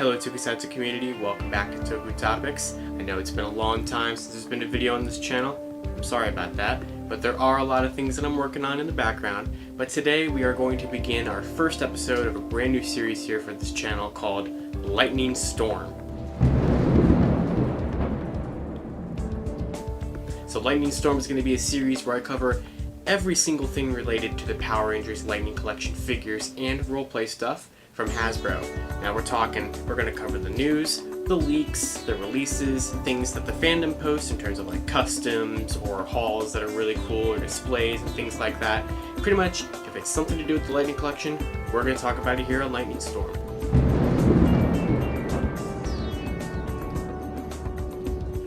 Hello Tokusatsu community, welcome back to Toku Topics. I know it's been a long time since there's been a video on this channel. I'm sorry about that, but there are a lot of things that I'm working on in the background. But today we are going to begin our first episode of a brand new series here for this channel called Lightning Storm. So Lightning Storm is going to be a series where I cover every single thing related to the Power Rangers Lightning Collection figures and roleplay stuff from Hasbro. Now we're going to cover the news, the leaks, the releases, things that the fandom posts in terms of like customs or hauls that are really cool or displays and things like that. Pretty much, if it's something to do with the Lightning Collection, we're going to talk about it here on Lightning Storm.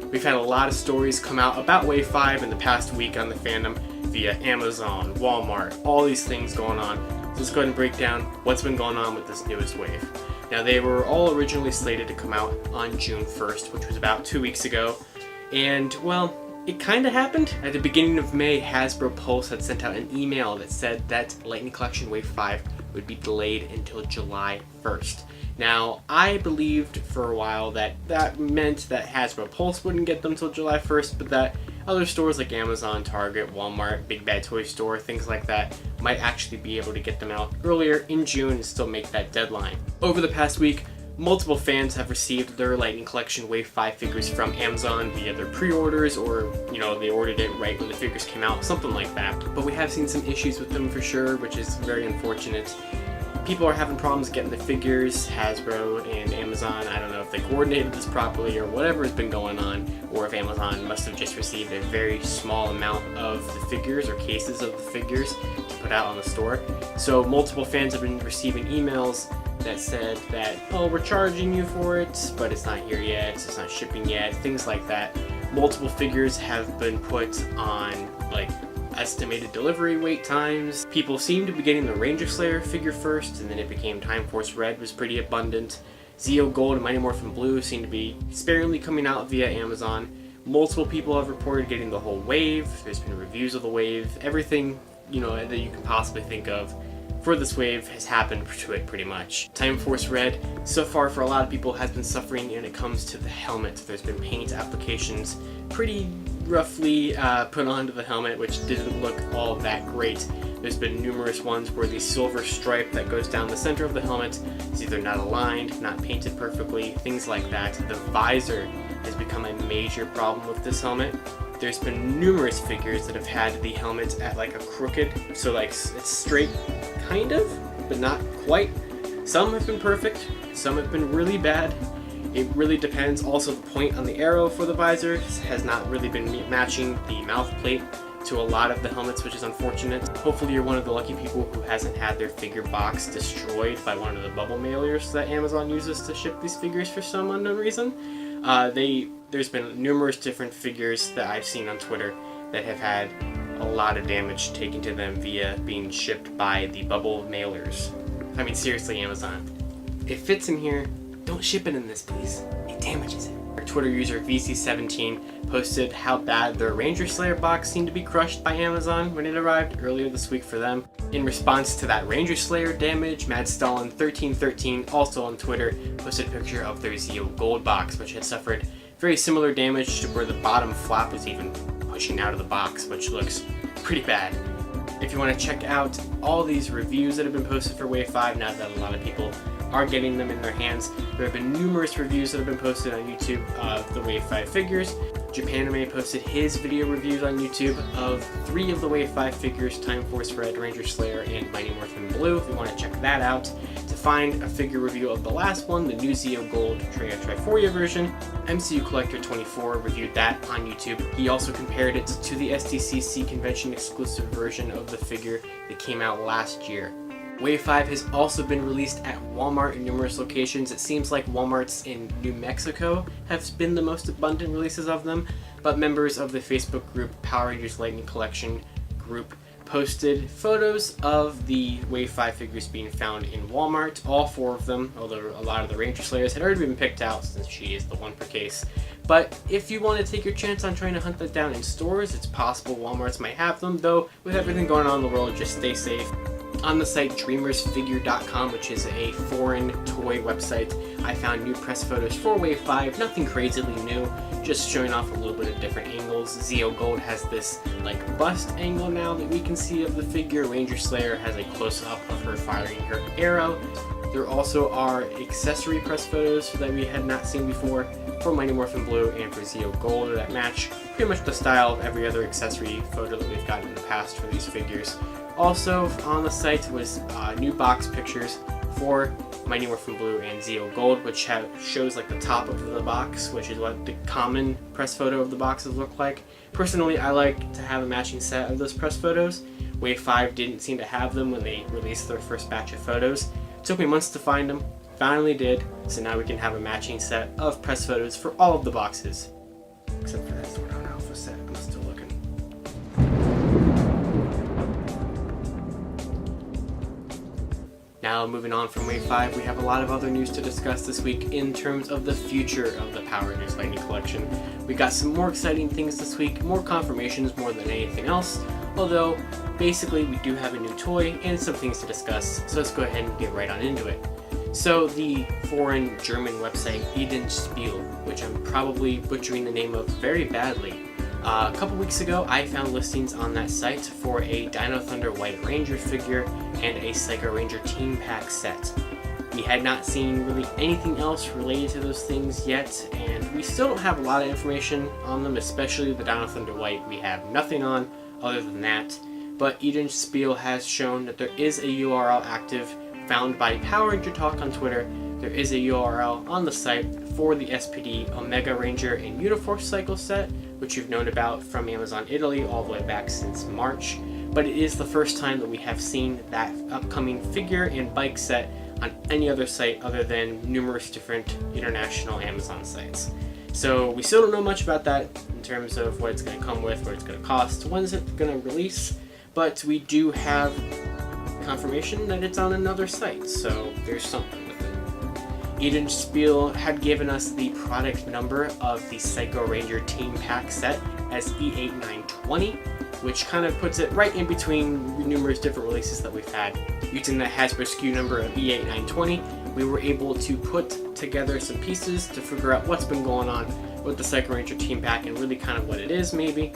We've had a lot of stories come out about Wave 5 in the past week on the fandom via Amazon, Walmart, all these things going on. So let's go ahead and break down what's been going on with this newest wave. Now they were all originally slated to come out on June 1st, which was about 2 weeks ago. And well, it kind of happened. At the beginning of May, Hasbro Pulse had sent out an email that said that Lightning Collection Wave 5 would be delayed until July 1st. Now, I believed for a while that that meant that Hasbro Pulse wouldn't get them till July 1st, but that other stores like Amazon, Target, Walmart, Big Bad Toy Store, things like that might actually be able to get them out earlier in June and still make that deadline. Over the past week, multiple fans have received their Lightning Collection Wave 5 figures from Amazon via their pre-orders, or, they ordered it right when the figures came out, something like that. But we have seen some issues with them for sure, which is very unfortunate. People are having problems getting the figures. Hasbro and Amazon, I don't know if they coordinated this properly or whatever has been going on, or if Amazon must have just received a very small amount of the figures or cases of the figures to put out on the store. So multiple fans have been receiving emails that said that, oh, we're charging you for it, but it's not here yet, it's not shipping yet, things like that. Multiple figures have been put on, estimated delivery wait times. People seem to be getting the Ranger Slayer figure first, and then it became Time Force Red was pretty abundant. Zeo Gold and Mighty Morphin Blue seem to be sparingly coming out via Amazon. Multiple people have reported getting the whole wave. There's been reviews of the wave. Everything, that you can possibly think of for this wave has happened to it pretty much. Time Force Red, so far for a lot of people, has been suffering when it comes to the helmet. There's been paint applications pretty roughly put onto the helmet, which didn't look all that great. There's been numerous ones where the silver stripe that goes down the center of the helmet is either not aligned, not painted perfectly, things like that. The visor has become a major problem with this helmet. There's been numerous figures that have had the helmet at a crooked, so it's straight kind of, but not quite. Some have been perfect, some have been really bad. It really depends. Also, the point on the arrow for the visor has not really been matching the mouth plate to a lot of the helmets, which is unfortunate. Hopefully you're one of the lucky people who hasn't had their figure box destroyed by one of the bubble mailers that Amazon uses to ship these figures for some unknown reason. There's been numerous different figures that I've seen on Twitter that have had a lot of damage taken to them via being shipped by the bubble mailers. I mean, seriously, Amazon. It fits in here. Don't ship it in this, please. It damages it. Our Twitter user VC17 posted how bad their Ranger Slayer box seemed to be crushed by Amazon when it arrived earlier this week for them. In response to that Ranger Slayer damage, MadStalin1313, also on Twitter, posted a picture of their Zeo Gold box, which had suffered very similar damage to where the bottom flap was even pushing out of the box, which looks pretty bad. If you want to check out all these reviews that have been posted for Wave 5, now that a lot of people are getting them in their hands, there have been numerous reviews that have been posted on YouTube of the Wave 5 figures. Japanime posted his video reviews on YouTube of 3 of the Wave 5 figures, Time Force Red, Ranger Slayer, and Mighty Morphin Blue, if you want to check that out. To find a figure review of the last one, the new Zeo Gold Triforia version, MCU Collector 24 reviewed that on YouTube. He also compared it to the SDCC convention exclusive version of the figure that came out last year. Wave 5 has also been released at Walmart in numerous locations. It seems like Walmarts in New Mexico have been the most abundant releases of them, but members of the Facebook group Power Rangers Lightning Collection group posted photos of the Wave 5 figures being found in Walmart, all 4 of them, although a lot of the Ranger Slayers had already been picked out since she is the one per case. But if you want to take your chance on trying to hunt that down in stores, it's possible Walmarts might have them, though with everything going on in the world, just stay safe. On the site dreamersfigure.com, which is a foreign toy website, I found new press photos for Wave 5, nothing crazily new, just showing off a little bit of different angles. Zeo Gold has this like bust angle now that we can see of the figure. Ranger Slayer has a close-up of her firing her arrow. There also are accessory press photos that we had not seen before for Mighty Morphin Blue and for Zeo Gold that match pretty much the style of every other accessory photo that we've gotten in the past for these figures. Also on the site was new box pictures for Mighty Morphin Blue and Zeo Gold, which shows like the top of the box, which is what the common press photo of the boxes look like. Personally, I like to have a matching set of those press photos. Wave 5 didn't seem to have them when they released their first batch of photos. It took me months to find them, finally did, so now we can have a matching set of press photos for all of the boxes. Except for that Zordon Alpha set, I'm still looking. Now moving on from Wave 5, we have a lot of other news to discuss this week in terms of the future of the Power Rangers Lightning Collection. We got some more exciting things this week, more confirmations more than anything else, although basically we do have a new toy and some things to discuss, so let's go ahead and get right on into it. So the foreign German website Edenspiel, which I'm probably butchering the name of very badly, a couple weeks ago I found listings on that site for a Dino Thunder White Ranger figure and a Psycho Ranger Team Pack set. We had not seen really anything else related to those things yet, and we still don't have a lot of information on them, especially the Dino Thunder White. We have nothing on other than that, but Edenspiel has shown that there is a URL active found by Power Ranger Talk on Twitter. There is a URL on the site for the SPD Omega Ranger and Uniforce Cycle set, which you've known about from Amazon Italy all the way back since March, but it is the first time that we have seen that upcoming figure and bike set on any other site other than numerous different international Amazon sites. So we still don't know much about that in terms of what it's going to come with, what it's going to cost, when is it going to release, but we do have confirmation that it's on another site, so there's something with it. Edenspiel had given us the product number of the Psycho Ranger Team Pack set as E8920, which kind of puts it right in between numerous different releases that we've had. Using the Hasbro SKU number of E8920, we were able to put together some pieces to figure out what's been going on with the Psycho Ranger Team Pack and really kind of what it is maybe.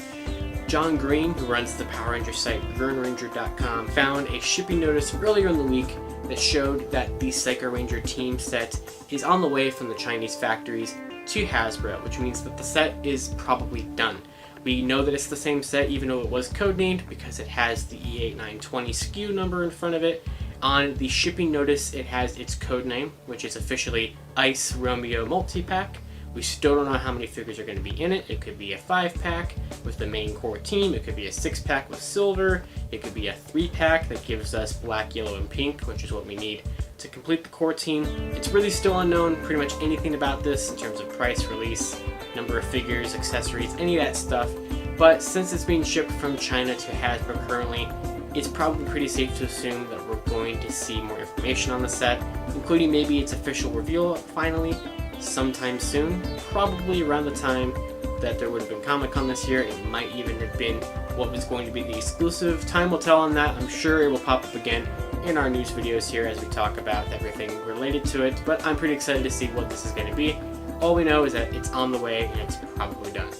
John Green, who runs the Power Ranger site VernRanger.com, found a shipping notice earlier in the week that showed that the Psycho Ranger team set is on the way from the Chinese factories to Hasbro, which means that the set is probably done. We know that it's the same set even though it was codenamed because it has the E8920 SKU number in front of it. On the shipping notice it has its code name, which is officially Ice Romeo Multi-Pack. We still don't know how many figures are going to be in it. It could be a 5-pack with the main core team, it could be a 6-pack with silver, it could be a 3-pack that gives us black, yellow, and pink, which is what we need to complete the core team. It's really still unknown pretty much anything about this in terms of price, release, number of figures, accessories, any of that stuff, but since it's being shipped from China to Hasbro currently, it's probably pretty safe to assume that we're going to see more information on the set, including maybe its official reveal finally sometime soon, probably around the time that there would have been Comic-Con this year. It might even have been what was going to be the exclusive. Time will tell on that. I'm sure it will pop up again in our news videos here as we talk about everything related to it, but I'm pretty excited to see what this is going to be. All we know is that it's on the way and it's probably done.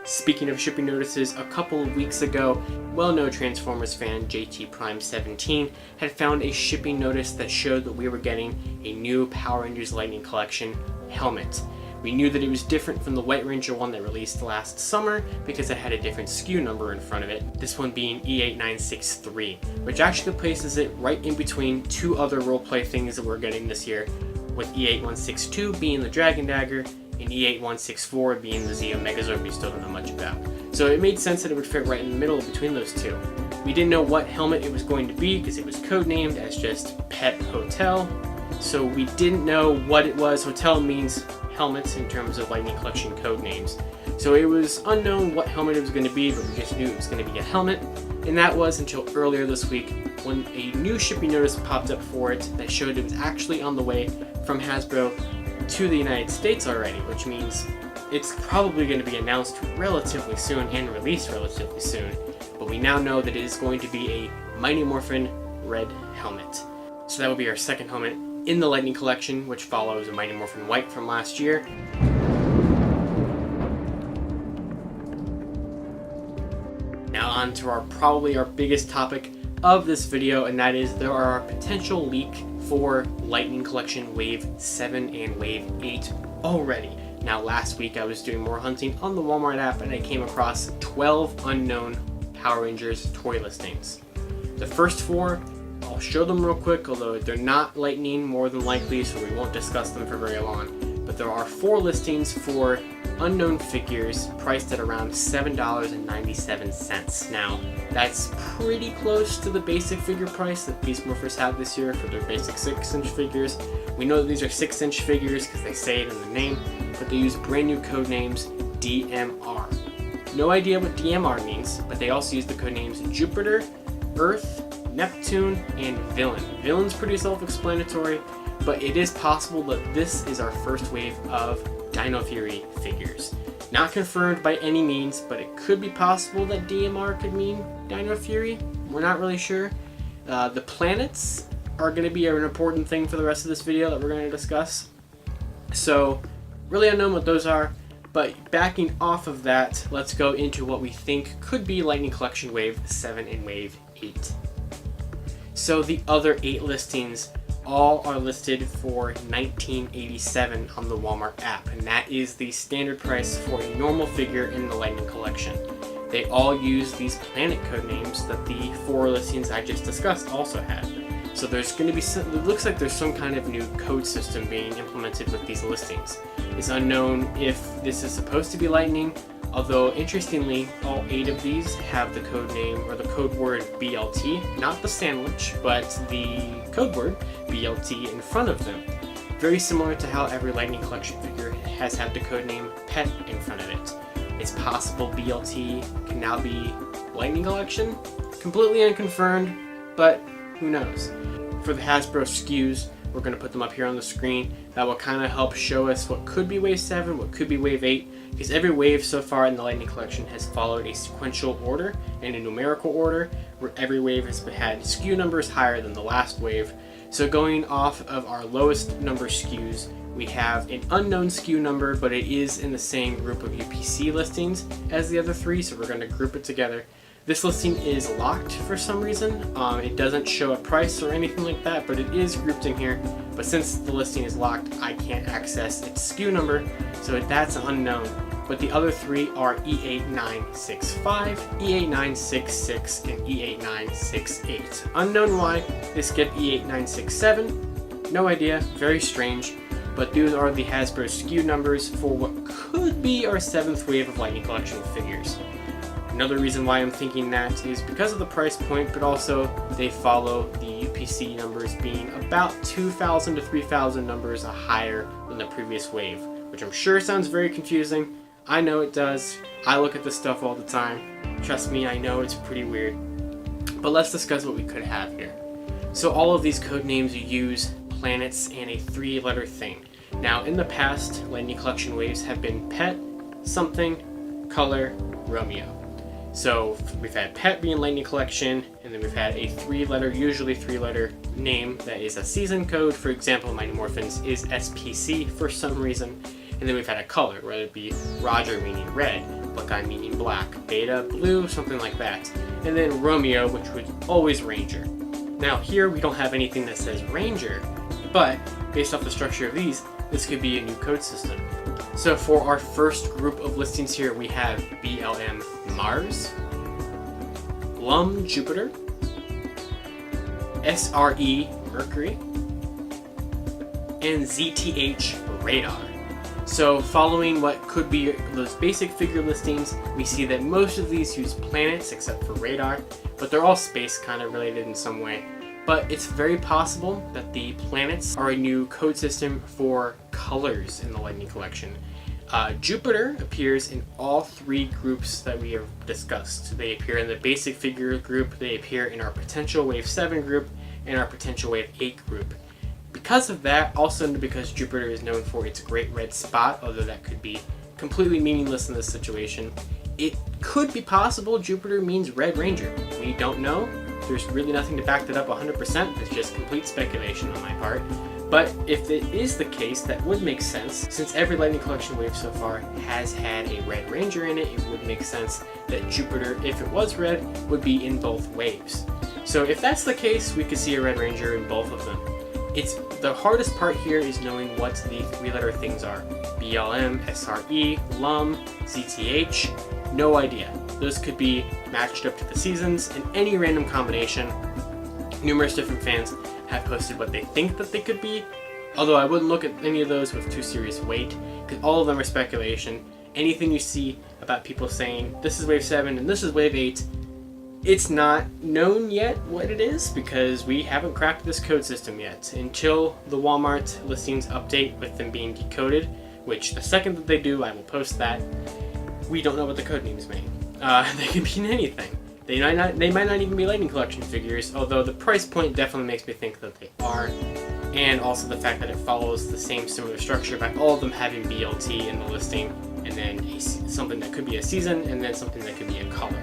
Speaking of shipping notices, a couple of weeks ago, well-known Transformers fan JT Prime 17 had found a shipping notice that showed that we were getting a new Power Rangers Lightning Collection helmet. We knew that it was different from the White Ranger one that released last summer because it had a different SKU number in front of it, this one being E8963, which actually places it right in between two other roleplay things that we're getting this year, with E8162 being the Dragon Dagger and E8164 being the Zeo Megazord we still don't know much about. So it made sense that it would fit right in the middle between those two. We didn't know what helmet it was going to be because it was codenamed as just Pet Hotel, so we didn't know what it was. Hotel means helmets in terms of Lightning Collection code names. So it was unknown what helmet it was going to be, but we just knew it was going to be a helmet, and that was until earlier this week when a new shipping notice popped up for it that showed it was actually on the way from Hasbro to the United States already, which means it's probably going to be announced relatively soon and released relatively soon. But we now know that it is going to be a Mighty Morphin red helmet. So that will be our second helmet in the Lightning Collection, which follows a Mighty Morphin White from last year. Now on to probably our biggest topic of this video, and that is there are a potential leak for Lightning Collection Wave 7 and Wave 8 already. Now last week I was doing more hunting on the Walmart app and I came across 12 unknown Power Rangers toy listings. The first 4, I'll show them real quick, although they're not Lightning more than likely, so we won't discuss them for very long. But there are 4 listings for unknown figures priced at around $7.97. Now, that's pretty close to the basic figure price that Beast Morphers have this year for their basic 6-inch figures. We know that these are 6-inch figures because they say it in the name, but they use brand new code names DMR. No idea what DMR means, but they also use the code names Jupiter, Earth, Neptune, and Villain. Villain's pretty self-explanatory, but it is possible that this is our first wave of Dino Fury figures. Not confirmed by any means, but it could be possible that DMR could mean Dino Fury. We're not really sure. The planets are going to be an important thing for the rest of this video that we're going to discuss. So, really unknown what those are, but backing off of that, let's go into what we think could be Lightning Collection Wave 7 and Wave 8. So the other 8 listings all are listed for $19.87 on the Walmart app, and that is the standard price for a normal figure in the Lightning Collection. They all use these planet code names that the 4 listings I just discussed also had. So there's going to be some, it looks like there's some kind of new code system being implemented with these listings. It's unknown if this is supposed to be Lightning, although interestingly, all 8 of these have the code name or the code word BLT, not the sandwich, but the code word BLT in front of them. Very similar to how every Lightning Collection figure has had the code name PET in front of it. It's possible BLT can now be Lightning Collection, completely unconfirmed, but who knows. For the Hasbro SKUs, we're going to put them up here on the screen. That will kind of help show us what could be Wave 7, what could be Wave 8, because every wave so far in the Lightning Collection has followed a sequential order and a numerical order, where every wave has had SKU numbers higher than the last wave. So going off of our lowest number SKUs, we have an unknown SKU number, but it is in the same group of UPC listings as the other 3, so we're going to group it together. This listing is locked for some reason. It doesn't show a price or anything like that, but it is grouped in here. But since the listing is locked, I can't access its SKU number, so that's unknown. But the other 3 are E8965, E8966, and E8968. Unknown why they skipped E8967, no idea, very strange. But those are the Hasbro SKU numbers for what could be our 7th wave of Lightning Collection figures. Another reason why I'm thinking that is because of the price point, but also they follow the UPC numbers being about 2,000 to 3,000 numbers higher than the previous wave, which I'm sure sounds very confusing. I know it does. I look at this stuff all the time. Trust me, I know it's pretty weird. But let's discuss what we could have here. So all of these code names use planets and a 3-letter thing. Now in the past, Lightning Collection waves have been PET, something, color, Romeo. So we've had PET being Lightning Collection, and then we've had a 3-letter, usually 3-letter name that is a season code. For example, Mighty Morphins is SPC for some reason. And then we've had a color, whether it be Roger meaning red, Buckeye meaning black, Beta, blue, something like that. And then Romeo, which was always Ranger. Now here we don't have anything that says Ranger, but based off the structure of these, this could be a new code system. So for our first group of listings here, we have BLM Mars, Lum Jupiter, SRE Mercury, and ZTH Radar. So following what could be those basic figure listings, we see that most of these use planets except for Radar, but they're all space kind of related in some way. But it's very possible that the planets are a new code system for colors in the Lightning Collection. Jupiter appears in all 3 groups that we have discussed. They appear in the basic figure group, they appear in our potential Wave 7 group, and our potential Wave 8 group. Because of that, also because Jupiter is known for its great red spot, although that could be completely meaningless in this situation, it could be possible Jupiter means Red Ranger. We don't know, There's really nothing to back that up 100%. It's just complete speculation on my part. But if it is the case, that would make sense. Since every Lightning Collection wave so far has had a Red Ranger in it, it would make sense that Jupiter, if it was red, would be in both waves. So if that's the case, we could see a Red Ranger in both of them. The hardest part here is knowing what the three-letter things are. BLM, SRE, LUM, ZTH, no idea. Those could be matched up to the seasons in any random combination. Numerous different fans have posted what they think that they could be, although I wouldn't look at any of those with too serious weight, because all of them are speculation. Anything you see about people saying, this is Wave 7 and this is Wave 8, it's not known yet what it is, because we haven't cracked this code system yet. Until the Walmart listings update with them being decoded, which the second that they do, I will post that, we don't know what the code names mean. They can mean anything. They might not even be Lightning Collection figures, although the price point definitely makes me think that they are. And also the fact that it follows the same similar structure by all of them having BLT in the listing, and then something that could be a season, and then something that could be a color.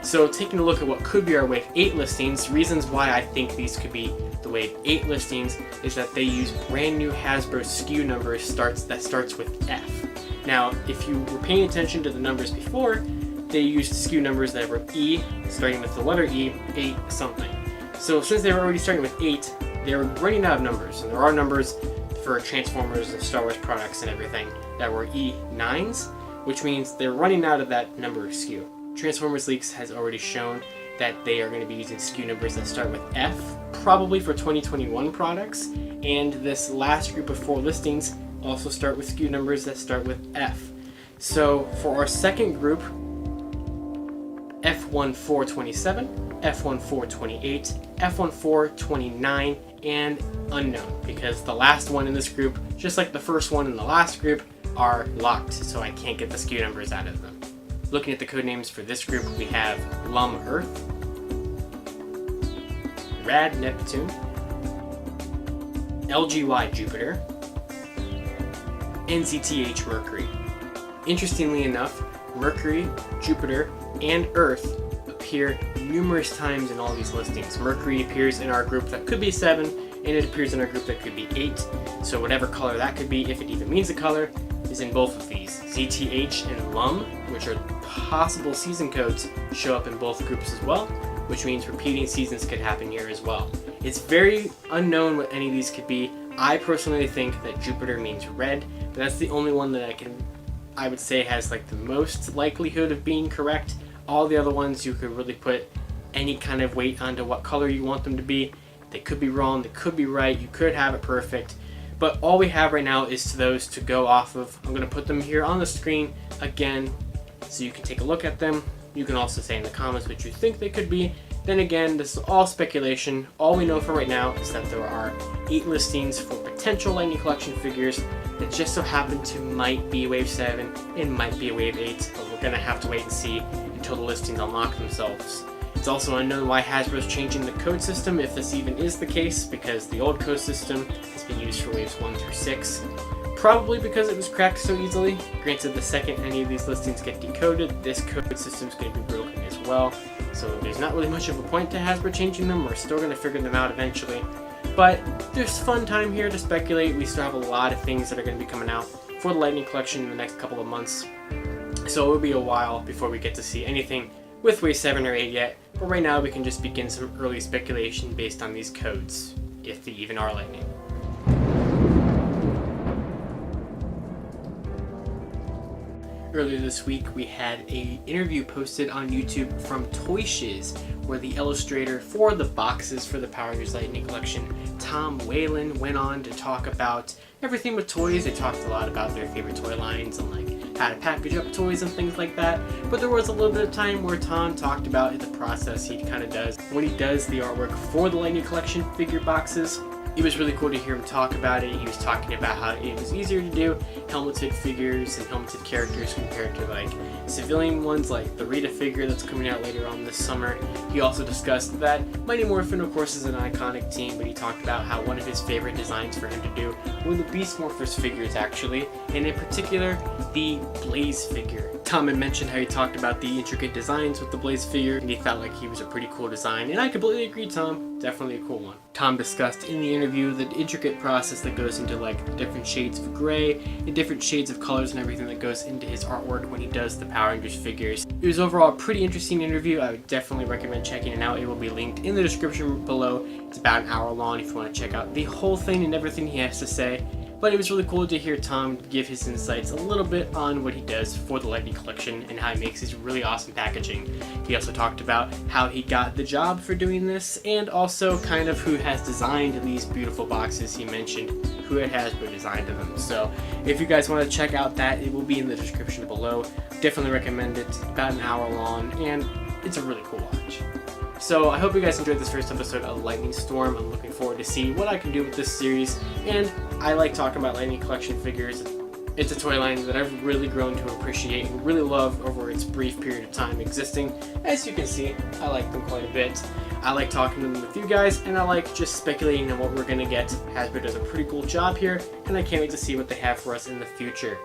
So taking a look at what could be our Wave 8 listings, reasons why I think these could be the Wave 8 listings is that they use brand new Hasbro SKU numbers that starts with F. Now, if you were paying attention to the numbers before, they used SKU numbers that were E, starting with the letter E, 8 something. So since they were already starting with 8, they were running out of numbers, and there are numbers for Transformers and Star Wars products and everything that were E9s, which means they're running out of that number of SKU. Transformers Leaks has already shown that they are going to be using SKU numbers that start with F, probably for 2021 products, and this last group of 4 listings also start with SKU numbers that start with F. So for our second group, F1427, F1428, F1429, and unknown, because the last one in this group, just like the first one in the last group, are locked, so I can't get the SKU numbers out of them. Looking at the code names for this group, we have LUM Earth, Rad Neptune, LGY Jupiter, and ZTH Mercury. Interestingly enough, Mercury, Jupiter, and Earth appear numerous times in all these listings. Mercury appears in our group that could be 7, and it appears in our group that could be 8. So whatever color that could be, if it even means a color, is in both of these. ZTH and LUM, which are possible season codes, show up in both groups as well, which means repeating seasons could happen here as well. It's very unknown what any of these could be. I personally think that Jupiter means red, but that's the only one that I would say has like the most likelihood of being correct. All the other ones you could really put any kind of weight onto what color you want them to be. They could be wrong, they could be right, you could have it perfect. But all we have right now is those to go off of. I'm going to put them here on the screen again so you can take a look at them. You can also say in the comments what you think they could be. Then again, this is all speculation. All we know for right now is that there are 8 listings for potential Lightning Collection figures that just so happen to might be Wave 7 and might be a Wave 8, but we're going to have to wait and see until the listings unlock themselves. It's also unknown why Hasbro's changing the code system, if this even is the case, because the old code system has been used for Waves 1 through 6. Probably because it was cracked so easily. Granted, the second any of these listings get decoded, this code system is going to be broken as well. So there's not really much of a point to Hasbro changing them. We're still going to figure them out eventually. But there's fun time here to speculate. We still have a lot of things that are going to be coming out for the Lightning Collection in the next couple of months. So it will be a while before we get to see anything with Wave 7 or 8 yet. But right now we can just begin some early speculation based on these codes, if they even are Lightning. Earlier this week, we had an interview posted on YouTube from Toy Shiz, where the illustrator for the boxes for the Power Rangers Lightning Collection, Tom Whalen, went on to talk about everything with toys. They talked a lot about their favorite toy lines and like how to package up toys and things like that. But there was a little bit of time where Tom talked about the process he kind of does when he does the artwork for the Lightning Collection figure boxes. It was really cool to hear him talk about it. He was talking about how it was easier to do helmeted figures and helmeted characters compared to like civilian ones like the Rita figure that's coming out later on this summer. He also discussed that Mighty Morphin, of course, is an iconic team, but he talked about how one of his favorite designs for him to do were the Beast Morphers figures, actually, and in particular, the Blaze figure. Tom had mentioned how he talked about the intricate designs with the Blaze figure, and he felt like he was a pretty cool design, and I completely agree, Tom. Definitely a cool one. Tom discussed in the interview the intricate process that goes into like the different shades of gray and different shades of colors and everything that goes into his artwork when he does the Power Rangers figures. It was overall a pretty interesting interview. I would definitely recommend checking it out. It will be linked in the description below. It's about an hour long if you want to check out the whole thing and everything he has to say. But it was really cool to hear Tom give his insights a little bit on what he does for the Lightning Collection and how he makes his really awesome packaging. He also talked about how he got the job for doing this, and also kind of who has designed these beautiful boxes. He mentioned who at Hasbro designed them. So if you guys want to check out that, it will be in the description below. Definitely recommend it. It's about an hour long, and it's a really cool watch. So I hope you guys enjoyed this first episode of Lightning Storm. I'm looking forward to see what I can do with this series, and I like talking about Lightning Collection figures. It's a toy line that I've really grown to appreciate and really love over its brief period of time existing. As you can see, I like them quite a bit. I like talking to them with you guys, and I like just speculating on what we're going to get. Hasbro does a pretty cool job here, and I can't wait to see what they have for us in the future.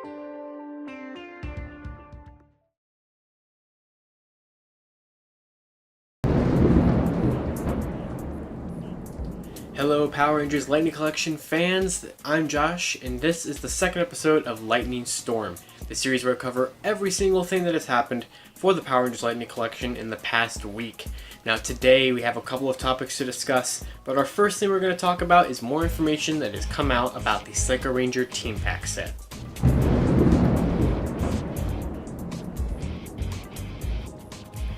Hello Power Rangers Lightning Collection fans, I'm Josh, and this is the second episode of Lightning Storm, the series where I cover every single thing that has happened for the Power Rangers Lightning Collection in the past week. Now today we have a couple of topics to discuss, but our first thing we're going to talk about is more information that has come out about the Psycho Ranger Team Pack set.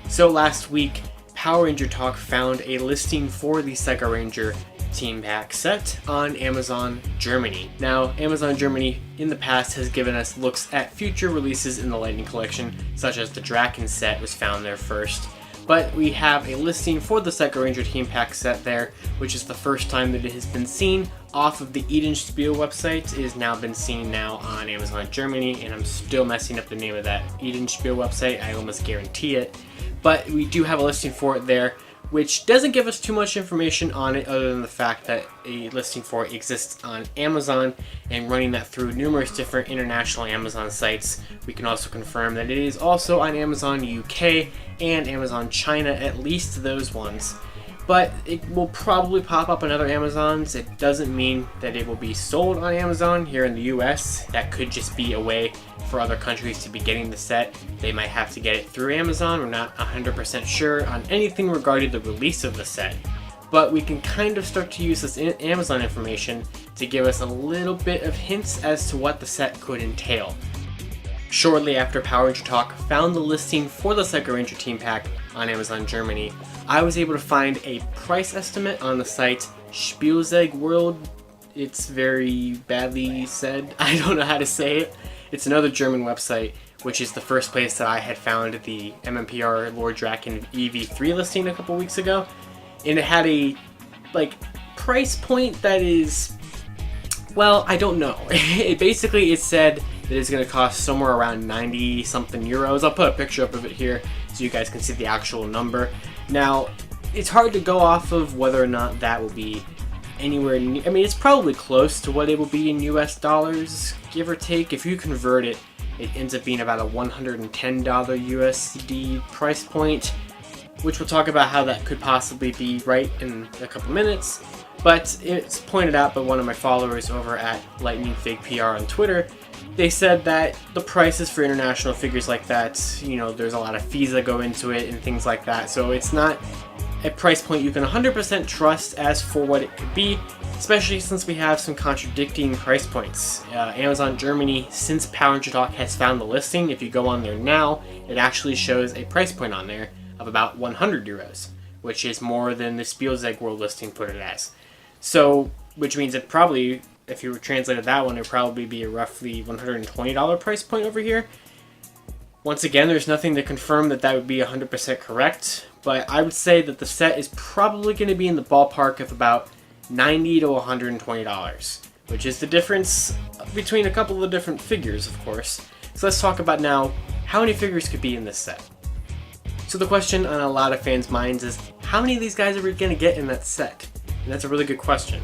So last week, Power Ranger Talk found a listing for the Psycho Ranger Team Pack set on Amazon Germany. Now, Amazon Germany in the past has given us looks at future releases in the Lightning Collection, such as the Draken set was found there first. But we have a listing for the Psycho Ranger Team Pack set there, which is the first time that it has been seen off of the Edenspiel website. It has now been seen now on Amazon Germany, and I'm still messing up the name of that Edenspiel website, I almost guarantee it. But we do have a listing for it there, which doesn't give us too much information on it other than the fact that a listing for it exists on Amazon, and running that through numerous different international Amazon sites, we can also confirm that it is also on Amazon UK and Amazon China, at least those ones. But it will probably pop up on other Amazons. It doesn't mean that it will be sold on Amazon here in the US. That could just be a way for other countries to be getting the set. They might have to get it through Amazon. We're not 100% sure on anything regarding the release of the set. But we can kind of start to use this Amazon information to give us a little bit of hints as to what the set could entail. Shortly after Power Ranger Talk found the listing for the Psycho Ranger Team Pack on Amazon Germany, I was able to find a price estimate on the site Spielzeg World. It's very badly said. I don't know how to say it. It's another German website, which is the first place that I had found the MMPR Lord Draken EV3 listing a couple weeks ago. And it had a price point that is, well, I don't know. It said that it's going to cost somewhere around 90 something euros. I'll put a picture up of it here so you guys can see the actual number. Now, it's hard to go off of whether or not that will be anywhere near, I mean, it's probably close to what it will be in US dollars, give or take. If you convert it, it ends up being about a $110 USD price point, which we'll talk about how that could possibly be right in a couple minutes. But it's pointed out by one of my followers over at Lightning Fig PR on Twitter. They said that the prices for international figures like that, you know, there's a lot of fees that go into it and things like that. So it's not a price point you can 100% trust as for what it could be, especially since we have some contradicting price points. Amazon Germany, since Power Ranger Talk has found the listing, if you go on there now, it actually shows a price point on there of about 100 euros, which is more than the Spielzeg World listing put it as. So, which means it probably, if you translated that one, it would probably be a roughly $120 price point over here. Once again, there's nothing to confirm that that would be 100% correct, but I would say that the set is probably going to be in the ballpark of about $90 to $120, which is the difference between a couple of different figures, of course. So let's talk about now how many figures could be in this set. So the question on a lot of fans' minds is, how many of these guys are we going to get in that set? And that's a really good question.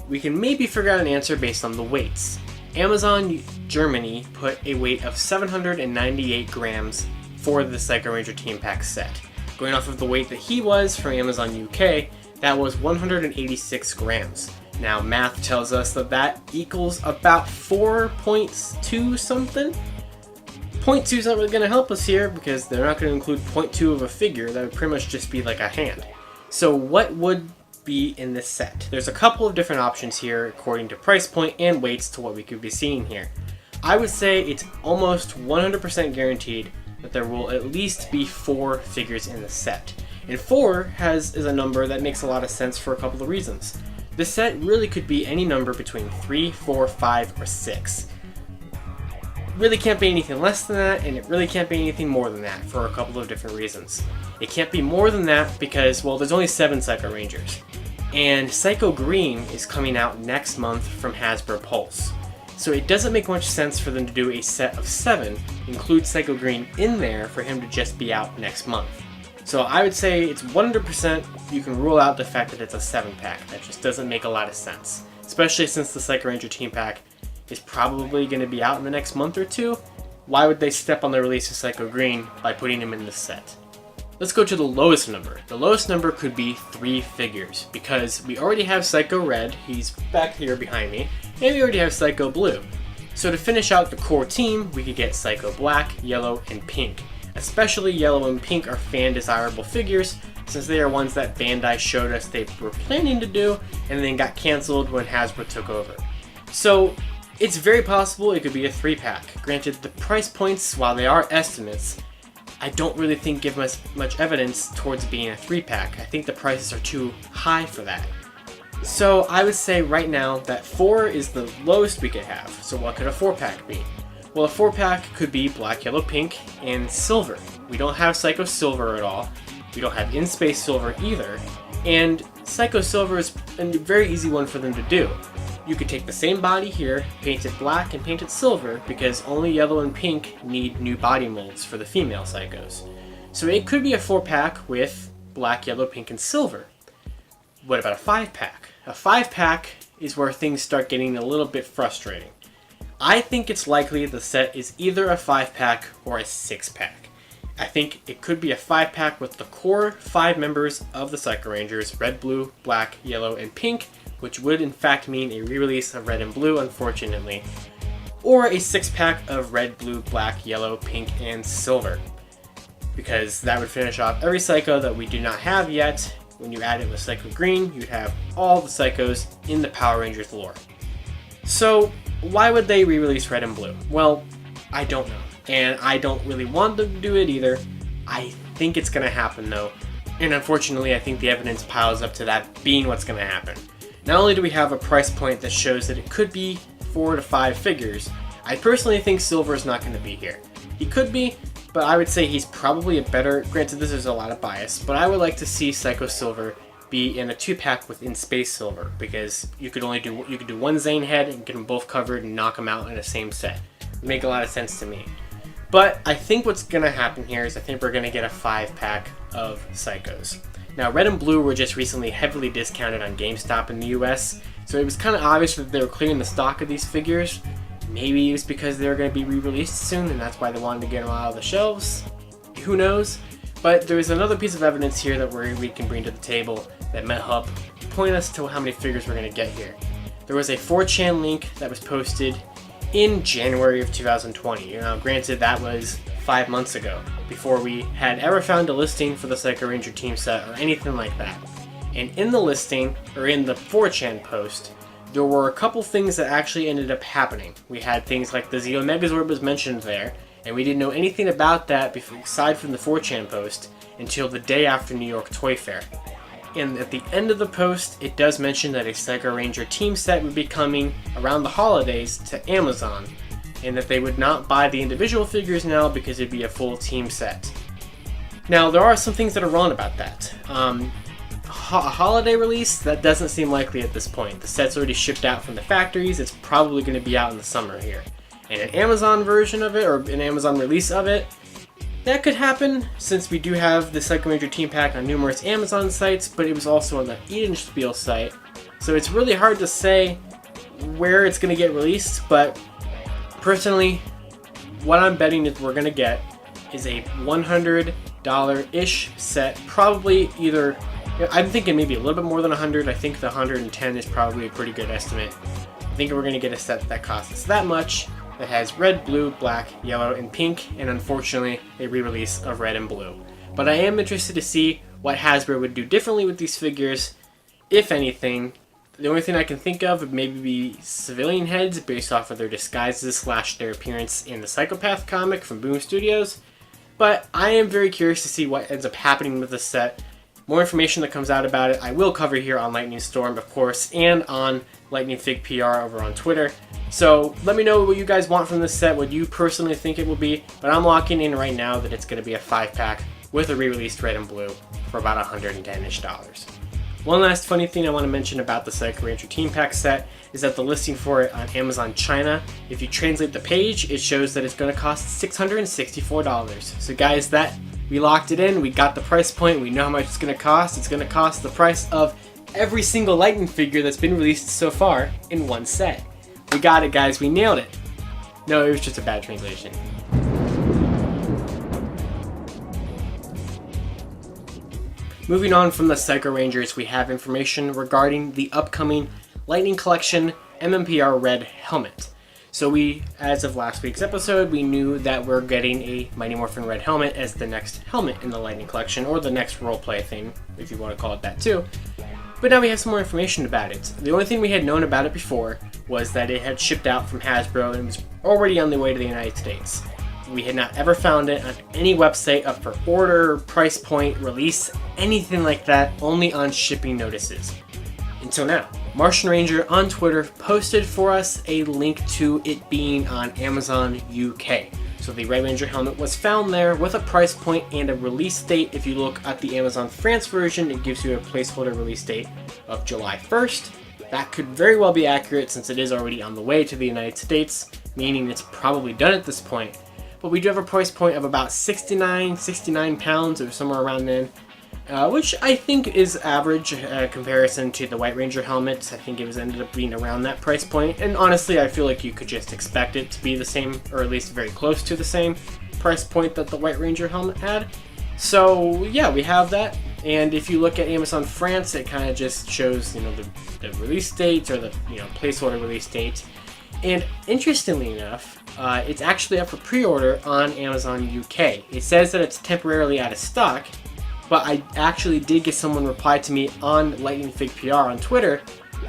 We can maybe figure out an answer based on the weights. Amazon Germany put a weight of 798 grams for the Psycho Ranger Team Pack set. Going off of the weight that he was from Amazon UK, that was 186 grams. Now math tells us that that equals about 4.2 something. 0.2 is not really going to help us here because they're not going to include 0.2 of a figure. That would pretty much just be like a hand. So what would be in this set? There's a couple of different options here according to price point and weights to what we could be seeing here. I would say it's almost 100% guaranteed that there will at least be 4 figures in the set. And 4 is a number that makes a lot of sense for a couple of reasons. This set really could be any number between 3, 4, 5, or 6. Really can't be anything less than that, and it really can't be anything more than that for a couple of different reasons. It can't be more than that because, well, there's only 7 Psycho Rangers. And Psycho Green is coming out next month from Hasbro Pulse. So it doesn't make much sense for them to do a set of 7, include Psycho Green in there for him to just be out next month. So I would say it's 100% you can rule out the fact that it's a 7-pack. That just doesn't make a lot of sense. Especially since the Psycho Ranger Team Pack is probably going to be out in the next month or 2. Why would they step on the release of Psycho Green by putting him in this set? Let's go to the lowest number. The lowest number could be 3 figures because we already have Psycho Red, he's back here behind me, and we already have Psycho Blue. So to finish out the core team, we could get Psycho Black, Yellow, and Pink. Especially Yellow and Pink are fan desirable figures since they are ones that Bandai showed us they were planning to do and then got cancelled when Hasbro took over. So it's very possible it could be a 3-pack. Granted, the price points, while they are estimates, I don't really think give us much evidence towards being a 3-pack. I think the prices are too high for that. So I would say right now that 4 is the lowest we could have. So what could a 4-pack be? Well, a 4-pack could be Black, Yellow, Pink, and Silver. We don't have Psycho Silver at all. We don't have In Space Silver either. And Psycho Silver is a very easy one for them to do. You could take the same body here, paint it black and paint it silver because only Yellow and Pink need new body molds for the female Psychos. So it could be a 4-pack with Black, Yellow, Pink, and Silver. What about a 5-pack? A 5-pack is where things start getting a little bit frustrating. I think it's likely the set is either a 5-pack or a 6-pack. I think it could be a 5-pack with the core 5 members of the Psycho Rangers, Red, Blue, Black, Yellow, and Pink, which would in fact mean a re-release of Red and Blue, unfortunately, or a 6-pack of Red, Blue, Black, Yellow, Pink, and Silver, because that would finish off every Psycho that we do not have yet. When you add it with Psycho Green, you'd have all the Psychos in the Power Rangers lore. So why would they re-release Red and Blue? Well, I don't know, and I don't really want them to do it either. I think it's going to happen though, and unfortunately I think the evidence piles up to that being what's going to happen. Not only do we have a price point that shows that it could be 4 to 5 figures, I personally think Silver is not going to be here. He could be, but I would say he's probably a better, granted this is a lot of bias, but I would like to see Psycho Silver be in a 2-pack with In Space Silver because you could do one Zane head and get them both covered and knock them out in the same set. It would make a lot of sense to me. But I think what's going to happen here is I think we're going to get a 5-pack of Psychos. Now, Red and Blue were just recently heavily discounted on GameStop in the US, so it was kind of obvious that they were clearing the stock of these figures. Maybe it was because they were going to be re-released soon, and that's why they wanted to get them out of the shelves. Who knows? But there is another piece of evidence here that we can bring to the table that might help point us to how many figures we're going to get here. There was a 4chan link that was posted in January of 2020. Now, granted, that was 5 months ago, before we had ever found a listing for the Psycho Ranger team set or anything like that. And in the listing, or in the 4chan post, there were a couple things that actually ended up happening. We had things like the Zeo Megazord was mentioned there, and we didn't know anything about that aside from the 4chan post until the day after New York Toy Fair. And at the end of the post, it does mention that a Psycho Ranger team set would be coming around the holidays to Amazon, and that they would not buy the individual figures now because it'd be a full team set. Now, there are some things that are wrong about that. A holiday release, that doesn't seem likely at this point. The set's already shipped out from the factories, it's probably going to be out in the summer here. And an Amazon version of it, or an Amazon release of it, that could happen, since we do have the Psycho Ranger Team Pack on numerous Amazon sites, but it was also on the Edenspiel site, so it's really hard to say where it's going to get released, but personally, what I'm betting that we're going to get is a $100-ish set. Probably either, I'm thinking maybe a little bit more than 100. I think the 110 is probably a pretty good estimate. I think we're going to get a set that costs that much, that has red, blue, black, yellow, and pink, and unfortunately a re-release of red and blue. But I am interested to see what Hasbro would do differently with these figures, if anything. The only thing I can think of would maybe be civilian heads based off of their disguises / their appearance in the Psychopath comic from Boom Studios. But I am very curious to see what ends up happening with this set. More information that comes out about it I will cover here on Lightning Storm, of course, and on Lightning Fig PR over on Twitter. So let me know what you guys want from this set, what you personally think it will be, but I'm locking in right now that it's going to be a 5-pack with a re-released red and blue for about $110-ish. One last funny thing I want to mention about the Psycho Ranger Team Pack set is that the listing for it on Amazon China, if you translate the page, it shows that it's going to cost $664. So guys, we locked it in, we got the price point, we know how much it's going to cost. It's going to cost the price of every single Lightning figure that's been released so far in one set. We got it, guys, we nailed it. No, it was just a bad translation. Moving on from the Psycho Rangers, we have information regarding the upcoming Lightning Collection MMPR Red helmet. So we, as of last week's episode, we knew that we're getting a Mighty Morphin Red helmet as the next helmet in the Lightning Collection, or the next roleplay thing, if you want to call it that too. But now we have some more information about it. The only thing we had known about it before was that it had shipped out from Hasbro and was already on the way to the United States. We had not ever found it on any website up for order, price point, release, anything like that, only on shipping notices. Until now. Martian Ranger on Twitter posted for us a link to it being on Amazon UK. So the Red Ranger helmet was found there with a price point and a release date. If you look at the Amazon France version, it gives you a placeholder release date of July 1st. That could very well be accurate since it is already on the way to the United States, meaning it's probably done at this point. But we do have a price point of about 69 pounds or somewhere around then, which I think is average comparison to the White Ranger helmet. I think it was ended up being around that price point, and honestly I feel like you could just expect it to be the same, or at least very close to the same price point that the White Ranger helmet had. So yeah, we have that. And if you look at Amazon France, it kind of just shows, the release date, or the placeholder release date. And interestingly enough, it's actually up for pre-order on Amazon UK. It says that it's temporarily out of stock, but I actually did get someone reply to me on Lightning Fig PR on Twitter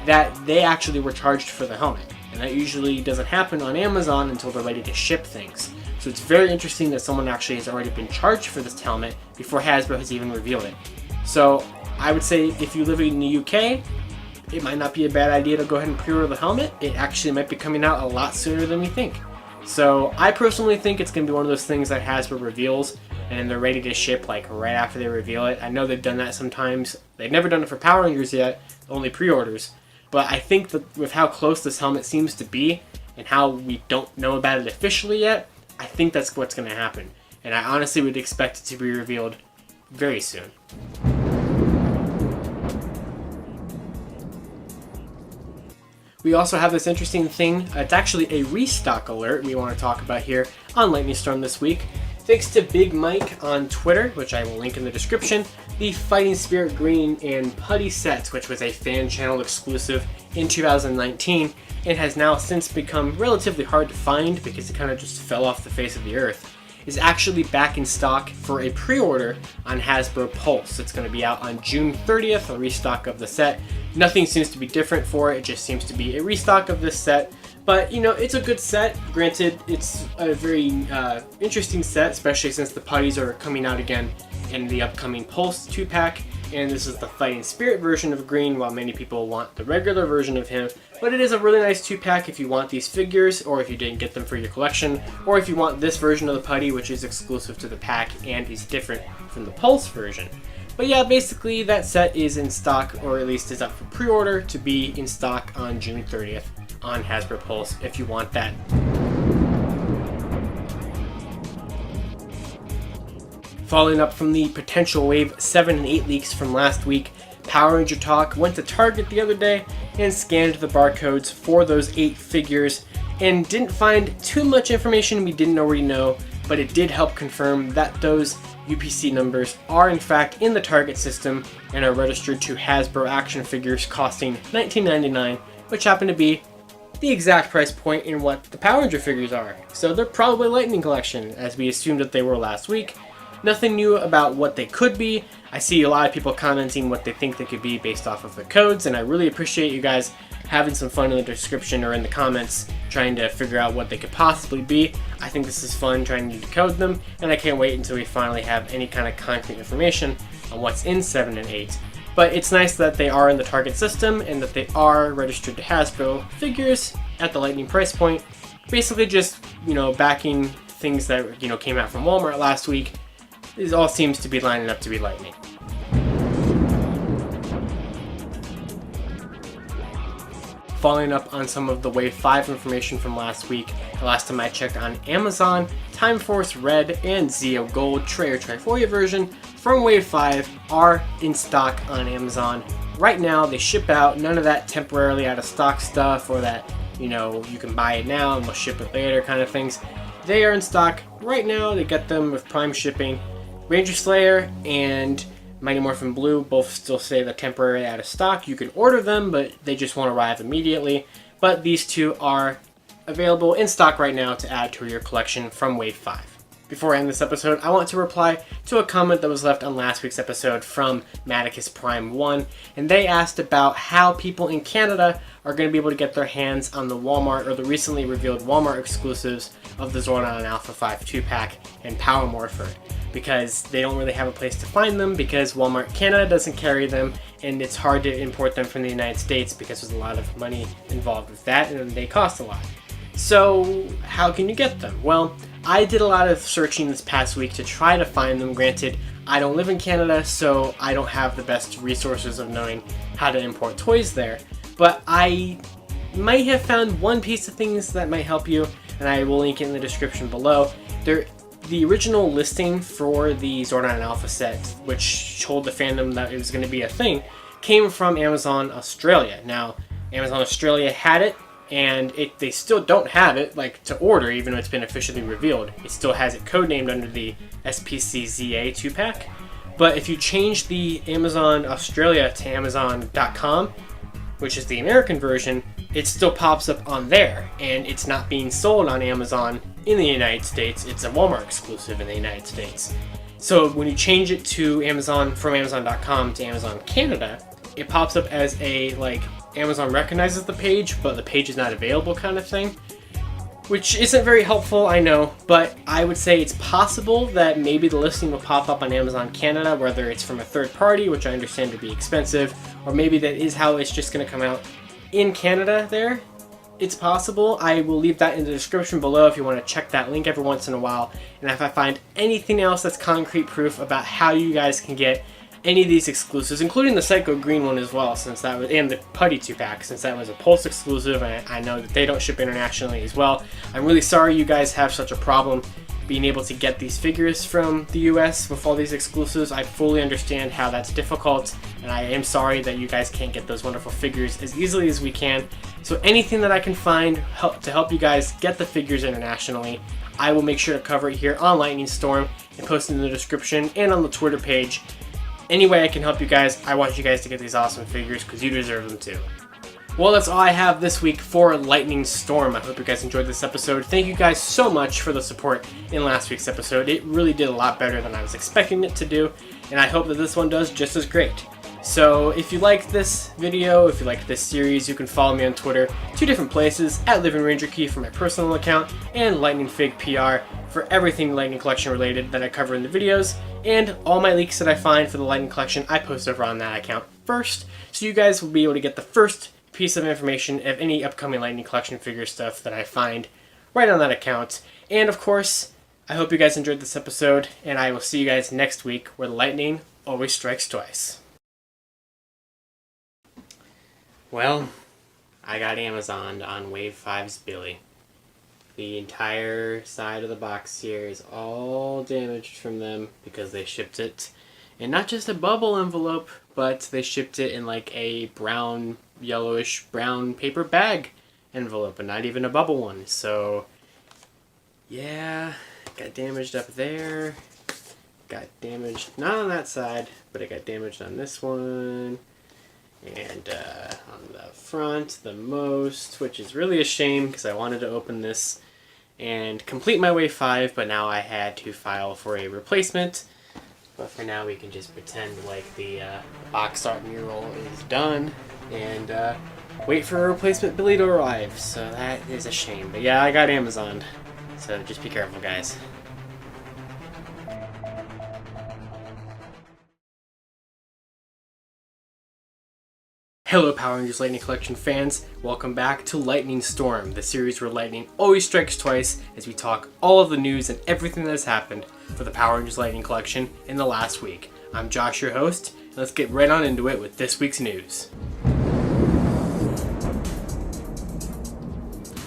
that they actually were charged for the helmet. And that usually doesn't happen on Amazon until they're ready to ship things. So it's very interesting that someone actually has already been charged for this helmet before Hasbro has even revealed it. So I would say if you live in the UK, it might not be a bad idea to go ahead and pre-order the helmet. It actually might be coming out a lot sooner than we think. So I personally think it's going to be one of those things that Hasbro reveals and they're ready to ship like right after they reveal it. I know they've done that sometimes. They've never done it for Power Rangers yet, only pre-orders. But I think that with how close this helmet seems to be and how we don't know about it officially yet, I think that's what's going to happen. And I honestly would expect it to be revealed very soon. We also have this interesting thing. It's actually a restock alert we want to talk about here on Lightning Storm this week. Thanks to Big Mike on Twitter, which I will link in the description, the Fighting Spirit Green and Putty sets, which was a fan channel exclusive in 2019, and has now since become relatively hard to find because it kind of just fell off the face of the earth, is actually back in stock for a pre-order on Hasbro Pulse. It's going to be out on June 30th, a restock of the set. Nothing seems to be different for it, it just seems to be a restock of this set. But, it's a good set. Granted, it's a very interesting set, especially since the putties are coming out again in the upcoming Pulse 2-pack. And this is the Fighting Spirit version of Green, while many people want the regular version of him. But it is a really nice 2-pack if you want these figures, or if you didn't get them for your collection, or if you want this version of the putty, which is exclusive to the pack and is different from the Pulse version. But yeah, basically that set is in stock, or at least is up for pre-order to be in stock on June 30th on Hasbro Pulse if you want that. Following up from the potential Wave 7 and 8 leaks from last week, Power Ranger Talk went to Target the other day and scanned the barcodes for those 8 figures and didn't find too much information we didn't already know, but it did help confirm that those UPC numbers are in fact in the target system and are registered to Hasbro action figures costing $19.99, which happen to be the exact price point in what the Power Ranger figures are. So they're probably Lightning Collection, as we assumed that they were last week. Nothing new about what they could be. I see a lot of people commenting what they think they could be based off of the codes, and I really appreciate you guys having some fun in the description or in the comments trying to figure out what they could possibly be. I think this is fun trying to decode them, and I can't wait until we finally have any kind of concrete information on what's in 7 and 8. But it's nice that they are in the target system and that they are registered to Hasbro figures at the Lightning price point. Basically just, backing things that, came out from Walmart last week. It all seems to be lining up to be Lightning. Following up on some of the Wave 5 information from last week, the last time I checked on Amazon, Time Force Red and Zeo Gold Trey or Trifolia version from Wave 5 are in stock on Amazon. Right now they ship out, none of that temporarily out of stock stuff or that, you can buy it now and we'll ship it later kind of things. They are in stock right now. They get them with Prime shipping. Ranger Slayer and Mighty Morphin Blue both still say they're temporarily out of stock. You can order them, but they just won't arrive immediately. But these two are available in stock right now to add to your collection from Wave 5. Before I end this episode, I want to reply to a comment that was left on last week's episode from Maticus Prime 1, and they asked about how people in Canada are going to be able to get their hands on the Walmart or the recently revealed Walmart exclusives of the Zordon and Alpha 5 2-pack and Power Morpher, because they don't really have a place to find them because Walmart Canada doesn't carry them, and it's hard to import them from the United States because there's a lot of money involved with that and they cost a lot. So how can you get them? Well, I did a lot of searching this past week to try to find them. Granted, I don't live in Canada, so I don't have the best resources of knowing how to import toys there, but I might have found one piece of things that might help you, and I will link it in the description below. The original listing for the Zordon and Alpha set, which told the fandom that it was going to be a thing, came from Amazon Australia. Now, Amazon Australia had it, and they still don't have it to order, even though it's been officially revealed. It still has it codenamed under the SPCZA 2-pack. But if you change the Amazon Australia to Amazon.com, which is the American version, it still pops up on there, and it's not being sold on Amazon in the United States. It's a Walmart exclusive in the United States. So when you change it to Amazon from Amazon.com to Amazon Canada, it pops up as a Amazon recognizes the page, but the page is not available kind of thing, which isn't very helpful, I know, but I would say it's possible that maybe the listing will pop up on Amazon Canada, whether it's from a third party, which I understand to be expensive, or maybe that is how it's just going to come out in Canada there. It's possible. I will leave that in the description below if you want to check that link every once in a while, and if I find anything else that's concrete proof about how you guys can get any of these exclusives, including the Psycho Green one as well, since that was, and the Putty 2-pack, since that was a Pulse exclusive, and I know that they don't ship internationally as well. I'm really sorry you guys have such a problem being able to get these figures from the US with all these exclusives. I fully understand how that's difficult, and I am sorry that you guys can't get those wonderful figures as easily as we can. So anything that I can find to help you guys get the figures internationally, I will make sure to cover it here on Lightning Storm and post it in the description and on the Twitter page. Any way I can help you guys, I want you guys to get these awesome figures because you deserve them too. Well, that's all I have this week for Lightning Storm. I hope you guys enjoyed this episode. Thank you guys so much for the support in last week's episode. It really did a lot better than I was expecting it to do, and I hope that this one does just as great. So if you liked this video, if you liked this series, you can follow me on Twitter, 2 different places, at Living Ranger Key for my personal account, and Lightning Fig PR for everything Lightning Collection related that I cover in the videos, and all my leaks that I find for the Lightning Collection I post over on that account first, so you guys will be able to get the first piece of information of any upcoming Lightning Collection figure stuff that I find right on that account. And of course, I hope you guys enjoyed this episode, and I will see you guys next week where the lightning always strikes twice. Well, I got Amazoned on Wave 5's Billy. The entire side of the box here is all damaged from them because they shipped it And not just a bubble envelope, but they shipped it in like a brown, yellowish brown paper bag envelope, and not even a bubble one. So yeah, got damaged up there. Got damaged, not on that side, but it got damaged on this one. And on the front the most, which is really a shame because I wanted to open this and complete my Wave 5, but now I had to file for a replacement. But for now we can just pretend like the box art mural is done and wait for a replacement Billy to arrive. So that is a shame. But yeah, I got Amazoned, so just be careful, guys. Hello Power Rangers Lightning Collection fans, welcome back to Lightning Storm, the series where lightning always strikes twice as we talk all of the news and everything that has happened for the Power Rangers Lightning Collection in the last week. I'm Josh, your host, and let's get right on into it with this week's news.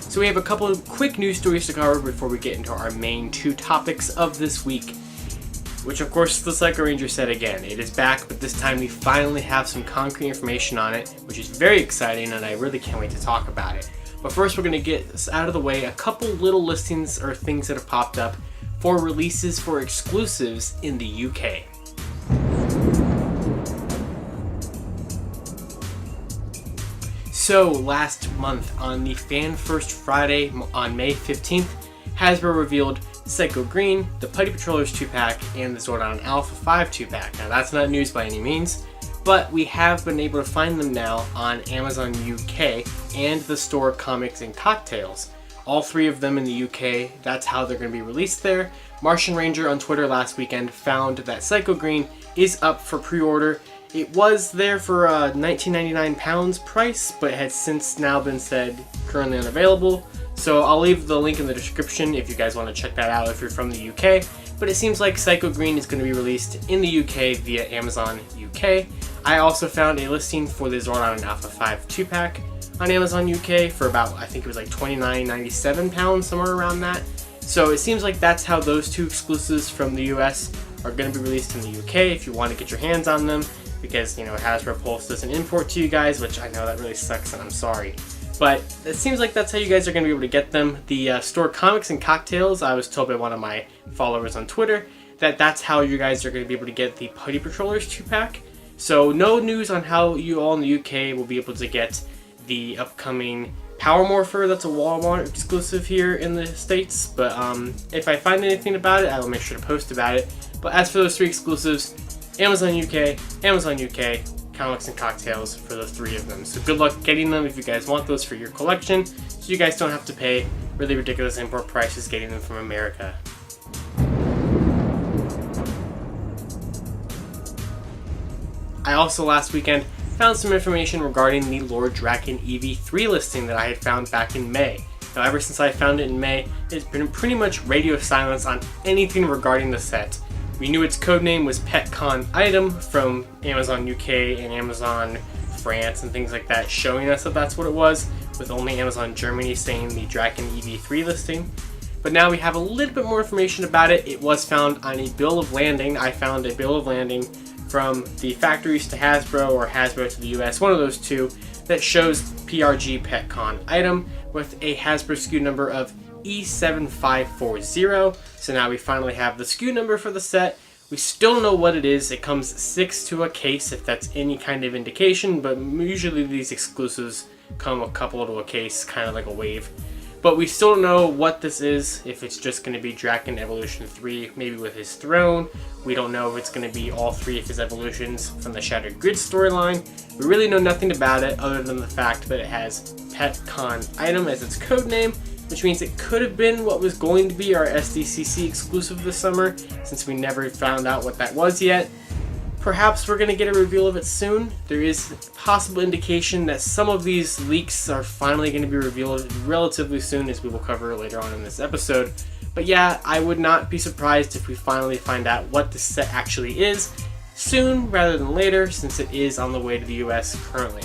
So we have a couple of quick news stories to cover before we get into our main two topics of this week. Which of course the Psycho Ranger set again. It is back, but this time we finally have some concrete information on it, which is very exciting and I really can't wait to talk about it. But first we're going to get out of the way a couple little listings or things that have popped up for releases for exclusives in the UK. So last month on the Fan First Friday on May 15th, Hasbro revealed Psycho Green, the Putty Patrollers 2-pack, and the Zordon Alpha 5 2-pack. Now that's not news by any means, but we have been able to find them now on Amazon UK and the store Comics and Cocktails. All three of them in the UK, that's how they're going to be released there. Martian Ranger on Twitter last weekend found that Psycho Green is up for pre-order. It was there for a £19.99 price, but it has since now been said currently unavailable. So I'll leave the link in the description if you guys want to check that out if you're from the UK. But it seems like Psycho Green is going to be released in the UK via Amazon UK. I also found a listing for the Zordon Alpha 5 2-pack on Amazon UK for about, I think it was like £29.97, somewhere around that. So it seems like that's how those two exclusives from the US are going to be released in the UK if you want to get your hands on them. Because, you know, Hasbro Pulse doesn't import to you guys, which I know that really sucks and I'm sorry. But it seems like that's how you guys are going to be able to get them. The store Comics and Cocktails, I was told by one of my followers on Twitter that that's how you guys are going to be able to get the Putty Patrollers 2-pack. So no news on how you all in the UK will be able to get the upcoming Power Morpher. That's a Walmart exclusive here in the States. But if I find anything about it, I will make sure to post about it. But as for those three exclusives, Amazon UK, Comics and Cocktails for the three of them. So good luck getting them if you guys want those for your collection, so you guys don't have to pay really ridiculous import prices getting them from America. I also last weekend found some information regarding the Lord Draken EV3 listing that I had found back in May. Now ever since I found it in May, it's been pretty much radio silence on anything regarding the set. We knew its codename was PetCon Item from Amazon UK and Amazon France and things like that, showing us that that's what it was, with only Amazon Germany saying the Draken EV3 listing. But now we have a little bit more information about it. It was found on a bill of landing. I found a bill of landing from the factories to Hasbro or Hasbro to the US, one of those two, that shows PRG PetCon Item with a Hasbro SKU number of E7540. So now we finally have the SKU number for the set. We still don't know what it is. It comes 6 to a case if that's any kind of indication, but usually these exclusives come a couple to a case, kind of like a wave. But we still don't know what this is, if it's just going to be Draken Evolution 3, maybe with his throne. We don't know if it's going to be all three of his evolutions from the Shattered Grid storyline. We really know nothing about it other than the fact that it has PetCon Item as its codename, which means it could have been what was going to be our SDCC exclusive this summer, since we never found out what that was yet. Perhaps we're going to get a reveal of it soon. There is possible indication that some of these leaks are finally going to be revealed relatively soon, as we will cover later on in this episode. But yeah, I would not be surprised if we finally find out what this set actually is soon rather than later, since it is on the way to the US currently.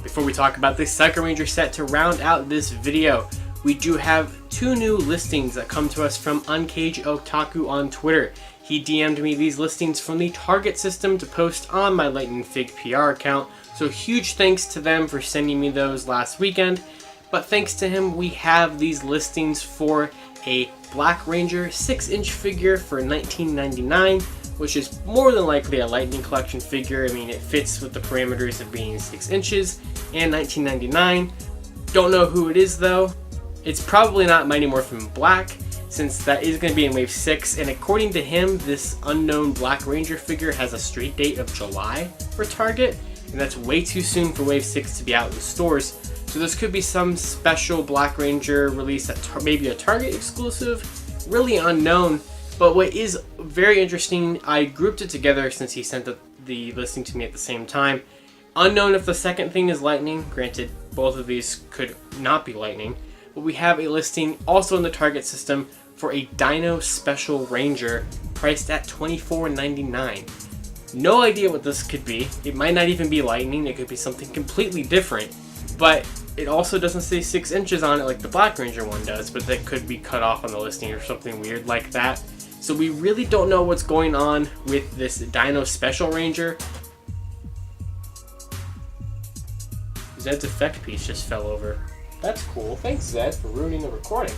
Before we talk about the Psycho Ranger set to round out this video, we do have 2 new listings that come to us from Uncaged Otaku on Twitter. He DM'd me these listings from the Target system to post on my Lightning Fig PR account, so huge thanks to them for sending me those last weekend. But thanks to him, we have these listings for a Black Ranger 6-inch figure for $19.99, which is more than likely a Lightning Collection figure. I mean, it fits with the parameters of being 6 inches, and $19.99. Don't know who it is though. It's probably not Mighty Morphin Black, since that is going to be in Wave 6, and according to him, this unknown Black Ranger figure has a street date of July for Target, and that's way too soon for Wave 6 to be out in stores. So this could be some special Black Ranger release at maybe a Target exclusive, really unknown. But what is very interesting, I grouped it together since he sent the listing to me at the same time. Unknown if the second thing is Lightning, granted both of these could not be Lightning, but we have a listing also in the Target system for a Dino Special Ranger priced at $24.99. No idea what this could be. It might not even be Lightning, it could be something completely different, but it also doesn't say 6 inches on it like the Black Ranger one does, but that could be cut off on the listing or something weird like that. So we really don't know what's going on with this Dino Special Ranger. Zed's effect piece just fell over. That's cool. Thanks, Zed, for ruining the recording.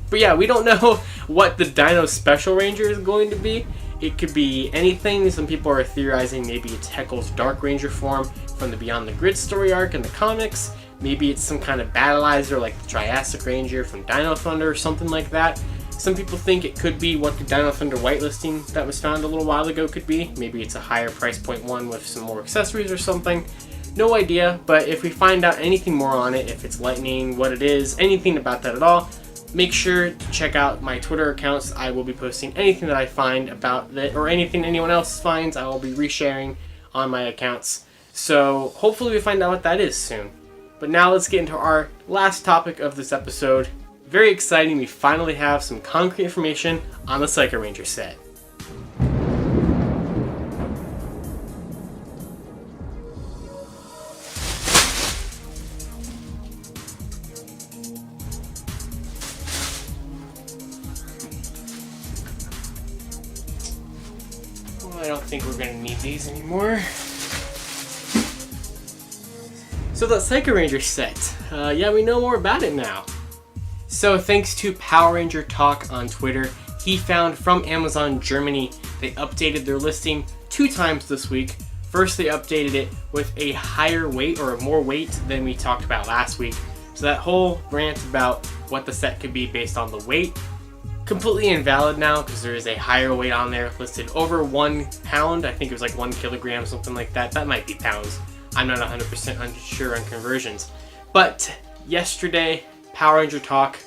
But yeah, we don't know what the Dino Special Ranger is going to be. It could be anything. Some people are theorizing maybe it's Heckle's Dark Ranger form from the Beyond the Grid story arc in the comics. Maybe it's some kind of battleizer like the Triassic Ranger from Dino Thunder or something like that. Some people think it could be what the Dino Thunder white listing that was found a little while ago could be. Maybe it's a higher price point one with some more accessories or something. No idea, but if we find out anything more on it, if it's Lightning, what it is, anything about that at all, make sure to check out my Twitter accounts. I will be posting anything that I find about that, or anything anyone else finds, I will be resharing on my accounts. So hopefully we find out what that is soon. But now let's get into our last topic of this episode. Very exciting, we finally have some concrete information on the Psycho Ranger set. Well, I don't think we're going to need these anymore. So the Psycho Ranger set, yeah, we know more about it now. So thanks to Power Ranger Talk on Twitter, he found from Amazon Germany, they updated their listing 2 times this week. First, they updated it with a higher weight or more weight than we talked about last week. So that whole rant about what the set could be based on the weight, completely invalid now because there is a higher weight on there listed over 1 pound. I think it was like 1 kilogram, something like that. That might be pounds. I'm not 100% unsure on conversions. But yesterday, Power Ranger Talk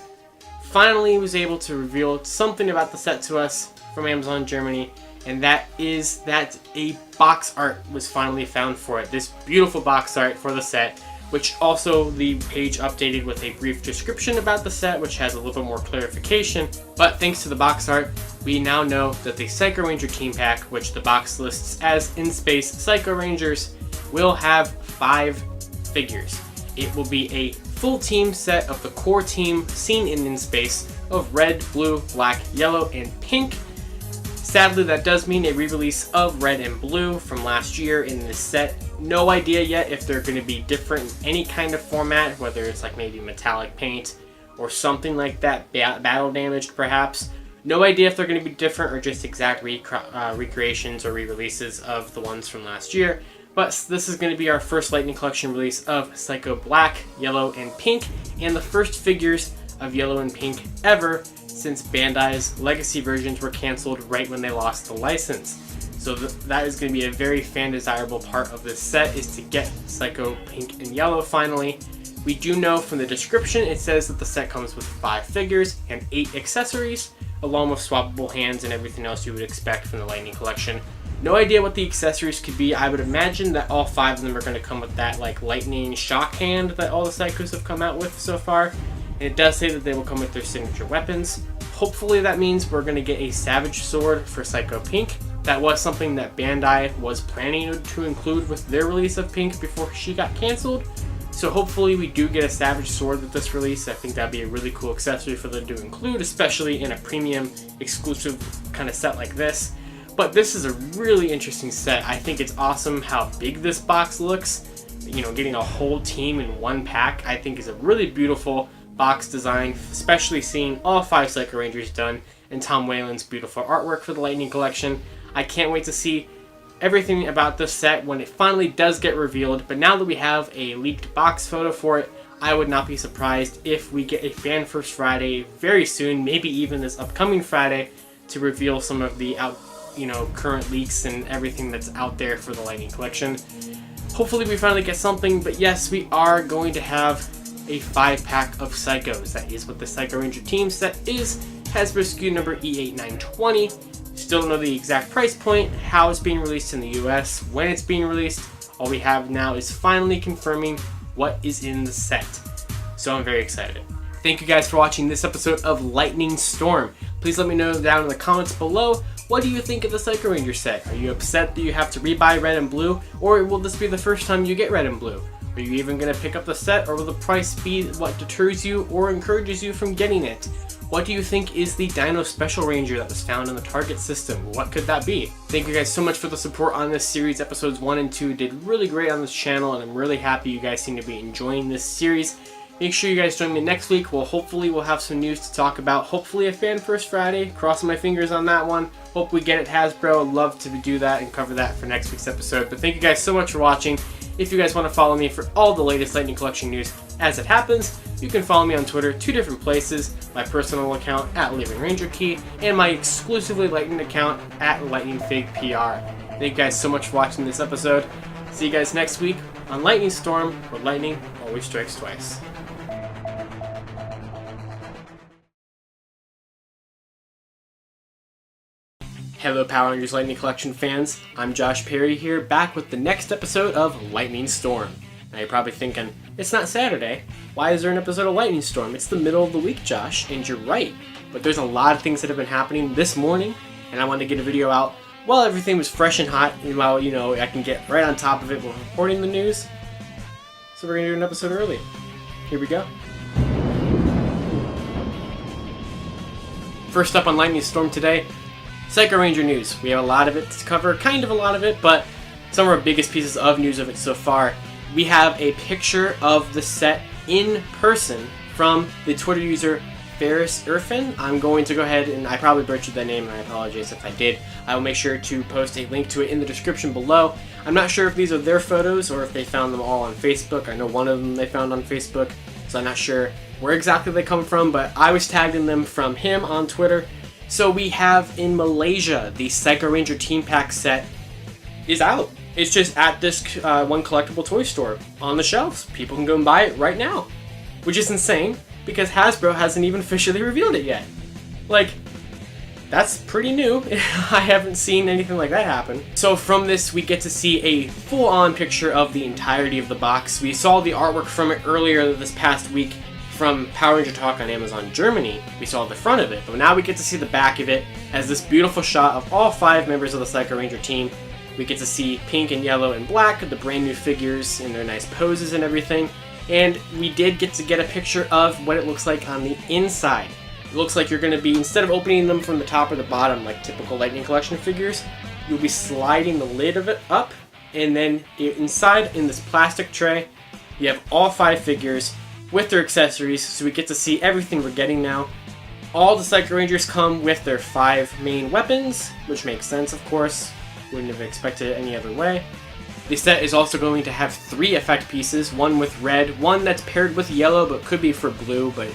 finally was able to reveal something about the set to us from Amazon Germany, and that is that a box art was finally found for it. This beautiful box art for the set, which also the page updated with a brief description about the set, which has a little bit more clarification. But thanks to the box art, we now know that the Psycho Ranger team pack, which the box lists as In Space Psycho Rangers, will have 5 figures. It will be a full team set of the core team seen in Space of red, blue, black, yellow, and pink. Sadly, that does mean a re-release of red and blue from last year in this set. No idea yet if they're going to be different in any kind of format, whether it's like maybe metallic paint or something like that, battle damaged perhaps. No idea if they're going to be different or just exact recreations or re-releases of the ones from last year. But this is going to be our first Lightning Collection release of Psycho Black, Yellow, and Pink, and the first figures of Yellow and Pink ever since Bandai's legacy versions were canceled right when they lost the license. So that is going to be a very fan desirable part of this set, is to get Psycho Pink and Yellow finally. We do know from the description it says that the set comes with 5 figures and 8 accessories, along with swappable hands and everything else you would expect from the Lightning Collection. No idea what the accessories could be. I would imagine that all 5 of them are going to come with that like lightning shock hand that all the Psychos have come out with so far. And it does say that they will come with their signature weapons. Hopefully that means we're going to get a Savage Sword for Psycho Pink. That was something that Bandai was planning to include with their release of Pink before she got canceled. So hopefully we do get a Savage Sword with this release. I think that'd be a really cool accessory for them to include, especially in a premium exclusive kind of set like this. But this is a really interesting set. I think it's awesome how big this box looks. You know, getting a whole team in one pack I think is a really beautiful box design, especially seeing all 5 Psycho Rangers done and Tom Whalen's beautiful artwork for the Lightning Collection. I can't wait to see everything about this set when it finally does get revealed, but now that we have a leaked box photo for it, I would not be surprised if we get a Fan First Friday very soon, maybe even this upcoming Friday, to reveal some of the current leaks and everything that's out there for the Lightning Collection. Hopefully we finally get something, but yes, we are going to have a 5-pack of Psychos. That is what the Psycho Ranger team set is. Hasbro SKU number E8920. Still don't know the exact price point, how it's being released in the US, when it's being released. All we have now is finally confirming what is in the set. So I'm very excited. Thank you guys for watching this episode of Lightning Storm. Please let me know down in the comments below, what do you think of the Psycho Ranger set? Are you upset that you have to rebuy red and blue, or will this be the first time you get red and blue? Are you even going to pick up the set, or will the price be what deters you or encourages you from getting it? What do you think is the Dino Special Ranger that was found in the Target system? What could that be? Thank you guys so much for the support on this series. Episodes 1 and 2 did really great on this channel, and I'm really happy you guys seem to be enjoying this series. Make sure you guys join me next week. Hopefully we'll have some news to talk about. Hopefully a Fan First Friday. Crossing my fingers on that one. Hope we get it, Hasbro. I'd love to do that and cover that for next week's episode. But thank you guys so much for watching. If you guys want to follow me for all the latest Lightning Collection news as it happens, you can follow me on Twitter, 2 different places, my personal account at Living Ranger Key, and my exclusively Lightning account at LightningFigPR. Thank you guys so much for watching this episode. See you guys next week on Lightning Storm, where lightning always strikes twice. Hello Power Rangers Lightning Collection fans, I'm Josh Perry here, back with the next episode of Lightning Storm. Now you're probably thinking, it's not Saturday, why is there an episode of Lightning Storm? It's the middle of the week, Josh, and you're right. But there's a lot of things that have been happening this morning, and I wanted to get a video out while everything was fresh and hot, and while, I can get right on top of it while reporting the news. So we're going to do an episode early. Here we go. First up on Lightning Storm today, Psycho Ranger news. We have a lot of it to cover, kind of a lot of it, but some of our biggest pieces of news of it so far. We have a picture of the set in person from the Twitter user Ferris Irfan. I'm going to go ahead, and I probably butchered that name, and I apologize if I did. I will make sure to post a link to it in the description below. I'm not sure if these are their photos or if they found them all on Facebook. I know one of them they found on Facebook, so I'm not sure where exactly they come from, but I was tagged in them from him on Twitter. So we have in Malaysia, the Psycho Ranger Team Pack set is out. It's just at this one collectible toy store on the shelves. People can go and buy it right now, which is insane because Hasbro hasn't even officially revealed it yet. Like, that's pretty new. I haven't seen anything like that happen. So from this, we get to see a full-on picture of the entirety of the box. We saw the artwork from it earlier this past week from Power Ranger Talk on Amazon Germany. We saw the front of it, but now we get to see the back of it as this beautiful shot of all 5 members of the Psycho Ranger team. We get to see pink and yellow and black, the brand new figures in their nice poses and everything. And we did get to get a picture of what it looks like on the inside. It looks like you're going to be, instead of opening them from the top or the bottom like typical Lightning Collection figures, you'll be sliding the lid of it up, and then inside in this plastic tray, you have all 5 figures with their accessories, so we get to see everything we're getting now. All the Psycho Rangers come with their 5 main weapons, which makes sense, of course. Wouldn't have expected it any other way. The set is also going to have 3 effect pieces, one with red, one that's paired with yellow but could be for blue, but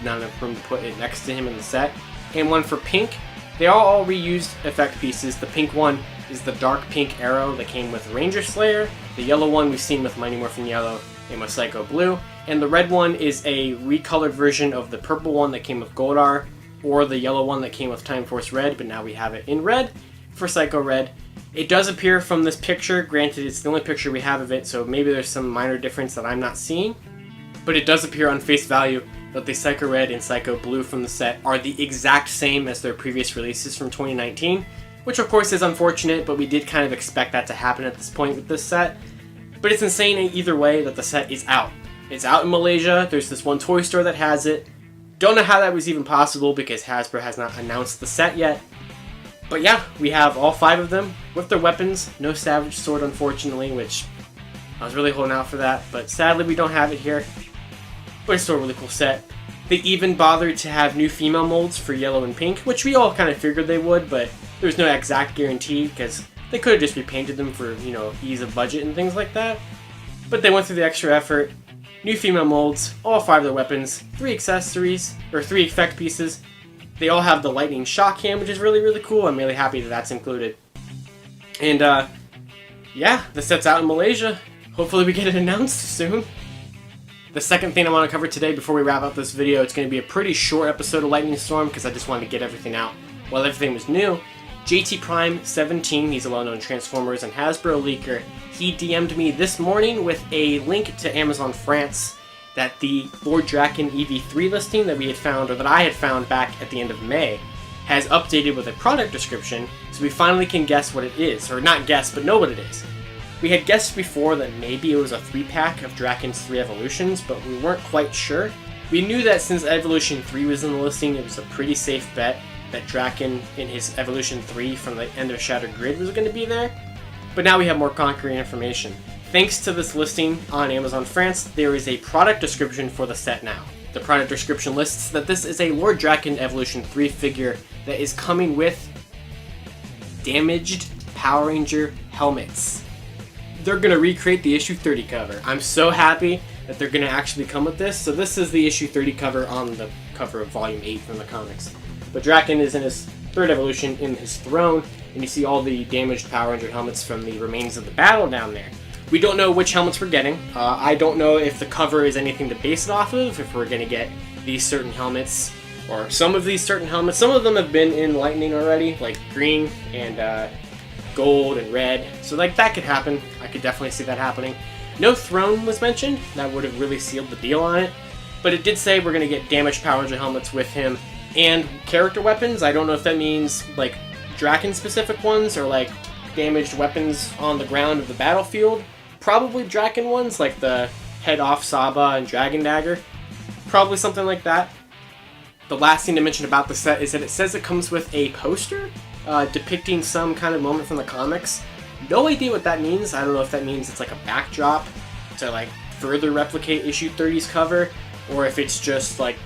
not enough room to put it next to him in the set, and one for pink. They are all reused effect pieces. The pink one is the dark pink arrow that came with Ranger Slayer. The yellow one we've seen with Mighty Morphin Yellow and with Psycho Blue. And the red one is a recolored version of the purple one that came with Goldar, or the yellow one that came with Time Force Red, but now we have it in red for Psycho Red. It does appear from this picture, granted it's the only picture we have of it, so maybe there's some minor difference that I'm not seeing, but it does appear on face value that the Psycho Red and Psycho Blue from the set are the exact same as their previous releases from 2019, which of course is unfortunate, but we did kind of expect that to happen at this point with this set. But it's insane either way that the set is out. It's out in Malaysia. There's this one toy store that has it. Don't know how that was even possible because Hasbro has not announced the set yet. But yeah, we have all 5 of them with their weapons. No Savage Sword, unfortunately, which I was really holding out for that. But sadly, we don't have it here. But it's still a really cool set. They even bothered to have new female molds for yellow and pink, which we all kind of figured they would, but there's no exact guarantee because they could have just repainted them for, you know, ease of budget and things like that. But they went through the extra effort. New female molds, all 5 of their weapons, 3 accessories, or 3 effect pieces. They all have the lightning shock hand, which is really, really cool. I'm really happy that that's included. And, yeah, the set's out in Malaysia. Hopefully we get it announced soon. The second thing I want to cover today before we wrap up this video, it's going to be a pretty short episode of Lightning Storm because I just wanted to get everything out while everything was new. JT Prime 17, he's a well-known Transformers and Hasbro leaker. He DM'd me this morning with a link to Amazon France that the Lord Draken EV3 listing that we had found, or that I had found back at the end of May, has updated with a product description, so we finally can guess what it is. Or not guess, but know what it is. We had guessed before that maybe it was a 3-pack of Draken's 3 evolutions, but we weren't quite sure. We knew that since Evolution 3 was in the listing, it was a pretty safe bet that Draken in his Evolution 3 from the End of Shattered Grid was going to be there. But now we have more concrete information. Thanks to this listing on Amazon France, there is a product description for the set now. The product description lists that this is a Lord Draken Evolution 3 figure that is coming with damaged Power Ranger helmets. They're going to recreate the issue 30 cover. I'm so happy that they're going to actually come with this. So this is the issue 30 cover on the cover of volume 8 from the comics. But Draken is in his 3rd evolution in his throne, and you see all the damaged Power Ranger helmets from the remains of the battle down there. We don't know which helmets we're getting. I don't know if the cover is anything to base it off of, if we're going to get these certain helmets, or some of these certain helmets. Some of them have been in Lightning already, like green and gold and red. So like that could happen. I could definitely see that happening. No throne was mentioned. That would have really sealed the deal on it. But it did say we're going to get damaged Power Ranger helmets with him and character weapons. I don't know if that means like Draken specific ones or like damaged weapons on the ground of the battlefield. Probably Draken ones like the Head Off Saba and Dragon Dagger. Probably something like that. The last thing to mention about the set is that it says it comes with a poster depicting some kind of moment from the comics. No idea what that means. I don't know if that means it's like a backdrop to like further replicate issue 30's cover, or if it's just like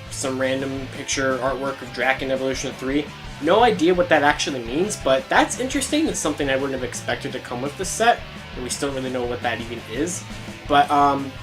some random picture artwork of Draken Evolution 3. No idea what that actually means, but that's interesting. It's something I wouldn't have expected to come with the set, and we still don't really know what that even is. But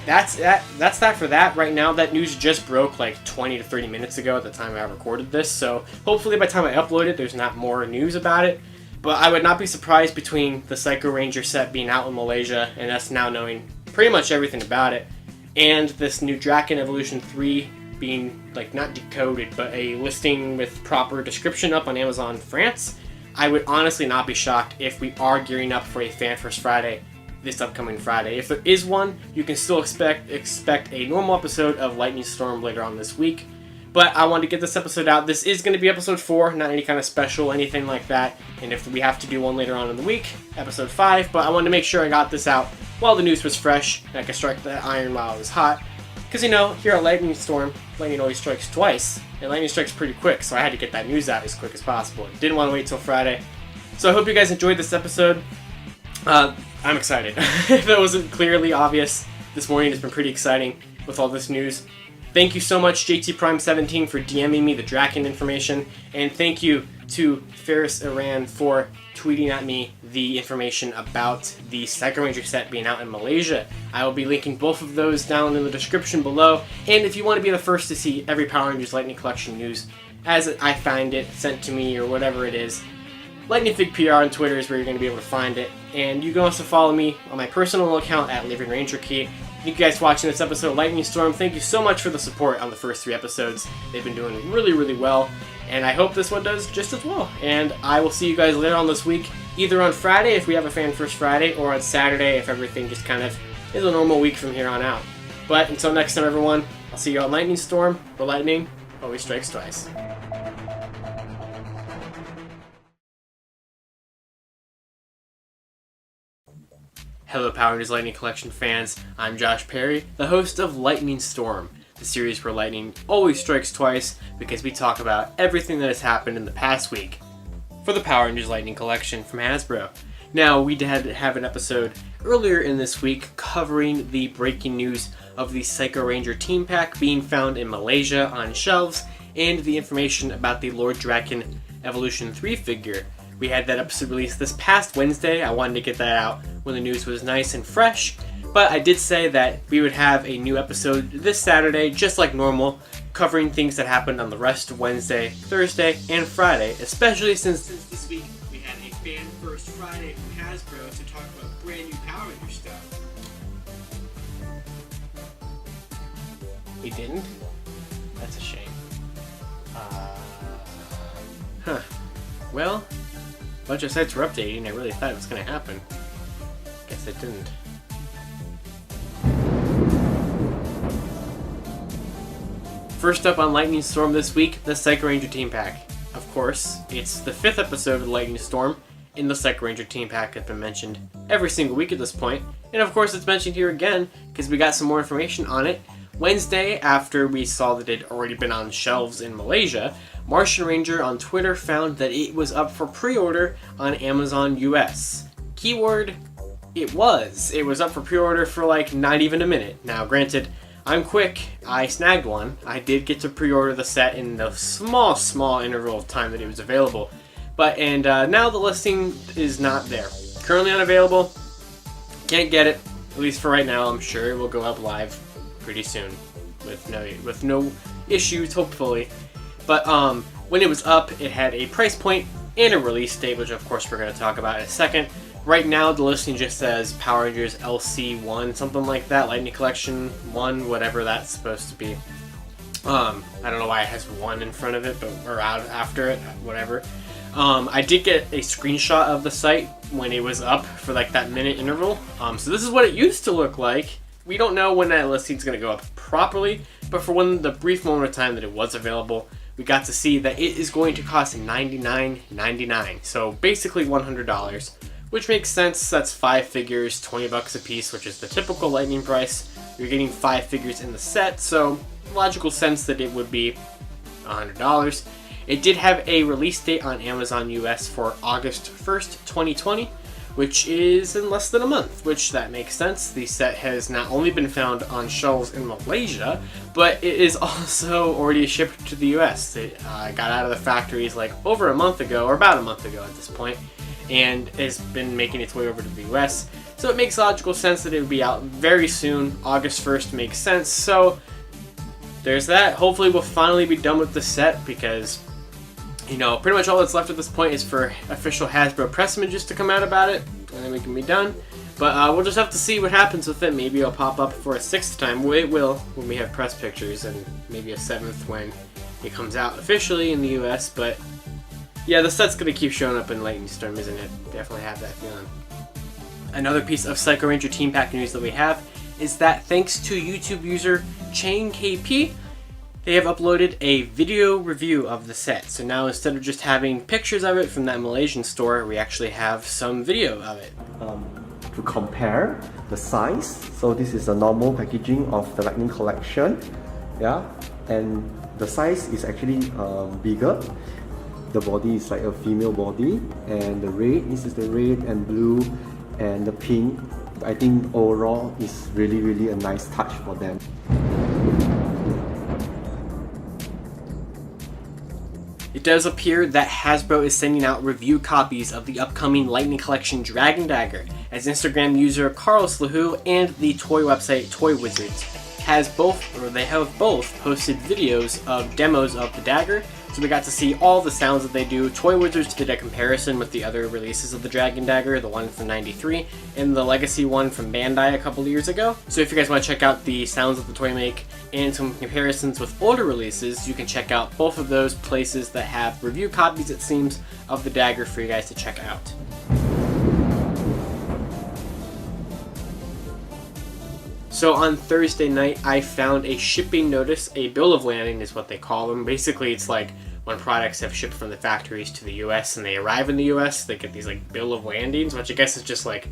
that's that for that. Right now, that news just broke like 20 to 30 minutes ago at the time I recorded this, so hopefully by the time I upload it, there's not more news about it. But I would not be surprised between the Psycho Ranger set being out in Malaysia and us now knowing pretty much everything about it, and this new Draken Evolution 3 being like not decoded, but a listing with proper description up on Amazon France. I would honestly not be shocked if we are gearing up for a Fan First Friday this upcoming Friday. If there is one, you can still expect a normal episode of Lightning Storm later on this week. But I wanted to get this episode out. This is going to be episode 4, not any kind of special, anything like that. And if we have to do one later on in the week, episode 5. But I wanted to make sure I got this out while the news was fresh, and I could strike the iron while it was hot. Because, you know, here at Lightning Storm, lightning always strikes twice, and lightning strikes pretty quick, so I had to get that news out as quick as possible. Didn't want to wait till Friday. So I hope you guys enjoyed this episode. I'm excited. If that wasn't clearly obvious, this morning has been pretty exciting with all this news. Thank you so much, JT Prime 17, for DMing me the Draken information, and thank you to Ferris Iran for tweeting at me the information about the Psycho Ranger set being out in Malaysia. I will be linking both of those down in the description below, and if you want to be the first to see every Power Rangers Lightning Collection news as I find it sent to me or whatever it is, Lightning Fig PR on Twitter is where you're going to be able to find it, and you can also follow me on my personal account at Living Ranger Key. Thank you guys for watching this episode of Lightning Storm. Thank you so much for the support on the first 3 episodes. They've been doing really, really well, and I hope this one does just as well. And I will see you guys later on this week, either on Friday if we have a Fan First Friday, or on Saturday if everything just kind of is a normal week from here on out. But until next time, everyone, I'll see you on Lightning Storm, where lightning always strikes twice. Hello Power Rangers Lightning Collection fans, I'm Josh Perry, the host of Lightning Storm, the series where lightning always strikes twice because we talk about everything that has happened in the past week for the Power Rangers Lightning Collection from Hasbro. Now, we did have an episode earlier in this week covering the breaking news of the Psycho Ranger Team Pack being found in Malaysia on shelves and the information about the Lord Draken Evolution 3 figure. We had that episode released this past Wednesday. I wanted to get that out when the news was nice and fresh, but I did say that we would have a new episode this Saturday, just like normal, covering things that happened on the rest of Wednesday, Thursday, and Friday, especially since this week we had a Fan First Friday from Hasbro to talk about brand new Power Ranger stuff. We didn't? That's a shame. Well, a bunch of sites were updating. I really thought it was going to happen. Guess it didn't. First up on Lightning Storm this week, the Psycho Ranger Team Pack. Of course, it's the 5th episode of Lightning Storm, and the Psycho Ranger Team Pack has been mentioned every single week at this point. And of course it's mentioned here again, because we got some more information on it. Wednesday, after we saw that it had already been on shelves in Malaysia, Martian Ranger on Twitter found that it was up for pre-order on Amazon US. Keyword, it was. It was up for pre-order for like not even a minute. Now granted, I'm quick, I snagged one. I did get to pre-order the set in the small interval of time that it was available. But, now the listing is not there. Currently unavailable, can't get it, at least for right now. I'm sure it will go up live pretty soon with no issues, hopefully. But when it was up, it had a price point and a release date, which of course we're going to talk about in a second. Right now, the listing just says Power Rangers LC1, something like that, Lightning Collection 1, whatever that's supposed to be. I don't know why it has 1 in front of it, or out after it, whatever. I did get a screenshot of the site when it was up for like that minute interval. So this is what it used to look like. We don't know when that listing is going to go up properly, but for the brief moment of time that it was available, we got to see that it is going to cost $99.99. So basically $100. Which makes sense. That's 5 figures, $20 a piece, which is the typical Lightning price. You're getting 5 figures in the set, so logical sense that it would be $100. It did have a release date on Amazon US for August 1st, 2020, which is in less than a month, which that makes sense. The set has not only been found on shelves in Malaysia, but it is also already shipped to the US. It got out of the factories like over a month ago, or about a month ago at this point, and has been making its way over to the US. So it makes logical sense that it would be out very soon. August 1st makes sense. So there's that. Hopefully we'll finally be done with the set because, you know, pretty much all that's left at this point is for official Hasbro press images to come out about it, and then we can be done. But we'll just have to see what happens with it. Maybe it'll pop up for a 6th time. It will when we have press pictures, and maybe a 7th when it comes out officially in the US. But yeah, the set's going to keep showing up in Lightning Storm, isn't it? Definitely have that feeling. Another piece of Psycho Ranger Team Pack news that we have is that thanks to YouTube user ChainKP, they have uploaded a video review of the set. So now instead of just having pictures of it from that Malaysian store, we actually have some video of it. To compare the size, so this is a normal packaging of the Lightning Collection, yeah, and the size is actually bigger. The body is like a female body, and the red, this is the red and blue and the pink. I think overall is really a nice touch for them. It does appear that Hasbro is sending out review copies of the upcoming Lightning Collection Dragon Dagger, as Instagram user Carlos Lahu and the toy website Toy Wizards have both posted videos of demos of the dagger. So we got to see all the sounds that they do. Toy Wizards did a comparison with the other releases of the Dragon Dagger, the one from '93 and the Legacy one from Bandai a couple of years ago. So if you guys want to check out the sounds that the toy make and some comparisons with older releases, you can check out both of those places that have review copies, it seems, of the dagger for you guys to check out. So on Thursday night, I found a shipping notice, a bill of lading is what they call them. Basically, it's like when products have shipped from the factories to the US and they arrive in the US, they get these like bill of landings, which I guess is just like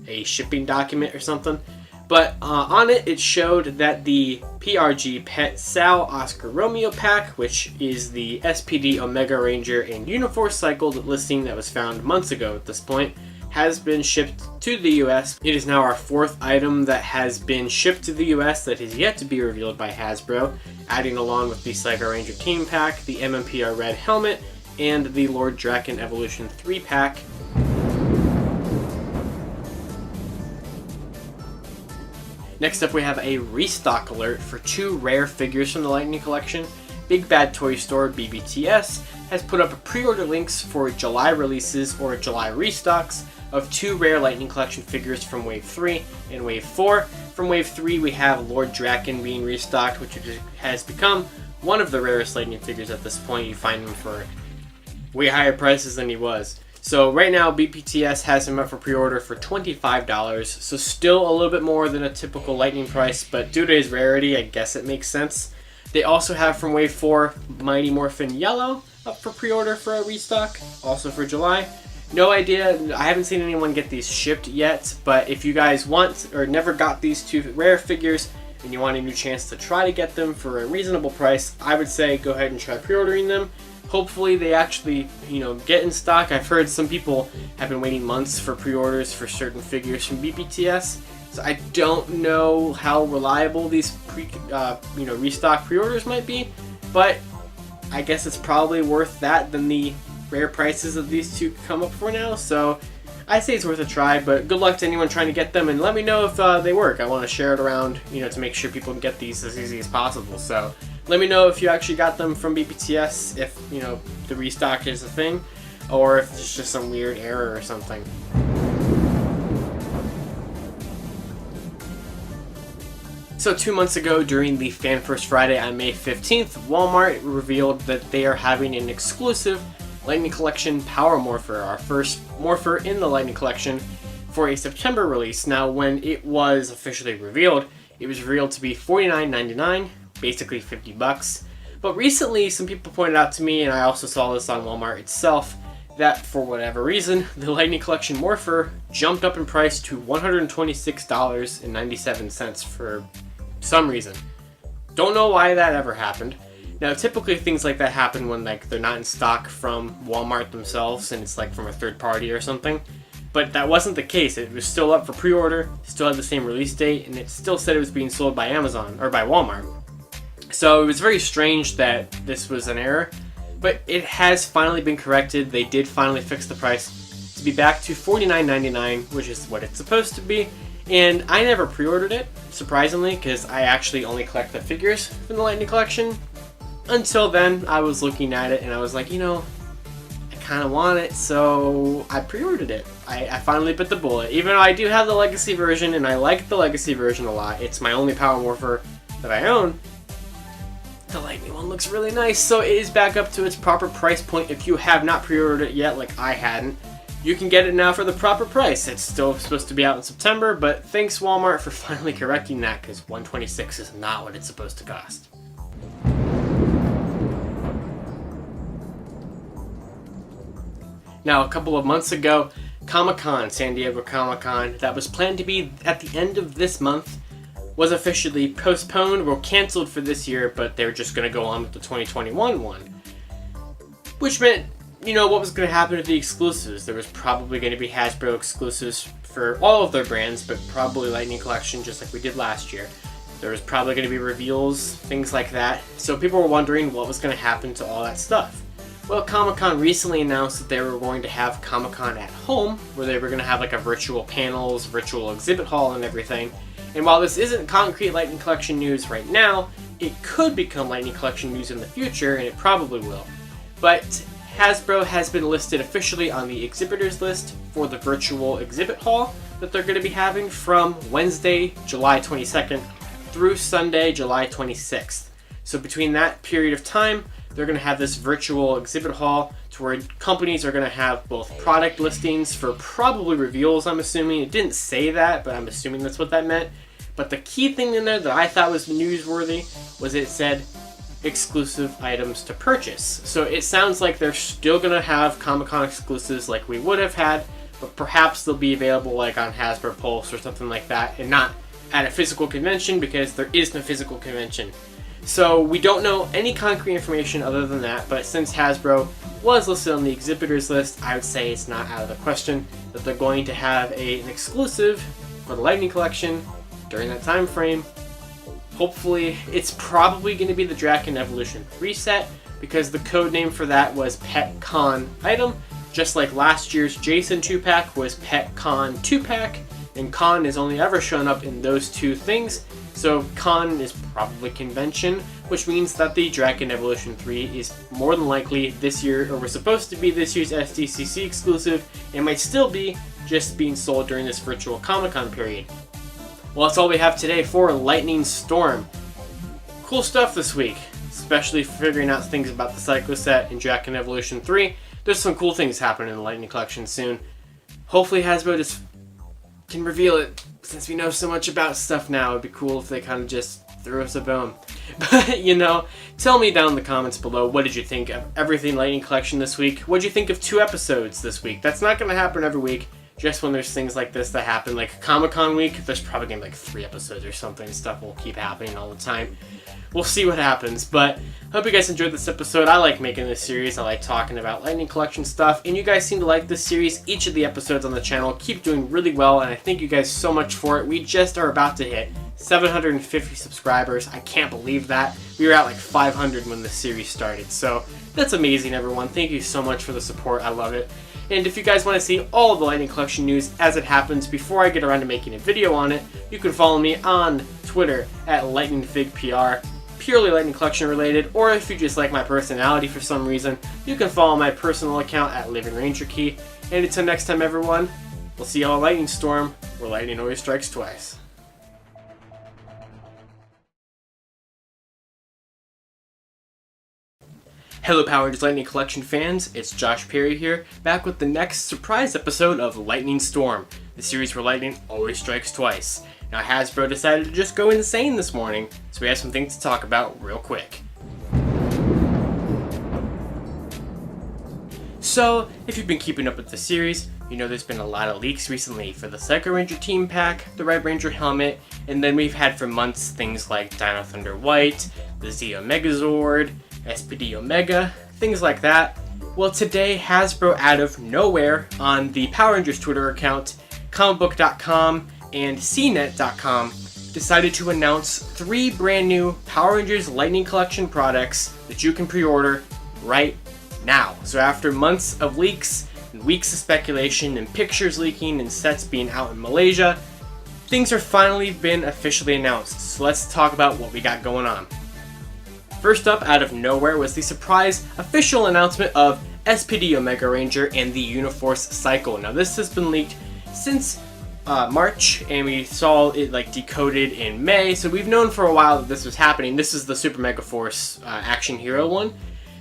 a shipping document or something. But on it, it showed that the PRG Pet Sal Oscar Romeo pack, which is the SPD Omega Ranger and Uniforce cycled listing that was found months ago at this point, has been shipped to the US. It is now our 4th item that has been shipped to the US that is yet to be revealed by Hasbro, adding along with the Psycho Ranger Team Pack, the MMPR Red Helmet, and the Lord Draken Evolution 3 pack. Next up, we have a restock alert for 2 rare figures from the Lightning Collection. Big Bad Toy Store BBTS has put up pre-order links for July releases or July restocks of 2 rare Lightning Collection figures from Wave 3 and Wave 4. From Wave 3, we have Lord Draken being restocked, which has become one of the rarest Lightning figures at this point. You find him for way higher prices than he was. So right now, BPTS has him up for pre-order for $25, so still a little bit more than a typical Lightning price, but due to his rarity, I guess it makes sense. They also have from Wave 4, Mighty Morphin Yellow up for pre-order for a restock, also for July. No idea, I haven't seen anyone get these shipped yet, but if you guys want or never got these 2 rare figures and you want a new chance to try to get them for a reasonable price, I would say go ahead and try pre-ordering them. Hopefully they actually, get in stock. I've heard some people have been waiting months for pre-orders for certain figures from BPTS, so I don't know how reliable these restock pre-orders might be, but I guess it's probably worth that than the rare prices of these 2 come up for now. So I say it's worth a try, but good luck to anyone trying to get them, and let me know if they work. I want to share it around, to make sure people can get these as easy as possible. So let me know if you actually got them from BPTS, if the restock is a thing, or if it's just some weird error or something. So 2 months ago, during the Fan First Friday on May 15th, Walmart revealed that they are having an exclusive Lightning Collection Power Morpher, our first Morpher in the Lightning Collection, for a September release. Now, when it was officially revealed, it was revealed to be $49.99, basically $50. But recently, some people pointed out to me, and I also saw this on Walmart itself, that for whatever reason, the Lightning Collection Morpher jumped up in price to $126.97 for some reason. Don't know why that ever happened. Now, typically things like that happen when they're not in stock from Walmart themselves and it's from a third party or something. But that wasn't the case. It was still up for pre-order, still had the same release date, and it still said it was being sold by Amazon or by Walmart. So it was very strange that this was an error, but it has finally been corrected. They did finally fix the price to be back to $49.99, which is what it's supposed to be. And I never pre-ordered it, surprisingly, because I actually only collect the figures from the Lightning Collection. Until then, I was looking at it and I was like, I kind of want it, so I pre-ordered it. I finally bit the bullet. Even though I do have the Legacy version, and I like the Legacy version a lot, it's my only Power Morpher that I own, the Lightning one looks really nice, so it is back up to its proper price point. If you have not pre-ordered it yet, like I hadn't, you can get it now for the proper price. It's still supposed to be out in September, but thanks Walmart for finally correcting that, because $126 is not what it's supposed to cost. Now, a couple of months ago, Comic-Con, San Diego Comic-Con, that was planned to be at the end of this month, was officially postponed or canceled for this year, but they were just going to go on with the 2021 one. Which meant, what was going to happen to the exclusives? There was probably going to be Hasbro exclusives for all of their brands, but probably Lightning Collection, just like we did last year. There was probably going to be reveals, things like that. So people were wondering what was going to happen to all that stuff. Well, Comic-Con recently announced that they were going to have Comic-Con at home, where they were going to have a virtual panels, virtual exhibit hall and everything. And while this isn't concrete Lightning Collection news right now, it could become Lightning Collection news in the future, and it probably will. But Hasbro has been listed officially on the exhibitors list for the virtual exhibit hall that they're going to be having from Wednesday, July 22nd through Sunday, July 26th. So between that period of time, they're going to have this virtual exhibit hall to where companies are going to have both product listings for probably reveals, I'm assuming. It didn't say that, but I'm assuming that's what that meant. But the key thing in there that I thought was newsworthy was it said exclusive items to purchase. So it sounds like they're still going to have Comic-Con exclusives like we would have had, but perhaps they'll be available like on Hasbro Pulse or something like that, and not at a physical convention because there is no physical convention. So we don't know any concrete information other than that, but since Hasbro was listed on the exhibitors list, I would say it's not out of the question that they're going to have an exclusive for the Lightning Collection during that time frame. Hopefully, it's probably going to be the Draken Evolution 3 set, because the code name for that was Pet Con item, just like last year's Jason 2-pack was Pet Con 2-pack, and Con has only ever shown up in those two things, so Con is probably convention, which means that the Draken Evolution 3 is more than likely this year, or was supposed to be this year's SDCC exclusive, and might still be just being sold during this virtual Comic-Con period. Well, that's all we have today for Lightning Storm. Cool stuff this week, especially figuring out things about the Psycho set in Draken Evolution 3. There's some cool things happening in the Lightning Collection soon. Hopefully Hasbro just can reveal it, since we know so much about stuff now. It'd be cool if they kind of just threw us a bone. But, you know, tell me down in the comments below, what did you think of everything Lightning Collection this week? What did you think of 2 episodes this week? That's not going to happen every week. Just when there's things like this that happen, like Comic-Con week, there's probably going to be like 3 episodes or something. Stuff will keep happening all the time. We'll see what happens, but I hope you guys enjoyed this episode. I like making this series. I like talking about Lightning Collection stuff, and you guys seem to like this series. Each of the episodes on the channel keep doing really well, and I thank you guys so much for it. We just are about to hit 750 subscribers. I can't believe that. We were at like 500 when the series started, so that's amazing, everyone. Thank you so much for the support. I love it. And if you guys want to see all of the Lightning Collection news as it happens before I get around to making a video on it, you can follow me on Twitter at LightningFigPR, purely Lightning Collection related, or if you just like my personality for some reason, you can follow my personal account at LivingRangerKey. And until next time, everyone, we'll see y'all at Lightning Storm, where lightning always strikes twice. Hello Power Rangers Lightning Collection fans, it's Josh Perry here, back with the next surprise episode of Lightning Storm, the series where lightning always strikes twice. Now Hasbro decided to just go insane this morning, so we have some things to talk about real quick. So, if you've been keeping up with the series, you know there's been a lot of leaks recently for the Psycho Ranger Team Pack, the Red Ranger Helmet, and then we've had for months things like Dino Thunder White, the Z Megazord, SPD Omega, things like that. Well, today Hasbro out of nowhere on the Power Rangers Twitter account, comicbook.com, and cnet.com decided to announce 3 brand new Power Rangers Lightning Collection products that you can pre-order right now. So after months of leaks and weeks of speculation and pictures leaking and sets being out in Malaysia, things are finally been officially announced. So let's talk about what we got going on. First up, out of nowhere, was the surprise official announcement of SPD Omega Ranger and the Uniforce Cycle. Now this has been leaked since March, and we saw it like decoded in May, so we've known for a while that this was happening. This is the Super Mega Force Action Hero one.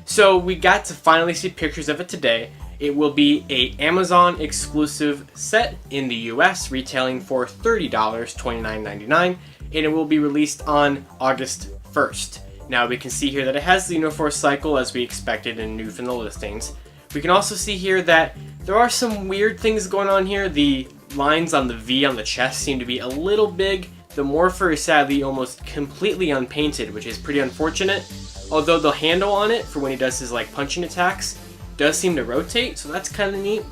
So we got to finally see pictures of it today. It will be a Amazon exclusive set in the US, retailing for $30, $29.99, and it will be released on August 1st. Now we can see here that it has the Uniforce Cycle as we expected and knew from the listings. We can also see here that there are some weird things going on here. The lines on the V on the chest seem to be a little big. The Morpher is sadly almost completely unpainted, which is pretty unfortunate. Although the handle on it, for when he does his like punching attacks, does seem to rotate, so that's kind of neat.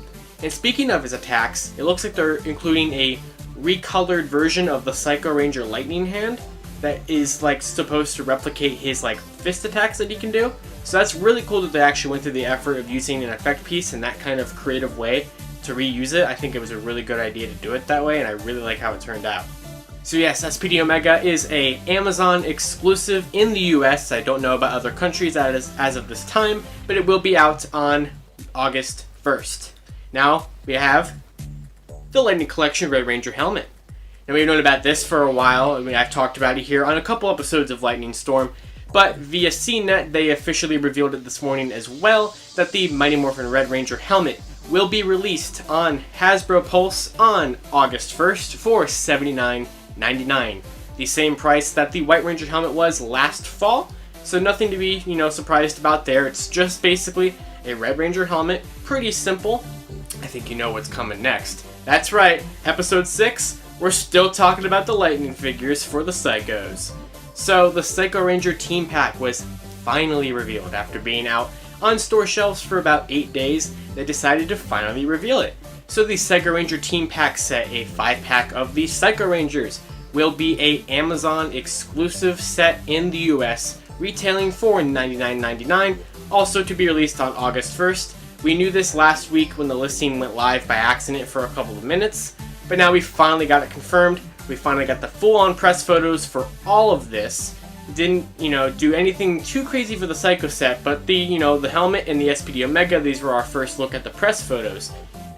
And speaking of his attacks, it looks like they're including a recolored version of the Psycho Ranger Lightning Hand that is like supposed to replicate his like fist attacks that he can do. So that's really cool that they actually went through the effort of using an effect piece in that kind of creative way to reuse it. I think it was a really good idea to do it that way, and I really like how it turned out. So yes, SPD Omega is a Amazon exclusive in the US. I don't know about other countries as of this time, but it will be out on August 1st. Now we have the Lightning Collection Red Ranger Helmet. Now we've known about this for a while. I mean, I've talked about it here on a couple episodes of Lightning Storm, but via CNET they officially revealed it this morning as well, that the Mighty Morphin Red Ranger Helmet will be released on Hasbro Pulse on August 1st for $79.99. The same price that the White Ranger helmet was last fall, so nothing to be, surprised about there. It's just basically a Red Ranger helmet, pretty simple. I think you know what's coming next. That's right, episode 6, we're still talking about the Lightning figures for the Psychos. So the Psycho Ranger team pack was finally revealed. After being out on store shelves for about 8 days, they decided to finally reveal it. So the Psycho Ranger team pack set, a 5-pack of the Psycho Rangers, will be a Amazon exclusive set in the US, retailing for $99.99, also to be released on August 1st. We knew this last week when the listing went live by accident for a couple of minutes, but now we finally got it confirmed. We finally got the full-on press photos for all of this. Didn't, do anything too crazy for the Psycho set, but the helmet and the SPD Omega, these were our first look at the press photos.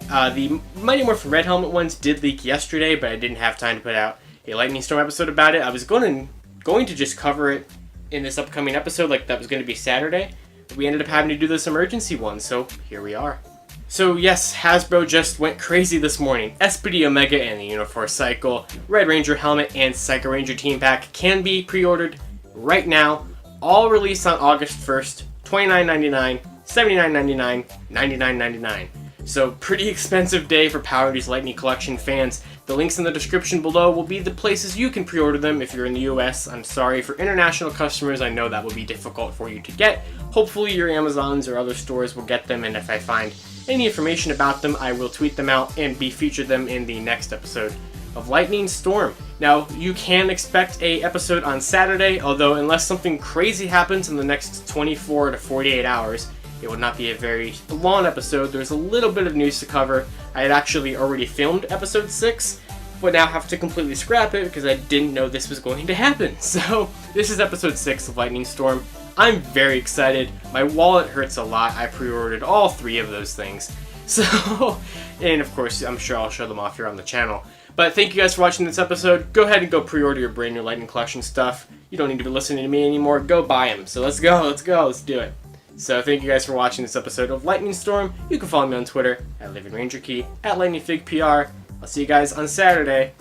The Mighty Morphin Red helmet ones did leak yesterday, but I didn't have time to put out a Lightning Storm episode about it. I was going to just cover it in this upcoming episode, like that was going to be Saturday. We ended up having to do this emergency one, so here we are. So yes, Hasbro just went crazy this morning. SPD Omega and the Uniforce Cycle, Red Ranger helmet, and Psycho Ranger team pack can be pre-ordered right now. All released on August 1st, $29.99, $79.99, $99.99. So pretty expensive day for Power Rangers Lightning Collection fans. The links in the description below will be the places you can pre-order them if you're in the US. I'm sorry for international customers, I know that will be difficult for you to get. Hopefully your Amazons or other stores will get them, and if I find any information about them, I will tweet them out and feature them in the next episode of Lightning Storm. Now, you can expect a episode on Saturday, although unless something crazy happens in the next 24 to 48 hours, it would not be a very long episode. There's a little bit of news to cover. I had actually already filmed episode 6, but now have to completely scrap it because I didn't know this was going to happen. So, this is episode 6 of Lightning Storm. I'm very excited. My wallet hurts a lot. I pre-ordered all 3 of those things. So, and of course, I'm sure I'll show them off here on the channel. But thank you guys for watching this episode. Go ahead and go pre-order your brand new Lightning Collection stuff. You don't need to be listening to me anymore. Go buy them. So let's go, let's do it. So thank you guys for watching this episode of Lightning Storm. You can follow me on Twitter at LivingRangerKey, at LightningFigPR. I'll see you guys on Saturday,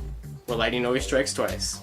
where lightning always strikes twice.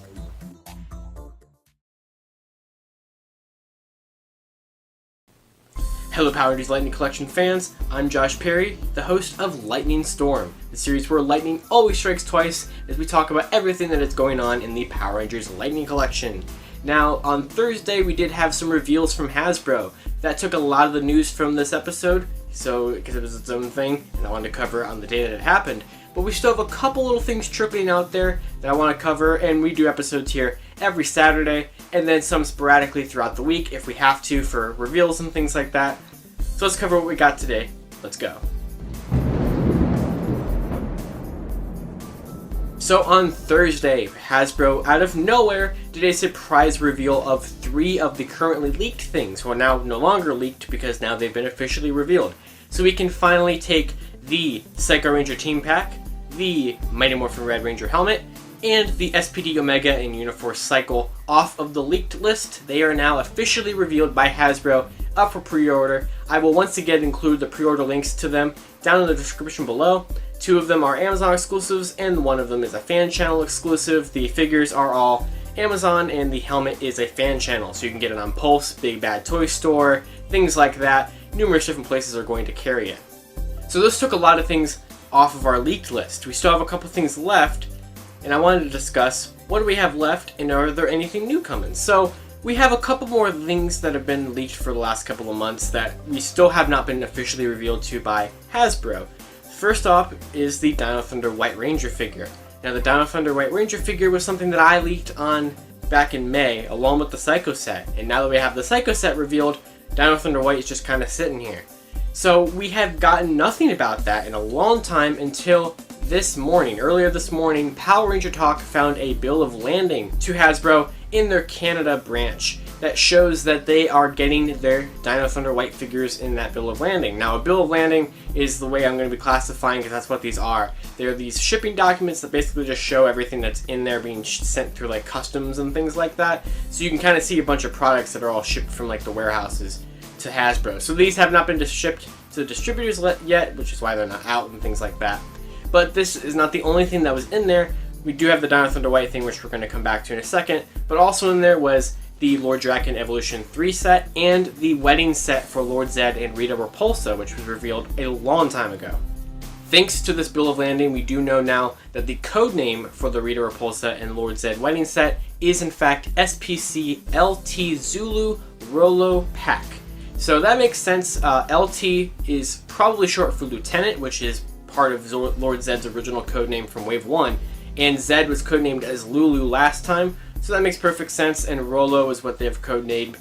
Hello Power Rangers Lightning Collection fans, I'm Josh Perry, the host of Lightning Storm, the series where lightning always strikes twice as we talk about everything that is going on in the Power Rangers Lightning Collection. Now, on Thursday we did have some reveals from Hasbro. That took a lot of the news from this episode, because it was its own thing, and I wanted to cover it on the day that it happened. But we still have a couple little things trickling out there that I want to cover, and we do episodes here every Saturday, and then some sporadically throughout the week if we have to for reveals and things like that. So let's cover what we got today. Let's go. So on Thursday, Hasbro, out of nowhere, did a surprise reveal of 3 of the currently leaked things, who are now no longer leaked because now they've been officially revealed. So we can finally take the Psycho Ranger team pack, the Mighty Morphin Red Ranger helmet, and the SPD Omega and Uniforce Cycle off of the leaked list. They are now officially revealed by Hasbro, up for pre-order. I will once again include the pre-order links to them down in the description below. 2 of them are Amazon exclusives, and 1 of them is a fan channel exclusive. The figures are all Amazon, and the helmet is a fan channel, so you can get it on Pulse, Big Bad Toy Store, things like that. Numerous different places are going to carry it. So this took a lot of things off of our leaked list. We still have a couple things left, and I wanted to discuss what do we have left, and are there anything new coming? So we have a couple more things that have been leaked for the last couple of months that we still have not been officially revealed to by Hasbro. First off is the Dino Thunder White Ranger figure. Now the Dino Thunder White Ranger figure was something that I leaked on back in May, along with the Psycho set. And now that we have the Psycho set revealed, Dino Thunder White is just kind of sitting here. So we have gotten nothing about that in a long time until this morning. Earlier this morning, Power Ranger Talk found a bill of lading to Hasbro in their Canada branch that shows that they are getting their Dino Thunder White figures in that bill of lading. Now, a bill of lading is the way I'm going to be classifying, because that's what these are. They're these shipping documents that basically just show everything that's in there being sent through like customs and things like that. So you can kind of see a bunch of products that are all shipped from like the warehouses to Hasbro. So these have not been shipped to the distributors yet, which is why they're not out and things like that. But this is not the only thing that was in there. We do have the Dino Thunder White thing, which we're going to come back to in a second, but also in there was the Lord Draken Evolution 3 set and the wedding set for Lord Zed and Rita Repulsa, which was revealed a long time ago. Thanks to this bill of landing, we do know now that the code name for the Rita Repulsa and Lord Zed wedding set is in fact SPC LT Zulu Rolo Pack. So that makes sense. LT is probably short for Lieutenant, which is part of Lord Zed's original code name from Wave 1, and Zed was codenamed as Lulu last time, so that makes perfect sense, and Rolo is what they've codenamed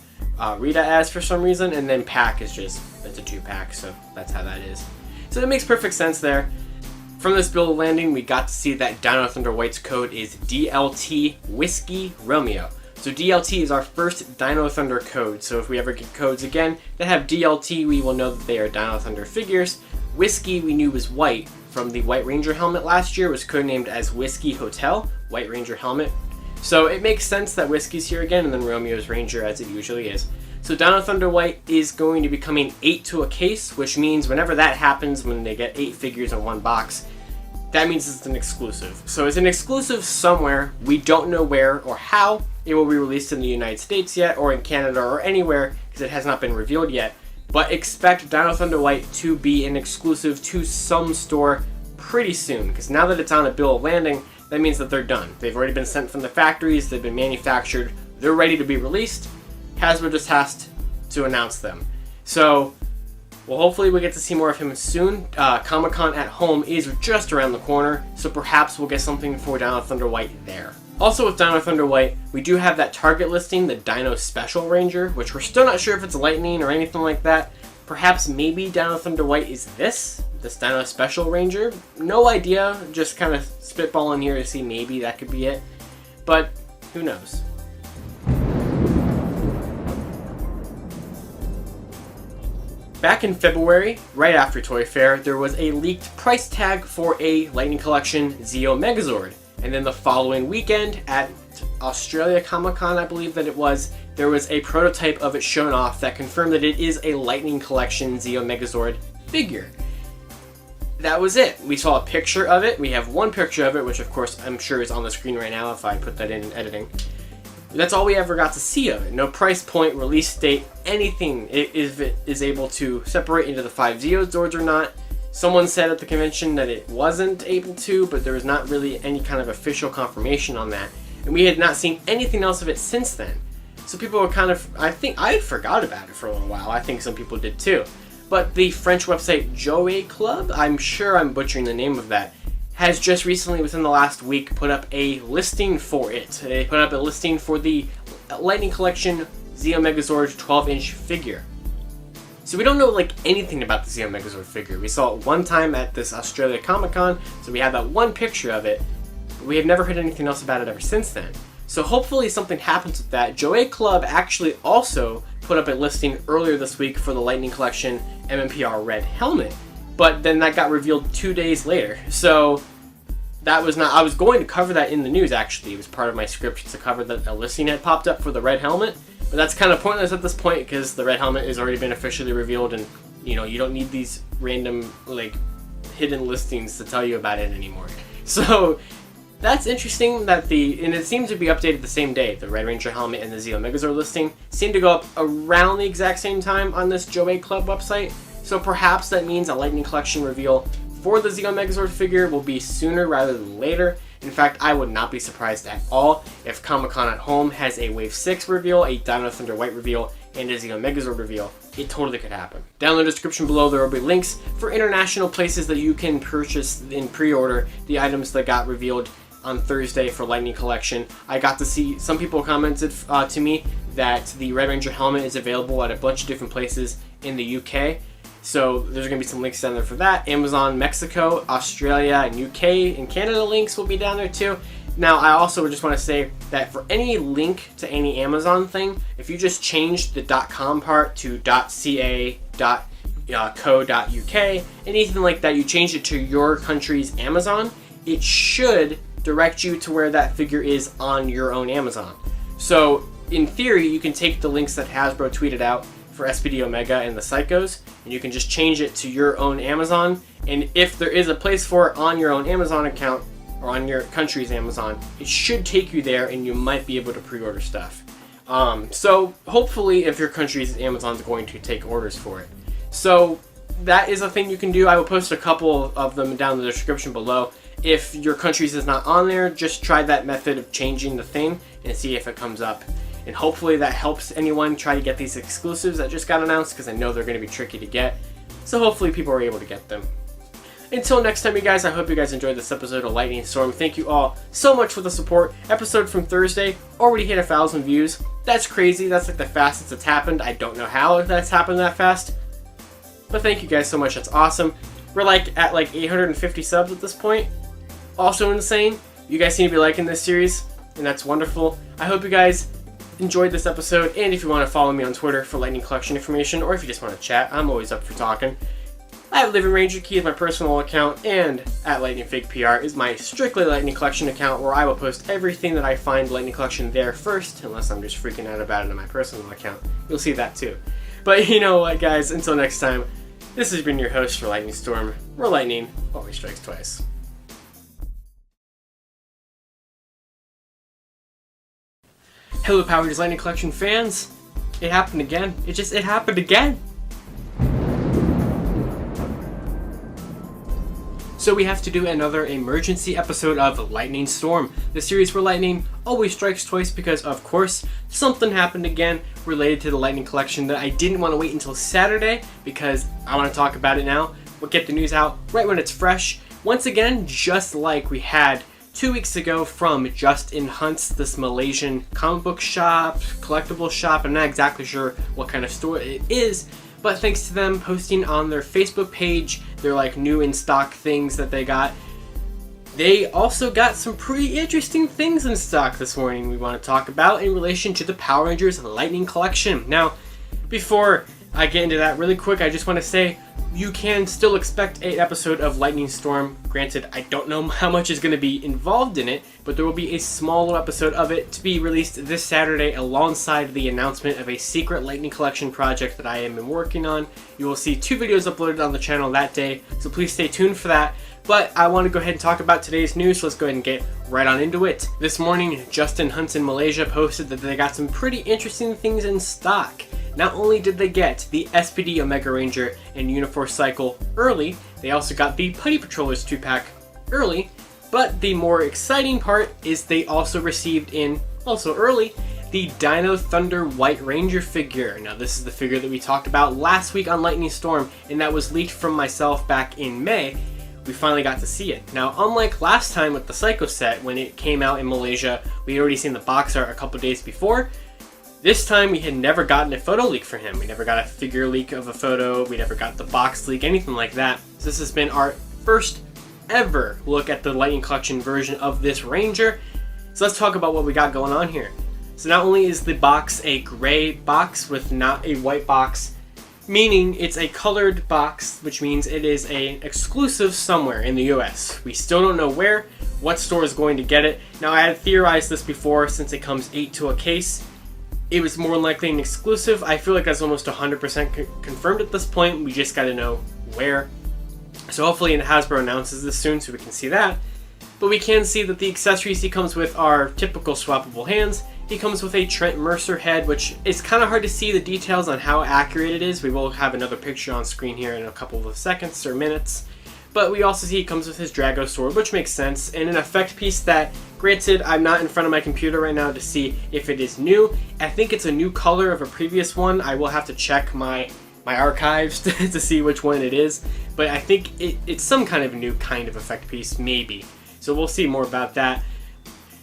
Rita as for some reason, and then Pack is just, it's a 2-pack, so that's how that is. So that makes perfect sense there. From this bill of landing, we got to see that Dino Thunder White's code is DLT Whiskey Romeo. So DLT is our first Dino Thunder code, so if we ever get codes again that have DLT, we will know that they are Dino Thunder figures. Whiskey we knew was white from the White Ranger helmet last year, was codenamed as Whiskey Hotel, White Ranger helmet. So it makes sense that Whiskey's here again, and then Romeo's Ranger as it usually is. So Dino Thunder White is going to be coming 8 to a case, which means whenever that happens, when they get 8 figures in one box, that means it's an exclusive. So it's an exclusive somewhere. We don't know where or how it will be released in the United States yet, or in Canada, or anywhere, because it has not been revealed yet. But expect Dino Thunder White to be an exclusive to some store pretty soon, because now that it's on a bill of landing, that means that they're done. They've already been sent from the factories, they've been manufactured, they're ready to be released. Hasbro just has to announce them. So, well, hopefully we get to see more of him soon. Comic-Con at home is just around the corner, so perhaps we'll get something for Dino Thunder White there. Also with Dino Thunder White, we do have that Target listing, the Dino Special Ranger, which we're still not sure if it's lightning or anything like that. Perhaps maybe Dino Thunder White is this Dino Special Ranger. No idea, just kind of spitballing here to see maybe that could be it. But who knows? Back in February, right after Toy Fair, there was a leaked price tag for a Lightning Collection Zeo Megazord. And then the following weekend at Australia Comic-Con, I believe that it was, there was a prototype of it shown off that confirmed that it is a Lightning Collection Zeo Megazord figure. That was it. We saw a picture of it. We have one picture of it, which of course I'm sure is on the screen right now if I put that in editing. That's all we ever got to see of it. No price point, release date, anything if it is able to separate into the 5 Zeozords or not. Someone said at the convention that it wasn't able to, but there was not really any kind of official confirmation on that. And we had not seen anything else of it since then. So people were kind of, I think, I forgot about it for a little while. I think some people did too. But the French website Jouet Club, I'm sure I'm butchering the name of that, has just recently, within the last week, put up a listing for it. They put up a listing for the Lightning Collection Zeo Megazord 12-inch figure. So we don't know like anything about the Zeo Megazord figure. We saw it one time at this Australia Comic-Con, so we had that one picture of it, but we have never heard anything else about it ever since then. So hopefully something happens with that. Jouet Club actually also put up a listing earlier this week for the Lightning Collection MMPR Red Helmet, but then that got revealed 2 days later. So that was not, I was going to cover that in the news actually. It was part of my script to cover that a listing had popped up for the red helmet, but that's kind of pointless at this point because the red helmet has already been officially revealed, and you know, you don't need these random like hidden listings to tell you about it anymore. So that's interesting that and it seems to be updated the same day. The Red Ranger helmet and the Zeo Megazord listing seem to go up around the exact same time on this Jouet Club website. So perhaps that means a Lightning Collection reveal for the Zeo Megazord figure will be sooner rather than later. In fact, I would not be surprised at all if Comic-Con at home has a Wave 6 reveal, a Dino Thunder White reveal, and a Zeo Megazord reveal. It totally could happen. Down in the description below there will be links for international places that you can purchase in pre-order the items that got revealed on Thursday for Lightning Collection. I got to see, some people commented to me that the Red Ranger helmet is available at a bunch of different places in the UK. So there's going to be some links down there for that. Amazon, Mexico, Australia, and UK, and Canada links will be down there too. Now, I also just want to say that for any link to any Amazon thing, if you just change the .com part to .ca, .co.uk, anything like that, you change it to your country's Amazon, it should direct you to where that figure is on your own Amazon. So in theory, you can take the links that Hasbro tweeted out for SPD Omega and the Psychos, and you can just change it to your own Amazon, and if there is a place for it on your own Amazon account or on your country's Amazon, it should take you there and you might be able to pre-order stuff. So hopefully if your country's Amazon's going to take orders for it. So that is a thing you can do. I will post a couple of them down in the description below. If your country's is not on there, just try that method of changing the thing and see if it comes up. And hopefully that helps anyone try to get these exclusives that just got announced, because I know they're going to be tricky to get. So hopefully people are able to get them. Until next time, you guys, I hope you guys enjoyed this episode of Lightning Storm. Thank you all so much for the support. Episode from Thursday already hit 1,000 views. That's crazy. That's like the fastest it's happened. I don't know how that's happened that fast. But thank you guys so much. That's awesome. We're like at like 850 subs at this point. Also insane. You guys seem to be liking this series, and that's wonderful. I hope you guys enjoyed this episode, and if you want to follow me on Twitter for Lightning Collection information, or if you just want to chat, I'm always up for talking. I have Living Ranger Key as my personal account, and at Lightning Fig PR is my strictly Lightning Collection account, where I will post everything that I find Lightning Collection there first, unless I'm just freaking out about it on my personal account. You'll see that too. But you know what, guys, until next time, this has been your host for Lightning Storm, where lightning always strikes twice. Hello, Power Rangers Lightning Collection fans! It happened again. It happened again! So we have to do another emergency episode of Lightning Storm, the series where lightning always strikes twice, because of course something happened again related to the Lightning Collection that I didn't want to wait until Saturday, because I want to talk about it now. We'll get the news out right when it's fresh. Once again, just like we had 2 weeks ago from Justin Hunt's, this Malaysian comic book shop, collectible shop. I'm not exactly sure what kind of store it is, but thanks to them posting on their Facebook page their like new in stock things that they got, they also got some pretty interesting things in stock this morning we want to talk about in relation to the Power Rangers Lightning Collection. Now, before I get into that really quick, I just want to say you can still expect an episode of Lightning Storm. Granted, I don't know how much is going to be involved in it, but there will be a small episode of it to be released this Saturday alongside the announcement of a secret Lightning Collection project that I am working on. You will see 2 videos uploaded on the channel that day, so please stay tuned for that. But I want to go ahead and talk about today's news, so let's go ahead and get right on into it. This morning, Justin Hunt in Malaysia posted that they got some pretty interesting things in stock. Not only did they get the SPD Omega Ranger and Uniforce Cycle early, they also got the Putty Patrollers 2-pack early, but the more exciting part is they also received in, also early, the Dino Thunder White Ranger figure. Now this is the figure that we talked about last week on Lightning Storm, and that was leaked from myself back in May. We finally got to see it. Now, unlike last time with the Psycho set, when it came out in Malaysia, we had already seen the box art a couple days before. This time we had never gotten a photo leak for him. We never got a figure leak of a photo. We never got the box leak, anything like that. So this has been our first ever look at the Lightning Collection version of this Ranger. So let's talk about what we got going on here. So not only is the box a gray box with not a white box, meaning it's a colored box, which means it is an exclusive somewhere in the US. We still don't know where, what store is going to get it. Now I had theorized this before, since it comes 8 to a case. It was more likely an exclusive. I feel like that's almost 100% confirmed at this point. We just got to know where. So hopefully Hasbro announces this soon so we can see that. But we can see that the accessories he comes with are typical swappable hands. He comes with a Trent Mercer head, which is kind of hard to see the details on how accurate it is. We will have another picture on screen here in a couple of seconds or minutes. But we also see he comes with his Drago sword, which makes sense, and an effect piece that, granted, I'm not in front of my computer right now to see if it is new. I think it's a new color of a previous one. I will have to check my archives to see which one it is, but I think it's some kind of new kind of effect piece, maybe. So we'll see more about that.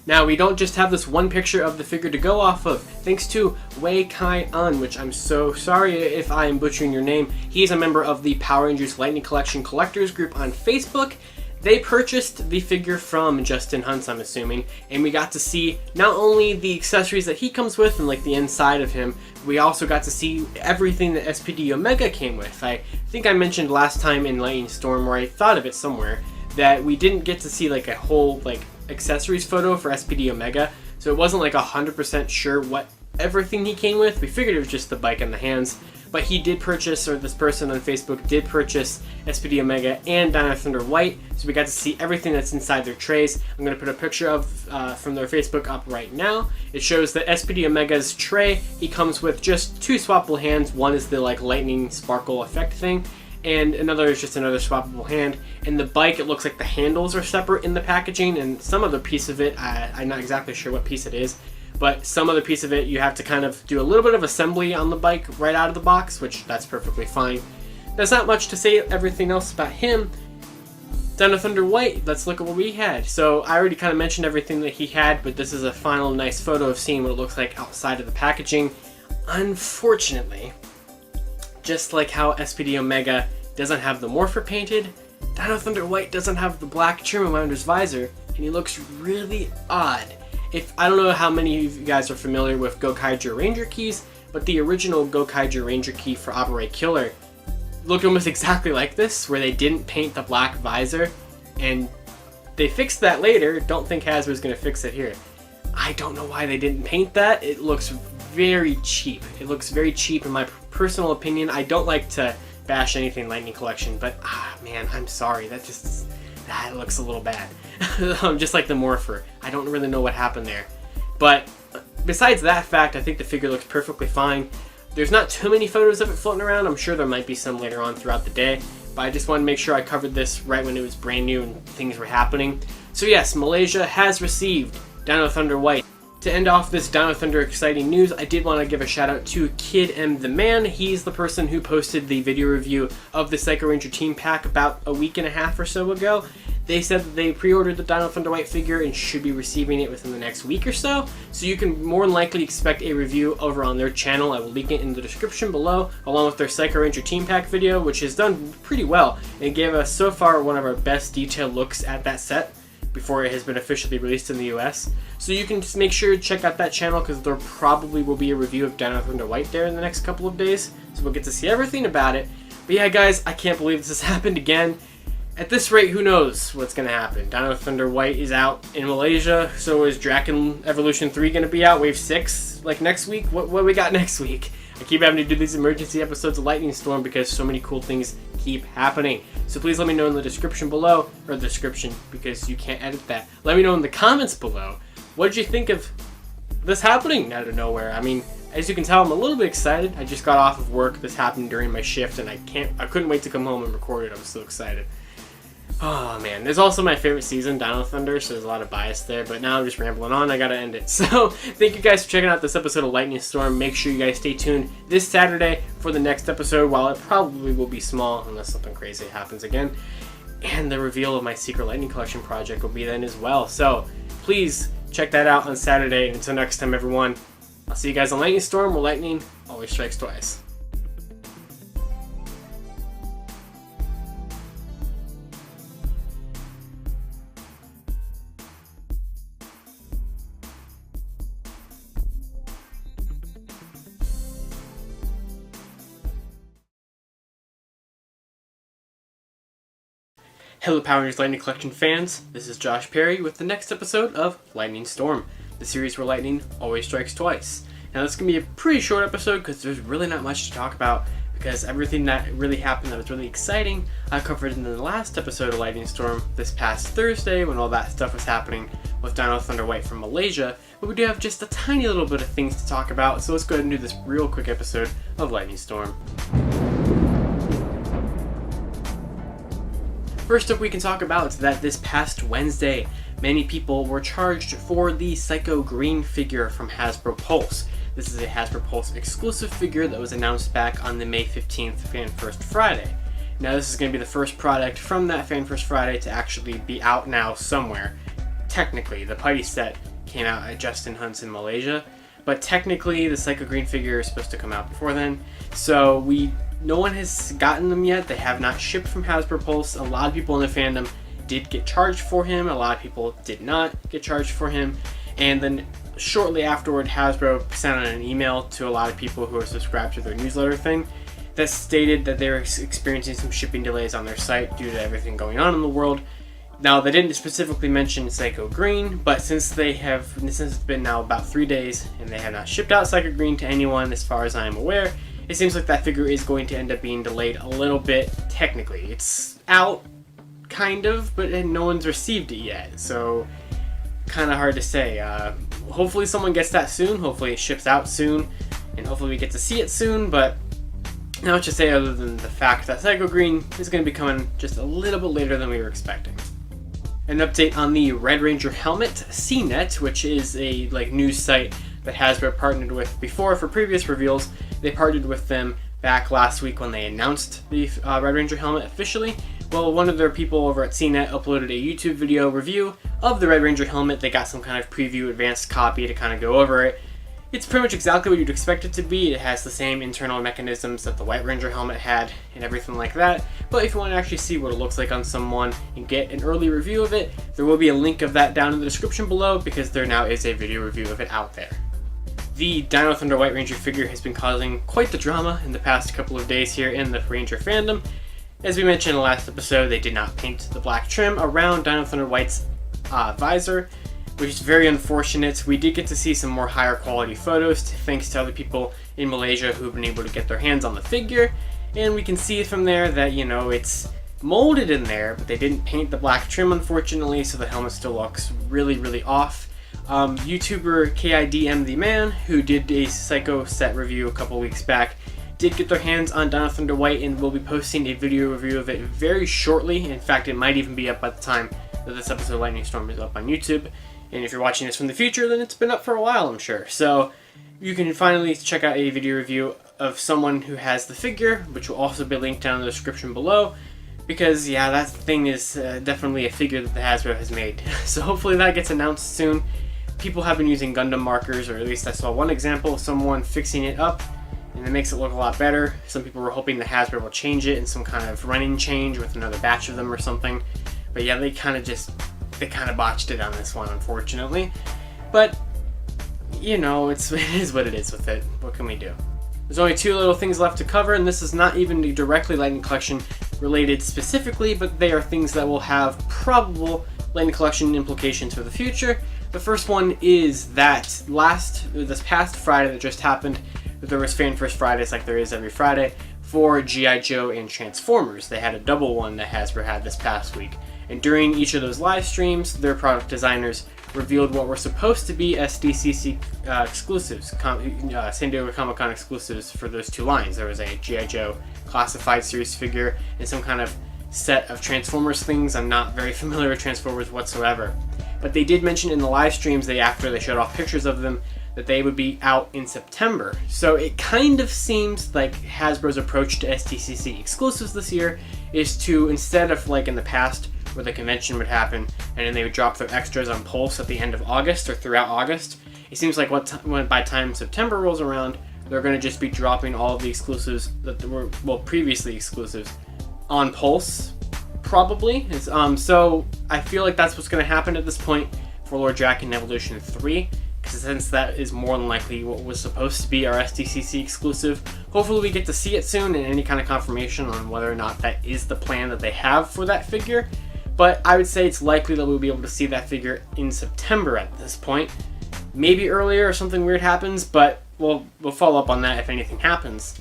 Now, we don't just have this one picture of the figure to go off of. Thanks to Wei Kai-un, which I'm so sorry if I am butchering your name. He's a member of the Power Rangers Lightning Collection Collectors group on Facebook. They purchased the figure from Justin Hunt, I'm assuming, and we got to see not only the accessories that he comes with and like the inside of him, we also got to see everything that SPD Omega came with. I think I mentioned last time in Lightning Storm, where I thought of it somewhere, that we didn't get to see like a whole like accessories photo for SPD Omega, so it wasn't like 100% sure what everything he came with. We figured it was just the bike and the hands, but he did purchase, or this person on Facebook did purchase, SPD Omega and Dino Thunder White, so we got to see everything that's inside their trays. I'm going to put a picture of from their Facebook up right now. It shows that SPD Omega's tray, he comes with just 2 swappable hands. One is the like lightning sparkle effect thing, and another is just another swappable hand. In the bike, it looks like the handles are separate in the packaging, and some other piece of it, I'm not exactly sure what piece it is, but some other piece of it you have to kind of do a little bit of assembly on the bike right out of the box, which that's perfectly fine. There's not much to say everything else about him. Down to Thunder White, let's look at what we had. So I already kind of mentioned everything that he had, but this is a final nice photo of seeing what it looks like outside of the packaging. Unfortunately, just like how SPD Omega doesn't have the Morpher painted, Dino Thunder White doesn't have the black trim around his visor, and he looks really odd. I don't know how many of you guys are familiar with Gokaiger Ranger keys, but the original Gokaiger Ranger key for Operate Killer looked almost exactly like this, where they didn't paint the black visor, and they fixed that later. Don't think Hasbro's going to fix it here. I don't know why they didn't paint that. It looks very cheap. It looks very cheap in my personal opinion. I don't like to bash anything Lightning Collection, but man, I'm sorry. That looks a little bad. Just like the Morpher. I don't really know what happened there. But besides that fact, I think the figure looks perfectly fine. There's not too many photos of it floating around. I'm sure there might be some later on throughout the day, but I just wanted to make sure I covered this right when it was brand new and things were happening. So yes, Malaysia has received Dino Thunder White. To end off this Dino Thunder exciting news, I did want to give a shout out to Kid M the Man. He's the person who posted the video review of the Psycho Ranger Team Pack about a week and a half or so ago. They said that they pre-ordered the Dino Thunder White figure and should be receiving it within the next week or so. So you can more than likely expect a review over on their channel. I will link it in the description below, along with their Psycho Ranger Team Pack video, which has done pretty well and gave us so far one of our best detailed looks at that set before it has been officially released in the US. So you can just make sure to check out that channel, because there probably will be a review of Dino Thunder White there in the next couple of days. So we'll get to see everything about it. But yeah guys, I can't believe this has happened again. At this rate, who knows what's going to happen. Dino Thunder White is out in Malaysia, so is Draken Evolution 3 going to be out, Wave 6, like next week? What we got next week? I keep having to do these emergency episodes of Lightning Storm because so many cool things keep happening. So please let me know in the description below, or the description because you can't edit that. Let me know in the comments below, what did you think of this happening out of nowhere? I mean, as you can tell, I'm a little bit excited. I just got off of work. This happened during my shift, and I couldn't wait to come home and record it. I was so excited. Oh man, there's also my favorite season, Dino Thunder, so there's a lot of bias there, but now I'm just rambling on, I gotta end it. So, thank you guys for checking out this episode of Lightning Storm. Make sure you guys stay tuned this Saturday for the next episode, while it probably will be small, unless something crazy happens again. And the reveal of my Secret Lightning Collection project will be then as well. So, please check that out on Saturday, and until next time everyone, I'll see you guys on Lightning Storm, where lightning always strikes twice. Hello Power Rangers Lightning Collection fans, this is Josh Perry with the next episode of Lightning Storm, the series where lightning always strikes twice. Now this is going to be a pretty short episode because there's really not much to talk about, because everything that really happened that was really exciting I covered in the last episode of Lightning Storm this past Thursday when all that stuff was happening with Dino Thunder White from Malaysia, but we do have just a tiny little bit of things to talk about, so let's go ahead and do this real quick episode of Lightning Storm. First up, we can talk about that this past Wednesday, many people were charged for the Psycho Green figure from Hasbro Pulse. This is a Hasbro Pulse exclusive figure that was announced back on the May 15th Fan First Friday. Now this is going to be the first product from that Fan First Friday to actually be out now somewhere. Technically, the Putty set came out at Justin Hunt's in Malaysia, but technically the Psycho Green figure is supposed to come out before then, so no one has gotten them yet. They have not shipped from Hasbro Pulse. A lot of people in the fandom did get charged for him. A lot of people did not get charged for him. And then shortly afterward, Hasbro sent out an email to a lot of people who are subscribed to their newsletter thing that stated that they were experiencing some shipping delays on their site due to everything going on in the world. Now, they didn't specifically mention Psycho Green, but since it's been now about 3 days and they have not shipped out Psycho Green to anyone as far as I am aware, it seems like that figure is going to end up being delayed a little bit technically. It's out, kind of, but no one's received it yet, so kind of hard to say. Hopefully someone gets that soon, hopefully it ships out soon, and hopefully we get to see it soon, but Not much to say other than the fact that Psycho Green is going to be coming just a little bit later than we were expecting. An update on the Red Ranger helmet, CNET, which is a news site that Hasbro partnered with before for previous reveals. They partnered with them back last week when they announced the Red Ranger helmet officially. Well, one of their people over at CNET uploaded a YouTube video review of the Red Ranger helmet. They got some kind of preview advanced copy to kind of go over it. It's pretty much exactly what you'd expect it to be. It has the same internal mechanisms that the White Ranger helmet had and everything like that. But if you want to actually see what it looks like on someone and get an early review of it, there will be a link of that down in the description below because there now is a video review of it out there. The Dino Thunder White Ranger figure has been causing quite the drama in the past couple of days here in the Ranger fandom. As we mentioned in the last episode, they did not paint the black trim around Dino Thunder White's visor, which is very unfortunate. We did get to see some more higher quality photos thanks to other people in Malaysia who've been able to get their hands on the figure, and we can see from there that, you know, it's molded in there, but they didn't paint the black trim unfortunately, so the helmet still looks really off. YouTuber KIDM the Man, who did a Psycho set review a couple weeks back, did get their hands on Dino Thunder White and will be posting a video review of it very shortly. In fact, it might even be up by the time that this episode of Lightning Storm is up on YouTube. And if you're watching this from the future, then it's been up for a while, I'm sure. So you can finally check out a video review of someone who has the figure, which will also be linked down in the description below. Because, yeah, that thing is definitely a figure that the Hasbro has made. So hopefully that gets announced soon. People have been using Gundam markers, or at least I saw one example of someone fixing it up, and it makes it look a lot better. Some people were hoping the Hasbro will change it in some kind of running change with another batch of them or something. But yeah, they kind of botched it on this one, unfortunately. But, you know, it is what it is with it. What can we do? There's only two little things left to cover, and this is not even directly Lightning Collection related specifically, but they are things that will have probable Lightning Collection implications for the future. The first one is that this past Friday that just happened, there was Fan First Fridays like there is every Friday for G.I. Joe and Transformers. They had a double one that Hasbro had this past week. And during each of those live streams, their product designers revealed what were supposed to be SDCC exclusives, San Diego Comic-Con exclusives for those two lines. There was a G.I. Joe Classified Series figure and some kind of set of Transformers things. I'm not very familiar with Transformers whatsoever. But they did mention in the live streams, after they showed off pictures of them, that they would be out in September. So it kind of seems like Hasbro's approach to SDCC exclusives this year is to, instead of like in the past where the convention would happen and then they would drop their extras on Pulse at the end of August or throughout August, it seems like by time September rolls around, they're going to just be dropping all of the exclusives that were, well, previously exclusives on Pulse, probably. So I feel like that's what's going to happen at this point for Lord Drakkon Evolution 3, because since that is more than likely what was supposed to be our SDCC exclusive, hopefully we get to see it soon and any kind of confirmation on whether or not that is the plan that they have for that figure. But I would say it's likely that we'll be able to see that figure in September at this point. Maybe earlier or something weird happens, but we'll follow up on that if anything happens.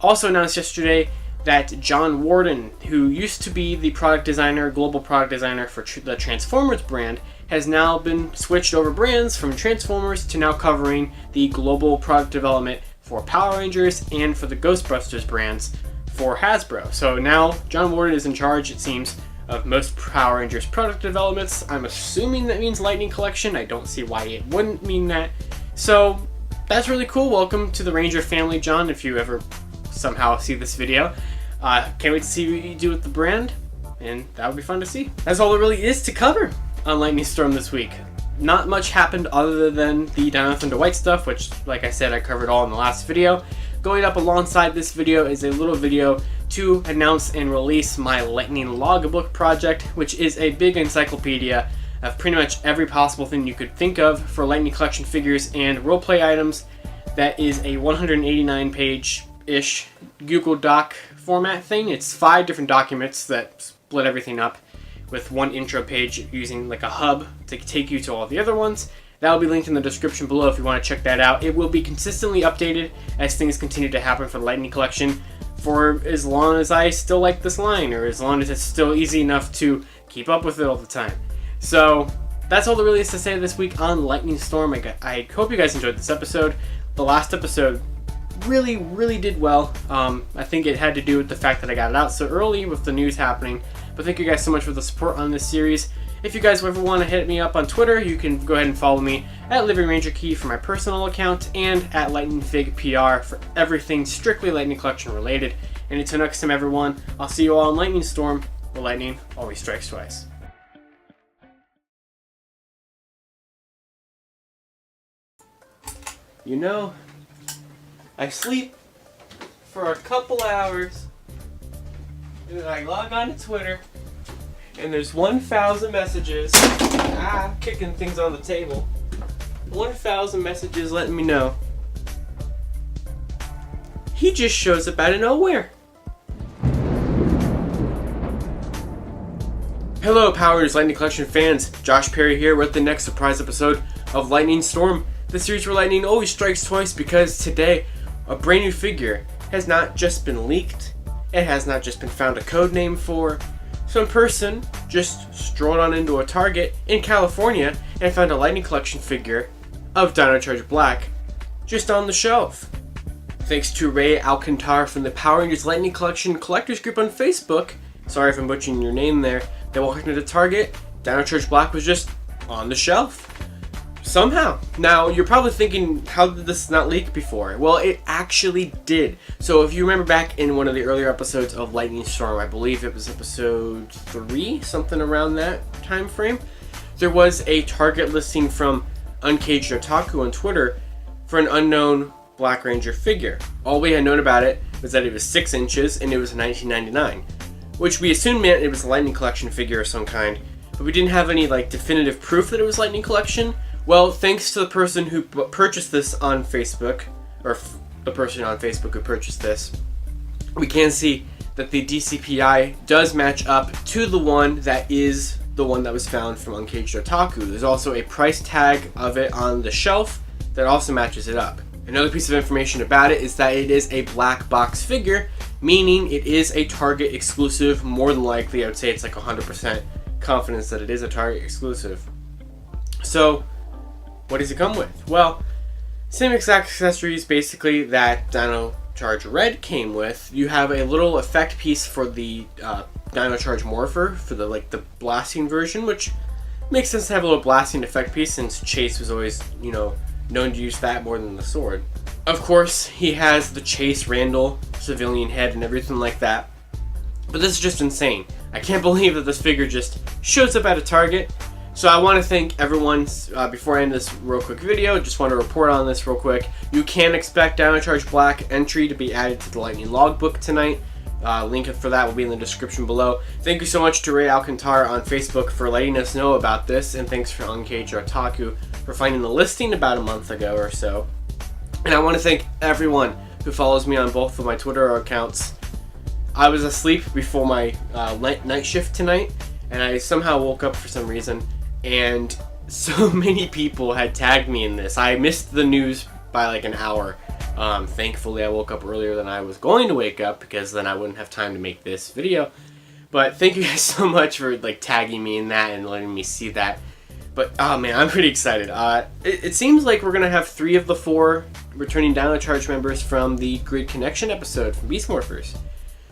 Also announced yesterday that John Warden, who used to be the global product designer for the Transformers brand, has now been switched over brands from Transformers to now covering the global product development for Power Rangers and for the Ghostbusters brands for Hasbro. So now John Warden is in charge, it seems, of most Power Rangers product developments. I'm assuming that means Lightning Collection. I don't see why it wouldn't mean that. So that's really cool. Welcome to the Ranger family, John, if you ever somehow see this video. Can't wait to see what you do with the brand, and that would be fun to see. That's all there really is to cover on Lightning Storm this week. Not much happened other than the Dino Thunder White stuff, which, like I said, I covered all in the last video. Going up alongside this video is a little video to announce and release my Lightning Logbook project, which is a big encyclopedia of pretty much every possible thing you could think of for Lightning Collection figures and roleplay items. That is a 189-page-ish Google Doc format thing. It's 5 different documents that split everything up with one intro page using like a hub to take you to all the other ones. That will be linked in the description below if you want to check that out. It will be consistently updated as things continue to happen for the Lightning Collection for as long as I still like this line, or as long as it's still easy enough to keep up with it all the time. So that's all there really is to say this week on Lightning Storm. I hope you guys enjoyed this episode. The last episode really did well. I think it had to do with the fact that I got it out so early with the news happening. But thank you guys so much for the support on this series. If you guys ever want to hit me up on Twitter, you can go ahead and follow me at Living Ranger Key for my personal account and at Lightning Fig PR for everything strictly Lightning Collection related. And until next time, everyone, I'll see you all in Lightning Storm, where lightning always strikes twice. You know, I sleep for a couple hours, and then I log on to Twitter, and there's 1,000 messages. Kicking things on the table. 1,000 messages letting me know he just shows up out of nowhere. Hello, Powers Lightning Collection fans. Josh Perry here with the next surprise episode of Lightning Storm, the series where lightning always strikes twice, because today a brand new figure has not just been leaked, it has not just been found a code name for. Some person just strolled on into a Target in California and found a Lightning Collection figure of Dino Charge Black just on the shelf. Thanks to Ray Alcantar from the Power Rangers Lightning Collection Collectors Group on Facebook, sorry if I'm butchering your name there, they walked into Target, Dino Charge Black was just on the shelf. Somehow. Now, you're probably thinking, how did this not leak before? Well, it actually did. So if you remember back in one of the earlier episodes of Lightning Storm, I believe it was episode 3, something around that time frame, there was a Target listing from Uncaged Otaku on Twitter for an unknown Black Ranger figure. All we had known about it was that it was 6 inches and it was $19.99, which we assumed meant it was a Lightning Collection figure of some kind, but we didn't have any definitive proof that it was Lightning Collection. Well, thanks to the person who purchased this on Facebook, or the person on Facebook who purchased this, we can see that the DCPI does match up to the one that is the one that was found from Uncaged Otaku. There's also a price tag of it on the shelf that also matches it up. Another piece of information about it is that it is a black box figure, meaning it is a Target exclusive. More than likely, I would say it's 100% confidence that it is a Target exclusive. So, what does it come with? Well, same exact accessories basically that Dino Charge Red came with. You have a little effect piece for the Dino Charge Morpher for the blasting version, which makes sense to have a little blasting effect piece since Chase was always, known to use that more than the sword. Of course, he has the Chase Randall civilian head and everything like that. But this is just insane. I can't believe that this figure just shows up at a Target. So I want to thank everyone, before I end this real quick video, just want to report on this real quick. You can expect Dino Charge Black entry to be added to the Lightning Logbook tonight. Link for that will be in the description below. Thank you so much to Ray Alcantar on Facebook for letting us know about this, and thanks for Uncaged Otaku for finding the listing about a month ago or so. And I want to thank everyone who follows me on both of my Twitter accounts. I was asleep before my night shift tonight, and I somehow woke up for some reason. And so many people had tagged me in this. I missed the news by an hour. Thankfully, I woke up earlier than I was going to wake up, because then I wouldn't have time to make this video. But thank you guys so much for tagging me in that and letting me see that. But oh man, I'm pretty excited. It seems like we're gonna have 3 of the 4 returning Dino Charge members from the Grid Connection episode from Beast Morphers.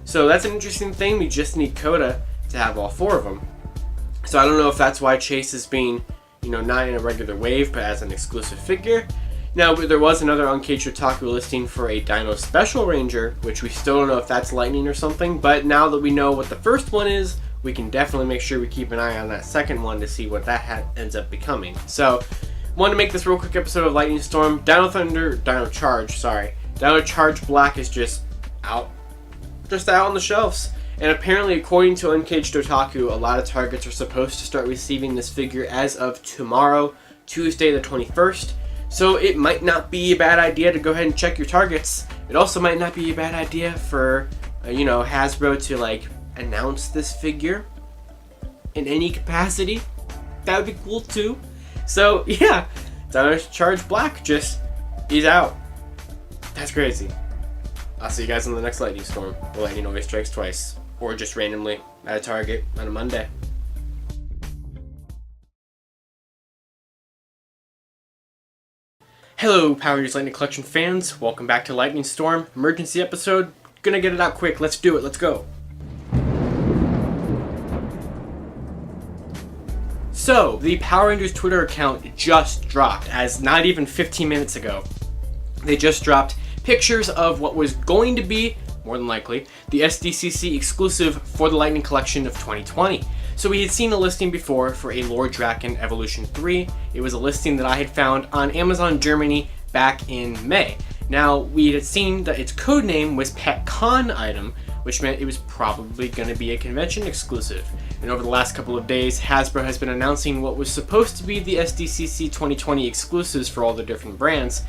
So that's an interesting thing. We just need Coda to have all 4 of them. So I don't know if that's why Chase is being, not in a regular wave, but as an exclusive figure. Now, there was another Uncaged Otaku listing for a Dino Special Ranger, which we still don't know if that's Lightning or something, but now that we know what the first one is, we can definitely make sure we keep an eye on that second one to see what that ends up becoming. So, wanted to make this real quick episode of Lightning Storm. Dino Charge Black is just out on the shelves. And apparently, according to Uncaged Otaku, a lot of Targets are supposed to start receiving this figure as of tomorrow, Tuesday the 21st. So it might not be a bad idea to go ahead and check your Targets. It also might not be a bad idea for, Hasbro to announce this figure in any capacity. That would be cool too. So yeah, Dino Charge Black he's out. That's crazy. I'll see you guys in the next Lightning Storm. The lightning always strikes twice. Or just randomly at a Target on a Monday. Hello, Power Rangers Lightning Collection fans. Welcome back to Lightning Storm. Emergency episode. Gonna get it out quick. Let's do it. Let's go. So, the Power Rangers Twitter account just dropped, as not even 15 minutes ago. They just dropped pictures of what was going to be, more than likely, the SDCC exclusive for the Lightning Collection of 2020. So we had seen a listing before for a Lord Draken Evolution 3. It was a listing that I had found on Amazon Germany back in May. Now, we had seen that its code name was Patron item, which meant it was probably going to be a convention exclusive. And over the last couple of days, Hasbro has been announcing what was supposed to be the SDCC 2020 exclusives for all the different brands.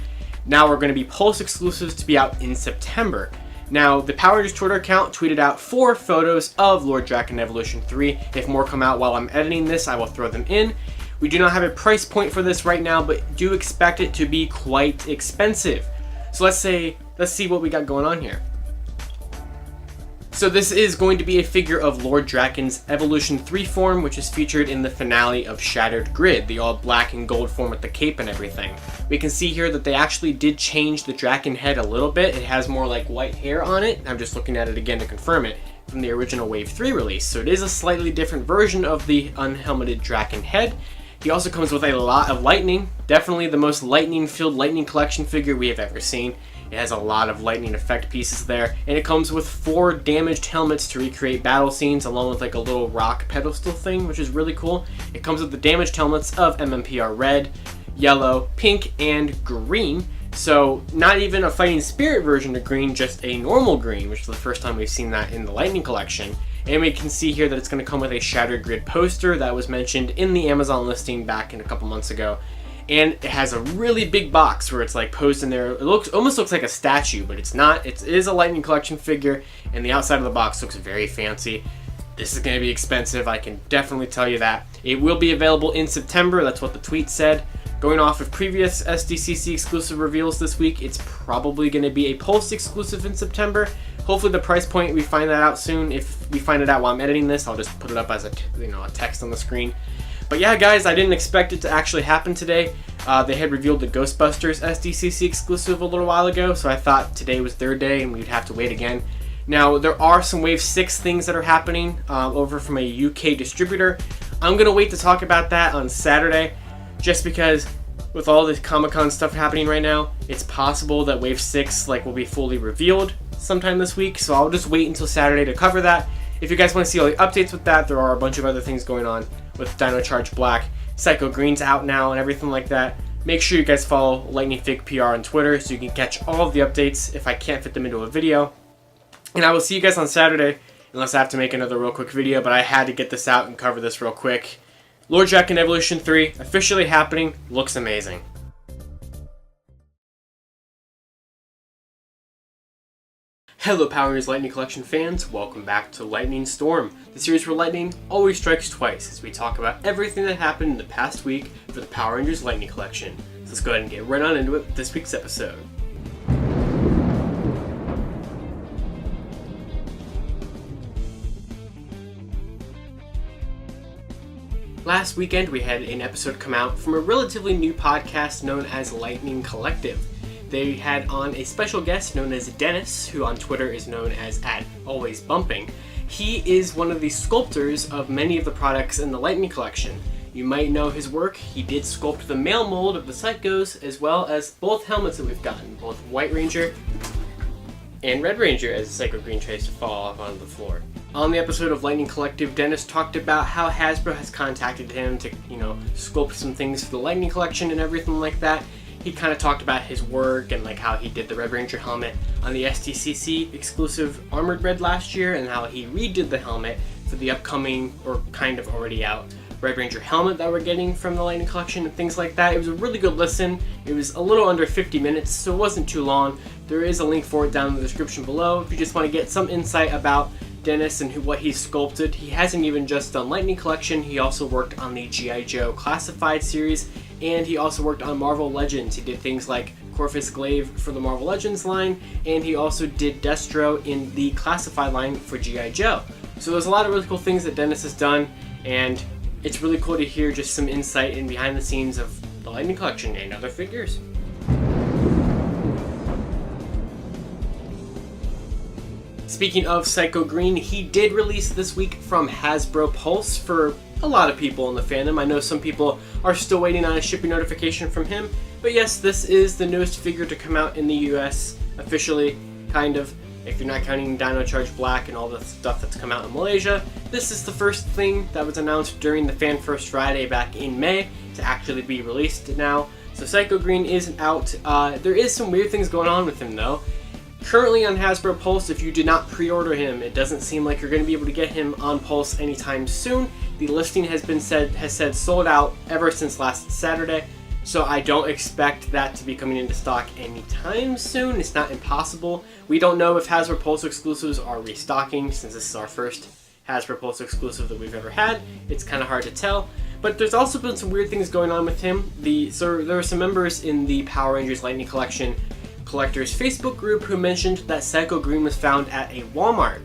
Now we're going to be Pulse exclusives to be out in September. Now, the Power Rangers Twitter account tweeted out 4 photos of Lord Draken Evolution 3. If more come out while I'm editing this, I will throw them in. We do not have a price point for this right now, but do expect it to be quite expensive. So let's see what we got going on here. So this is going to be a figure of Lord Draken's Evolution 3 form, which is featured in the finale of Shattered Grid, the all black and gold form with the cape and everything. We can see here that they actually did change the Draken head a little bit. It has more like white hair on it. I'm just looking at it again to confirm it from the original Wave 3 release. So it is a slightly different version of the unhelmeted Draken head. He also comes with a lot of lightning, definitely the most lightning-filled Lightning Collection figure we have ever seen. It has a lot of lightning effect pieces there, and it comes with 4 damaged helmets to recreate battle scenes, along with like a little rock pedestal thing, which is really cool. It comes with the damaged helmets of MMPR red, yellow, pink, and green. So not even a Fighting Spirit version of green, just a normal green, which is the first time we've seen that in the Lightning Collection. And we can see here that it's going to come with a Shattered Grid poster that was mentioned in the Amazon listing back in a couple months ago. And it has a really big box where it's like posed in there. It almost looks like a statue, but it's not. It is a Lightning Collection figure, and the outside of the box looks very fancy. This is going to be expensive, I can definitely tell you that. It will be available in September, that's what the tweet said. Going off of previous SDCC exclusive reveals this week, it's probably going to be a Pulse exclusive in September. Hopefully the price point, we find that out soon. If we find it out while I'm editing this, I'll just put it up as a text on the screen. But yeah, guys, I didn't expect it to actually happen today. They had revealed the Ghostbusters SDCC exclusive a little while ago, so I thought today was their day and we'd have to wait again. Now, there are some Wave 6 things that are happening over from a UK distributor. I'm going to wait to talk about that on Saturday, just because with all this Comic-Con stuff happening right now, it's possible that Wave 6 will be fully revealed sometime this week, so I'll just wait until Saturday to cover that. If you guys want to see all the updates with that, there are a bunch of other things going on with Dino Charge Black, Psycho Green's out now, and everything like that. Make sure you guys follow Lightning Fig PR on Twitter so you can catch all of the updates if I can't fit them into a video. And I will see you guys on Saturday, unless I have to make another real quick video, but I had to get this out and cover this real quick. Lord Draken Evolution 3, officially happening, looks amazing. Hello Power Rangers Lightning Collection fans, welcome back to Lightning Storm, the series where lightning always strikes twice as we talk about everything that happened in the past week for the Power Rangers Lightning Collection. So let's go ahead and get right on into it with this week's episode. Last weekend we had an episode come out from a relatively new podcast known as Lightning Collective. They had on a special guest known as Dennis, who on Twitter is known as @AlwaysBumping. He is one of the sculptors of many of the products in the Lightning Collection. You might know his work. He did sculpt the male mold of the Psychos, as well as both helmets that we've gotten, both White Ranger and Red Ranger, as Psycho Green tries to fall off onto the floor. On the episode of Lightning Collective, Dennis talked about how Hasbro has contacted him to, sculpt some things for the Lightning Collection and everything like that. He kind of talked about his work and how he did the Red Ranger helmet on the SDCC exclusive Armored Red last year, and how he redid the helmet for the upcoming, or kind of already out, Red Ranger helmet that we're getting from the Lightning Collection and things like that. It was a really good listen. It was a little under 50 minutes, so it wasn't too long. There is a link for it down in the description below if you just want to get some insight about Dennis and what he's sculpted. He hasn't even just done Lightning Collection, he also worked on the G.I. Joe Classified series, and he also worked on Marvel Legends. He did things like Corvus Glaive for the Marvel Legends line, and he also did Destro in the Classified line for G.I. Joe. So there's a lot of really cool things that Dennis has done, and it's really cool to hear just some insight in behind the scenes of the Lightning Collection and other figures. Speaking of Psycho Green, he did release this week from Hasbro Pulse for a lot of people in the fandom. I know some people are still waiting on a shipping notification from him, but yes, this is the newest figure to come out in the US officially, kind of. If you're not counting Dino Charge Black and all the stuff that's come out in Malaysia, this is the first thing that was announced during the Fan First Friday back in May to actually be released now. So Psycho Green isn't out. There is some weird things going on with him though. Currently on Hasbro Pulse, if you did not pre-order him, it doesn't seem like you're going to be able to get him on Pulse anytime soon. The listing has said sold out ever since last Saturday, so I don't expect that to be coming into stock anytime soon. It's not impossible. We don't know if Hasbro Pulse exclusives are restocking, since this is our first Hasbro Pulse exclusive that we've ever had. It's kind of hard to tell. But there's also been some weird things going on with him. So there are some members in the Power Rangers Lightning Collection Collectors Facebook group who mentioned that Psycho Green was found at a Walmart.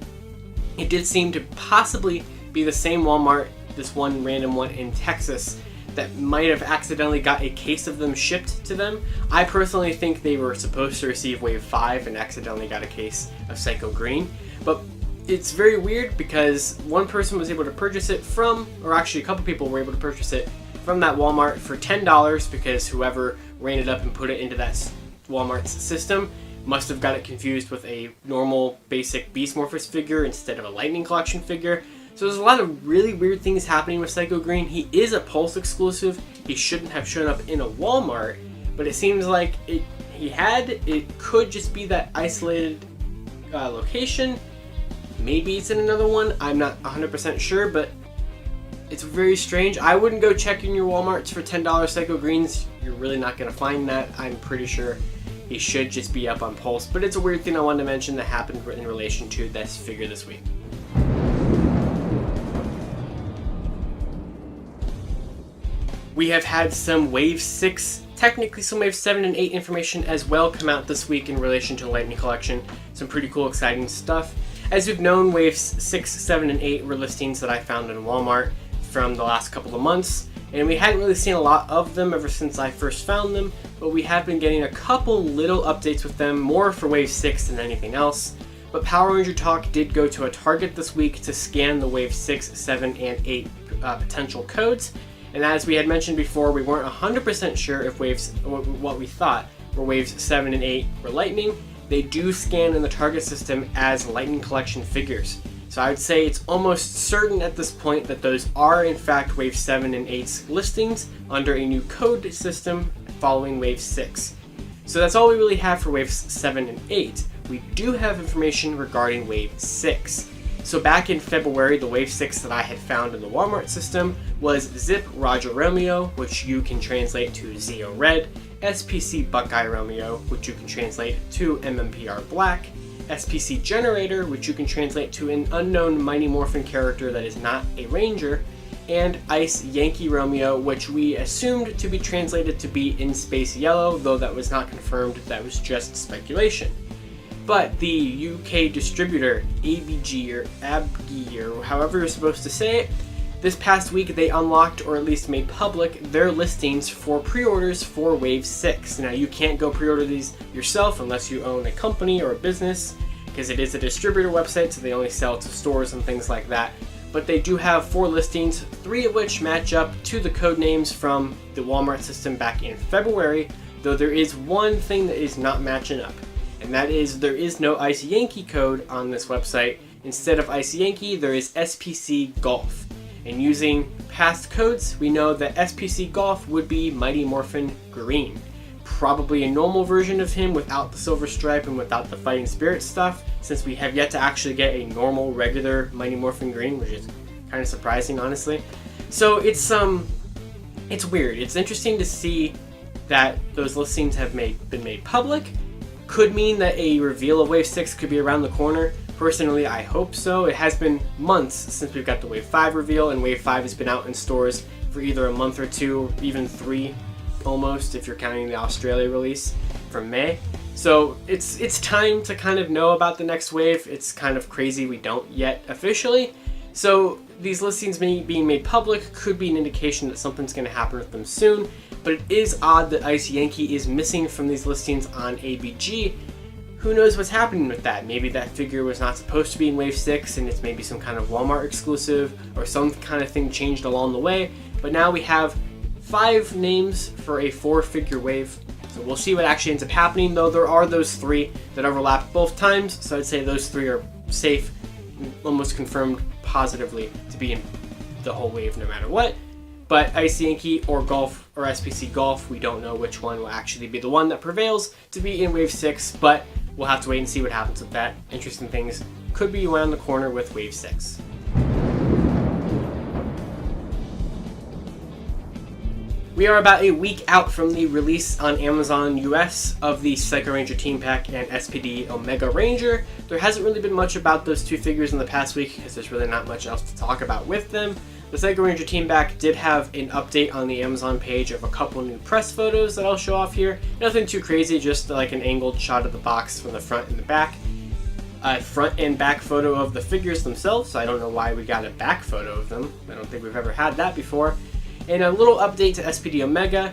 It did seem to possibly be the same Walmart, this one random one in Texas, that might have accidentally got a case of them shipped to them. I personally think they were supposed to receive Wave 5 and accidentally got a case of Psycho Green. But it's very weird because one person was able to purchase it from, or actually a couple people were able to purchase it from that Walmart for $10 because whoever ran it up and put it into that Walmart's system must have got it confused with a normal basic Beast Morphers figure instead of a Lightning Collection figure. So there's a lot of really weird things happening with Psycho Green. He is a Pulse exclusive. He shouldn't have shown up in a Walmart, but it seems like it could just be that isolated location. Maybe it's in another one. I'm not 100% sure, but it's very strange. I wouldn't go checking your Walmarts for $10 Psycho Greens. You're really not going to find that. I'm pretty sure he should just be up on Pulse, but it's a weird thing I wanted to mention that happened in relation to this figure this week. We have had some Wave 6, technically some Wave 7 and 8 information as well come out this week in relation to the Lightning Collection. Some pretty cool, exciting stuff. As you've known, Waves 6, 7, and 8 were listings that I found in Walmart from the last couple of months, and we hadn't really seen a lot of them ever since I first found them, but we have been getting a couple little updates with them, more for Wave 6 than anything else. But Power Ranger Talk did go to a Target this week to scan the Wave 6, 7, and 8 potential codes. And as we had mentioned before, we weren't 100% sure if what we thought were Waves 7 and 8 were Lightning. They do scan in the Target system as Lightning Collection figures. So I would say it's almost certain at this point that those are in fact Wave 7 and 8's listings under a new code system following Wave 6. So that's all we really have for Waves 7 and 8. We do have information regarding Wave 6. So back in February, the Wave 6 that I had found in the Walmart system was Zip Roger Romeo, which you can translate to Zeo Red, SPC Buckeye Romeo, which you can translate to MMPR Black, SPC Generator, which you can translate to an unknown Mighty Morphin character that is not a Ranger, and Ice Yankee Romeo, which we assumed to be translated to be In Space Yellow, though that was not confirmed, that was just speculation. But the UK distributor, ABG or ABG or however you're supposed to say it, this past week they unlocked or at least made public their listings for pre-orders for Wave 6. Now you can't go pre-order these yourself unless you own a company or a business, because it is a distributor website, so they only sell to stores and things like that. But they do have 4 listings, 3 of which match up to the code names from the Walmart system back in February, though there is one thing that is not matching up. And that is, there is no Ice Yankee code on this website. Instead of Ice Yankee, there is SPC Golf. And using past codes, we know that SPC Golf would be Mighty Morphin Green. Probably a normal version of him without the silver stripe and without the fighting spirit stuff, since we have yet to actually get a normal, regular Mighty Morphin Green, which is kind of surprising, honestly. So it's weird. It's interesting to see that those listings have been made public. Could mean that a reveal of Wave 6 could be around the corner. Personally, I hope so. It has been months since we've got the Wave 5 reveal, and Wave 5 has been out in stores for either a month or 2, even 3 almost, if you're counting the Australia release from May. So it's time to kind of know about the next wave. It's kind of crazy we don't yet officially. So these listings being made public could be an indication that something's going to happen with them soon. But it is odd that Ice Yankee is missing from these listings on ABG, who knows what's happening with that? Maybe that figure was not supposed to be in Wave 6 and it's maybe some kind of Walmart exclusive or some kind of thing changed along the way. But now we have 5 names for a 4-figure wave. So we'll see what actually ends up happening, though there are those 3 that overlap both times. So I'd say those 3 are safe, almost confirmed positively to be in the whole wave no matter what. But Icy Yankee or Golf or SPC Golf, we don't know which one will actually be the one that prevails to be in Wave 6, but we'll have to wait and see what happens with that. Interesting things could be around the corner with Wave 6. We are about a week out from the release on Amazon US of the Psycho Ranger Team Pack and SPD Omega Ranger. There hasn't really been much about those 2 figures in the past week because there's really not much else to talk about with them. The Psycho Ranger Team Pack did have an update on the Amazon page of a couple new press photos that I'll show off here. Nothing too crazy, just like an angled shot of the box from the front and the back. A front and back photo of the figures themselves. I don't know why we got a back photo of them. I don't think we've ever had that before. And a little update to SPD Omega.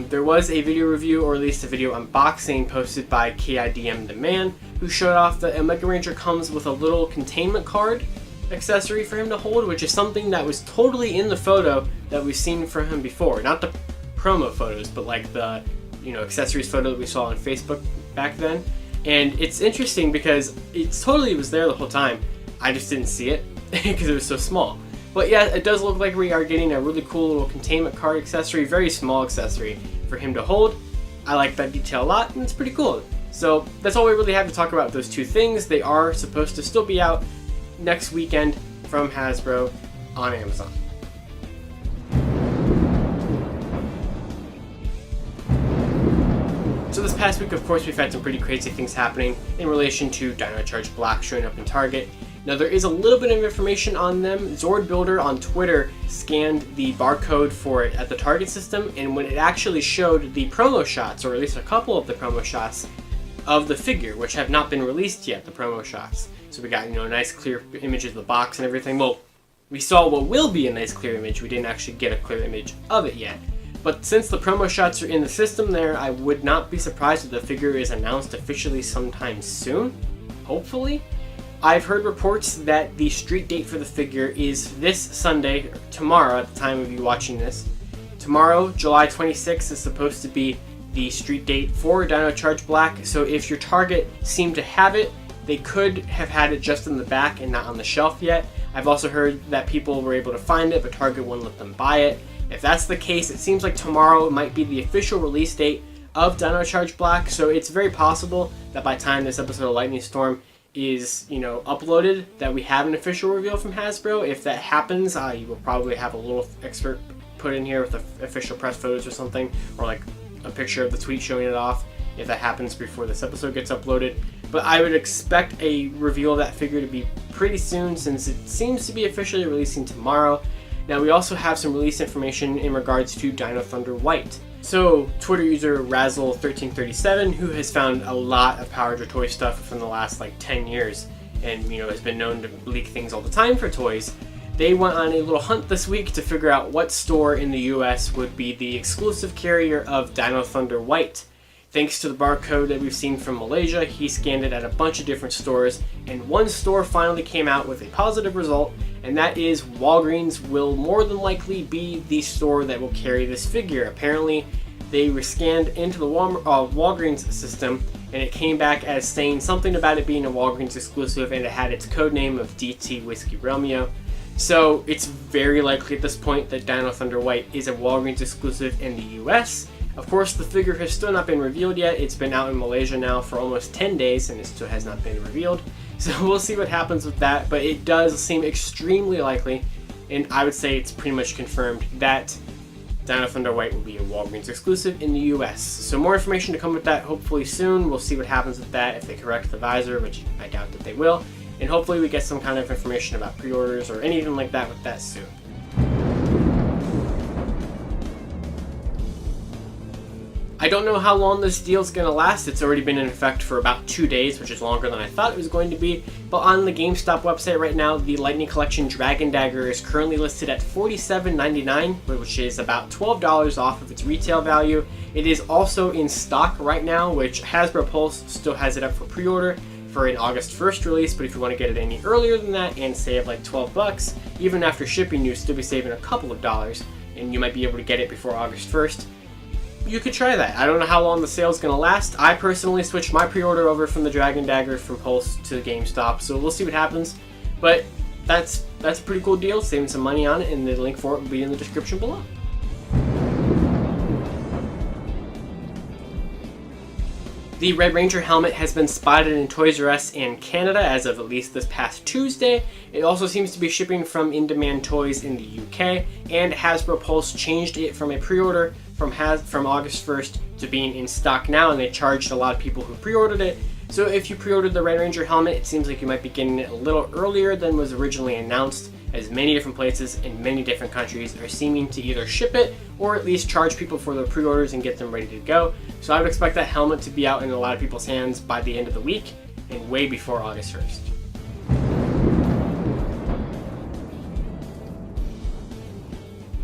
There was a video review, or at least a video unboxing, posted by KIDM The Man, who showed off that Omega Ranger comes with a little containment card accessory for him to hold, which is something that was totally in the photo that we've seen from him before. Not the promo photos, but like the accessories photo that we saw on Facebook back then. And it's interesting because it totally was there the whole time. I just didn't see it because it was so small. But yeah, it does look like we are getting a really cool little containment card accessory, very small accessory for him to hold. I like that detail a lot, and it's pretty cool. So that's all we really have to talk about those 2 things. They are supposed to still be out next weekend from Hasbro on Amazon. So this past week, of course, we've had some pretty crazy things happening in relation to Dino Charge Black showing up in Target. Now there is a little bit of information on them. Zord Builder on Twitter scanned the barcode for it at the Target system, and when it actually showed the promo shots, or at least a couple of the promo shots of the figure, which have not been released yet, the promo shots. So we got, nice clear images of the box and everything. Well, we saw what will be a nice clear image. We didn't actually get a clear image of it yet. But since the promo shots are in the system there, I would not be surprised if the figure is announced officially sometime soon. Hopefully. I've heard reports that the street date for the figure is this Sunday, or tomorrow at the time of you watching this. Tomorrow, July 26th, is supposed to be the street date for Dino Charge Black. So if your Target seemed to have it, they could have had it just in the back and not on the shelf yet. I've also heard that people were able to find it, but Target wouldn't let them buy it. If that's the case, it seems like tomorrow might be the official release date of Dino Charge Black, so it's very possible that by the time this episode of Lightning Storm is, uploaded, that we have an official reveal from Hasbro. If that happens, you will probably have a little excerpt put in here with the official press photos or something, or like a picture of the tweet showing it off, if that happens before this episode gets uploaded. But I would expect a reveal of that figure to be pretty soon, since it seems to be officially releasing tomorrow. Now we also have some release information in regards to Dino Thunder White. So Twitter user Razzle1337, who has found a lot of Power Ranger toy stuff from the last 10 years, and has been known to leak things all the time for toys, they went on a little hunt this week to figure out what store in the US would be the exclusive carrier of Dino Thunder White. Thanks to the barcode that we've seen from Malaysia, he scanned it at a bunch of different stores, and one store finally came out with a positive result, and that is Walgreens will more than likely be the store that will carry this figure. Apparently, they were scanned into the Walgreens system, and it came back as saying something about it being a Walgreens exclusive, and it had its code name of DT Whiskey Romeo. So it's very likely at this point that Dino Thunder White is a Walgreens exclusive in the US. Of course, the figure has still not been revealed yet. It's been out in Malaysia now for almost 10 days, and it still has not been revealed. So we'll see what happens with that, but it does seem extremely likely, and I would say it's pretty much confirmed, that Dino Thunder White will be a Walgreens exclusive in the US. So more information to come with that hopefully soon. We'll see what happens with that, if they correct the visor, which I doubt that they will. And hopefully we get some kind of information about pre-orders or anything like that with that soon. I don't know how long this deal is going to last. It's already been in effect for about 2 days, which is longer than I thought it was going to be. But on the GameStop website right now, the Lightning Collection Dragon Dagger is currently listed at $47.99, which is about $12 off of its retail value. It is also in stock right now, which Hasbro Pulse still has it up for pre-order for an August 1st release, but if you want to get it any earlier than that and save like 12 bucks, even after shipping, you'll still be saving a couple of dollars, and you might be able to get it before August 1st. You could try that. I don't know how long the sale's going to last. I personally switched my pre-order over from the Dragon Dagger from Pulse to GameStop, so we'll see what happens. But that's a pretty cool deal, saving some money on it, and the link for it will be in the description below. The Red Ranger helmet has been spotted in Toys R Us in Canada as of at least this past Tuesday. It also seems to be shipping from In Demand Toys in the UK, and Hasbro Pulse changed it from a pre-order from August 1st to being in stock now, and they charged a lot of people who pre-ordered it. So if you pre-ordered the Red Ranger helmet, it seems like you might be getting it a little earlier than was originally announced, as many different places in many different countries are seeming to either ship it or at least charge people for their pre-orders and get them ready to go. So I would expect that helmet to be out in a lot of people's hands by the end of the week and way before August 1st.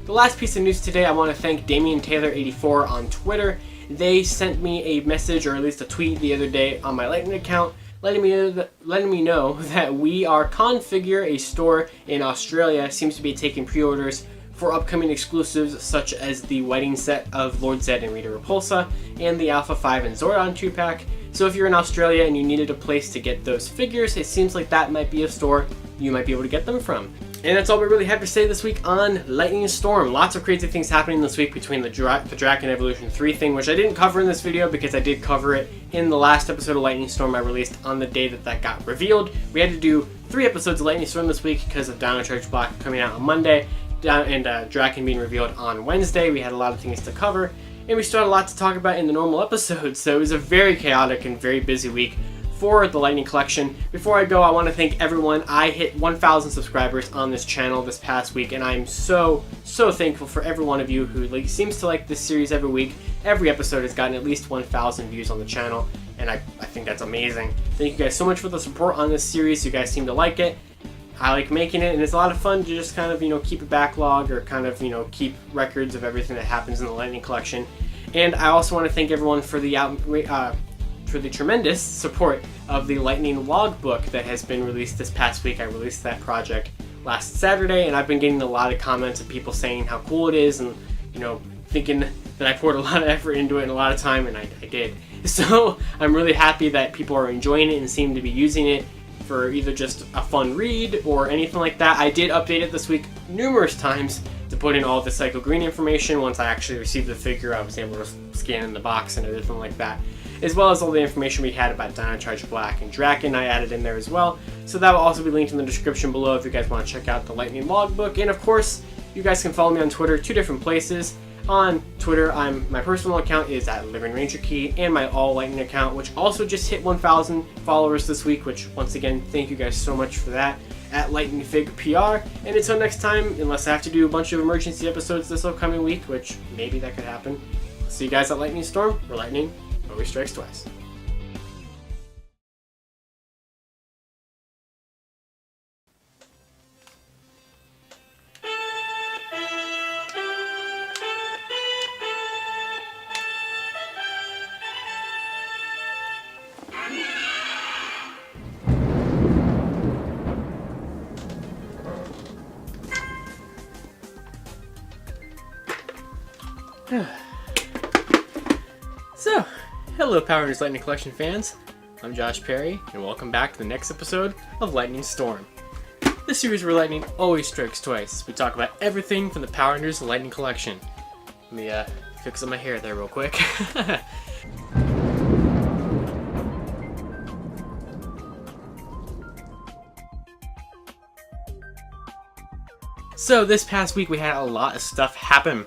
The last piece of news today, I want to thank Damian Taylor 84 on Twitter. They sent me a message, or at least a tweet the other day on my Lightning account, letting me know that We Are Configure, a store in Australia, seems to be taking pre-orders for upcoming exclusives such as the wedding set of Lord Zed and Rita Repulsa and the Alpha 5 and Zordon 2-pack. So if you're in Australia and you needed a place to get those figures, it seems like that might be a store you might be able to get them from. And that's all we really have to say this week on Lightning Storm. Lots of crazy things happening this week between the Draken Evolution 3 thing, which I didn't cover in this video because I did cover it in the last episode of Lightning Storm I released on the day that got revealed. We had to do 3 episodes of Lightning Storm this week because of Dino-Charge Black coming out on Monday and Draken being revealed on Wednesday. We had a lot of things to cover, and we still had a lot to talk about in the normal episodes, so it was a very chaotic and very busy week for the Lightning Collection. Before I go, I want to thank everyone. I hit 1,000 subscribers on this channel this past week, and I'm so thankful for every one of you who seems to like this series every week. Every episode has gotten at least 1,000 views on the channel, and I think that's amazing. Thank you guys so much for the support on this series. You guys seem to like it. I like making it, and it's a lot of fun to just kind of, keep a backlog or kind of, keep records of everything that happens in the Lightning Collection. And I also want to thank everyone for the tremendous support of the Lightning Logbook that has been released this past week. I released that project last Saturday, and I've been getting a lot of comments of people saying how cool it is and, thinking that I poured a lot of effort into it and a lot of time, and I did. So I'm really happy that people are enjoying it and seem to be using it for either just a fun read or anything like that. I did update it this week numerous times to put in all the Psycho Green information. Once I actually received the figure, I was able to scan in the box and everything like that, as well as all the information we had about Dino-Charge Black and Draken. I added in there as well. So that will also be linked in the description below if you guys want to check out the Lightning Logbook. And of course, you guys can follow me on Twitter, 2 different places. On Twitter, my personal account is at Living Ranger Key, and my All Lightning account, which also just hit 1,000 followers this week, which once again, thank you guys so much for that, at Lightning Fig PR. And until next time, unless I have to do a bunch of emergency episodes this upcoming week, which maybe that could happen, see you guys at Lightning Storm, where lightning always strikes twice. So, hello Power Rangers Lightning Collection fans, I'm Josh Perry, and welcome back to the next episode of Lightning Storm. This series where lightning always strikes twice. We talk about everything from the Power Rangers Lightning Collection. Let me fix up my hair there real quick. So this past week we had a lot of stuff happen,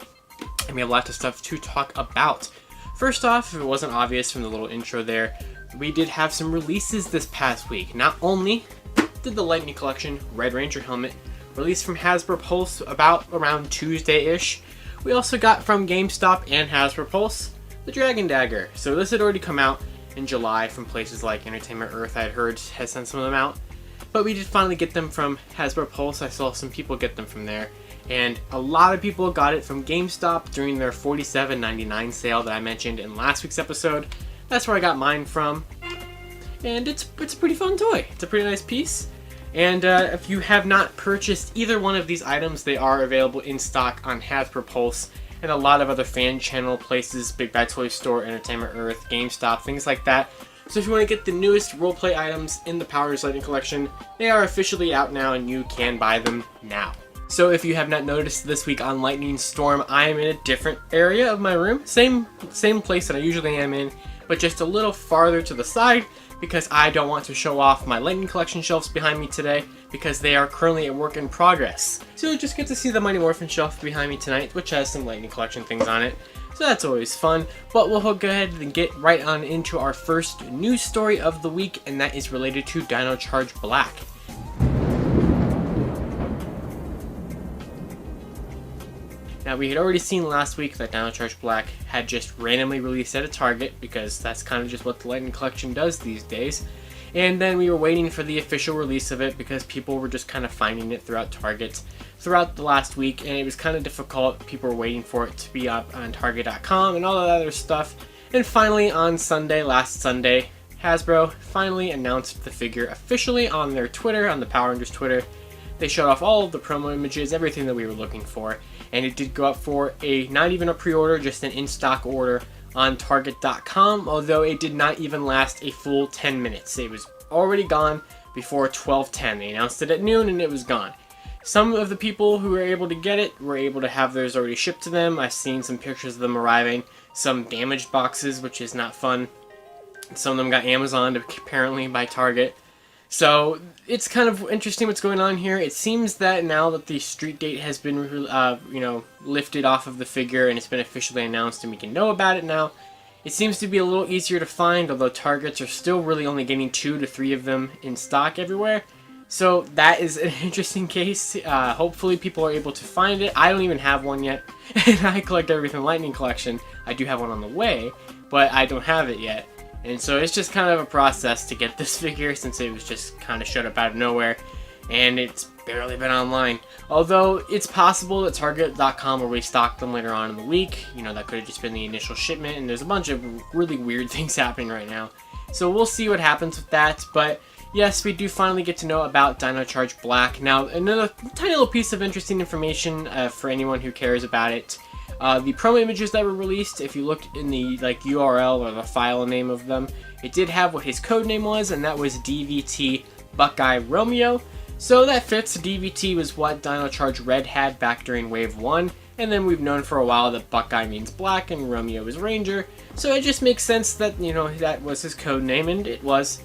and we have lots of stuff to talk about. First off, if it wasn't obvious from the little intro there, we did have some releases this past week. Not only did the Lightning Collection Red Ranger helmet release from Hasbro Pulse around Tuesday-ish, we also got from GameStop and Hasbro Pulse the Dragon Dagger. So this had already come out in July from places like Entertainment Earth. I had heard has sent some of them out, but we did finally get them from Hasbro Pulse. I saw some people get them from there, and a lot of people got it from GameStop during their $47.99 sale that I mentioned in last week's episode. That's where I got mine from, and it's a pretty fun toy. It's a pretty nice piece. And if you have not purchased either one of these items, they are available in stock on Hasbro Pulse and a lot of other fan channel places, Big Bad Toy Store, Entertainment Earth, GameStop, things like that. So if you want to get the newest roleplay items in the Power Rangers Lightning Collection, they are officially out now and you can buy them now. So if you have not noticed, this week on Lightning Storm, I am in a different area of my room. Same place that I usually am in, but just a little farther to the side, because I don't want to show off my Lightning Collection shelves behind me today, because they are currently a work in progress. So you'll just get to see the Mighty Morphin shelf behind me tonight, which has some Lightning Collection things on it. So that's always fun, but we'll go ahead and get right on into our first news story of the week, and that is related to Dino Charge Black. Now, we had already seen last week that Dino Charge Black had just randomly released at a Target, because that's kind of just what the Lightning Collection does these days. And then we were waiting for the official release of it because people were just kind of finding it throughout Target throughout the last week, and it was kind of difficult. People were waiting for it to be up on Target.com and all that other stuff. And finally, on Sunday, last Sunday, Hasbro finally announced the figure officially on their Twitter, on the Power Rangers Twitter. They showed off all of the promo images, everything that we were looking for, and it did go up for not even a pre-order, just an in-stock order on Target.com, although it did not even last a full 10 minutes. It was already gone before 12:10. They announced it at noon and it was gone. Some of the people who were able to get it were able to have theirs already shipped to them. I've seen some pictures of them arriving, some damaged boxes, which is not fun. Some of them got Amazoned apparently by Target. So it's kind of interesting what's going on here. It seems that now that the street date has been lifted off of the figure and it's been officially announced and we can know about it now, it seems to be a little easier to find, although Targets are still really only getting 2 to 3 of them in stock everywhere. So that is an interesting case. Hopefully people are able to find it. I don't even have one yet, and I collect everything Lightning Collection. I do have one on the way, but I don't have it yet. And so it's just kind of a process to get this figure, since it was just kind of showed up out of nowhere, and it's barely been online. Although it's possible that Target.com will restock them later on in the week. You know, that could have just been the initial shipment, and there's a bunch of really weird things happening right now. So we'll see what happens with that, but yes, we do finally get to know about Dino Charge Black. Now, another tiny little piece of interesting information for anyone who cares about it. The promo images that were released, if you looked in the URL or the file name of them, it did have what his code name was, and that was DVT Buckeye Romeo. So that fits. DVT was what Dino Charge Red had back during Wave 1, and then we've known for a while that Buckeye means black and Romeo is Ranger, so it just makes sense that, you know, that was his code name, and it was.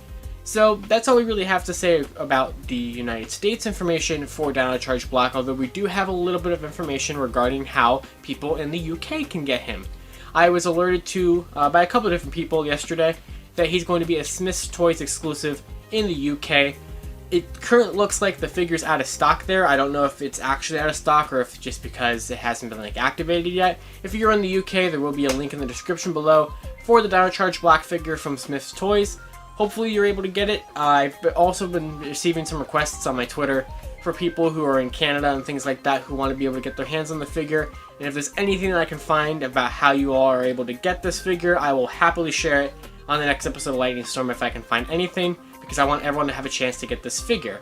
So that's all we really have to say about the United States information for Dino Charge Black, although we do have a little bit of information regarding how people in the UK can get him. I was alerted to by a couple of different people yesterday that he's going to be a Smith's Toys exclusive in the UK. It currently looks like the figure's out of stock there. I don't know if it's actually out of stock or if it's just because it hasn't been activated yet. If you're in the UK, there will be a link in the description below for the Dino Charge Black figure from Smith's Toys. Hopefully you're able to get it. I've also been receiving some requests on my Twitter for people who are in Canada and things like that who want to be able to get their hands on the figure. And if there's anything that I can find about how you all are able to get this figure, I will happily share it on the next episode of Lightning Storm if I can find anything, because I want everyone to have a chance to get this figure.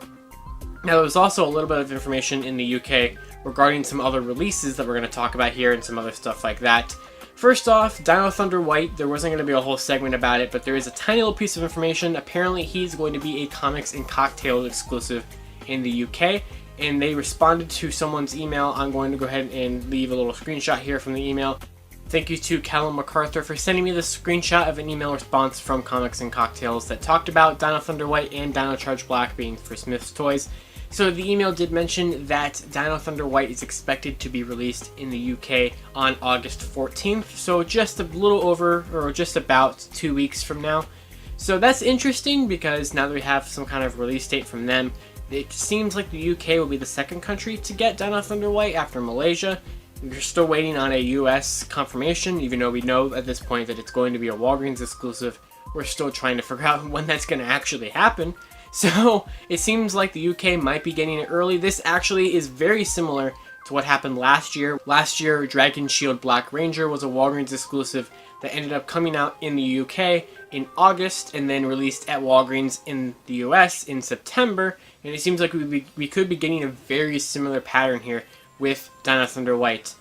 Now, there was also a little bit of information in the UK regarding some other releases that we're going to talk about here and some other stuff like that. First off, Dino Thunder White, there wasn't going to be a whole segment about it, but there is a tiny little piece of information. Apparently, he's going to be a Comics and Cocktails exclusive in the UK, and they responded to someone's email. I'm going to go ahead and leave a little screenshot here from the email. Thank you to Callum MacArthur for sending me this screenshot of an email response from Comics and Cocktails that talked about Dino Thunder White and Dino Charge Black being for Smith's Toys. So the email did mention that Dino Thunder White is expected to be released in the UK on August 14th, so just a little over, or just about 2 weeks from now. So that's interesting, because now that we have some kind of release date from them, it seems like the UK will be the second country to get Dino Thunder White after Malaysia. We're still waiting on a US confirmation, even though we know at this point that it's going to be a Walgreens exclusive. We're still trying to figure out when that's going to actually happen. So it seems like the UK might be getting it early. This actually is very similar to what happened last year. Last year, Dragon Shield Black Ranger was a Walgreens exclusive that ended up coming out in the UK in August and then released at Walgreens in the US in September. And it seems like we could be getting a very similar pattern here with Dino Thunder White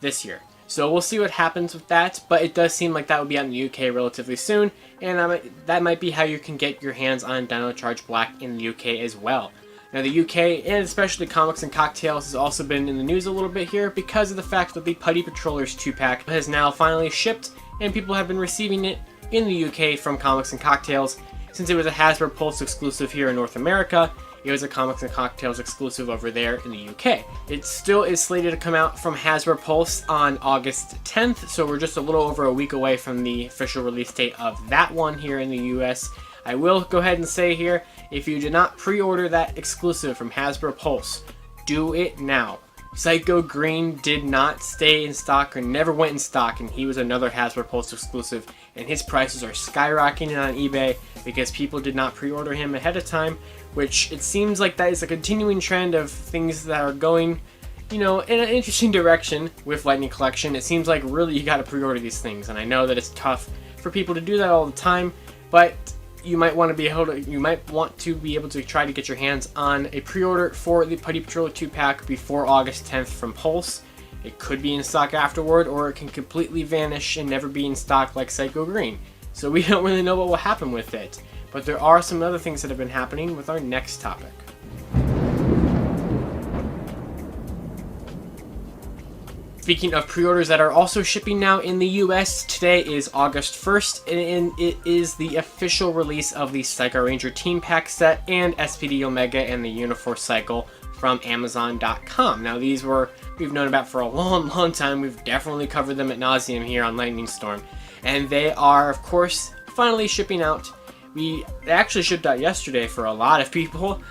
this year. So we'll see what happens with that, but it does seem like that will be out in the UK relatively soon, and that might be how you can get your hands on Dino Charge Black in the UK as well. Now the UK, and especially Comics and Cocktails, has also been in the news a little bit here because of the fact that the Putty Patrollers 2-pack has now finally shipped, and people have been receiving it in the UK from Comics and Cocktails. Since it was a Hasbro Pulse exclusive here in North America, it was a Comics and Cocktails exclusive over there in the UK. It still is slated to come out from Hasbro Pulse on August 10th, so we're just a little over a week away from the official release date of that one here in the US. I will go ahead and say here, if you did not pre-order that exclusive from Hasbro Pulse, do it now. Psycho Green did not stay in stock or never went in stock, and he was another Hasbro Pulse exclusive, and his prices are skyrocketing on eBay because people did not pre-order him ahead of time, which it seems like that is a continuing trend of things that are going, you know, in an interesting direction with Lightning Collection. It seems like really you gotta pre-order these things, and I know that it's tough for people to do that all the time, but you might want to be able to try to get your hands on a pre-order for the Putty Patroller 2-pack before August 10th from Pulse. It could be in stock afterward, or it can completely vanish and never be in stock like Psycho Green. So we don't really know what will happen with it. But there are some other things that have been happening with our next topic. Speaking of pre-orders that are also shipping now in the US, today is August 1st, and it is the official release of the Psycho Ranger Team Pack set and SPD Omega and the Uniforce Cycle from Amazon.com. Now these we've known about for a long time. We've definitely covered them ad nauseum here on Lightning Storm. And they are, of course, finally shipping out. They actually shipped out yesterday for a lot of people,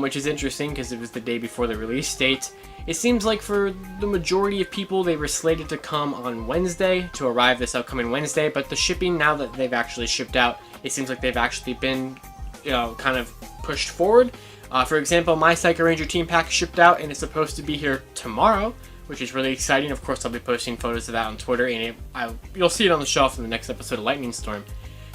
which is interesting because it was the day before the release date. It seems like for the majority of people, they were slated to come on Wednesday, to arrive this upcoming Wednesday, but the shipping, now that they've actually shipped out, it seems like they've actually been, you know, kind of pushed forward. For example, my Psycho Ranger Team Pack shipped out and it's supposed to be here tomorrow, which is really exciting. Of course, I'll be posting photos of that on Twitter, and you'll see it on the shelf in the next episode of Lightning Storm.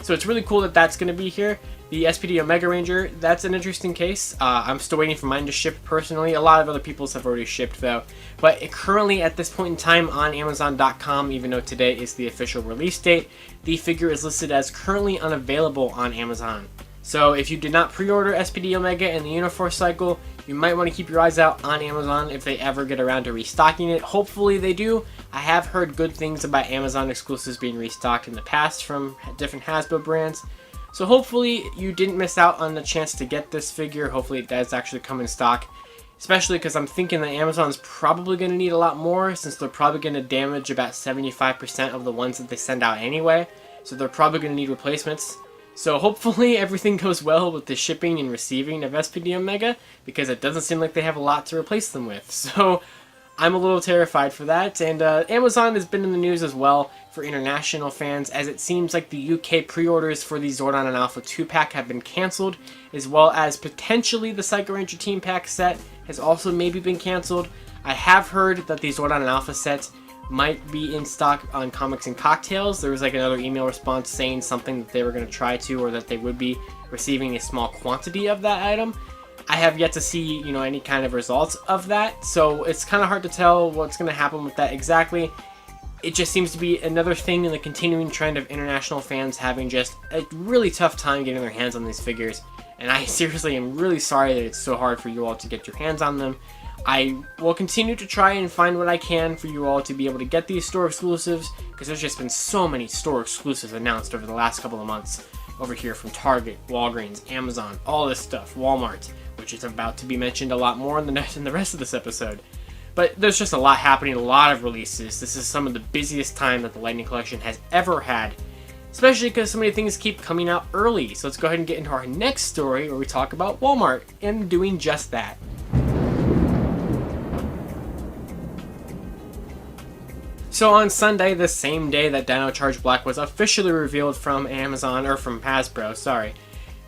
So it's really cool that that's going to be here. The SPD Omega Ranger, that's an interesting case. I'm still waiting for mine to ship personally. A lot of other people's have already shipped though. But currently at this point in time on Amazon.com, even though today is the official release date, the figure is listed as currently unavailable on Amazon. So if you did not pre-order SPD Omega and the Uniforce Cycle, you might want to keep your eyes out on Amazon if they ever get around to restocking it. Hopefully they do. I have heard good things about Amazon exclusives being restocked in the past from different Hasbro brands. So hopefully you didn't miss out on the chance to get this figure. Hopefully it does actually come in stock. Especially because I'm thinking that Amazon's probably going to need a lot more, since they're probably going to damage about 75% of the ones that they send out anyway. So they're probably going to need replacements. So hopefully everything goes well with the shipping and receiving of SPD Omega, because it doesn't seem like they have a lot to replace them with. So I'm a little terrified for that. And Amazon has been in the news as well for international fans, as it seems like the UK pre-orders for the Zordon and Alpha 2-pack have been cancelled, as well as potentially the Psycho Ranger Team Pack set has also maybe been cancelled. I have heard that the Zordon and Alpha set might be in stock on Comics and Cocktails. There was like another email response saying something that they were going to try to, or that they would be receiving a small quantity of that item. I have yet to see, you know, any kind of results of that, so it's kind of hard to tell what's going to happen with that exactly. It just seems to be another thing in the continuing trend of international fans having just a really tough time getting their hands on these figures, and I seriously am really sorry that it's so hard for you all to get your hands on them. I will continue to try and find what I can for you all to be able to get these store exclusives, because there's just been so many store exclusives announced over the last couple of months over here from Target, Walgreens, Amazon, all this stuff, Walmart, which is about to be mentioned a lot more in the rest of this episode. But there's just a lot happening, a lot of releases. This is some of the busiest time that the Lightning Collection has ever had, especially because so many things keep coming out early. So let's go ahead and get into our next story where we talk about Walmart and doing just that. So on Sunday, the same day that Dino Charge Black was officially revealed from Amazon, or from Hasbro, sorry,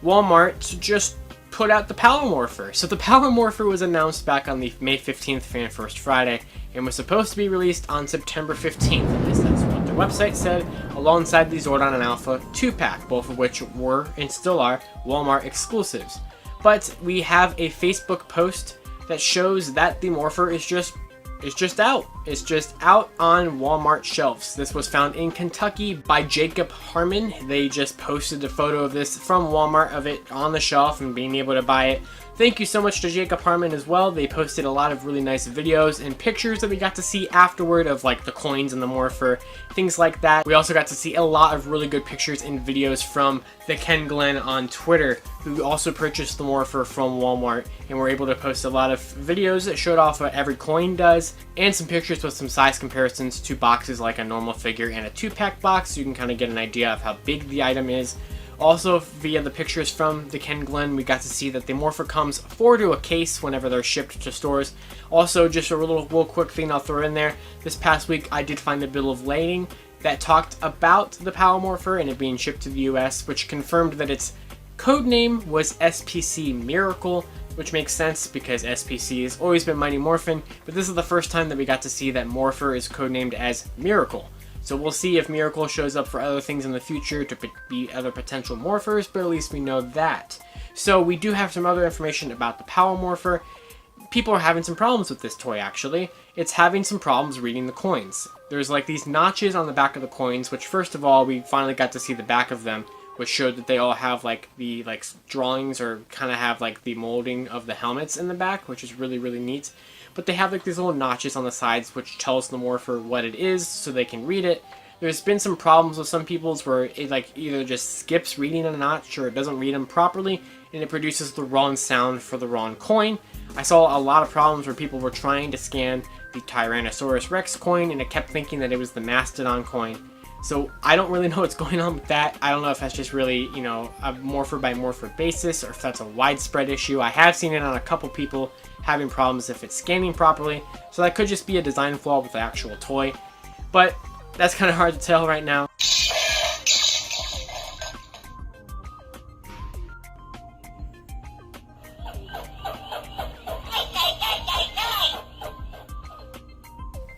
Walmart just put out the Power Morpher. So the Power Morpher was announced back on the May 15th Fan First Friday and was supposed to be released on September 15th. At least that's what their website said, alongside the Zordon and Alpha 2-pack, both of which were and still are Walmart exclusives. But we have a Facebook post that shows that the Morpher is just out. It's just out on Walmart shelves. This was found in Kentucky by Jacob Harmon. They just posted a photo of this from Walmart of it on the shelf and being able to buy it. Thank you so much to Jacob Harmon as well. They posted a lot of really nice videos and pictures that we got to see afterward of like the coins and the Morpher, things like that. We also got to see a lot of really good pictures and videos from the Ken Glenn on Twitter, who also purchased the Morpher from Walmart, and were able to post a lot of videos that showed off what every coin does, and some pictures with some size comparisons to boxes like a normal figure and a 2-pack box, so you can kind of get an idea of how big the item is. Also, via the pictures from the Ken Glenn, we got to see that the Morpher comes forward to a case whenever they're shipped to stores. Also, just a real quick thing I'll throw in there. This past week, I did find a bill of lading that talked about the Power Morpher and it being shipped to the US, which confirmed that its code name was SPC Miracle, which makes sense because SPC has always been Mighty Morphin, but this is the first time that we got to see that Morpher is codenamed as Miracle. So we'll see if Miracle shows up for other things in the future to be other potential Morphers, but at least we know that. So we do have some other information about the Power Morpher. People are having some problems with this toy, actually. It's having some problems reading the coins. There's like these notches on the back of the coins, which first of all, we finally got to see the back of them, which showed that they all have like the drawings or kind of have like the molding of the helmets in the back, which is really neat. But they have like these little notches on the sides which tells the Morpher what it is so they can read it. There's been some problems with some people's where it like either just skips reading a notch or it doesn't read them properly and it produces the wrong sound for the wrong coin. I saw a lot of problems where people were trying to scan the Tyrannosaurus Rex coin and it kept thinking that it was the Mastodon coin. So I don't really know what's going on with that. I don't know if that's just really, you know, a Morpher by Morpher basis or if that's a widespread issue. I have seen it on a couple people having problems if it's scanning properly. So that could just be a design flaw with the actual toy. But that's kind of hard to tell right now.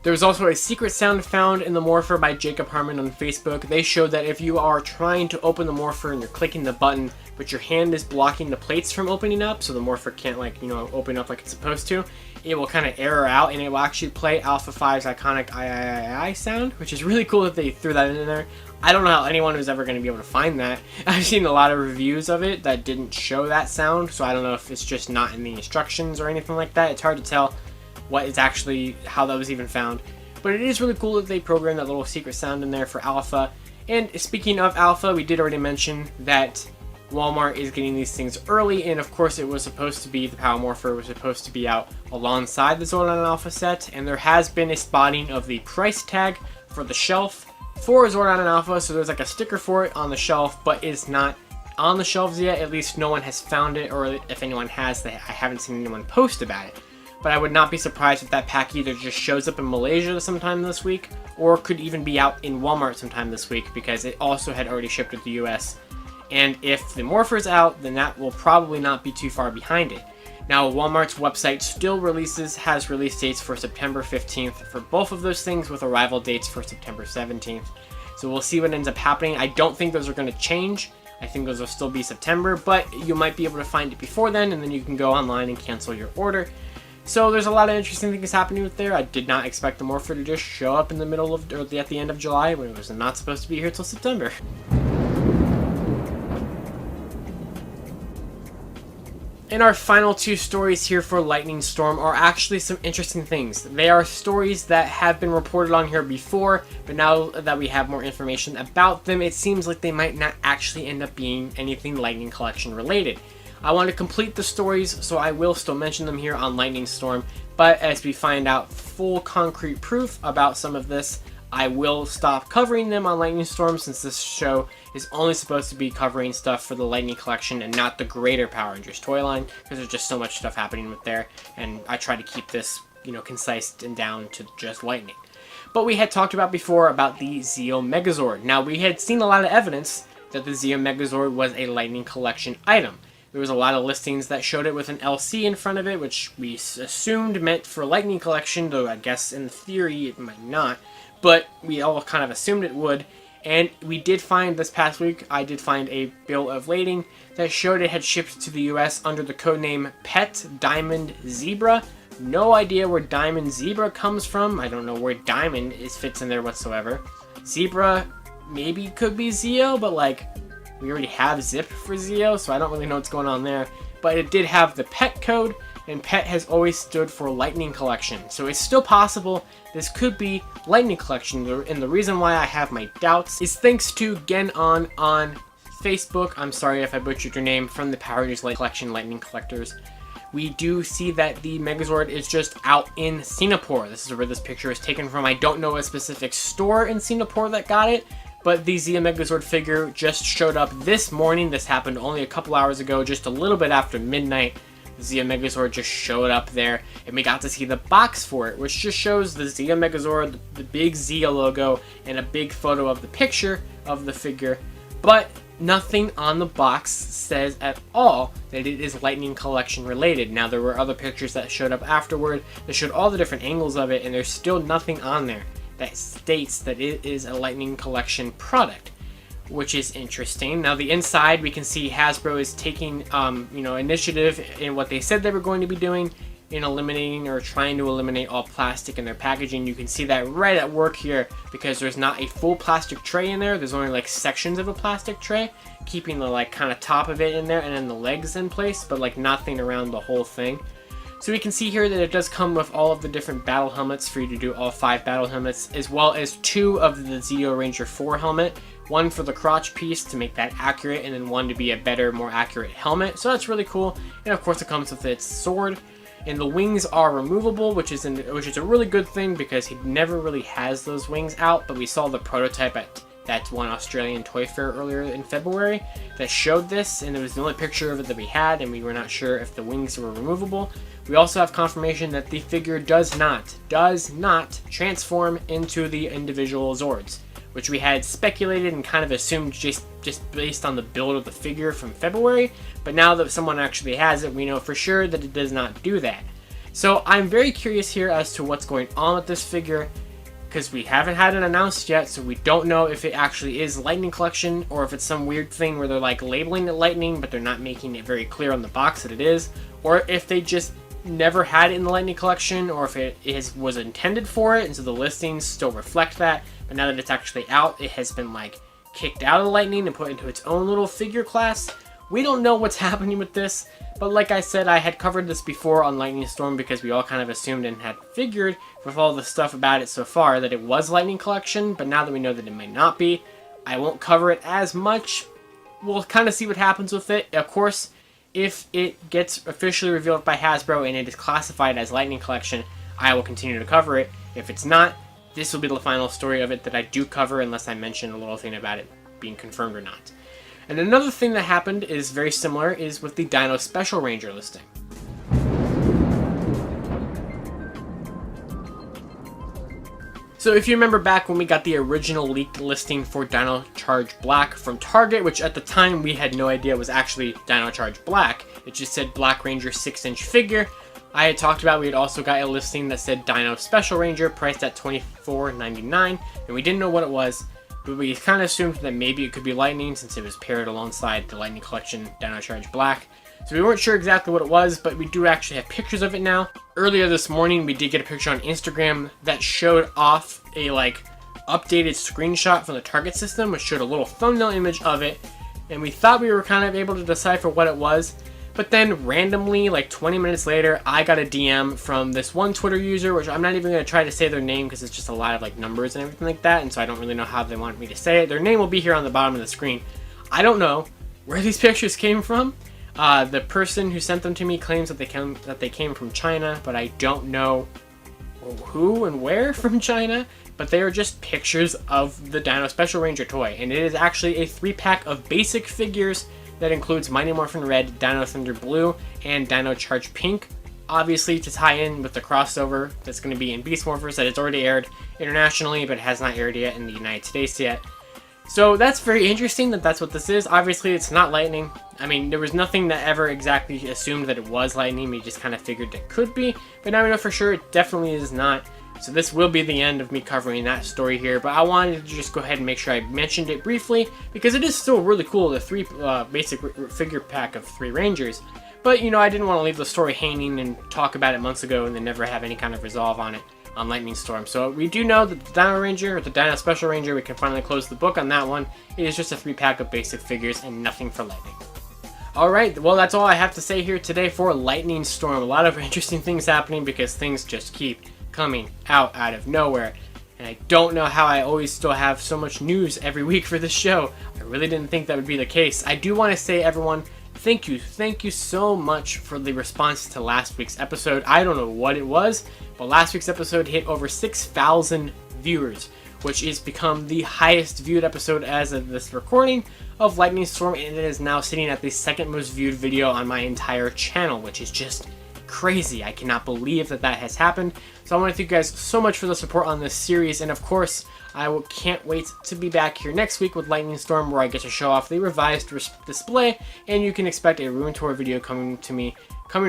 There was also a secret sound found in the Morpher by Jacob Harmon on Facebook. They showed that if you are trying to open the Morpher and you're clicking the button, but your hand is blocking the plates from opening up, so the Morpher can't open up like it's supposed to, it will kind of error out and it will actually play Alpha 5's iconic I sound, which is really cool that they threw that in there. I don't know how anyone was ever going to be able to find that. I've seen a lot of reviews of it that didn't show that sound, so I don't know if it's just not in the instructions or anything like that. It's hard to tell what is actually, how that was even found. But it is really cool that they programmed that little secret sound in there for Alpha. And speaking of Alpha, we did already mention that Walmart is getting these things early, and of course it was supposed to be, the Power Morpher was supposed to be out alongside the Zordon and Alpha set, and there has been a spotting of the price tag for the shelf for Zordon and Alpha, so there's like a sticker for it on the shelf, but it's not on the shelves yet. At least no one has found it, or if anyone has, I haven't seen anyone post about it. But I would not be surprised if that pack either just shows up in Malaysia sometime this week, or could even be out in Walmart sometime this week, because it also had already shipped to the US. And if the Morpher's out, then that will probably not be too far behind it. Now, Walmart's website still has release dates for September 15th for both of those things, with arrival dates for September 17th. So we'll see what ends up happening. I don't think those are going to change. I think those will still be September, but you might be able to find it before then, and then you can go online and cancel your order. So there's a lot of interesting things happening with there. I did not expect the Morpher to just show up in the middle of, or at the end of July, when it was not supposed to be here till September. And our final two stories here for Lightning Storm are actually some interesting things. They are stories that have been reported on here before, but now that we have more information about them, it seems like they might not actually end up being anything Lightning Collection related. I want to complete the stories, so I will still mention them here on Lightning Storm, but as we find out full concrete proof about some of this, I will stop covering them on Lightning Storm, since this show is only supposed to be covering stuff for the Lightning Collection and not the greater Power Rangers toy line, because there's just so much stuff happening with there, and I try to keep this, concise and down to just Lightning. But we had talked about before about the Zeo Megazord. Now, we had seen a lot of evidence that the Zeo Megazord was a Lightning Collection item. There was a lot of listings that showed it with an LC in front of it, which we assumed meant for Lightning Collection, though I guess in theory it might not. But we all kind of assumed it would. And we did find this past week, I did find a bill of lading that showed it had shipped to the US under the codename Pet Diamond Zebra. No idea where Diamond Zebra comes from. I don't know where Diamond fits in there whatsoever. Zebra maybe could be Zeo, but like we already have Zip for Zeo, so I don't really know what's going on there. But it did have the Pet code, and Pet has always stood for Lightning Collection. So it's still possible this could be Lightning Collection, and the reason why I have my doubts is thanks to Genon on Facebook. I'm sorry if I butchered your name, from the Power Rangers Collection Lightning Collectors. We do see that the Megazord is just out in Singapore. This is where this picture is taken from. I don't know a specific store in Singapore that got it, but the Zeo Megazord figure just showed up this morning. This happened only a couple hours ago, just a little bit after midnight. The Zeo Megazord just showed up there, and we got to see the box for it, which just shows the Zeo Megazord, the big Zeo logo, and a big photo of the picture of the figure, but nothing on the box says at all that it is Lightning Collection related. Now, there were other pictures that showed up afterward that showed all the different angles of it, and there's still nothing on there that states that it is a Lightning Collection product, which is interesting. Now, the inside, we can see Hasbro is taking initiative in what they said they were going to be doing in eliminating or trying to eliminate all plastic in their packaging. You can see that right at work here, because there's not a full plastic tray in there. There's only like sections of a plastic tray, keeping the like kind of top of it in there and then the legs in place, but like nothing around the whole thing. So we can see here that it does come with all of the different battle helmets for you to do all 5 battle helmets, as well as 2 of the Zeo Ranger 4 helmet. One for the crotch piece to make that accurate, and then one to be a better, more accurate helmet. So that's really cool. And of course it comes with its sword. And the wings are removable, which is a really good thing, because he never really has those wings out. But we saw the prototype at that one Australian toy fair earlier in February that showed this, and it was the only picture of it that we had, and we were not sure if the wings were removable. We also have confirmation that the figure does not transform into the individual Zords, which we had speculated and kind of assumed just based on the build of the figure from February. But now that someone actually has it, we know for sure that it does not do that. So I'm very curious here as to what's going on with this figure, because we haven't had it announced yet, so we don't know if it actually is Lightning Collection, or if it's some weird thing where they're like labeling it Lightning, but they're not making it very clear on the box that it is, or if they just never had it in the Lightning Collection, or if it was intended for it, and so the listings still reflect that, but now that it's actually out, it has been like kicked out of the Lightning and put into its own little figure class. We don't know what's happening with this, but like I said, I had covered this before on Lightning Storm, because we all kind of assumed and had figured with all the stuff about it so far that it was Lightning Collection, but now that we know that it might not be, I won't cover it as much. We'll kind of see what happens with it. Of course, if it gets officially revealed by Hasbro and it is classified as Lightning Collection, I will continue to cover it. If it's not, this will be the final story of it that I do cover, unless I mention a little thing about it being confirmed or not. And another thing that happened is very similar, is with the Dino Special Ranger listing. So if you remember back when we got the original leaked listing for Dino Charge Black from Target, which at the time we had no idea was actually Dino Charge Black, it just said Black Ranger 6-inch figure. I had talked about we had also got a listing that said Dino Special Ranger, priced at $24.99, and we didn't know what it was, but we kind of assumed that maybe it could be Lightning, since it was paired alongside the Lightning Collection Dino Charge Black. So we weren't sure exactly what it was, but we do actually have pictures of it now. Earlier this morning, we did get a picture on Instagram that showed off a updated screenshot from the Target system, which showed a little thumbnail image of it, and we thought we were kind of able to decipher what it was. But then randomly, like 20 minutes later, I got a DM from this one Twitter user, which I'm not even going to try to say their name because it's just a lot of numbers and everything like that, and so I don't really know how they want me to say it. Their name will be here on the bottom of the screen. I don't know where these pictures came from. The person who sent them to me claims that they came from China, but I don't know who and where from China. But they are just pictures of the Dino Special Ranger toy, and it is actually a 3-pack of basic figures that includes Mighty Morphin Red, Dino Thunder Blue, and Dino Charge Pink. obviously to tie in with the crossover that's going to be in Beast Morphers that has already aired internationally, but has not aired yet in the United States yet. So that's very interesting that that's what this is. Obviously, it's not lightning. I mean, there was nothing that ever exactly assumed that it was lightning. We just kind of figured it could be, but now we know for sure it definitely is not. So this will be the end of me covering that story here, but I wanted to just go ahead and make sure I mentioned it briefly, because it is still really cool, the three basic figure pack of 3 Rangers. But, you know, I didn't want to leave the story hanging and talk about it months ago and then never have any kind of resolve on it on Lightning Storm. So we do know that the Dino Ranger, or the Dino Special Ranger, we can finally close the book on that one. It is just a 3-pack of basic figures and nothing for Lightning. Alright, well that's all I have to say here today for Lightning Storm. A lot of interesting things happening because things just keep coming out of nowhere. And I don't know how I always still have so much news every week for this show. I really didn't think that would be the case. I do want to say, everyone, thank you so much for the response to last week's episode. I don't know what it was, but last week's episode hit over 6,000 viewers, which has become the highest viewed episode as of this recording of Lightning Storm, and it is now sitting at the 2nd most viewed video on my entire channel, which is just crazy. I cannot believe that that has happened. So I want to thank you guys so much for the support on this series, and of course I can't wait to be back here next week with Lightning Storm, where I get to show off the revised display, and you can expect a room tour video coming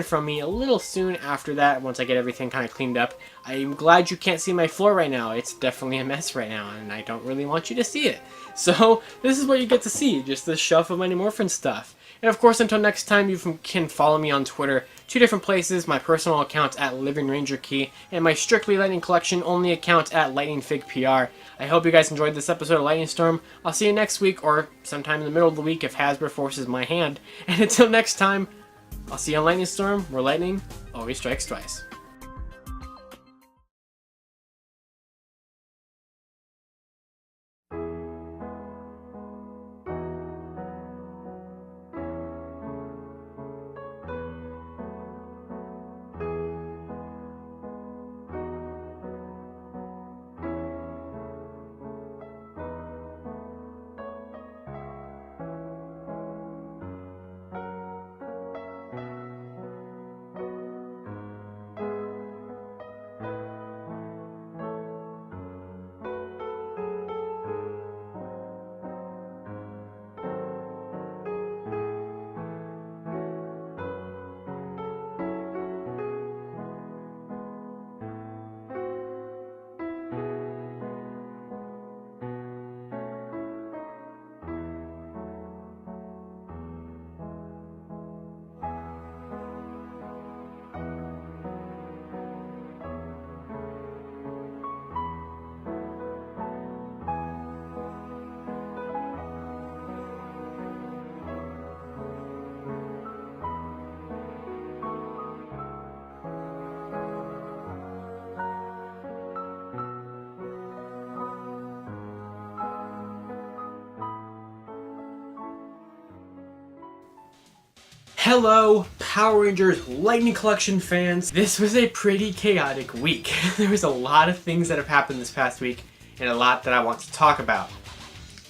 from me a little soon after that, once I get everything kind of cleaned up. I'm glad you can't see my floor right now. It's definitely a mess right now, and I don't really want you to see it. So this is what you get to see, just the shelf of my Morphin stuff. And of course, until next time, you can follow me on Twitter, 2 different places, my personal account at Living Ranger Key, and my Strictly Lightning Collection only account at Lightning Fig PR. I hope you guys enjoyed this episode of Lightning Storm. I'll see you next week, or sometime in the middle of the week if Hasbro forces my hand. And until next time, I'll see you on Lightning Storm, where lightning always strikes twice. Hello, Power Rangers Lightning Collection fans. This was a pretty chaotic week. There was a lot of things that have happened this past week, and a lot that I want to talk about.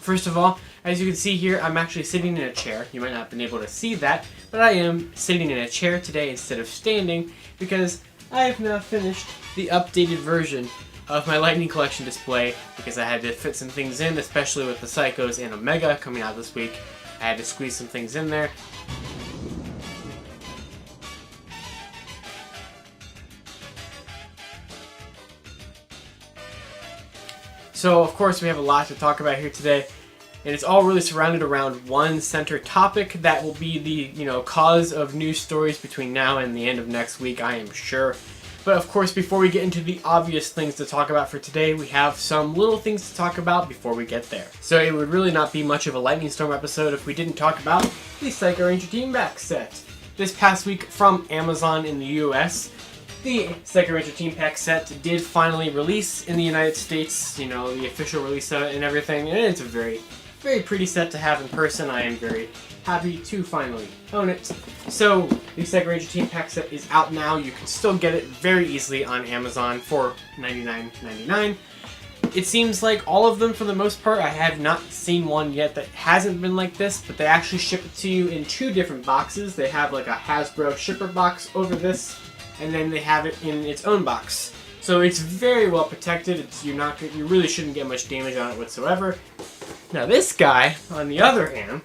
First of all, as you can see here, I'm actually sitting in a chair. You might not have been able to see that, but I am sitting in a chair today instead of standing, because I have now finished the updated version of my Lightning Collection display, because I had to fit some things in, especially with the Psychos and Omega coming out this week. I had to squeeze some things in there. So, of course, we have a lot to talk about here today, and it's all really surrounded around one center topic that will be the, cause of news stories between now and the end of next week, I am sure. But, of course, before we get into the obvious things to talk about for today, we have some little things to talk about before we get there. So it would really not be much of a Lightning Storm episode if we didn't talk about the Psycho Ranger Team Pack set. This past week from Amazon in the US, the Psycho Ranger Team Pack set did finally release in the United States, the official release of it and everything, and it's a very, very pretty set to have in person. I am very happy to finally own it. So, the Psycho Ranger Team Pack set is out now. You can still get it very easily on Amazon for $99.99. It seems like all of them, for the most part, I have not seen one yet that hasn't been like this, but they actually ship it to you in 2 different boxes. They have like a Hasbro shipper box over this, and then they have it in its own box. So it's very well protected. You really shouldn't get much damage on it whatsoever. Now this guy, on the other hand,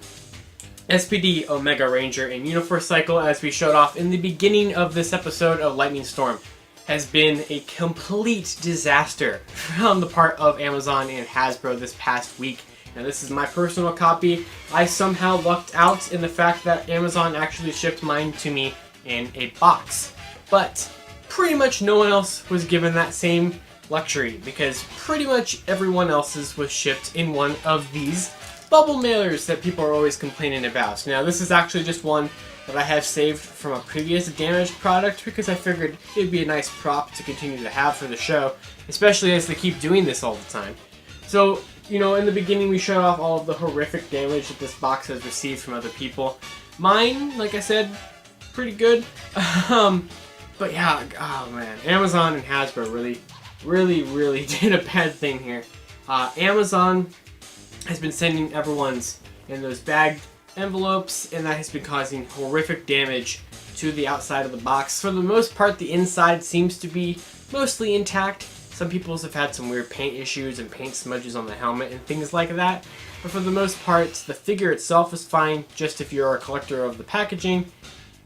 SPD Omega Ranger in Uniforce Cycle, as we showed off in the beginning of this episode of Lightning Storm, has been a complete disaster on the part of Amazon and Hasbro this past week. Now this is my personal copy. I somehow lucked out in the fact that Amazon actually shipped mine to me in a box. But pretty much no one else was given that same luxury, because pretty much everyone else's was shipped in one of these bubble mailers that people are always complaining about. Now this is actually just one that I have saved from a previous damaged product, because I figured it'd be a nice prop to continue to have for the show, especially as they keep doing this all the time. So, you know, in the beginning we showed off all of the horrific damage that this box has received from other people. Mine, like I said, pretty good. But yeah, oh man, Amazon and Hasbro really did a bad thing here. Amazon has been sending everyone's in those bagged envelopes, and that has been causing horrific damage to the outside of the box. For the most part, the inside seems to be mostly intact. Some people have had some weird paint issues and paint smudges on the helmet and things like that. But for the most part, the figure itself is fine, just if you're a collector of the packaging,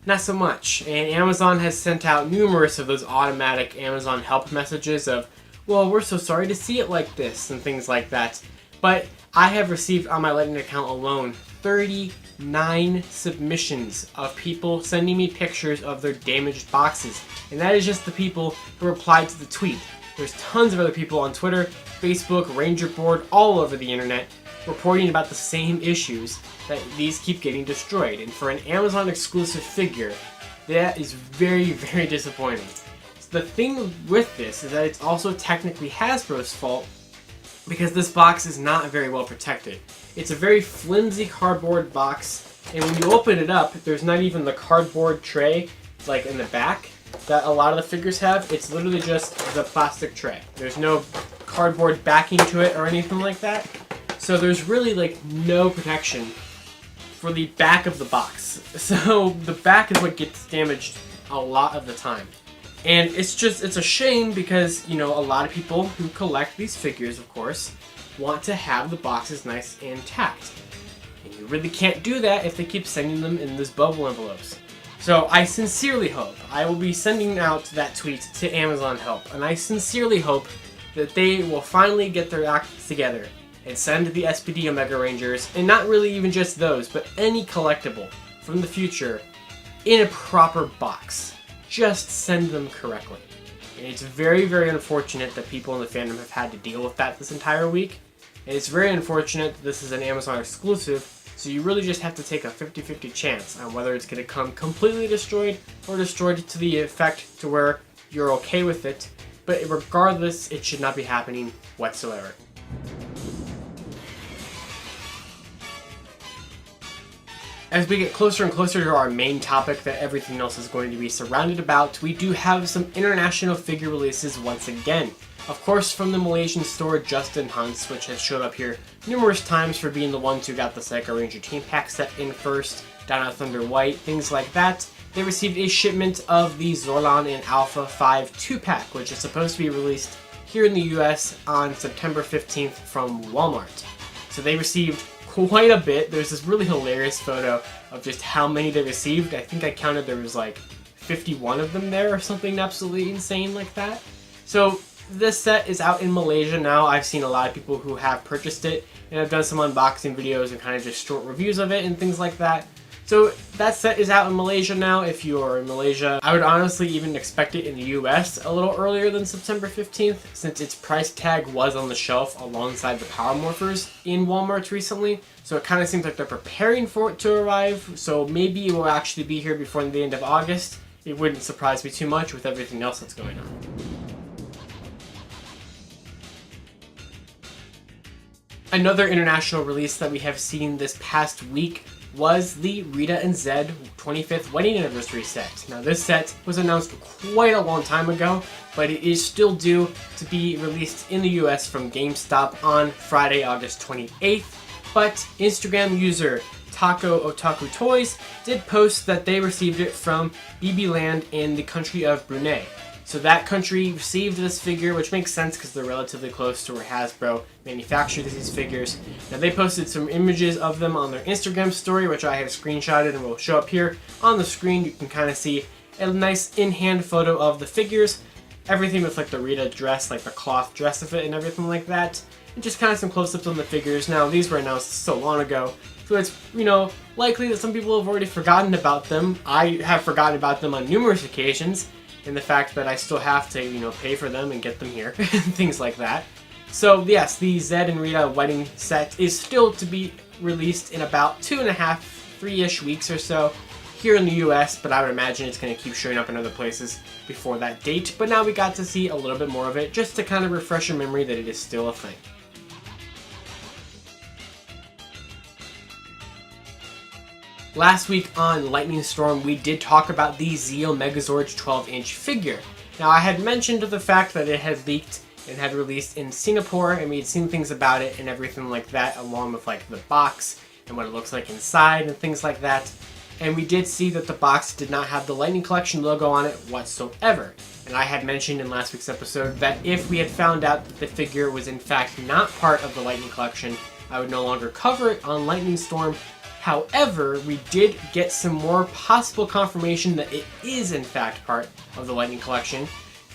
not so much. And Amazon has sent out numerous of those automatic Amazon help messages of, well, we're so sorry to see it like this, and things like that. But I have received on my Lightning account alone 39 submissions of people sending me pictures of their damaged boxes. And that is just the people who replied to the tweet. There's tons of other people on Twitter, Facebook, Ranger Board, all over the internet reporting about the same issues, that these keep getting destroyed. And for an Amazon exclusive figure, that is very disappointing. So the thing with this is that it's also technically Hasbro's fault, because this box is not very well protected. It's a very flimsy cardboard box, and when you open it up, there's not even the cardboard tray like in the back that a lot of the figures have. It's literally just the plastic tray. There's no cardboard backing to it or anything like that. So there's really like no protection for the back of the box. So the back is what gets damaged a lot of the time. And it's a shame, because, you know, a lot of people who collect these figures, of course, want to have the boxes nice and intact. And you really can't do that if they keep sending them in these bubble envelopes. So I sincerely hope, I will be sending out that tweet to Amazon Help, and I sincerely hope that they will finally get their act together and send the SPD Omega Rangers, and not really even just those, but any collectible from the future in a proper box. Just send them correctly. And it's very unfortunate that people in the fandom have had to deal with that this entire week. And it's very unfortunate that this is an Amazon exclusive, so you really just have to take a 50-50 chance on whether it's going to come completely destroyed or destroyed to the effect to where you're okay with it. But regardless, it should not be happening whatsoever. As we get closer and closer to our main topic that everything else is going to be surrounded about, we do have some international figure releases once again. Of course, from the Malaysian store Justin Hunts, which has showed up here numerous times for being the ones who got the Psycho Ranger Team Pack set in first, Down at Thunder White, things like that. They received a shipment of the Zorlan and Alpha 5 2-pack, which is supposed to be released here in the US on September 15th from Walmart. So they received quite a bit. There's this really hilarious photo of just how many they received. I think I counted there was like 51 of them there or something absolutely insane like that. So this set is out in Malaysia now. I've seen a lot of people who have purchased it, and I've done some unboxing videos and kind of just short reviews of it and things like that. So that set is out in Malaysia now. If you are in Malaysia, I would honestly even expect it in the US a little earlier than September 15th, since its price tag was on the shelf alongside the Power Morphers in Walmart recently. So it kind of seems like they're preparing for it to arrive, so maybe it will actually be here before the end of August. It wouldn't surprise me too much with everything else that's going on. Another international release that we have seen this past week was the Rita and Zed 25th wedding anniversary set. Now this set was announced quite a long time ago, but it is still due to be released in the US from GameStop on Friday, August 28th. But Instagram user Taco Otaku Toys did post that they received it from BB Land in the country of Brunei. So that country received this figure, which makes sense because they're relatively close to where Hasbro manufactures these figures. Now they posted some images of them on their Instagram story, which I have screenshotted and will show up here on the screen. You can kind of see a nice in-hand photo of the figures. Everything with like the Rita dress, like the cloth dress of it and everything like that. And just kind of some close-ups on the figures. Now these were announced so long ago, so it's, likely that some people have already forgotten about them. I have forgotten about them on numerous occasions, in the fact that I still have to, pay for them and get them here, and things like that. So yes, the Zed and Rita wedding set is still to be released in about 2.5, 3-ish weeks or so here in the US, but I would imagine it's going to keep showing up in other places before that date. But now we got to see a little bit more of it, just to kind of refresh your memory that it is still a thing. Last week on Lightning Storm, we did talk about the Zeo Megazord's 12-inch figure. Now, I had mentioned the fact that it had leaked and had released in Singapore, and we had seen things about it and everything like that, along with like the box and what it looks like inside and things like that. And we did see that the box did not have the Lightning Collection logo on it whatsoever. And I had mentioned in last week's episode that if we had found out that the figure was in fact not part of the Lightning Collection, I would no longer cover it on Lightning Storm. However, we did get some more possible confirmation that it is in fact part of the Lightning Collection.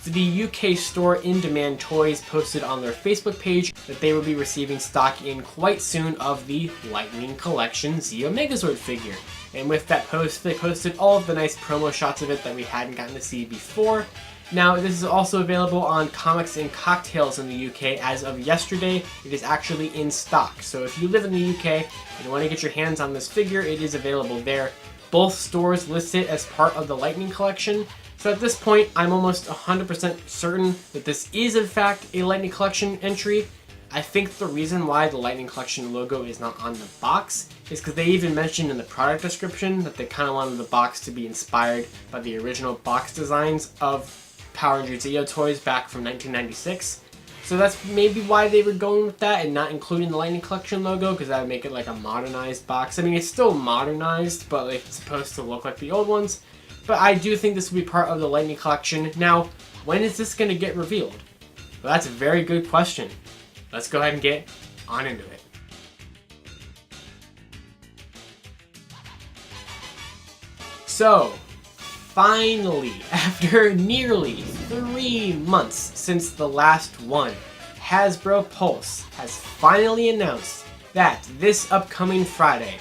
The UK store In Demand Toys posted on their Facebook page that they will be receiving stock in quite soon of the Lightning Collection Zeo Megazord figure. And with that post, they posted all of the nice promo shots of it that we hadn't gotten to see before. Now, this is also available on Comics and Cocktails in the UK as of yesterday. It is actually in stock. So if you live in the UK and you want to get your hands on this figure, it is available there. Both stores list it as part of the Lightning Collection. So at this point, I'm almost 100% certain that this is in fact a Lightning Collection entry. I think the reason why the Lightning Collection logo is not on the box is because they even mentioned in the product description that they kind of wanted the box to be inspired by the original box designs of Power Rangers Zeo toys back from 1996. So that's maybe why they were going with that and not including the Lightning Collection logo, because that would make it like a modernized box. I mean, it's still modernized, but it's supposed to look like the old ones. But I do think this will be part of the Lightning Collection. Now, when is this going to get revealed? Well, that's a very good question. Let's go ahead and get on into it. So, finally, after nearly 3 months since the last one, Hasbro Pulse has finally announced that this upcoming Friday,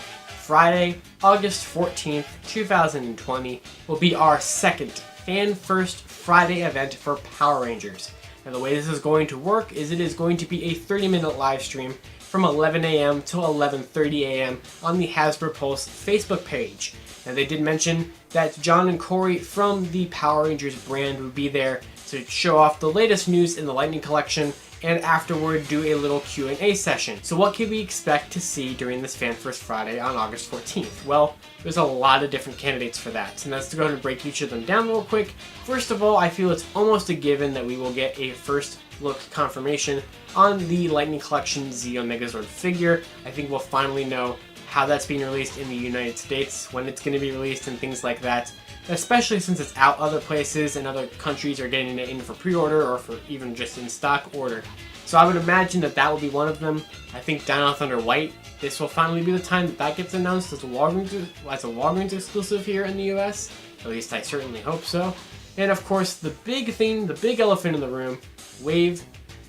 August 14th, 2020, will be our second Fan First Friday event for Power Rangers. Now the way this is going to work is it is going to be a 30-minute live stream from 11 a.m. to 11:30 a.m. on the Hasbro Pulse Facebook page. Now they did mention that John and Corey from the Power Rangers brand would be there to show off the latest news in the Lightning Collection and afterward do a little Q&A session. So what can we expect to see during this Fan First Friday on August 14th? Well, there's a lot of different candidates for that, and let's go ahead and break each of them down real quick. First of all, I feel it's almost a given that we will get a first look confirmation on the Lightning Collection Zeo Megazord figure. I think we'll finally know how that's being released in the United States, when it's going to be released and things like that, especially since it's out other places and other countries are getting it in for pre-order or for even just in stock order. So I would imagine that that will be one of them. I think Dino Thunder White, this will finally be the time that that gets announced as a Walgreens exclusive here in the US. At least I certainly hope so. And of course, the big thing, the big elephant in the room, Wave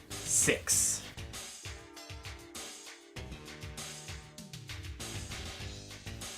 6.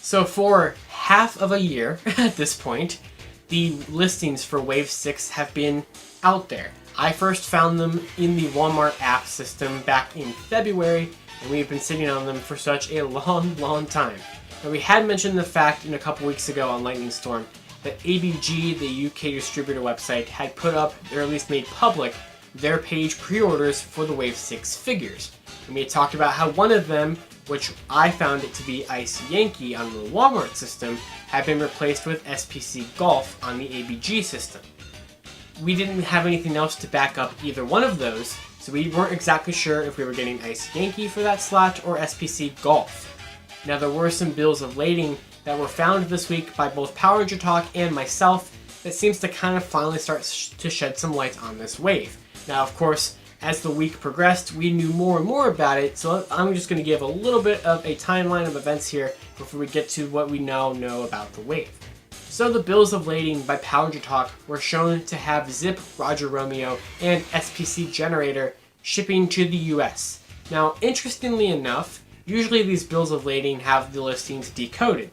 So for half of a year at this point, the listings for Wave 6 have been out there. I first found them in the Walmart app system back in February, and we've been sitting on them for such a long time. Now we had mentioned the fact in a couple weeks ago on Lightning Storm that ABG, the UK distributor website, had put up, or at least made public, their page pre-orders for the Wave 6 figures. And we had talked about how one of them, which I found it to be Ice Yankee on the Walmart system, had been replaced with SPC Golf on the ABG system. We didn't have anything else to back up either one of those, so we weren't exactly sure if we were getting Ice Yankee for that slot or SPC Golf. Now there were some bills of lading that were found this week by both Power Ranger Talk and myself that seems to kind of finally start to shed some light on this wave. Now of course, as the week progressed, we knew more and more about it, so I'm just going to give a little bit of a timeline of events here before we get to what we now know about the wave. So the bills of lading by Power Ranger Talk were shown to have Zip, Roger Romeo, and SPC Generator shipping to the US. Now, interestingly enough, usually these bills of lading have the listings decoded,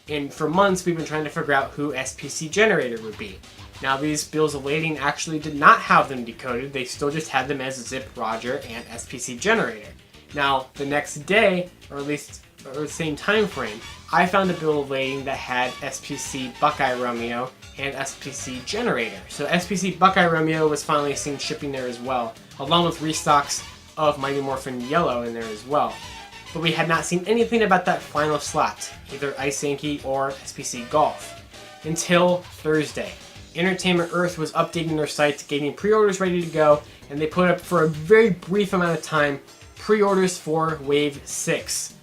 and for months we've been trying to figure out who SPC Generator would be. Now these bills of lading actually did not have them decoded, they still just had them as Zip, Roger, and SPC Generator. Now the next day, or at least the same time frame, I found a bill of lading that had SPC Buckeye Romeo and SPC Generator. So SPC Buckeye Romeo was finally seen shipping there as well, along with restocks of Mighty Morphin Yellow in there as well. But we had not seen anything about that final slot, either Ice Yankee or SPC Golf, until Thursday. Entertainment Earth was updating their site, getting pre-orders ready to go, and they put up for a very brief amount of time pre-orders for Wave 6.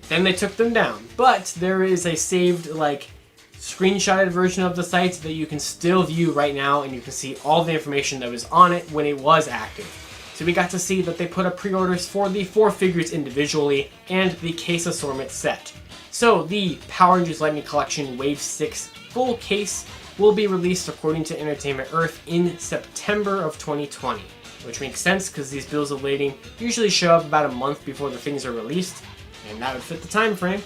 Then they took them down, but there is a saved, screenshotted version of the site that you can still view right now, and you can see all the information that was on it when it was active. So we got to see that they put up pre-orders for the 4 figures individually and the case assortment set. So the Power Rangers Lightning Collection Wave 6 full case will be released according to Entertainment Earth in September of 2020, which makes sense because these bills of lading usually show up about a month before the things are released, and that would fit the time frame.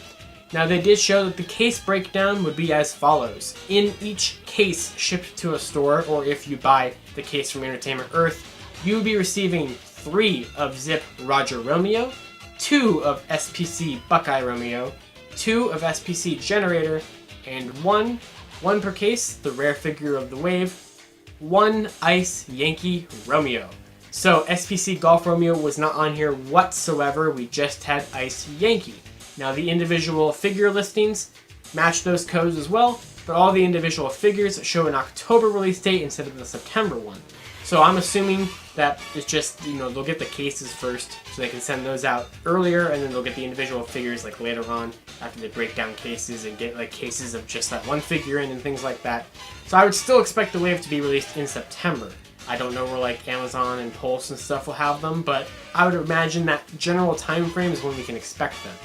Now they did show that the case breakdown would be as follows. In each case shipped to a store, or if you buy the case from Entertainment Earth, you will be receiving 3 of Zip Roger Romeo, 2 of SPC Buckeye Romeo, 2 of SPC Generator, and 1 per case, the rare figure of the wave, 1 Ice Yankee Romeo. So SPC Golf Romeo was not on here whatsoever, we just had Ice Yankee. Now the individual figure listings match those codes as well, but all the individual figures show an October release date instead of the September one. So I'm assuming that it's just, they'll get the cases first so they can send those out earlier, and then they'll get the individual figures later on after they break down cases and get cases of just that one figure in and things like that. So I would still expect the wave to be released in September. I don't know where Amazon and Pulse and stuff will have them, but I would imagine that general time frame is when we can expect them.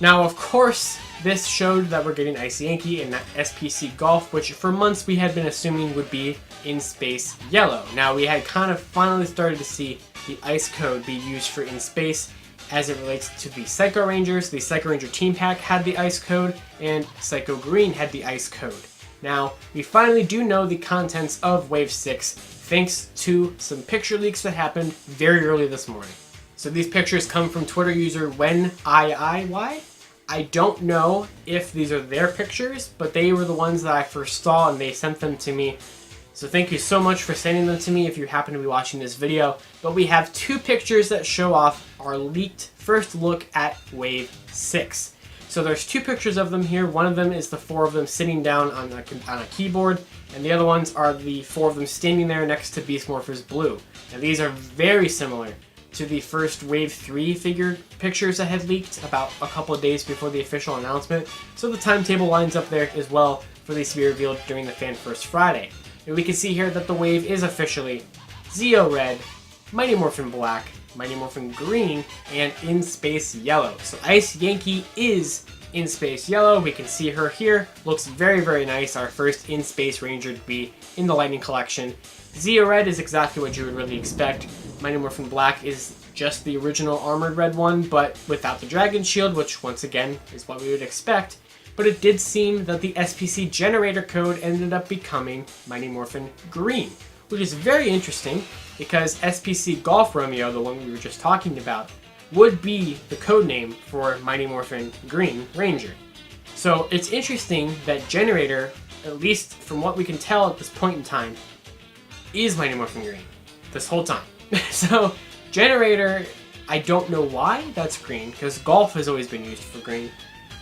Now, of course, this showed that we're getting Ice Yankee and SPC Golf, which for months we had been assuming would be In Space Yellow. Now, we had kind of finally started to see the Ice Code be used for In Space as it relates to the Psycho Rangers. The Psycho Ranger Team Pack had the Ice Code, and Psycho Green had the Ice Code. Now, we finally do know the contents of Wave 6 thanks to some picture leaks that happened very early this morning. So these pictures come from Twitter user WhenIIY. I don't know if these are their pictures, but they were the ones that I first saw and they sent them to me. So thank you so much for sending them to me if you happen to be watching this video. But we have 2 pictures that show off our leaked first look at Wave 6. So there's 2 pictures of them here. One of them is the 4 of them sitting down on a keyboard, and the other ones are the 4 of them standing there next to Beast Morphers Blue. And these are very similar to the first Wave 3 figure pictures that had leaked about a couple of days before the official announcement. So the timetable lines up there as well for these to be revealed during the Fan First Friday. And we can see here that the wave is officially Zeo Red, Mighty Morphin Black, Mighty Morphin Green, and In Space Yellow. So Ice Yankee is In Space Yellow. We can see her here. Looks very, very nice. Our first In Space Ranger to be in the Lightning Collection. Zeo Red is exactly what you would really expect. Mighty Morphin Black is just the original armored red one, but without the dragon shield, which once again is what we would expect. But it did seem that the SPC Generator code ended up becoming Mighty Morphin Green, which is very interesting because SPC Golf Romeo, the one we were just talking about, would be the code name for Mighty Morphin Green Ranger. So it's interesting that Generator, at least from what we can tell at this point in time, is Mighty Morphin Green this whole time. So Generator, I don't know why that's green, because Golf has always been used for green.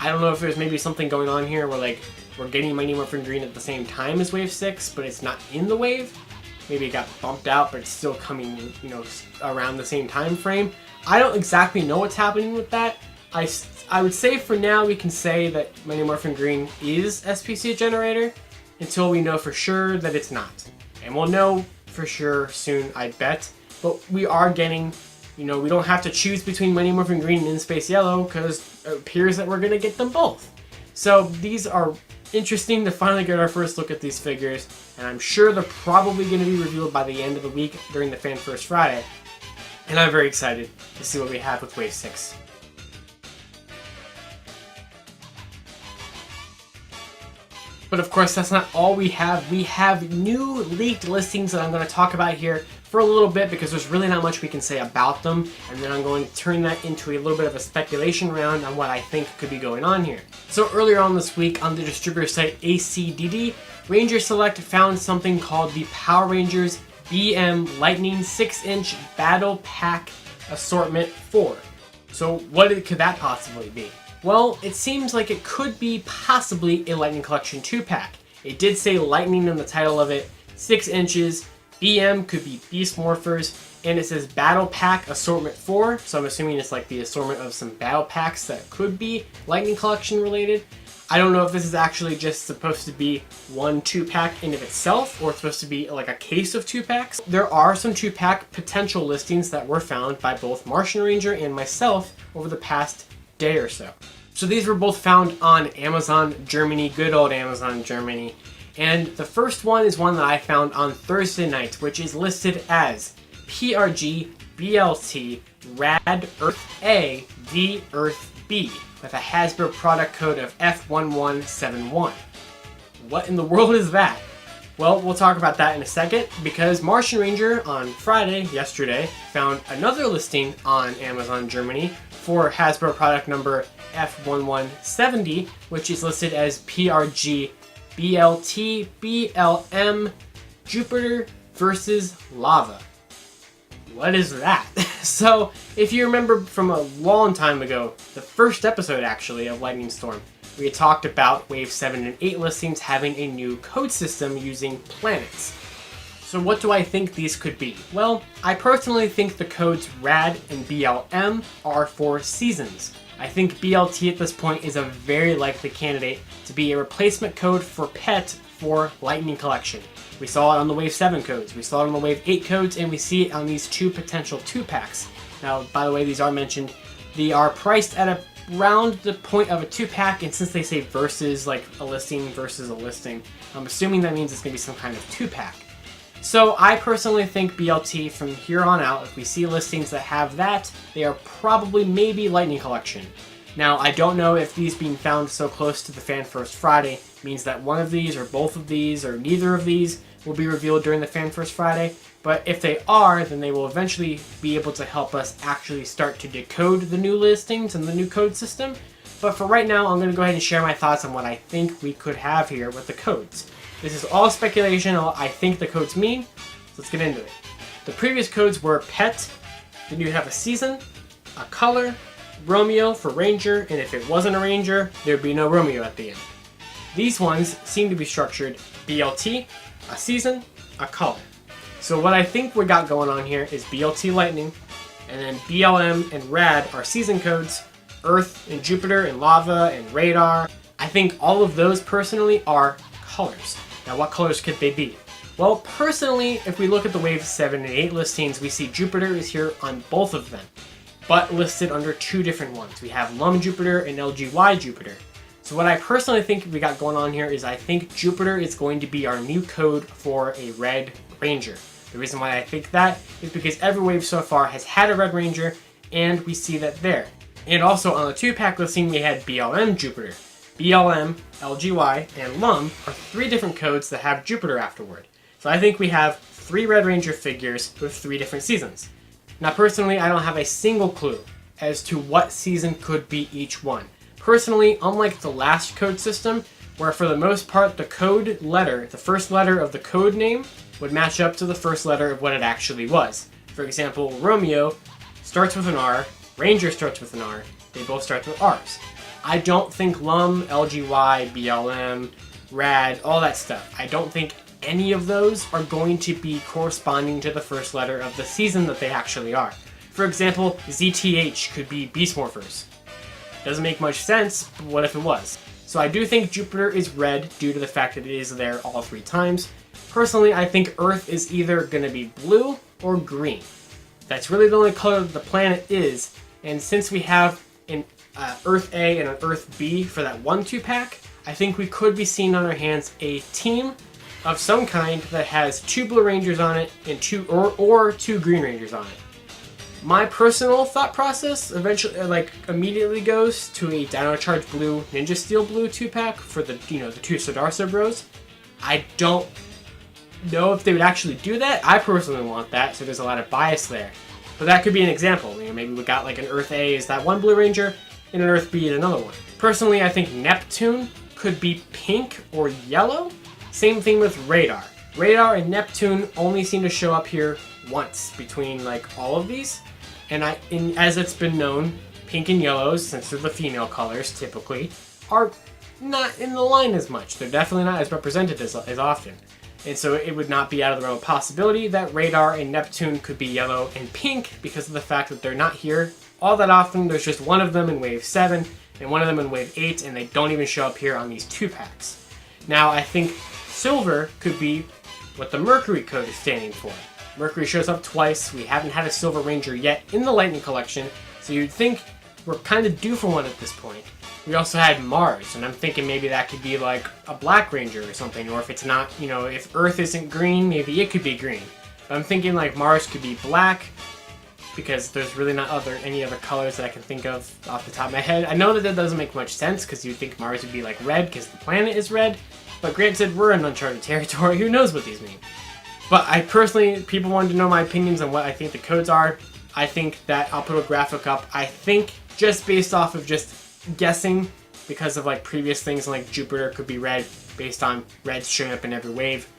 I don't know if there's maybe something going on here where we're getting Mighty Morphin Green at the same time as Wave 6, but it's not in the wave. Maybe it got bumped out, but it's still coming, around the same time frame. I don't exactly know what's happening with that. I would say for now we can say that Mighty Morphin Green is SPC generator until we know for sure that it's not. And we'll know for sure soon, I bet. But we are getting, we don't have to choose between Mighty Morphin Green and In Space Yellow because it appears that we're going to get them both. So these are interesting to finally get our first look at these figures, and I'm sure they're probably going to be revealed by the end of the week during the Fan First Friday. And I'm very excited to see what we have with Wave 6. But of course, that's not all we have. We have new leaked listings that I'm going to talk about here for a little bit because there's really not much we can say about them. And then I'm going to turn that into a little bit of a speculation round on what I think could be going on here. So earlier on this week on the distributor site ACDD, Ranger Select found something called the Power Rangers BM Lightning 6-inch Battle Pack Assortment 4. So what could that possibly be? Well, it seems like it could be possibly a Lightning Collection 2-pack. It did say Lightning in the title of it, 6 inches, BM could be Beast Morphers, and it says Battle Pack Assortment 4, so I'm assuming it's like the assortment of some battle packs that could be Lightning Collection related. I don't know if this is actually just supposed to be one 2-pack in of itself, or it's supposed to be like a case of 2-packs. There are some 2-pack potential listings that were found by both Martian Ranger and myself over the past day or so. So these were both found on Amazon Germany, good old Amazon Germany. And the first one is one that I found on Thursday night, which is listed as PRG BLT Rad Earth A V Earth B with a Hasbro product code of F1171. What in the world is that? Well, we'll talk about that in a second because Martian Ranger on Friday, yesterday, found another listing on Amazon Germany for Hasbro product number F1170, which is listed as PRG BLT BLM Jupiter versus Lava. What is that? So, if you remember from a long time ago, the first episode actually of Lightning Storm, we had talked about Wave 7 and 8 listings having a new code system using planets. So what do I think these could be? Well, I personally think the codes RAD and BLM are for seasons. I think BLT at this point is a very likely candidate to be a replacement code for PET for Lightning Collection. We saw it on the Wave 7 codes, we saw it on the Wave 8 codes, and we see it on these two potential 2-packs. Now, by the way, these are mentioned. They are priced at around the point of a 2-pack, and since they say versus, like a listing versus a listing, I'm assuming that means it's going to be some kind of 2-pack. So I personally think BLT from here on out, if we see listings that have that, they are probably maybe Lightning Collection. Now, I don't know if these being found so close to the Fan First Friday means that one of these or both of these or neither of these will be revealed during the Fan First Friday, but if they are, then they will eventually be able to help us actually start to decode the new listings and the new code system. But for right now, I'm going to go ahead and share my thoughts on what I think we could have here with the codes. This is all speculation, all I think the codes mean, so let's get into it. The previous codes were PET, then you have a season, a color, Romeo for Ranger, and if it wasn't a Ranger, there'd be no Romeo at the end. These ones seem to be structured BLT, a season, a color. So what I think we got going on here is BLT Lightning, and then BLM and RAD are season codes, Earth and Jupiter and Lava and Radar. I think all of those personally are colors. Now what colors could they be? Well, personally, if we look at the Wave 7 and 8 listings, we see Jupiter is here on both of them, but listed under two different ones. We have Lum Jupiter and LGY Jupiter. So what I personally think we got going on here is I think Jupiter is going to be our new code for a Red Ranger. The reason why I think that is because every wave so far has had a Red Ranger, and we see that there. And also on the 2-pack listing, we had BLM Jupiter. BLM, LGY, and Lum are 3 different codes that have Jupiter afterward. So I think we have 3 Red Ranger figures with 3 different seasons. Now personally, I don't have a single clue as to what season could be each one. Personally, unlike the last code system, where for the most part the code letter, the first letter of the code name, would match up to the first letter of what it actually was. For example, Romeo starts with an R, Ranger starts with an R, they both start with R's. I don't think Lum, LGY, BLM, RAD, all that stuff, I don't think any of those are going to be corresponding to the first letter of the season that they actually are. For example, ZTH could be Beast Morphers. Doesn't make much sense, but what if it was? So I do think Jupiter is red due to the fact that it is there all 3 times. Personally, I think Earth is either going to be blue or green. That's really the only color the planet is, and since we have an Earth A and an Earth B for that 1-2 pack, I think we could be seeing on our hands a team of some kind that has 2 Blue Rangers on it and 2 Green Rangers on it. My personal thought process immediately goes to a Dino Charge Blue Ninja Steel Blue 2-pack for the the 2 Sudarsa Bros. I don't know if they would actually do that. I personally want that, so there's a lot of bias there. But that could be an example. Maybe we got like an Earth A is that one Blue Ranger, and an Earth B is another one. Personally, I think Neptune could be pink or yellow. Same thing with Radar. Radar and Neptune only seem to show up here once between like all of these. And as it's been known, pink and yellows, since they're the female colors typically, are not in the line as much. They're definitely not as represented as often. And so it would not be out of the realm of possibility that Radar and Neptune could be yellow and pink because of the fact that they're not here all that often. There's just one of them in Wave 7 and one of them in Wave 8, and they don't even show up here on these 2-packs. Now, I think silver could be what the Mercury code is standing for. Mercury shows up twice. We haven't had a Silver Ranger yet in the Lightning Collection, so you'd think we're kind of due for one at this point. We also had Mars, and I'm thinking maybe that could be like a Black Ranger or something, or if it's not, if Earth isn't green, maybe it could be green. But I'm thinking like Mars could be black, because there's really not any other colors that I can think of off the top of my head. I know that doesn't make much sense, because you'd think Mars would be like red, because the planet is red, but granted, we're in uncharted territory, who knows what these mean. But I personally, people wanted to know my opinions on what I think the codes are. I think that I'll put a graphic up. I think just based off of just guessing, because of like previous things like Jupiter could be red based on reds showing up in every wave.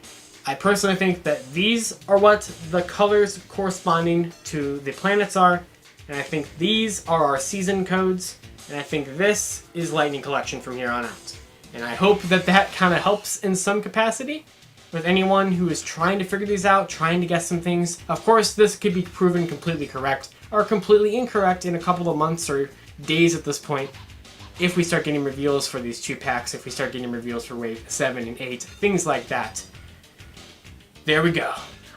I personally think that these are what the colors corresponding to the planets are, and I think these are our season codes, and I think this is Lightning Collection from here on out. And I hope that that kind of helps in some capacity with anyone who is trying to figure these out, trying to guess some things. Of course, this could be proven completely correct or completely incorrect in a couple of months or days at this point, if we start getting reveals for these 2-packs, if we start getting reveals for Wave 7 and 8, things like that. There we go.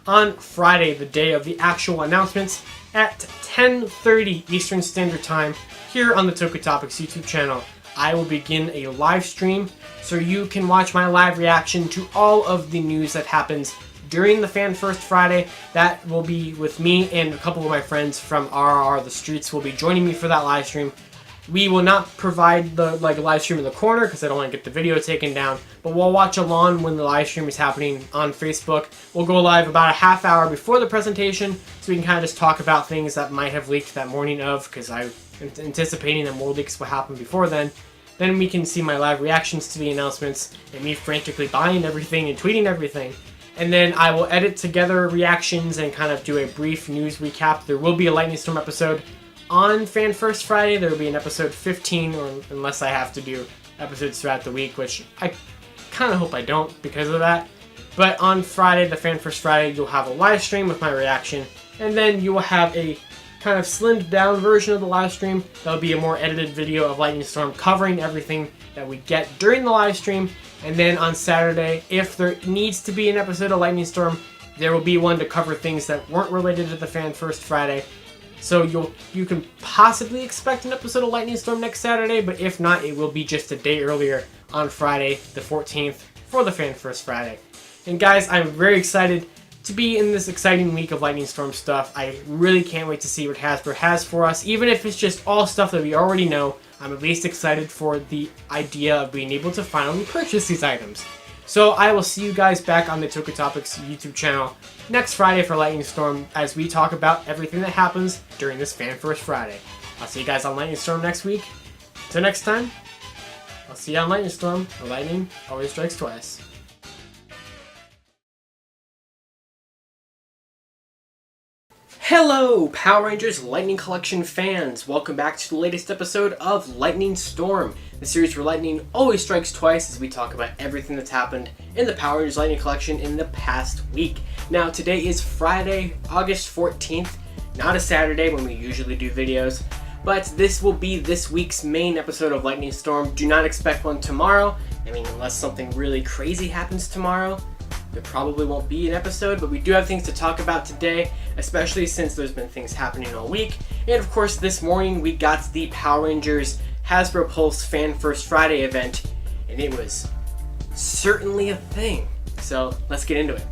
On Friday, the day of the actual announcements, at 10:30 Eastern Standard Time, here on the Toku Topics YouTube channel, I will begin a live stream so you can watch my live reaction to all of the news that happens during the Fan First Friday. That will be with me and a couple of my friends from RRR The Streets will be joining me for that live stream. We will not provide the live stream in the corner because I don't want to get the video taken down, but we'll watch along when the live stream is happening on Facebook. We'll go live about a half hour before the presentation so we can kind of just talk about things that might have leaked that morning of, because I'm anticipating that more leaks will happen before then. Then we can see my live reactions to the announcements and me frantically buying everything and tweeting everything. And then I will edit together reactions and kind of do a brief news recap. There will be a Lightning Storm episode on Fan First Friday. There will be an episode 15, or unless I have to do episodes throughout the week, which I kind of hope I don't because of that. But on Friday, the Fan First Friday, you'll have a live stream with my reaction, and then you will have a kind of slimmed down version of the live stream. That'll be a more edited video of Lightning Storm covering everything that we get during the live stream. And then on Saturday, if there needs to be an episode of Lightning Storm, there will be one to cover things that weren't related to the Fan First Friday. So you can possibly expect an episode of Lightning Storm next Saturday, but if not, it will be just a day earlier on Friday, the 14th, for the Fan First Friday. And guys, I'm very excited to be in this exciting week of Lightning Storm stuff. I really can't wait to see what Hasbro has for us. Even if it's just all stuff that we already know, I'm at least excited for the idea of being able to finally purchase these items. So I will see you guys back on the Toku Topics YouTube channel next Friday for Lightning Storm as we talk about everything that happens during this Fan First Friday. I'll see you guys on Lightning Storm next week. Until next time, I'll see you on Lightning Storm, where lightning always strikes twice. Hello, Power Rangers Lightning Collection fans! Welcome back to the latest episode of Lightning Storm, the series where lightning always strikes twice as we talk about everything that's happened in the Power Rangers Lightning Collection in the past week. Now, today is Friday, August 14th, not a Saturday when we usually do videos. but this will be this week's main episode of Lightning Storm. Do not expect one tomorrow. I mean, unless something really crazy happens tomorrow, there probably won't be an episode, but we do have things to talk about today, especially since there's been things happening all week. And of course, this morning we got the Power Rangers Hasbro Pulse Fan First Friday event, and it was certainly a thing. So let's get into it.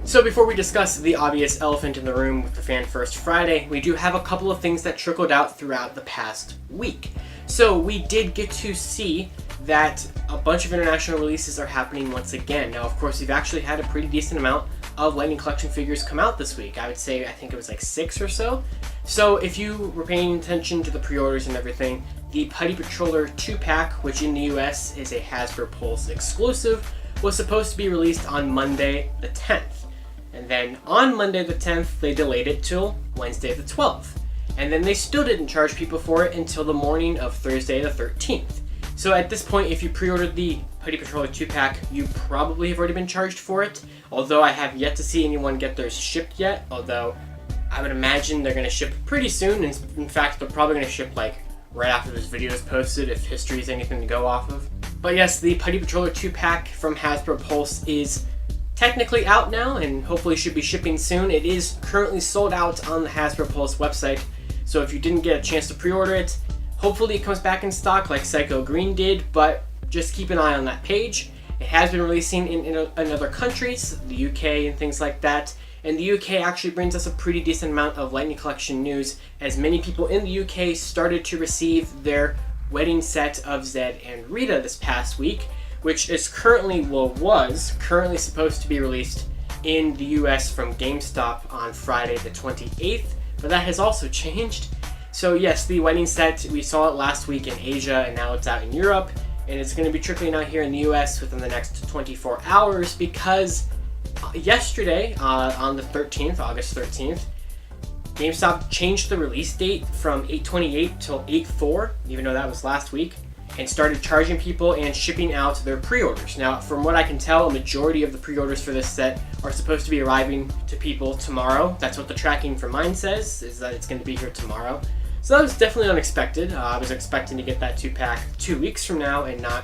So before we discuss the obvious elephant in the room with the Fan First Friday, we do have a couple of things that trickled out throughout the past week. So we did get to see that a bunch of international releases are happening once again. Now, of course, we've actually had a pretty decent amount of Lightning Collection figures come out this week. I would say, I think it was like 6 or so. So if you were paying attention to the pre-orders and everything, the Putty Patroller 2-pack, which in the US is a Hasbro Pulse exclusive, was supposed to be released on Monday the 10th. And then on Monday the 10th, they delayed it till Wednesday the 12th. And then they still didn't charge people for it until the morning of Thursday the 13th. So at this point, if you pre-ordered the Putty Patroller 2-pack, you probably have already been charged for it. Although I have yet to see anyone get theirs shipped yet. Although I would imagine they're going to ship pretty soon. And in fact, they're probably going to ship like right after this video is posted, if history is anything to go off of. But yes, the Putty Patroller 2-pack from Hasbro Pulse is technically out now and hopefully should be shipping soon. It is currently sold out on the Hasbro Pulse website, so if you didn't get a chance to pre-order it, hopefully it comes back in stock like Psycho Green did, but just keep an eye on that page. It has been releasing in other countries, the UK and things like that, and the UK actually brings us a pretty decent amount of Lightning Collection news, as many people in the UK started to receive their wedding set of Zed and Rita this past week, which is was currently supposed to be released in the US from GameStop on Friday the 28th, but that has also changed. So yes, the wedding set, we saw it last week in Asia and now it's out in Europe, and it's going to be trickling out here in the US within the next 24 hours because yesterday, on the 13th, August 13th, GameStop changed the release date from 8/28 till 8/4, even though that was last week, and started charging people and shipping out their pre-orders. Now, from what I can tell, a majority of the pre-orders for this set are supposed to be arriving to people tomorrow. That's what the tracking for mine says, is that it's going to be here tomorrow. So that was definitely unexpected. I was expecting to get that 2-pack 2 weeks from now and not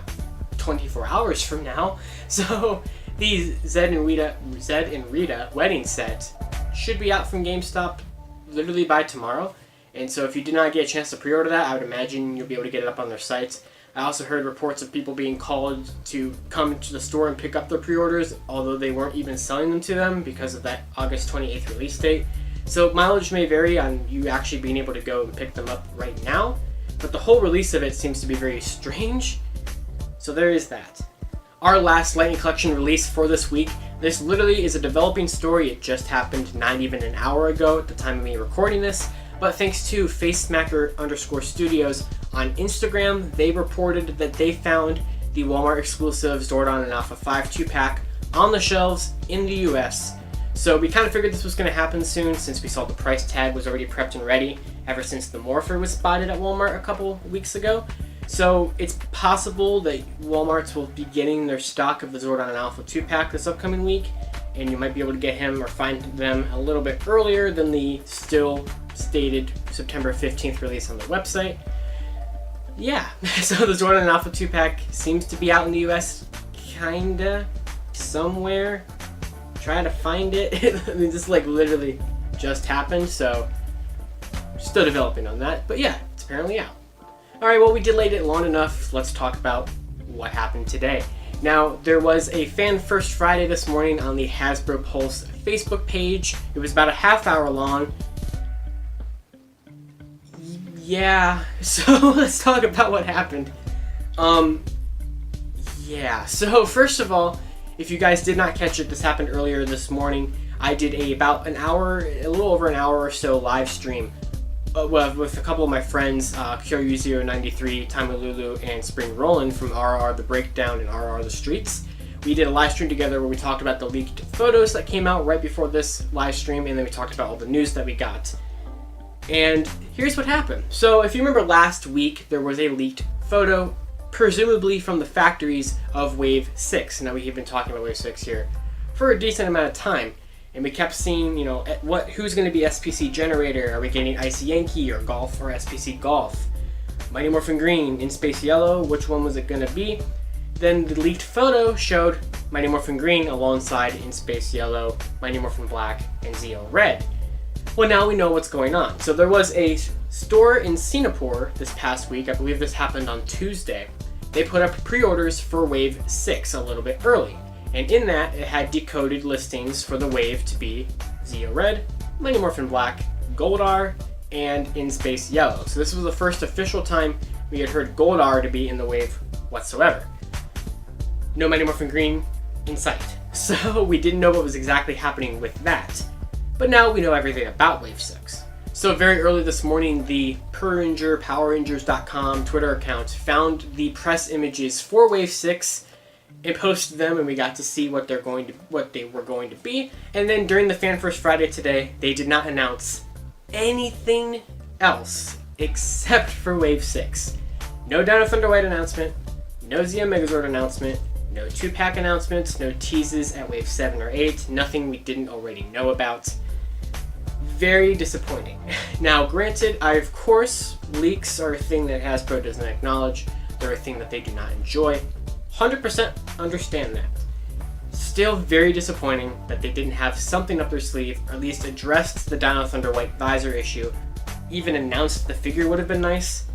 24 hours from now. So the Zed and Rita wedding set should be out from GameStop literally by tomorrow. And so if you did not get a chance to pre-order that, I would imagine you'll be able to get it up on their sites. I also heard reports of people being called to come to the store and pick up their pre-orders, although they weren't even selling them to them because of that August 28th release date. So mileage may vary on you actually being able to go and pick them up right now, but the whole release of it seems to be very strange. So there is that. Our last Lightning Collection release for this week, this literally is a developing story. It just happened not even an hour ago at the time of me recording this. But thanks to FaceSmacker_Studios on Instagram, they reported that they found the Walmart exclusive Zordon and Alpha 5 2-pack on the shelves in the US. So we kind of figured this was going to happen soon since we saw the price tag was already prepped and ready ever since the Morpher was spotted at Walmart a couple weeks ago. So it's possible that Walmarts will be getting their stock of the Zordon and Alpha 2-pack this upcoming week, and you might be able to get him or find them a little bit earlier than the still stated September 15th release on the website. Yeah, so the Zordon and Alpha 2-pack seems to be out in the US, kinda, somewhere. Trying to find it. I mean, this like literally just happened, so still developing on that. But yeah, it's apparently out. Alright, well, we delayed it long enough. Let's talk about what happened today. Now, there was a Fan First Friday this morning on the Hasbro Pulse Facebook page. It was about a half hour long. Yeah, so let's talk about what happened. Yeah, so first of all, if you guys did not catch it, this happened earlier this morning. I did a little over an hour or so live stream with a couple of my friends, Kyoryu093, Tamalulu, and Spring Roland from RR The Breakdown and RR The Streets. We did a live stream together where we talked about the leaked photos that came out right before this live stream, and then we talked about all the news that we got. And here's what happened. So if you remember last week, there was a leaked photo, presumably from the factories of Wave 6. Now we've been talking about Wave 6 here for a decent amount of time. And we kept seeing, you know, who's going to be SPC Generator? Are we getting Icy Yankee or Golf or SPC Golf? Mighty Morphin Green, In Space Yellow, which one was it going to be? Then the leaked photo showed Mighty Morphin Green alongside In Space Yellow, Mighty Morphin Black, and Zeo Red. Well, now we know what's going on. So there was a store in Singapore this past week, I believe this happened on Tuesday. They put up pre-orders for Wave 6 a little bit early. And in that, it had decoded listings for the wave to be Zeo Red, Mighty Morphin Black, Goldar, and In Space Yellow. So this was the first official time we had heard Goldar to be in the wave whatsoever. No Mighty Morphin Green in sight. So we didn't know what was exactly happening with that. But now we know everything about Wave 6. So very early this morning, the PowerRangers.com Twitter account found the press images for Wave 6 and posted them, and we got to see what they were going to be. And then during the Fan First Friday today, they did not announce anything else except for Wave 6. No Dino Thunder White announcement, no Zeo Megazord announcement, no 2-pack announcements, no teases at Wave 7 or 8, nothing we didn't already know about. Very disappointing. Now, granted, of course, leaks are a thing that Hasbro doesn't acknowledge. They're a thing that they do not enjoy. 100% understand that. Still very disappointing that they didn't have something up their sleeve, or at least addressed the Dino Thunder White visor issue. Even announced the figure would have been nice.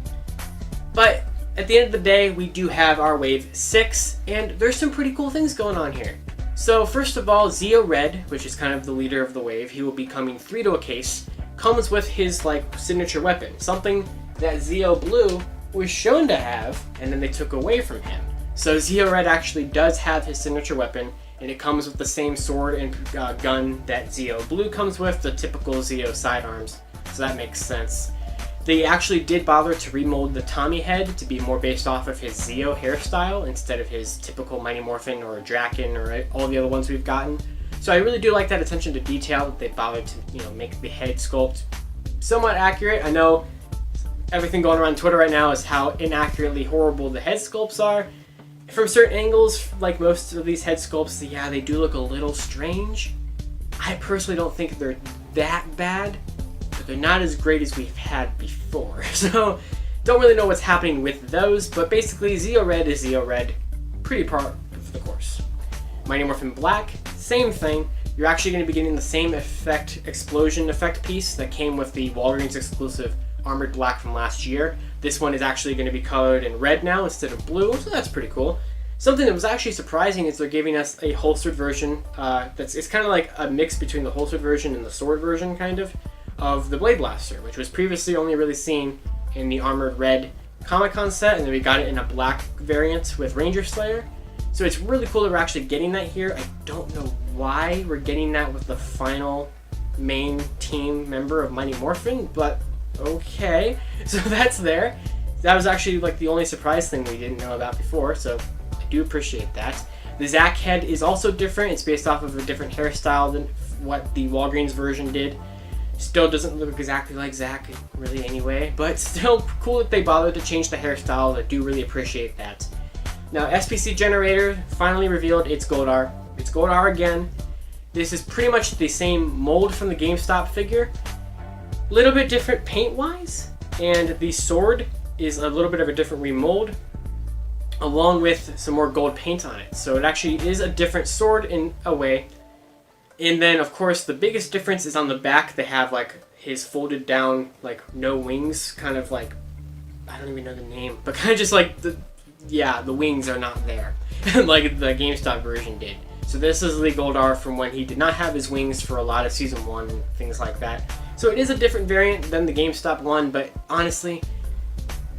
But at the end of the day, we do have our Wave 6, and there's some pretty cool things going on here. So first of all, Zeo Red, which is kind of the leader of the wave, he will be coming 3 to a case, comes with his signature weapon, something that Zeo Blue was shown to have, and then they took away from him. So Zeo Red actually does have his signature weapon, and it comes with the same sword and gun that Zeo Blue comes with, the typical Zeo sidearms, so that makes sense. They actually did bother to remold the Tommy head to be more based off of his Zeo hairstyle instead of his typical Mighty Morphin or Draken or all the other ones we've gotten. So I really do like that attention to detail that they bothered to, make the head sculpt somewhat accurate. I know everything going around Twitter right now is how inaccurately horrible the head sculpts are. From certain angles, like most of these head sculpts, yeah, they do look a little strange. I personally don't think they're that bad, but they're not as great as we've had before. So, don't really know what's happening with those, but basically Zeo Red is Zeo Red, pretty par of the course. Mighty Morphin Black, same thing. You're actually going to be getting the same explosion effect piece that came with the Walgreens exclusive Armored Black from last year. This one is actually going to be colored in red now instead of blue, so that's pretty cool. Something that was actually surprising is they're giving us a holstered version. It's kind of like a mix between the holstered version and the sword version, kind of the Blade Blaster, which was previously only really seen in the Armored Red Comic-Con set, and then we got it in a black variant with Ranger Slayer. So it's really cool that we're actually getting that here. I don't know why we're getting that with the final main team member of Mighty Morphin, but okay. So that's there. That was actually the only surprise thing we didn't know about before, so I do appreciate that. The Zack head is also different. It's based off of a different hairstyle than what the Walgreens version did. Still doesn't look exactly like Zack, really, anyway, but still cool that they bothered to change the hairstyle. I do really appreciate that. Now, SPC Generator finally revealed its Goldar. It's Goldar again. This is pretty much the same mold from the GameStop figure. Little bit different paint-wise, and the sword is a little bit of a different remold, along with some more gold paint on it. So it actually is a different sword in a way. And then, of course, the biggest difference is on the back. They have his folded down, no wings, kind of I don't even know the name, but kind of just the wings are not there, like the GameStop version did. So this is the Goldar from when he did not have his wings for a lot of Season 1 and things like that. So it is a different variant than the GameStop one, but honestly,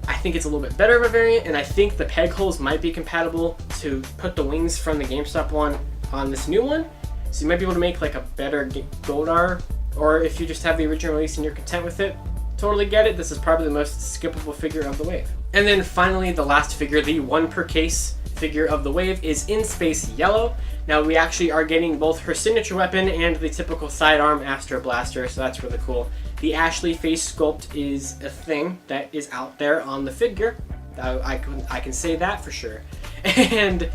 I think it's a little bit better of a variant, and I think the peg holes might be compatible to put the wings from the GameStop one on this new one. So you might be able to make a better Goldar, or if you just have the original release and you're content with it, totally get it. This is probably the most skippable figure of the wave. And then finally, the last figure, the 1 per case figure of the wave, is In Space Yellow. Now we actually are getting both her signature weapon and the typical sidearm Astro Blaster, so that's really cool. The Ashley face sculpt is a thing that is out there on the figure. I can say that for sure. And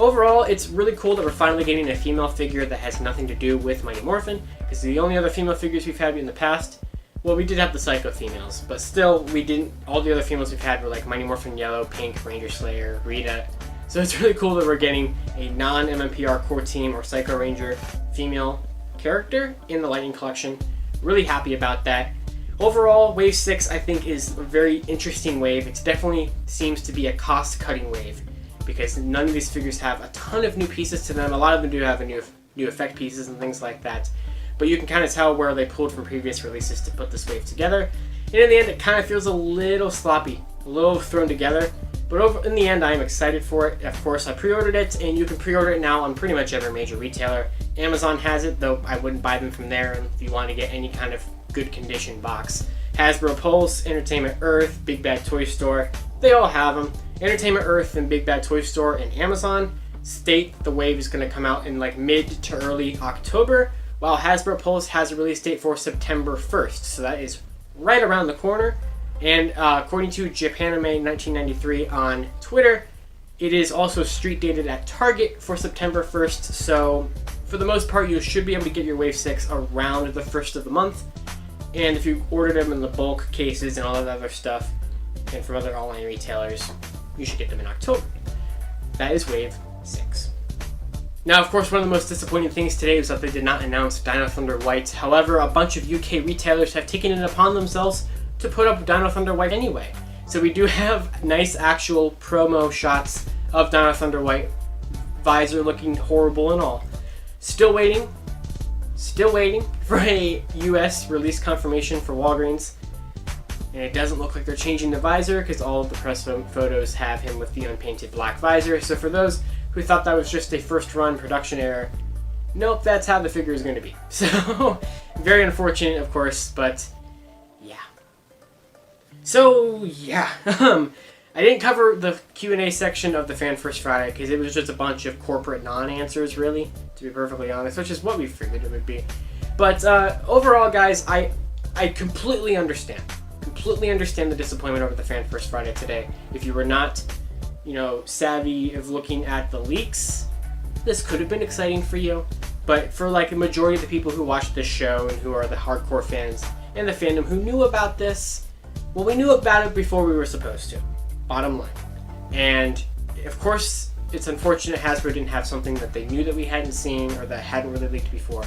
Overall, it's really cool that we're finally getting a female figure that has nothing to do with Mighty Morphin, because the only other female figures we've had in the past, well, we did have the Psycho females, but still, we didn't, all the other females we've had were like Mighty Morphin Yellow, Pink, Ranger Slayer, Rita. So it's really cool that we're getting a non-MMPR core team or Psycho Ranger female character in the Lightning Collection. Really happy about that. Overall, Wave 6 I think is a very interesting wave. It definitely seems to be a cost-cutting wave, because none of these figures have a ton of new pieces to them. A lot of them do have new effect pieces and things like that, but you can kind of tell where they pulled from previous releases to put this wave together. And in the end, it kind of feels a little sloppy, a little thrown together, but in the end, I'm excited for it. Of course, I pre-ordered it, and you can pre-order it now on pretty much every major retailer. Amazon has it, though I wouldn't buy them from there if you want to get any kind of good condition box. Hasbro Pulse, Entertainment Earth, Big Bad Toy Store, they all have them. Entertainment Earth and Big Bad Toy Store and Amazon state the wave is going to come out in like mid to early October, while Hasbro Pulse has a release date for September 1st, so that is right around the corner. And according to Japanime 1993 on Twitter, it is also street dated at Target for September 1st, so for the most part you should be able to get your Wave 6 around the 1st of the month. And if you order them in the bulk cases and all that other stuff, and from other online retailers, you should get them in October. That is Wave 6. Now, of course, one of the most disappointing things today was that they did not announce Dino Thunder White. However, a bunch of UK retailers have taken it upon themselves to put up Dino Thunder White anyway. So we do have nice actual promo shots of Dino Thunder White, visor looking horrible and all. Still waiting for a US release confirmation for Walgreens. And it doesn't look like they're changing the visor, because all of the press photos have him with the unpainted black visor. So for those who thought that was just a first run production error, nope, that's how the figure is going to be. So very unfortunate, of course, but yeah. So yeah, I didn't cover the Q&A section of the Fan First Friday because it was just a bunch of corporate non-answers, really, to be perfectly honest, which is what we figured it would be. But overall, guys, I completely understand the disappointment over the Fan First Friday today. If you were not, savvy of looking at the leaks, this could have been exciting for you. But for like a majority of the people who watch this show and who are the hardcore fans and the fandom who knew about this, well, we knew about it before we were supposed to. Bottom line. And of course, it's unfortunate Hasbro didn't have something that they knew that we hadn't seen or that hadn't really leaked before.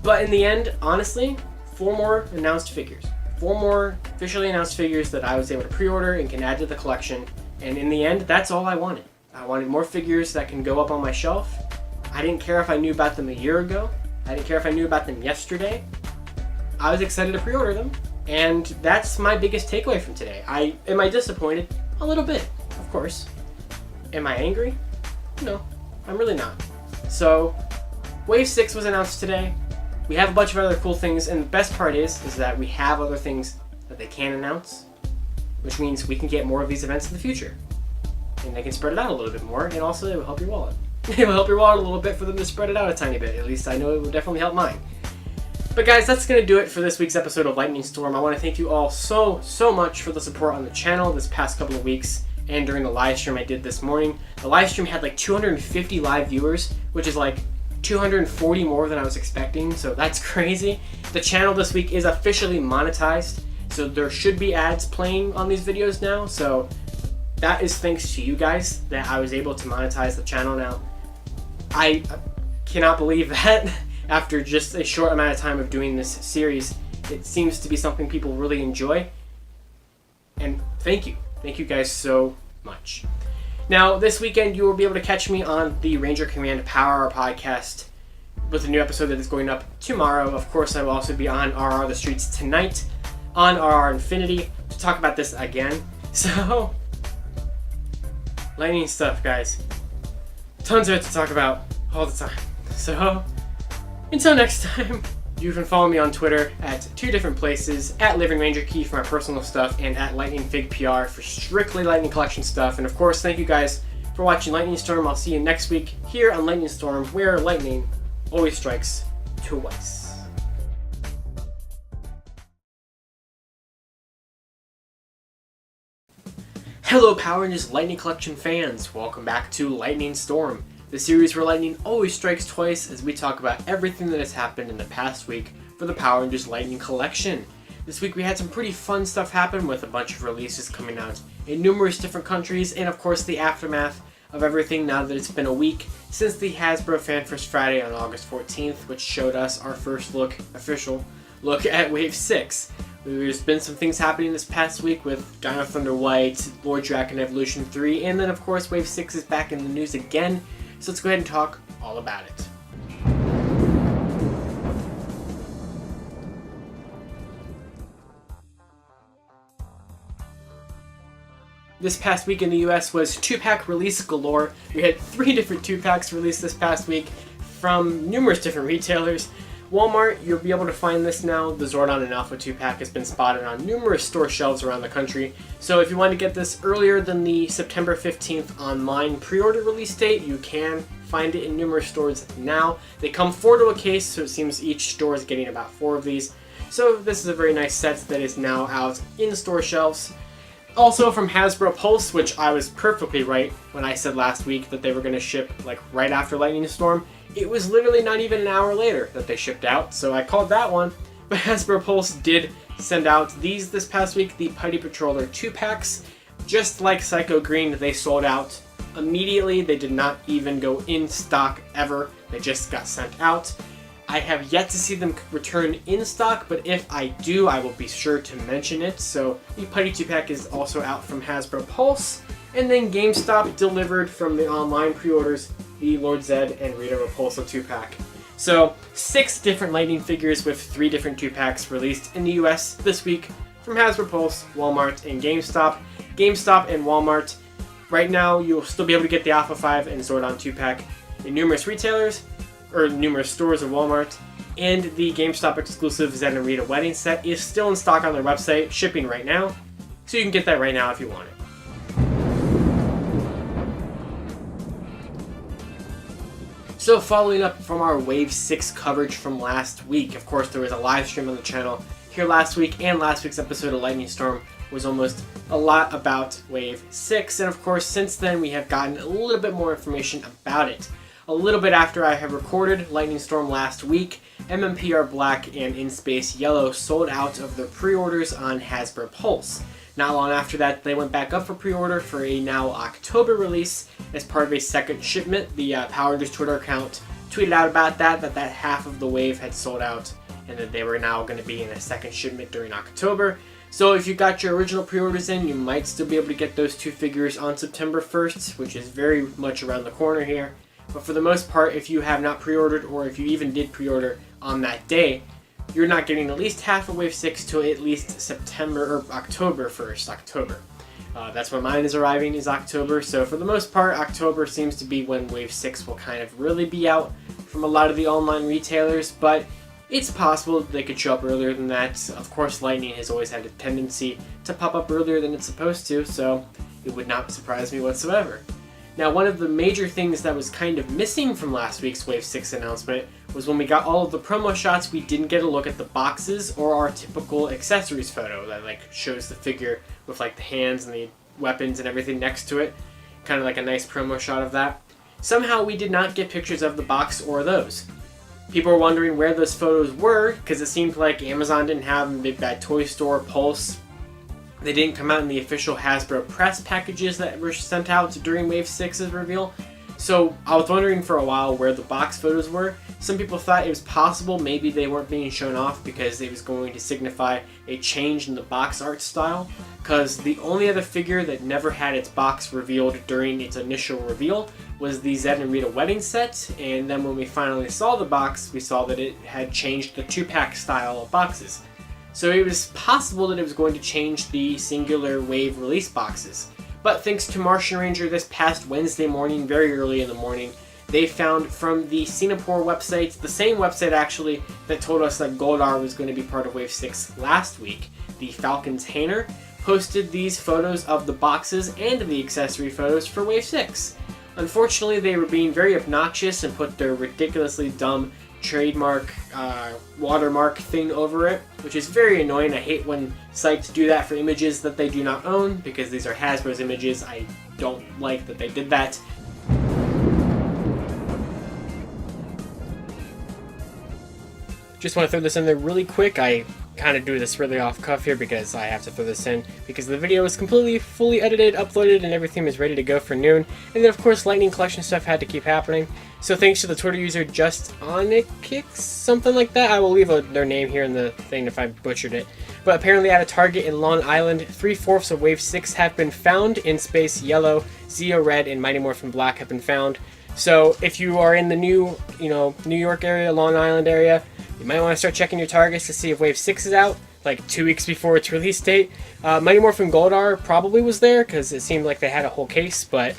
But in the end, honestly, 4 more announced figures. 4 more officially announced figures that I was able to pre-order and can add to the collection. And in the end, that's all I wanted. I wanted more figures that can go up on my shelf. I didn't care if I knew about them a year ago. I didn't care if I knew about them yesterday. I was excited to pre-order them. And that's my biggest takeaway from today. Am I disappointed? A little bit, of course. Am I angry? No, I'm really not. So, Wave 6 was announced today. We have a bunch of other cool things, and the best part is that we have other things that they can announce, which means we can get more of these events in the future. And they can spread it out a little bit more, and also it will help your wallet. It will help your wallet a little bit for them to spread it out a tiny bit. At least I know it will definitely help mine. But guys, that's going to do it for this week's episode of Lightning Storm. I want to thank you all so much for the support on the channel this past couple of weeks and during the live stream I did this morning. The live stream had like 250 live viewers, which is like 240 more than I was expecting, so that's crazy. The channel this week is officially monetized, so there should be ads playing on these videos now, so that is thanks to you guys that I was able to monetize the channel now. I cannot believe that. After just a short amount of time of doing this series, it seems to be something people really enjoy. And thank you. Thank you guys so much. Now, this weekend you will be able to catch me on the Ranger Command Power Hour podcast with a new episode that is going up tomorrow. Of course, I will also be on RR The Streets tonight on RR Infinity to talk about this again. So, lightning stuff, guys. Tons of it to talk about all the time. So, until next time, you can follow me on Twitter at 2 different places, at Living Ranger Key for my personal stuff, and at Lightning Fig PR for strictly Lightning Collection stuff. And of course, thank you guys for watching Lightning Storm. I'll see you next week here on Lightning Storm, where lightning always strikes twice. Hello Power Rangers Lightning Collection fans, welcome back to Lightning Storm, the series where lightning always strikes twice as we talk about everything that has happened in the past week for the Power Rangers Lightning Collection. This week we had some pretty fun stuff happen with a bunch of releases coming out in numerous different countries, and of course the aftermath of everything now that it's been a week since the Hasbro FanFest Friday on August 14th, which showed us our first official look at Wave 6. There's been some things happening this past week with Dino Thunder White, Lord Drakkon Evolution 3, and then of course Wave 6 is back in the news again, so let's go ahead and talk all about it. This past week in the US was 2-pack release galore. We had 3 different 2-packs released this past week from numerous different retailers. Walmart, you'll be able to find this now. The Zordon and Alpha 2-pack has been spotted on numerous store shelves around the country. So if you want to get this earlier than the September 15th online pre-order release date, you can find it in numerous stores now. They come 4 to a case, so it seems each store is getting about 4 of these. So this is a very nice set that is now out in store shelves. Also from Hasbro Pulse, which I was perfectly right when I said last week that they were going to ship like right after Lightning Storm. It was literally not even an hour later that they shipped out, so I called that one. But Hasbro Pulse did send out these this past week, the Putty Patroller 2-packs. Just like Psycho Green, they sold out immediately. They did not even go in stock ever. They just got sent out. I have yet to see them return in stock, but if I do, I will be sure to mention it. So the Putty 2-pack is also out from Hasbro Pulse. And then GameStop delivered from the online pre-orders the Lord Zed and Rita Repulsa 2-pack. So 6 different Lightning figures with 3 different 2-packs released in the US this week from Hasbro Pulse, Walmart, and GameStop. GameStop and Walmart, right now you'll still be able to get the Alpha 5 and Zordon 2-pack in numerous retailers, or numerous stores of Walmart, and the GameStop exclusive Zed and Rita wedding set is still in stock on their website, shipping right now, so you can get that right now if you want it. So following up from our Wave 6 coverage from last week, of course there was a live stream on the channel here last week, and last week's episode of Lightning Storm was almost a lot about Wave 6, and of course since then we have gotten a little bit more information about it. A little bit after I have recorded Lightning Storm last week, MMPR Black and In Space Yellow sold out of their pre-orders on Hasbro Pulse. Not long after that, they went back up for pre-order for a now October release as part of a second shipment. The Power Rangers Twitter account tweeted out about that half of the wave had sold out and that they were now going to be in a second shipment during October. So if you got your original pre-orders in, you might still be able to get those 2 figures on September 1st, which is very much around the corner here. But for the most part, if you have not pre-ordered, or if you even did pre-order on that day, you're not getting at least half of Wave 6 till at least September or October 1st. October. That's when mine is arriving, is October. So for the most part, October seems to be when Wave 6 will kind of really be out from a lot of the online retailers, but it's possible they could show up earlier than that. Of course, Lightning has always had a tendency to pop up earlier than it's supposed to, so it would not surprise me whatsoever. Now, one of the major things that was kind of missing from last week's Wave 6 announcement was when we got all of the promo shots, we didn't get a look at the boxes or our typical accessories photo that like shows the figure with like the hands and the weapons and everything next to it. Kind of like a nice promo shot of that. Somehow we did not get pictures of the box or those. People were wondering where those photos were because it seemed like Amazon didn't have them, Big Bad Toy Store, Pulse. They didn't come out in the official Hasbro press packages that were sent out during Wave 6's reveal. So I was wondering for a while where the box photos were. Some people thought it was possible maybe they weren't being shown off because it was going to signify a change in the box art style. Because the only other figure that never had its box revealed during its initial reveal was the Zed and Rita wedding set. And then when we finally saw the box, we saw that it had changed the 2-pack style of boxes. So it was possible that it was going to change the singular wave release boxes. But thanks to Martian Ranger this past Wednesday morning, very early in the morning, they found from the Singapore website, the same website actually that told us that Goldar was going to be part of Wave 6 last week, the Falcon's Hainer, posted these photos of the boxes and the accessory photos for Wave 6. Unfortunately, they were being very obnoxious and put their ridiculously dumb trademark watermark thing over it, which is very annoying. I hate when sites do that for images that they do not own, because these are Hasbro's images. I don't like that they did that. Just want to throw this in there really quick. I kind of do this really off cuff here because I have to throw this in because the video is completely fully edited, uploaded, and everything is ready to go for noon. And then of course Lightning Collection stuff had to keep happening. So thanks to the Twitter user JustOnIkix, something like that. I will leave their name here in the thing if I butchered it. But apparently at a Target in Long Island, 3/4 of Wave 6 have been found. In Space Yellow, Zeo Red, and Mighty Morphin Black have been found. So if you are in the New York area, Long Island area, you might want to start checking your Targets to see if Wave 6 is out, like 2 weeks before its release date. Mighty Morphin Goldar probably was there, because it seemed like they had a whole case, but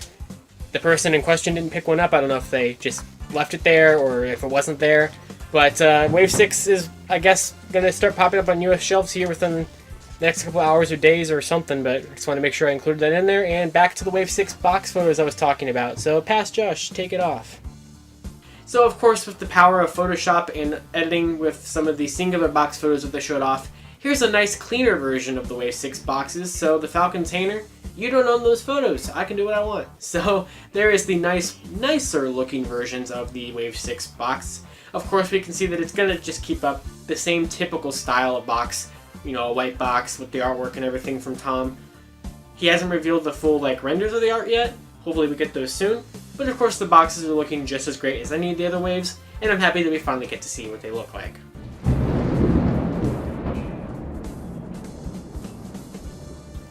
the person in question didn't pick one up. I don't know if they just left it there, or if it wasn't there. But Wave 6 is, I guess, going to start popping up on US shelves here within the next couple hours or days or something, but I just want to make sure I included that in there. And back to the Wave 6 box photos I was talking about. So pass Josh, take it off. So of course, with the power of Photoshop and editing with some of the singular box photos that they showed off, here's a nice cleaner version of the Wave 6 boxes. So the Falcon Tainer, you don't own those photos, I can do what I want. So there is the nicer looking versions of the Wave 6 box. Of course, we can see that it's gonna just keep up the same typical style of box, you know, a white box with the artwork and everything from Tom. He hasn't revealed the full renders of the art yet. Hopefully we get those soon. But of course the boxes are looking just as great as any of the other waves, and I'm happy that we finally get to see what they look like.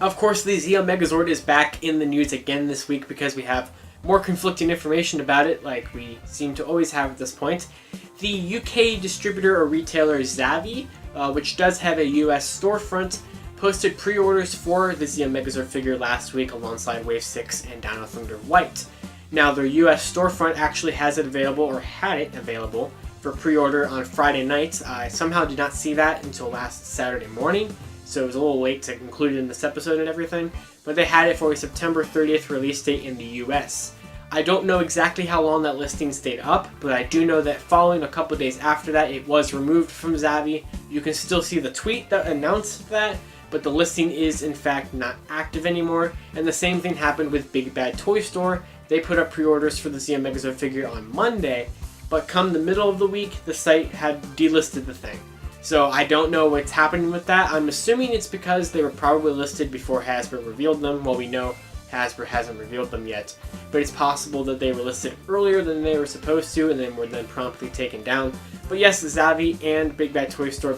Of course, the Zeo Megazord is back in the news again this week because we have more conflicting information about it, like we seem to always have at this point. The UK distributor or retailer Zavvi, which does have a US storefront, posted pre-orders for the Zeo Megazord figure last week alongside Wave 6 and Dino Thunder White. Now their US storefront actually has it available, or had it available, for pre-order on Friday night. I somehow did not see that until last Saturday morning, so it was a little late to include it in this episode and everything, but they had it for a September 30th release date in the US. I don't know exactly how long that listing stayed up, but I do know that following a couple days after that, it was removed from Zavvi. You can still see the tweet that announced that, but the listing is in fact not active anymore, and the same thing happened with Big Bad Toy Store. They put up pre-orders for the Zeo Megazord figure on Monday, but come the middle of the week, the site had delisted the thing. So I don't know what's happening with that. I'm assuming it's because they were probably listed before Hasbro revealed them. Well, we know Hasbro hasn't revealed them yet, but it's possible that they were listed earlier than they were supposed to and then were then promptly taken down. But yes, Zavvi and Big Bad Toy Store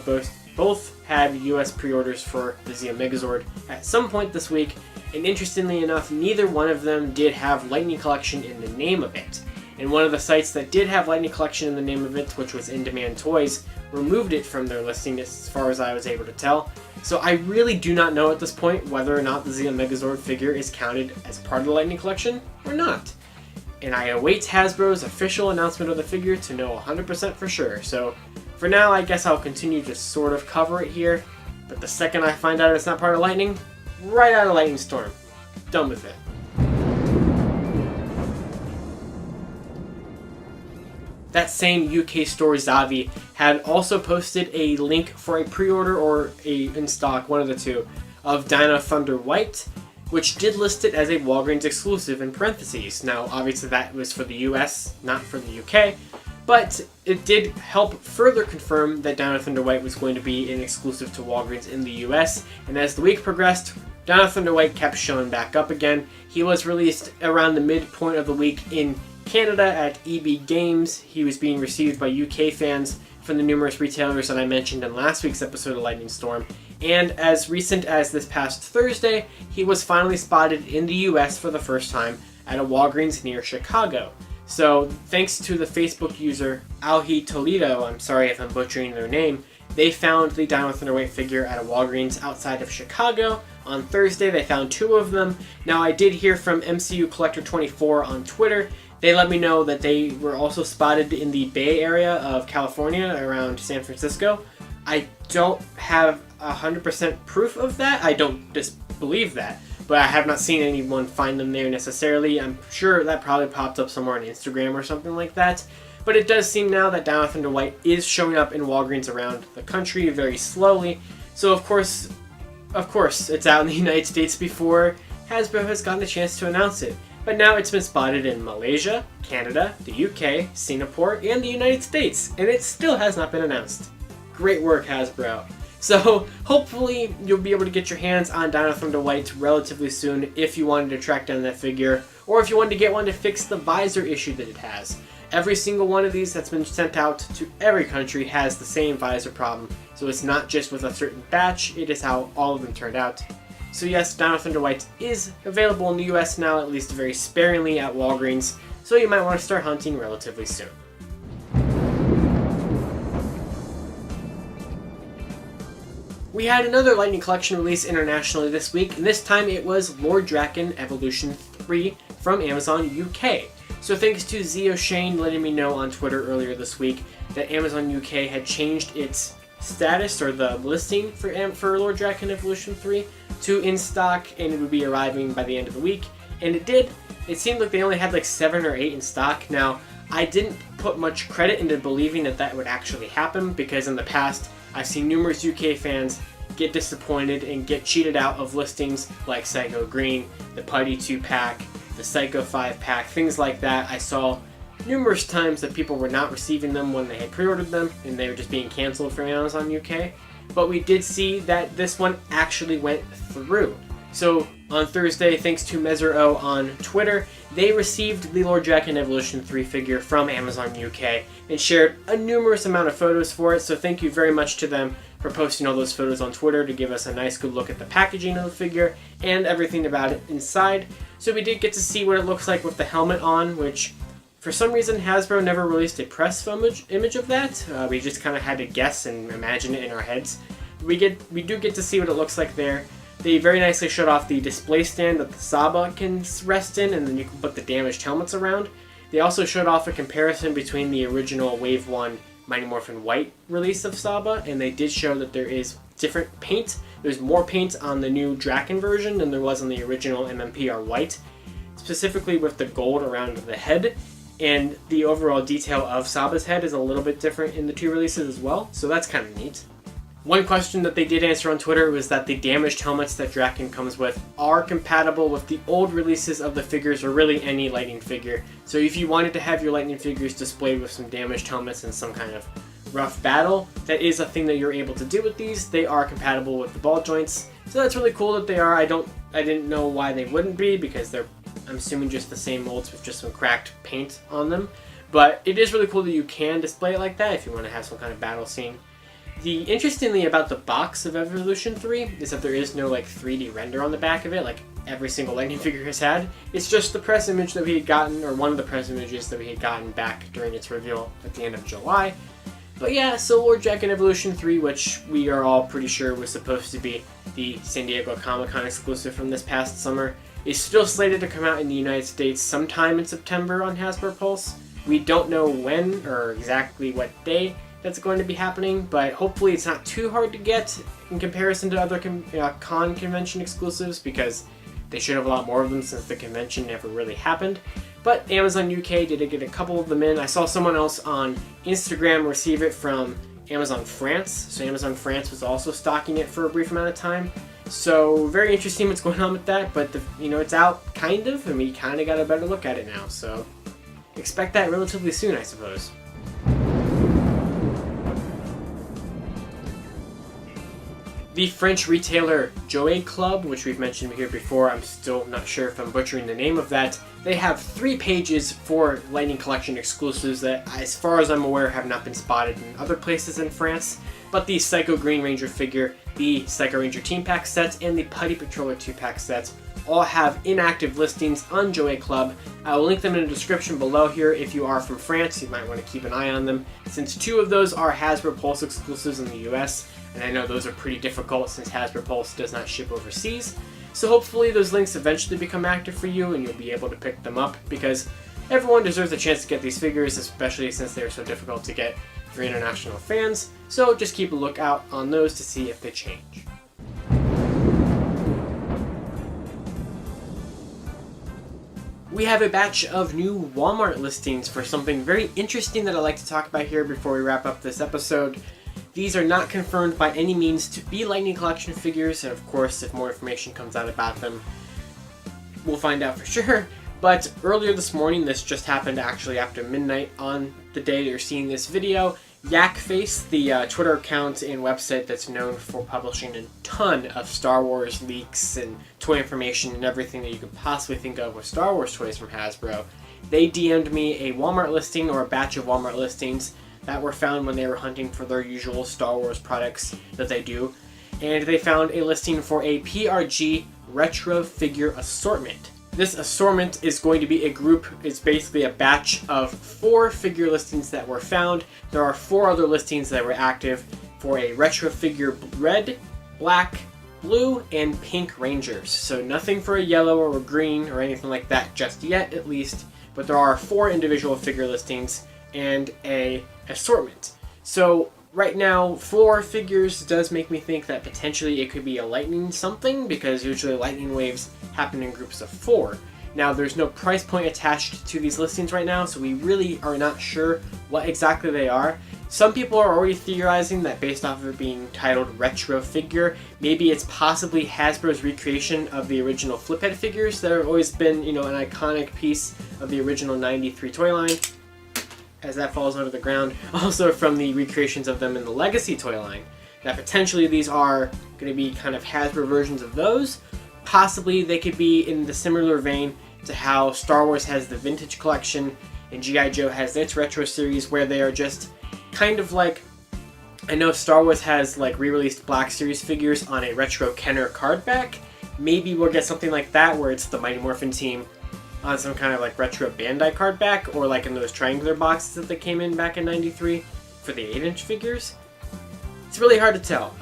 both had US pre-orders for the Zeo Megazord at some point this week, and interestingly enough, neither one of them did have Lightning Collection in the name of it. And one of the sites that did have Lightning Collection in the name of it, which was In Demand Toys, removed it from their listing as far as I was able to tell. So I really do not know at this point whether or not the Zeo Megazord figure is counted as part of the Lightning Collection or not. And I await Hasbro's official announcement of the figure to know 100% for sure. So for now, I guess I'll continue to sort of cover it here, but the second I find out it's not part of Lightning, right out of Lightning Storm. Done with it. That same UK store, Zavvi, had also posted a link for a pre-order or a in stock, one of the two, of Dino Thunder White, which did list it as a Walgreens exclusive in parentheses. Now, obviously that was for the US, not for the UK, but it did help further confirm that Dino Thunder White was going to be an exclusive to Walgreens in the US, and as the week progressed, Dino Thunder White kept showing back up again. He was released around the midpoint of the week in Canada at EB Games. He was being received by UK fans from the numerous retailers that I mentioned in last week's episode of Lightning Storm. And as recent as this past Thursday, he was finally spotted in the US for the first time at a Walgreens near Chicago. So thanks to the Facebook user Alhi Toledo, I'm sorry if I'm butchering their name, they found the Dino Thunder White figure at a Walgreens outside of Chicago. On Thursday, they found 2 of them. Now, I did hear from MCU Collector 24 on Twitter. They let me know that they were also spotted in the Bay Area of California around San Francisco. I don't have 100% proof of that. I don't just believe that. but I have not seen anyone find them there necessarily. I'm sure that probably popped up somewhere on Instagram or something like that. But it does seem now that Dino Thunder White is showing up in Walgreens around the country very slowly. So of course, it's out in the United States before Hasbro has gotten a chance to announce it. But now it's been spotted in Malaysia, Canada, the UK, Singapore, and the United States, and it still has not been announced. Great work, Hasbro. So hopefully you'll be able to get your hands on Dino Thunder White relatively soon if you wanted to track down that figure, or if you wanted to get one to fix the visor issue that it has. Every single one of these that's been sent out to every country has the same visor problem, so it's not just with a certain batch, it is how all of them turned out. So yes, Dino Thunder White is available in the US now, at least very sparingly at Walgreens, so you might want to start hunting relatively soon. We had another Lightning Collection release internationally this week, and this time it was Lord Draken Evolution 3 from Amazon UK. So thanks to Zio Shane letting me know on Twitter earlier this week that Amazon UK had changed its status or the listing for Lord Draken Evolution 3 to in stock, and it would be arriving by the end of the week, and it did. It seemed like they only had like 7 or 8 in stock. Now, I didn't put much credit into believing that that would actually happen, because in the past I've seen numerous UK fans get disappointed and get cheated out of listings like Psycho Green, the Putty 2-pack, the Psycho 5-pack, things like that. I saw numerous times that people were not receiving them when they had pre-ordered them and they were just being cancelled from Amazon UK. But we did see that this one actually went through. So on Thursday, thanks to Mezero on Twitter, they received the Lord Draken Evolution 3 figure from Amazon UK and shared a numerous amount of photos for it, so thank you very much to them for posting all those photos on Twitter to give us a nice good look at the packaging of the figure and everything about it inside. So we did get to see what it looks like with the helmet on, which for some reason Hasbro never released a press image of that. We just kind of had to guess and imagine it in our heads. We do get to see what it looks like there. They very nicely showed off the display stand that the Saba can rest in, and then you can put the damaged helmets around. They also showed off a comparison between the original Wave 1 Mighty Morphin White release of Saba, and they did show that there is different paint. There's more paint on the new Draken version than there was on the original MMPR White, specifically with the gold around the head, and the overall detail of Saba's head is a little bit different in the two releases as well, so that's kind of neat. One question that they did answer on Twitter was that the damaged helmets that Draken comes with are compatible with the old releases of the figures, or really any Lightning figure. So if you wanted to have your Lightning figures displayed with some damaged helmets in some kind of rough battle, that is a thing that you're able to do with these. They are compatible with the ball joints, so that's really cool that they are. I didn't know why they wouldn't be, because they're, I'm assuming, just the same molds with just some cracked paint on them. But it is really cool that you can display it like that if you want to have some kind of battle scene. The interestingly about the box of Evolution 3 is that there is no like 3D render on the back of it like every single Lightning figure has had. It's just the press image that we had gotten, or one of the press images that we had gotten back during its reveal at the end of July. But yeah, so Lord Draken Evolution 3, which we are all pretty sure was supposed to be the San Diego Comic-Con exclusive from this past summer, is still slated to come out in the United States sometime in September on Hasbro Pulse. We don't know when or exactly what day that's going to be happening, but hopefully it's not too hard to get in comparison to other con convention exclusives, because they should have a lot more of them since the convention never really happened. But Amazon UK did get a couple of them in. I saw someone else on Instagram receive it from Amazon France, so Amazon France was also stocking it for a brief amount of time. So very interesting what's going on with that, but it's out kind of, and we kind of got a better look at it now, so expect that relatively soon, I suppose. The French retailer Joe Club, which we've mentioned here before, I'm still not sure if I'm butchering the name of that, they have 3 pages for Lightning Collection exclusives that, as far as I'm aware, have not been spotted in other places in France. But the Psycho Green Ranger figure, the Psycho Ranger Team Pack sets, and the Putty Patroller 2-pack sets all have inactive listings on Joe Club. I will link them in the description below here. If you are from France, you might want to keep an eye on them, since 2 of those are Hasbro Pulse exclusives in the US, and I know those are pretty difficult since Hasbro Pulse does not ship overseas. So hopefully those links eventually become active for you and you'll be able to pick them up, because everyone deserves a chance to get these figures, especially since they're so difficult to get for international fans. So just keep a lookout on those to see if they change. We have a batch of new Walmart listings for something very interesting that I'd like to talk about here before we wrap up this episode. These are not confirmed by any means to be Lightning Collection figures, and of course, if more information comes out about them, we'll find out for sure. But earlier this morning, this just happened actually after midnight on the day you're seeing this video, Yakface, the Twitter account and website that's known for publishing a ton of Star Wars leaks and toy information and everything that you could possibly think of with Star Wars toys from Hasbro, they DM'd me a Walmart listing or a batch of Walmart listings that were found when they were hunting for their usual Star Wars products that they do, and they found a listing for a PRG retro figure assortment. This assortment is going to be a group, it's basically a batch of 4 figure listings that were found. There are 4 other listings that were active for a retro figure red, black, blue, and pink Rangers. So nothing for a yellow or a green or anything like that just yet, at least. But there are 4 individual figure listings and a assortment. So right now, 4 figures does make me think that potentially it could be a lightning something, because usually lightning waves happen in groups of 4. Now, there's no price point attached to these listings right now, so we really are not sure what exactly they are. Some people are already theorizing that based off of it being titled Retro Figure, maybe it's possibly Hasbro's recreation of the original Fliphead figures that have always been, an iconic piece of the original 93 toy line, as that falls under the ground. Also from the recreations of them in the Legacy toy line, that potentially these are going to be kind of Hasbro versions of those. Possibly they could be in the similar vein to how Star Wars has the Vintage Collection and G.I. Joe has its Retro series, where they are just kind of like, I know Star Wars has like re-released Black Series figures on a Retro Kenner card back. Maybe we'll get something like that where it's the Mighty Morphin team on some kind of like retro Bandai card back, or like in those triangular boxes that they came in back in 93 for the 8-inch figures. It's really hard to tell.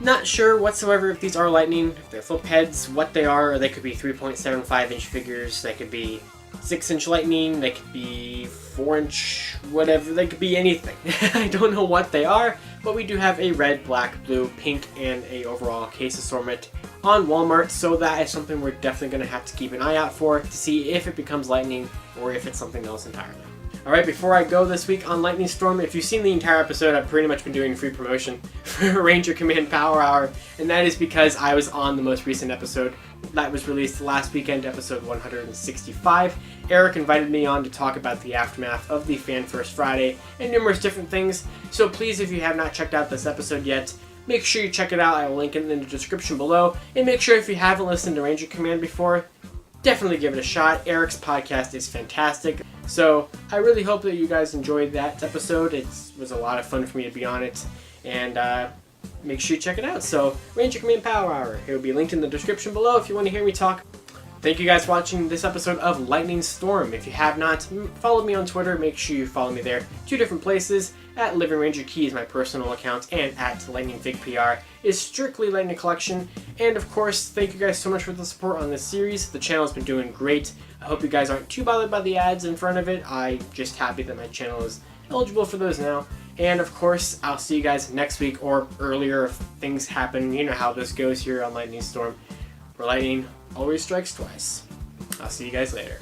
Not sure whatsoever if these are Lightning, if they're flip heads, what they are. They could be 3.75-inch figures, they could be 6-inch Lightning, they could be 4-inch whatever, they could be anything. I don't know what they are, but we do have a red, black, blue, pink, and a overall case assortment on Walmart, so that is something we're definitely going to have to keep an eye out for to see if it becomes Lightning or if it's something else entirely. Alright, before I go this week on Lightning Storm, if you've seen the entire episode, I've pretty much been doing free promotion for Ranger Command Power Hour, and that is because I was on the most recent episode that was released last weekend, episode 165. Eric invited me on to talk about the aftermath of the Fan First Friday and numerous different things, so please, if you have not checked out this episode yet, make sure you check it out. I will link it in the description below, and make sure if you haven't listened to Ranger Command before, definitely give it a shot. Eric's podcast is fantastic. So I really hope that you guys enjoyed that episode. It was a lot of fun for me to be on it, and make sure you check it out. So Ranger Command Power Hour, it will be linked in the description below if you want to hear me talk. Thank you guys for watching this episode of Lightning Storm. If you have not followed me on Twitter, make sure you follow me there. 2 different places. At Living Ranger Key is my personal account, and at Lightning Fig PR is strictly Lightning Collection. And of course, thank you guys so much for the support on this series. The channel's been doing great. I hope you guys aren't too bothered by the ads in front of it. I'm just happy that my channel is eligible for those now. And of course, I'll see you guys next week or earlier if things happen. You know how this goes here on Lightning Storm, where lightning always strikes twice. I'll see you guys later.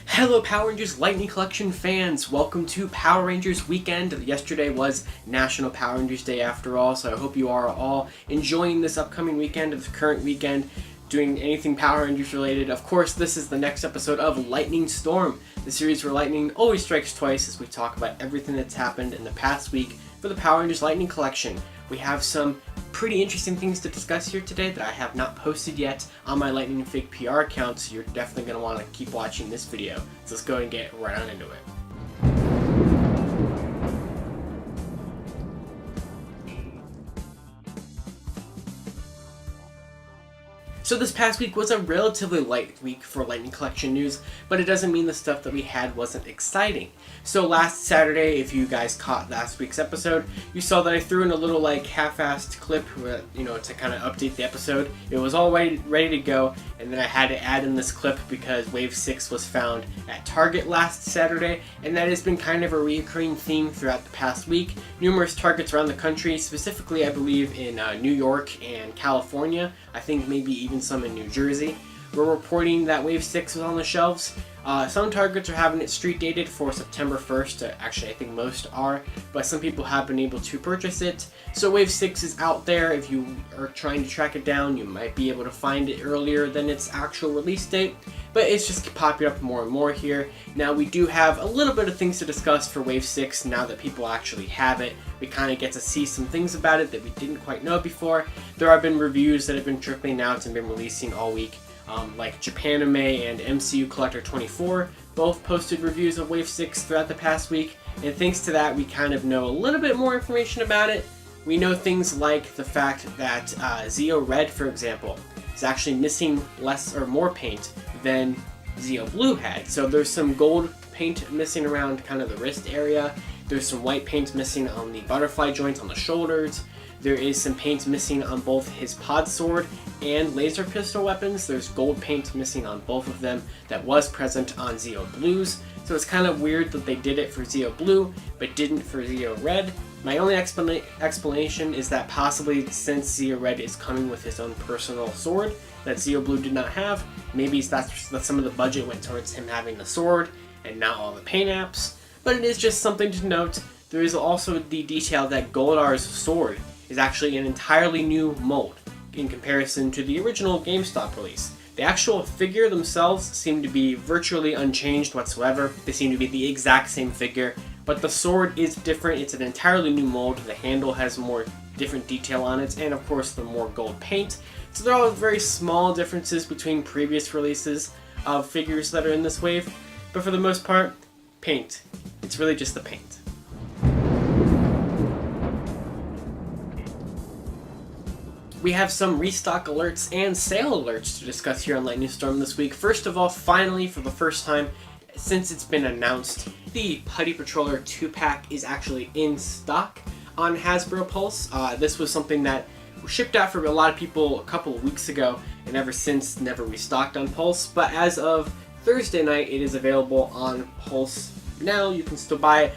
Hello Power Rangers Lightning Collection fans! Welcome to Power Rangers Weekend. Yesterday was National Power Rangers Day after all, so I hope you are all enjoying this upcoming weekend, of the current weekend, doing anything Power Rangers related. Of course, this is the next episode of Lightning Storm, the series where lightning always strikes twice, as we talk about everything that's happened in the past week for the Power Rangers Lightning Collection. We have some pretty interesting things to discuss here today that I have not posted yet on my Lightning Fig PR account, so you're definitely going to want to keep watching this video. So let's go and get right on into it. So this past week was a relatively light week for Lightning Collection news, but it doesn't mean the stuff that we had wasn't exciting. So last Saturday, if you guys caught last week's episode, you saw that I threw in a little like half-assed clip, to kind of update the episode. It was all ready to go, and then I had to add in this clip because Wave 6 was found at Target last Saturday, and that has been kind of a recurring theme throughout the past week. Numerous Targets around the country, specifically I believe in New York and California, I think maybe even some in New Jersey, were reporting that Wave 6 was on the shelves. Some Targets are having it street dated for September 1st, actually I think most are, but some people have been able to purchase it. So Wave 6 is out there. If you are trying to track it down, you might be able to find it earlier than its actual release date, but it's just popping up more and more here. Now we do have a little bit of things to discuss for Wave 6 now that people actually have it. We kind of get to see some things about it that we didn't quite know before. There have been reviews that have been trickling out and been releasing all week. Like Japanime and MCU Collector 24 both posted reviews of Wave 6 throughout the past week, and thanks to that we kind of know a little bit more information about it. We know things like the fact that Zeo Red, for example, is actually missing less or more paint than Zeo Blue had. So there's some gold paint missing around kind of the wrist area, there's some white paint missing on the butterfly joints on the shoulders, there is some paint missing on both his pod sword and laser pistol weapons. There's gold paint missing on both of them that was present on Zeo Blues. So it's kind of weird that they did it for Zeo Blue, but didn't for Zeo Red. My only explanation is that possibly since Zeo Red is coming with his own personal sword that Zeo Blue did not have, maybe that's that some of the budget went towards him having the sword and not all the paint apps. But it is just something to note. There is also the detail that Goldar's sword is actually an entirely new mold in comparison to the original GameStop release. The actual figure themselves seem to be virtually unchanged whatsoever. They seem to be the exact same figure, but the sword is different. It's an entirely new mold. The handle has more different detail on it, and of course the more gold paint. So there are very small differences between previous releases of figures that are in this wave, but for the most part, paint. It's really just the paint. We have some restock alerts and sale alerts to discuss here on Lightning Storm this week. First of all, finally, for the first time since it's been announced, the Putty Patroller 2-pack is actually in stock on Hasbro Pulse. This was something that was shipped out for a lot of people a couple of weeks ago, and ever since never restocked on Pulse. But as of Thursday night, it is available on Pulse now. You can still buy it.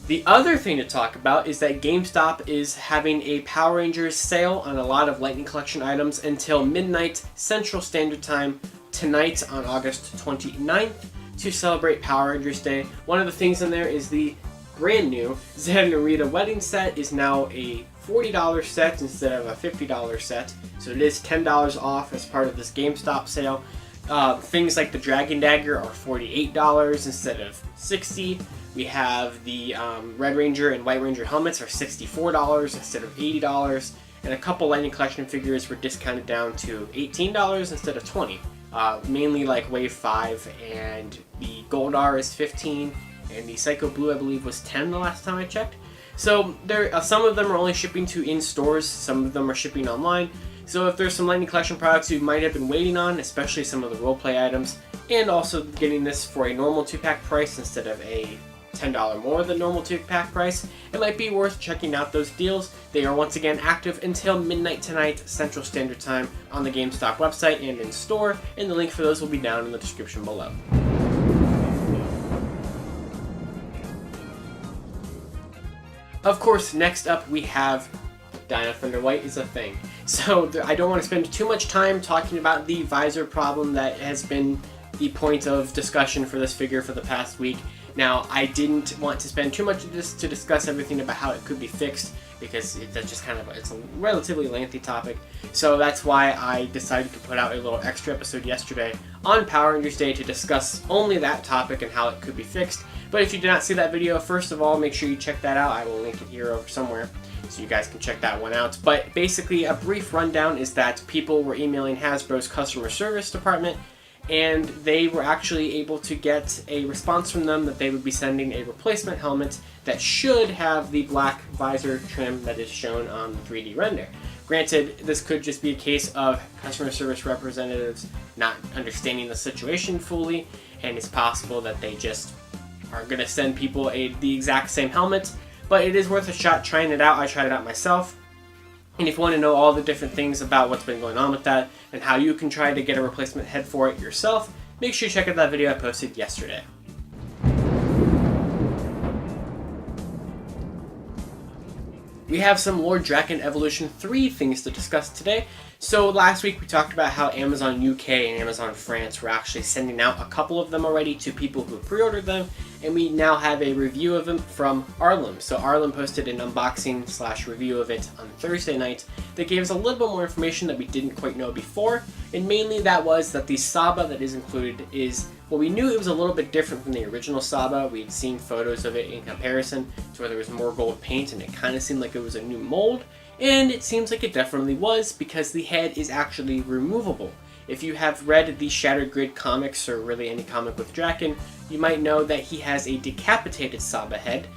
The other thing to talk about is that GameStop is having a Power Rangers sale on a lot of Lightning Collection items until midnight Central Standard Time tonight on August 29th to celebrate Power Rangers Day. One of the things in there is the brand new Zen Narita wedding set is now a $40 set instead of a $50 set. So it is $10 off as part of this GameStop sale. Things like the Dragon Dagger are $48 instead of $60. We have the Red Ranger and White Ranger helmets are $64 instead of $80. And a couple Lightning Collection figures were discounted down to $18 instead of $20. Mainly like Wave 5, and the Goldar is $15, and the Psycho Blue I believe was $10 the last time I checked. So there, some of them are only shipping to in-stores, some of them are shipping online. So if there's some Lightning Collection products you might have been waiting on, especially some of the roleplay items, and also getting this for a normal 2-pack price instead of a $10 more than normal 2-pack price, it might be worth checking out those deals. They are once again active until midnight tonight Central Standard Time on the GameStop website and in store, and the link for those will be down in the description below. Of course, next up we have Dino Thunder White is a thing. So I don't want to spend too much time talking about the visor problem that has been the point of discussion for this figure for the past week. Now, I didn't want to spend too much of this to discuss everything about how it could be fixed, because that's just kind of it's a relatively lengthy topic. So that's why I decided to put out a little extra episode yesterday on Power Rangers Day to discuss only that topic and how it could be fixed. But if you did not see that video, first of all, make sure you check that out. I will link it here over somewhere so you guys can check that one out. But basically, a brief rundown is that people were emailing Hasbro's customer service department and they were actually able to get a response from them that they would be sending a replacement helmet that should have the black visor trim that is shown on the 3D render. Granted, this could just be a case of customer service representatives not understanding the situation fully, and it's possible that they just are going to send people the exact same helmet, but it is worth a shot trying it out. I tried it out myself. And if you want to know all the different things about what's been going on with that and how you can try to get a replacement head for it yourself, make sure you check out that video I posted yesterday. We have some Lord Drakkon Evolution 3 things to discuss today. So last week we talked about how Amazon UK and Amazon France were actually sending out a couple of them already to people who pre-ordered them, and we now have a review of them from Arlem. So Arlem posted an unboxing / review of it on Thursday night that gave us a little bit more information that we didn't quite know before, and mainly that was that the Saba that is included is, well, we knew it was a little bit different from the original Saba. We'd seen photos of it in comparison to where there was more gold paint, and it kind of seemed like it was a new mold, and it seems like it definitely was, because the head is actually removable. If you have read the Shattered Grid comics, or really any comic with Drakkon, you might know that he has a decapitated Saba head,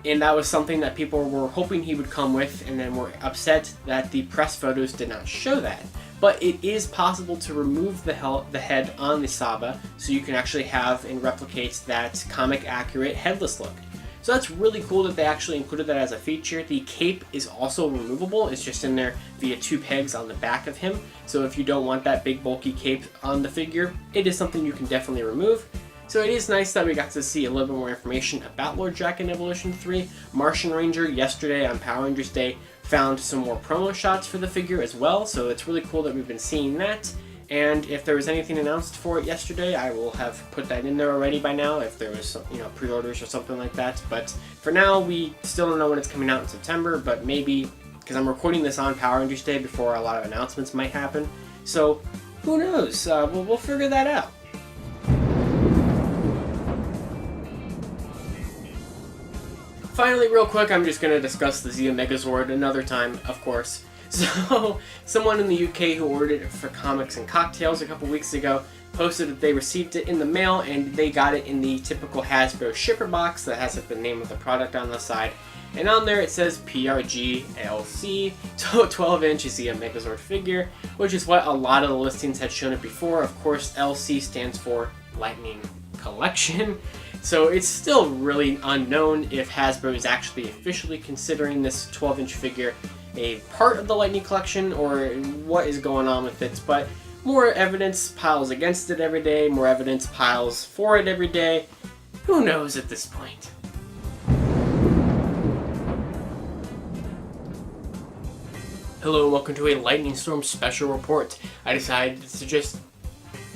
and that was something that people were hoping he would come with, and then were upset that the press photos did not show that. But it is possible to remove the head on the Saba, so you can actually have and replicate that comic accurate headless look. So that's really cool that they actually included that as a feature. The cape is also removable. It's just in there via 2 pegs on the back of him. So if you don't want that big bulky cape on the figure, it is something you can definitely remove. So it is nice that we got to see a little bit more information about Lord Drakkon Evolution 3. Martian Ranger yesterday on Power Rangers Day found some more promo shots for the figure as well. So it's really cool that we've been seeing that. And if there was anything announced for it yesterday, I will have put that in there already by now if there was some, pre-orders or something like that. But for now, we still don't know when it's coming out in September, but maybe, because I'm recording this on Power Rangers Day before a lot of announcements might happen. So who knows? We'll figure that out. Finally, real quick, I'm just going to discuss the Zia Megazord another time, of course. So, someone in the UK who ordered it for Comics and Cocktails a couple weeks ago posted that they received it in the mail, and they got it in the typical Hasbro shipper box that has the name of the product on the side. And on there it says PRG LC, so 12-inch Zia Megazord figure, which is what a lot of the listings had shown it before. Of course, LC stands for Lightning Collection. So it's still really unknown if Hasbro is actually officially considering this 12-inch figure a part of the Lightning Collection or what is going on with it, but more evidence piles against it every day, more evidence piles for it every day. Who knows at this point? Hello and welcome to a Lightning Storm special report. I decided to just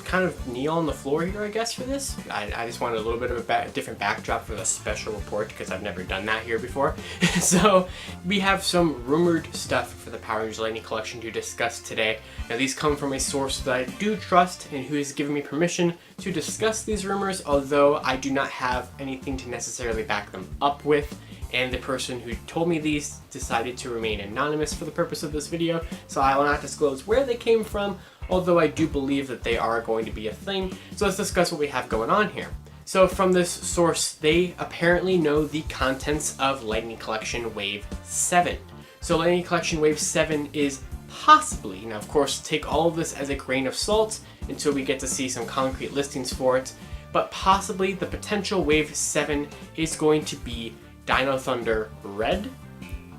kind of kneel on the floor here, I guess, for this. I just wanted a little bit of a different backdrop for the special report because I've never done that here before. So we have some rumored stuff for the Power Rangers Lightning Collection to discuss today. Now these come from a source that I do trust and who has given me permission to discuss these rumors, although I do not have anything to necessarily back them up with. And the person who told me these decided to remain anonymous for the purpose of this video, so I will not disclose where they came from, although I do believe that they are going to be a thing. So let's discuss what we have going on here. So from this source, they apparently know the contents of Lightning Collection Wave 7. So Lightning Collection Wave 7 is possibly, now of course take all of this as a grain of salt until we get to see some concrete listings for it, but possibly the potential Wave 7 is going to be Dino Thunder Red,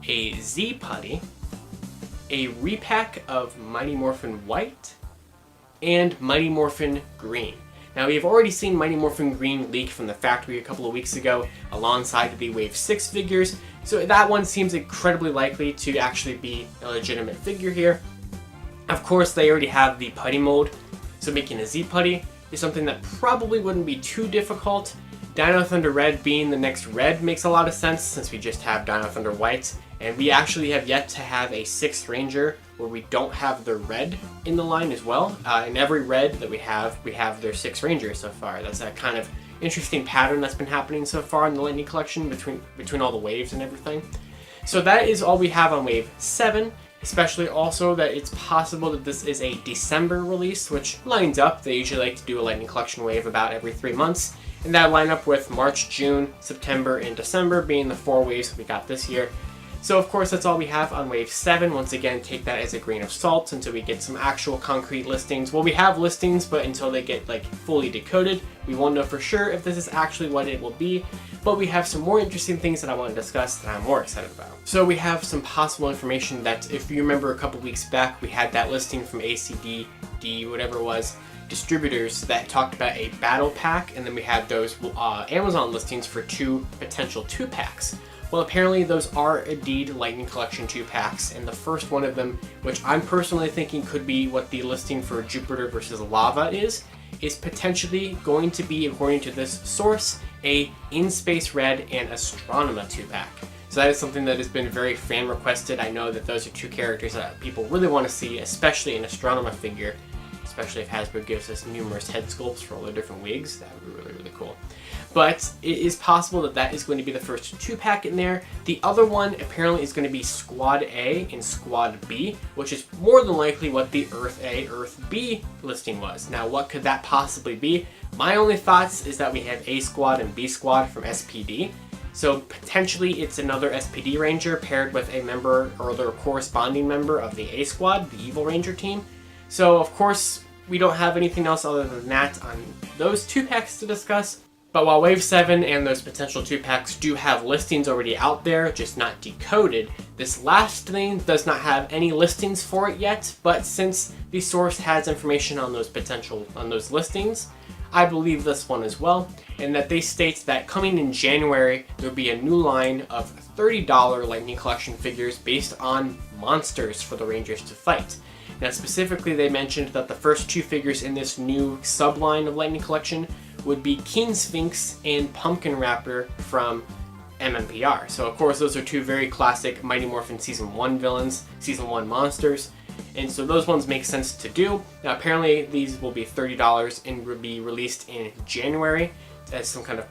a Z Putty, a repack of Mighty Morphin White, and Mighty Morphin Green. Now we have already seen Mighty Morphin Green leak from the factory a couple of weeks ago alongside the Wave 6 figures, so that one seems incredibly likely to actually be a legitimate figure here. Of course, they already have the putty mold, so making a Z Putty is something that probably wouldn't be too difficult. Dino Thunder Red being the next red makes a lot of sense since we just have Dino Thunder White, and we actually have yet to have a 6th Ranger where we don't have the red in the line as well. In every red that we have their 6th Ranger so far. That's a kind of interesting pattern that's been happening so far in the Lightning Collection between all the waves and everything. So that is all we have on Wave 7. especially also that it's possible that this is a December release, which lines up. They usually like to do a Lightning Collection wave about every 3 months, and that line up with March, June, September, and December being the 4 waves we got this year. So of course that's all we have on Wave 7. Once again, take that as a grain of salt until we get some actual concrete listings. Well, we have listings, but until they get like fully decoded, we won't know for sure if this is actually what it will be. But we have some more interesting things that I want to discuss that I'm more excited about. So we have some possible information that, if you remember a couple weeks back, we had that listing from ACD, whatever it was, distributors that talked about a battle pack, and then we had those Amazon listings for 2 potential 2-packs. Well, apparently those are indeed Lightning Collection 2-packs, and the first one of them, which I'm personally thinking could be what the listing for Jupiter versus Lava is potentially going to be, according to this source, a In Space Red and Astronema 2-pack. So that is something that has been very fan requested. I know that those are 2 characters that people really want to see, especially an Astronema figure, especially if Hasbro gives us numerous head sculpts for all the different wigs. That would be really, really cool. But it is possible that that is going to be the first 2-pack in there. The other one apparently is going to be Squad A and Squad B, which is more than likely what the Earth A, Earth B listing was. Now, what could that possibly be? My only thoughts is that we have A Squad and B Squad from SPD. So potentially it's another SPD Ranger paired with a member or their corresponding member of the A Squad, the Evil Ranger team. So of course, we don't have anything else other than that on those 2-packs to discuss. But while Wave 7 and those potential 2-packs do have listings already out there, just not decoded, this last thing does not have any listings for it yet, but since the source has information on those listings, I believe this one as well, and that they state that coming in January, there'll be a new line of $30 Lightning Collection figures based on monsters for the Rangers to fight. Now specifically, they mentioned that the first 2 figures in this new subline of Lightning Collection would be King Sphinx and Pumpkin Raptor from MMPR. So of course those are 2 very classic Mighty Morphin Season 1 villains, Season 1 monsters, and so those ones make sense to do. Now apparently these will be $30 and will be released in January as some kind of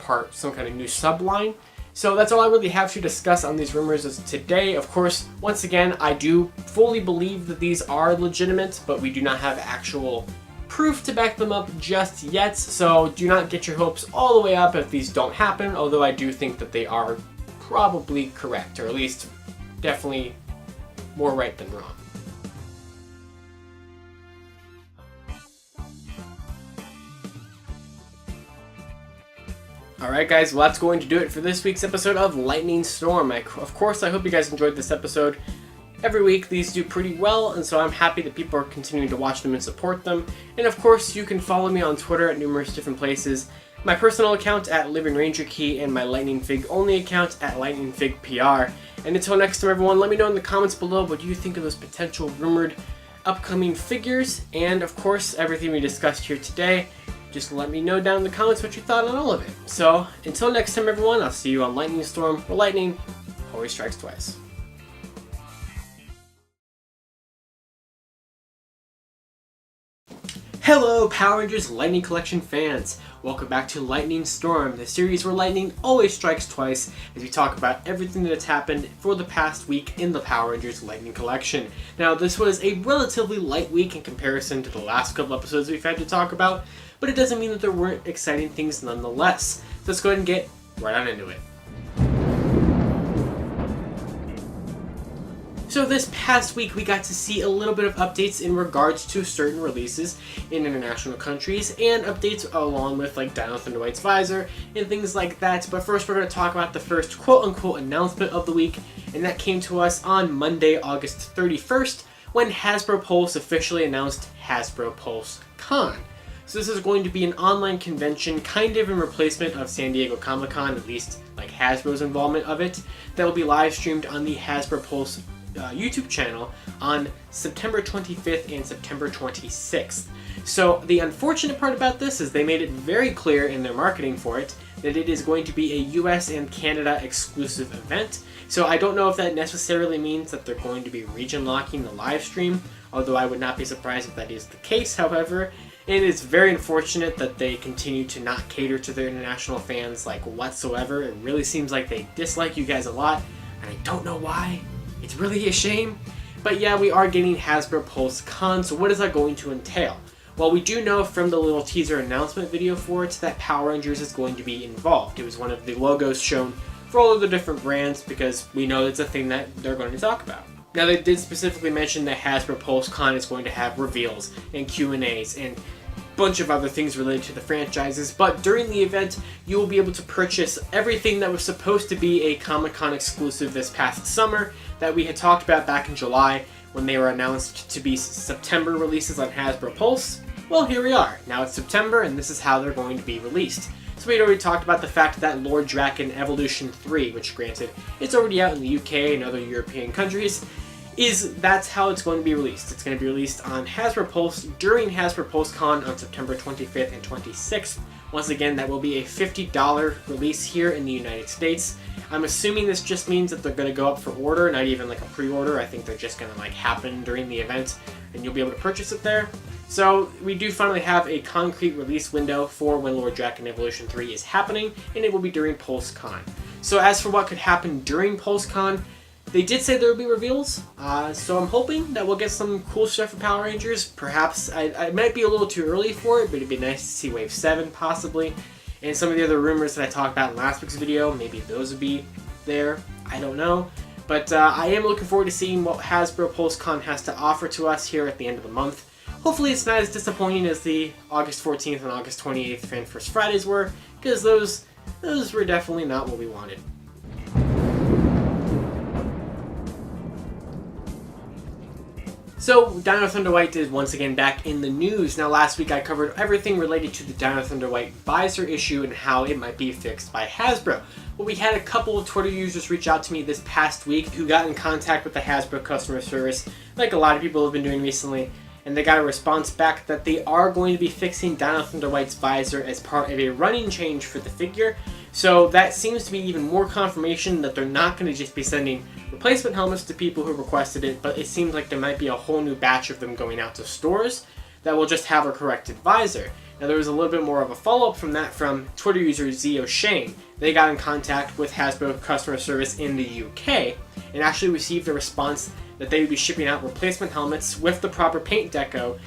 new subline. So that's all I really have to discuss on these rumors as today. Of course, once again, I do fully believe that these are legitimate, but we do not have actual proof to back them up just yet, so do not get your hopes all the way up if these don't happen, although I do think that they are probably correct, or at least definitely more right than wrong. Alright guys, well that's going to do it for this week's episode of Lightning Storm. Of course, I hope you guys enjoyed this episode. Every week these do pretty well, and so I'm happy that people are continuing to watch them and support them. And of course, you can follow me on Twitter at numerous different places. My personal account at Living Ranger Key and my Lightning Fig only account at Lightning Fig PR. And until next time everyone, let me know in the comments below what you think of those potential rumored upcoming figures, and of course everything we discussed here today. Just let me know down in the comments what you thought on all of it. So until next time everyone, I'll see you on Lightning Storm, where lightning always strikes twice. Hello Power Rangers Lightning Collection fans! Welcome back to Lightning Storm, the series where lightning always strikes twice, as we talk about everything that has happened for the past week in the Power Rangers Lightning Collection. Now this was a relatively light week in comparison to the last couple episodes we've had to talk about, but it doesn't mean that there weren't exciting things nonetheless. So let's go ahead and get right on into it. So this past week we got to see a little bit of updates in regards to certain releases in international countries, and updates along with like Dino Thunder White's Visor and things like that. But first we're going to talk about the first quote-unquote announcement of the week, and that came to us on Monday, August 31st, when Hasbro Pulse officially announced Hasbro Pulse Con. So this is going to be an online convention, kind of in replacement of San Diego Comic-Con, at least like Hasbro's involvement of it, that will be live streamed on the Hasbro Pulse YouTube channel on September 25th and September 26th. So the unfortunate part about this is they made it very clear in their marketing for it that it is going to be a US and Canada exclusive event. So I don't know if that necessarily means that they're going to be region locking the live stream, although I would not be surprised if that is the case. However, it is very unfortunate that they continue to not cater to their international fans like whatsoever. It really seems like they dislike you guys a lot, and I don't know why. It's really a shame, But yeah, we are getting Hasbro Pulse Con, so what is that going to entail? Well, we do know from the little teaser announcement video for it that Power Rangers is going to be involved. It was one of the logos shown for all of the different brands because we know it's a thing that they're going to talk about. Now, they did specifically mention that Hasbro Pulse Con is going to have reveals and Q&As and bunch of other things related to the franchises, but during the event you will be able to purchase everything that was supposed to be a Comic-Con exclusive this past summer that we had talked about back in July when they were announced to be September releases on Hasbro Pulse. Well, here we are. Now it's September and this is how they're going to be released. So we had already talked about the fact that Lord Drakkon Evolution 3, which granted it's already out in the UK and other European countries, that's how it's going to be released. It's going to be released on Hasbro Pulse during Hasbro Pulse Con on September 25th and 26th. Once again, that will be a $50 release here in the United States. I'm assuming this just means that they're going to go up for order, not even like a pre-order. I think they're just going to like happen during the event and you'll be able to purchase it there. So we do finally have a concrete release window for when Lord Drakkon Evolution 3 is happening, and it will be during Pulse Con. So as for what could happen during Pulse Con, they did say there would be reveals, so I'm hoping that we'll get some cool stuff for Power Rangers. Perhaps, I might be a little too early for it, but it'd be nice to see Wave 7 possibly. And some of the other rumors that I talked about in last week's video, maybe those would be there, I don't know. But I am looking forward to seeing what Hasbro Pulse Con has to offer to us here at the end of the month. Hopefully it's not as disappointing as the August 14th and August 28th Fan First Fridays were, because those were definitely not what we wanted. So, Dino Thunder White is once again back in the news. Now, last week I covered everything related to the Dino Thunder White visor issue and how it might be fixed by Hasbro. Well, we had a couple of Twitter users reach out to me this past week who got in contact with the Hasbro customer service, like a lot of people have been doing recently, and they got a response back that they are going to be fixing Dino Thunder White's visor as part of a running change for the figure. So that seems to be even more confirmation that they're not going to just be sending replacement helmets to people who requested it, but it seems like there might be a whole new batch of them going out to stores that will just have a corrected visor. Now, there was a little bit more of a follow-up from that from Twitter user Z O'Shane. They got in contact with Hasbro customer service in the UK and actually received a response that they would be shipping out replacement helmets with the proper paint deco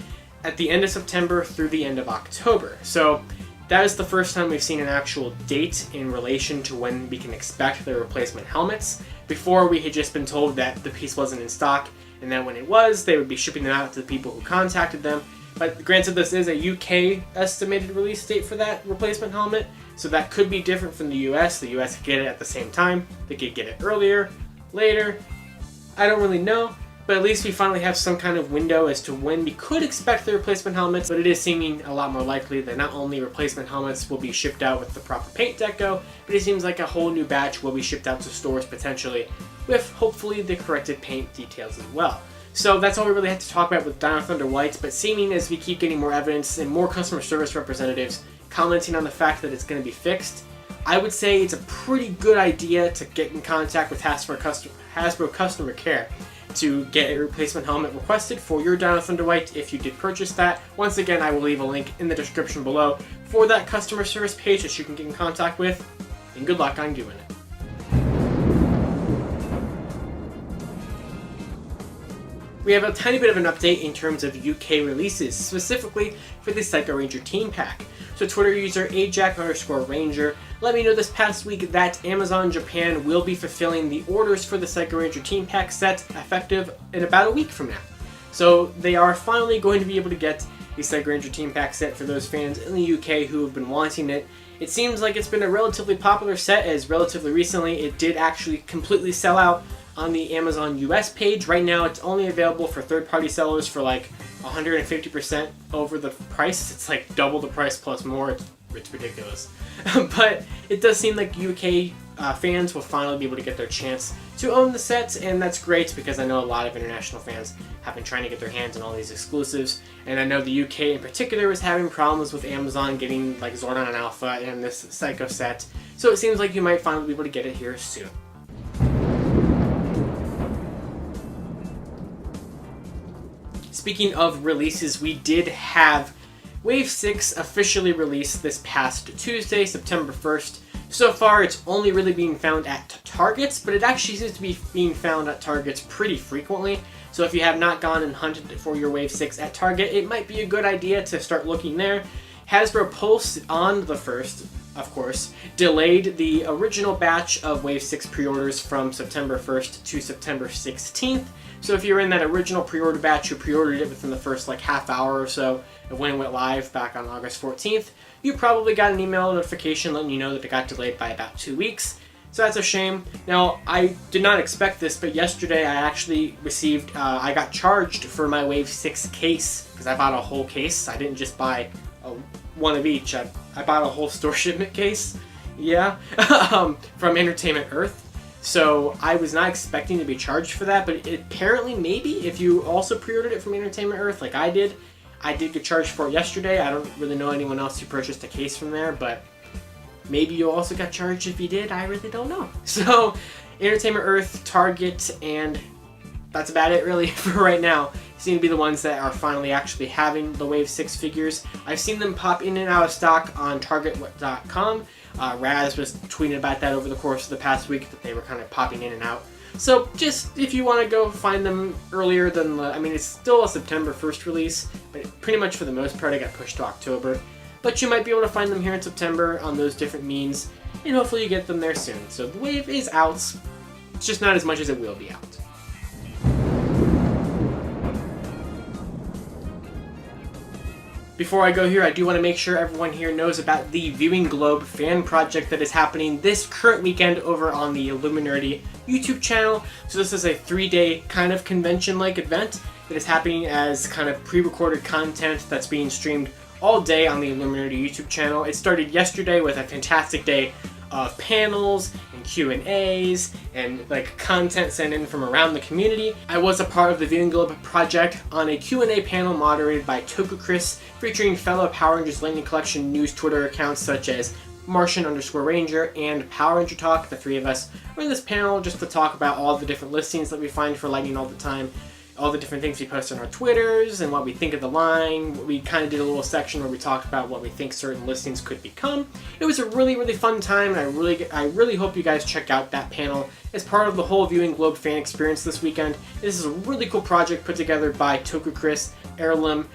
at the end of September through the end of October. So that is the first time we've seen an actual date in relation to when we can expect the replacement helmets. Before, we had just been told that the piece wasn't in stock, and then when it was, they would be shipping them out to the people who contacted them. But granted, this is a UK estimated release date for that replacement helmet, so that could be different from the US. The US could get it at the same time. They could get it earlier, later. I don't really know, but at least we finally have some kind of window as to when we could expect the replacement helmets, but it is seeming a lot more likely that not only replacement helmets will be shipped out with the proper paint deco, but it seems like a whole new batch will be shipped out to stores potentially with hopefully the corrected paint details as well. So that's all we really had to talk about with Dino Thunder White, but seeming as we keep getting more evidence and more customer service representatives commenting on the fact that it's going to be fixed, I would say it's a pretty good idea to get in contact with Hasbro customer care to get a replacement helmet requested for your Dino Thunder White if you did purchase that. Once again, I will leave a link in the description below for that customer service page that you can get in contact with, and good luck on doing it. We have a tiny bit of an update in terms of UK releases, specifically for the Psycho Ranger Team Pack. So Twitter user Ajax_Ranger let me know this past week that Amazon Japan will be fulfilling the orders for the Psycho Ranger Team Pack set effective in about a week from now. So they are finally going to be able to get the Psycho Ranger Team Pack set for those fans in the UK who have been wanting it. It seems like it's been a relatively popular set, as relatively recently it did actually completely sell out on the Amazon US page. Right now it's only available for third-party sellers for like 150% over the price. It's like double the price plus more. It's ridiculous. But it does seem like UK fans will finally be able to get their chance to own the sets, and that's great because I know a lot of international fans have been trying to get their hands on all these exclusives, and I know the UK in particular is having problems with Amazon getting like Zordon and Alpha and this Psycho set, so it seems like you might finally be able to get it here soon. Speaking of releases, we did have Wave 6 officially released this past Tuesday, September 1st. So far, it's only really being found at Targets, but it actually seems to be being found at Targets pretty frequently. So if you have not gone and hunted for your Wave 6 at Target, it might be a good idea to start looking there. Hasbro Pulse on the 1st, of course, delayed the original batch of Wave 6 pre-orders from September 1st to September 16th. So if you're in that original pre-order batch, you pre-ordered it within the first like half hour or so of when it went live back on August 14th, you probably got an email notification letting you know that it got delayed by about 2 weeks. So that's a shame. Now, I did not expect this, but yesterday I actually received, I got charged for my Wave 6 case, because I bought a whole case. I didn't just buy one of each. I bought a whole store shipment case, yeah, from Entertainment Earth. So I was not expecting to be charged for that, but apparently maybe if you also pre-ordered it from Entertainment Earth like I did get charged for it yesterday. I don't really know anyone else who purchased a case from there, but maybe you also got charged if you did. I really don't know. So Entertainment Earth, Target, and that's about it really for right now. Seem to be the ones that are finally actually having the Wave 6 figures. I've seen them pop in and out of stock on Target.com. Raz was tweeting about that over the course of the past week, that they were kind of popping in and out. So just if you want to go find them earlier than I mean, it's still a September 1st release, but pretty much for the most part it got pushed to October. But you might be able to find them here in September on those different means, and hopefully you get them there soon. So the Wave is out, it's just not as much as it will be out. Before I go here, I do want to make sure everyone here knows about the Viewing Globe fan project that is happening this current weekend over on the Illuminati YouTube channel. So this is a 3-day kind of convention-like event that is happening as kind of pre-recorded content that's being streamed all day on the Illuminati YouTube channel. It started yesterday with a fantastic day of panels and Q&As and like content sent in from around the community. I was a part of the Viewing Globe project on a Q&A panel moderated by Toku Chris, featuring fellow Power Rangers Lightning Collection news Twitter accounts such as Martian_Ranger and Power Ranger Talk. The three of us were in this panel just to talk about all the different listings that we find for Lightning all the time, all the different things we post on our Twitters, and what we think of the line. We kind of did a little section where we talked about what we think certain listings could become. It was a really, really fun time, and I really hope you guys check out that panel as part of the whole Viewing Globe fan experience this weekend. This is a really cool project put together by Toku Chris, Heirloom,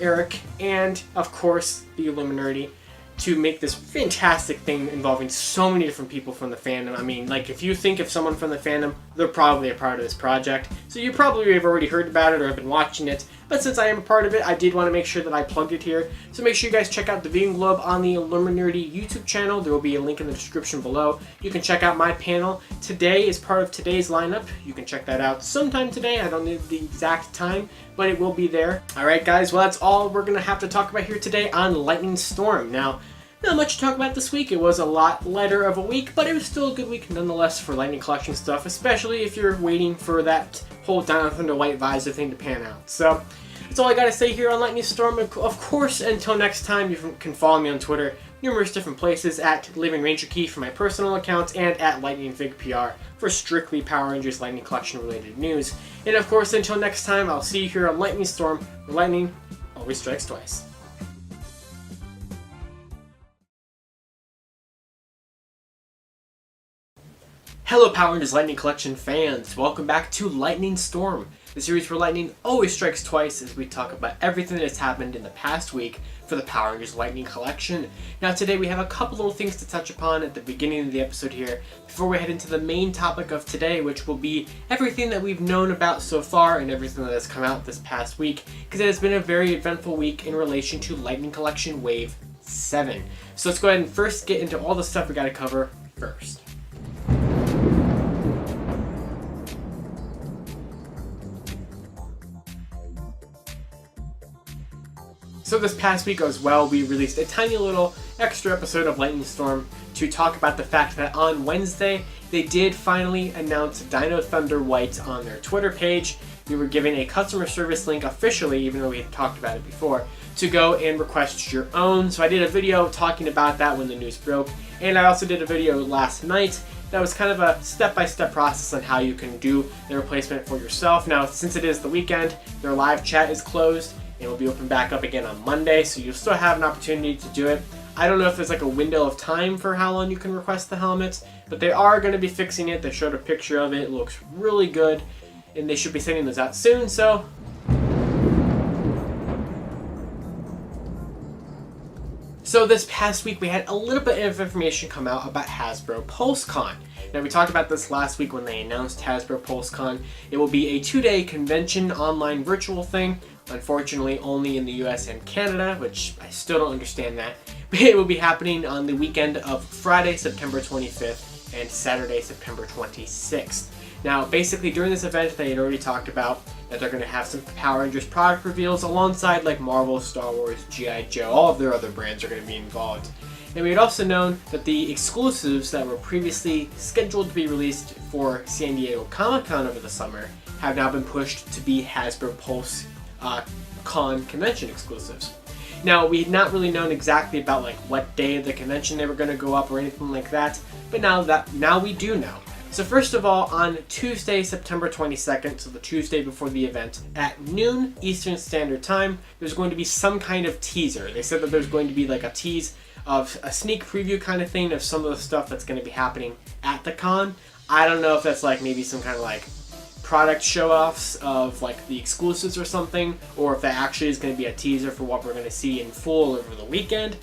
Eric, and of course the Illuminati, to make this fantastic thing involving so many different people from the fandom. I mean, like, if you think of someone from the fandom, they're probably a part of this project. So you probably have already heard about it or have been watching it. But since I am a part of it, I did want to make sure that I plugged it here. So make sure you guys check out the Viewing Globe on the Illuminati YouTube channel. There will be a link in the description below. You can check out my panel. Today is part of today's lineup. You can check that out sometime today. I don't know the exact time, but it will be there. Alright guys, well that's all we're going to have to talk about here today on Lightning Storm. Now, not much to talk about this week. It was a lot lighter of a week, but it was still a good week nonetheless for Lightning Collection stuff, especially if you're waiting for that whole Dino Thunder White Visor thing to pan out. So, that's all I gotta say here on Lightning Storm. Of course, until next time, you can follow me on Twitter, numerous different places, at Living Ranger Key for my personal account, and at LightningVigPR for strictly Power Rangers Lightning Collection related news. And of course, until next time, I'll see you here on Lightning Storm, where lightning always strikes twice. Hello Power Rangers Lightning Collection fans, welcome back to Lightning Storm, the series where lightning always strikes twice as we talk about everything that has happened in the past week for the Power Rangers Lightning Collection. Now today we have a couple little things to touch upon at the beginning of the episode here before we head into the main topic of today, which will be everything that we've known about so far and everything that has come out this past week, because it has been a very eventful week in relation to Lightning Collection Wave 7. So let's go ahead and first get into all the stuff we gotta cover first. So this past week as well, we released a tiny little extra episode of Lightning Storm to talk about the fact that on Wednesday, they did finally announce Dino Thunder White on their Twitter page. We were given a customer service link officially, even though we had talked about it before, to go and request your own. So I did a video talking about that when the news broke, and I also did a video last night that was kind of a step-by-step process on how you can do the replacement for yourself. Now, since it is the weekend, their live chat is closed. It will be open back up again on Monday, so you'll still have an opportunity to do it. I don't know if there's like a window of time for how long you can request the helmets, but they are going to be fixing it. They showed a picture of it. It looks really good, and they should be sending those out soon, so... So this past week, we had a little bit of information come out about Hasbro PulseCon. Now, we talked about this last week when they announced Hasbro PulseCon. It will be a 2-day convention online virtual thing. Unfortunately, only in the US and Canada, which I still don't understand that. But it will be happening on the weekend of Friday, September 25th and Saturday, September 26th. Now, basically, during this event, they had already talked about that they're going to have some Power Rangers product reveals alongside like Marvel, Star Wars, G.I. Joe, all of their other brands are going to be involved. And we had also known that the exclusives that were previously scheduled to be released for San Diego Comic-Con over the summer have now been pushed to be Hasbro Pulse Con convention exclusives. Now, we had not really known exactly about like what day of the convention they were going to go up or anything like that, but now we do know. So first of all, on Tuesday, September 22nd, so the Tuesday before the event, at noon Eastern Standard Time, there's going to be some kind of teaser. They said that there's going to be like a tease of a sneak preview kind of thing of some of the stuff that's going to be happening at the con. I don't know if that's like maybe some kind of like product show-offs of like the exclusives or something, or if that actually is going to be a teaser for what we're going to see in full over the weekend.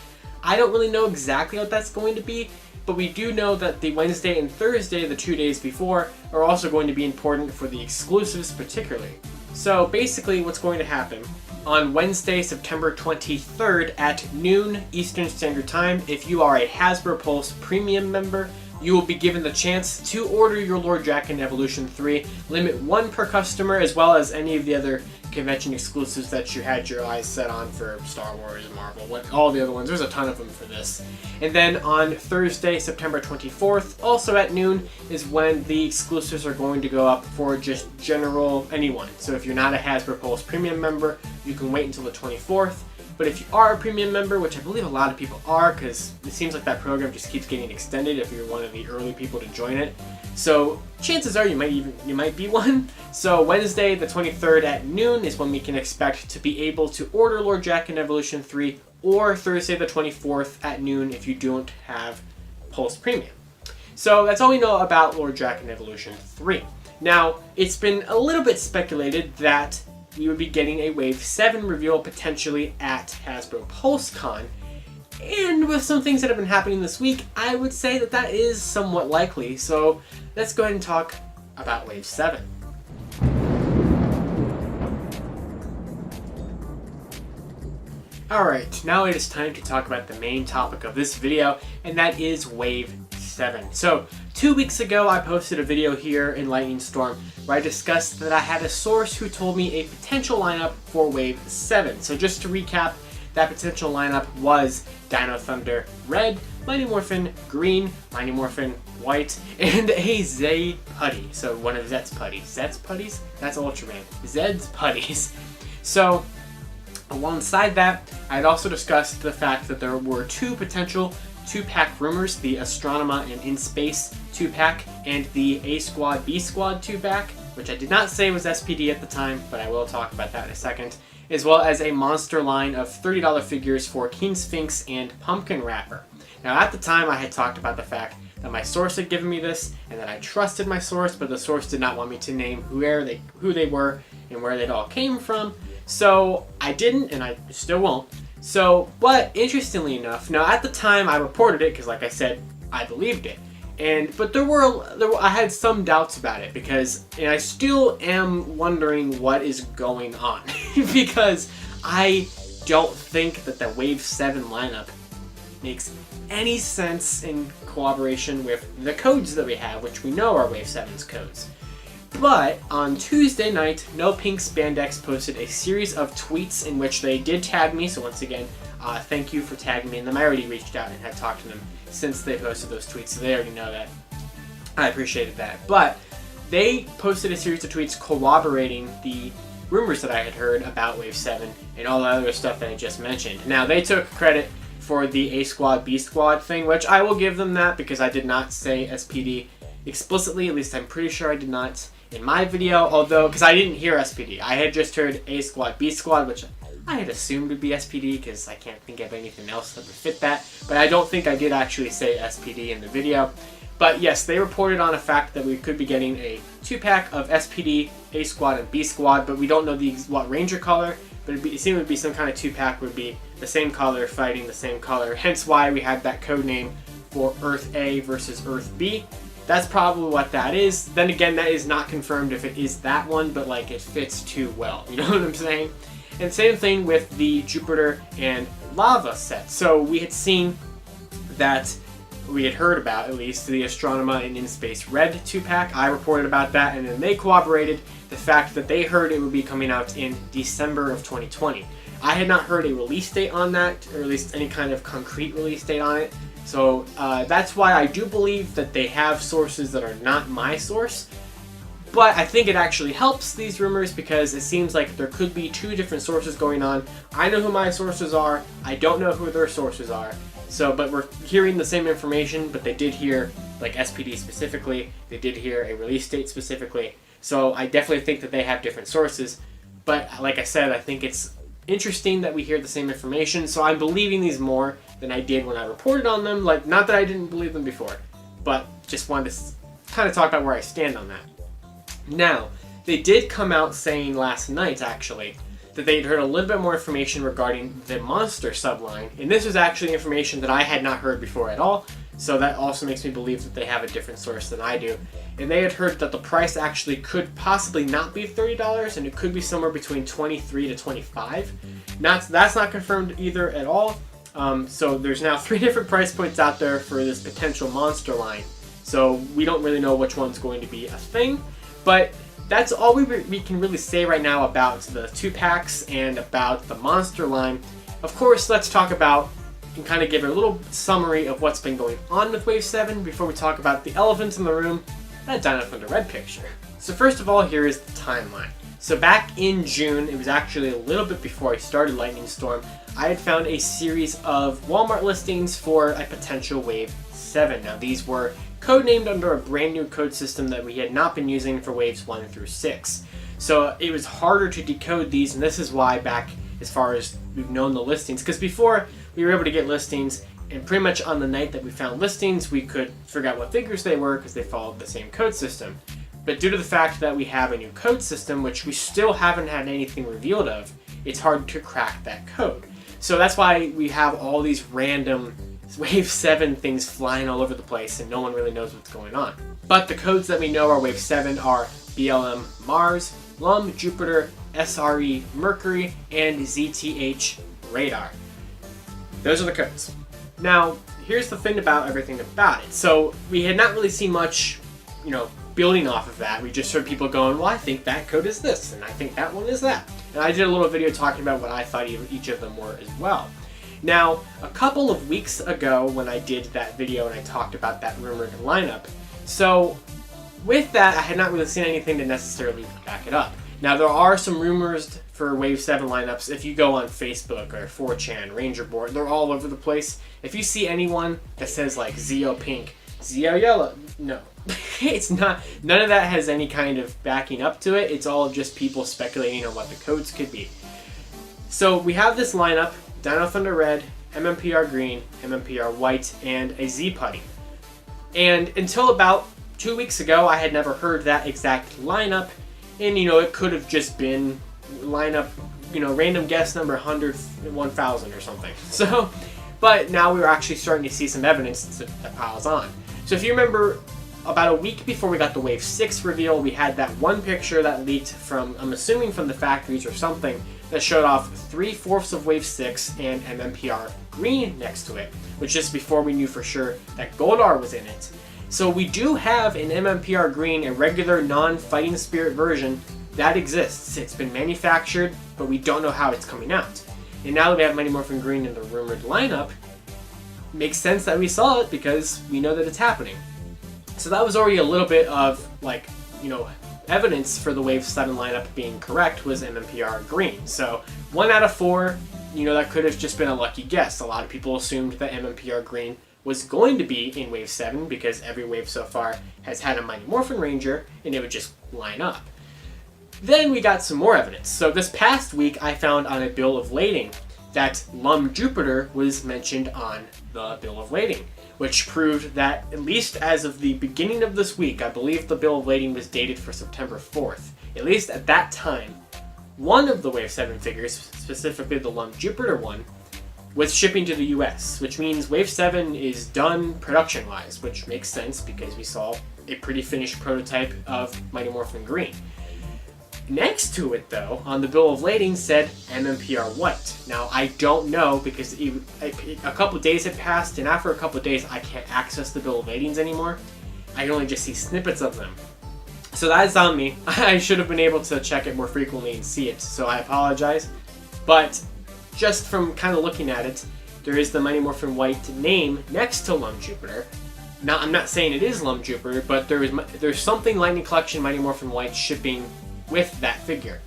I don't really know exactly what that's going to be, but we do know that the Wednesday and Thursday, the 2 days before, are also going to be important for the exclusives particularly. So basically what's going to happen on Wednesday, September 23rd at noon Eastern Standard Time, if you are a Hasbro Pulse Premium member, you will be given the chance to order your Lord Drakkon Evolution 3, limit 1 per customer, as well as any of the other convention exclusives that you had your eyes set on for Star Wars and Marvel, all the other ones. There's a ton of them for this. And then on Thursday, September 24th, also at noon, is when the exclusives are going to go up for just general anyone. So if you're not a Hasbro Pulse Premium member, you can wait until the 24th. But if you are a premium member, which I believe a lot of people are, because it seems like that program just keeps getting extended if you're one of the early people to join it. So chances are you might be one. So Wednesday the 23rd at noon is when we can expect to be able to order Lord Drakkon Evolution 3, or Thursday the 24th at noon if you don't have Pulse Premium. So that's all we know about Lord Drakkon Evolution 3. Now, it's been a little bit speculated that we would be getting a Wave 7 reveal potentially at Hasbro PulseCon. And with some things that have been happening this week, I would say that that is somewhat likely. So let's go ahead and talk about Wave 7. Alright, now it is time to talk about the main topic of this video, and that is Wave 7. So, 2 weeks ago I posted a video here in Lightning Storm where I discussed that I had a source who told me a potential lineup for Wave 7. So just to recap, that potential lineup was Dino Thunder Red, Mighty Morphin Green, Mighty Morphin White, and a Zay Putty. So one of Zet's putties. Zet's putties? That's Ultraman. Zed's putties. So, alongside that, I had also discussed the fact that there were 2 potential 2-pack rumors, the Astronema and In Space 2-pack, and the A Squad B Squad 2-pack, which I did not say was SPD at the time, but I will talk about that in a second, as well as a monster line of $30 figures for King Sphinx and Pumpkin Wrapper. Now at the time I had talked about the fact that my source had given me this, and that I trusted my source, but the source did not want me to name who they were and where they all came from, so I didn't, and I still won't. So, but interestingly enough, now at the time I reported it because, like I said, I believed it, but I had some doubts about it and I still am wondering what is going on because I don't think that the Wave 7 lineup makes any sense in cooperation with the codes that we have, which we know are Wave 7's codes. But on Tuesday night, No Pink Spandex posted a series of tweets in which they did tag me, so once again, thank you for tagging me, and then I already reached out and had talked to them since they posted those tweets, so they already know that. I appreciated that. But they posted a series of tweets corroborating the rumors that I had heard about Wave 7 and all the other stuff that I just mentioned. Now, they took credit for the A Squad, B Squad thing, which I will give them that because I did not say SPD explicitly, at least I'm pretty sure I did not in my video, although, because I didn't hear SPD. I had just heard A Squad, B Squad, which I had assumed would be SPD because I can't think of anything else that would fit that, but I don't think I did actually say SPD in the video. But yes, they reported on a fact that we could be getting a 2-pack of SPD, A Squad, and B Squad, but we don't know what Ranger color, but it seemed to be some kind of 2-pack would be the same color fighting the same color, hence why we had that code name for Earth A versus Earth B. That's probably what that is. Then again, that is not confirmed if it is that one, but like it fits too well, you know what I'm saying? And same thing with the Jupiter and Lava set. So we had seen that, we had heard about at least, the Astronema and In Space Red 2-pack. I reported about that, and then they corroborated the fact that they heard it would be coming out in December of 2020. I had not heard a release date on that, or at least any kind of concrete release date on it. So that's why I do believe that they have sources that are not my source. But I think it actually helps these rumors because it seems like there could be 2 different sources going on. I know who my sources are. I don't know who their sources are. So, but we're hearing the same information, but they did hear, like SPD specifically, they did hear a release date specifically. So I definitely think that they have different sources. But like I said, I think it's interesting that we hear the same information. So I'm believing these more than I did when I reported on them. Like, not that I didn't believe them before, but just wanted to kind of talk about where I stand on that. Now, they did come out saying last night, actually, that they'd heard a little bit more information regarding the Monster subline, and this was actually information that I had not heard before at all, so that also makes me believe that they have a different source than I do. And they had heard that the price actually could possibly not be $30, and it could be somewhere between $23 to $25. That's not confirmed either at all, so there's now 3 different price points out there for this potential Monster line, so we don't really know which one's going to be a thing. But that's all we can really say right now about the 2-packs and about the Monster line. Of course, let's talk about and kind of give a little summary of what's been going on with Wave 7 before we talk about the elephant in the room, that Dino Thunder Red picture. So first of all, here is the timeline. So back in June, it was actually a little bit before I started Lightning Storm, I had found a series of Walmart listings for a potential Wave 7. Now these were codenamed under a brand new code system that we had not been using for waves 1 through 6. So it was harder to decode these, and this is why back as far as we've known the listings, because before we were able to get listings, and pretty much on the night that we found listings, we could figure out what figures they were because they followed the same code system. But due to the fact that we have a new code system, which we still haven't had anything revealed of, it's hard to crack that code. So that's why we have all these random Wave 7 things flying all over the place and no one really knows what's going on. But the codes that we know are Wave 7 are BLM Mars, LUM Jupiter, SRE Mercury, and ZTH Radar. Those are the codes. Now, here's the thing about everything about it. So we had not really seen much, building off of that. We just heard people going, well, I think that code is this, and I think that one is that. And I did a little video talking about what I thought each of them were as well. Now, a couple of weeks ago when I did that video and I talked about that rumored lineup, so with that I had not really seen anything to necessarily back it up. Now there are some rumors for Wave 7 lineups. If you go on Facebook or 4chan, Ranger Board, they're all over the place. If you see anyone that says like Zeo Pink, Zeo Yellow, no. It's not, none of that has any kind of backing up to it. It's all just people speculating on what the codes could be. So we have this lineup: Dino Thunder Red, MMPR Green, MMPR White, and a Z Putty. And until about 2 weeks ago, I had never heard that exact lineup, and it could have just been lineup, random guess number 100, 1000 or something. So, but now we're actually starting to see some evidence that piles on. So if you remember, about a week before we got the Wave 6 reveal, we had that one picture that leaked from, I'm assuming from the factories or something, that showed off 3/4 of Wave 6 and MMPR Green next to it, which is before we knew for sure that Goldar was in it. So we do have an MMPR Green, a regular non-Fighting Spirit version, that exists. It's been manufactured, but we don't know how it's coming out. And now that we have Mighty Morphin Green in the rumored lineup, it makes sense that we saw it because we know that it's happening. So that was already a little bit of, evidence for the Wave 7 lineup being correct was MMPR Green. So 1 out of 4, that could have just been a lucky guess. A lot of people assumed that MMPR Green was going to be in Wave 7 because every wave so far has had a Mighty Morphin Ranger and it would just line up. Then we got some more evidence. So this past week I found on a bill of lading that Lum Jupiter was mentioned on the bill of lading, which proved that, at least as of the beginning of this week, I believe the bill of lading was dated for September 4th. At least at that time, one of the Wave 7 figures, specifically the Lum Jupiter one, was shipping to the US, which means Wave 7 is done production-wise, which makes sense because we saw a pretty finished prototype of Mighty Morphin Green. Next to it, though, on the bill of lading said MMPR White. Now, I don't know because a couple days had passed, and after a couple days, I can't access the bill of ladings anymore. I can only just see snippets of them. So that is on me. I should have been able to check it more frequently and see it, so I apologize. But just from kind of looking at it, there is the Mighty Morphin White name next to Lum Jupiter. Now, I'm not saying it is Lum Jupiter, but there's something Lightning Collection Mighty Morphin White shipping with that figure.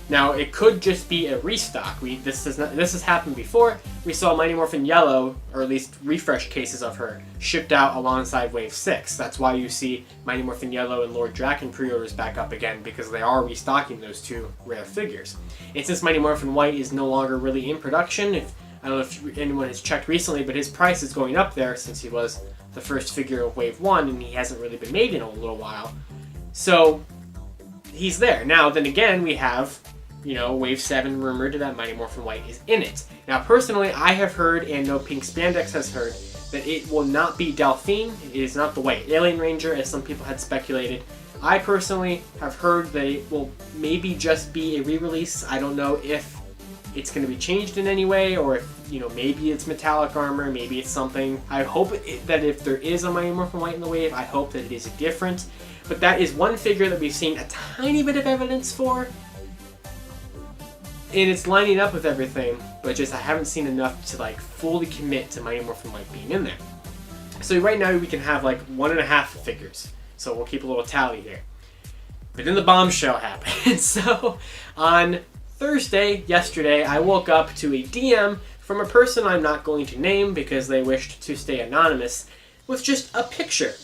Now, it could just be a restock. This has happened before. We saw Mighty Morphin Yellow, or at least refresh cases of her, shipped out alongside Wave 6. That's why you see Mighty Morphin Yellow and Lord Draken pre-orders back up again, because they are restocking those two rare figures. And since Mighty Morphin White is no longer really in production, I don't know if anyone has checked recently, but his price is going up there since he was the first figure of Wave 1 and he hasn't really been made in a little while. So he's there. Now, then again, we have, Wave 7 rumored that Mighty Morphin White is in it. Now, personally, I have heard, and No Pink Spandex has heard, that it will not be Delphine. It is not the White Alien Ranger, as some people had speculated. I personally have heard that it will maybe just be a re-release. I don't know if it's going to be changed in any way, or if, maybe it's metallic armor, maybe it's something. I hope that if there is a Mighty Morphin White in the wave, I hope that it is different. But that is one figure that we've seen a tiny bit of evidence for, and it's lining up with everything, but just I haven't seen enough to fully commit to Mighty Morphin White being in there. So right now we can have 1.5 figures, so we'll keep a little tally here. But then the bombshell happened. So on Thursday, yesterday, I woke up to a DM from a person I'm not going to name because they wished to stay anonymous, with just a picture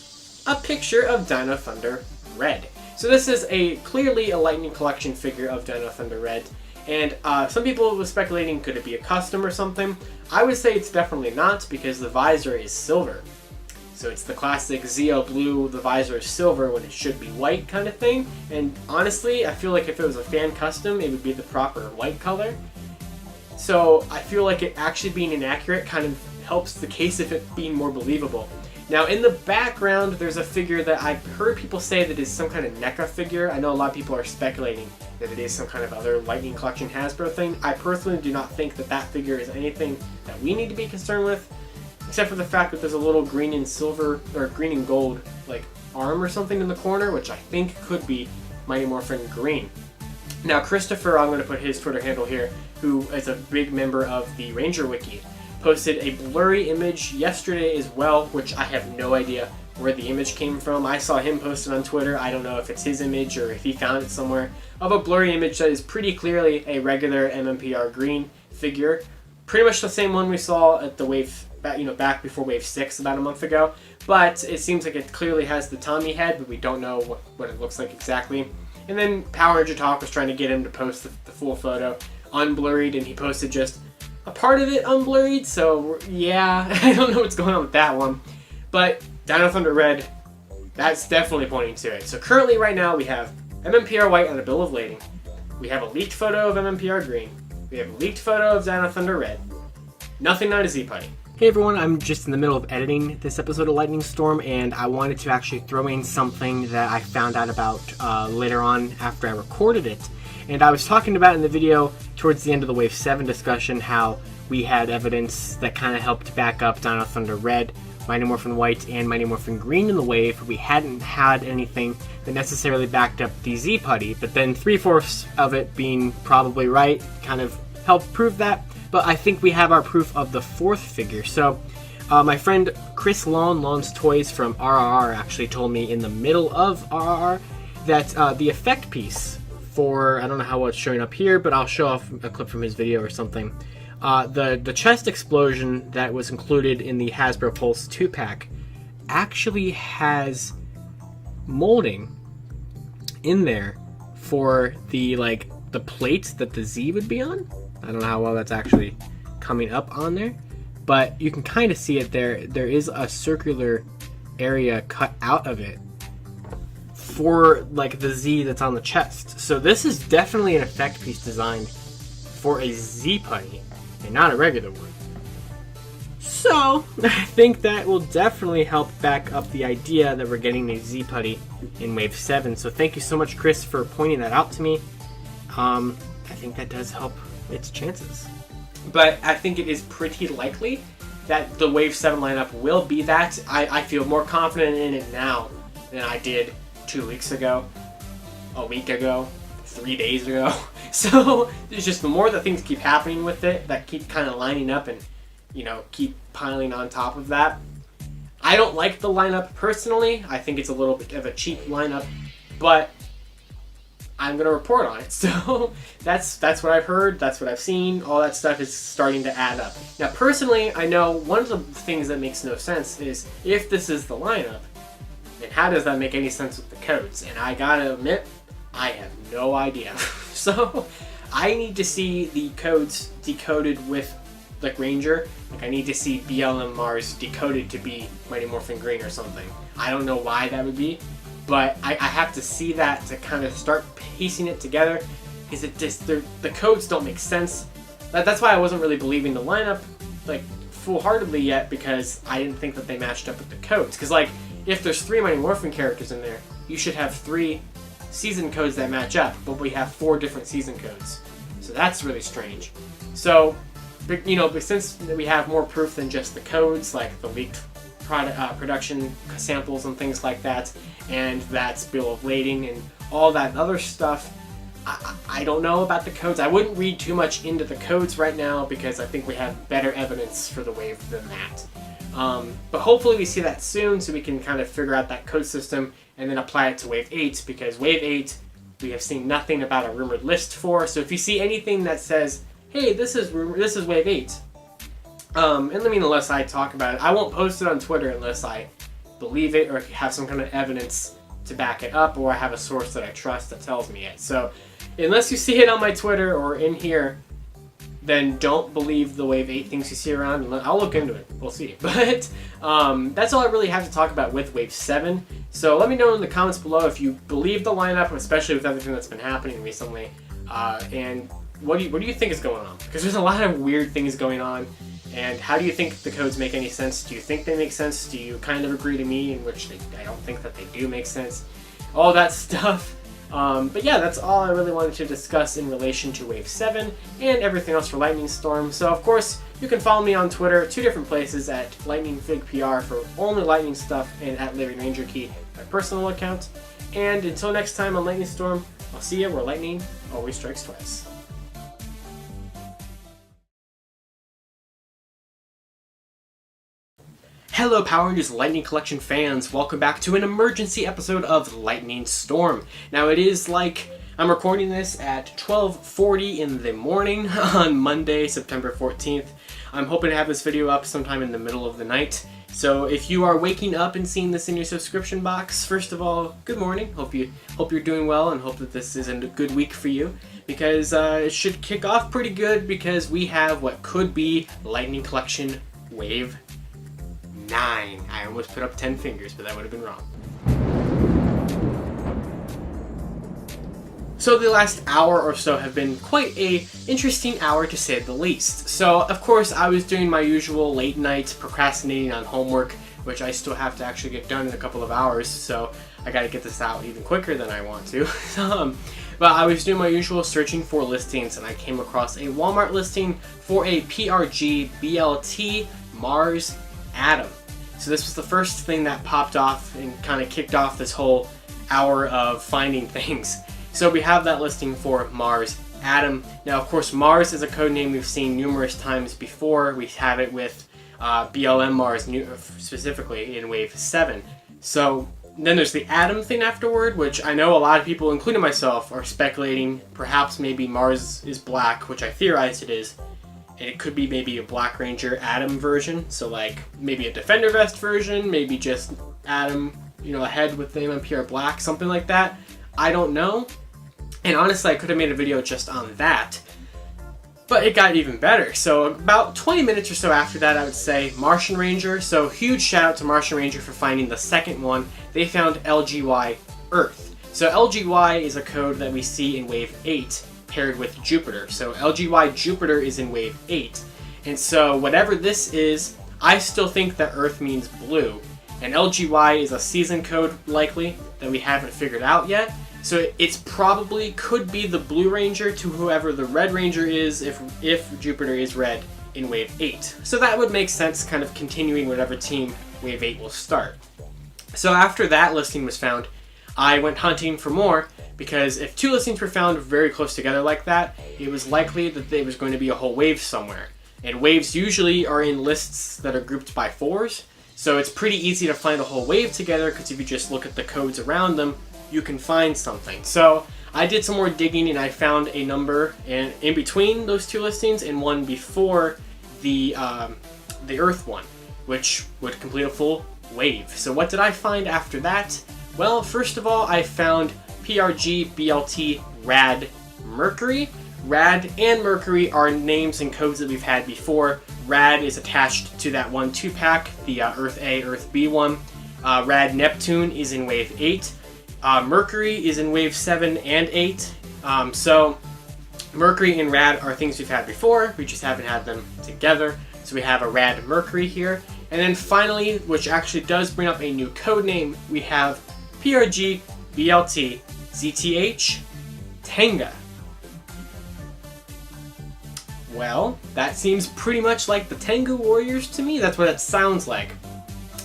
of Dino Thunder Red. So this is clearly a Lightning Collection figure of Dino Thunder Red, and some people were speculating, could it be a custom or something? I would say it's definitely not, because the visor is silver. So it's the classic Zeo blue, the visor is silver when it should be white kind of thing. And honestly, I feel like if it was a fan custom, it would be the proper white color. So I feel like it actually being inaccurate kind of helps the case of it being more believable. Now, in the background, there's a figure that I've heard people say that is some kind of NECA figure. I know a lot of people are speculating that it is some kind of other Lightning Collection Hasbro thing. I personally do not think that figure is anything that we need to be concerned with, except for the fact that there's a little green and silver, or green and gold, arm or something in the corner, which I think could be Mighty Morphin Green. Now, Christopher, I'm going to put his Twitter handle here, who is a big member of the Ranger Wiki, posted a blurry image yesterday as well, which I have no idea where the image came from. I saw him post it on Twitter. I don't know if it's his image or if he found it somewhere, of a blurry image that is pretty clearly a regular MMPR Green figure. Pretty much the same one we saw at the wave, back before Wave 6 about a month ago. But it seems like it clearly has the Tommy head, but we don't know what it looks like exactly. And then Power Ranger Talk was trying to get him to post the full photo unblurred, and he posted just a part of it unblurred, so yeah, I don't know what's going on with that one. But Dino Thunder Red, that's definitely pointing to it. So currently right now we have MMPR White on a bill of lading. We have a leaked photo of MMPR Green. We have a leaked photo of Dino Thunder Red. Nothing on a Z-Putty. Hey everyone, I'm just in the middle of editing this episode of Lightning Storm, and I wanted to actually throw in something that I found out about later on after I recorded it. And I was talking about in the video towards the end of the Wave 7 discussion how we had evidence that kind of helped back up Dino Thunder Red, Mighty Morphin White, and Mighty Morphin Green in the wave. We hadn't had anything that necessarily backed up the Z-Putty, but then 3/4 of it being probably right kind of helped prove that. But I think we have our proof of the 4th figure. So my friend Chris Lawn's Toys from RRR actually told me in the middle of RRR that the effect piece for, I don't know how it's showing up here, but I'll show off a clip from his video or something. The chest explosion that was included in the Hasbro Pulse 2-pack actually has molding in there for the the plate that the Z would be on. I don't know how well that's actually coming up on there, but you can kind of see it there. There is a circular area cut out of it for the Z that's on the chest. So this is definitely an effect piece designed for a Z putty and not a regular one. So I think that will definitely help back up the idea that we're getting a Z putty in Wave 7. So thank you so much, Chris, for pointing that out to me. I think that does help its chances. But I think it is pretty likely that the Wave 7 lineup will be that. I feel more confident in it now than I did 2 weeks ago, a week ago, 3 days ago. So it's just the more that things keep happening with it, that keep kind of lining up and, keep piling on top of that. I don't like the lineup personally. I think it's a little bit of a cheap lineup, but I'm going to report on it. So that's what I've heard. That's what I've seen. All that stuff is starting to add up. Now, personally, I know one of the things that makes no sense is if this is the lineup, then how does that make any sense with the codes? And I got to admit, I have no idea. So I need to see the codes decoded with Ranger. I need to see BLM Mars decoded to be Mighty Morphin Green or something. I don't know why that would be, but I have to see that to kind of start piecing it together, because it just the codes don't make sense. That's why I wasn't really believing the lineup full-heartedly yet, because I didn't think that they matched up with the codes. Because if there's 3 Mighty Morphin characters in there, you should have 3 season codes that match up, but we have 4 different season codes. So that's really strange. So, but since we have more proof than just the codes, like the leaked production samples and things like that, and that's bill of lading and all that other stuff, I don't know about the codes. I wouldn't read too much into the codes right now, because I think we have better evidence for the wave than that. But hopefully we see that soon, so we can kind of figure out that code system and then apply it to Wave 8, because Wave 8 we have seen nothing about a rumored list for. So if you see anything that says, hey, this is Wave 8, and unless I talk about it, I won't post it on Twitter unless I believe it or have some kind of evidence to back it up, or I have a source that I trust that tells me it. So unless you see it on my Twitter or in here, then don't believe the Wave 8 things you see around. I'll look into it. We'll see. But that's all I really have to talk about with Wave 7. So let me know in the comments below if you believe the lineup, especially with everything that's been happening recently. And what do you think is going on? Because there's a lot of weird things going on. And how do you think the codes make any sense? Do you think they make sense? Do you kind of agree to me, in which I don't think that they do make sense? All that stuff. But yeah, that's all I really wanted to discuss in relation to Wave 7 and everything else for Lightning Storm. So of course, you can follow me on Twitter, 2 different places, at LightningFigPR for only Lightning stuff, and at Living Ranger Key, my personal account. And until next time on Lightning Storm, I'll see you where lightning always strikes twice. Hello Power Rangers Lightning Collection fans, welcome back to an emergency episode of Lightning Storm. Now it is I'm recording this at 12:40 in the morning on Monday, September 14th. I'm hoping to have this video up sometime in the middle of the night. So if you are waking up and seeing this in your subscription box, first of all, good morning. Hope you're doing well, and hope that this is a good week for you, because it should kick off pretty good, because we have what could be Lightning Collection Wave 9. I almost put up 10 fingers, but that would have been wrong. So the last hour or so have been quite a interesting hour, to say the least. So of course I was doing my usual late night procrastinating on homework, which I still have to actually get done in a couple of hours, so I gotta get this out even quicker than I want to. But I was doing my usual searching for listings, and I came across a Walmart listing for a PRG BLT Mars Atom. So this was the first thing that popped off and kind of kicked off this whole hour of finding things. So we have that listing for Mars Atom. Now, of course, Mars is a code name we've seen numerous times before. We have it with BLM Mars specifically in Wave 7. So then there's the Atom thing afterward, which I know a lot of people, including myself, are speculating perhaps maybe Mars is black, which I theorized it is. And it could be maybe a Black Ranger Atom version, so maybe a Defender Vest version, maybe just Atom, a head with the MMPR black, something like that. I don't know. And honestly, I could have made a video just on that, but it got even better. So about 20 minutes or so after that, I would say Martian Ranger. So huge shout out to Martian Ranger for finding the second one. They found LGY Earth. So LGY is a code that we see in Wave 8 paired with Jupiter. So LGY Jupiter is in Wave 8. And so whatever this is, I still think that Earth means blue. And LGY is a season code, likely, that we haven't figured out yet. So it's probably could be the Blue Ranger to whoever the Red Ranger is if Jupiter is red in Wave 8. So that would make sense, kind of continuing whatever team Wave 8 will start. So after that listing was found, I went hunting for more, because if two listings were found very close together like that, it was likely that there was going to be a whole wave somewhere. And waves usually are in lists that are grouped by 4s, so it's pretty easy to find a whole wave together, because if you just look at the codes around them, you can find something. So I did some more digging and I found a number in between those two listings and one before the Earth one, which would complete a full wave. So what did I find after that? Well, first of all, I found PRG, BLT, RAD, Mercury. RAD and Mercury are names and codes that we've had before. RAD is attached to that 1-2 pack, the Earth A, Earth B one. RAD Neptune is in Wave 8. Mercury is in Wave 7 and 8. So Mercury and RAD are things we've had before, we just haven't had them together. So we have a RAD Mercury here. And then finally, which actually does bring up a new code name, we have PRG, BLT, ZTH, Tenga. Well, that seems pretty much like the Tengu Warriors to me. That's what it sounds like.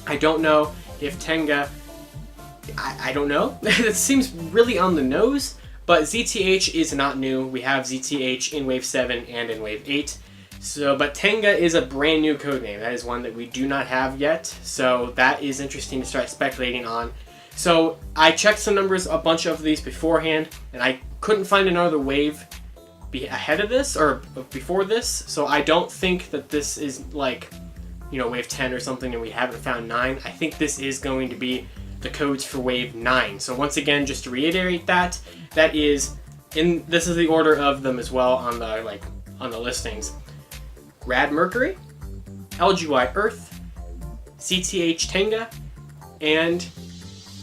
I don't know if Tenga... I don't know. It seems really on the nose, but ZTH is not new. We have ZTH in Wave 7 and in Wave 8. So, but Tenga is a brand new codename. That is one that we do not have yet. So that is interesting to start speculating on. So I checked some numbers, a bunch of these beforehand, and I couldn't find another wave ahead of this or before this. So I don't think that this is like, you know, Wave 10 or something and we haven't found 9. I think this is going to be the codes for Wave 9. So once again, just to reiterate that is this is the order of them as well on the listings. RAD Mercury, LGY Earth, CTH Tenga, and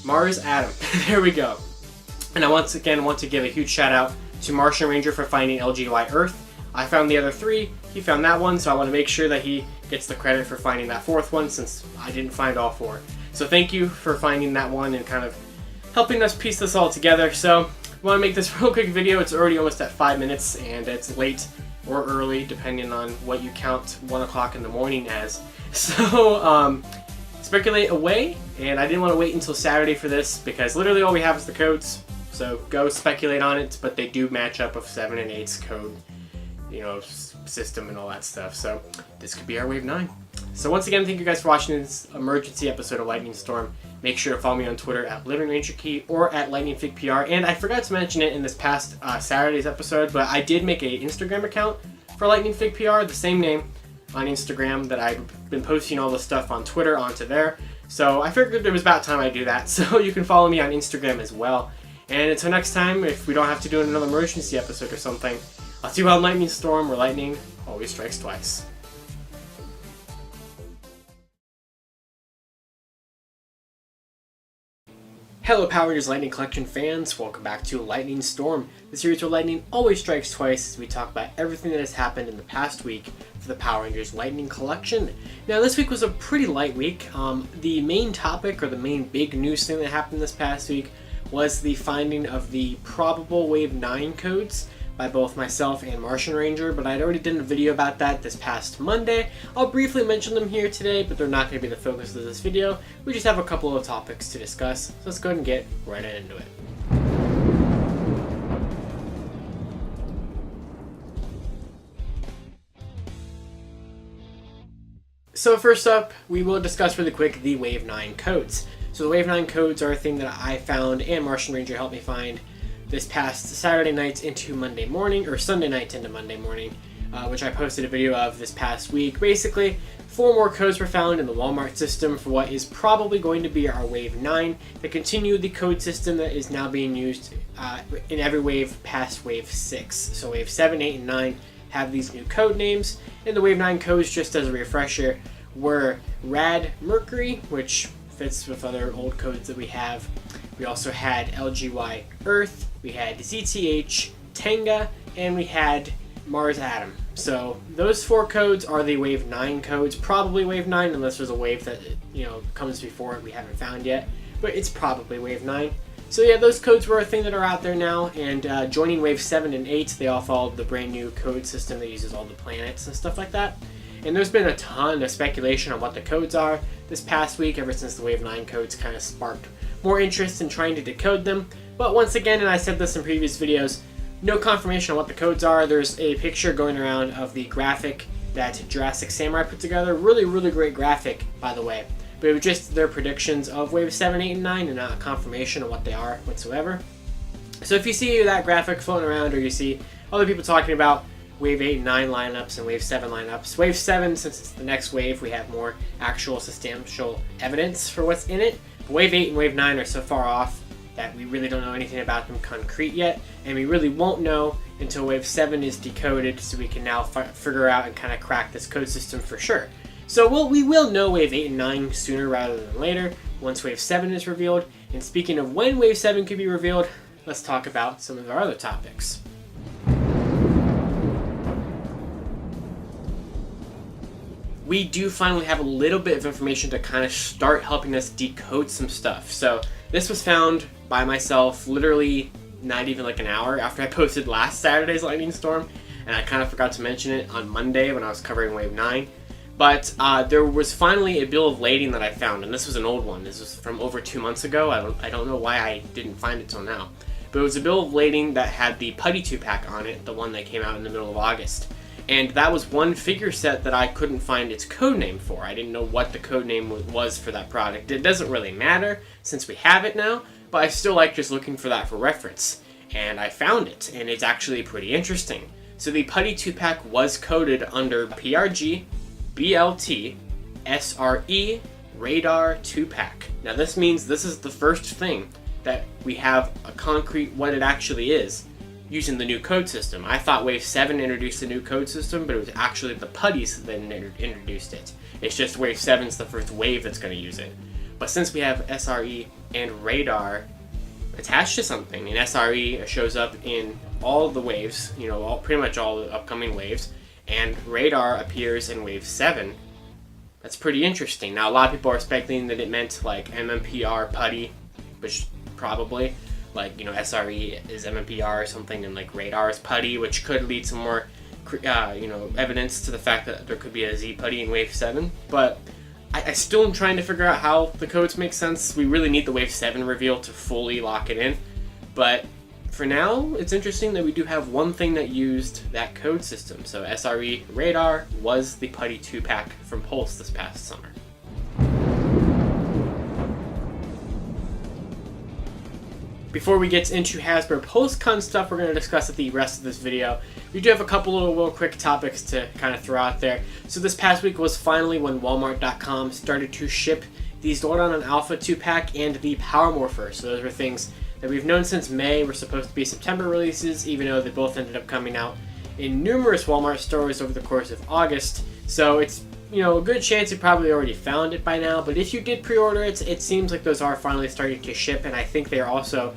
Mars Atom. There we go. And I once again want to give a huge shout out to Martian Ranger for finding LGY Earth. I found the other 3, he found that one, so I want to make sure that he gets the credit for finding that 4th one, since I didn't find all 4. So thank you for finding that one and kind of helping us piece this all together. So I want to make this real quick video. It's already almost at 5 minutes and it's late or early depending on what you count 1 o'clock in the morning as. So speculate away, and I didn't want to wait until Saturday for this because literally all we have is the codes. So go speculate on it, but they do match up with 7 and 8's code, you know, system and all that stuff. So this could be our Wave 9. So once again, thank you guys for watching this emergency episode of Lightning Storm. Make sure to follow me on Twitter at LivingRangerKey or at LightningFigPR. And I forgot to mention it in this past Saturday's episode, but I did make an Instagram account for LightningFigPR, the same name on Instagram that I've been posting all the stuff on Twitter onto there. So I figured it was about time I do that. So you can follow me on Instagram as well. And until next time, if we don't have to do another emergency episode or something, I'll see you on Lightning Storm, where lightning always strikes twice. Hello Power Rangers Lightning Collection fans, welcome back to Lightning Storm, the series where lightning always strikes twice as we talk about everything that has happened in the past week for the Power Rangers Lightning Collection. Now this week was a pretty light week. The main topic, or the main big news thing that happened this past week, was the finding of the probable Wave 9 codes by both myself and Martian Ranger, but I'd already done a video about that this past Monday. I'll briefly mention them here today, but they're not going to be the focus of this video. We just have a couple of topics to discuss, so let's go ahead and get right into it. So first up, we will discuss really quick the Wave 9 codes. So the Wave 9 codes are a thing that I found and Martian Ranger helped me find this past Saturday night into Monday morning, or Sunday night into Monday morning. which I posted a video of this past week. Basically, 4 more codes were found in the Walmart system for what is probably going to be our Wave 9 to continue the code system that is now being used in every wave past Wave 6. So Wave 7, 8, and 9 have these new code names, and the Wave 9 codes, just as a refresher, were Rad Mercury, which fits with other old codes that we have. We also had LGY Earth, we had ZTH, Tenga, and we had Mars Atom. So those 4 codes are the Wave 9 codes, probably Wave 9, unless there's a wave that comes before it we haven't found yet, but it's probably Wave 9. So yeah, those codes were a thing that are out there now, and joining Wave 7 and 8, they all followed the brand new code system that uses all the planets and stuff like that. And there's been a ton of speculation on what the codes are this past week, ever since the Wave 9 codes kind of sparked more interest in trying to decode them. But once again, and I said this in previous videos, no confirmation on what the codes are. There's a picture going around of the graphic that Jurassic Samurai put together. Really, really great graphic, by the way. But it was just their predictions of Wave 7, 8, and 9 and not a confirmation of what they are whatsoever. So if you see that graphic floating around, or you see other people talking about Wave 8 and 9 lineups and Wave 7 lineups, Wave 7, since it's the next wave, we have more actual substantial evidence for what's in it. But Wave 8 and Wave 9 are so far off that we really don't know anything about them concrete yet, and we really won't know until Wave 7 is decoded, so we can now figure out and kind of crack this code system for sure. So we will know Wave 8 and 9 sooner rather than later, once Wave 7 is revealed. And speaking of when Wave 7 could be revealed, let's talk about some of our other topics. We do finally have a little bit of information to kind of start helping us decode some stuff. So this was found by myself literally not even like an hour after I posted last Saturday's lightning storm, and I kind of forgot to mention it on Monday when I was covering Wave 9. But there was finally a bill of lading that I found, and this was an old one. This was from over 2 months ago. I don't know why I didn't find it till now. But it was a bill of lading that had the Putty 2-pack on it, the one that came out in the middle of August. And that was one figure set that I couldn't find its code name for. I didn't know what the code name was for that product. It doesn't really matter since we have it now, but I still like just looking for that for reference. And I found it, and it's actually pretty interesting. So the Putty 2-pack was coded under PRG, BLT, SRE, Radar 2-pack. Now this means this is the first thing that we have a concrete what it actually is using the new code system. I thought Wave 7 introduced the new code system, but it was actually the Putties that introduced it. It's just Wave 7's the first wave that's going to use it. But since we have SRE and Radar attached to something, and SRE shows up in all the waves, pretty much all the upcoming waves, and Radar appears in Wave 7, that's pretty interesting. Now, a lot of people are speculating that it meant like MMPR Putty, which probably, SRE is MMPR or something, and like Radar is Putty, which could lead to more, evidence to the fact that there could be a Z Putty in Wave 7. But I still am trying to figure out how the codes make sense. We really need the Wave 7 reveal to fully lock it in. But for now, it's interesting that we do have one thing that used that code system. So SRE Radar was the Putty 2-pack from Pulse this past summer. Before we get into Hasbro post-con stuff we're going to discuss at the rest of this video, we do have a couple of little quick topics to kind of throw out there. So this past week was finally when Walmart.com started to ship the Zordon and Alpha 2-pack and the Power Morpher. So those were things that we've known since May were supposed to be September releases, even though they both ended up coming out in numerous Walmart stores over the course of August. So it's a good chance you probably already found it by now, but if you did pre-order it, it seems like those are finally starting to ship, and I think they're also,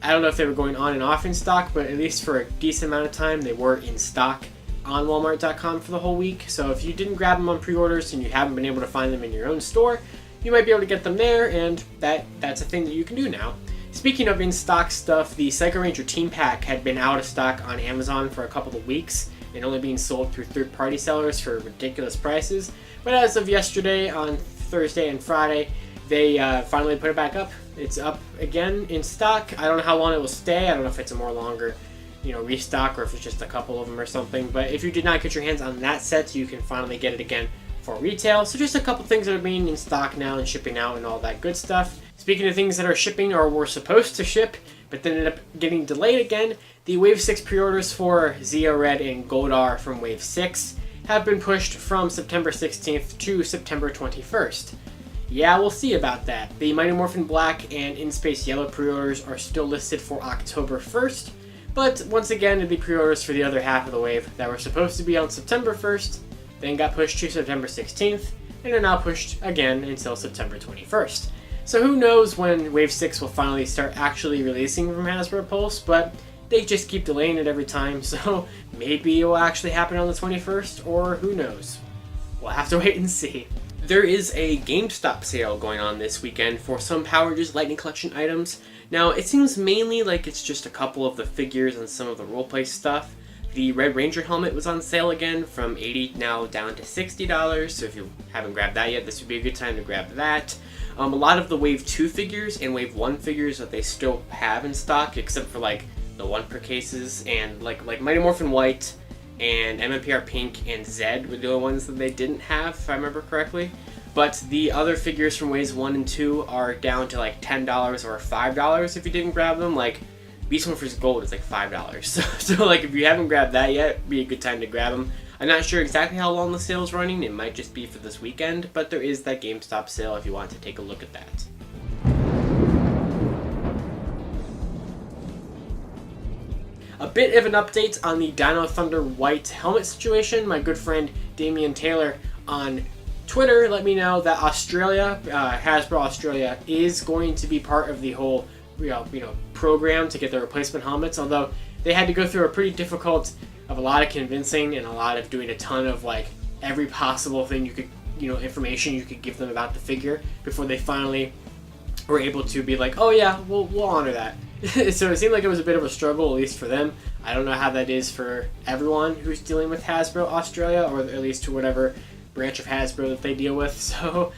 I don't know if they were going on and off in stock, but at least for a decent amount of time, they were in stock on Walmart.com for the whole week. So if you didn't grab them on pre-orders and you haven't been able to find them in your own store, you might be able to get them there, and that's a thing that you can do now. Speaking of in-stock stuff, the Psycho Ranger Team Pack had been out of stock on Amazon for a couple of weeks, and only being sold through third-party sellers for ridiculous prices. But as of yesterday, on Thursday and Friday, they finally put it back up. It's up again in stock. I don't know how long it will stay. I don't know if it's a more longer, restock, or if it's just a couple of them or something. But if you did not get your hands on that set, you can finally get it again for retail. So just a couple things that are being in stock now and shipping out and all that good stuff. Speaking of things that are shipping or were supposed to ship, but then ended up getting delayed again. The Wave 6 pre-orders for Zeo Red and Goldar from Wave 6 have been pushed from September 16th to September 21st. Yeah, we'll see about that. The Mighty Morphin Black and In Space Yellow pre-orders are still listed for October 1st, but once again, the pre-orders for the other half of the wave that were supposed to be on September 1st then got pushed to September 16th, and are now pushed again until September 21st. So who knows when Wave 6 will finally start actually releasing from Hasbro Pulse, but they just keep delaying it every time, so maybe it will actually happen on the 21st, or who knows. We'll have to wait and see. There is a GameStop sale going on this weekend for some Power Rangers Lightning Collection items. Now, it seems mainly like it's just a couple of the figures and some of the roleplay stuff. The Red Ranger helmet was on sale again from $80 now down to $60, so if you haven't grabbed that yet, this would be a good time to grab that. A lot of the Wave 2 figures and Wave 1 figures that they still have in stock, except for like the 1 per cases and like Mighty Morphin White and MMPR Pink and Zed were the only ones that they didn't have, if I remember correctly. But the other figures from Waves 1 and 2 are down to like $10 or $5 if you didn't grab them. Like Beast Morphers Gold is like $5. So like if you haven't grabbed that yet, it'd be a good time to grab them. I'm not sure exactly how long the sale's running. It might just be for this weekend, but there is that GameStop sale if you want to take a look at that. A bit of an update on the Dino Thunder White helmet situation. My good friend Damian Taylor on Twitter let me know that Australia, Hasbro Australia, is going to be part of the whole program to get the replacement helmets, although they had to go through a pretty difficult of a lot of convincing and a lot of doing a ton of like every possible thing you could, information you could give them about the figure before they finally were able to be like, oh yeah, we'll honor that. So it seemed like it was a bit of a struggle, at least for them. I don't know how that is for everyone who's dealing with Hasbro Australia, or at least to whatever branch of Hasbro that they deal with. So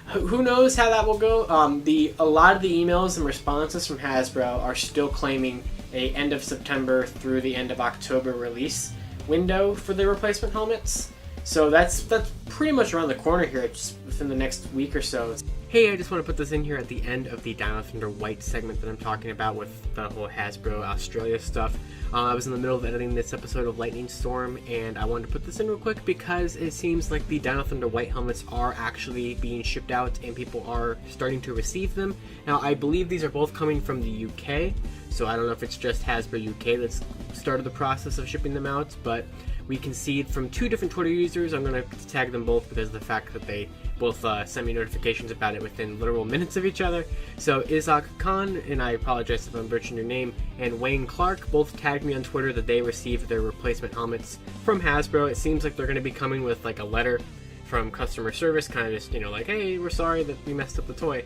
who knows how that will go. A lot of the emails and responses from Hasbro are still claiming a end of September through the end of October release window for the replacement helmets. So that's pretty much around the corner here, just within the next week or so. Hey, I just want to put this in here at the end of the Dino Thunder White segment that I'm talking about with the whole Hasbro Australia stuff. I was in the middle of editing this episode of Lightning Storm, and I wanted to put this in real quick because it seems like the Dino Thunder White helmets are actually being shipped out and people are starting to receive them. Now, I believe these are both coming from the UK, so I don't know if it's just Hasbro UK that's started the process of shipping them out, but we can see it from 2 different Twitter users. I'm going to tag them both because of the fact that they both send me notifications about it within literal minutes of each other. So Isaac Khan, and I apologize if I'm butchering your name, and Wayne Clark both tagged me on Twitter that they received their replacement helmets from Hasbro. It seems like they're going to be coming with like a letter from customer service, kind of just, like, hey, we're sorry that we messed up the toy.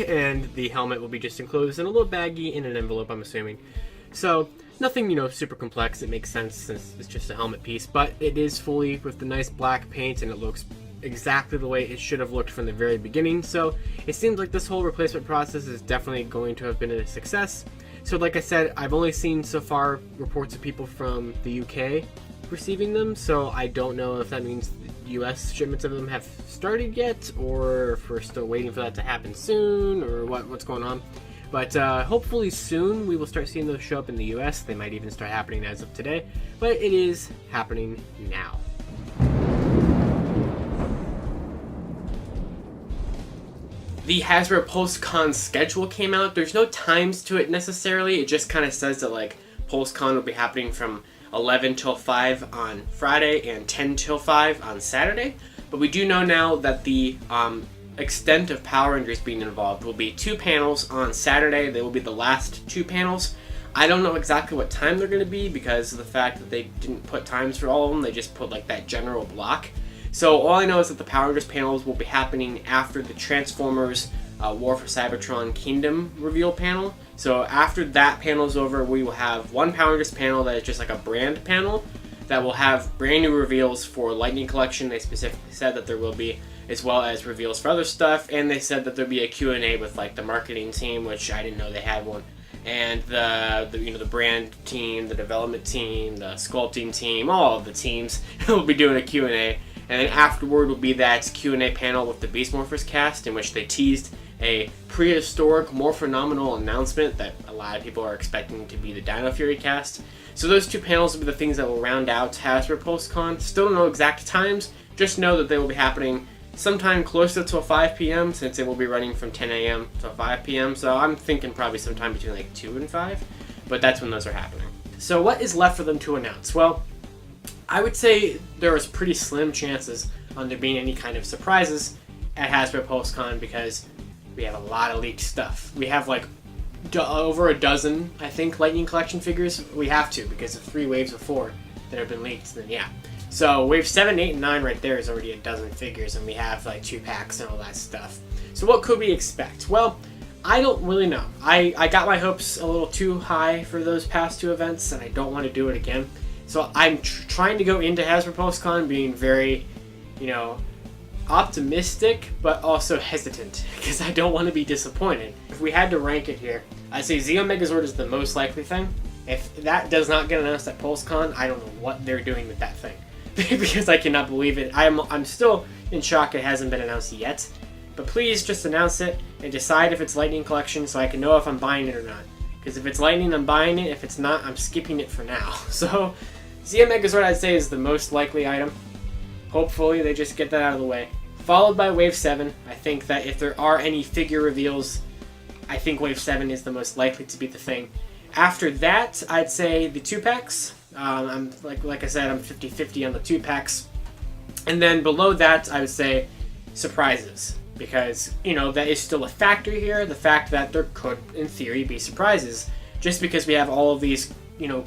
And the helmet will be just enclosed in a little baggie in an envelope, I'm assuming. So nothing, super complex. It makes sense since it's just a helmet piece, but it is fully with the nice black paint, and it looks exactly the way it should have looked from the very beginning. So it seems like this whole replacement process is definitely going to have been a success. So like I said, I've only seen so far reports of people from the UK receiving them, so I don't know if that means US shipments of them have started yet, or if we're still waiting for that to happen soon, or what's going on. But hopefully soon we will start seeing those show up in the US. They might even start happening as of today, but it is happening now. The Hasbro PulseCon schedule came out. There's no times to it necessarily. It just kind of says that like PulseCon will be happening from 11 till 5 on Friday and 10 till 5 on Saturday. But we do know now that the extent of Power Rangers being involved will be 2 panels on Saturday. They will be the last 2 panels. I don't know exactly what time they're going to be because of the fact that they didn't put times for all of them. They just put like that general block. So all I know is that the Power Rangers panels will be happening after the Transformers War for Cybertron Kingdom reveal panel. So after that panel is over, we will have one Power Rangers panel that is just like a brand panel that will have brand new reveals for Lightning Collection. They specifically said that there will be, as well as reveals for other stuff, and they said that there'll be a Q&A with like the marketing team, which I didn't know they had one, and the brand team, the development team, the sculpting team, all of the teams will be doing a Q&A. And then afterward will be that Q&A panel with the Beast Morphers cast, in which they teased a prehistoric, more phenomenal announcement that a lot of people are expecting to be the Dino Fury cast. So those two panels will be the things that will round out Hasbro PulseCon. Still don't know exact times, just know that they will be happening sometime closer to 5 p.m. since it will be running from 10 a.m. to 5 p.m. So I'm thinking probably sometime between like 2 and 5, but that's when those are happening. So what is left for them to announce? Well, I would say there is pretty slim chances on there being any kind of surprises at Hasbro PulseCon because we have a lot of leaked stuff. We have like over a dozen, I think, Lightning Collection figures. We have to because of 3 waves of 4 that have been leaked. Then yeah, so wave 7, 8, and 9 right there is already a dozen figures, and we have like 2 packs and all that stuff. So what could we expect? Well, I don't really know. I got my hopes a little too high for those past 2 events, and I don't want to do it again. So I'm trying to go into Hasbro PulseCon being very, optimistic, but also hesitant, because I don't want to be disappointed. If we had to rank it here, I'd say Zeo Megazord is the most likely thing. If that does not get announced at PulseCon, I don't know what they're doing with that thing. Because I cannot believe it. I'm still in shock it hasn't been announced yet. But please just announce it and decide if it's Lightning Collection so I can know if I'm buying it or not. Because if it's Lightning, I'm buying it. If it's not, I'm skipping it for now. So, Zeo Megazord I'd say is the most likely item. Hopefully they just get that out of the way. Followed by Wave 7. I think that if there are any figure reveals, I think Wave 7 is the most likely to be the thing. After that, I'd say the 2-packs. I'm like I said, I'm 50-50 on the 2-packs. And then below that, I would say surprises. Because, that is still a factor here. The fact that there could, in theory, be surprises. Just because we have all of these,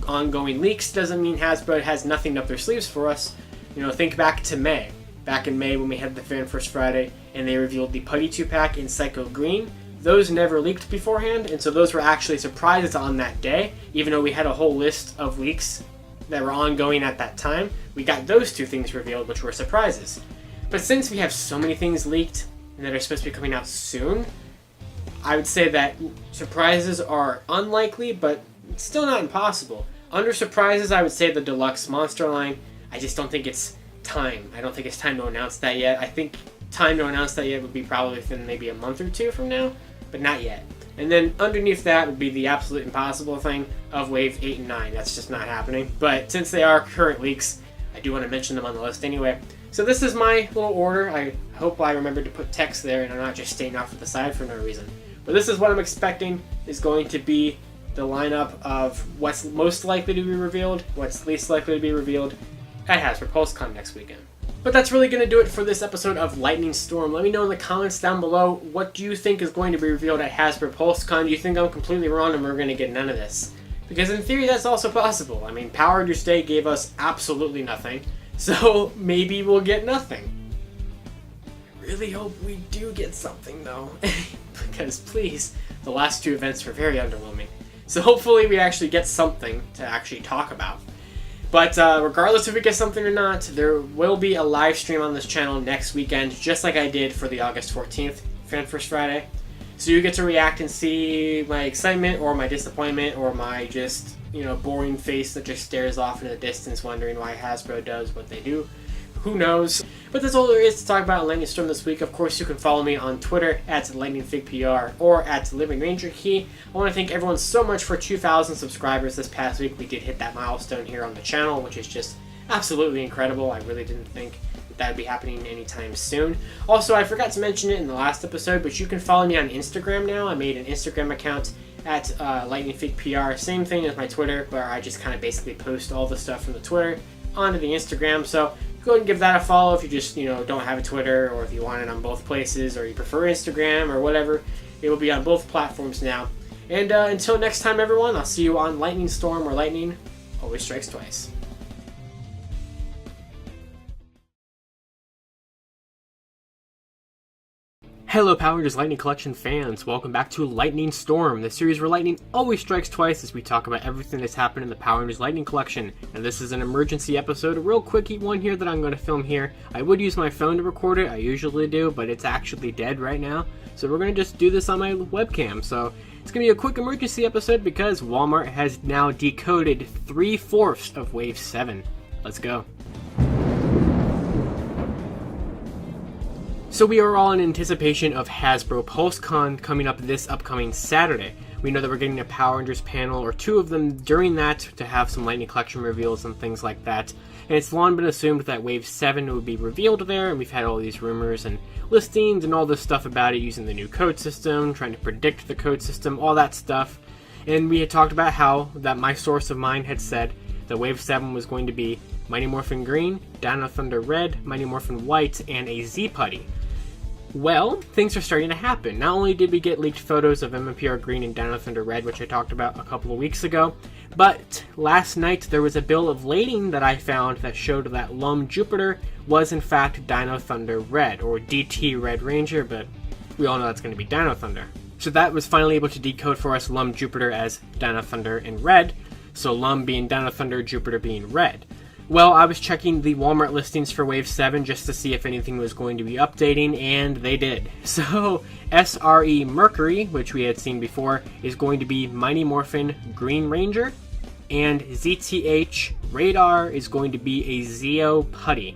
ongoing leaks doesn't mean Hasbro has nothing up their sleeves for us. Think back to May. Back in May when we had the Fan First Friday and they revealed the Putty 2-pack in Psycho Green. Those never leaked beforehand, and so those were actually surprises on that day. Even though we had a whole list of leaks that were ongoing at that time, we got those 2 things revealed, which were surprises. But since we have so many things leaked and that are supposed to be coming out soon, I would say that surprises are unlikely, but still not impossible. Under surprises, I would say the Deluxe Monster line. I just don't think it's time. I don't think it's time to announce that yet. I think time to announce that yet would be probably within maybe a month or 2 from now, but not yet. And then underneath that would be the absolute impossible thing of Wave 8 and 9. That's just not happening. But since they are current leaks, I do want to mention them on the list anyway. So this is my little order. I hope I remembered to put text there and I'm not just staying off to the side for no reason. But this is what I'm expecting is going to be the lineup of what's most likely to be revealed, what's least likely to be revealed at Hasbro PulseCon next weekend. But that's really going to do it for this episode of Lightning Storm. Let me know in the comments down below, what do you think is going to be revealed at Hasbro PulseCon? Do you think I'm completely wrong and we're going to get none of this? Because in theory, that's also possible. I mean, Power Rangers Day gave us absolutely nothing, so maybe we'll get nothing. I really hope we do get something, though. Because, please, the last 2 events were very underwhelming. So hopefully we actually get something to actually talk about. But regardless if we get something or not, there will be a live stream on this channel next weekend, just like I did for the August 14th Fan First Friday. So you get to react and see my excitement or my disappointment or my just, boring face that just stares off into the distance wondering why Hasbro does what they do. Who knows? But that's all there is to talk about Lightning Storm this week. Of course, you can follow me on Twitter at LightningFigPR or at Living Ranger Key. I want to thank everyone so much for 2,000 subscribers this past week. We did hit that milestone here on the channel, which is just absolutely incredible. I really didn't think that would be happening anytime soon. Also, I forgot to mention it in the last episode, but you can follow me on Instagram now. I made an Instagram account at LightningFigPR. Same thing as my Twitter, where I just kind of basically post all the stuff from the Twitter onto the Instagram. So go ahead and give that a follow if you just, don't have a Twitter, or if you want it on both places, or you prefer Instagram or whatever. It will be on both platforms now. And until next time, everyone, I'll see you on Lightning Storm, where lightning always strikes twice. Hello Power Rangers Lightning Collection fans, welcome back to Lightning Storm, the series where lightning always strikes twice as we talk about everything that's happened in the Power Rangers Lightning Collection. And this is an emergency episode, a real quickie one here that I'm going to film here. I would use my phone to record it, I usually do, but it's actually dead right now. So we're going to just do this on my webcam. So it's going to be a quick emergency episode because Walmart has now decoded 3/4 of Wave 7. Let's go. So we are all in anticipation of Hasbro PulseCon coming up this upcoming Saturday. We know that we're getting a Power Rangers panel or 2 of them during that to have some Lightning Collection reveals and things like that. And it's long been assumed that Wave 7 would be revealed there, and we've had all these rumors and listings and all this stuff about it using the new code system, trying to predict the code system, all that stuff. And we had talked about how that my source of mine had said that Wave 7 was going to be Mighty Morphin Green, Dino Thunder Red, Mighty Morphin White, and a Z-Putty. Well, things are starting to happen. Not only did we get leaked photos of MMPR Green and Dino Thunder Red, which I talked about a couple of weeks ago, but last night there was a bill of lading that I found that showed that Lum Jupiter was in fact Dino Thunder Red, or DT Red Ranger, but we all know that's going to be Dino Thunder. So that was finally able to decode for us Lum Jupiter as Dino Thunder in red, so Lum being Dino Thunder, Jupiter being red. Well, I was checking the Walmart listings for Wave 7 just to see if anything was going to be updating, and they did. So, SRE Mercury, which we had seen before, is going to be Mighty Morphin Green Ranger, and ZTH Radar is going to be a Zeo Putty.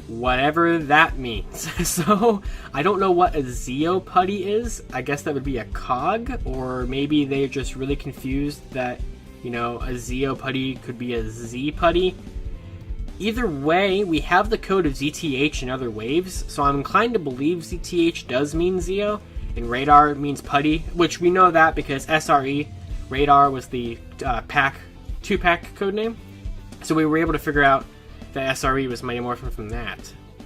Whatever that means. So, I don't know what a Zeo Putty is. I guess that would be a cog, or maybe they're just really confused that, a Zeo Putty could be a Z Putty. Either way, we have the code of ZTH in other waves, so I'm inclined to believe ZTH does mean Zeo, and Radar means Putty, which we know that because SRE, Radar was the 2-pack code name, so we were able to figure out that SRE was Mighty Morphin from that.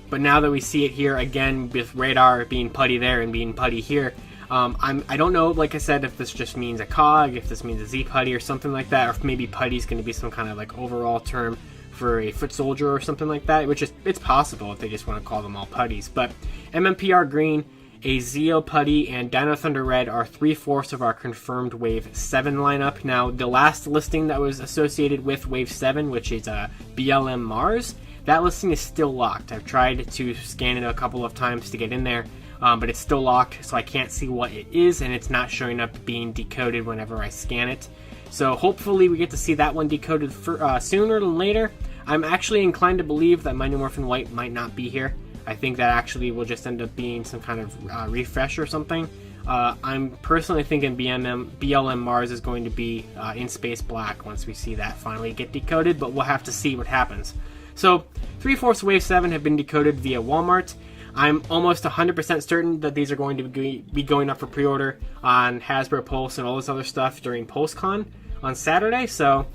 But now that we see it here again with Radar being Putty there and being Putty here, I don't know, like I said, if this just means a cog, if this means a Z Putty or something like that, or if maybe Putty's going to be some kind of like overall term for a foot soldier or something like that, which is, it's possible if they just want to call them all putties. But MMPR Green, a Zeo Putty, and Dino Thunder Red are 3/4 of our confirmed Wave 7 lineup. Now, the last listing that was associated with Wave 7, which is BLM Mars, that listing is still locked. I've tried to scan it a couple of times to get in there, but it's still locked, so I can't see what it is, and it's not showing up being decoded whenever I scan it. So hopefully we get to see that one decoded sooner than later. I'm actually inclined to believe that Mighty Morphin White might not be here. I think that actually will just end up being some kind of refresh or something. I'm personally thinking BLM Mars is going to be in Space Black once we see that finally get decoded, but we'll have to see what happens. So 3/4 Wave 7 have been decoded via Walmart. I'm almost 100% certain that these are going to be going up for pre-order on Hasbro Pulse and all this other stuff during PulseCon on Saturday, so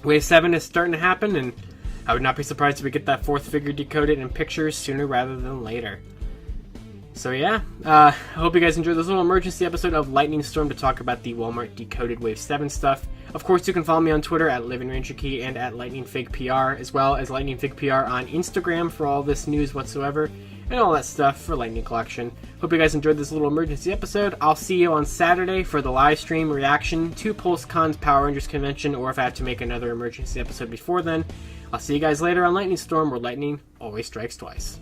Wave 7 is starting to happen, and I would not be surprised if we get that 4th figure decoded in pictures sooner rather than later. So yeah, I hope you guys enjoyed this little emergency episode of Lightning Storm to talk about the Walmart decoded Wave 7 stuff. Of course, you can follow me on Twitter at LivingRangerKey and at LightningFigPR, as well as LightningFigPR on Instagram for all this news whatsoever, and all that stuff for Lightning Collection. Hope you guys enjoyed this little emergency episode. I'll see you on Saturday for the live stream reaction to PulseCon's Power Rangers convention, or if I have to make another emergency episode before then. I'll see you guys later on Lightning Storm, where lightning always strikes twice.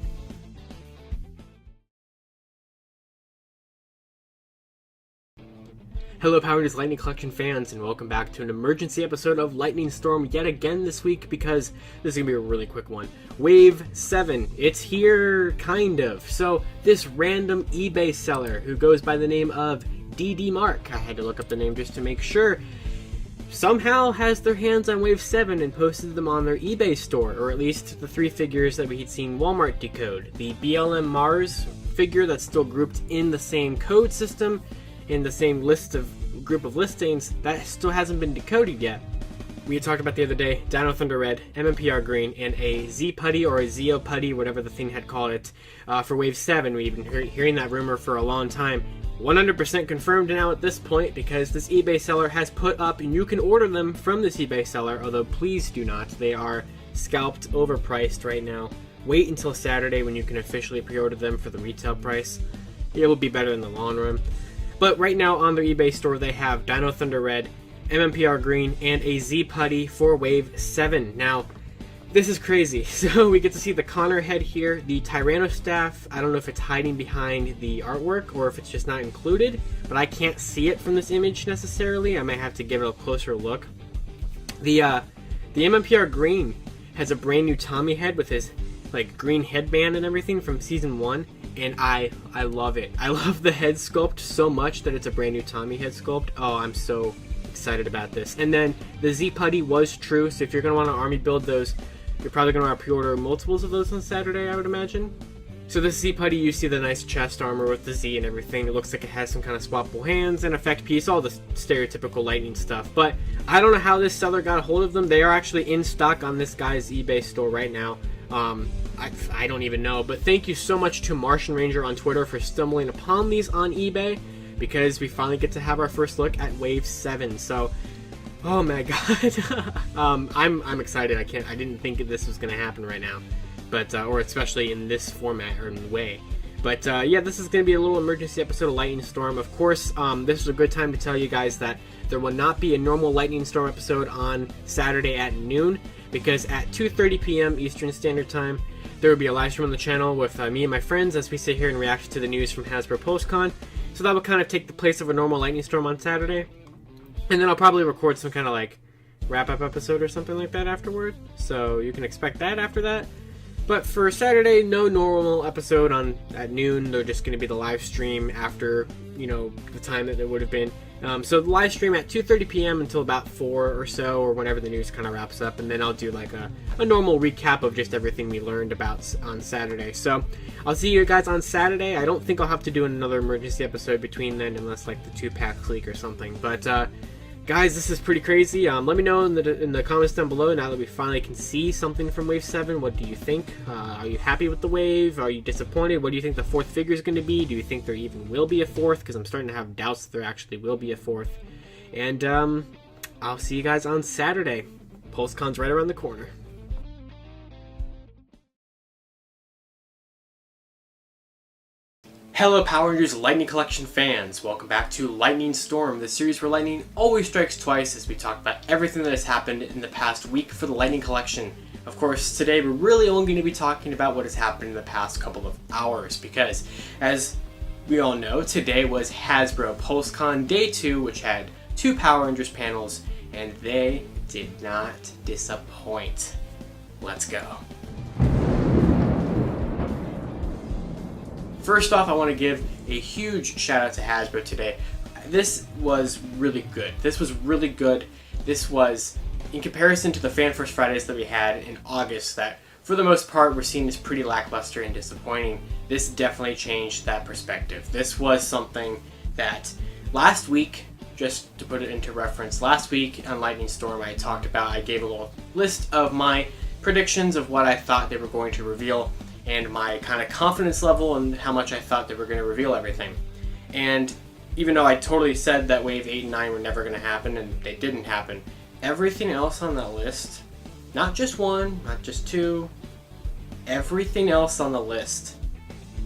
Hello Power Rangers Lightning Collection fans, and welcome back to an emergency episode of Lightning Storm yet again this week, because this is going to be a really quick one. Wave 7, it's here, kind of. So, this random eBay seller who goes by the name of DD Mark, I had to look up the name just to make sure, somehow has their hands on Wave 7 and posted them on their eBay store, or at least the 3 figures that we had seen Walmart decode. The BLM Mars figure that's still grouped in the same code system, in the same group of listings, that still hasn't been decoded yet. We had talked about the other day, Dino Thunder Red, MMPR Green, and a Z Putty or a Zeo Putty, whatever the thing had called it, for Wave 7. We've been hearing that rumor for a long time. 100% confirmed now at this point, because this eBay seller has put up, and you can order them from this eBay seller, although please do not. They are scalped, overpriced right now. Wait until Saturday when you can officially pre-order them for the retail price. It will be better in the long run. But right now on their eBay store, they have Dino Thunder Red, MMPR Green, and a Z Putty for Wave 7. Now, this is crazy. So we get to see the Connor head here, the Tyrannostaff. I don't know if it's hiding behind the artwork or if it's just not included, but I can't see it from this image necessarily. I might have to give it a closer look. The MMPR Green has a brand new Tommy head with his like green headband and everything from season 1, and I love it. I love the head sculpt so much that it's a brand new Tommy head sculpt. Oh, I'm so excited about this. And then the Z Putty was true, so if you're going to want to army build those, you're probably going to want to pre-order multiples of those on Saturday, I would imagine. So this Z Putty, you see the nice chest armor with the Z and everything. It looks like it has some kind of swappable hands and effect piece, all the stereotypical lightning stuff. But I don't know how this seller got a hold of them. They are actually in stock on this guy's eBay store right now. I don't even know. But thank you so much to Martian Ranger on Twitter for stumbling upon these on eBay, because we finally get to have our first look at Wave 7. So, oh my god. I'm excited. I didn't think this was going to happen right now. But or especially in this format or in the way. But yeah, this is going to be a little emergency episode of Lightning Storm. Of course, this is a good time to tell you guys that there will not be a normal Lightning Storm episode on Saturday at noon, because at 2:30 p.m. Eastern Standard Time, there will be a live stream on the channel with me and my friends as we sit here and react to the news from Hasbro PostCon. So that will kind of take the place of a normal Lightning Storm on Saturday. And then I'll probably record some kind of like wrap-up episode or something like that afterward. So you can expect that after that. But for Saturday, no normal episode at noon. They're just going to be the live stream after, you know, the time that it would have been. So the live stream at 2:30 p.m. until about 4 or so, or whenever the news kind of wraps up. And then I'll do like a normal recap of just everything we learned about on Saturday. So I'll see you guys on Saturday. I don't think I'll have to do another emergency episode between then, unless like the 2-pack leak or something. But guys, this is pretty crazy. Let me know in the comments down below, now that we finally can see something from Wave 7. What do you think? Are you happy with the wave? Are you disappointed? What do you think the 4th figure is going to be? Do you think there even will be a 4th? Because I'm starting to have doubts that there actually will be a 4th. And I'll see you guys on Saturday. PulseCon's right around the corner. Hello Power Rangers Lightning Collection fans, welcome back to Lightning Storm, the series where lightning always strikes twice, as we talk about everything that has happened in the past week for the Lightning Collection. Of course, today we're really only going to be talking about what has happened in the past couple of hours, because as we all know, today was Hasbro PulseCon Day 2, which had 2 Power Rangers panels, and they did not disappoint. Let's go. First off, I want to give a huge shout out to Hasbro today. This was really good. This was really good. This was, in comparison to the Fan First Fridays that we had in August, that for the most part were seen as pretty lackluster and disappointing, this definitely changed that perspective. This was something that last week, just to put it into reference, last week on Lightning Storm I talked about, I gave a little list of my predictions of what I thought they were going to reveal, and my kind of confidence level and how much I thought they were going to reveal everything. And even though I totally said that Wave 8 and 9 were never going to happen, and they didn't happen, everything else on that list, not just 1, not just 2, everything else on the list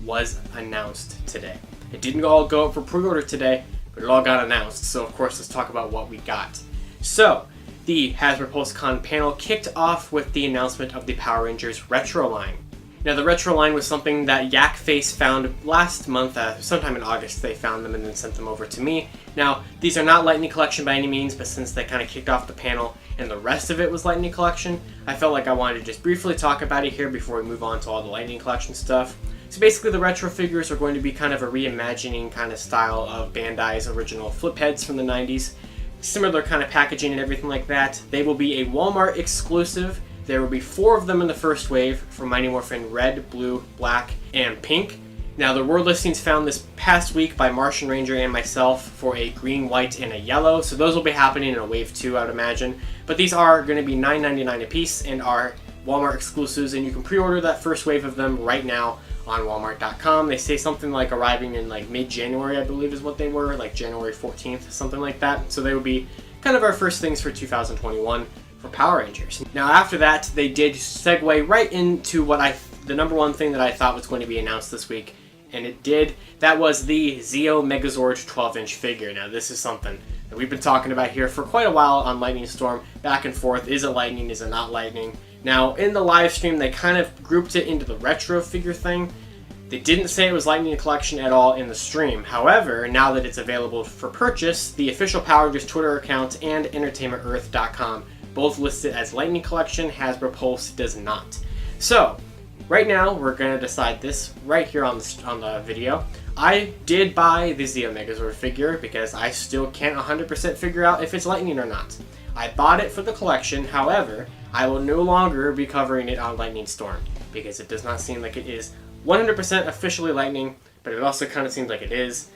was announced today. It didn't all go up for pre-order today, but it all got announced. So of course, let's talk about what we got. So, the Hasbro PulseCon panel kicked off with the announcement of the Power Rangers Retro line. Now, the retro line was something that Yak Face found last month, sometime in August. They found them and then sent them over to me. Now, these are not Lightning Collection by any means, but since they kind of kicked off the panel and the rest of it was Lightning Collection, I felt like I wanted to just briefly talk about it here before we move on to all the Lightning Collection stuff. So basically, the retro figures are going to be kind of a reimagining kind of style of Bandai's original flip heads from the 90s. Similar kind of packaging and everything like that. They will be a Walmart exclusive. There will be 4 of them in the first wave for Mighty Morphin Red, Blue, Black, and Pink. Now, there were listings found this past week by Martian Ranger and myself for a green, white, and a yellow, so those will be happening in a wave 2, I would imagine. But these are going to be $9.99 a piece and are Walmart exclusives, and you can pre-order that first wave of them right now on Walmart.com. They say something like arriving in like mid-January, I believe is what they were, like January 14th, something like that. So they will be kind of our first things for 2021. For Power Rangers. Now after that, they did segue right into the number one thing that I thought was going to be announced this week, and it did. That was the Zeo Megazord 12-inch figure. Now this is something that we've been talking about here for quite a while on Lightning Storm, back and forth. Is it lightning? Is it not lightning? Now in the live stream, they kind of grouped it into the retro figure thing. They didn't say it was Lightning Collection at all in the stream. However, now that it's available for purchase, the official Power Rangers Twitter account and EntertainmentEarth.com both listed as Lightning Collection. Hasbro Pulse does not. So, right now we're going to decide this right here on the video. I did buy the Z Megazord figure because I still can't 100% figure out if it's lightning or not. I bought it for the collection, however, I will no longer be covering it on Lightning Storm because it does not seem like it is 100% officially lightning, but it also kind of seems like it is.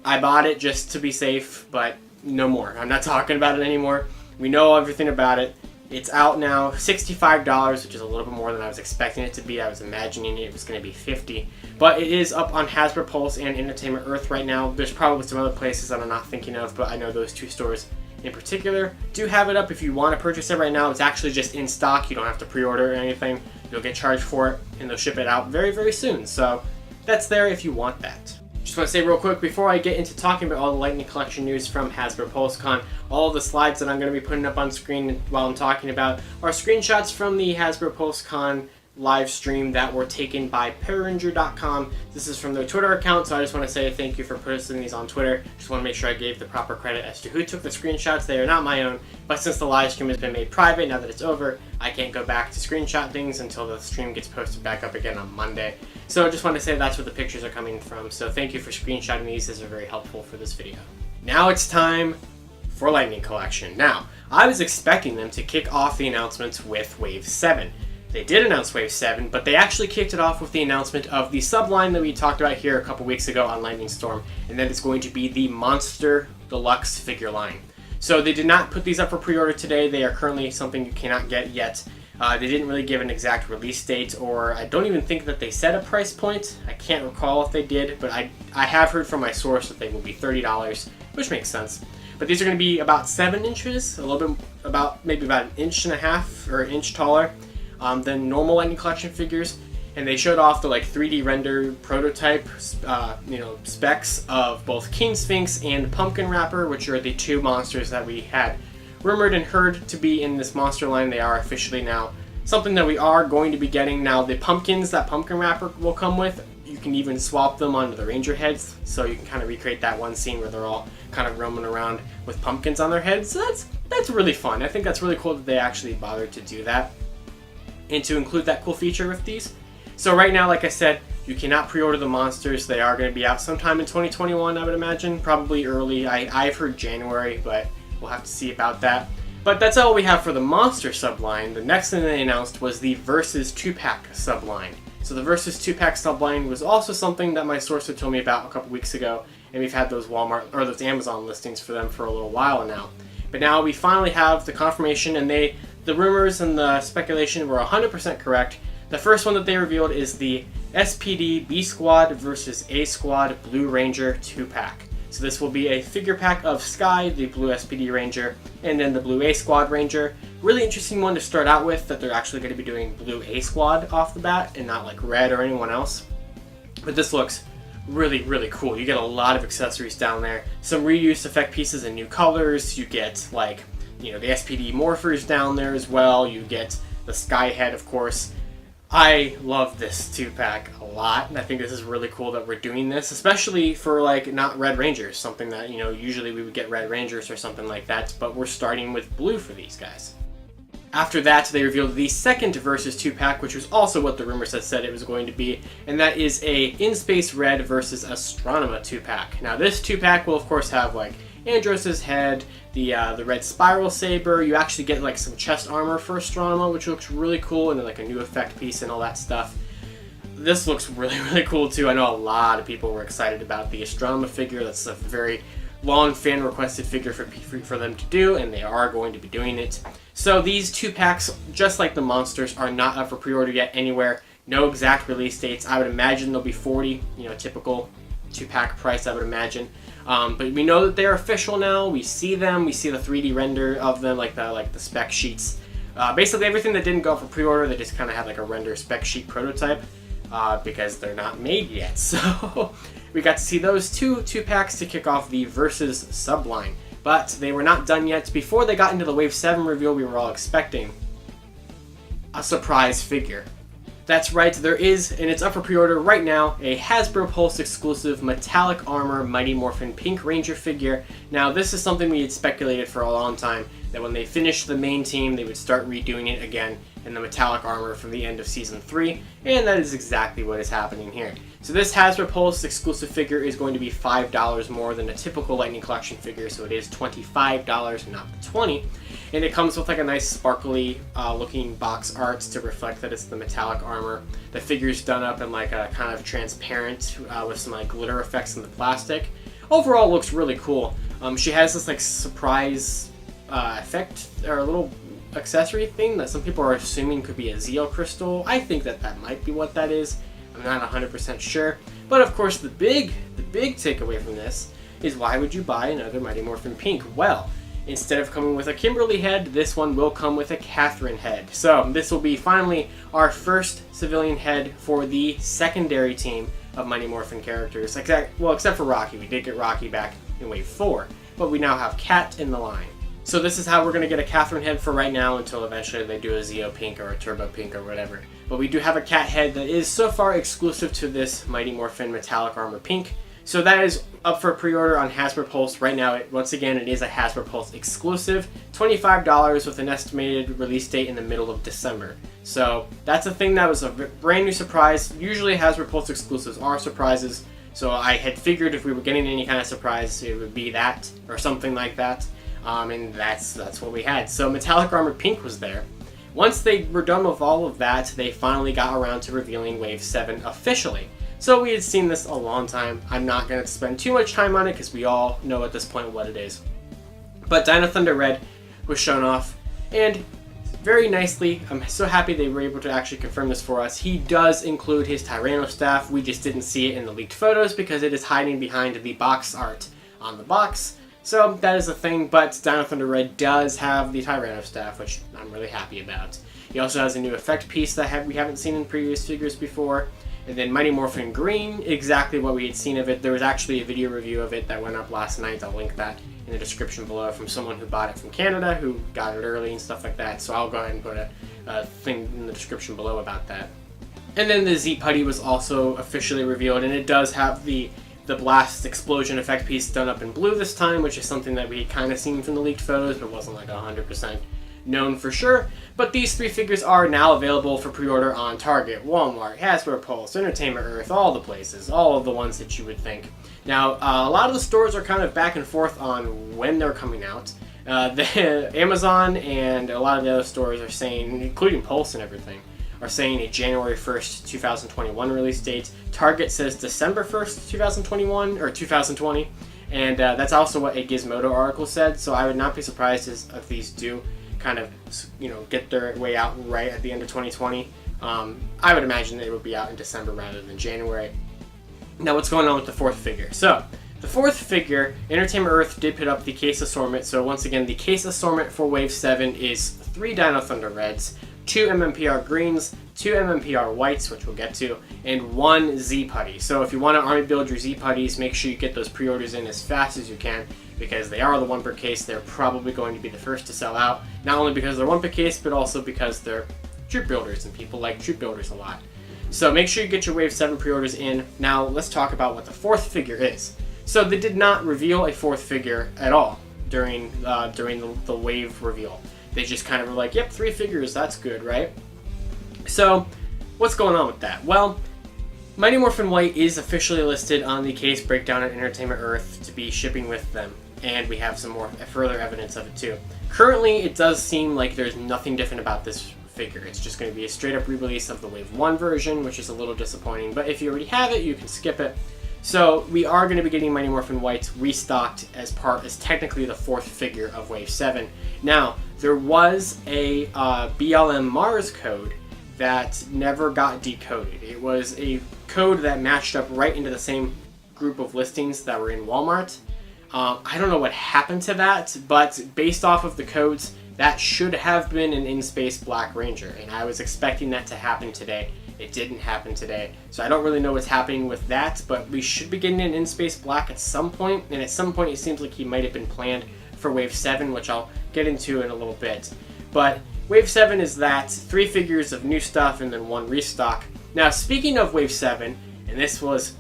I bought it just to be safe, but no more. I'm not talking about it anymore. We know everything about it. It's out now, $65, which is a little bit more than I was expecting it to be. I was imagining it was going to be $50, but it is up on Hasbro Pulse and Entertainment Earth right now. There's probably some other places that I'm not thinking of, but I know those two stores in particular do have it up. If you want to purchase it right now, it's actually just in stock. You don't have to pre-order or anything. You'll get charged for it, and they'll ship it out very, very soon. So that's there if you want that. Just want to say real quick before I get into talking about all the Lightning Collection news from Hasbro PulseCon, all of the slides that I'm going to be putting up on screen while I'm talking about are screenshots from the Hasbro PulseCon live stream that were taken by Paranger.com. This is from their Twitter account, so I just want to say thank you for posting these on Twitter. Just want to make sure I gave the proper credit as to who took the screenshots. They are not my own, but since the live stream has been made private, now that it's over, I can't go back to screenshot things until the stream gets posted back up again on Monday. So I just want to say that's where the pictures are coming from, so thank you for screenshotting these. These are very helpful for this video. Now it's time for Lightning Collection. Now, I was expecting them to kick off the announcements with Wave 7. They did announce Wave 7, but they actually kicked it off with the announcement of the subline that we talked about here a couple weeks ago on Lightning Storm, and that is going to be the Monster Deluxe figure line. So they did not put these up for pre-order today. They are currently something you cannot get yet. They didn't really give an exact release date, or I don't even think that they set a price point. I can't recall if they did, but I have heard from my source that they will be $30, which makes sense. But these are going to be about 7 inches, a little bit, maybe about 1.5 inches or an inch taller than normal Lightning Collection figures, and they showed off the 3D render prototype, specs of both King Sphinx and Pumpkin Wrapper, which are the two monsters that we had rumored and heard to be in this monster line. They are officially now something that we are going to be getting. Now, the pumpkins that Pumpkin Wrapper will come with, you can even swap them onto the Ranger heads, so you can kind of recreate that one scene where they're all kind of roaming around with pumpkins on their heads. So that's really fun. I think that's really cool that they actually bothered to do that and to include that cool feature with these. So right now, like I said, you cannot pre-order the monsters. They are going to be out sometime in 2021, I would imagine, probably early. I've heard January, but we'll have to see about that. But that's all we have for the monster subline. The next thing they announced was the Versus 2-pack subline. So the Versus 2-pack subline was also something that my source had told me about a couple weeks ago, and we've had those those Amazon listings for them for a little while now. But now we finally have the confirmation, and the rumors and the speculation were 100% correct. The first one that they revealed is the SPD B Squad versus A Squad Blue Ranger 2-pack. So this will be a figure pack of Sky, the blue SPD Ranger, and then the blue A Squad Ranger. Really interesting one to start out with, that they're actually going to be doing blue A Squad off the bat and not like red or anyone else. But this looks really, really cool. You get a lot of accessories down there. Some reused effect pieces in new colors. You get the SPD morphers down there as well. You get the Sky head, of course. I love this 2-pack a lot, and I think this is really cool that we're doing this, especially for not Red Rangers, something that usually we would get Red Rangers or something like that, but we're starting with blue for these guys. After that, they revealed the second Versus 2-pack, which was also what the rumors had said it was going to be, and that is a In Space Red versus Astronema 2-pack. Now this 2-pack will of course have Andros's head, the red spiral saber. You actually get some chest armor for Astronema, which looks really cool, and then a new effect piece and all that stuff. This looks really, really cool too. I know a lot of people were excited about the Astronema figure. That's a very long fan requested figure for them to do, and they are going to be doing it. So these 2-packs, just like the monsters, are not up for pre-order yet anywhere. No exact release dates. I would imagine they'll be $40, typical 2-pack price, I would imagine. But we know that they're official now. We see them. We see the 3D render of them, the spec sheets. Basically everything that didn't go for pre-order, they just kind of had a render spec sheet prototype because they're not made yet. So we got to see those two 2-packs to kick off the Versus subline. But they were not done yet. Before they got into the Wave 7 reveal, we were all expecting a surprise figure. That's right, there is, and it's up for pre-order right now, a Hasbro Pulse exclusive Metallic Armor Mighty Morphin Pink Ranger figure. Now, this is something we had speculated for a long time, that when they finished the main team, they would start redoing it again in the metallic armor from the end of Season 3, and that is exactly what is happening here. So this Hasbro Pulse exclusive figure is going to be $5 more than a typical Lightning Collection figure, so it is $25, not the $20. And it comes with like a nice sparkly looking box art to reflect that it's the metallic armor. The figure's done up in like a kind of transparent with some like glitter effects in the plastic. Overall, it looks really cool. She has this like surprise effect, or a little accessory thing that some people are assuming could be a Zeo crystal. I think that might be what that is. I'm not 100% sure. But of course, the big takeaway from this is, why would you buy another Mighty Morphin Pink? Well, instead of coming with a Kimberly head, this one will come with a Catherine head. So this will be finally our first civilian head for the secondary team of Mighty Morphin characters. Except for Rocky. We did get Rocky back in Wave 4, but we now have Cat in the line. So this is how we're going to get a Catherine head for right now, until eventually they do a Zeo Pink or a Turbo Pink or whatever. But we do have a Cat head that is so far exclusive to this Mighty Morphin Metallic Armor Pink. So that is up for pre-order on Hasbro Pulse right now. Once again, it is a Hasbro Pulse exclusive, $25 with an estimated release date in the middle of December. So that's a thing that was a brand new surprise. Usually Hasbro Pulse exclusives are surprises, so I had figured if we were getting any kind of surprise, it would be that or something like that. And that's what we had. So Metallic Armor Pink was there. Once they were done with all of that, they finally got around to revealing Wave 7 officially. So we had seen this a long time. I'm not going to spend too much time on it because we all know at this point what it is. But Dino Thunder Red was shown off, and very nicely, I'm so happy they were able to actually confirm this for us. He does include his Tyrannostaff. We just didn't see it in the leaked photos because it is hiding behind the box art on the box. So that is a thing, but Dino Thunder Red does have the Tyrannostaff, which I'm really happy about. He also has a new effect piece that we haven't seen in previous figures before. And then Mighty Morphin Green, exactly what we had seen of it. There was actually a video review of it that went up last night. I'll link that in the description below from someone who bought it from Canada, who got it early and stuff like that. So I'll go ahead and put a thing in the description below about that. And then the Z Putty was also officially revealed, and it does have the blast explosion effect piece done up in blue this time, which is something that we had kind of seen from the leaked photos, but wasn't like 100% known for sure. But these three figures are now available for pre-order on Target, Walmart, Hasbro Pulse, Entertainment Earth, all the places, all of the ones that you would think. Now, a lot of the stores are kind of back and forth on when they're coming out. The Amazon and a lot of the other stores are saying, including Pulse and everything, are saying a January 1st, 2021 release date. Target says December 1st, 2021, or 2020, and that's also what a Gizmodo article said, so I would not be surprised if these do kind of, get their way out right at the end of 2020. I would imagine they would be out in December rather than January. Now, what's going on with the fourth figure? So, the fourth figure, Entertainment Earth did put up the case assortment, so once again, the case assortment for Wave 7 is 3 Dino Thunder Reds, 2 MMPR Greens, 2 MMPR Whites, which we'll get to, and 1 Z Putty. So if you want to army build your Z Putties, make sure you get those pre-orders in as fast as you can, because they are the 1 per case. They're probably going to be the first to sell out, not only because they're 1 per case, but also because they're troop builders, and people like troop builders a lot. So make sure you get your Wave 7 pre-orders in. Now let's talk about what the fourth figure is. So they did not reveal a fourth figure at all during the Wave reveal. They just kind of were like, yep, 3 figures, that's good, right? So, what's going on with that? Well, Mighty Morphin White is officially listed on the case breakdown at Entertainment Earth to be shipping with them, and we have some more further evidence of it too. Currently, it does seem like there's nothing different about this figure. It's just going to be a straight up re-release of the Wave 1 version, which is a little disappointing, but if you already have it, you can skip it. So we are going to be getting Mighty Morphin White restocked as technically the fourth figure of Wave 7. Now, there was a BLM Mars code that never got decoded. It was a code that matched up right into the same group of listings that were in Walmart. I don't know what happened to that, but based off of the codes, that should have been an in-space Black Ranger, and I was expecting that to happen today. It didn't happen today, so I don't really know what's happening with that, but we should be getting an in-space Black at some point, and at some point it seems like he might have been planned for Wave 7, which I'll get into in a little bit. But Wave 7 is that 3 figures of new stuff and then 1 restock. Now, speaking of Wave 7, and this was,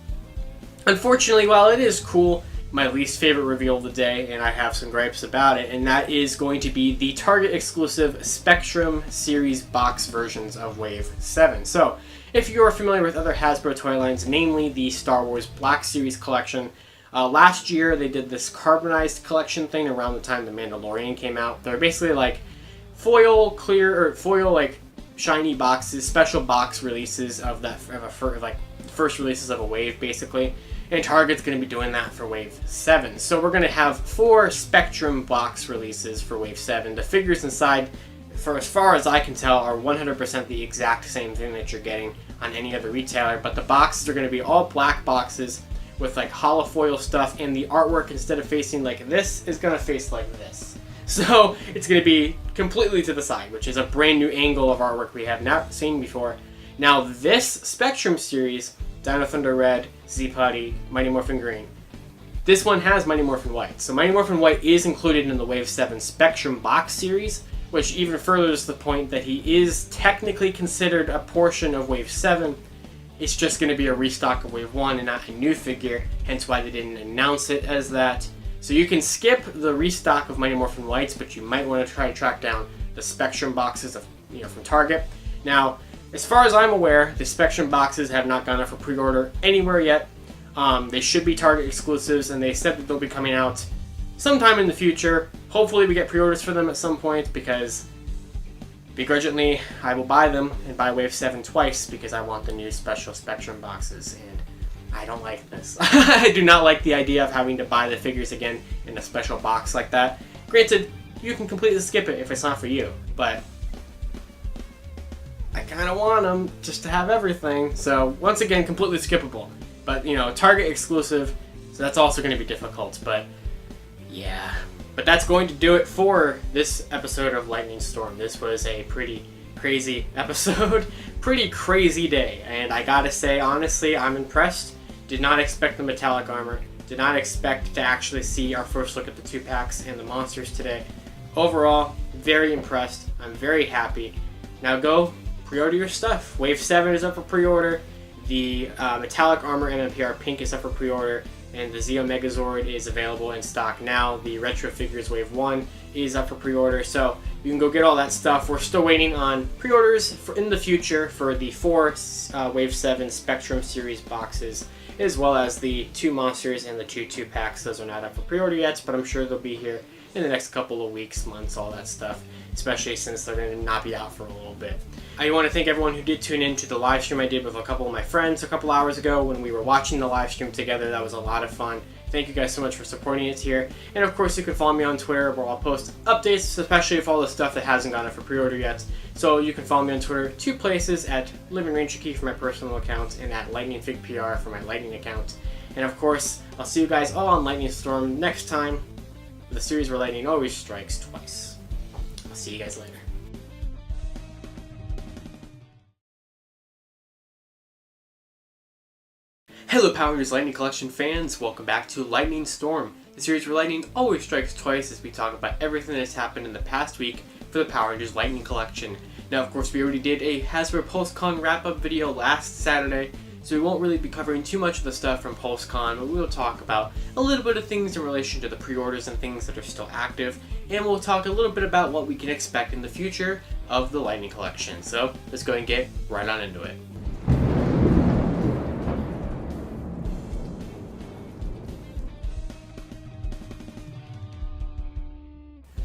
unfortunately, while it is cool, my least favorite reveal of the day, and I have some gripes about it, and that is going to be the Target exclusive Spectrum series box versions of Wave 7. So, if you're familiar with other Hasbro toy lines, namely the Star Wars Black Series collection, last year they did this carbonized collection thing around the time The Mandalorian came out. They're basically like foil like shiny boxes, special box releases of first releases of a wave basically. And Target's going to be doing that for Wave 7. So we're going to have 4 Spectrum box releases for Wave 7. The figures inside, for as far as I can tell, are 100% the exact same thing that you're getting on any other retailer, but the boxes are going to be all black boxes with like holofoil stuff, and the artwork, instead of facing like this, is going to face like this. So it's going to be completely to the side, which is a brand new angle of artwork we have not seen before. Now this Spectrum series, Dino Thunder Red, Z-Putty, Mighty Morphin Green, this one has Mighty Morphin White. So Mighty Morphin White is included in the Wave 7 Spectrum box series, which even furthers the point that he is technically considered a portion of Wave 7. It's just going to be a restock of Wave 1 and not a new figure, hence why they didn't announce it as that. So you can skip the restock of Mighty Morphin Whites, but you might want to try to track down the Spectrum boxes of, from Target. Now, as far as I'm aware, the Spectrum boxes have not gone up for pre-order anywhere yet. They should be Target exclusives, and they said that they'll be coming out sometime in the future. Hopefully we get pre-orders for them at some point, because begrudgingly I will buy them and buy Wave 7 twice because I want the new special Spectrum boxes, and I don't like this. I do not like the idea of having to buy the figures again in a special box like that. Granted, you can completely skip it if it's not for you, but I kind of want them just to have everything. So once again, completely skippable. But Target exclusive, so that's also going to be difficult. But yeah, but that's going to do it for this episode of Lightning Storm. This was a pretty crazy episode, pretty crazy day, and I gotta say, honestly, I'm impressed. Did not expect the metallic armor. Did not expect to actually see our first look at the 2-packs and the monsters today. Overall, very impressed. I'm very happy. Now go pre-order your stuff. Wave 7 is up for pre-order. The metallic armor MMPR pink is up for pre-order, and the Zeo Megazord is available in stock now. The Retro Figures Wave 1 is up for pre-order, so you can go get all that stuff. We're still waiting on pre-orders in the future for the 4 Wave 7 Spectrum series boxes, as well as the 2 monsters and the 2 packs. Those are not up for pre-order yet, but I'm sure they'll be here in the next couple of weeks, months, all that stuff, especially since they're going to not be out for a little bit. I want to thank everyone who did tune in to the live stream I did with a couple of my friends a couple hours ago when we were watching the live stream together. That was a lot of fun. Thank you guys so much for supporting it here. And of course, you can follow me on Twitter, where I'll post updates, especially if all the stuff that hasn't gone up for pre-order yet. So you can follow me on Twitter 2 places, at Living Ranger Key for my personal account and at Lightning Fig PR for my Lightning account. And of course, I'll see you guys all on Lightning Storm next time, the series where lightning always strikes twice. I'll see you guys later. Hello Power Rangers Lightning Collection fans, welcome back to Lightning Storm, the series where lightning always strikes twice, as we talk about everything that's happened in the past week for the Power Rangers Lightning Collection. Now of course we already did a Hasbro PulseCon wrap-up video last Saturday, so we won't really be covering too much of the stuff from PulseCon, but we'll talk about a little bit of things in relation to the pre-orders and things that are still active, and we'll talk a little bit about what we can expect in the future of the Lightning Collection. So let's go and get right on into it.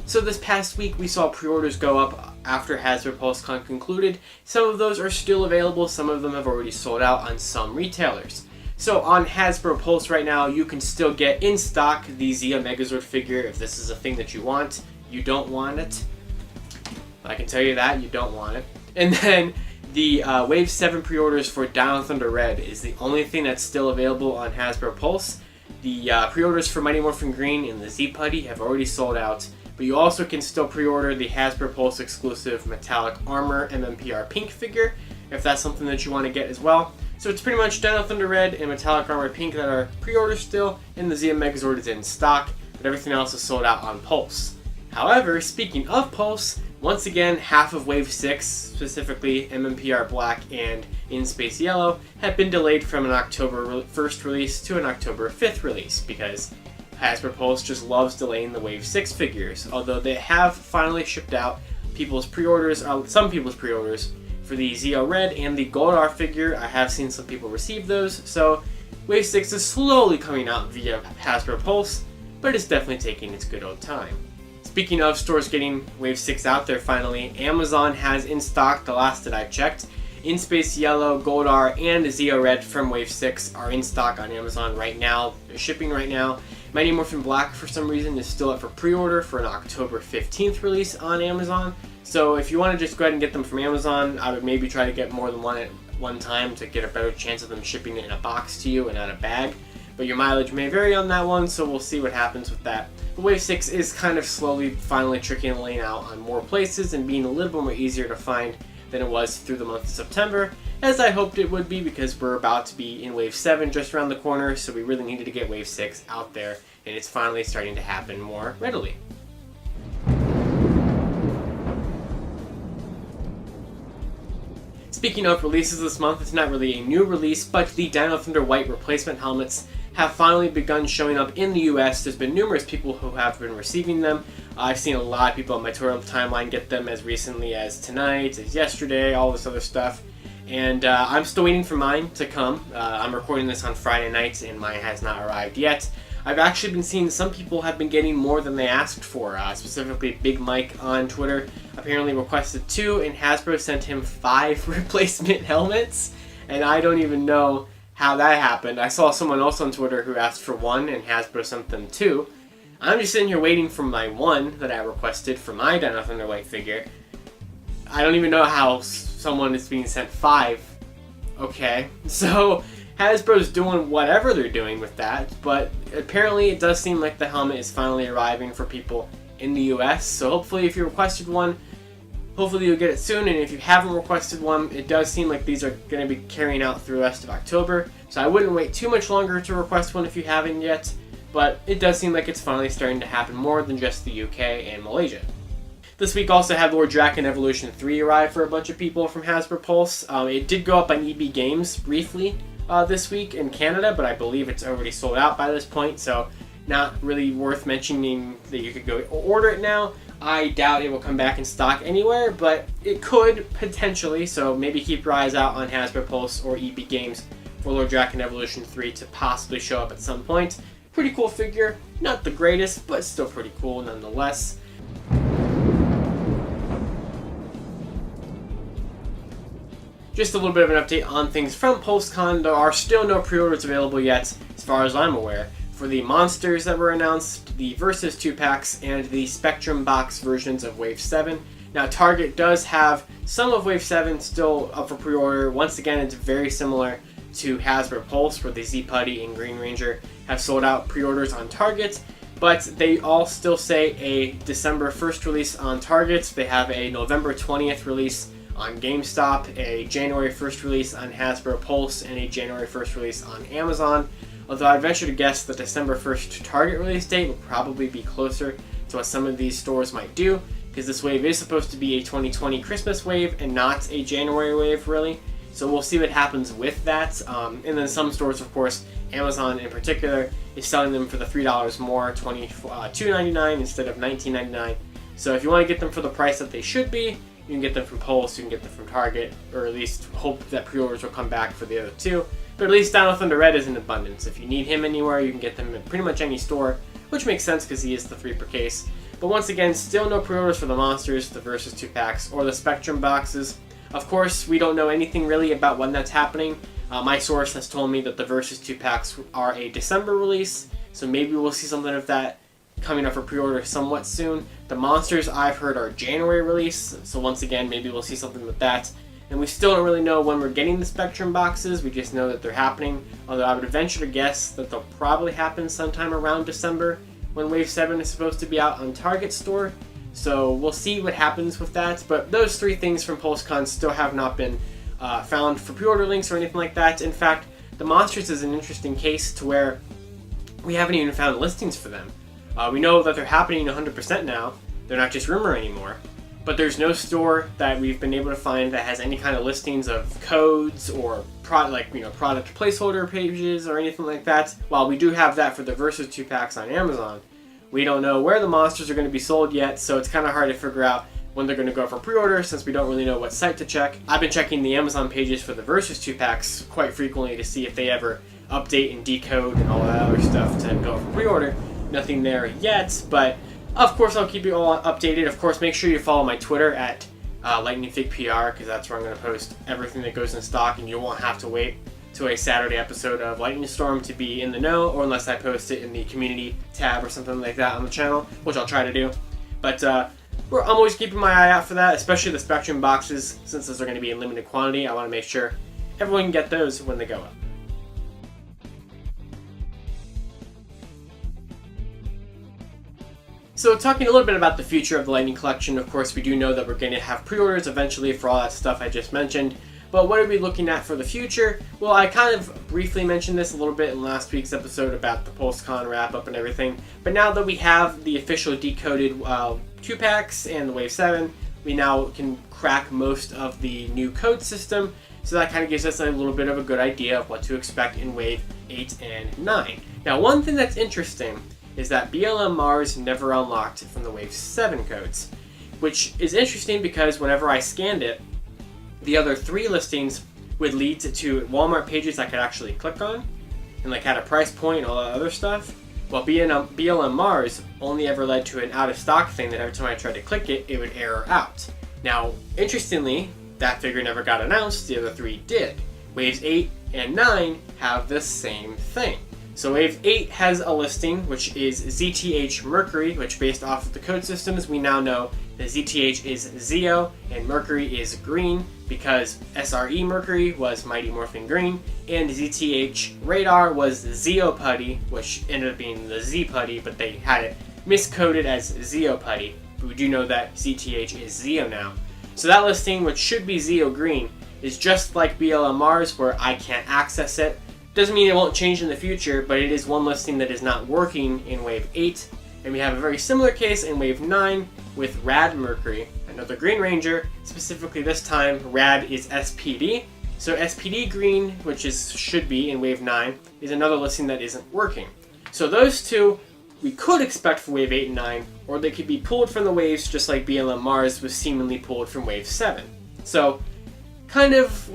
So this past week we saw pre-orders go up after Hasbro PulseCon concluded. Some of those are still available, some of them have already sold out on some retailers. So on Hasbro Pulse right now, you can still get in stock the Zeo Megazord figure if this is a thing that you want. You don't want it. I can tell you that, you don't want it. And then the Wave 7 pre-orders for Dino Thunder Red is the only thing that's still available on Hasbro Pulse. The pre-orders for Mighty Morphin Green and the Z-Putty have already sold out. But you also can still pre-order the Hasbro Pulse exclusive Metallic Armor MMPR Pink figure, if that's something that you want to get as well. So it's pretty much Dino Thunder Red and Metallic Armor Pink that are pre-ordered still, and the Zeo Megazord is in stock, but everything else is sold out on Pulse. However, speaking of Pulse, Once again, half of Wave 6, specifically MMPR Black and In Space Yellow, have been delayed from an October 1st release to an October 5th release because Hasbro Pulse just loves delaying the Wave 6 figures, although they have finally shipped out people's pre-orders, some people's pre-orders for the Zeo Red and the Goldar figure. I have seen some people receive those, so Wave 6 is slowly coming out via Hasbro Pulse, but it's definitely taking its good old time. Speaking of stores getting Wave 6 out there finally, Amazon has in stock, the last that I checked, In Space Yellow, Goldar, and Zeo Red from Wave 6 are in stock on Amazon right now. They're shipping right now. Mighty Morphin Black, for some reason, is still up for pre-order for an October 15th release on Amazon. So if you want to just go ahead and get them from Amazon, I would maybe try to get more than one at one time to get a better chance of them shipping it in a box to you and not a bag. But your mileage may vary on that one, so we'll see what happens with that. But Wave 6 is kind of slowly, finally trickling out on more places and being a little bit more easier to find than it was through the month of September, as I hoped it would be, because we're about to be in Wave 7 just around the corner, so we really needed to get Wave 6 out there, and it's finally starting to happen more readily. Speaking of releases this month, it's not really a new release, but the Dino Thunder White replacement helmets have finally begun showing up in the US. There's been numerous people who have been receiving them. I've seen a lot of people on my Twitter timeline get them as recently as tonight, as yesterday, all this other stuff. And I'm still waiting for mine to come. I'm recording this on Friday night and mine has not arrived yet. I've actually been seeing some people have been getting more than they asked for, specifically Big Mike on Twitter apparently requested 2 and Hasbro sent him 5 replacement helmets, and I don't even know how that happened. I saw someone else on Twitter who asked for 1 and Hasbro sent them 2. I'm just sitting here waiting for my 1 that I requested for my Dino Thunder White figure. I don't even know how someone is being sent 5. Okay, so Hasbro's doing whatever they're doing with that, but apparently it does seem like the helmet is finally arriving for people in the US, so hopefully if you requested one, hopefully you'll get it soon, and if you haven't requested one, it does seem like these are going to be carrying out through the rest of October, so I wouldn't wait too much longer to request one if you haven't yet, but it does seem like it's finally starting to happen more than just the UK and Malaysia. This week also had Lord Drakkon Evolution 3 arrive for a bunch of people from Hasbro Pulse. It did go up on EB Games briefly this week in Canada, but I believe it's already sold out by this point, so not really worth mentioning that you could go order it now. I doubt it will come back in stock anywhere, but it could potentially, so maybe keep your eyes out on Hasbro Pulse or EB Games for Lord Drakkon Evolution 3 to possibly show up at some point. Pretty cool figure, not the greatest, but still pretty cool nonetheless. Just a little bit of an update on things from PulseCon. There are still no pre-orders available yet, as far as I'm aware, for the monsters that were announced, the Versus 2-packs, and the Spectrum box versions of Wave 7. Now, Target does have some of Wave 7 still up for pre-order. Once again, it's very similar to Hasbro Pulse, where the Z-Putty and Green Ranger have sold out pre-orders on Target, but they all still say a December 1st release on Target. They have a November 20th release on GameStop, a January 1st release on Hasbro Pulse, and a January 1st release on Amazon. Although I venture to guess the December 1st Target release date will probably be closer to what some of these stores might do, because this wave is supposed to be a 2020 Christmas wave and not a January wave, really. So we'll see what happens with that. And then some stores, of course, Amazon in particular, is selling them for the $3 more, $22.99 instead of $19.99. So if you want to get them for the price that they should be, you can get them from Pulse, you can get them from Target, or at least hope that pre-orders will come back for the other two. But at least Dino Thunder Red is in abundance. If you need him anywhere, you can get them in pretty much any store, which makes sense because he is the 3 per case. But once again, still no pre-orders for the monsters, the Versus 2-packs, or the Spectrum boxes. Of course, we don't know anything really about when that's happening. My source has told me that the Versus 2-packs are a December release, so maybe we'll see something of that coming up for pre-order somewhat soon. The monsters I've heard are January release, so once again, maybe we'll see something with that. And we still don't really know when we're getting the Spectrum boxes, we just know that they're happening, although I would venture to guess that they'll probably happen sometime around December, when Wave 7 is supposed to be out on Target store. So we'll see what happens with that, but those 3 things from PulseCon still have not been found for pre-order links or anything like that. In fact, the monsters is an interesting case to where we haven't even found listings for them. We know that they're happening 100% now, they're not just rumor anymore, but there's no store that we've been able to find that has any kind of listings of codes or product placeholder pages or anything like that. While we do have that for the Versus 2-packs on Amazon, we don't know where the monsters are going to be sold yet, so it's kind of hard to figure out when they're going to go for pre-order since we don't really know what site to check. I've been checking the Amazon pages for the Versus 2-packs quite frequently to see if they ever update and decode and all that other stuff to go for pre-order. Nothing there yet, but of course I'll keep you all updated. Of course, make sure you follow my Twitter at LightningFigPR, because that's where I'm going to post everything that goes in stock, and you won't have to wait to a Saturday episode of Lightning Storm to be in the know, or unless I post it in the community tab or something like that on the channel, which I'll try to do. But I'm always keeping my eye out for that, especially the Spectrum boxes. Since those are going to be in limited quantity, I want to make sure everyone can get those when they go up. So talking a little bit about the future of the Lightning Collection, of course we do know that we're going to have pre-orders eventually for all that stuff I just mentioned. But what are we looking at for the future? Well, I kind of briefly mentioned this a little bit in last week's episode about the PulseCon wrap-up and everything. But now that we have the official decoded 2-packs and the Wave 7, we now can crack most of the new code system. So that kind of gives us a little bit of a good idea of what to expect in Wave 8 and 9. Now, one thing that's interesting is that BLM Mars never unlocked from the Wave 7 codes, which is interesting because whenever I scanned it, the other 3 listings would lead to Walmart pages I could actually click on, and like had a price point and all that other stuff, while BLM Mars only ever led to an out-of-stock thing that every time I tried to click it, it would error out. Now, interestingly, that figure never got announced, the other 3 did. Waves 8 and 9 have the same thing. So Wave 8 has a listing, which is ZTH Mercury, which based off of the code systems, we now know that ZTH is Zeo and Mercury is green because SRE Mercury was Mighty Morphin Green, and ZTH Radar was Zeo Putty, which ended up being the Z Putty, but they had it miscoded as Zeo Putty. But we do know that ZTH is Zeo now. So that listing, which should be Zeo Green, is just like BLM Mars, where I can't access it. Doesn't mean it won't change in the future, but it is one listing that is not working in Wave 8. And we have a very similar case in Wave 9 with Rad Mercury, another Green Ranger. Specifically this time, Rad is SPD. So SPD Green, which should be in Wave 9, is another listing that isn't working. So those two we could expect for Wave 8 and 9, or they could be pulled from the waves just like BLM Mars was seemingly pulled from Wave 7. So kind of,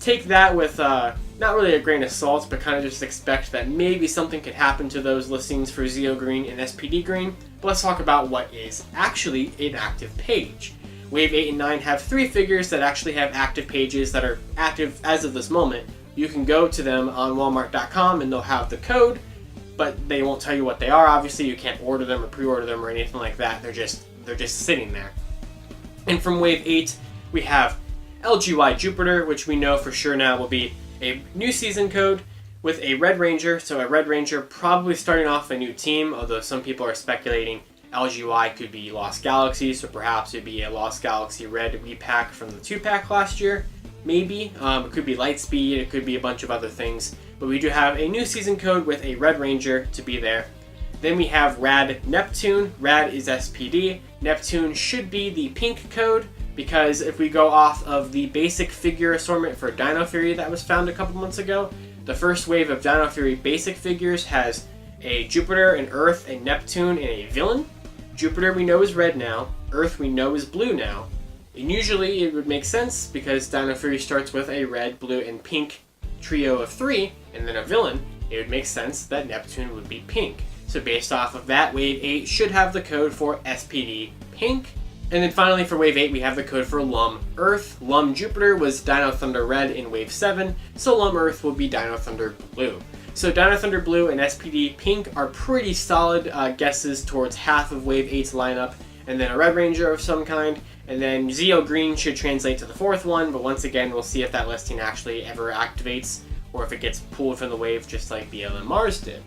take that with not really a grain of salt, but kind of just expect that maybe something could happen to those listings for Zeo Green and SPD Green. But let's talk about what is actually an active page. Wave 8 and 9 have 3 figures that actually have active pages that are active as of this moment. You can go to them on Walmart.com and they'll have the code, but they won't tell you what they are. Obviously, you can't order them or pre-order them or anything like that. They're just sitting there. And from Wave 8, we have LGY Jupiter, which we know for sure now will be a new season code with a Red Ranger. So a Red Ranger probably starting off a new team, although some people are speculating LGY could be Lost Galaxy, so perhaps it'd be a Lost Galaxy Red repack from the 2-pack last year. Maybe. It could be Lightspeed, it could be a bunch of other things. But we do have a new season code with a Red Ranger to be there. Then we have Rad Neptune. Rad is SPD. Neptune should be the pink code, because if we go off of the basic figure assortment for Dino Fury that was found a couple months ago, the first wave of Dino Fury basic figures has a Jupiter, an Earth, a Neptune, and a Villain. Jupiter we know is red now, Earth we know is blue now, and usually it would make sense because Dino Fury starts with a red, blue, and pink trio of 3, and then a Villain. It would make sense that Neptune would be pink. So based off of that, Wave 8 should have the code for SPD Pink. And then finally for Wave 8, we have the code for Lum Earth. Lum Jupiter was Dino Thunder Red in Wave 7, so Lum Earth will be Dino Thunder Blue. So Dino Thunder Blue and SPD Pink are pretty solid guesses towards half of Wave 8's lineup, and then a Red Ranger of some kind, and then Zeo Green should translate to the 4th one, but once again, we'll see if that listing actually ever activates, or if it gets pulled from the wave just like BLM Mars did.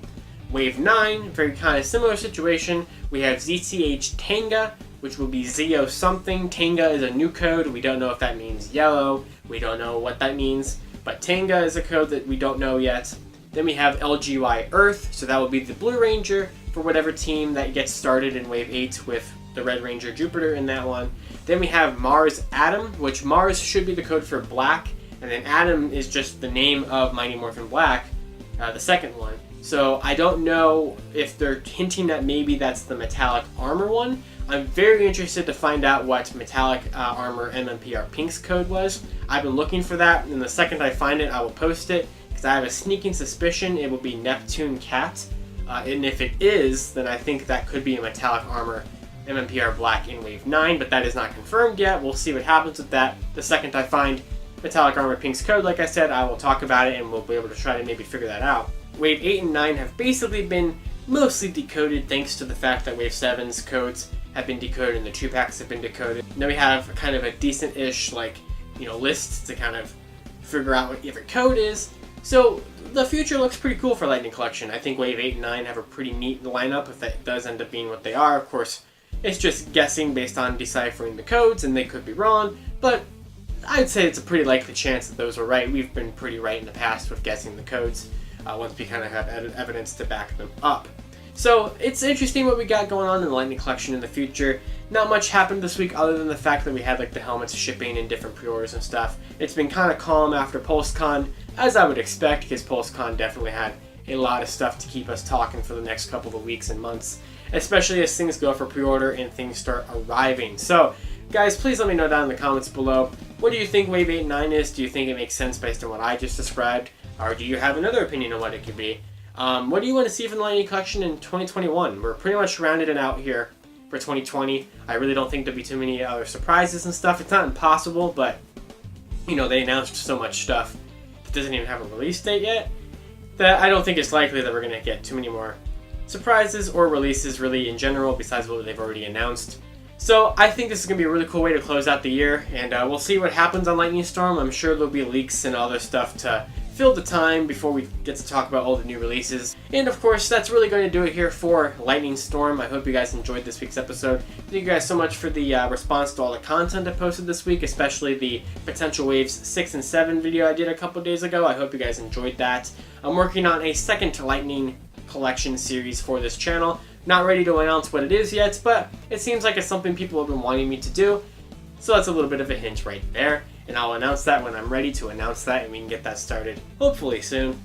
Wave 9, very kind of similar situation. We have ZTH Tanga, which will be Zeo something. Tanga is a new code. We don't know if that means yellow. We don't know what that means. But Tanga is a code that we don't know yet. Then we have LGY Earth, so that will be the Blue Ranger for whatever team that gets started in Wave 8 with the Red Ranger Jupiter in that one. Then we have Mars Atom, which Mars should be the code for black, and then Atom is just the name of Mighty Morphin Black, the second one. So I don't know if they're hinting that maybe that's the metallic armor one. I'm very interested to find out what metallic armor MMPR Pink's code was. I've been looking for that, and the second I find it, I will post it, because I have a sneaking suspicion it will be Neptune Cat. And if it is, then I think that could be a metallic armor MMPR Black in Wave 9, but that is not confirmed yet. We'll see what happens with that. The second I find metallic armor Pink's code, like I said, I will talk about it, and we'll be able to try to maybe figure that out. Wave 8 and 9 have basically been mostly decoded thanks to the fact that Wave 7's codes have been decoded and the 2-packs have been decoded. Now we have kind of a decent-ish, list to kind of figure out what every code is. So the future looks pretty cool for Lightning Collection. I think Wave 8 and 9 have a pretty neat lineup if that does end up being what they are. Of course, it's just guessing based on deciphering the codes, and they could be wrong, but I'd say it's a pretty likely chance that those are right. We've been pretty right in the past with guessing the codes once we kind of have evidence to back them up. So it's interesting what we got going on in the Lightning Collection in the future. Not much happened this week other than the fact that we had the helmets shipping and different pre-orders and stuff. It's been kind of calm after PulseCon, as I would expect, because PulseCon definitely had a lot of stuff to keep us talking for the next couple of weeks and months, especially as things go for pre-order and things start arriving. So guys, please let me know down in the comments below, what do you think Wave 8 and 9 is? Do you think it makes sense based on what I just described? Or do you have another opinion on what it could be? What do you want to see from the Lightning Collection in 2021? We're pretty much rounded it out here for 2020. I really don't think there'll be too many other surprises and stuff. It's not impossible, but they announced so much stuff that doesn't even have a release date yet that I don't think it's likely that we're going to get too many more surprises or releases really in general besides what they've already announced. So I think this is going to be a really cool way to close out the year, and we'll see what happens on Lightning Storm. I'm sure there'll be leaks and other stuff to fill the time before we get to talk about all the new releases. And of course, that's really going to do it here for Lightning Storm. I hope you guys enjoyed this week's episode. Thank you guys so much for the response to all the content I posted this week, especially the Potential Waves 6 and 7 video I did a couple days ago. I hope you guys enjoyed that. I'm working on a second Lightning Collection series for this channel. Not ready to announce what it is yet, but it seems like it's something people have been wanting me to do. So that's a little bit of a hint right there. And I'll announce that when I'm ready to announce that, and we can get that started hopefully soon.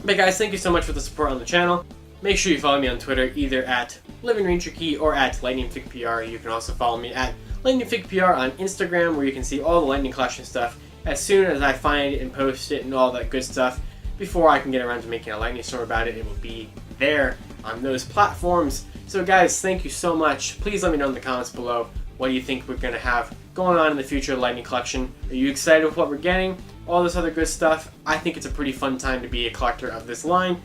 But guys, thank you so much for the support on the channel. Make sure you follow me on Twitter either at LivingRangerKey or at LightningFigPR. You can also follow me at LightningFigPR on Instagram, where you can see all the Lightning Collection stuff as soon as I find it and post it and all that good stuff. Before I can get around to making a Lightning Storm about it, it will be there on those platforms. So guys, thank you so much. Please let me know in the comments below, what do you think we're going to have going on in the future of the Lightning Collection? Are you excited with what we're getting? All this other good stuff. I think it's a pretty fun time to be a collector of this line.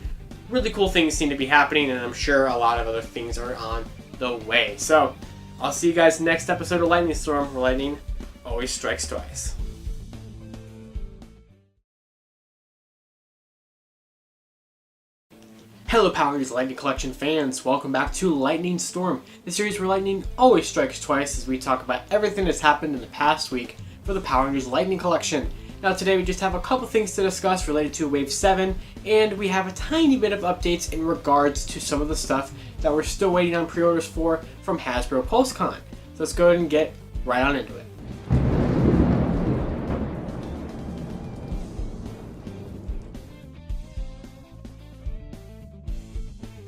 Really cool things seem to be happening, and I'm sure a lot of other things are on the way. So I'll see you guys next episode of Lightning Storm, where lightning always strikes twice. Hello Power Rangers Lightning Collection fans, welcome back to Lightning Storm, the series where lightning always strikes twice as we talk about everything that's happened in the past week for the Power Rangers Lightning Collection. Now today we just have a couple things to discuss related to Wave 7, and we have a tiny bit of updates in regards to some of the stuff that we're still waiting on pre-orders for from Hasbro PulseCon. So let's go ahead and get right on into it.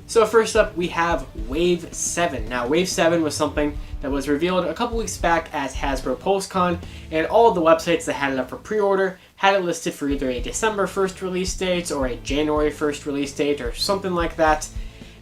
So first up, we have Wave 7. Now, Wave 7 was something that was revealed a couple weeks back at Hasbro PulseCon, and all of the websites that had it up for pre-order had it listed for either a December 1st release date or a January 1st release date or something like that.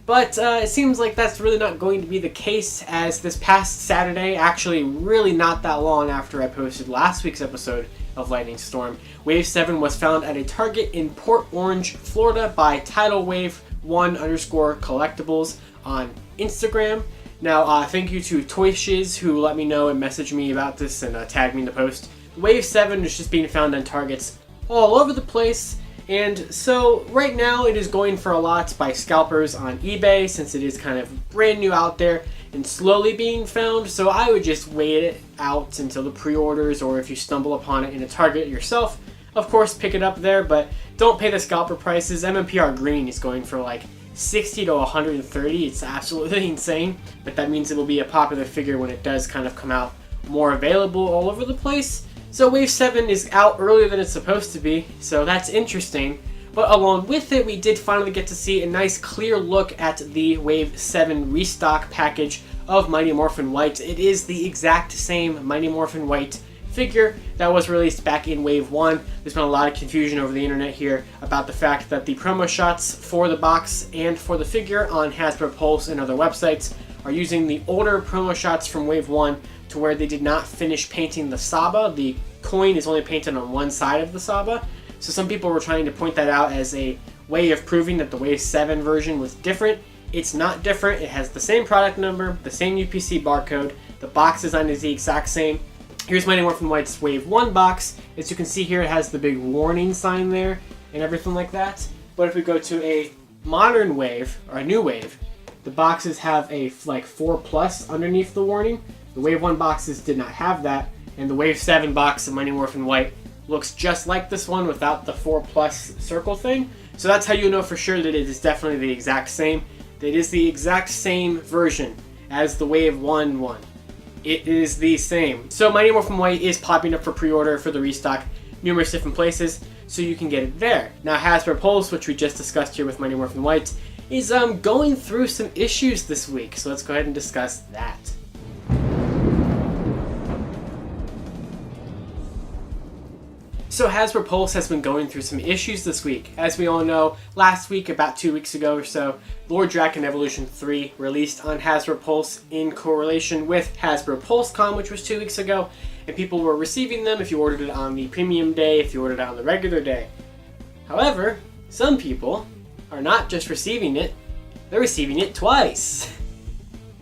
But it seems like that's really not going to be the case, as this past Saturday, actually really not that long after I posted last week's episode of Lightning Storm, Wave 7 was found at a Target in Port Orange, Florida by Tidal Wave 1_collectibles on Instagram. Now, thank you to Toy Shiz who let me know and messaged me about this and tagged me in the post. Wave 7 is just being found on Targets all over the place, and so right now it is going for a lot by scalpers on eBay, since it is kind of brand new out there and slowly being found. So I would just wait it out until the pre-orders, or if you stumble upon it in a Target yourself, of course pick it up there, but don't pay the scalper prices. MMPR Green is going for like 60 to 130. It's absolutely insane, but that means it will be a popular figure when it does kind of come out more available all over the place. So Wave 7 is out earlier than it's supposed to be, so that's interesting. But along with it, we did finally get to see a nice clear look at the Wave 7 restock package of Mighty Morphin White. It is the exact same Mighty Morphin White figure that was released back in Wave 1. There's been a lot of confusion over the internet here about the fact that the promo shots for the box and for the figure on Hasbro Pulse and other websites are using the older promo shots from Wave 1 to where they did not finish painting the Saba. The coin is only painted on one side of the Saba. So some people were trying to point that out as a way of proving that the Wave 7 version was different. It's not different. It has the same product number, the same UPC barcode. The box design is the exact same. Here's Mighty Morphin White's Wave 1 box. As you can see here, it has the big warning sign there and everything like that. But if we go to a modern Wave, or a new Wave, the boxes have a like 4+ underneath the warning. The Wave 1 boxes did not have that, and the Wave 7 box of Mighty Morphin White looks just like this one without the 4+ circle thing. So that's how you know for sure that it is definitely the exact same. It is the exact same version as the Wave 1 one. It is the same. So Mighty Morphin White is popping up for pre-order for the restock numerous different places, so you can get it there. Now Hasbro Pulse, which we just discussed here with Mighty Morphin White, is going through some issues this week. So let's go ahead and discuss that. So Hasbro Pulse has been going through some issues this week. As we all know, last week, about 2 weeks ago or so, Lord Drakkon Evolution 3 released on Hasbro Pulse in correlation with Hasbro PulseCon, which was 2 weeks ago, and people were receiving them if you ordered it on the premium day, if you ordered it on the regular day. However, some people are not just receiving it, they're receiving it twice.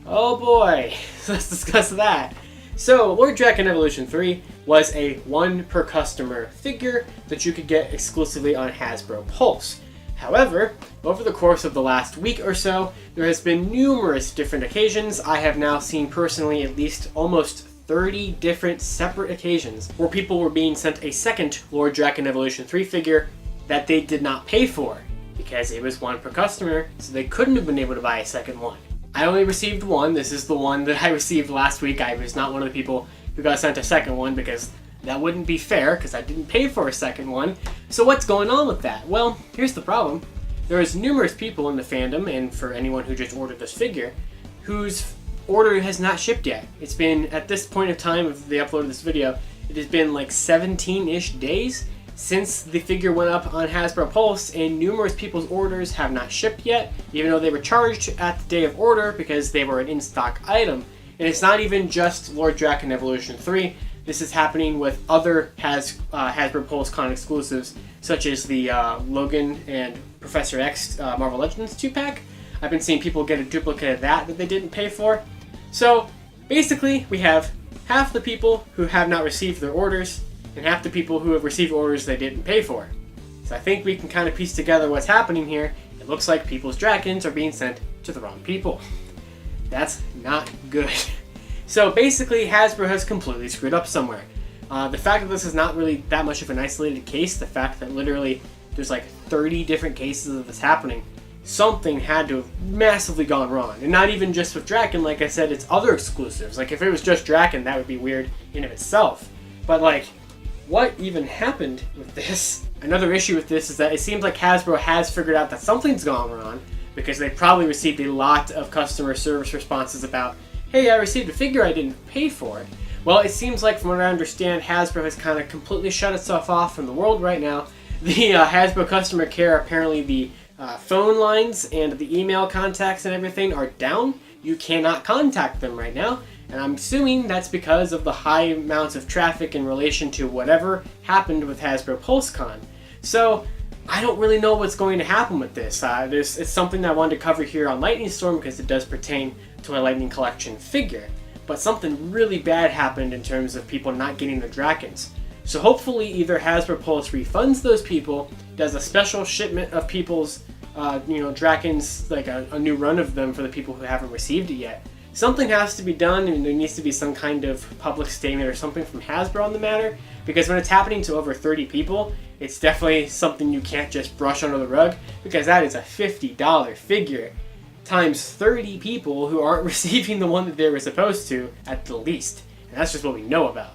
Oh boy, so let's discuss that. So, Lord Drakkon Evolution 3 was a 1 per customer figure that you could get exclusively on Hasbro Pulse. However, over the course of the last week or so, there has been numerous different occasions. I have now seen personally at least almost 30 different separate occasions where people were being sent a second Lord Drakkon Evolution 3 figure that they did not pay for because it was 1 per customer, so they couldn't have been able to buy a second one. I only received one. This is the one that I received last week. I was not one of the people who got sent a second one because that wouldn't be fair because I didn't pay for a second one. So what's going on with that? Well, here's the problem. There is numerous people in the fandom, and for anyone who just ordered this figure, whose order has not shipped yet. It's been, at this point of time of the upload of this video, it has been like 17-ish days since the figure went up on Hasbro Pulse, and numerous people's orders have not shipped yet, even though they were charged at the day of order because they were an in-stock item. And it's not even just Lord Drakkon Evolution 3. This is happening with other Hasbro PulseCon exclusives, such as the Logan and Professor X Marvel Legends 2-pack. I've been seeing people get a duplicate of that they didn't pay for. So basically, we have half the people who have not received their orders, and half the people who have received orders they didn't pay for. So I think we can kind of piece together what's happening here. It looks like people's Drakkons are being sent to the wrong people. That's not good. So basically, Hasbro has completely screwed up somewhere. The fact that this is not really that much of an isolated case, the fact that literally there's like 30 different cases of this happening, something had to have massively gone wrong. And not even just with Drakkon, like I said, it's other exclusives. Like if it was just Drakkon, that would be weird in of itself. But like, what even happened with this? Another issue with this is that it seems like Hasbro has figured out that something's gone wrong, because they probably received a lot of customer service responses about, hey, I received a figure I didn't pay for it. Well, it seems like, from what I understand, Hasbro has kind of completely shut itself off from the world right now. The Hasbro customer care, apparently the phone lines and the email contacts and everything are down. You cannot contact them right now. And I'm assuming that's because of the high amounts of traffic in relation to whatever happened with Hasbro PulseCon. So, I don't really know what's going to happen with this. It's something that I wanted to cover here on Lightning Storm because it does pertain to a Lightning Collection figure. But something really bad happened in terms of people not getting their Drakkons. So hopefully either Hasbro Pulse refunds those people, does a special shipment of people's Drakkons, like a new run of them for the people who haven't received it yet. Something has to be done, and there needs to be some kind of public statement or something from Hasbro on the matter, because when it's happening to over 30 people, it's definitely something you can't just brush under the rug, because that is a $50 figure times 30 people who aren't receiving the one that they were supposed to at the least. And That's just what we know about.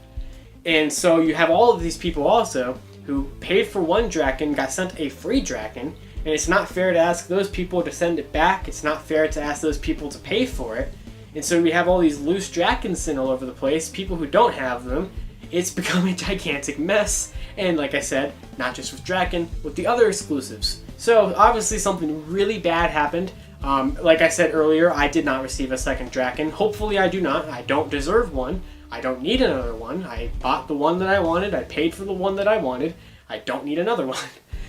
And so you have all of these people also who paid for one Draken, got sent a free Draken, and it's not fair to ask those people to send it back. It's not fair to ask those people to pay for it. And so we have all these loose Drakens sitting all over the place, people who don't have them. It's become a gigantic mess. And like I said, not just with Draken, with the other exclusives. So obviously something really bad happened. Like I said earlier, I did not receive a second Draken. Hopefully I do not. I don't deserve one. I don't need another one. I bought the one that I wanted. I paid for the one that I wanted. I don't need another one.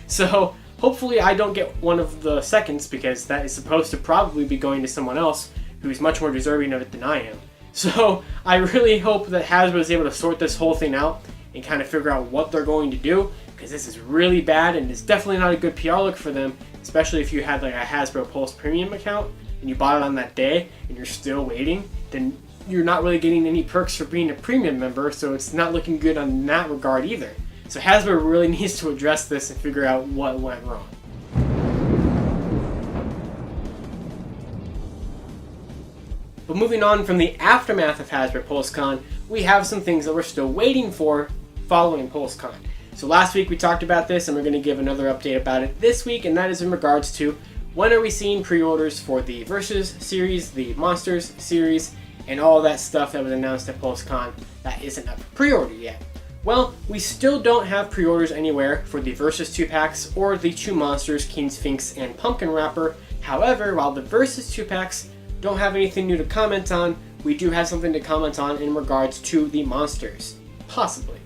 So hopefully I don't get one of the seconds, because that is supposed to probably be going to someone else who's much more deserving of it than I am. So I really hope that Hasbro is able to sort this whole thing out and kind of figure out what they're going to do, because this is really bad and it's definitely not a good PR look for them, especially if you had like a Hasbro Pulse Premium account and you bought it on that day and you're still waiting. Then you're not really getting any perks for being a premium member, so it's not looking good on that regard either. So Hasbro really needs to address this and figure out what went wrong. But moving on from the aftermath of Hasbro PulseCon, we have some things that we're still waiting for following PulseCon. So last week we talked about this, and we're going to give another update about it this week, and that is in regards to when are we seeing pre-orders for the Versus series, the Monsters series, and all that stuff that was announced at PulseCon that isn't up for pre-order yet. Well, we still don't have pre-orders anywhere for the Versus 2-packs or the 2 Monsters, King Sphinx and Pumpkin Wrapper. However, while the Versus 2-packs don't have anything new to comment on, we do have something to comment on in regards to the Monsters. Possibly.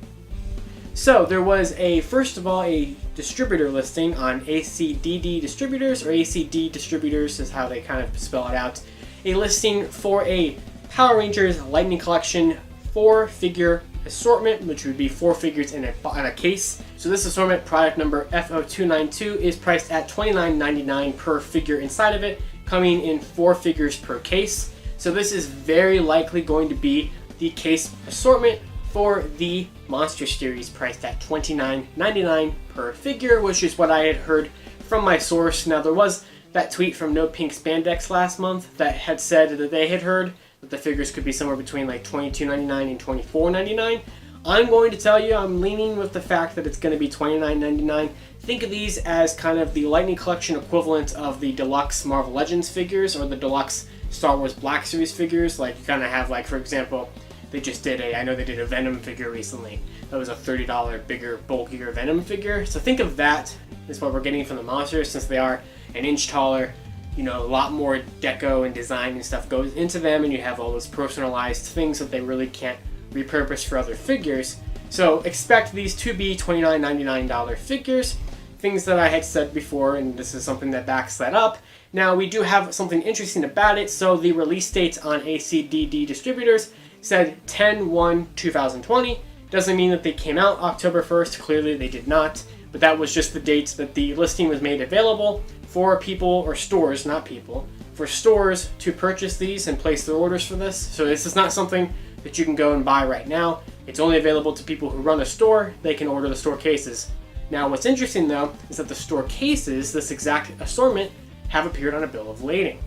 So there was first of all, a distributor listing on ACDD Distributors, or ACD Distributors is how they kind of spell it out. A listing for a Power Rangers Lightning Collection 4-figure assortment, which would be 4 figures in a case. So this assortment, product number FO292, is priced at $29.99 per figure inside of it, coming in 4 figures per case. So this is very likely going to be the case assortment for the Monster series, priced at $29.99 per figure, which is what I had heard from my source. Now there was that tweet from No Pink Spandex last month that had said that they had heard that the figures could be somewhere between like $22.99 and $24.99. I'm going to tell you, I'm leaning with the fact that it's going to be $29.99. Think of these as kind of the Lightning Collection equivalent of the deluxe Marvel Legends figures or the deluxe Star Wars Black Series figures. Like you kind of have, like, for example, they just did I know they did a Venom figure recently. That was a $30 bigger, bulkier Venom figure. So think of that is what we're getting from the Monsters, since they are an inch taller. You know, a lot more deco and design and stuff goes into them, and you have all those personalized things that they really can't repurpose for other figures. So expect these to be $29.99 figures, things that I had said before, and this is something that backs that up. Now we do have something interesting about it. So the release date on ACDD Distributors said 10/1/2020. Doesn't mean that they came out October 1st, clearly they did not, but that was just the date that the listing was made available for people, or stores, not people, for stores to purchase these and place their orders for this. So this is not something that you can go and buy right now. It's only available to people who run a store. They can order the store cases. Now what's interesting though is that the store cases, this exact assortment, have appeared on a bill of lading.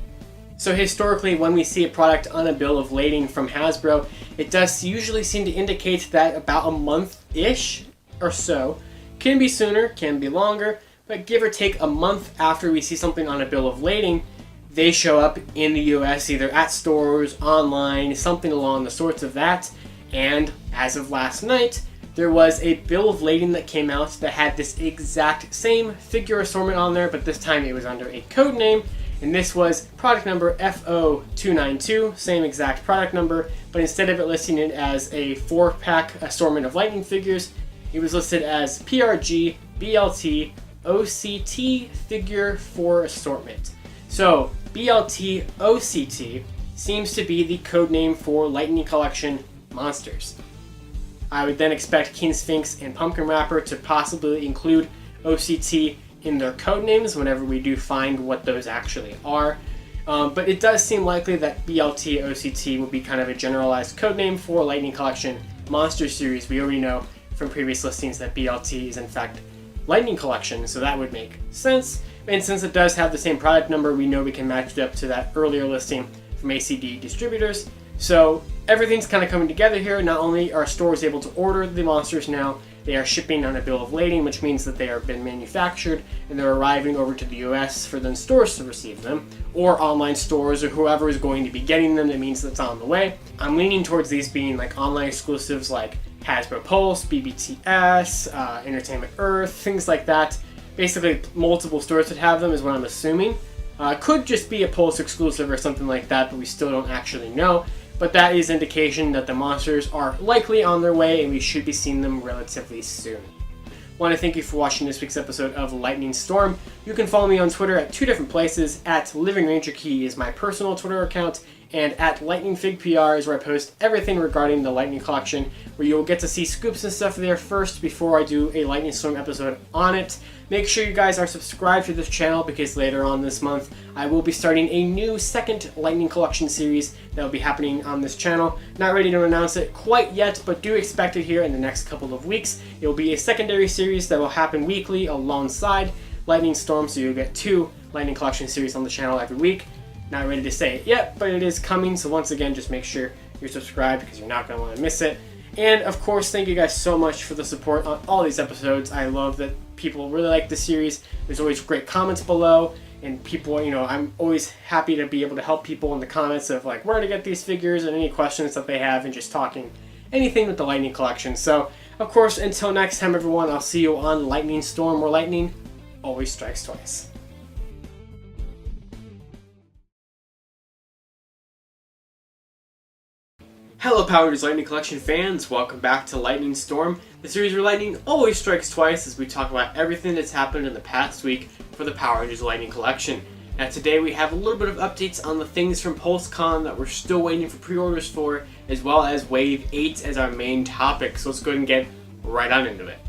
So historically, when we see a product on a bill of lading from Hasbro, it does usually seem to indicate that about a month-ish or so, can be sooner, can be longer, but give or take a month after we see something on a bill of lading, they show up in the US either at stores, online, something along the sorts of that. And as of last night, there was a bill of lading that came out that had this exact same figure assortment on there, but this time it was under a code name, and this was product number FO292, same exact product number, but instead of it listing it as a 4-pack assortment of Lightning figures, it was listed as PRG BLT OCT figure 4 assortment. So BLT OCT seems to be the code name for Lightning Collection Monsters. I would then expect King Sphinx and Pumpkin Wrapper to possibly include OCT in their code names whenever we do find what those actually are. But it does seem likely that BLT OCT will be kind of a generalized code name for Lightning Collection Monster Series. We already know from previous listings that BLT is in fact Lightning Collection, so that would make sense. And since it does have the same product number, we know we can match it up to that earlier listing from ACD Distributors. So everything's kind of coming together here. Not only are stores able to order the monsters now, they are shipping on a bill of lading, which means that they have been manufactured and they're arriving over to the US for then stores to receive them, or online stores or whoever is going to be getting them. That means that's on the way. I'm leaning towards these being like online exclusives like Hasbro Pulse, BBTS, Entertainment Earth, things like that. Basically, multiple stores would have them is what I'm assuming. Could just be a Pulse exclusive or something like that, but we still don't actually know. But that is indication that the monsters are likely on their way and we should be seeing them relatively soon. I want to thank you for watching this week's episode of Lightning Storm. You can follow me on Twitter at 2 different places. At Living Ranger Key is my personal Twitter account, and at LightningFigPR is where I post everything regarding the Lightning Collection, where you'll get to see scoops and stuff there first before I do a Lightning Storm episode on it. Make sure you guys are subscribed to this channel because later on this month I will be starting a new second Lightning Collection series that will be happening on this channel. Not ready to announce it quite yet, but do expect it here in the next couple of weeks. It will be a secondary series that will happen weekly alongside Lightning Storm, so you'll get 2 Lightning Collection series on the channel every week. Not ready to say it yet, but it is coming, so once again, just make sure you're subscribed because you're not going to want to miss it. And of course, thank you guys so much for the support on all these episodes. I love that people really like the series. There's always great comments below, and people, you know, I'm always happy to be able to help people in the comments of like where to get these figures and any questions that they have, and just talking anything with the Lightning Collection. So, of course, until next time, everyone, I'll see you on Lightning Storm, where lightning always strikes twice. Hello Power Rangers Lightning Collection fans, welcome back to Lightning Storm, the series where lightning always strikes twice, as we talk about everything that's happened in the past week for the Power Rangers Lightning Collection. Now today we have a little bit of updates on the things from PulseCon that we're still waiting for pre-orders for, as well as Wave 8 as our main topic, so let's go ahead and get right on into it.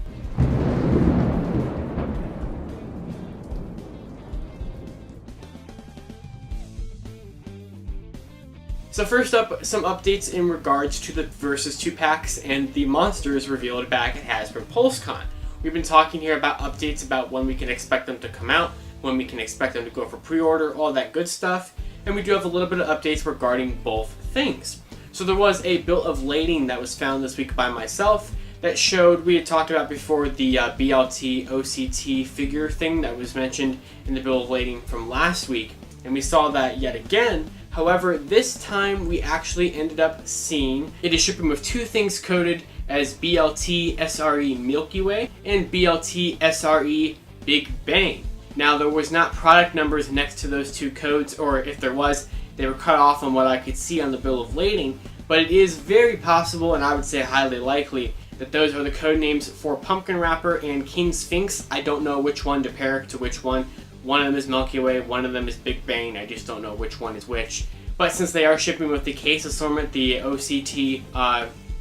So first up, some updates in regards to the Versus 2 packs and the monsters revealed back at Hasbro PulseCon. We've been talking here about updates about when we can expect them to come out, when we can expect them to go for pre-order, all that good stuff, and we do have a little bit of updates regarding both things. So there was a bill of lading that was found this week by myself that showed, we had talked about before, the BLT OCT figure thing that was mentioned in the bill of lading from last week, and we saw that yet again. However, this time we actually ended up seeing it is shipping with 2 things coded as BLT SRE Milky Way and BLT SRE Big Bang. Now, there was not product numbers next to those 2 codes, or if there was, they were cut off on what I could see on the bill of lading, but it is very possible, and I would say highly likely, that those are the code names for Pumpkin Wrapper and King Sphinx. I don't know which one to pair to which one. One of them is Milky Way, one of them is Big Bang, I just don't know which one is which. But since they are shipping with the case assortment, the OCT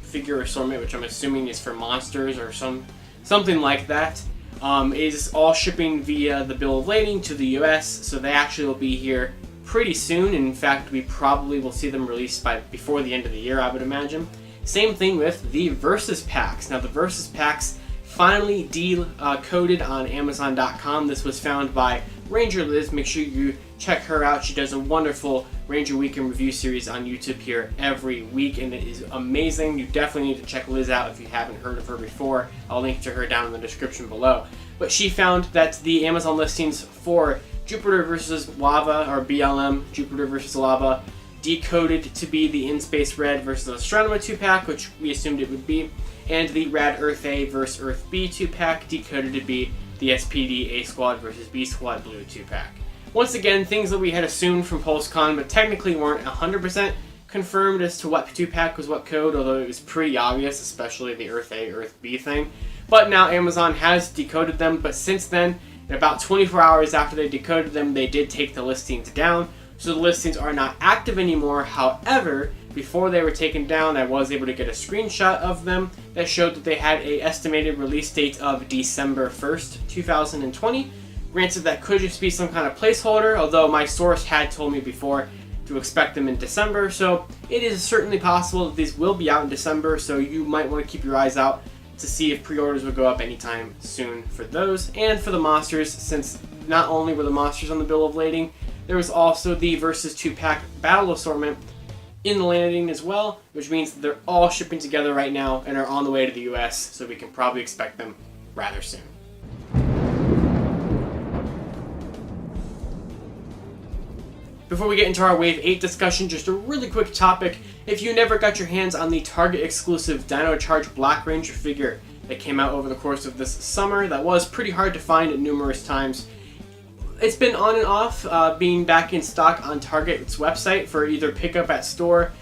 figure assortment, which I'm assuming is for monsters or something like that, is all shipping via the bill of lading to the US, so they actually will be here pretty soon. In fact, we probably will see them released before the end of the year, I would imagine. Same thing with the Versus packs. Now, the Versus packs finally decoded on Amazon.com. This was found by Ranger Liz. Make sure you check her out. She does a wonderful Ranger Weekend review series on YouTube here every week, and it is amazing. You definitely need to check Liz out if you haven't heard of her before. I'll link to her down in the description below. But she found that the Amazon listings for Jupiter vs. Lava, or BLM, Jupiter vs. Lava, decoded to be the In Space Red versus Astronomer 2-pack, which we assumed it would be, and the Rad Earth A versus Earth B 2-pack decoded to be the SPD A Squad versus B Squad Blue 2-pack. Once again, things that we had assumed from PulseCon, but technically weren't 100% confirmed as to what 2-pack was what code, although it was pretty obvious, especially the Earth A, Earth B thing. But now Amazon has decoded them, but since then, in about 24 hours after they decoded them, they did take the listings down. So the listings are not active anymore. However, before they were taken down, I was able to get a screenshot of them that showed that they had an estimated release date of December 1st, 2020. Granted, that could just be some kind of placeholder, although my source had told me before to expect them in December, so it is certainly possible that these will be out in December, so you might want to keep your eyes out to see if pre-orders will go up anytime soon for those. And for the monsters, since not only were the monsters on the bill of lading, there was also the Versus 2-pack battle assortment in the landing as well, which means they're all shipping together right now and are on the way to the US, so we can probably expect them rather soon. Before we get into our Wave 8 discussion, just a really quick topic. If you never got your hands on the Target exclusive Dino Charge Black Ranger figure that came out over the course of this summer, that was pretty hard to find numerous times. It's been on and off, being back in stock on Target's website for either pickup at store,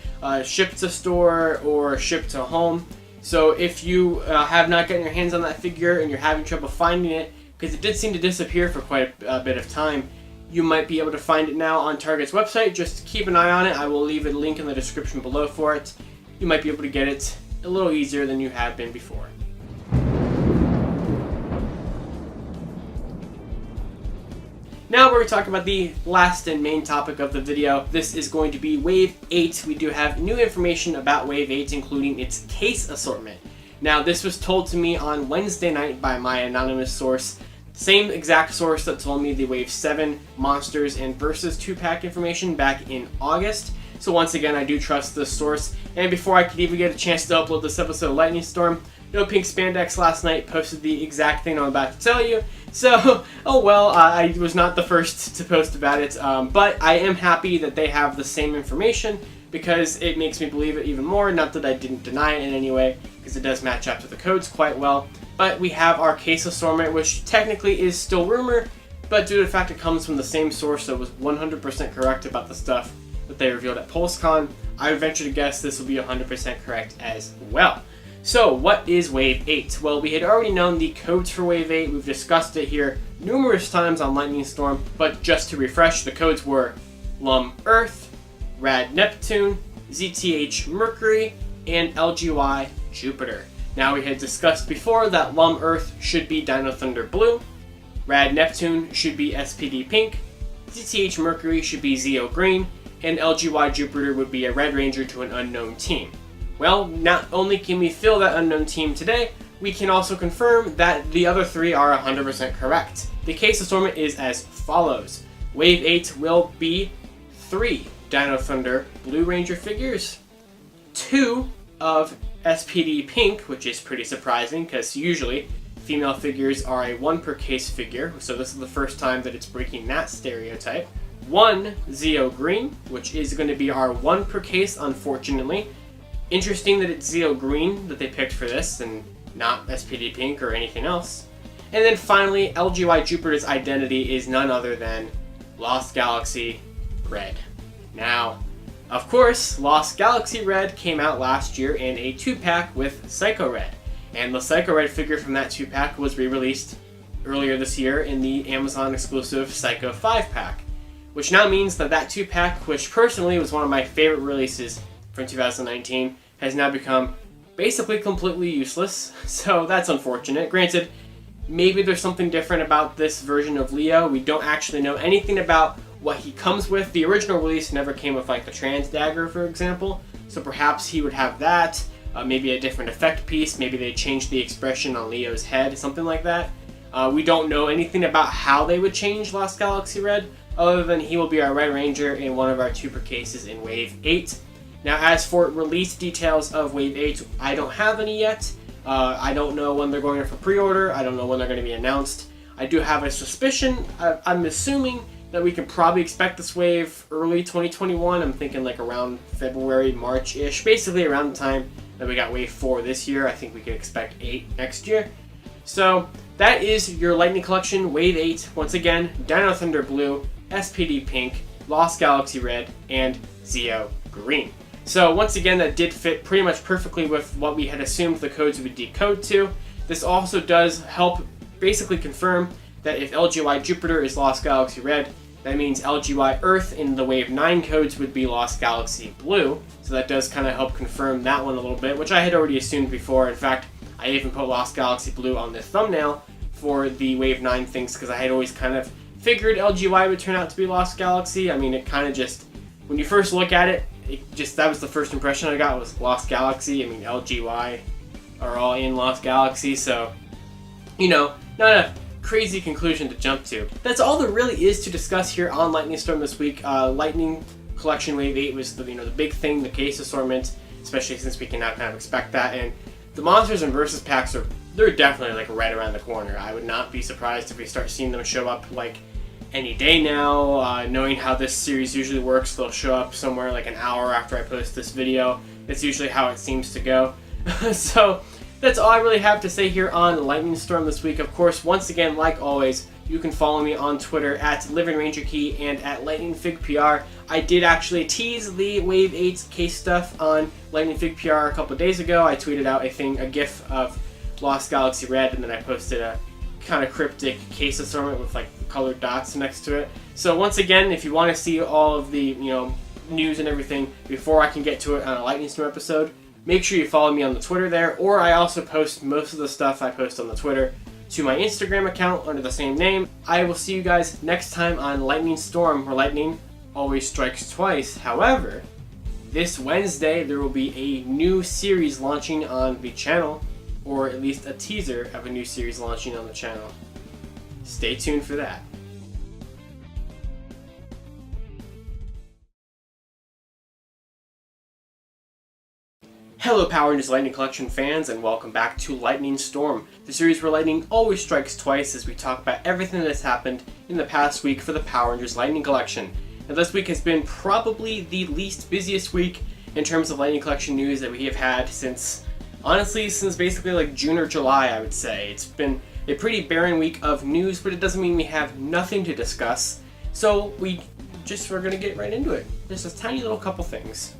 ship to store, or ship to home. So if you have not gotten your hands on that figure and you're having trouble finding it, because it did seem to disappear for quite a bit of time, you might be able to find it now on Target's website. Just keep an eye on it. I will leave a link in the description below for it. You might be able to get it a little easier than you have been before. Now we're talking about the last and main topic of the video. This is going to be Wave 8. We do have new information about Wave 8, including its case assortment. Now, this was told to me on Wednesday night by my anonymous source. Same exact source that told me the Wave 7 Monsters and Versus 2-pack information back in August. So once again, I do trust this source. And before I could even get a chance to upload this episode of Lightning Storm, No Pink Spandex last night posted the exact thing I'm about to tell you. So, oh well, I was not the first to post about it, but I am happy that they have the same information because it makes me believe it even more. Not that I didn't deny it in any way, because it does match up to the codes quite well. But we have our case assortment, which technically is still rumor, but due to the fact it comes from the same source that was 100% correct about the stuff that they revealed at PulseCon, I would venture to guess this will be 100% correct as well. So, what is Wave 8? Well, we had already known the codes for Wave 8. We've discussed it here numerous times on Lightning Storm, but just to refresh, the codes were Lum Earth, Rad Neptune, ZTH Mercury, and LGY Jupiter. Now, we had discussed before that Lum Earth should be Dino Thunder Blue, Rad Neptune should be SPD Pink, ZTH Mercury should be Zeo Green, and LGY Jupiter would be a Red Ranger to an unknown team. Well, not only can we fill that unknown team today, we can also confirm that the other three are 100% correct. The case assortment is as follows. Wave 8 will be 3 Dino Thunder Blue Ranger figures, 2 of SPD Pink, which is pretty surprising because usually female figures are a 1 per case figure, so this is the first time that it's breaking that stereotype. 1 Zeo Green, which is going to be our 1 per case, unfortunately. Interesting that it's Zeo Green that they picked for this and not SPD Pink or anything else. And then finally, LGY Jupiter's identity is none other than Lost Galaxy Red. Now, of course, Lost Galaxy Red came out last year in a 2-pack with Psycho Red. And the Psycho Red figure from that 2-pack was re-released earlier this year in the Amazon exclusive Psycho 5-pack. Which now means that that 2-pack, which personally was one of my favorite releases from 2019, has now become basically completely useless, so that's unfortunate. Granted, maybe there's something different about this version of Leo. We don't actually know anything about what he comes with. The original release never came with like the trans dagger, for example, so perhaps he would have that, maybe a different effect piece, maybe they changed the expression on Leo's head, something like that. We don't know anything about how they would change Lost Galaxy Red, other than he will be our Red Ranger in one of our 2 per cases in Wave 8. Now, as for release details of Wave 8, I don't have any yet. I don't know when they're going for pre-order. I don't know when they're going to be announced. I do have a suspicion. I'm assuming that we can probably expect this wave early 2021. I'm thinking like around February, March-ish. Basically around the time that we got Wave 4 this year. I think we could expect 8 next year. So that is your Lightning Collection Wave 8. Once again, Dino Thunder Blue, SPD Pink, Lost Galaxy Red, and Zeo Green. So once again, that did fit pretty much perfectly with what we had assumed the codes would decode to. This also does help basically confirm that if LGY Jupiter is Lost Galaxy Red, that means LGY Earth in the Wave 9 codes would be Lost Galaxy Blue. So that does kind of help confirm that one a little bit, which I had already assumed before. In fact, I even put Lost Galaxy Blue on the thumbnail for the Wave 9 things because I had always kind of figured LGY would turn out to be Lost Galaxy. I mean, it kind of just, when you first look at it, that was the first impression I got was Lost Galaxy. I mean, LGY are all in Lost Galaxy, so, you know, not a crazy conclusion to jump to. That's all there really is to discuss here on Lightning Storm this week. Lightning Collection Wave 8 was the big thing, the case assortment, especially since we can now kind of expect that. And the Monsters and Versus packs they're definitely like right around the corner. I would not be surprised if we start seeing them show up like any day now. Knowing how this series usually works, they'll show up somewhere like an hour after I post this video. That's usually how it seems to go. So that's all I really have to say here on Lightning Storm this week. Of course, once again, like always, you can follow me on Twitter at LivingRangerKey and at LightningFigPR. I did actually tease the Wave 8 case stuff on LightningFigPR a couple of days ago. I tweeted out a GIF of Lost Galaxy Red, and then I posted a kind of cryptic case assortment with like colored dots next to it. So once again, if you want to see all of the news and everything before I can get to it on a Lightning Storm episode, make sure you follow me on the Twitter there, or I also post most of the stuff I post on the Twitter to my Instagram account under the same name. I will see you guys next time on Lightning Storm, where lightning always strikes twice. However, this Wednesday there will be a new series launching on the channel, or at least a teaser of a new series launching on the channel. Stay tuned for that. Hello Power Rangers Lightning Collection fans, and welcome back to Lightning Storm, the series where lightning always strikes twice, as we talk about everything that has happened in the past week for the Power Rangers Lightning Collection. And this week has been probably the least busiest week in terms of Lightning Collection news that we have had since basically like June or July, I would say. It's been a pretty barren week of news, but it doesn't mean we have nothing to discuss. So we're going to get right into it. Just a tiny little couple things.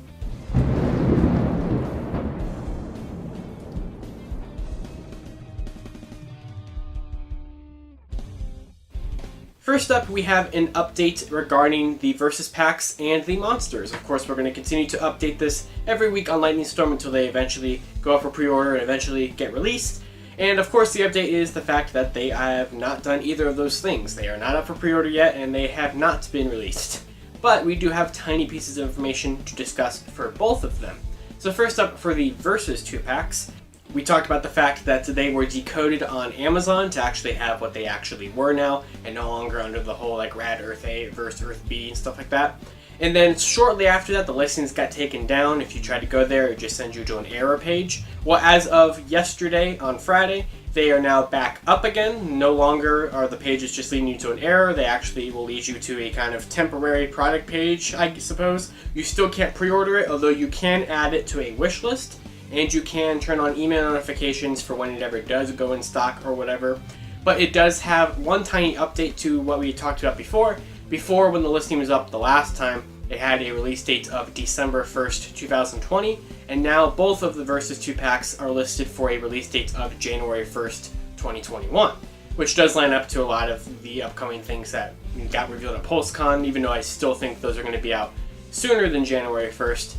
First up, we have an update regarding the Versus packs and the monsters. Of course, we're going to continue to update this every week on Lightning Storm until they eventually go up for pre-order and eventually get released. And of course, the update is the fact that they have not done either of those things. They are not up for pre-order yet, and they have not been released. But we do have tiny pieces of information to discuss for both of them. So first up, for the Versus 2-packs, we talked about the fact that they were decoded on Amazon to actually have what they actually were now, and no longer under the whole like Rad Earth A versus Earth B and stuff like that. And then shortly after that, the listings got taken down. If you try to go there, it just sends you to an error page. Well, as of yesterday, on Friday, they are now back up again. No longer are the pages just leading you to an error. They actually will lead you to a kind of temporary product page, I suppose. You still can't pre-order it, although you can add it to a wish list. And you can turn on email notifications for when it ever does go in stock or whatever. But it does have one tiny update to what we talked about before. Before, when the listing was up the last time, it had a release date of December 1st, 2020. And now both of the Versus 2 packs are listed for a release date of January 1st, 2021. Which does line up to a lot of the upcoming things that got revealed at PulseCon, even though I still think those are going to be out sooner than January 1st.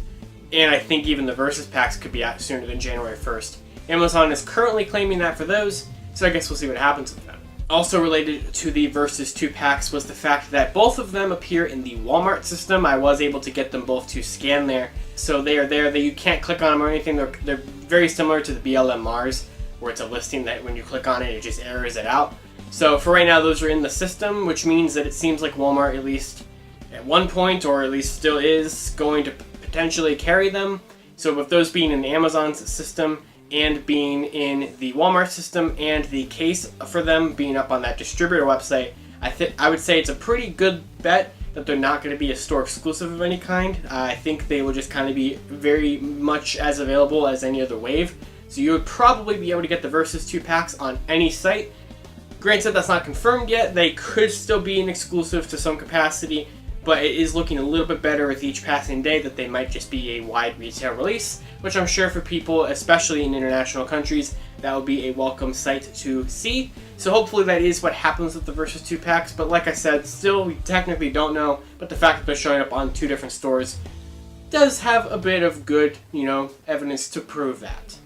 And I think even the Versus packs could be out sooner than January 1st. Amazon is currently claiming that for those, so I guess we'll see what happens with them. Also related to the Versus 2 packs was the fact that both of them appear in the Walmart system. I was able to get them both to scan there, so they are there. You can't click on them or anything. They're very similar to the BLM Mars, where it's a listing that when you click on it, it just errors it out. So for right now, those are in the system, which means that it seems like Walmart, at least at one point, or at least still is, going to potentially carry them. So with those being in Amazon's system and being in the Walmart system and the case for them being up on that distributor website, I would say it's a pretty good bet that they're not going to be a store exclusive of any kind. I think they will just kind of be very much as available as any other wave. So you would probably be able to get the Versus 2 packs on any site. Granted, that's not confirmed yet. They could still be an exclusive to some capacity, but it is looking a little bit better with each passing day that they might just be a wide retail release, which I'm sure for people, especially in international countries, that will be a welcome sight to see. So hopefully that is what happens with the Versus 2 packs, but like I said, still we technically don't know, but the fact that they're showing up on two different stores does have a bit of good, evidence to prove that.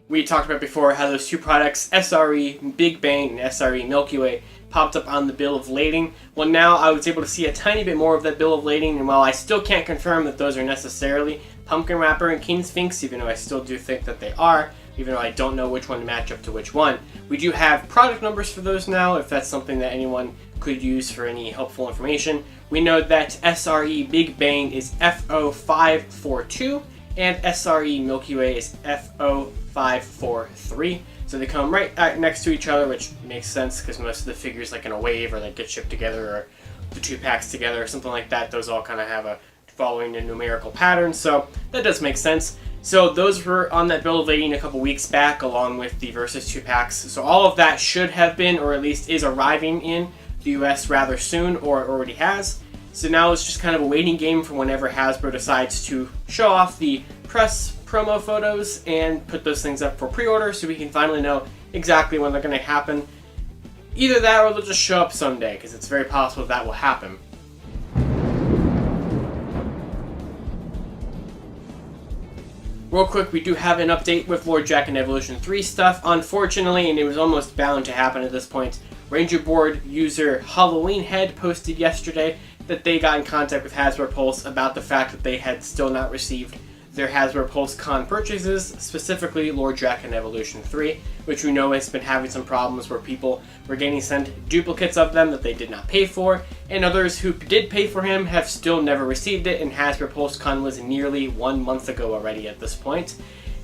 We talked about before how those two products, SRE Big Bang and SRE Milky Way, popped up on the bill of lading. Well, now I was able to see a tiny bit more of that bill of lading, and while I still can't confirm that those are necessarily Pumpkin Wrapper and King Sphinx, even though I still do think that they are, even though I don't know which one to match up to which one. We do have product numbers for those now, if that's something that anyone could use for any helpful information. We know that SRE Big Bang is FO542, and SRE Milky Way is FO543. So they come right next to each other, which makes sense because most of the figures, like in a wave or like get shipped together, or the 2 packs together or something like that, those all kind of have a following a numerical pattern, so that does make sense. So those were on that bill of lading a couple weeks back, along with the Versus 2 packs. So all of that should have been, or at least is arriving in the US rather soon, or it already has. So now it's just kind of a waiting game for whenever Hasbro decides to show off the press promo photos and put those things up for pre-order, so we can finally know exactly when they're going to happen. Either that, or they'll just show up someday, because it's very possible that will happen. Real quick, we do have an update with Lord Jack and Evolution 3 stuff. Unfortunately, and it was almost bound to happen at this point, Ranger Board user Halloween Head posted yesterday that they got in contact with Hasbro Pulse about the fact that they had still not received their Hasbro Pulse Con purchases, specifically Lord Jack and Evolution 3, which we know has been having some problems where people were getting sent duplicates of them that they did not pay for, and others who did pay for him have still never received it, and Hasbro Pulse Con was nearly 1 month ago already at this point,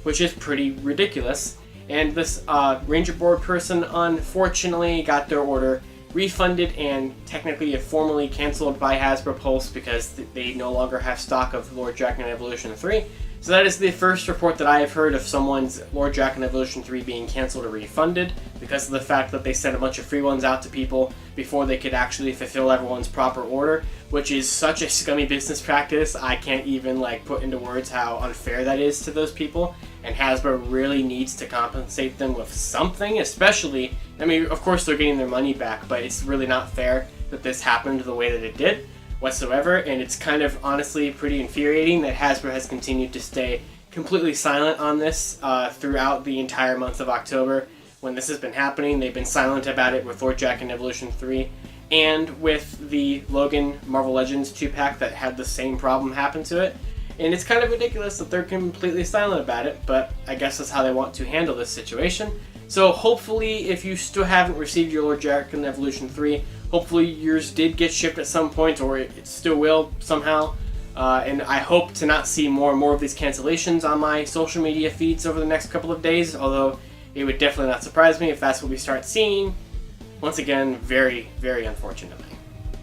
which is pretty ridiculous. And this Ranger Board person unfortunately got their order refunded and technically formally canceled by Hasbro Pulse because they no longer have stock of Lord Jack and Evolution 3. So that is the first report that I have heard of someone's Lord Jack and Evolution 3 being canceled or refunded because of the fact that they sent a bunch of free ones out to people before they could actually fulfill everyone's proper order, which is such a scummy business practice. I can't even put into words how unfair that is to those people, and Hasbro really needs to compensate them with something, especially, I mean, of course they're getting their money back, but it's really not fair that this happened the way that it did whatsoever, and it's kind of honestly pretty infuriating that Hasbro has continued to stay completely silent on this throughout the entire month of October. When this has been happening, they've been silent about it with Lord Jack and Evolution 3 and with the Logan Marvel Legends 2-pack that had the same problem happen to it. And it's kind of ridiculous that they're completely silent about it, but I guess that's how they want to handle this situation. So hopefully, if you still haven't received your Lord Jack and Evolution 3, hopefully yours did get shipped at some point, or it still will somehow. And I hope to not see more and more of these cancellations on my social media feeds over the next couple of days, although it would definitely not surprise me if that's what we start seeing. Once again, very, very unfortunately.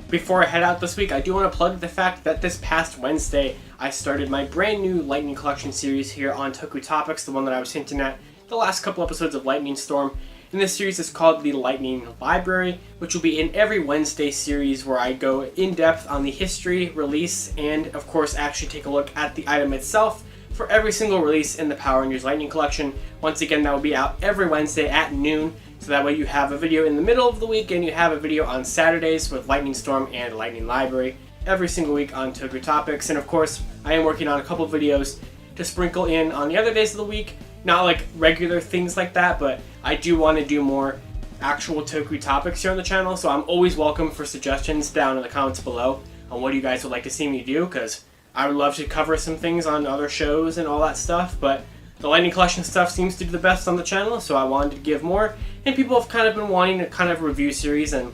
Before I head out this week, I do want to plug the fact that this past Wednesday, I started my brand new Lightning Collection series here on Toku Topics, the one that I was hinting at the last couple episodes of Lightning Storm. And this series is called the Lightning Library, which will be an every Wednesday series where I go in depth on the history, release, and of course actually take a look at the item itself for every single release in the Power Rangers Lightning Collection. Once again, that will be out every Wednesday at noon, so that way you have a video in the middle of the week and you have a video on Saturdays with Lightning Storm and Lightning Library every single week on Toku Topics. And of course, I am working on a couple videos to sprinkle in on the other days of the week. Not like regular things like that, but I do want to do more actual Toku Topics here on the channel, so I'm always welcome for suggestions down in the comments below on what you guys would like to see me do, because I would love to cover some things on other shows and all that stuff, but the Lightning Collection stuff seems to do the best on the channel, so I wanted to give more, and people have kind of been wanting a kind of review series, and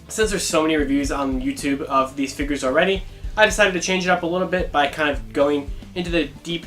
since there's so many reviews on YouTube of these figures already, I decided to change it up a little bit by kind of going into the deep,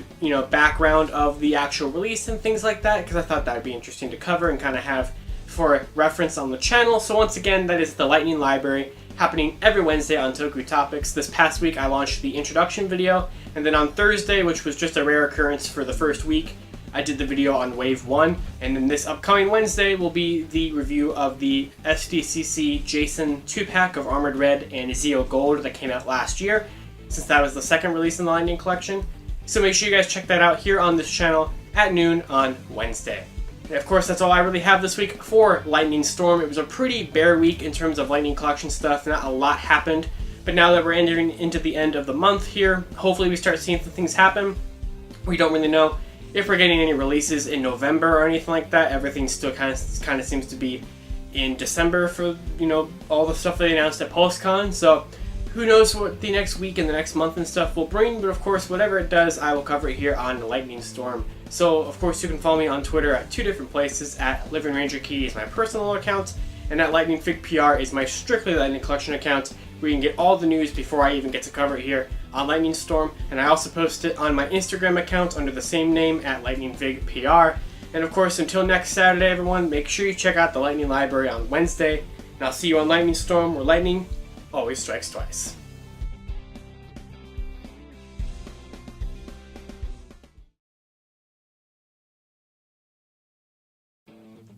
background of the actual release and things like that, because I thought that would be interesting to cover and kind of have for reference on the channel. So once again, that is the Lightning Library, happening every Wednesday on Toku Topics. This past week, I launched the introduction video, and then on Thursday, which was just a rare occurrence for the first week, I did the video on Wave 1, and then this upcoming Wednesday will be the review of the SDCC Jason 2-pack of Armored Red and Zeo Gold that came out last year, since that was the second release in the Lightning Collection. So make sure you guys check that out here on this channel at noon on Wednesday. And of course, that's all I really have this week for Lightning Storm. It was a pretty bare week in terms of Lightning Collection stuff. Not a lot happened, but now that we're entering into the end of the month here, hopefully we start seeing some things happen. We don't really know if we're getting any releases in November or anything like that. Everything still kind of seems to be in December for all the stuff they announced at PulseCon. So who knows what the next week and the next month and stuff will bring, but of course, whatever it does, I will cover it here on Lightning Storm. So, of course, you can follow me on Twitter at 2 different places. At Living Ranger Key is my personal account, and at Lightning Fig PR is my strictly Lightning Collection account, where you can get all the news before I even get to cover it here on Lightning Storm. And I also post it on my Instagram account under the same name at Lightning Fig PR. And of course, until next Saturday, everyone, make sure you check out the Lightning Library on Wednesday, and I'll see you on Lightning Storm, where lightning always strikes twice.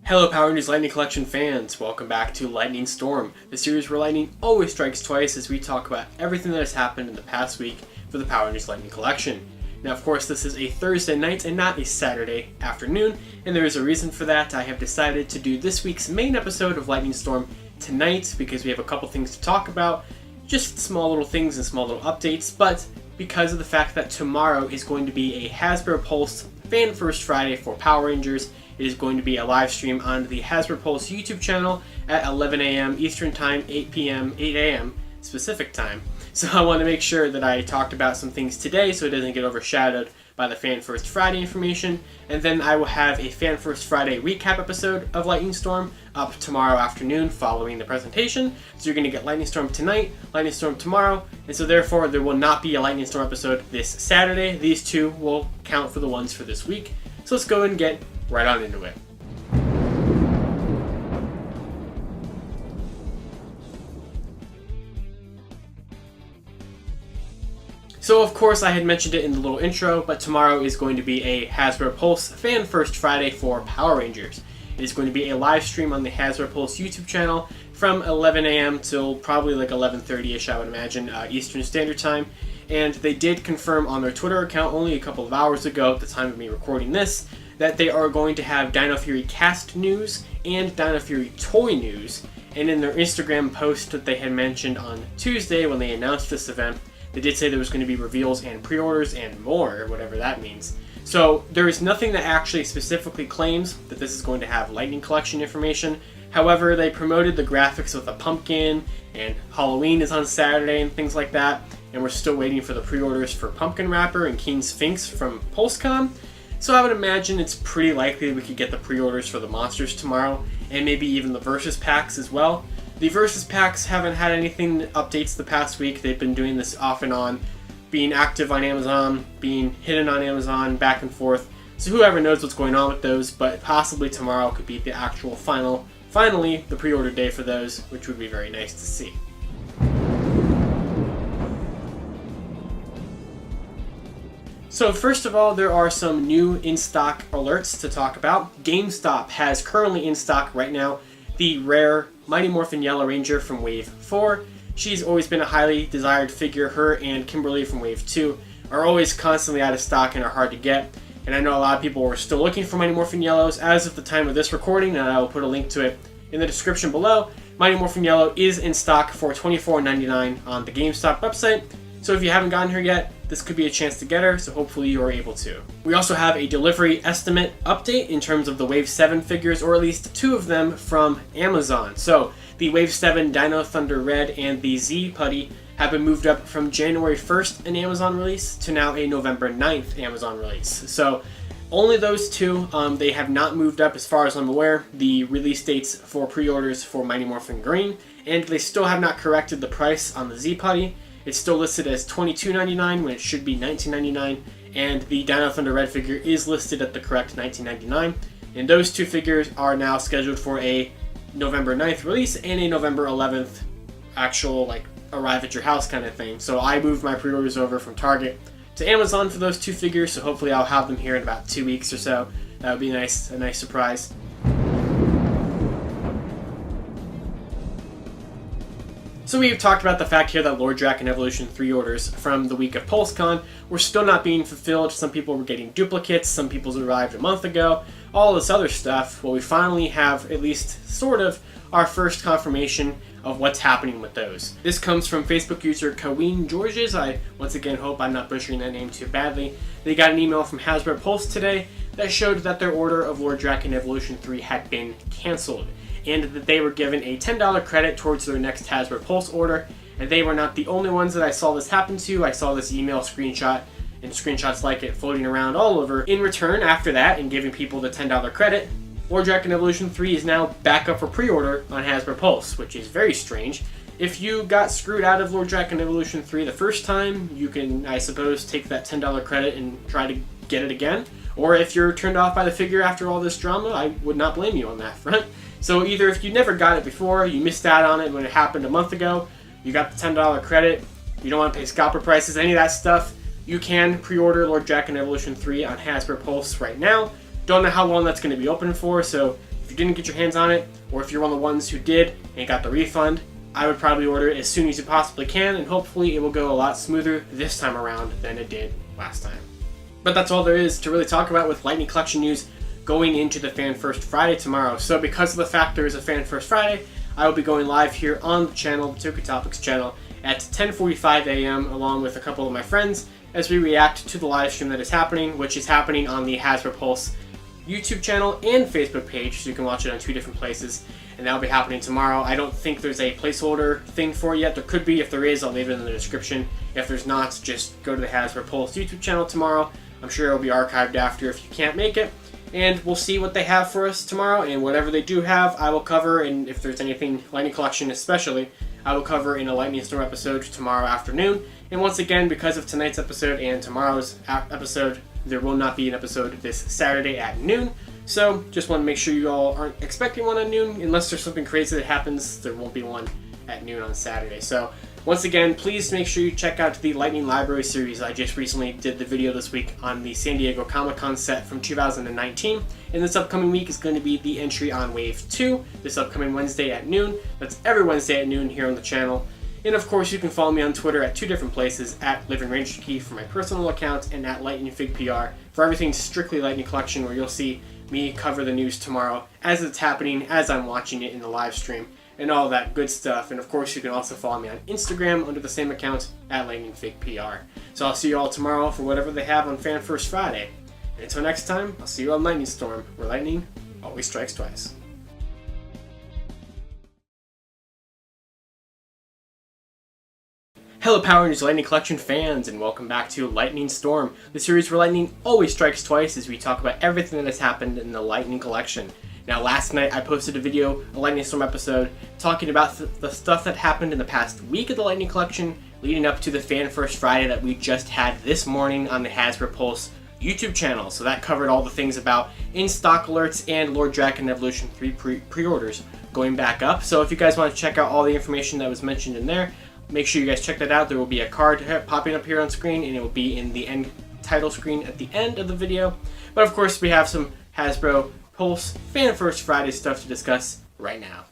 Hello Power Rangers Lightning Collection fans, welcome back to Lightning Storm, the series where lightning always strikes twice as we talk about everything that has happened in the past week for the Power Rangers Lightning Collection. Now of course this is a Thursday night and not a Saturday afternoon, and there is a reason for that. I have decided to do this week's main episode of Lightning Storm tonight because we have a couple things to talk about, just small little things and small little updates, but because of the fact that tomorrow is going to be a Hasbro Pulse Fan First Friday for Power Rangers. It is going to be a live stream on the Hasbro Pulse YouTube channel at 11 a.m. Eastern Time, 8 p.m., 8 a.m. Pacific Time. So I want to make sure that I talked about some things today so it doesn't get overshadowed by the Fan First Friday information. And then I will have a Fan First Friday recap episode of Lightning Storm up tomorrow afternoon following the presentation. So you're going to get Lightning Storm tonight, Lightning Storm tomorrow, and so therefore there will not be a Lightning Storm episode this Saturday. These two will count for the ones for this week. So let's go and get right on into it. So of course I had mentioned it in the little intro, but tomorrow is going to be a Hasbro Pulse Fan First Friday for Power Rangers. It is going to be a live stream on the Hasbro Pulse YouTube channel from 11 a.m. till probably like 11:30ish, I would imagine, Eastern Standard Time. And they did confirm on their Twitter account only a couple of hours ago at the time of me recording this that they are going to have Dino Fury cast news and Dino Fury toy news. And in their Instagram post that they had mentioned on Tuesday when they announced this event, they did say there was going to be reveals and pre-orders and more, whatever that means. So there is nothing that actually specifically claims that this is going to have Lightning Collection information. However, they promoted the graphics with a pumpkin, and Halloween is on Saturday and things like that. And we're still waiting for the pre-orders for Pumpkin Wrapper and King Sphinx from PulseCon. So I would imagine it's pretty likely we could get the pre-orders for the monsters tomorrow, and maybe even the Versus packs as well. The Versus packs haven't had anything updates the past week. They've been doing this off and on, being active on Amazon, being hidden on Amazon, back and forth. So whoever knows what's going on with those, but possibly tomorrow could be the actual finally the pre-order day for those, which would be very nice to see. So first of all, there are some new in-stock alerts to talk about. GameStop has currently in stock right now the rare Mighty Morphin Yellow Ranger from Wave 4. She's always been a highly desired figure. Her and Kimberly from Wave 2 are always constantly out of stock and are hard to get. And I know a lot of people were still looking for Mighty Morphin Yellows as of the time of this recording, and I will put a link to it in the description below. Mighty Morphin Yellow is in stock for $24.99 on the GameStop website. So if you haven't gotten her yet, this could be a chance to get her, so hopefully you are able to. We also have a delivery estimate update in terms of the Wave 7 figures, or at least 2 of them from Amazon. So the Wave 7 Dino Thunder Red and the Z Putty have been moved up from January 1st an Amazon release to now a November 9th Amazon release. So only those two. They have not moved up as far as I'm aware the release dates for pre-orders for Mighty Morphin Green, and they still have not corrected the price on the Z Putty. It's still listed as $22.99 when it should be $19.99, and the Dino Thunder Red figure is listed at the correct $19.99. And those two figures are now scheduled for a November 9th release and a November 11th actual, like, arrive at your house kind of thing. So I moved my pre-orders over from Target to Amazon for those two figures, so hopefully I'll have them here in about 2 weeks or so. That would be a nice surprise. So we've talked about the fact here that Lord Drakkon Evolution 3 orders from the week of PulseCon were still not being fulfilled. Some people were getting duplicates, some people's arrived a month ago, all this other stuff. Well, we finally have at least sort of our first confirmation of what's happening with those. This comes from Facebook user Kaween Georges. I once again hope I'm not butchering that name too badly. They got an email from Hasbro Pulse today that showed that their order of Lord Drakkon Evolution 3 had been canceled, and that they were given a $10 credit towards their next Hasbro Pulse order, And they were not the only ones that I saw this happen to. I saw this email screenshot and screenshots like it floating around all over. In return, after that, and giving people the $10 credit, Lord Drakkon Evolution 3 is now back up for pre-order on Hasbro Pulse, which is very strange. If you got screwed out of Lord Drakkon Evolution 3 the first time, you can, I suppose, take that $10 credit and try to get it again. Or if you're turned off by the figure after all this drama, I would not blame you on that front. So either if you never got it before, you missed out on it when it happened a month ago, you got the $10 credit, you don't want to pay scalper prices, any of that stuff, you can pre-order Lord Drakkon Evolution 3 on Hasbro Pulse right now. Don't know how long that's going to be open for, so if you didn't get your hands on it, or if you're one of the ones who did and got the refund, I would probably order it as soon as you possibly can, and hopefully it will go a lot smoother this time around than it did last time. But that's all there is to really talk about with Lightning Collection news going into the Fan First Friday tomorrow. So because of the fact there is a Fan First Friday, I will be going live here on the channel, the Toku Topics channel, at 10:45 a.m. along with a couple of my friends as we react to the live stream that is happening, which is happening on the Hasbro Pulse YouTube channel and Facebook page, so you can watch it on 2 different places, and that'll be happening tomorrow. I don't think there's a placeholder thing for it yet. There could be. If there is, I'll leave it in the description. If there's not, just go to the Hasbro Pulse YouTube channel tomorrow. I'm sure it'll be archived after if you can't make it, and we'll see what they have for us tomorrow, and whatever they do have, I will cover, and if there's anything Lightning Collection especially, I will cover in a Lightning Storm episode tomorrow afternoon. And once again, because of tonight's episode and tomorrow's episode, there will not be an episode this Saturday at noon. So just want to make sure you all aren't expecting one at noon. Unless there's something crazy that happens, there won't be one at noon on Saturday. So once again, please make sure you check out the Lightning Library series. I just recently did the video this week on the San Diego Comic-Con set from 2019. And this upcoming week is going to be the entry on Wave 2, this upcoming Wednesday at noon. That's every Wednesday at noon here on the channel. And of course, you can follow me on Twitter at 2 different places, at Living Ranger Key for my personal account and at LightningFigPR for everything strictly Lightning Collection, where you'll see me cover the news tomorrow as it's happening, as I'm watching it in the live stream, and all that good stuff. And of course, you can also follow me on Instagram under the same account at LightningFigPR. So I'll see you all tomorrow for whatever they have on Fan First Friday. And until next time, I'll see you on Lightning Storm, where lightning always strikes twice. Hello Power Rangers Lightning Collection fans, and welcome back to Lightning Storm, the series where lightning always strikes twice as we talk about everything that has happened in the Lightning Collection. Now last night I posted a video, a Lightning Storm episode, talking about the stuff that happened in the past week of the Lightning Collection, leading up to the Fan First Friday that we just had this morning on the Hasbro Pulse YouTube channel. So that covered all the things about in-stock alerts and Lord Drakkon Evolution 3 pre-orders going back up. So if you guys want to check out all the information that was mentioned in there, make sure you guys check that out. There will be a card popping up here on screen, and it will be in the end title screen at the end of the video. But of course, we have some Hasbro Pulse Fan First Friday stuff to discuss right now.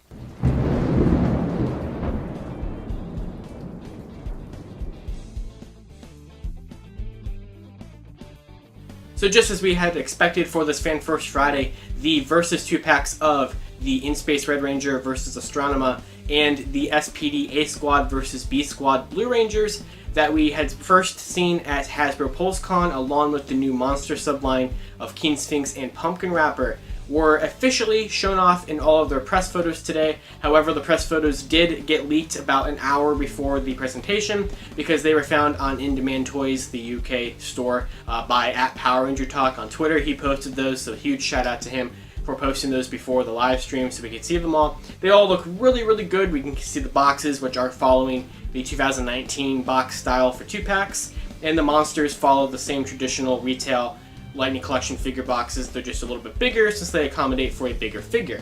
So just as we had expected for this Fan First Friday, the Versus 2 packs of the In Space Red Ranger versus Astronema and the SPD A Squad versus B Squad Blue Rangers that we had first seen at Hasbro PulseCon, along with the new monster subline of King Sphinx and Pumpkin Rapper, were officially shown off in all of their press photos today. However, the press photos did get leaked about an hour before the presentation because they were found on In Demand Toys, the UK store, by @PowerRangerTalk on Twitter. He posted those, so huge shout out to him for posting those before the live stream so we could see them all. They all look really, really good. We can see the boxes, which are following the 2019 box style for 2 packs, and the monsters follow the same traditional retail Lightning Collection figure boxes. They're just a little bit bigger since they accommodate for a bigger figure.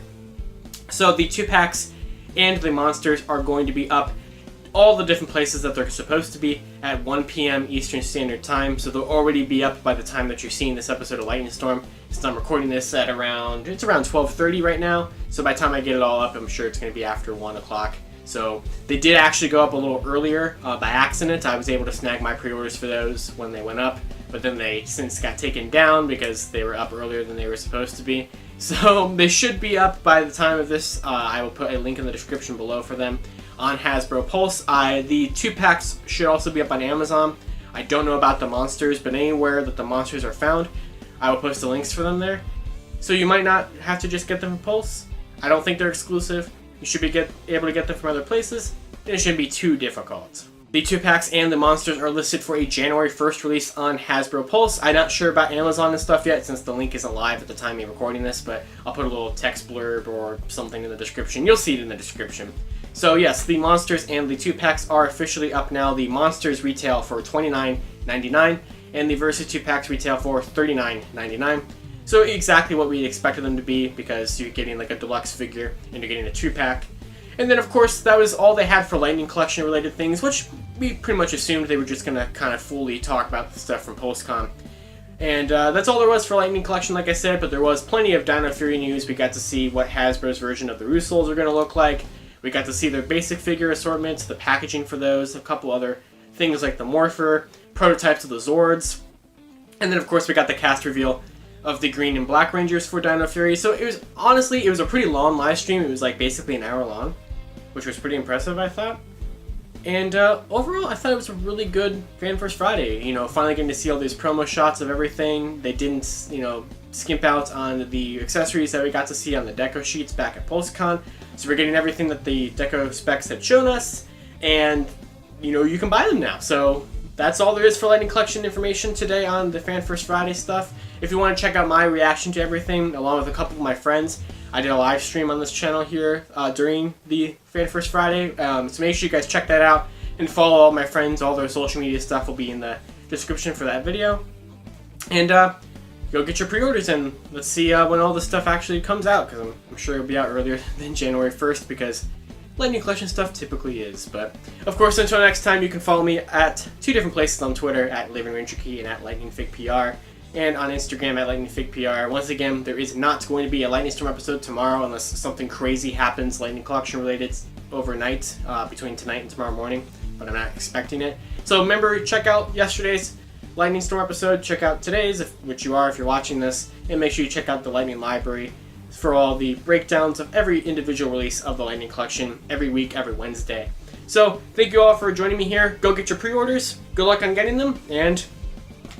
So the 2 packs and the monsters are going to be up all the different places that they're supposed to be at 1 p.m. Eastern Standard Time, so they'll already be up by the time that you're seeing this episode of Lightning Storm. So I'm recording this at around 12:30 right now, so by the time I get it all up, I'm sure it's going to be after 1 o'clock. So they did actually go up a little earlier by accident. I was able to snag my pre-orders for those when they went up, but then they since got taken down because they were up earlier than they were supposed to be. So they should be up by the time of this. I will put a link in the description below for them on Hasbro Pulse. The 2 packs should also be up on Amazon. I don't know about the monsters, but anywhere that the monsters are found, I will post the links for them there. So you might not have to just get them from Pulse. I don't think they're exclusive. You should be able to get them from other places. it shouldn't be too difficult. The 2-packs and the monsters are listed for a January 1st release on Hasbro Pulse. I'm not sure about Amazon and stuff yet since the link isn't live at the time of recording this, but I'll put a little text blurb or something in the description. You'll see it in the description. So yes, the monsters and the 2-packs are officially up now. The monsters retail for $29.99 and the Versus 2-packs retail for $39.99. So exactly what we expected them to be, because you're getting like a deluxe figure and you're getting a 2-pack. And then of course that was all they had for Lightning Collection related things, which we pretty much assumed they were just going to kind of fully talk about the stuff from PulseCon. And that's all there was for Lightning Collection, like I said, but there was plenty of Dino Fury news. We got to see what Hasbro's version of the Russos are going to look like. We got to see their basic figure assortments, the packaging for those, a couple other things like the Morpher, prototypes of the Zords, and then of course we got the cast reveal of the Green and Black Rangers for Dino Fury. So it was, honestly, it was a pretty long live stream. It was like basically an hour long, which was pretty impressive, I thought. And overall, I thought it was a really good Fan First Friday. You know, finally getting to see all these promo shots of everything. They didn't, you know, skimp out on the accessories that we got to see on the deco sheets back at PulseCon. So we're getting everything that the deco specs had shown us, and, you know, you can buy them now. So that's all there is for Lightning Collection information today on the Fan First Friday stuff. If you want to check out my reaction to everything, along with a couple of my friends, I did a live stream on this channel here during the Fan First Friday. So make sure you guys check that out and follow all my friends. All their social media stuff will be in the description for that video. And go get your pre-orders in. Let's see when all this stuff actually comes out, because I'm sure it'll be out earlier than January 1st, because Lightning Collection stuff typically is. But of course, until next time, you can follow me at 2 different places on Twitter, at LivingRangerKey and at LightningFigPR, and on Instagram at LightningFigPR. Once again, there is not going to be a Lightning Storm episode tomorrow unless something crazy happens Lightning Collection related overnight, between tonight and tomorrow morning, but I'm not expecting it. So remember, check out yesterday's Lightning Storm episode, check out today's, which you are if you're watching this, and make sure you check out the Lightning Library for all the breakdowns of every individual release of the Lightning Collection every week, every Wednesday. So thank you all for joining me here. Go get your pre-orders, good luck on getting them, and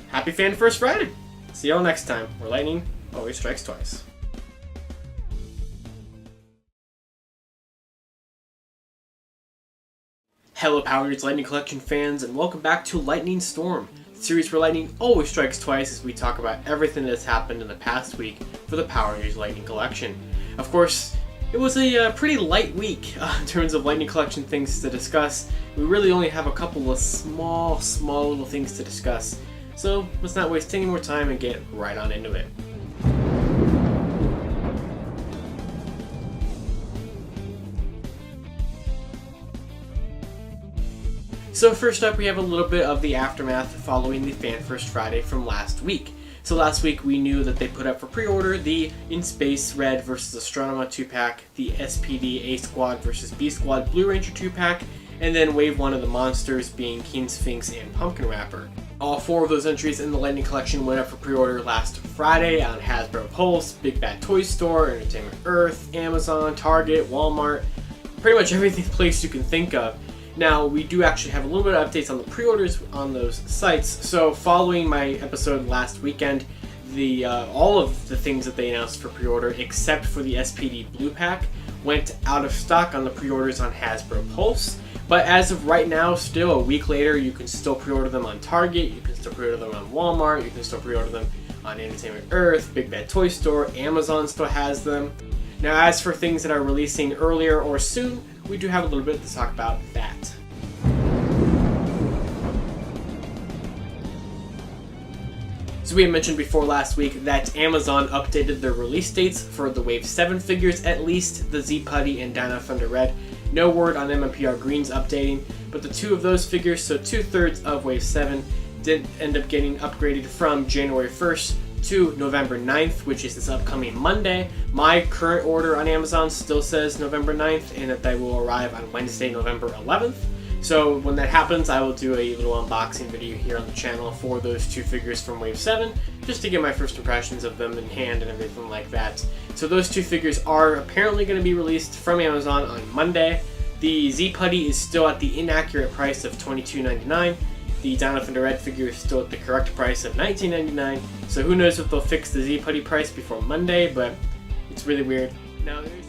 happy Fan First Friday! See y'all next time, where lightning always strikes twice. Hello Power Rangers Lightning Collection fans, and welcome back to Lightning Storm, the series where lightning always strikes twice as we talk about everything that has happened in the past week for the Power Rangers Lightning Collection. Of course, it was a pretty light week in terms of Lightning Collection things to discuss. We really only have a couple of small little things to discuss. So let's not waste any more time and get right on into it. So first up, we have a little bit of the aftermath following the Fan First Friday from last week. So last week we knew that they put up for pre-order the In Space Red vs. Astronema 2-pack, the SPD A Squad vs. B Squad Blue Ranger 2-pack, and then Wave 1 of the monsters being King Sphinx and Pumpkin Wrapper. All 4 of those entries in the Lightning Collection went up for pre-order last Friday on Hasbro Pulse, Big Bad Toy Store, Entertainment Earth, Amazon, Target, Walmart, pretty much every place you can think of. Now, we do actually have a little bit of updates on the pre-orders on those sites. So following my episode last weekend, all of the things that they announced for pre-order, except for the SPD Blue Pack, went out of stock on the pre-orders on Hasbro Pulse. But as of right now, still a week later, you can still pre-order them on Target, you can still pre-order them on Walmart, you can still pre-order them on Entertainment Earth, Big Bad Toy Store, Amazon still has them. Now, as for things that are releasing earlier or soon, we do have a little bit to talk about that. So we had mentioned before last week that Amazon updated their release dates for the Wave 7 figures, at least the Z Putty and Dino Thunder Red. No word on MMPR Green's updating, but the 2 of those figures, so 2/3 of Wave 7, did end up getting upgraded from January 1st to November 9th, which is this upcoming Monday. My current order on Amazon still says November 9th, and that they will arrive on Wednesday, November 11th. So when that happens, I will do a little unboxing video here on the channel for those 2 figures from Wave 7, just to get my first impressions of them in hand and everything like that. So those 2 figures are apparently going to be released from Amazon on Monday. The Z Putty is still at the inaccurate price of $22.99. The Dino Thunder Red figure is still at the correct price of $19.99. So who knows if they'll fix the Z Putty price before Monday, but it's really weird. Now there's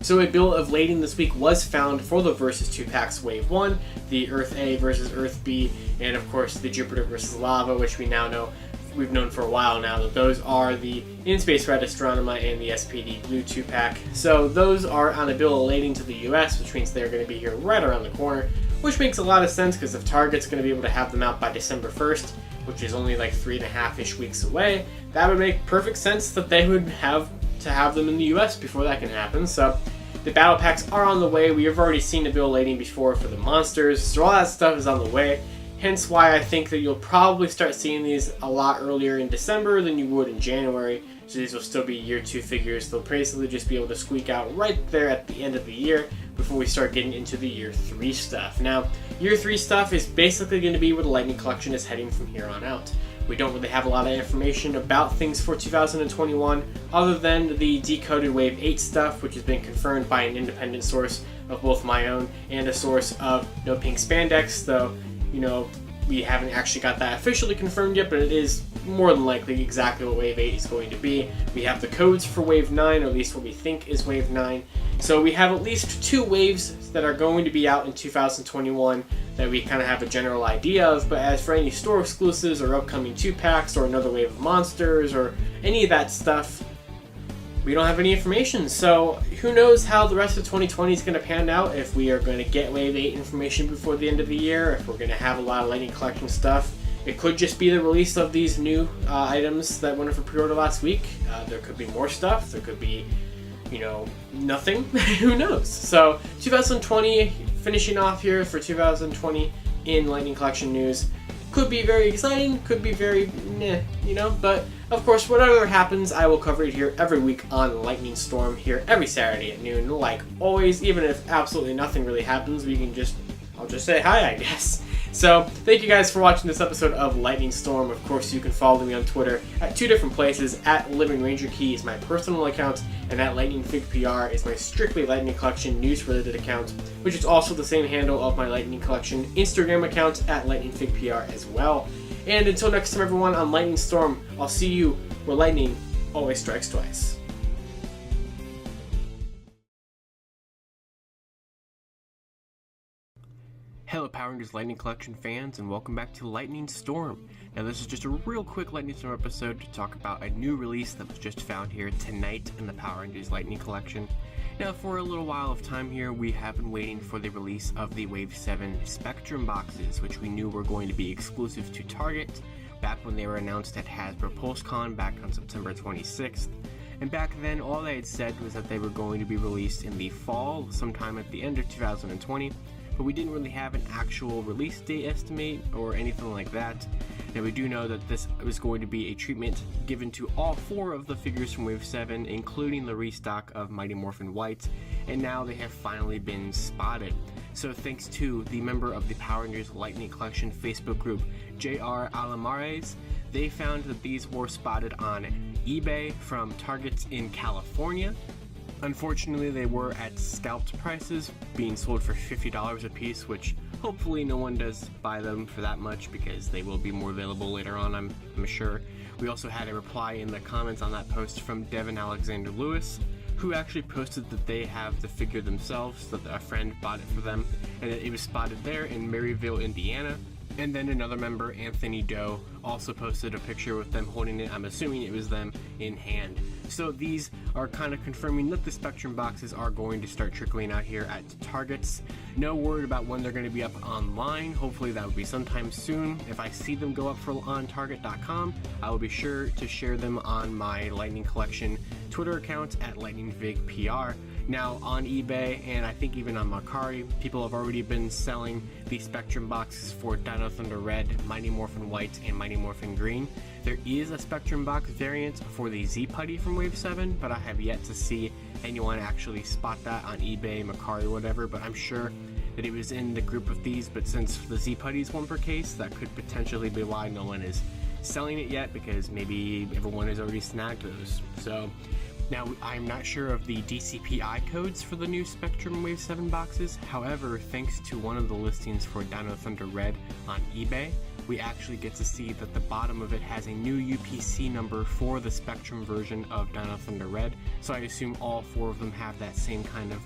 So a bill of lading this week was found for the Versus 2 packs Wave 1, the Earth A versus Earth B, and of course the Jupiter versus Lava, which we now know, we've known for a while now, that those are the In Space Red Astronema and the SPD Blue 2 pack. So those are on a bill of lading to the US, which means they're going to be here right around the corner, which makes a lot of sense because if Target's going to be able to have them out by December 1st, which is only like 3.5-ish weeks away, that would make perfect sense that they would have to have them in the US before that can happen. So the battle packs are on the way. We have already seen the bill lading before for the monsters, so all that stuff is on the way. Hence why I think that you'll probably start seeing these a lot earlier in December than you would in January. So these will still be year 2 figures. They'll basically just be able to squeak out right there at the end of the year before we start getting into the year 3 stuff. Now, year 3 stuff is basically going to be where the Lightning Collection is heading from here on out. We don't really have a lot of information about things for 2021 other than the decoded Wave 8 stuff, which has been confirmed by an independent source of both my own and a source of No Pink Spandex, though, you know, we haven't actually got that officially confirmed yet, but it is more than likely exactly what Wave 8 is going to be. We have the codes for Wave 9, or at least what we think is Wave 9. So we have at least 2 waves that are going to be out in 2021 that we kind of have a general idea of, but as for any store exclusives or upcoming 2-packs or another wave of monsters or any of that stuff, we don't have any information. So who knows how the rest of 2020 is going to pan out, if we are going to get Wave 8 information before the end of the year, if we're going to have a lot of Lightning Collection stuff. It could just be the release of these new items that went for pre-order last week. There could be more stuff. There could be, you know, nothing. Who knows? So 2020, finishing off here for 2020 in Lightning Collection news. Could be very exciting, could be very meh, you know, but of course, whatever happens, I will cover it here every week on Lightning Storm here every Saturday at noon. Like always, even if absolutely nothing really happens, I'll just say hi, I guess. So, thank you guys for watching this episode of Lightning Storm. Of course, you can follow me on Twitter at 2 different places. At Living Ranger Key is my personal account, and at Lightning Fig PR is my strictly Lightning Collection news-related account, which is also the same handle of my Lightning Collection Instagram account at Lightning Fig PR as well. And until next time, everyone, on Lightning Storm, I'll see you where lightning always strikes twice. Hello Power Rangers Lightning Collection fans, and welcome back to Lightning Storm. Now this is just a real quick Lightning Storm episode to talk about a new release that was just found here tonight in the Power Rangers Lightning Collection. Now for a little while of time here, we have been waiting for the release of the Wave 7 Spectrum boxes, which we knew were going to be exclusive to Target back when they were announced at Hasbro PulseCon back on September 26th. And back then, all they had said was that they were going to be released in the fall, sometime at the end of 2020. But we didn't really have an actual release date estimate or anything like that. Now we do know that this was going to be a treatment given to all 4 of the figures from Wave 7, including the restock of Mighty Morphin White, and now they have finally been spotted. So thanks to the member of the Power Rangers Lightning Collection Facebook group, J.R. Alamares, they found that these were spotted on eBay from Targets in California. Unfortunately, they were at scalped prices, being sold for $50 a piece, which hopefully no one does buy them for that much because they will be more available later on, I'm sure. We also had a reply in the comments on that post from Devin Alexander Lewis, who actually posted that they have the figure themselves, that a friend bought it for them, and that it was spotted there in Maryville, Indiana. And then another member, Anthony Doe, also posted a picture with them holding it. I'm assuming it was them in hand. So these are kind of confirming that the Spectrum boxes are going to start trickling out here at Targets. No word about when they're going to be up online. Hopefully that will be sometime soon. If I see them go up on Target.com, I will be sure to share them on my Lightning Collection Twitter account at LightningVigPR. Now on eBay and I think even on Mercari, people have already been selling the Spectrum boxes for Dino Thunder Red, Mighty Morphin White, and Mighty Morphin Green. There is a Spectrum box variant for the Z-Putty from Wave 7, but I have yet to see anyone actually spot that on eBay, Mercari, whatever, but I'm sure that it was in the group of these, but since the Z-Putty is 1 per case, that could potentially be why no one is selling it yet, because maybe everyone has already snagged those. So Now, I'm not sure of the DCPI codes for the new Spectrum Wave 7 boxes. However, thanks to one of the listings for Dino Thunder Red on eBay, we actually get to see that the bottom of it has a new UPC number for the Spectrum version of Dino Thunder Red. So I assume all 4 of them have that same kind of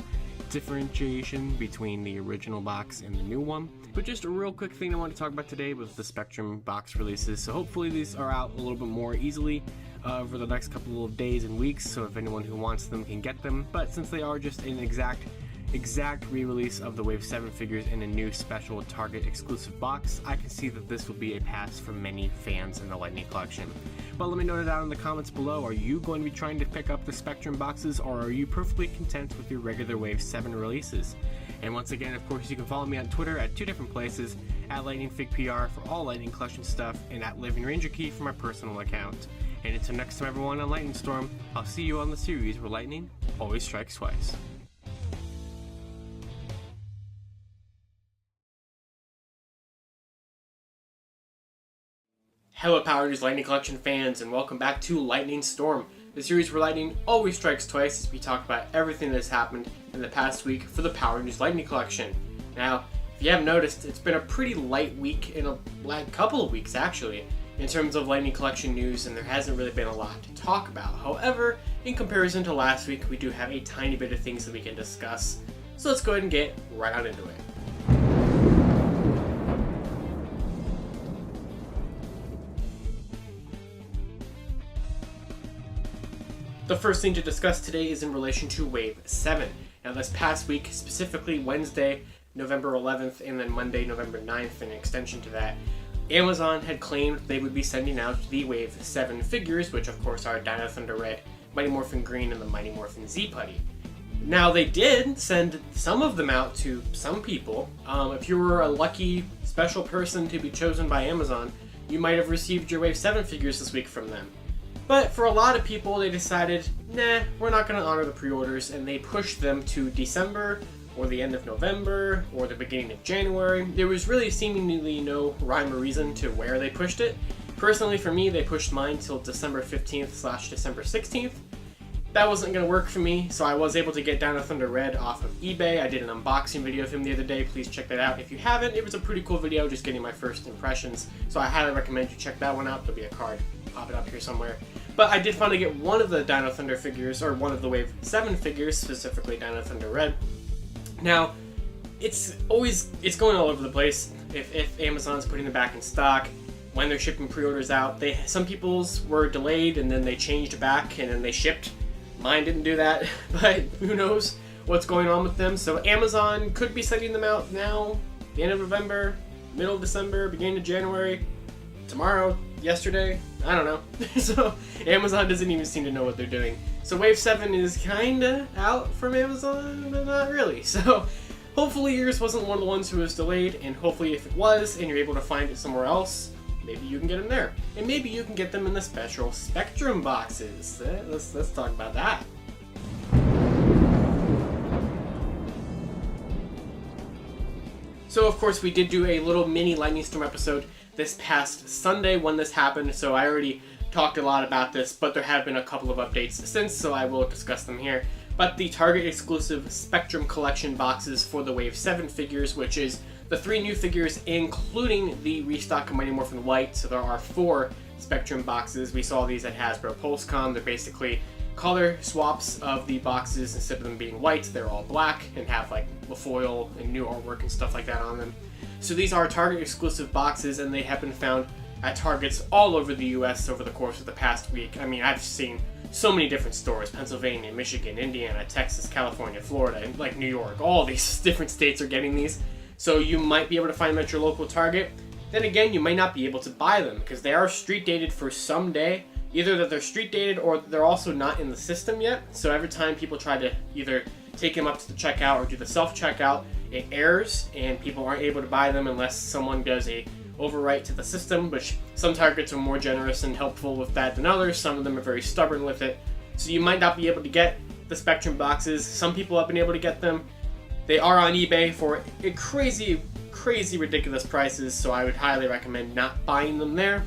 differentiation between the original box and the new one. But just a real quick thing I want to talk about today was the Spectrum box releases. So hopefully these are out a little bit more easily over the next couple of days and weeks, so if anyone who wants them can get them. But since they are just an exact re-release of the Wave 7 figures in a new special Target exclusive box, I can see that this will be a pass for many fans in the Lightning Collection. But let me know down in the comments below, are you going to be trying to pick up the Spectrum boxes, or are you perfectly content with your regular Wave 7 releases? And once again, of course, you can follow me on Twitter at 2 different places, at LightningFigPR for all Lightning Collection stuff, and at Living Ranger Key for my personal account. And until next time everyone on Lightning Storm, I'll see you on the series where lightning always strikes twice. Hello Power Rangers Lightning Collection fans, and welcome back to Lightning Storm, the series where lightning always strikes twice as we talk about everything that has happened in the past week for the Power Rangers Lightning Collection. Now, if you haven't noticed, it's been a pretty light week in a couple of weeks actually, in terms of Lightning Collection news, and there hasn't really been a lot to talk about. However, in comparison to last week, we do have a tiny bit of things that we can discuss. So let's go ahead and get right on into it. The first thing to discuss today is in relation to Wave 7. Now this past week, specifically Wednesday, November 11th, and then Monday, November 9th, an extension to that, Amazon had claimed they would be sending out the Wave 7 figures, which of course are Dino Thunder Red, Mighty Morphin Green, and the Mighty Morphin Z-Putty. Now they did send some of them out to some people. If you were a lucky special person to be chosen by Amazon, you might have received your Wave 7 figures this week from them. But for a lot of people, they decided, nah, we're not going to honor the pre-orders, and they pushed them to December, or the end of November, or the beginning of January. There was really seemingly no rhyme or reason to where they pushed it. Personally, for me, they pushed mine till December 15th / December 16th. That wasn't going to work for me, so I was able to get Dino Thunder Red off of eBay. I did an unboxing video of him the other day. Please check that out if you haven't. It was a pretty cool video, just getting my first impressions, so I highly recommend you check that one out. There'll be a card. Pop it up here somewhere. But I did finally get one of the Dino Thunder figures, or one of the Wave 7 figures, specifically Dino Thunder Red. Now, it's going all over the place. If Amazon's putting them back in stock, when they're shipping pre-orders out, some people's were delayed and then they changed back and then they shipped. Mine didn't do that, but who knows what's going on with them. So Amazon could be sending them out now, the end of November, middle of December, beginning of January, tomorrow, yesterday, I don't know. So Amazon doesn't even seem to know what they're doing. So Wave 7 is kinda out from Amazon, but not really. So hopefully yours wasn't one of the ones who was delayed, and hopefully if it was and you're able to find it somewhere else, maybe you can get them there. And maybe you can get them in the special Spectrum boxes. Let's talk about that. So of course we did do a little mini Lightning Storm episode this past Sunday when this happened, so I already talked a lot about this, but there have been a couple of updates since, so I will discuss them here. But the Target exclusive Spectrum collection boxes for the Wave 7 figures, which is the 3 new figures including the restock of Mighty Morphin White, so there are 4 Spectrum boxes. We saw these at Hasbro PulseCon. They're basically color swaps of the boxes. Instead of them being white, they're all black and have like the foil and new artwork and stuff like that on them. So these are Target exclusive boxes, and they have been found at Targets all over the US over the course of the past week. I mean, I've seen so many different stores: Pennsylvania, Michigan, Indiana, Texas, California, Florida, and like New York. All these different states are getting these. So you might be able to find them at your local Target. Then again, you might not be able to buy them because they are street dated for some day. Either that they're street dated or they're also not in the system yet. So every time people try to either take them up to the checkout or do the self-checkout, it errors and people aren't able to buy them unless someone does a overwrite to the system, which some Targets are more generous and helpful with that than others. Some of them are very stubborn with it. So you might not be able to get the Spectrum boxes. Some people have been able to get them. They are on eBay for a crazy ridiculous prices, so I would highly recommend not buying them there.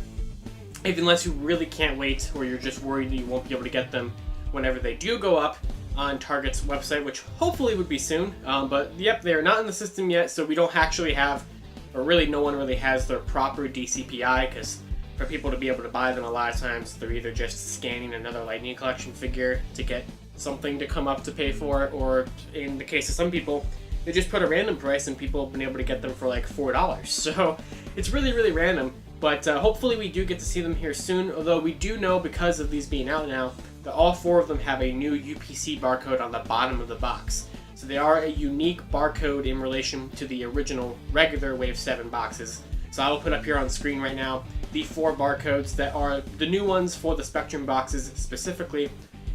Unless you really can't wait or you're just worried that you won't be able to get them whenever they do go up on Target's website, which hopefully would be soon. But yep, they're not in the system yet, so we don't actually have, or really no one really has their proper DCPI, because for people to be able to buy them, a lot of times they're either just scanning another Lightning Collection figure to get something to come up to pay for it, or in the case of some people, they just put a random price and people have been able to get them for like $4. So it's really, really random. But hopefully we do get to see them here soon, although we do know, because of these being out now, that all 4 of them have a new UPC barcode on the bottom of the box. So they are a unique barcode in relation to the original regular Wave 7 boxes. So I will put up here on screen right now the 4 barcodes that are the new ones for the Spectrum boxes specifically.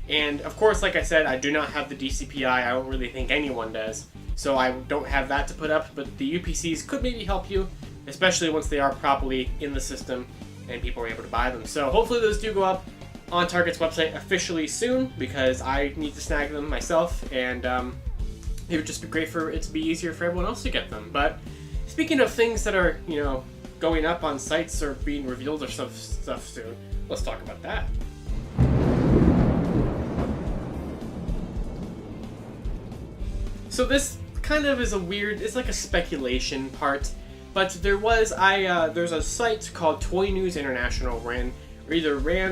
And of course, like I said, I do not have the DCPI. I don't really think anyone does. So I don't have that to put up, but the UPCs could maybe help you, especially once they are properly in the system and people are able to buy them. So hopefully those do go up on Target's website officially soon, because I need to snag them myself, and it would just be great for it to be easier for everyone else to get them. But speaking of things that are, you know, going up on sites or being revealed or stuff soon, let's talk about that. So this kind of is a weird, it's like a speculation part, but there's a site called Toy News International ran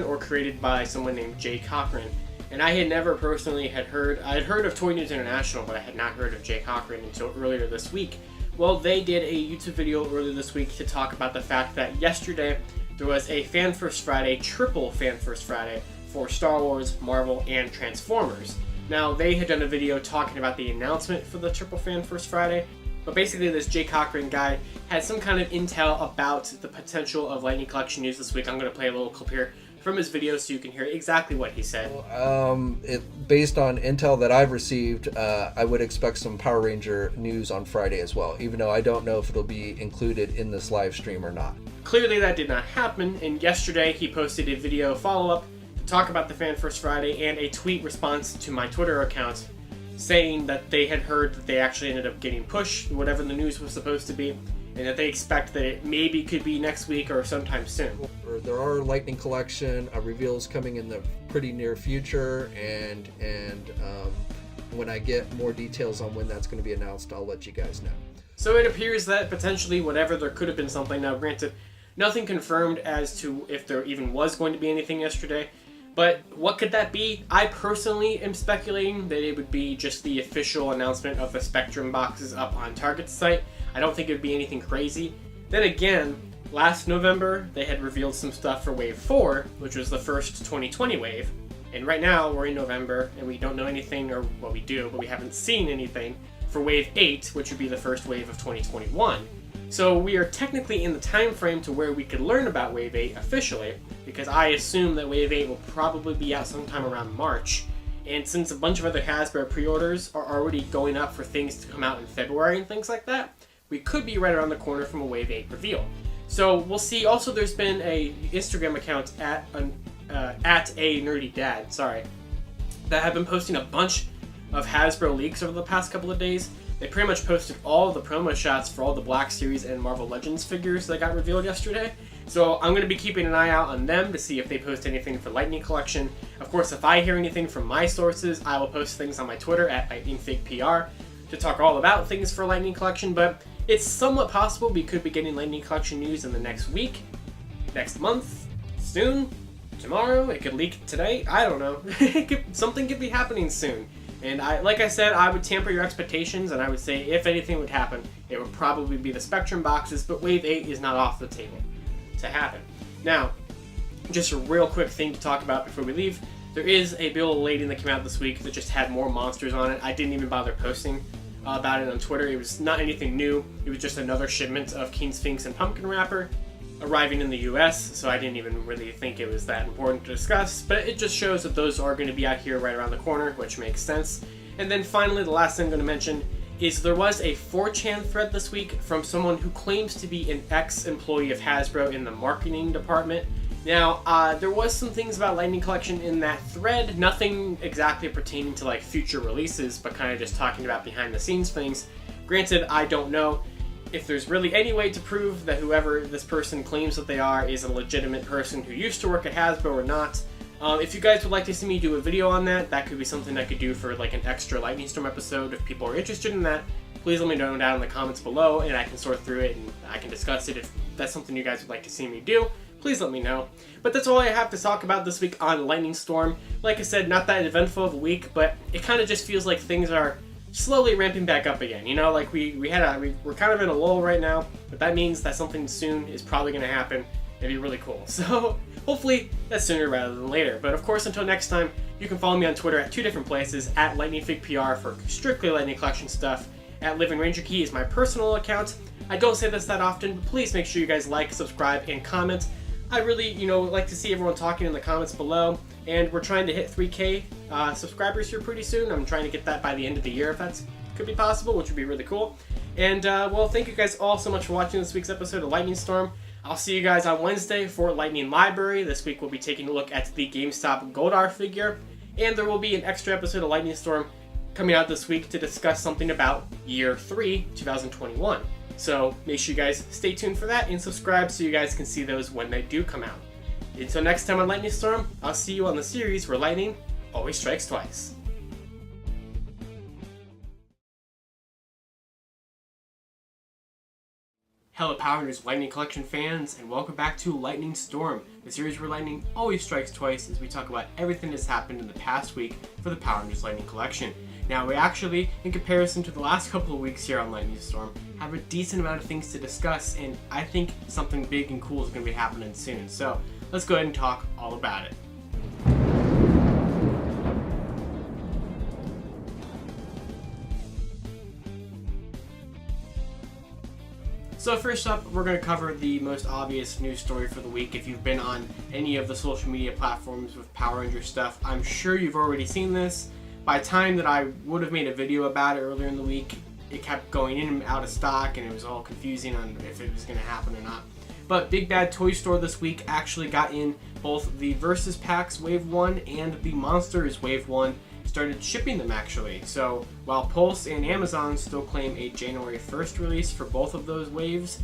or created by someone named Jay Cochran, and I had never personally I had heard of Toy News International, but I had not heard of Jay Cochran until earlier this week. Well, they did a YouTube video earlier this week to talk about the fact that yesterday there was a Fan First Friday, triple Fan First Friday for Star Wars, Marvel, and Transformers. Now, they had done a video talking about the announcement for the triple Fan First Friday, but basically this Jay Cochran guy had some kind of intel about the potential of Lightning Collection news this week. I'm going to play a little clip here from his video so you can hear exactly what he said. Based on intel that I've received, I would expect some Power Ranger news on Friday as well, even though I don't know if it'll be included in this live stream or not. Clearly that did not happen, and yesterday he posted a video follow-up to talk about the Fan First Friday and a tweet response to my Twitter account saying that they had heard that they actually ended up getting pushed, whatever the news was supposed to be, and that they expect that it maybe could be next week or sometime soon. There are Lightning Collection reveals coming in the pretty near future, and when I get more details on when that's going to be announced, I'll let you guys know. So it appears that potentially whatever, there could have been something. Now granted, nothing confirmed as to if there even was going to be anything yesterday, but what could that be? I personally am speculating that it would be just the official announcement of the Spectrum boxes up on Target's site. I don't think it would be anything crazy. Then again, last November, they had revealed some stuff for Wave 4, which was the first 2020 wave. And right now, we're in November, and we don't know anything, or well, we do, but we haven't seen anything for Wave 8, which would be the first wave of 2021. So we are technically in the time frame to where we could learn about Wave 8 officially, because I assume that Wave 8 will probably be out sometime around March. And since a bunch of other Hasbro pre-orders are already going up for things to come out in February and things like that, we could be right around the corner from a Wave 8 reveal. So we'll see. Also, there's been a Instagram account at a nerdy dad, that have been posting a bunch of Hasbro leaks over the past couple of days. They pretty much posted all of the promo shots for all the Black Series and Marvel Legends figures that got revealed yesterday. So I'm going to be keeping an eye out on them to see if they post anything for Lightning Collection. Of course, if I hear anything from my sources, I will post things on my Twitter at LightningFigPR to talk all about things for Lightning Collection, but it's somewhat possible we could be getting Lightning Collection news in the next week, next month, soon, tomorrow. It could leak today. I don't know. Something could be happening soon. And like I said, I would temper your expectations, and I would say if anything would happen, it would probably be the Spectrum boxes, but Wave 8 is not off the table to happen. Now, just a real quick thing to talk about before we leave. There is a bill of lading that came out this week that just had more monsters on it. I didn't even bother posting about it on Twitter. It was not anything new. It was just another shipment of King Sphinx and Pumpkin Wrapper arriving in the US, so I didn't even really think it was that important to discuss, but it just shows that those are going to be out here right around the corner, which makes sense. And then finally, the last thing I'm going to mention is there was a 4chan thread this week from someone who claims to be an ex-employee of Hasbro in the marketing department. Now, there was some things about Lightning Collection in that thread, nothing exactly pertaining to like future releases, but kind of just talking about behind the scenes things. Granted, I don't know if there's really any way to prove that whoever this person claims that they are is a legitimate person who used to work at Hasbro or not. If you guys would like to see me do a video on that, that could be something I could do for like an extra Lightning Storm episode. If people are interested in that, please let me know down in the comments below, and I can sort through it and I can discuss it. If that's something you guys would like to see me do, please let me know. But that's all I have to talk about this week on Lightning Storm. Like I said, not that eventful of a week, but it kind of just feels like things are slowly ramping back up again. You know, like we're kind of in a lull right now, but that means that something soon is probably going to happen. It'd be really cool. So hopefully that's sooner rather than later. But of course, until next time, you can follow me on Twitter at 2 different places, at LightningFigPR for strictly Lightning Collection stuff, at Living Ranger Key is my personal account. I don't say this that often, but please make sure you guys like, subscribe, and comment. I really, like to see everyone talking in the comments below, and we're trying to hit 3K subscribers here pretty soon. I'm trying to get that by the end of the year if that's could be possible, which would be really cool. And well, thank you guys all so much for watching this week's episode of Lightning Storm. I'll see you guys on Wednesday for Lightning Library. This week we'll be taking a look at the GameStop Goldar figure, and there will be an extra episode of Lightning Storm coming out this week to discuss something about Year 3, 2021. So make sure you guys stay tuned for that and subscribe so you guys can see those when they do come out. Until next time on Lightning Storm, I'll see you on the series where lightning always strikes twice. Hello Power Rangers Lightning Collection fans, and welcome back to Lightning Storm, the series where lightning always strikes twice as we talk about everything that's happened in the past week for the Power Rangers Lightning Collection. Now, we actually, in comparison to the last couple of weeks here on Lightning Storm, have a decent amount of things to discuss, and I think something big and cool is going to be happening soon. So, let's go ahead and talk all about it. So first up, we're going to cover the most obvious news story for the week. If you've been on any of the social media platforms with Power Rangers stuff, I'm sure you've already seen this. By the time that I would have made a video about it earlier in the week, it kept going in and out of stock, and it was all confusing on if it was going to happen or not. But Big Bad Toy Store this week actually got in both the Versus Packs Wave 1 and the Monsters Wave 1. Started shipping them actually. So while Pulse and Amazon still claim a January 1st release for both of those waves,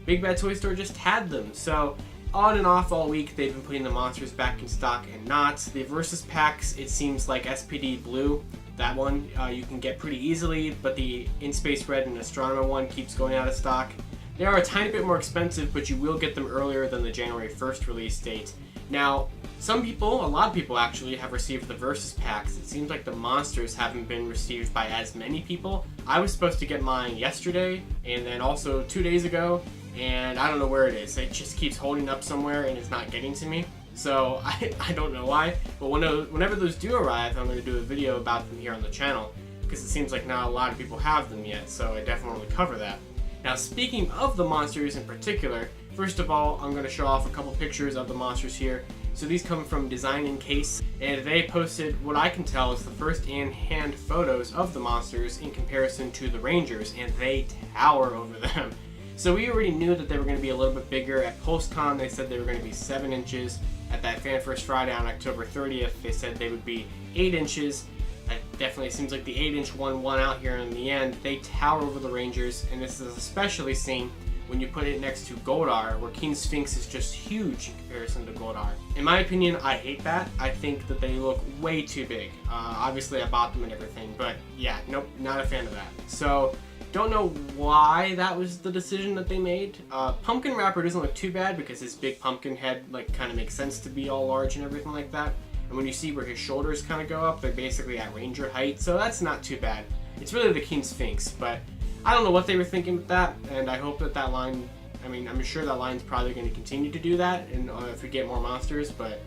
Big Bad Toy Store just had them. So on and off all week they've been putting the monsters back in stock and not. The Versus Packs, it seems like SPD Blue, that one you can get pretty easily, but the In Space Red and Astronomer one keeps going out of stock. They are a tiny bit more expensive, but you will get them earlier than the January 1st release date. Now, some people, a lot of people actually, have received the Versus Packs. It seems like the monsters haven't been received by as many people. I was supposed to get mine yesterday, and then also 2 days ago, and I don't know where it is. It just keeps holding up somewhere, and it's not getting to me. So, I don't know why, but whenever those do arrive, I'm going to do a video about them here on the channel, because it seems like not a lot of people have them yet, so I definitely want to cover that. Now, speaking of the monsters in particular, first of all, I'm going to show off a couple pictures of the monsters here. So these come from Design in Case, and they posted what I can tell is the first-hand photos of the monsters in comparison to the Rangers, and they tower over them. So we already knew that they were going to be a little bit bigger. At PulseCon, they said they were going to be 7 inches. At that Fan First Friday on October 30th, they said they would be 8 inches. That definitely seems like the 8-inch one won out here in the end. They tower over the Rangers, and this is especially seen when you put it next to Goldar, where King Sphinx is just huge in comparison to Goldar. In my opinion, I hate that. I think that they look way too big. Obviously, I bought them and everything, but yeah, nope, not a fan of that. So, don't know why that was the decision that they made. Pumpkin Rapper doesn't look too bad because his big pumpkin head kind of makes sense to be all large and everything like that. And when you see where his shoulders kind of go up, they're basically at Ranger height, so that's not too bad. It's really the King Sphinx, but I don't know what they were thinking with that, and I hope that that line, I'm sure that line's probably going to continue to do that, and if we get more monsters, but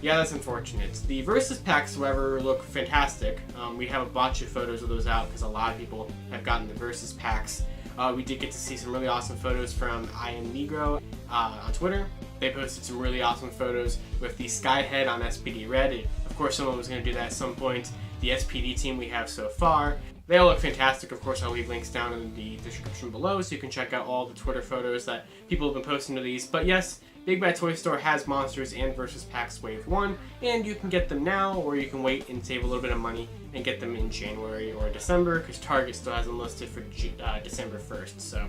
yeah, that's unfortunate. The Versus Packs, however, look fantastic. We have a bunch of photos of those out because a lot of people have gotten the Versus Packs. We did get to see some really awesome photos from I Am Negro on Twitter. They posted some really awesome photos with the Skyhead on SPD Red. Of course, someone was going to do that at some point. The SPD team we have so far, they all look fantastic. Of course, I'll leave links down in the description below so you can check out all the Twitter photos that people have been posting to these. But yes, Big Bad Toy Store has Monsters and Versus Packs Wave 1, and you can get them now, or you can wait and save a little bit of money and get them in January or December, because Target still has them listed for December 1st. So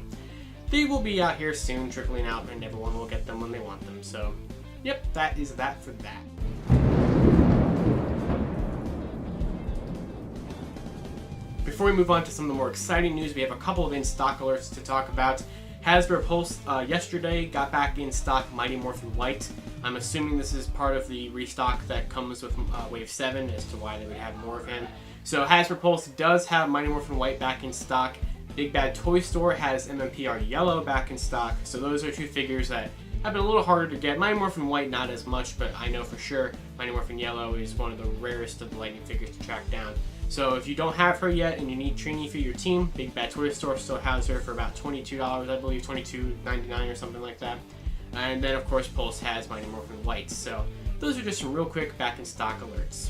they will be out here soon, trickling out, and everyone will get them when they want them. So, yep, that is that for that. before we move on to some of the more exciting news, we have a couple of in-stock alerts to talk about. Hasbro Pulse yesterday got back in stock Mighty Morphin White. I'm assuming this is part of the restock that comes with Wave 7 as to why they would have more of him. So Hasbro Pulse does have Mighty Morphin White back in stock. Big Bad Toy Store has MMPR Yellow back in stock. So those are two figures that have been a little harder to get. Mighty Morphin White not as much, but I know for sure Mighty Morphin Yellow is one of the rarest of the Lightning figures to track down. So if you don't have her yet and you need Trini for your team, Big Bad Toy Store still has her for about $22, I believe, $22.99 or something like that. And then of course Pulse has Mighty Morphin White. So those are just some real quick back in stock alerts.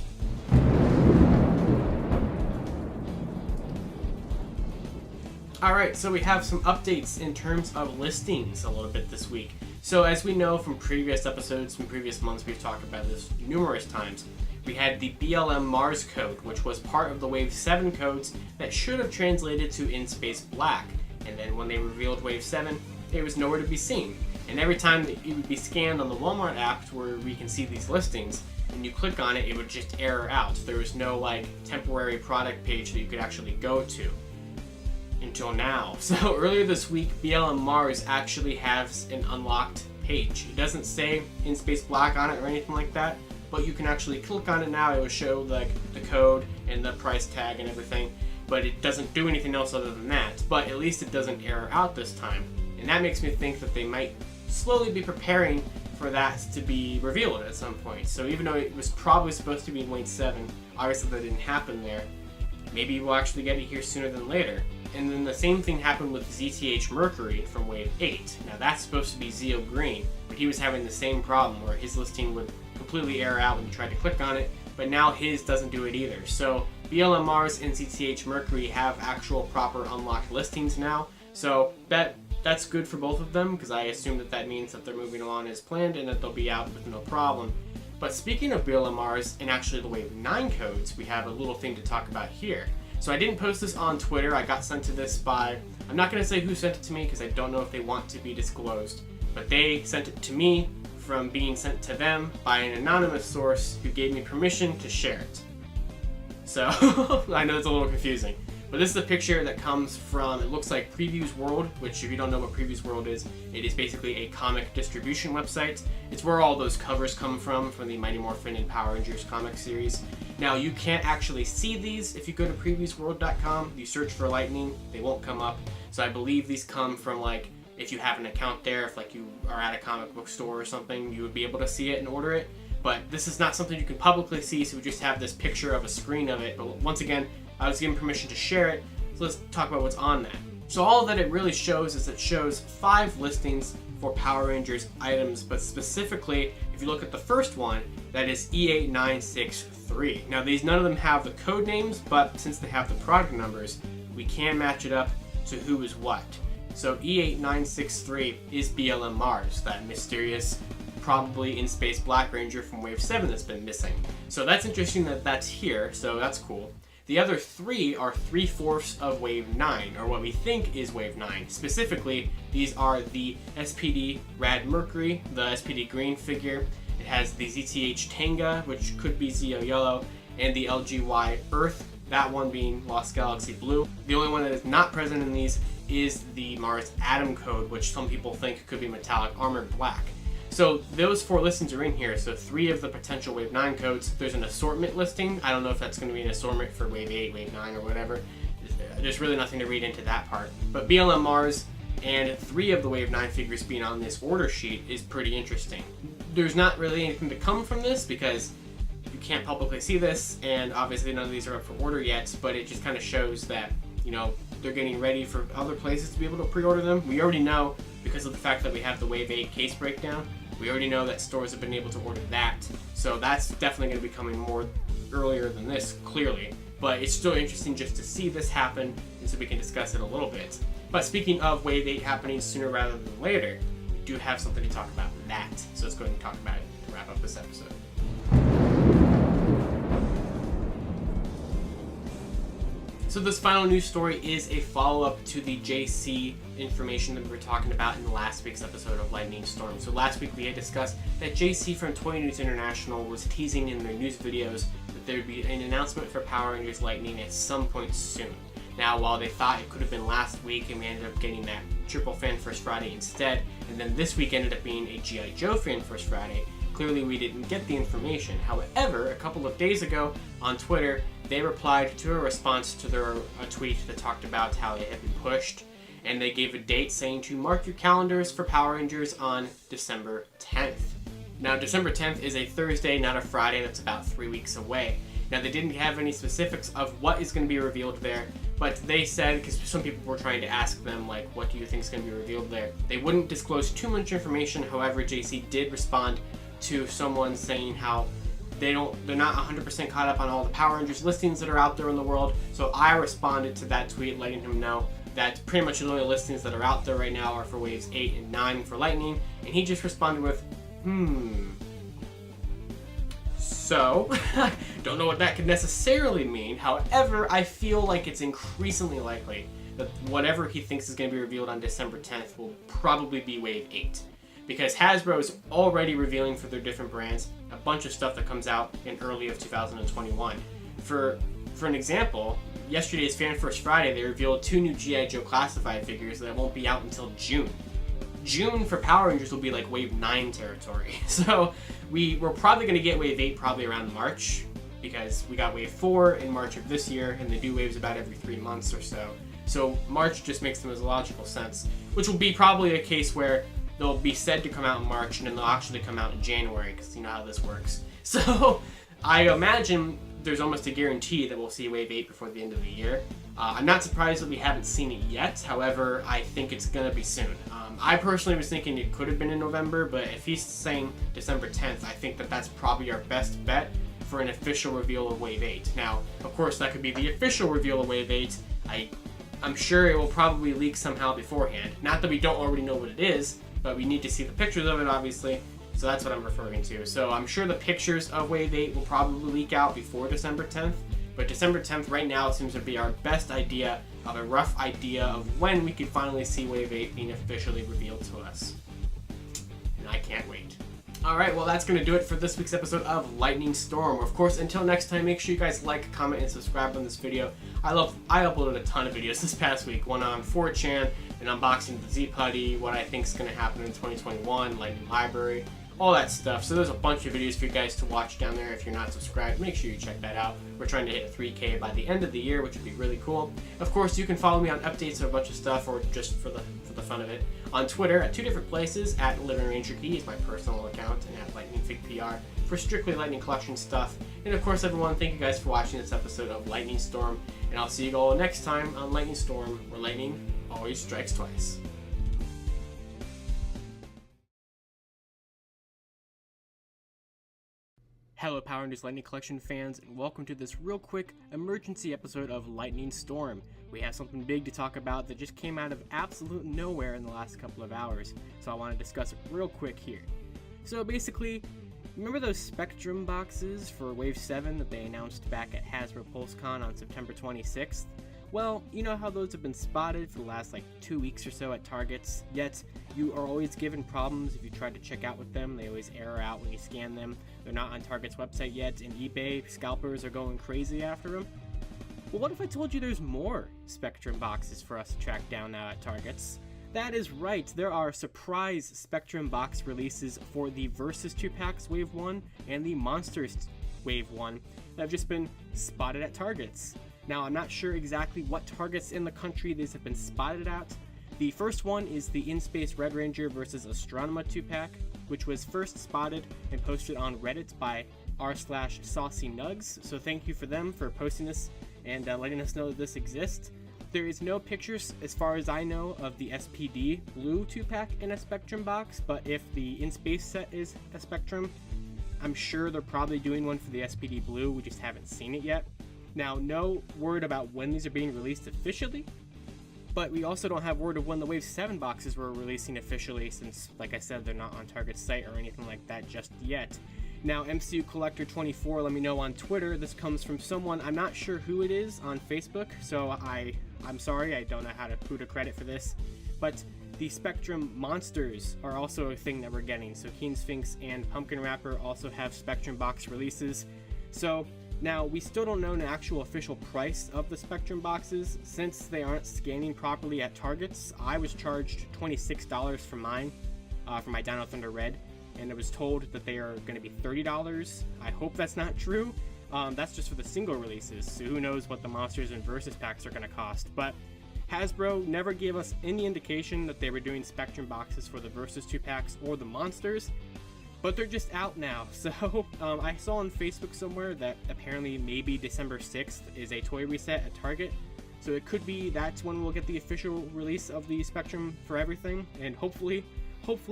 Alright, so we have some updates in terms of listings a little bit this week. So as we know from previous episodes, from previous months, we've talked about this numerous times. We had the BLM Mars code, which was part of the Wave 7 codes that should have translated to In Space Black. And then when they revealed Wave 7, it was nowhere to be seen. And every time that it would be scanned on the Walmart app where we can see these listings, when you click on it, it would just error out. There was no like temporary product page that you could actually go to. Until now. So earlier this week, BLM Mars actually has an unlocked page. It doesn't say In Space Black on it or anything like that, but you can actually click on it now. It will show like the code and the price tag and everything, but it doesn't do anything else other than that. But at least it doesn't error out this time, and that makes me think that they might slowly be preparing for that to be revealed at some point. So even though it was probably supposed to be in Wave 7, obviously that didn't happen there. Maybe we'll actually get it here sooner than later. And then the same thing happened with ZTH Mercury from Wave 8. Now that's supposed to be Zeo Green, but he was having the same problem where his listing would completely error out when you tried to click on it, but now his doesn't do it either. So BLM Mars and ZTH Mercury have actual proper unlocked listings now. So that's good for both of them, because I assume that means that they're moving along as planned and that they'll be out with no problem. But speaking of BLM Mars and actually the Wave 9 codes, we have a little thing to talk about here. So I didn't post this on Twitter. I got sent to this by, I'm not going to say who sent it to me because I don't know if they want to be disclosed, but they sent it to me from being sent to them by an anonymous source who gave me permission to share it. So I know it's a little confusing, but this is a picture that comes from, it looks like Previews World, which if you don't know what Previews World is, it is basically a comic distribution website. It's where all those covers come from the Mighty Morphin and Power Rangers comic series. Now you can't actually see these if you go to previewsworld.com. You search for Lightning, they won't come up. So I believe these come from like, if you have an account there, if like you are at a comic book store or something, you would be able to see it and order it. But this is not something you can publicly see, so we just have this picture of a screen of it. But once again, I was given permission to share it, so let's talk about what's on that. So all that it really shows is it shows 5 listings for Power Rangers items, but specifically, if you look at the first one, that is E8963. Now none of them have the code names, but since they have the product numbers, we can match it up to who is what. So E8963 is BLM Mars, that mysterious, probably In Space Black Ranger from Wave 7 that's been missing. So that's interesting that that's here, so that's cool. The other 3 are 3/4 of Wave 9, or what we think is Wave 9. Specifically, these are the SPD Rad Mercury, the SPD Green figure. It has the ZTH Tanga, which could be Zeo Yellow, and the LGY Earth, that one being Lost Galaxy Blue. The only one that is not present in these is the Mars Atom code, which some people think could be Metallic Armored Black. So those 4 listings are in here, so 3 of the potential Wave 9 codes. There's an assortment listing. I don't know if that's going to be an assortment for Wave 8, Wave 9, or whatever. There's really nothing to read into that part. But BLM Mars and 3 of the Wave 9 figures being on this order sheet is pretty interesting. There's not really anything to come from this because you can't publicly see this, and obviously none of these are up for order yet, but it just kind of shows that, you know, they're getting ready for other places to be able to pre-order them. We already know, because of the fact that we have the Wave 8 case breakdown, we already know that stores have been able to order that, so that's definitely going to be coming more earlier than this, clearly. But it's still interesting just to see this happen, and so we can discuss it a little bit. But speaking of Wave 8 happening sooner rather than later, we do have something to talk about that, so let's go ahead and talk about it to wrap up this episode. So this final news story is a follow-up to the JC information that we were talking about in last week's episode of Lightning Storm. So last week we had discussed that JC from Toy News International was teasing in their news videos that there would be an announcement for Power Rangers Lightning at some point soon. Now, while they thought it could have been last week and we ended up getting that Triple Fan First Friday instead, and then this week ended up being a G.I. Joe Fan First Friday, clearly we didn't get the information. However, a couple of days ago on Twitter, they replied to a response to a tweet that talked about how it had been pushed, and they gave a date saying to mark your calendars for Power Rangers on December 10th. Now, December 10th is a Thursday, not a Friday. That's about 3 weeks away. Now, they didn't have any specifics of what is going to be revealed there, but they said, because some people were trying to ask them, like, what do you think is going to be revealed there? They wouldn't disclose too much information. However, JC did respond to someone saying how they're not 100% caught up on all the Power Rangers listings that are out there in the world. So I responded to that tweet letting him know that pretty much the only listings that are out there right now are for waves 8 and 9 for Lightning, and he just responded with, So, don't know what that could necessarily mean. However, I feel like it's increasingly likely that whatever he thinks is going to be revealed on December 10th will probably be Wave 8. Because Hasbro is already revealing for their different brands a bunch of stuff that comes out in early of 2021. For an example, yesterday's Fan First Friday, they revealed 2 new G.I. Joe Classified figures that won't be out until June. June for Power Rangers will be like Wave 9 territory. So we're probably going to get Wave 8 probably around March, because we got Wave 4 in March of this year, and they do waves about every 3 months or so. So March just makes them as a logical sense, which will be probably a case where they'll be said to come out in March, and then they'll actually come out in January, because you know how this works. So I imagine there's almost a guarantee that we'll see Wave 8 before the end of the year. I'm not surprised that we haven't seen it yet. However, I think it's going to be soon. I personally was thinking it could have been in November, but if he's saying December 10th, I think that that's probably our best bet for an official reveal of Wave 8. Now, of course, that could be the official reveal of Wave 8. I'm sure it will probably leak somehow beforehand. Not that we don't already know what it is, but we need to see the pictures of it, obviously. So that's what I'm referring to. So I'm sure the pictures of Wave 8 will probably leak out before December 10th. But December 10th right now seems to be our best idea of a rough idea of when we could finally see Wave 8 being officially revealed to us. And I can't wait. Alright, well that's going to do it for this week's episode of Lightning Storm. Of course, until next time, make sure you guys like, comment, and subscribe on this video. I uploaded a ton of videos this past week. One on 4chan, an unboxing of the Z-Putty, what I think is going to happen in 2021, Lightning Library, all that stuff. So there's a bunch of videos for you guys to watch down there. If you're not subscribed, make sure you check that out. We're trying to hit 3K by the end of the year, which would be really cool. Of course, you can follow me on updates of a bunch of stuff, or just for the fun of it, on Twitter at 2 different places, at Living Ranger Key is my personal account, and at Lightning Fig PR for strictly Lightning Collection stuff. And of course, everyone, thank you guys for watching this episode of Lightning Storm, and I'll see you all next time on Lightning Storm, where lightning always strikes twice. Hello Power Rangers Lightning Collection fans, and welcome to this real quick emergency episode of Lightning Storm. We have something big to talk about that just came out of absolute nowhere in the last couple of hours, so I want to discuss it real quick here. So basically, remember those Spectrum boxes for Wave 7 that they announced back at Hasbro PulseCon on September 26th? Well, you know how those have been spotted for the last 2 weeks or so at Targets, yet you are always given problems if you try to check out with them. They always error out when you scan them. They're not on Target's website yet, and eBay scalpers are going crazy after them. Well, what if I told you there's more Spectrum boxes for us to track down now at Targets? That is right, there are surprise Spectrum box releases for the Versus 2-packs Wave 1 and the Monsters Wave 1 that have just been spotted at Targets. Now, I'm not sure exactly what Targets in the country these have been spotted at. The first one is the In-Space Red Ranger vs. Astronema 2-pack, which was first spotted and posted on Reddit by r/SaucyNugs, so thank you for them for posting this and letting us know that this exists. There is no pictures, as far as I know, of the SPD Blue 2-pack in a Spectrum box, but if the In-Space set is a Spectrum, I'm sure they're probably doing one for the SPD Blue, we just haven't seen it yet. Now, no word about when these are being released officially, but we also don't have word of when the Wave 7 boxes were releasing officially, since, like I said, they're not on Target's site or anything like that just yet. Now, MCU Collector 24 let me know on Twitter. This comes from someone, I'm not sure who it is, on Facebook, so I'm sorry, I don't know who to credit for this, but the Spectrum Monsters are also a thing that we're getting. So Keen Sphinx and Pumpkin Wrapper also have Spectrum box releases. So Now, we still don't know an actual official price of the Spectrum boxes. Since they aren't scanning properly at Targets, I was charged $26 for mine, for my Dino Thunder Red, and I was told that they are going to be $30. I hope that's not true. That's just for the single releases, so who knows what the Monsters and Versus packs are going to cost. But Hasbro never gave us any indication that they were doing Spectrum boxes for the Versus 2 packs or the Monsters, but they're just out now. So I saw on Facebook somewhere that apparently maybe December 6th is a toy reset at Target, so it could be that's when we'll get the official release of the Spectrum for everything, and hopefully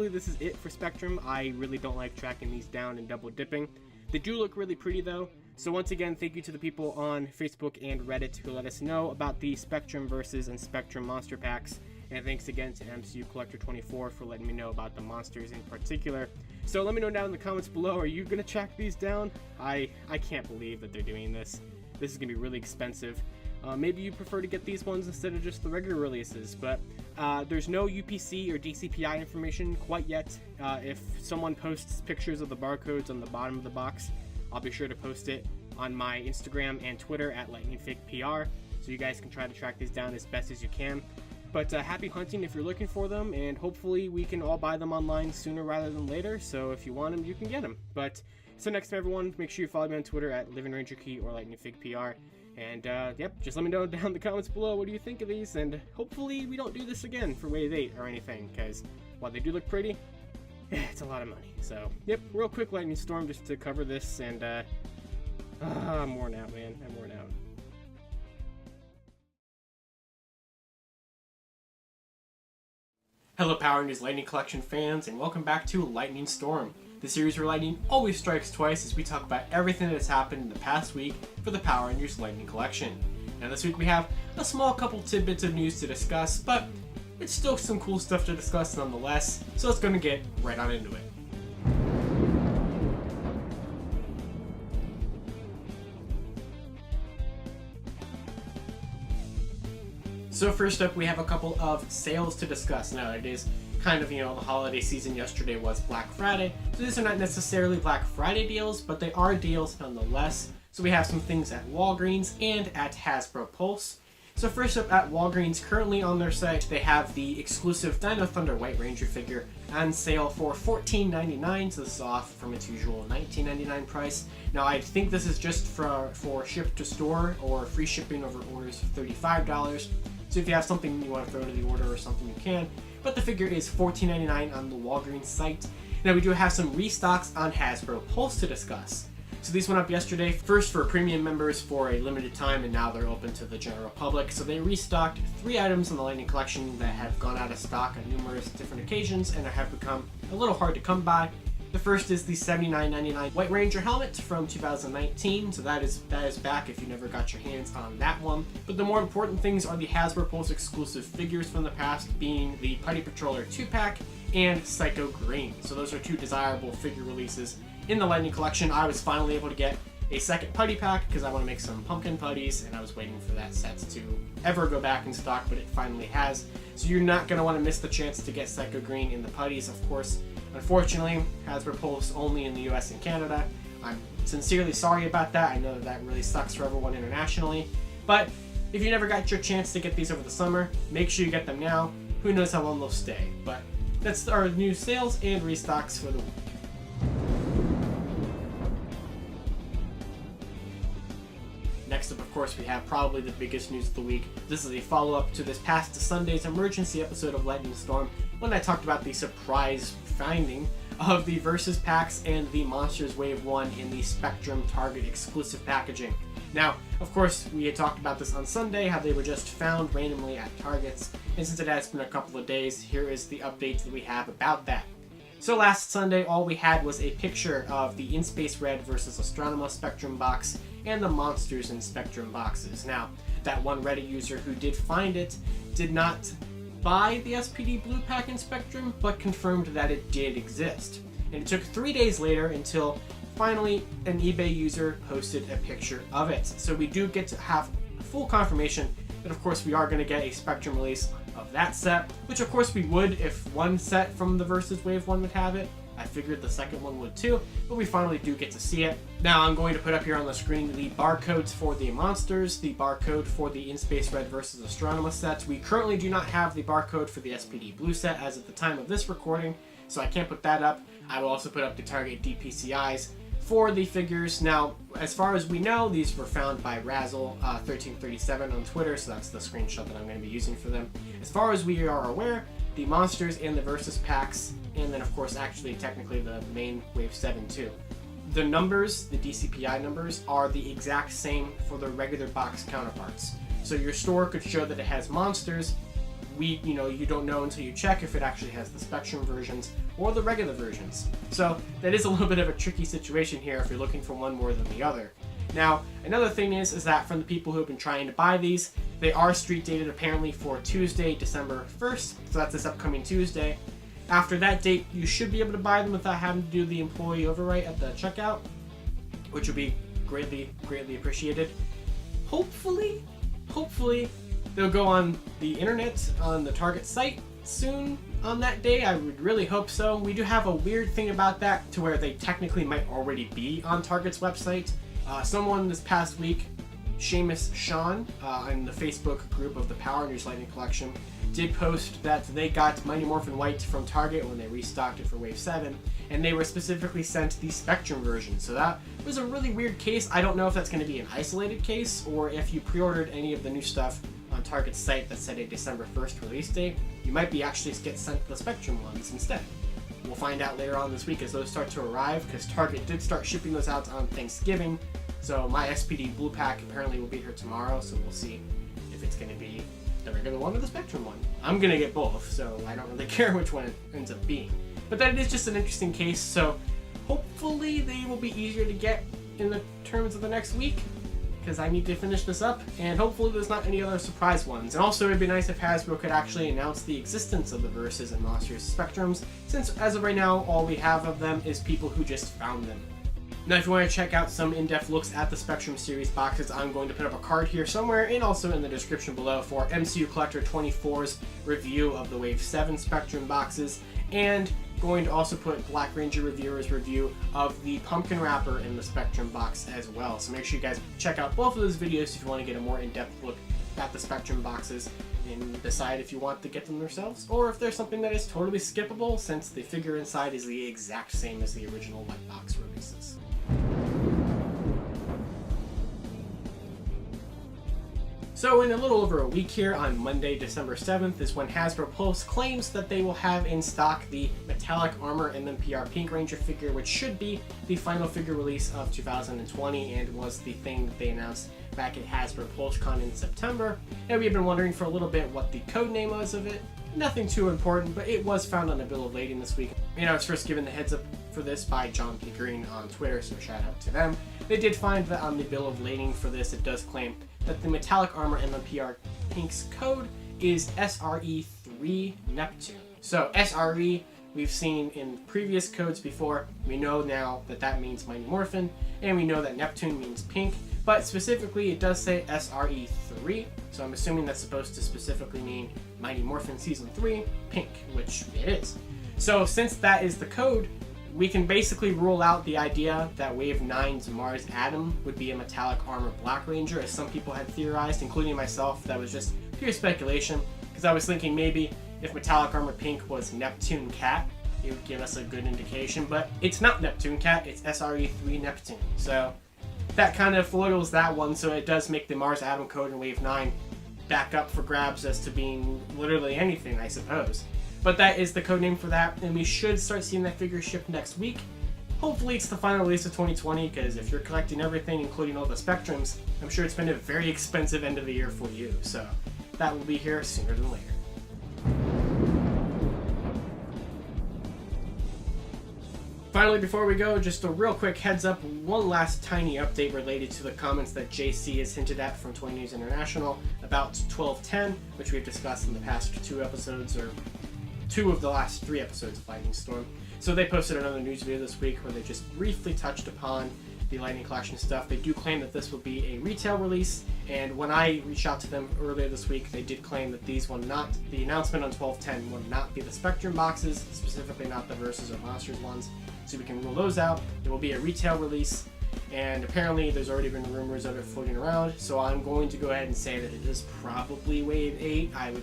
this is it for Spectrum. I really don't like tracking these down and double dipping. They do look really pretty though. So once again, thank you to the people on Facebook and Reddit who let us know about the Spectrum Versus and Spectrum Monster packs. And thanks again to MCU Collector 24 for letting me know about the monsters in particular. So let me know down in the comments below, are you going to track these down? I can't believe that they're doing this. This is going to be really expensive. Maybe you prefer to get these ones instead of just the regular releases, but there's no UPC or DCPI information quite yet. If someone posts pictures of the barcodes on the bottom of the box, I'll be sure to post it on my Instagram and Twitter at LightningFigPR, so you guys can try to track these down as best as you can. But happy hunting if you're looking for them, and hopefully we can all buy them online sooner rather than later, so if you want them, you can get them. But so next time, everyone, make sure you follow me on Twitter at LivingRangerKey or LightningFigPR. And yep, just let me know down in the comments below what do you think of these, and hopefully we don't do this again for Wave 8 or anything, because while they do look pretty, it's a lot of money. So yep, real quick lightning storm just to cover this, and I'm worn out, man. I'm worn out. Hello Power Rangers Lightning Collection fans, and welcome back to Lightning Storm, the series where lightning always strikes twice as we talk about everything that has happened in the past week for the Power Rangers Lightning Collection. Now this week we have a small couple tidbits of news to discuss, but it's still some cool stuff to discuss nonetheless, so let's go and get right on into it. So first up, we have a couple of sales to discuss. Now it is kind of, the holiday season. Yesterday was Black Friday, so these are not necessarily Black Friday deals, but they are deals nonetheless. So we have some things at Walgreens and at Hasbro Pulse. So first up, at Walgreens, currently on their site, they have the exclusive Dino Thunder White Ranger figure on sale for $14.99, so this is off from its usual $19.99 price. Now I think this is just for ship to store or free shipping over orders of $35. So if you have something you want to throw to the order or something, you can. But the figure is $14.99 on the Walgreens site. Now we do have some restocks on Hasbro Pulse to discuss. So these went up yesterday, first for premium members for a limited time, and now they're open to the general public. So they restocked 3 items in the Lightning Collection that have gone out of stock on numerous different occasions and have become a little hard to come by. The first is the $79.99 White Ranger helmet from 2019, so that is back if you never got your hands on that one. But the more important things are the Hasbro Pulse exclusive figures from the past, being the Putty Patroller 2-pack and Psycho Green. So those are 2 desirable figure releases in the Lightning Collection. I was finally able to get a second putty pack because I want to make some pumpkin putties, and I was waiting for that set to ever go back in stock, but it finally has. So you're not going to want to miss the chance to get Psycho Green in the putties, of course. Unfortunately, Hasbro Pulse only in the US and Canada. I'm sincerely sorry about that. I know that really sucks for everyone internationally. But if you never got your chance to get these over the summer, make sure you get them now. Who knows how long they'll stay. But that's our new sales and restocks for the week. Next up, of course, we have probably the biggest news of the week. This is a follow-up to this past Sunday's emergency episode of Lightning Storm, when I talked about the surprise finding of the Versus packs and the Monsters Wave 1 in the Spectrum Target exclusive packaging. Now, of course, we had talked about this on Sunday, how they were just found randomly at Targets, and since it has been a couple of days, here is the update that we have about that. So last Sunday, all we had was a picture of the In Space Red versus Astronema Spectrum box and the Monsters in Spectrum boxes. Now, that one Reddit user who did find it did not buy the SPD Blue pack in Spectrum, but confirmed that it did exist. And it took 3 days later until finally an eBay user posted a picture of it. So we do get to have full confirmation that, of course, we are going to get a Spectrum release of that set, which of course we would if one set from the Versus Wave 1 would have it. I figured the second one would too, but we finally do get to see it. Now I'm going to put up here on the screen the barcodes for the monsters, the barcode for the In Space Red versus Astronema sets. We currently do not have the barcode for the SPD Blue set as of the time of this recording, so I can't put that up. I will also put up the Target DPCIs for the figures. Now, as far as we know, these were found by Razzle1337 on Twitter, so that's the screenshot that I'm going to be using for them. As far as we are aware, the monsters and the Versus packs, and then of course actually technically the main Wave 7 too. The numbers, the DCPI numbers, are the exact same for the regular box counterparts. So your store could show that it has monsters. You don't know until you check if it actually has the Spectrum versions or the regular versions. So that is a little bit of a tricky situation here if you're looking for one more than the other. Now, another thing is that from the people who have been trying to buy these, they are street dated apparently for Tuesday, December 1st, so that's this upcoming Tuesday. After that date, you should be able to buy them without having to do the employee overwrite at the checkout, which would be greatly appreciated. Hopefully, they'll go on the internet, on the Target site soon on that day. I would really hope so. We do have a weird thing about that to where they technically might already be on Target's website. Someone this past week, Seamus Sean, in the Facebook group of the Power Rangers Lightning Collection, did post that they got Mighty Morphin White from Target when they restocked it for Wave 7, and they were specifically sent the Spectrum version. So that was a really weird case. I don't know if that's going to be an isolated case, or if you pre-ordered any of the new stuff on Target's site that said a December 1st release date, you might be actually get sent the Spectrum ones instead. We'll find out later on this week as those start to arrive, because Target did start shipping those out on Thanksgiving. So my SPD Blue Pack apparently will be here tomorrow, so we'll see if it's going to be the regular one or the Spectrum one. I'm going to get both, so I don't really care which one it ends up being. But that is just an interesting case, so hopefully they will be easier to get in the terms of the next week, because I need to finish this up, and hopefully there's not any other surprise ones. And also it'd be nice if Hasbro could actually announce the existence of the Versus and Monsters Spectrums, since as of right now all we have of them is people who just found them. Now if you want to check out some in-depth looks at the Spectrum series boxes, I'm going to put up a card here somewhere and also in the description below for MCU Collector 24's review of the Wave 7 Spectrum boxes, and going to also put Black Ranger Reviewer's review of the pumpkin wrapper in the Spectrum box as well. So make sure you guys check out both of those videos if you want to get a more in-depth look at the Spectrum boxes and decide if you want to get them yourselves or if there's something that is totally skippable since the figure inside is the exact same as the original white box releases. So in a little over a week here, on Monday, December 7th, is when Hasbro Pulse claims that they will have in stock the Metallic Armor MMPR Pink Ranger figure, which should be the final figure release of 2020 and was the thing that they announced back at Hasbro PulseCon in September. And we've been wondering for a little bit what the code name was of it. Nothing too important, but it was found on a bill of lading this week. And I was first given the heads up for this by John P. Green on Twitter, so shout out to them. They did find that on the bill of lading for this, it does claim that the Metallic Armor MMPR Pink's code is SRE3 Neptune. So SRE, we've seen in previous codes before. We know now that that means Mighty Morphin, and we know that Neptune means pink, but specifically it does say SRE3, so I'm assuming that's supposed to specifically mean Mighty Morphin Season 3 pink, which it is. So since that is the code, we can basically rule out the idea that Wave 9's Mars Atom would be a Metallic Armor Black Ranger, as some people had theorized, including myself. That was just pure speculation, because I was thinking maybe if Metallic Armor Pink was Neptune Cat, it would give us a good indication, but it's not Neptune Cat, it's SRE3 Neptune. So that kind of foils that one, so it does make the Mars Atom code in Wave 9 back up for grabs as to being literally anything, I suppose. But that is the code name for that, and we should start seeing that figure shipped next week. Hopefully it's the final release of 2020, because if you're collecting everything, including all the Spectrums, I'm sure it's been a very expensive end of the year for you, so that will be here sooner than later. Finally, before we go, just a real quick heads up, one last tiny update related to the comments that JC has hinted at from Toy News International about 1210, which we've discussed in the past 2 episodes, or 2 of the last 3 episodes of Lightning Storm. So they posted another news video this week where they just briefly touched upon the Lightning Collection stuff. They do claim that this will be a retail release, and when I reached out to them earlier this week, they did claim that these will not, the announcement on 12/10 will not be the Spectrum boxes, specifically not the Versus or Monsters ones, so we can rule those out. It will be a retail release, and apparently there's already been rumors of it floating around, so I'm going to go ahead and say that it is probably Wave 8. I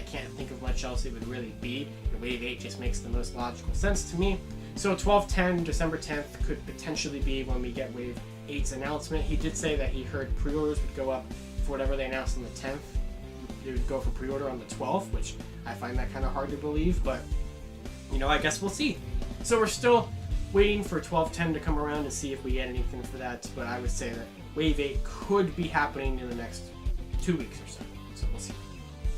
can't think of much else it would really be, and Wave 8 just makes the most logical sense to me. So 12/10, December 10th could potentially be when we get Wave 8's announcement. He did say that he heard pre-orders would go up for whatever they announced on the 10th. They would go for pre-order on the 12th, which I find that kind of hard to believe, but you know, I guess we'll see. So we're still waiting for 12/10 to come around and see if we get anything for that, but I would say that Wave 8 could be happening in the next 2 weeks or so we'll see.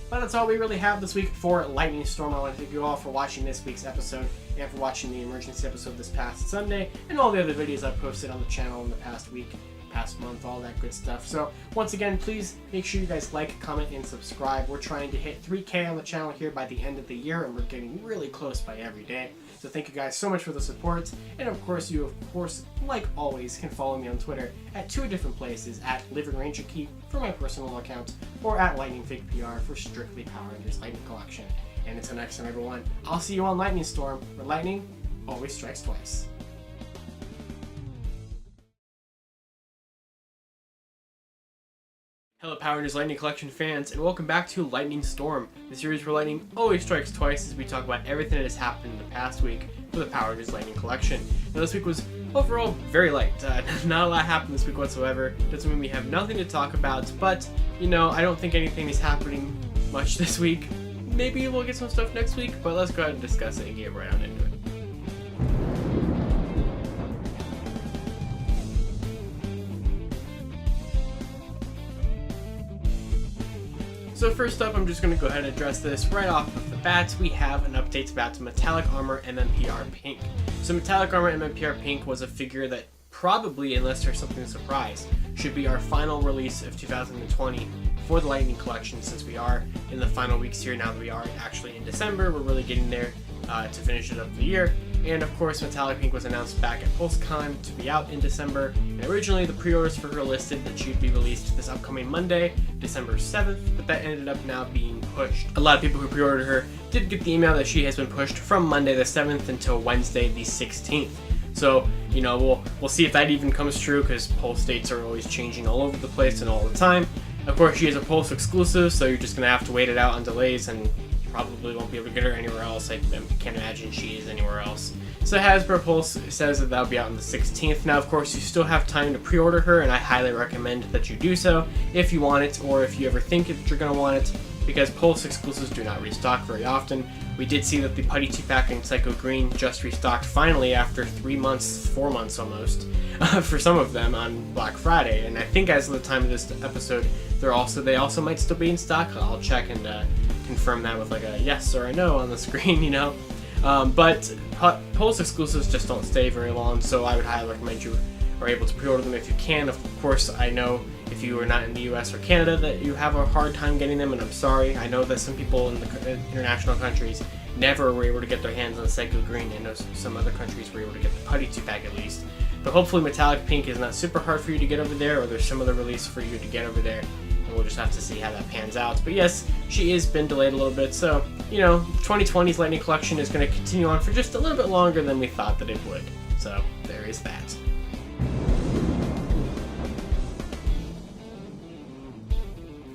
But that's all we really have this week for Lightning Storm. I want to thank you all for watching this week's episode and for watching the emergency episode this past Sunday and all the other videos I've posted on the channel in the past week, past month, all that good stuff. So once again, please make sure you guys like, comment, and subscribe. We're trying to hit 3K on the channel here by the end of the year, and we're getting really close by every day. So thank you guys so much for the support. And of course, like always, can follow me on Twitter at 2 different places, at LivingRangerKey for my personal account, or at LightningFigPR for strictly Power Rangers Lightning Collection. And until next time, everyone, I'll see you on Lightning Storm, where lightning always strikes twice. Hello Power Rangers Lightning Collection fans, and welcome back to Lightning Storm, the series where lightning always strikes twice as we talk about everything that has happened in the past week for the Power Rangers Lightning Collection. Now this week was overall very light. Not a lot happened this week whatsoever. Doesn't mean we have nothing to talk about, but you know, I don't think anything is happening much this week. Maybe we'll get some stuff next week, but let's go ahead and discuss it and get right on into it. So first up, I'm just going to go ahead and address this right off of the bat. We have an update about Metallic Armor MMPR Pink. So Metallic Armor MMPR Pink was a figure that probably, unless there's something to surprise, should be our final release of 2020 for the Lightning Collection, since we are in the final weeks here now that we are actually in December. We're really getting there to finish it up the year. And of course, Metallic Pink was announced back at PulseCon to be out in December. And originally, the pre-orders for her listed that she would be released this upcoming Monday, December 7th, but that ended up now being pushed. A lot of people who pre-ordered her did get the email that she has been pushed from Monday the 7th until Wednesday the 16th. So, you know, we'll see if that even comes true, because Pulse dates are always changing all over the place and all the time. Of course, she is a Pulse exclusive, so you're just going to have to wait it out on delays, and probably won't be able to get her anywhere else. I can't imagine she is anywhere else. So Hasbro Pulse says that that'll be out on the 16th. Now, of course, you still have time to pre-order her, and I highly recommend that you do so if you want it, or if you ever think that you're going to want it, because Pulse exclusives do not restock very often. We did see that the Putty 2-pack in Psycho Green just restocked finally after 3 months, 4 months almost, for some of them on Black Friday. And I think as of the time of this episode, they also might still be in stock. I'll check and confirm that with like a yes or a no on the screen, you know. But Pulse exclusives just don't stay very long, so I would highly recommend you are able to pre-order them if you can. Of course, I know if you are not in the US or Canada that you have a hard time getting them, and I'm sorry. I know that some people in the international countries never were able to get their hands on Psycho Green. I know some other countries were able to get the Putty 2-pack at least. But hopefully Metallic Pink is not super hard for you to get over there, or there's some other release for you to get over there. And we'll just have to see how that pans out. But yes, she has been delayed a little bit, so, you know, 2020's Lightning Collection is going to continue on for just a little bit longer than we thought that it would. So, there is that.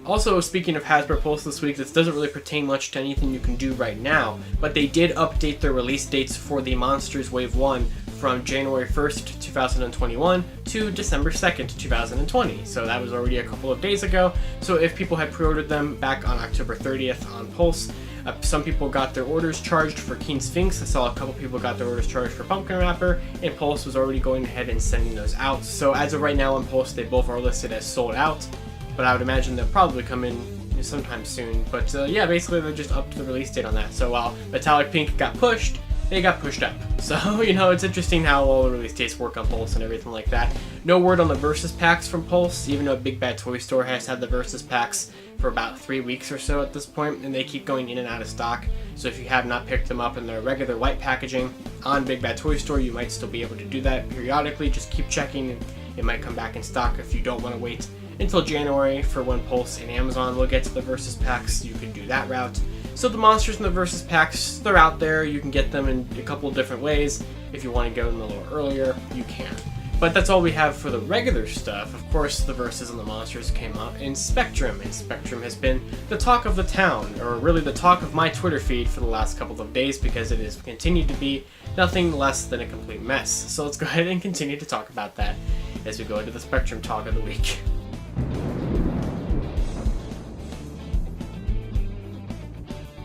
Also, speaking of Hasbro Pulse this week, this doesn't really pertain much to anything you can do right now, but they did update their release dates for the Monsters Wave 1 from January 1st, 2021 to December 2nd, 2020. So that was already a couple of days ago. So if people had pre-ordered them back on October 30th on Pulse, some people got their orders charged for Keen Sphinx. I saw a couple people got their orders charged for Pumpkin Wrapper, and Pulse was already going ahead and sending those out. So as of right now on Pulse, they both are listed as sold out, but I would imagine they'll probably come in sometime soon. But yeah, basically they just upped the release date on that. So while Metallic Pink got pushed, they got pushed up. So, you know, it's interesting how all the release dates work on Pulse and everything like that. No word on the Versus packs from Pulse, even though Big Bad Toy Store has had the Versus packs for about 3 weeks or so at this point, and they keep going in and out of stock. So if you have not picked them up in their regular white packaging on Big Bad Toy Store, you might still be able to do that periodically. Just keep checking It might come back in stock if you don't want to wait until January for when Pulse and Amazon will get to the Versus packs. You can do that route. So the monsters in the Versus packs, they're out there. You can get them in a couple of different ways. If you want to go them a little earlier, you can. But that's all we have for the regular stuff. Of course, the Versus and the monsters came out in Spectrum, and Spectrum has been the talk of the town, or really the talk of my Twitter feed for the last couple of days, because it has continued to be nothing less than a complete mess. So let's go ahead and continue to talk about that as we go into the Spectrum talk of the week.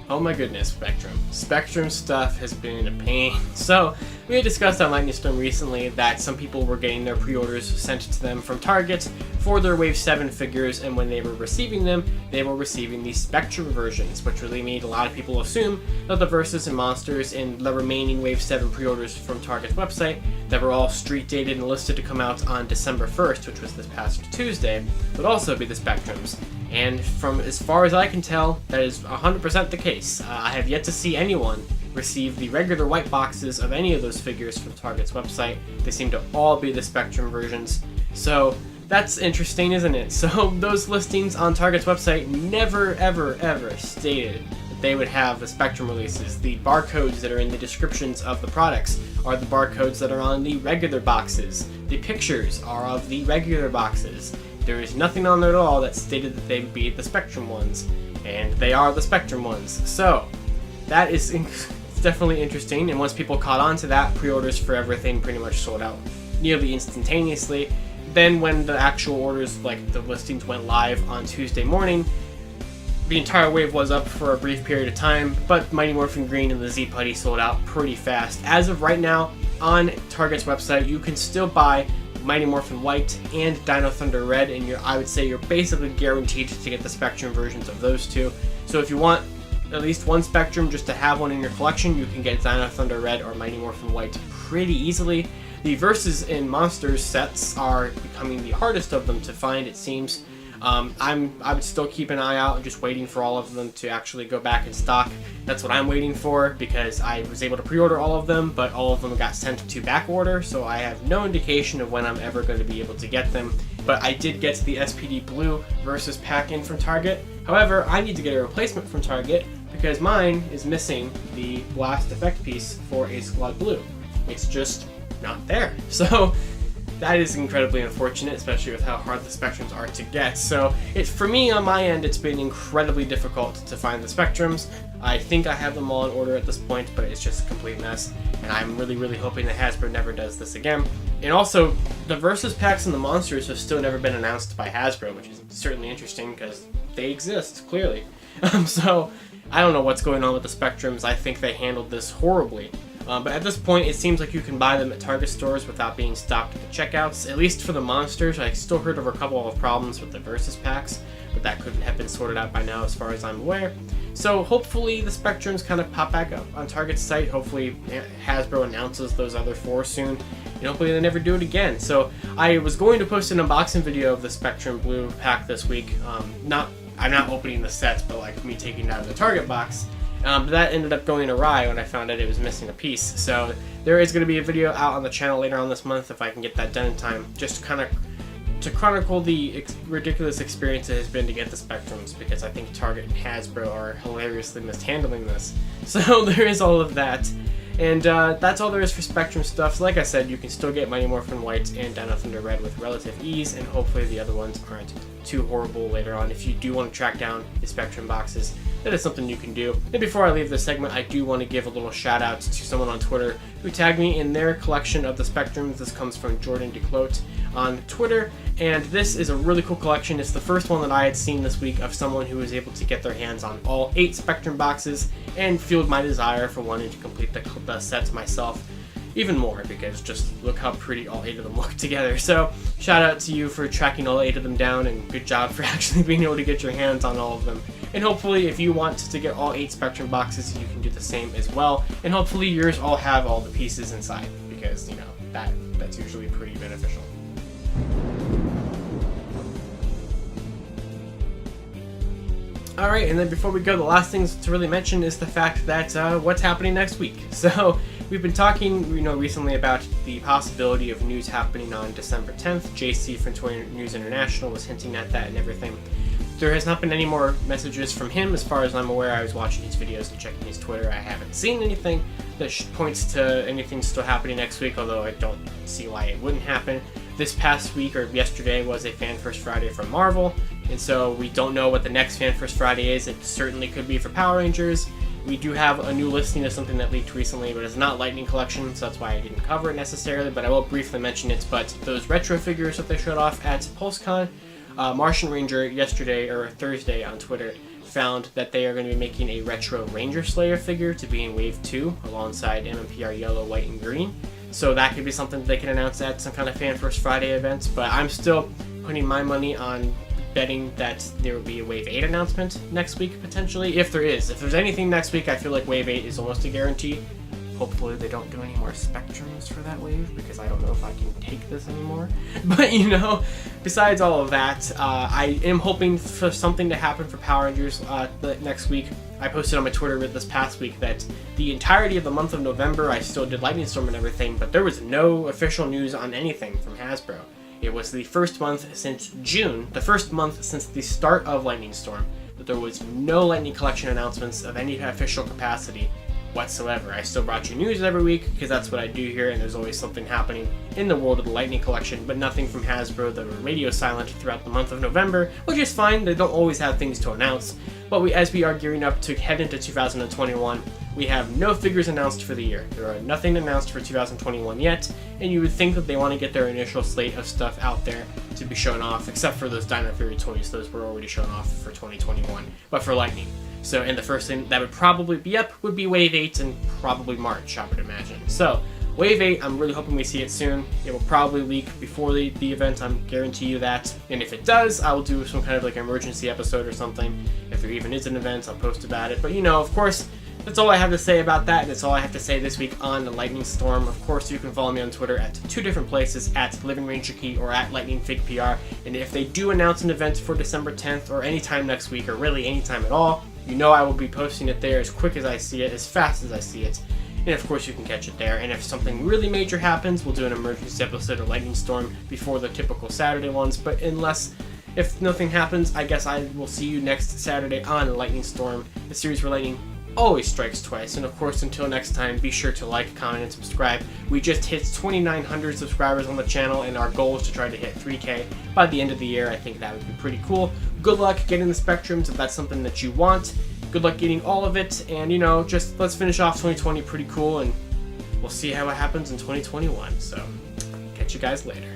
Oh my goodness, Spectrum. Spectrum stuff has been a pain. So, we had discussed on Lightning Storm recently that some people were getting their pre-orders sent to them from Target for their Wave 7 figures, and when they were receiving them, they were receiving the Spectrum versions, which really made a lot of people assume that the Versus and Monsters and the remaining Wave 7 pre-orders from Target's website that were all street dated and listed to come out on December 1st, which was this past Tuesday, would also be the Spectrums. And from as far as I can tell, that is 100% the case. I have yet to see anyone receive the regular white boxes of any of those figures from Target's website. They seem to all be the Spectrum versions. So that's interesting, isn't it? So those listings on Target's website never, ever, ever stated that they would have the Spectrum releases. The barcodes that are in the descriptions of the products are the barcodes that are on the regular boxes. The pictures are of the regular boxes. There is nothing on there at all that stated that they would be the Spectrum ones, and they are the Spectrum ones. So that is definitely interesting, and once people caught on to that, pre-orders for everything pretty much sold out nearly instantaneously. Then when the actual orders, like the listings, went live on Tuesday morning, the entire wave was up for a brief period of time, but Mighty Morphin Green and the Z-Putty sold out pretty fast. As of right now, on Target's website, you can still buy Mighty Morphin White and Dino Thunder Red, and I would say you're basically guaranteed to get the Spectrum versions of those two. So if you want at least one Spectrum just to have one in your collection, you can get Dino Thunder Red or Mighty Morphin White pretty easily. The Versus and Monsters sets are becoming the hardest of them to find, it seems. I would still keep an eye out, just waiting for all of them to actually go back in stock. That's what I'm waiting for, because I was able to pre-order all of them, but all of them got sent to back order, so I have no indication of when I'm ever going to be able to get them. But I did get the SPD Blue Versus pack in from Target. However, I need to get a replacement from Target because mine is missing the Blast Effect piece for Ace Squad Blue. It's just not there. So that is incredibly unfortunate, especially with how hard the Spectrums are to get. So for me, on my end, it's been incredibly difficult to find the Spectrums. I think I have them all in order at this point, but it's just a complete mess. And I'm really, really hoping that Hasbro never does this again. And also, the Versus packs and the Monsters have still never been announced by Hasbro, which is certainly interesting because they exist, clearly. So I don't know what's going on with the Spectrums. I think they handled this horribly. But at this point, it seems like you can buy them at Target stores without being stopped at the checkouts. At least for the Monsters, I still heard of a couple of problems with the Versus packs, but that couldn't have been sorted out by now as far as I'm aware. So hopefully the Spectrums kind of pop back up on Target's site. Hopefully Hasbro announces those other four soon, and hopefully they never do it again. So I was going to post an unboxing video of the Spectrum Blue pack this week. I'm not opening the sets, but like me taking it out of the Target box. But that ended up going awry when I found out it was missing a piece. So there is going to be a video out on the channel later on this month if I can get that done in time, just kind of to chronicle the ridiculous experience it has been to get the Spectrums, because I think Target and Hasbro are hilariously mishandling this. So there is all of that. And that's all there is for Spectrum stuff. So like I said, you can still get Mighty Morphin White and Dino Thunder Red with relative ease, and hopefully the other ones aren't too horrible later on. If you do want to track down the Spectrum boxes, that is something you can do. And before I leave this segment, I do want to give a little shout out to someone on Twitter who tagged me in their collection of the Spectrums. This comes from Jordan Declote on Twitter, and this is a really cool collection. It's the first one that I had seen this week of someone who was able to get their hands on all 8 Spectrum boxes, and fueled my desire for wanting to complete the sets myself even more, because just look how pretty all 8 of them look together. So shout out to you for tracking all 8 of them down, and good job for actually being able to get your hands on all of them. And hopefully if you want to get all 8 Spectrum boxes, you can do the same as well, and hopefully yours all have all the pieces inside, because you know that's usually pretty beneficial. Alright, and then before we go, the last thing to really mention is the fact that what's happening next week. So we've been talking, recently about the possibility of news happening on December 10th. JC from Toy News International was hinting at that and everything. There has not been any more messages from him as far as I'm aware. I was watching his videos and checking his Twitter. I haven't seen anything that points to anything still happening next week, although I don't see why it wouldn't happen. This past week, or yesterday, was a Fan First Friday from Marvel, and so we don't know what the next Fan First Friday is. It certainly could be for Power Rangers. We do have a new listing of something that leaked recently, but it's not Lightning Collection, so that's why I didn't cover it necessarily, but I will briefly mention it. But those retro figures that they showed off at PulseCon, Martian Ranger yesterday, or Thursday on Twitter, found that they are going to be making a retro Ranger Slayer figure to be in Wave 2 alongside MMPR Yellow, White, and Green. So that could be something that they can announce at some kind of Fan First Friday event, but I'm still putting my money on betting that there will be a Wave 8 announcement next week, potentially, if there is. If there's anything next week, I feel like Wave 8 is almost a guarantee. Hopefully they don't do any more Spectrums for that wave, because I don't know if I can take this anymore. But, besides all of that, I am hoping for something to happen for Power Rangers next week. I posted on my Twitter this past week that the entirety of the month of November, I still did Lightning Storm and everything, but there was no official news on anything from Hasbro. It was the first month since June, the first month since the start of Lightning Storm, that there was no Lightning Collection announcements of any official capacity whatsoever. I still brought you news every week because that's what I do here, and there's always something happening in the world of the Lightning Collection, but nothing from Hasbro. They were radio silent throughout the month of November, which is fine. They don't always have things to announce, but as we are gearing up to head into 2021, we have no figures announced for the year. There are nothing announced for 2021 yet, and you would think that they want to get their initial slate of stuff out there to be shown off, except for those Dino Fury toys. Those were already shown off for 2021, but for Lightning. So, and the first thing that would probably be up would be Wave 8 and probably March, I would imagine. So, Wave 8, I'm really hoping we see it soon. It will probably leak before the event, I'm guarantee you that. And if it does, I will do some kind of like emergency episode or something. If there even is an event, I'll post about it. But of course, that's all I have to say about that, and that's all I have to say this week on the Lightning Storm. Of course, you can follow me on Twitter at two different places, at Living Ranger Key or at LightningFigPR. And if they do announce an event for December 10th or anytime next week, or really anytime at all, I will be posting it there as quick as I see it, as fast as I see it. And of course, you can catch it there. And if something really major happens, we'll do an emergency episode of Lightning Storm before the typical Saturday ones. But if nothing happens, I guess I will see you next Saturday on Lightning Storm, the series where lightning always strikes twice. And of course, until next time, be sure to like, comment, and subscribe. We just hit 2,900 subscribers on the channel, and our goal is to try to hit 3K by the end of the year. I think that would be pretty cool. Good luck getting the Spectrums if that's something that you want. Good luck getting all of it, and just let's finish off 2020 pretty cool, and we'll see how it happens in 2021. So, catch you guys later.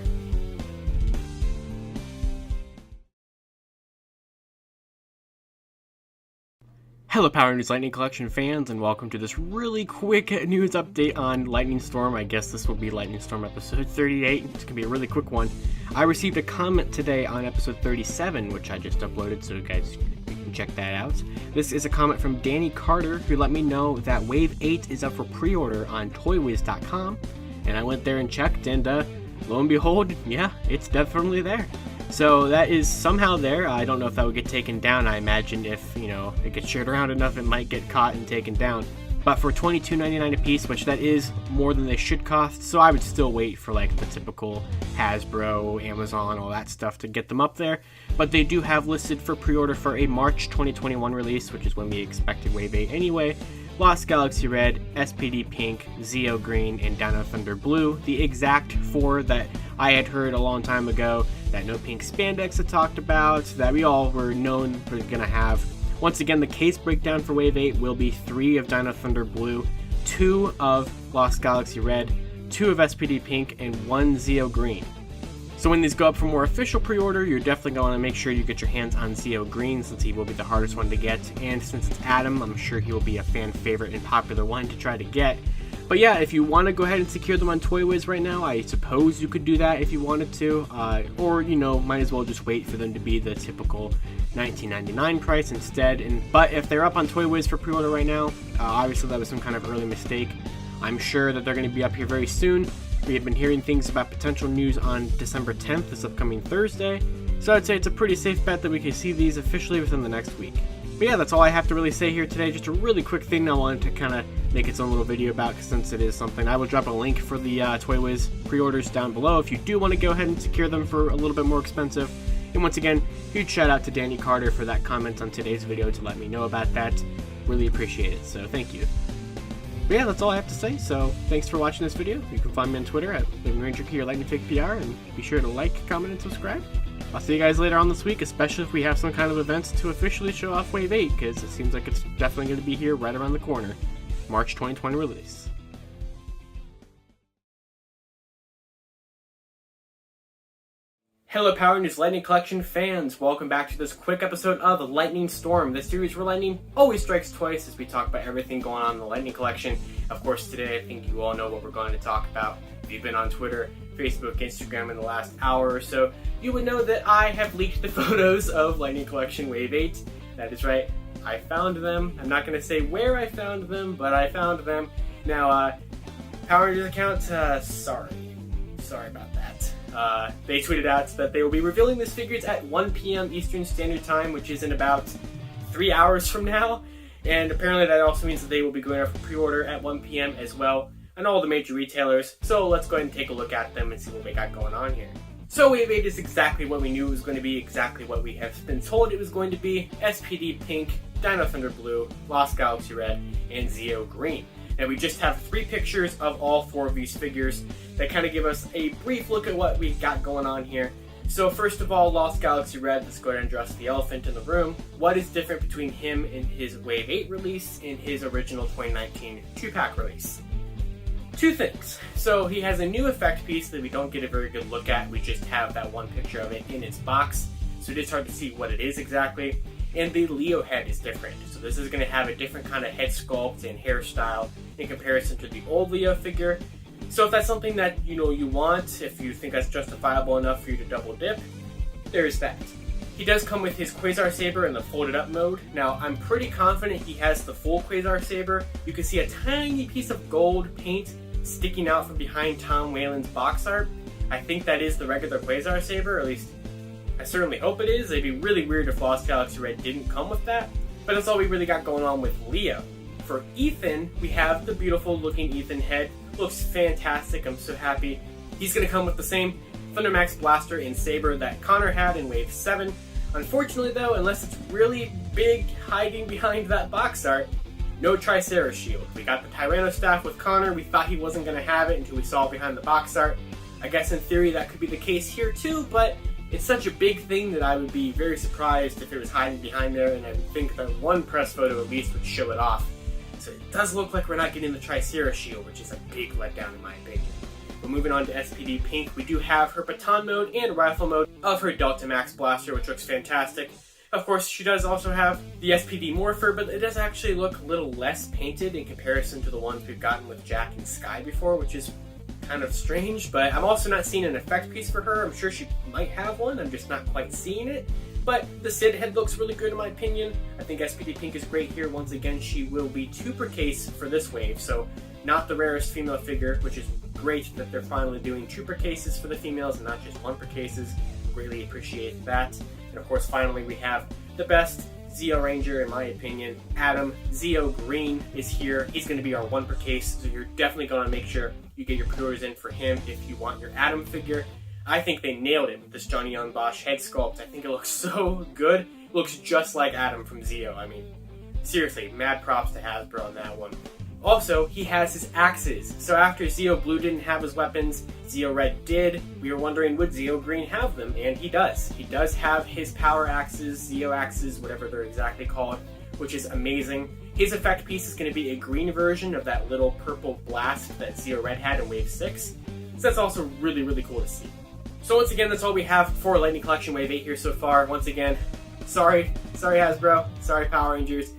Hello Power News Lightning Collection fans, and welcome to this really quick news update on Lightning Storm. I guess this will be Lightning Storm episode 38. It's going to be a really quick one. I received a comment today on episode 37, which I just uploaded, so you guys can check that out. This is a comment from Danny Carter, who let me know that Wave 8 is up for pre-order on ToyWiz.com, and I went there and checked, and lo and behold, yeah, it's definitely there. So that is somehow there. I don't know if that would get taken down. I imagine if, it gets shared around enough, it might get caught and taken down. But for $22.99 a piece, which that is more than they should cost, so I would still wait for like the typical Hasbro, Amazon, all that stuff to get them up there. But they do have listed for pre-order for a March 2021 release, which is when we expected Wave 8 anyway. Lost Galaxy Red, SPD Pink, Zeo Green, and Dino Thunder Blue, the exact four that I had heard a long time ago, that No Pink Spandex had talked about, that we all were known for gonna have. Once again, the case breakdown for Wave 8 will be 3 of Dino Thunder Blue, 2 of Lost Galaxy Red, 2 of SPD Pink, and 1 Zeo Green. So when these go up for more official pre-order, you're definitely going to make sure you get your hands on Zeo Green, since he will be the hardest one to get, and since it's Adam, I'm sure he will be a fan favorite and popular one to try to get. But yeah, if you want to go ahead and secure them on ToyWiz right now, I suppose you could do that if you wanted to, or might as well just wait for them to be the typical $19.99 price instead. But if they're up on ToyWiz for pre-order right now, obviously that was some kind of early mistake. I'm sure that they're going to be up here very soon. We have been hearing things about potential news on December 10th, this upcoming Thursday, so I'd say it's a pretty safe bet that we can see these officially within the next week. But yeah, that's all I have to really say here today. Just a really quick thing I wanted to kind of make its own little video about, since it is something. I will drop a link for the Toy Wiz pre-orders down below if you do want to go ahead and secure them for a little bit more expensive. And once again, huge shout out to Danny Carter for that comment on today's video to let me know about that. Really appreciate it, so thank you. But yeah, that's all I have to say, so thanks for watching this video. You can find me on Twitter at LivingRangerKey or LightningTakePR, and be sure to like, comment, and subscribe. I'll see you guys later on this week, especially if we have some kind of events to officially show off Wave 8, because it seems like it's definitely going to be here right around the corner. March 2020 release. Hello Power Rangers Lightning Collection fans, welcome back to this quick episode of Lightning Storm, the series where lightning always strikes twice as we talk about everything going on in the Lightning Collection. Of course, today I think you all know what we're going to talk about. If you've been on Twitter, Facebook, Instagram in the last hour or so, you would know that I have leaked the photos of Lightning Collection Wave 8. That is right, I found them. I'm not going to say where I found them, but I found them. Now, Power Rangers account, sorry about that. They tweeted out that they will be revealing these figures at 1 p.m. Eastern Standard Time, which is in about 3 hours from now. And apparently that also means that they will be going out for pre-order at 1 p.m. as well on all the major retailers. So let's go ahead and take a look at them and see what we got going on here. So Wave 8 is exactly what we knew it was going to be, exactly what we have been told it was going to be. SPD Pink, Dino Thunder Blue, Lost Galaxy Red, and Zeo Green. And we just have 3 pictures of all 4 of these figures that kind of give us a brief look at what we got going on here. So first of all, Lost Galaxy Red, let's go ahead and address the elephant in the room. What is different between him and his Wave 8 release and his original 2019 2-pack release? 2 things. So he has a new effect piece that we don't get a very good look at. We just have that one picture of it in its box, so it is hard to see what it is exactly. And the Leo head is different. So this is going to have a different kind of head sculpt and hairstyle in comparison to the old Leo figure. So if that's something that you want, if you think that's justifiable enough for you to double dip, there's that. He does come with his Quasar Saber in the folded up mode. Now I'm pretty confident he has the full Quasar Saber. You can see a tiny piece of gold paint sticking out from behind Tom Whalen's box art. I think that is the regular Quasar Saber, or at least I certainly hope it is. It'd be really weird if Lost Galaxy Red didn't come with that, but that's all we really got going on with Leo. For Ethan, we have the beautiful looking Ethan head. Looks fantastic, I'm so happy. He's going to come with the same Thundermax Blaster and Saber that Connor had in Wave 7. Unfortunately though, unless it's really big hiding behind that box art, no Triceratops shield. We got the Tyranno staff with Connor. We thought he wasn't going to have it until we saw it behind the box art. I guess in theory that could be the case here too, but it's such a big thing that I would be very surprised if it was hiding behind there, and I would think that one press photo at least would show it off. So it does look like we're not getting the Triceratops shield, which is a big letdown in my opinion. But moving on to SPD Pink, we do have her baton mode and rifle mode of her Delta Max Blaster, which looks fantastic. Of course, she does also have the SPD Morpher, but it does actually look a little less painted in comparison to the ones we've gotten with Jack and Sky before, which is kind of strange. But I'm also not seeing an effect piece for her. I'm sure she might have one, I'm just not quite seeing it. But the Sid head looks really good in my opinion. I think SPD Pink is great here. Once again, she will be 2 per case for this wave, so not the rarest female figure, which is great that they're finally doing 2 per cases for the females and not just 1 per cases. Greatly appreciate that. And of course, finally we have the best Zeo Ranger in my opinion, Adam. Zeo Green is here. He's going to be our 1 per case, so you're definitely going to make sure you get your pre-orders in for him if you want your Adam figure. I think they nailed it with this Johnny Young Bosch head sculpt. I think it looks so good. It looks just like Adam from Zeo. I mean, seriously, mad props to Hasbro on that one. Also, he has his axes. So after Zeo Blue didn't have his weapons, Zeo Red did. We were wondering, would Zeo Green have them? And he does. He does have his power axes, Zeo axes, whatever they're exactly called, which is amazing. His effect piece is going to be a green version of that little purple blast that Zeo Red had in Wave 6. So that's also really, really cool to see. So once again, that's all we have for Lightning Collection Wave 8 here so far. Once again, sorry Hasbro, sorry Power Rangers.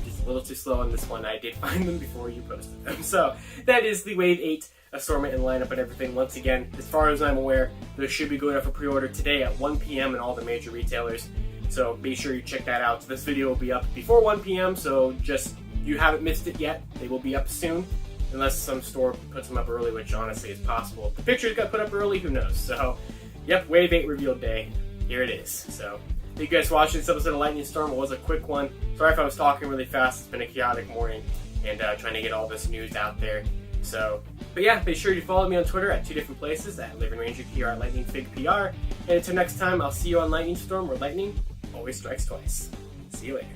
Just a little too slow on this one. I did find them before you posted them. So that is the Wave 8 assortment and lineup and everything. Once again, as far as I'm aware, those should be going up for pre-order today at 1 p.m. in all the major retailers. So be sure you check that out. This video will be up before 1 p.m. So just, you haven't missed it yet. They will be up soon. Unless some store puts them up early, which honestly is possible. If the pictures got put up early, who knows? So, yep, Wave 8 reveal day. Here it is. So, thank you guys for watching this episode of Lightning Storm. It was a quick one. Sorry if I was talking really fast. It's been a chaotic morning. and trying to get all this news out there. So, but yeah, be sure to follow me on Twitter at 2 different places, at Living Ranger PR, at Lightning Fig PR. And until next time, I'll see you on Lightning Storm, where lightning always strikes twice. See you later.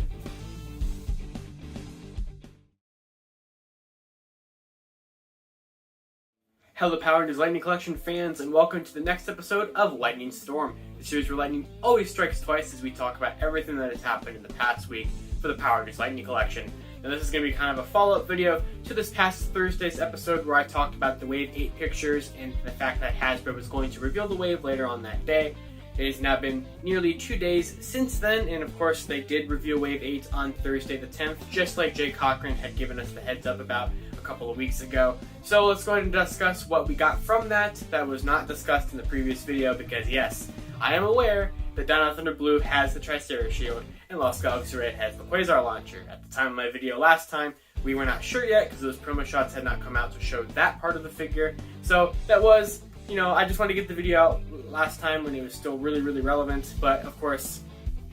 Hello Power Rangers Lightning Collection fans, and welcome to the next episode of Lightning Storm, the series where lightning always strikes twice as we talk about everything that has happened in the past week for the Power Rangers Lightning Collection. Now this is going to be kind of a follow-up video to this past Thursday's episode where I talked about the Wave 8 pictures and the fact that Hasbro was going to reveal the Wave later on that day. It has now been nearly 2 days since then, and of course they did reveal Wave 8 on Thursday the 10th, just like Jay Cochran had given us the heads up about a couple of weeks ago. So let's go ahead and discuss what we got from that was not discussed in the previous video, because yes, I am aware that Dino Thunder Blue has the Tricera Shield and Lost Galaxy Red has the Quasar Launcher. At the time of my video last time, we were not sure yet because those promo shots had not come out to show that part of the figure. So that was, I just wanted to get the video out last time when it was still really, really relevant, but of course,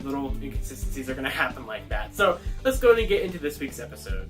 little inconsistencies are going to happen like that. So let's go ahead and get into this week's episode.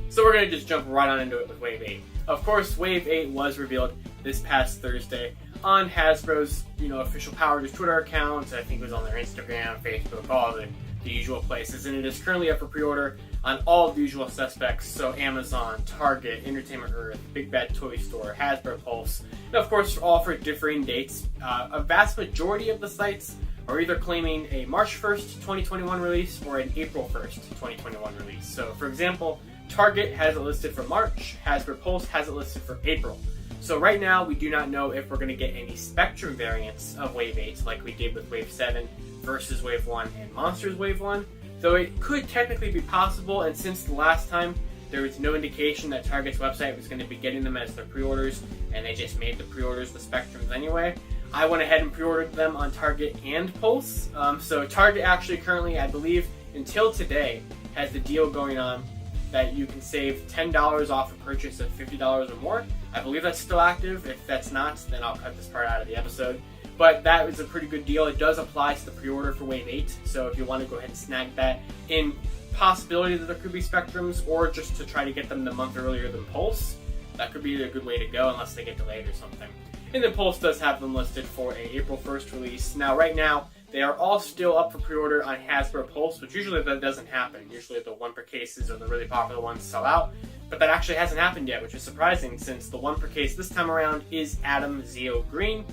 So we're going to just jump right on into it with Wave 8. Of course, Wave 8 was revealed this past Thursday on Hasbro's, official Power Rangers Twitter account. I think it was on their Instagram, Facebook, all the usual places. And it is currently up for pre-order on all of the usual suspects. So Amazon, Target, Entertainment Earth, Big Bad Toy Store, Hasbro Pulse. And of course, all for differing dates. A vast majority of the sites are either claiming a March 1st, 2021 release or an April 1st, 2021 release. So for example, Target has it listed for March, Hasbro Pulse has it listed for April. So right now, we do not know if we're going to get any Spectrum variants of Wave 8, like we did with Wave 7 versus Wave 1 and Monsters Wave 1, though it could technically be possible, and since the last time, there was no indication that Target's website was going to be getting them as their pre-orders, and they just made the pre-orders with Spectrums anyway. I went ahead and pre-ordered them on Target and Pulse. So Target actually currently, I believe, until today, has the deal going on that you can save $10 off a purchase of $50 or more. I believe that's still active. If that's not, then I'll cut this part out of the episode. But that is a pretty good deal. It does apply to the pre-order for Wave 8, so if you want to go ahead and snag that in possibility that there could be Spectrums, or just to try to get them the month earlier than Pulse, that could be a good way to go unless they get delayed or something. And then Pulse does have them listed for a April 1st release. Now right now, they are all still up for pre-order on Hasbro Pulse, which usually that doesn't happen. Usually the 1 per cases or the really popular ones sell out, but that actually hasn't happened yet, which is surprising since the 1 per case this time around is Adam Zeo Green.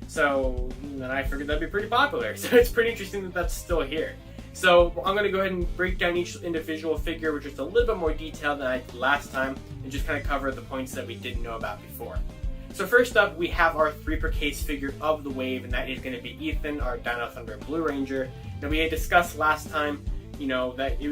So then I figured that'd be pretty popular. So it's pretty interesting that that's still here. So I'm going to go ahead and break down each individual figure with just a little bit more detail than I did last time and just kind of cover the points that we didn't know about before. So first up, we have our 3 per case figure of the Wave, and that is going to be Ethan, our Dino Thunder Blue Ranger. Now we had discussed last time, that it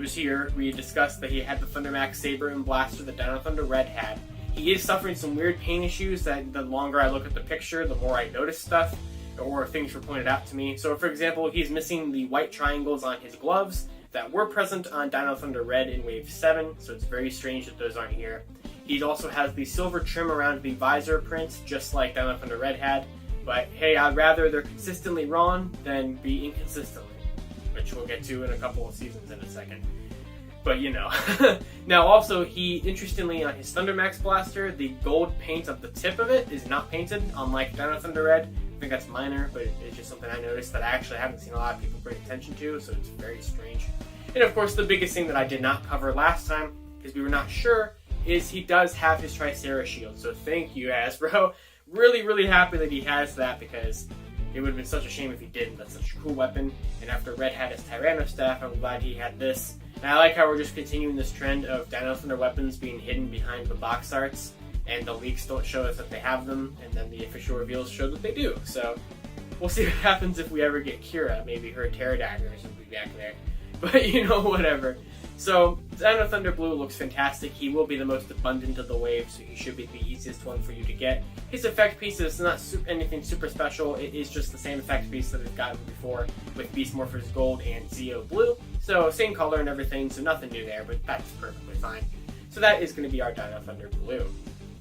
was here. We had discussed that he had the Thundermax Saber and Blaster that Dino Thunder Red had. He is suffering some weird pain issues that the longer I look at the picture, the more I notice stuff, or things were pointed out to me. So for example, he's missing the white triangles on his gloves that were present on Dino Thunder Red in Wave 7, so it's very strange that those aren't here. He also has the silver trim around the visor print, just like Dino Thunder Red had. But hey, I'd rather they're consistently wrong than be inconsistently, which we'll get to in a couple of seasons in a second. But Now also, he, interestingly, on his Thundermax Blaster, the gold paint of the tip of it is not painted, unlike Dino Thunder Red. I think that's minor, but it's just something I noticed that I actually haven't seen a lot of people bring attention to, so it's very strange. And of course, the biggest thing that I did not cover last time, because we were not sure, is he does have his Tricera Shield. So thank you, Hasbro. Really, really happy that he has that, because it would have been such a shame if he didn't. That's such a cool weapon. And after Red had his Tyranno Staff, I'm glad he had this. And I like how we're just continuing this trend of Dino Thunder weapons being hidden behind the box arts, and the leaks don't show us that they have them, and then the official reveals show that they do. So we'll see what happens if we ever get Kira. Maybe her Pterodaggers will be back there. But whatever. So Dino Thunder Blue looks fantastic. He will be the most abundant of the wave, so he should be the easiest one for you to get. His effect piece is not anything super special. It is just the same effect piece that we've gotten before with Beast Morphers Gold and Zeo Blue. So same color and everything, so nothing new there, but that's perfectly fine. So that is going to be our Dino Thunder Blue.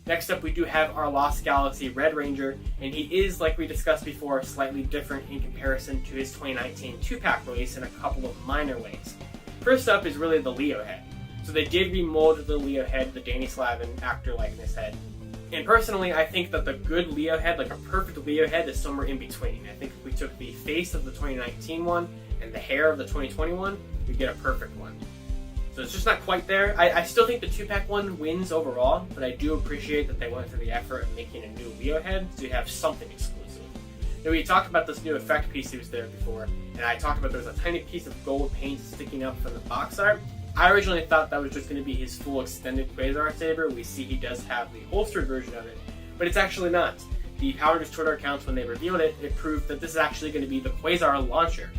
Next up, we do have our Lost Galaxy Red Ranger, and he is, like we discussed before, slightly different in comparison to his 2019 2-pack release in a couple of minor ways. First up is really the Leo head. So they did remold the Leo head, the Danny Slavin actor likeness head. And personally, I think that the good Leo head, like a perfect Leo head, is somewhere in between. I think if we took the face of the 2019 one and the hair of the 2021, we'd get a perfect one. So it's just not quite there. I still think the 2-pack one wins overall, but I do appreciate that they went through the effort of making a new Leo head so you have something exclusive. Now, we talked about this new effect piece that was there before, and I talked about there was a tiny piece of gold paint sticking up from the box art. I originally thought that was just going to be his full extended Quasar saber. We see he does have the holstered version of it, but it's actually not. The Power Rangers Twitter accounts, when they revealed it, it proved that this is actually going to be the Quasar launcher.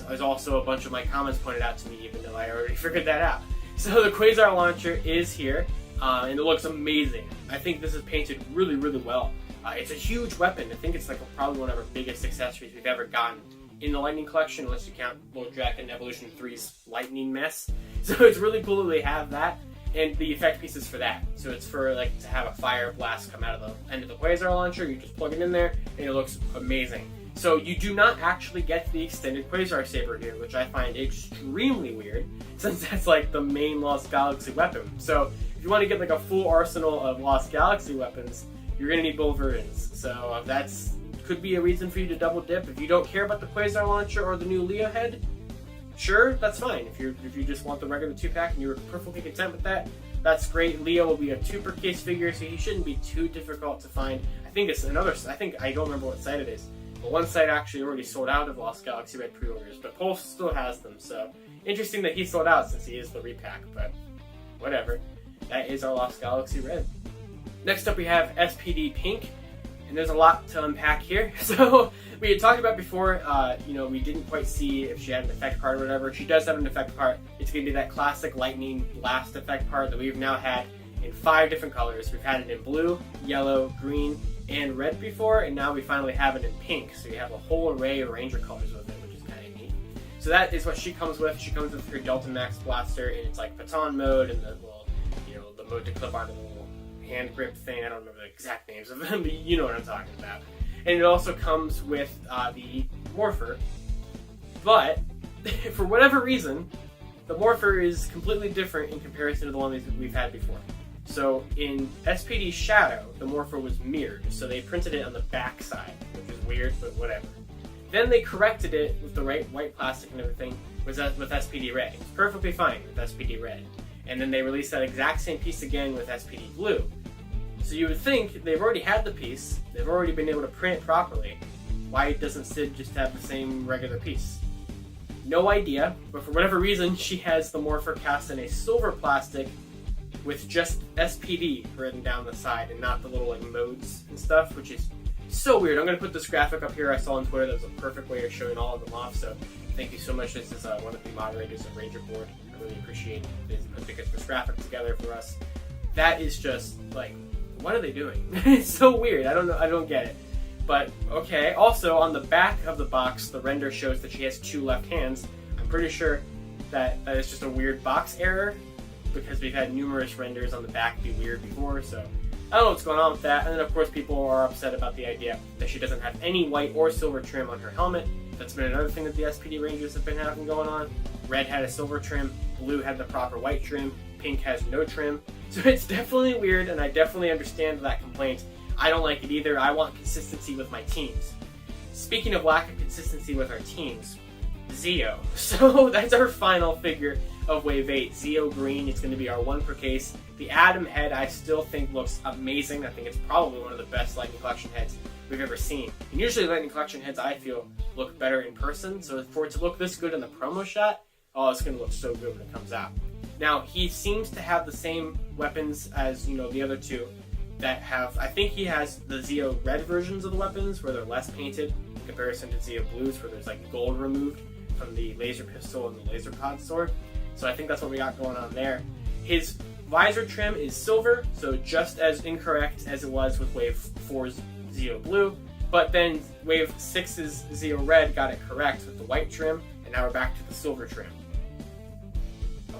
As also a bunch of my comments pointed out to me, even though I already figured that out. So the Quasar launcher is here, and it looks amazing. I think this is painted really, really well. It's a huge weapon. I think it's like probably one of our biggest accessories we've ever gotten in the Lightning Collection, unless you count Lord Draken Evolution 3's lightning mess. So it's really cool that they have that, and the effect piece is for that. So it's for like to have a fire blast come out of the end of the Quasar launcher. You just plug it in there, and it looks amazing. So you do not actually get the extended Quasar saber here, which I find extremely weird, since that's like the main Lost Galaxy weapon. So if you want to get like a full arsenal of Lost Galaxy weapons, you're going to need both versions. So that's could be a reason for you to double dip. If you don't care about the Quasar launcher or the new Leo head, sure, that's fine. If you just want the regular 2-pack and you're perfectly content with that, that's great. Leo will be a 2 per case figure, so he shouldn't be too difficult to find. I don't remember what site it is. But one site actually already sold out of Lost Galaxy Red pre-orders, but Pulse still has them, so interesting that he sold out since he is the repack, but whatever. That is our Lost Galaxy Red. Next up we have SPD Pink, and there's a lot to unpack here. So we had talked about before, we didn't quite see if she had an effect part or whatever. She does have an effect part. It's going to be that classic lightning blast effect part that we've now had in 5 different colors. We've had it in blue, yellow, green, and red before, and now we finally have it in pink. So you have a whole array of Ranger colors with it, which is kind of neat. So that is what she comes with. She comes with her Delta Max blaster, and it's like Patron mode, and the little, the mode to clip on the little hand grip thing. I don't remember the exact names of them, but you know what I'm talking about. And it also comes with the Morpher, but for whatever reason, the Morpher is completely different in comparison to the one that we've had before. So in SPD Shadow, the Morpher was mirrored, so they printed it on the back side, which is weird, but whatever. Then they corrected it with the right white plastic and everything with SPD Red. It's perfectly fine with SPD Red. And then they released that exact same piece again with SPD Blue. So you would think they've already had the piece, they've already been able to print it properly. Why doesn't Sid just have the same regular piece? No idea, but for whatever reason, she has the Morpher cast in a silver plastic with just SPD written down the side and not the little like modes and stuff, which is so weird. I'm going to put this graphic up here I saw on Twitter. That was a perfect way of showing all of them off, so thank you so much. This is one of the moderators of Ranger Board. I really appreciate this graphic together for us. That is just like, what are they doing? It's so weird. I don't know. I don't get it. But okay. Also, on the back of the box, the render shows that she has 2 left hands. I'm pretty sure that is just a weird box error, because we've had numerous renders on the back be weird before, so I don't know what's going on with that. And then of course people are upset about the idea that she doesn't have any white or silver trim on her helmet. That's been another thing that the SPD Rangers have been having going on. Red had a silver trim, blue had the proper white trim, pink has no trim. So it's definitely weird, and I definitely understand that complaint. I don't like it either. I want consistency with my teams. Speaking of lack of consistency with our teams, Zeo. So that's our final figure of Wave 8. Zeo Green. It's going to be our 1 per case. The Atom head I still think looks amazing. I think it's probably one of the best Lightning Collection heads we've ever seen. And usually Lightning Collection heads, I feel, look better in person. So for it to look this good in the promo shot, oh, it's going to look so good when it comes out. Now, he seems to have the same weapons as, the other 2 that have, I think he has the Zeo Red versions of the weapons where they're less painted in comparison to Zeo Blues where there's like gold removed from the laser pistol and the laser pod sword. So I think that's what we got going on there. His visor trim is silver, so just as incorrect as it was with Wave 4's Zeo Blue, but then Wave 6's Zeo Red got it correct with the white trim, and now we're back to the silver trim.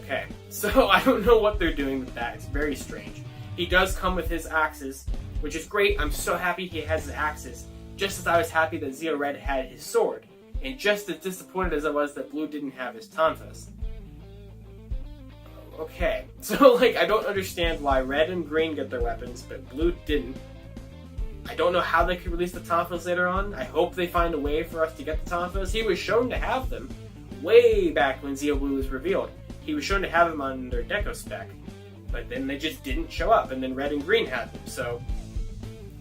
Okay, so I don't know what they're doing with that. It's very strange. He does come with his axes, which is great. I'm so happy he has his axes, just as I was happy that Zeo Red had his sword, and just as disappointed as I was that Blue didn't have his Tonfas. Okay, so like, I don't understand why Red and Green get their weapons, but Blue didn't. I don't know how they could release the Tonfas later on. I hope they find a way for us to get the Tonfas. He was shown to have them way back when Zeo Blue was revealed. He was shown to have them on their Deco spec, but then they just didn't show up, and then Red and Green had them, so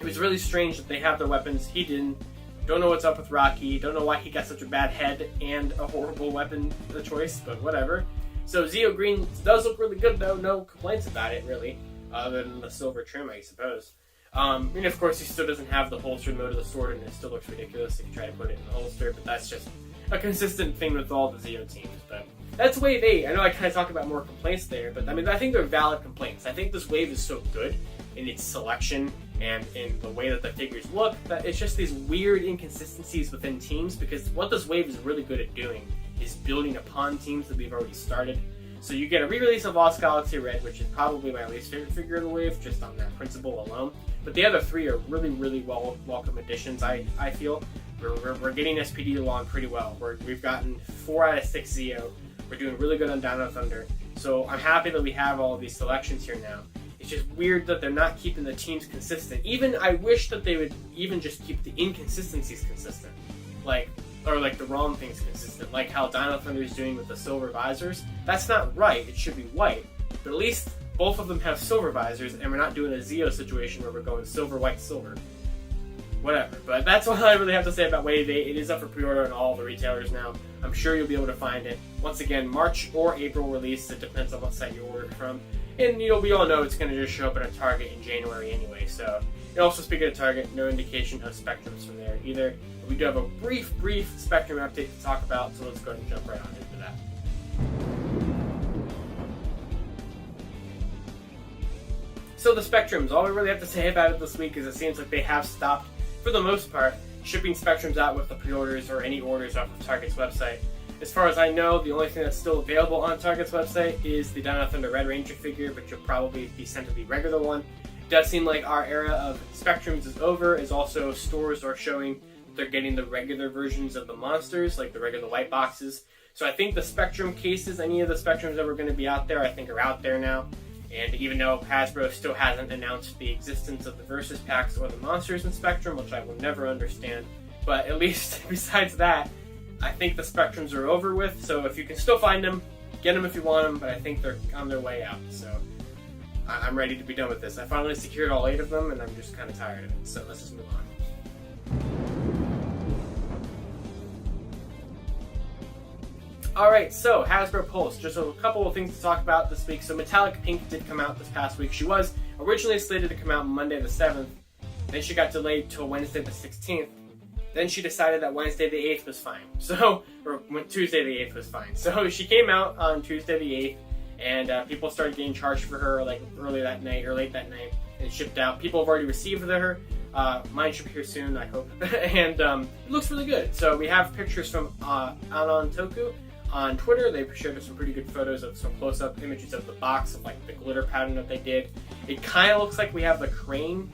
it was really strange that they have their weapons. He didn't. Don't know what's up with Rocky. Don't know why he got such a bad head and a horrible weapon choice, but whatever. So Zeo Green does look really good though, no complaints about it really, other than the silver trim, I suppose. And of course he still doesn't have the holster mode of the sword, and it still looks ridiculous if you try to put it in the holster, but that's just a consistent thing with all the Zeo teams. But that's Wave 8. I know I kind of talked about more complaints there, but I mean, I think they're valid complaints. I think this wave is so good in its selection and in the way that the figures look that it's just these weird inconsistencies within teams, because what this wave is really good at doing is building upon teams that we've already started. So you get a re-release of Lost Galaxy Red, which is probably my least favorite figure of the wave, just on that principle alone. But the other three are really, really welcome additions, I feel. We're getting SPD along pretty well. We've gotten 4 out of 6 Zeo. We're doing really good on Dino Thunder. So I'm happy that we have all of these selections here now. It's just weird that they're not keeping the teams consistent. Even I wish that they would even just keep the inconsistencies consistent. Or the wrong things consistent, like how Dino Thunder is doing with the silver visors. That's not right, it should be white. But at least both of them have silver visors, and we're not doing a Zeo situation where we're going silver, white, silver. Whatever, but that's all I really have to say about Wave 8. It is up for pre-order on all the retailers now. I'm sure you'll be able to find it. Once again, March or April release, it depends on what site you order it from. And we all know it's going to just show up at a Target in January anyway, so. And also, speaking of Target, no indication of Spectrums from there either. We do have a brief Spectrum update to talk about, so let's go ahead and jump right on into that. So the Spectrums, all we really have to say about it this week is it seems like they have stopped, for the most part, shipping Spectrums out with the pre-orders or any orders off of Target's website. As far as I know, the only thing that's still available on Target's website is the Dino Thunder Red Ranger figure, but you'll probably be sent to the regular one. It does seem like our era of Spectrums is over, as also stores are showing that they're getting the regular versions of the monsters, like the regular white boxes. So I think the Spectrum cases, any of the Spectrums that were going to be out there, I think are out there now. And even though Hasbro still hasn't announced the existence of the Versus Packs or the monsters in Spectrum, which I will never understand, but at least besides that, I think the Spectrums are over with. So if you can still find them, get them if you want them, but I think they're on their way out. So I'm ready to be done with this. I finally secured all 8 of them, and I'm just kind of tired of it. So let's just move on. Alright, so Hasbro Pulse, just a couple of things to talk about this week. So Metallic Pink did come out this past week. She was originally slated to come out Monday the 7th, then she got delayed till Wednesday the 16th. Then she decided that Wednesday the 8th was fine. Or Tuesday the 8th was fine. So she came out on Tuesday the 8th, and people started getting charged for her like early that night or late that night, and shipped out. People have already received her. Mine should be here soon, I hope. And it looks really good. So we have pictures from Anon Toku on Twitter. They shared us some pretty good photos of some close-up images of the box, of like the glitter pattern that they did. It kind of looks like we have the crane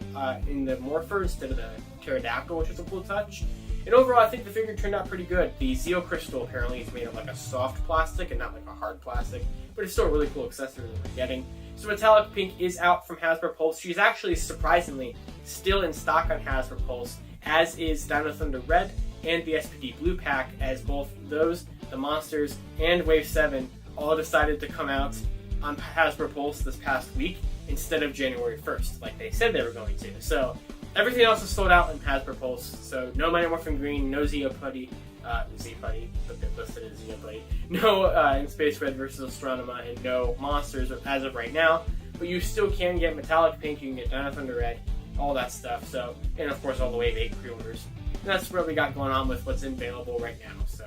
in the Morpher instead of the pterodactyl, which is a cool touch. And overall, I think the figure turned out pretty good. The Zeo Crystal apparently is made of like a soft plastic and not like a hard plastic, but it's still a really cool accessory that we're getting. So Metallic Pink is out from Hasbro Pulse. She's actually surprisingly still in stock on Hasbro Pulse, as is Dino Thunder Red and the SPD Blue Pack, as both those, the monsters, and Wave 7 all decided to come out on Hasbro Pulse this past week instead of January 1st, like they said they were going to. So everything else is sold out in Hasbro Pulse. So no Mighty Morphin Green, no Zeo Putty, but they're listed as Zeo Putty, no In Space Red versus Astronema, and no monsters as of right now. But you still can get Metallic Pink, you can get Dino Thunder Red, all that stuff. So, and of course all the Wave 8 pre-orders. And that's what we got going on with what's available right now. So,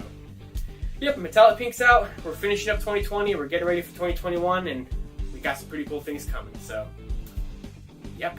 yep, Metallic Pink's out. We're finishing up 2020. We're getting ready for 2021, and we got some pretty cool things coming. So, yep.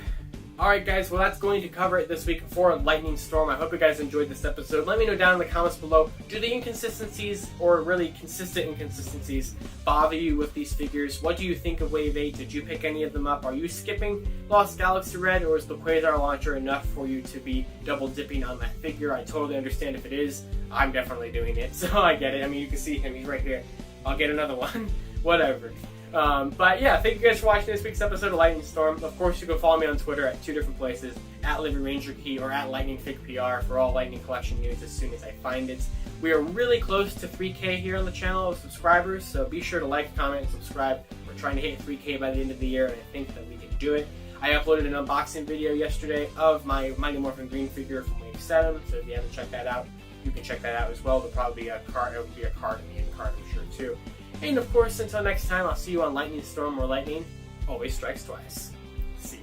Alright guys, well that's going to cover it this week for Lightning Storm. I hope you guys enjoyed this episode. Let me know down in the comments below, do the inconsistencies, or really consistent inconsistencies, bother you with these figures? What do you think of Wave 8? Did you pick any of them up? Are you skipping Lost Galaxy Red, or is the Quasar launcher enough for you to be double dipping on that figure? I totally understand if it is. I'm definitely doing it, so I get it. I mean, you can see him, he's right here. I'll get another one. Whatever. But yeah, thank you guys for watching this week's episode of Lightning Storm. Of course, you can follow me on Twitter at 2 different places, at Living Ranger Key or at LightningFigPR for all Lightning Collection news as soon as I find it. We are really close to 3K here on the channel of subscribers, so be sure to like, comment, and subscribe. We're trying to hit 3K by the end of the year, and I think that we can do it. I uploaded an unboxing video yesterday of my Mighty Morphin Green figure from Wave 7, so if you haven't checked that out, you can check that out as well. There'll probably be a card, it will be a card in the end card, I'm sure, too. And of course, until next time, I'll see you on Lightning Storm, where lightning always strikes twice. See ya.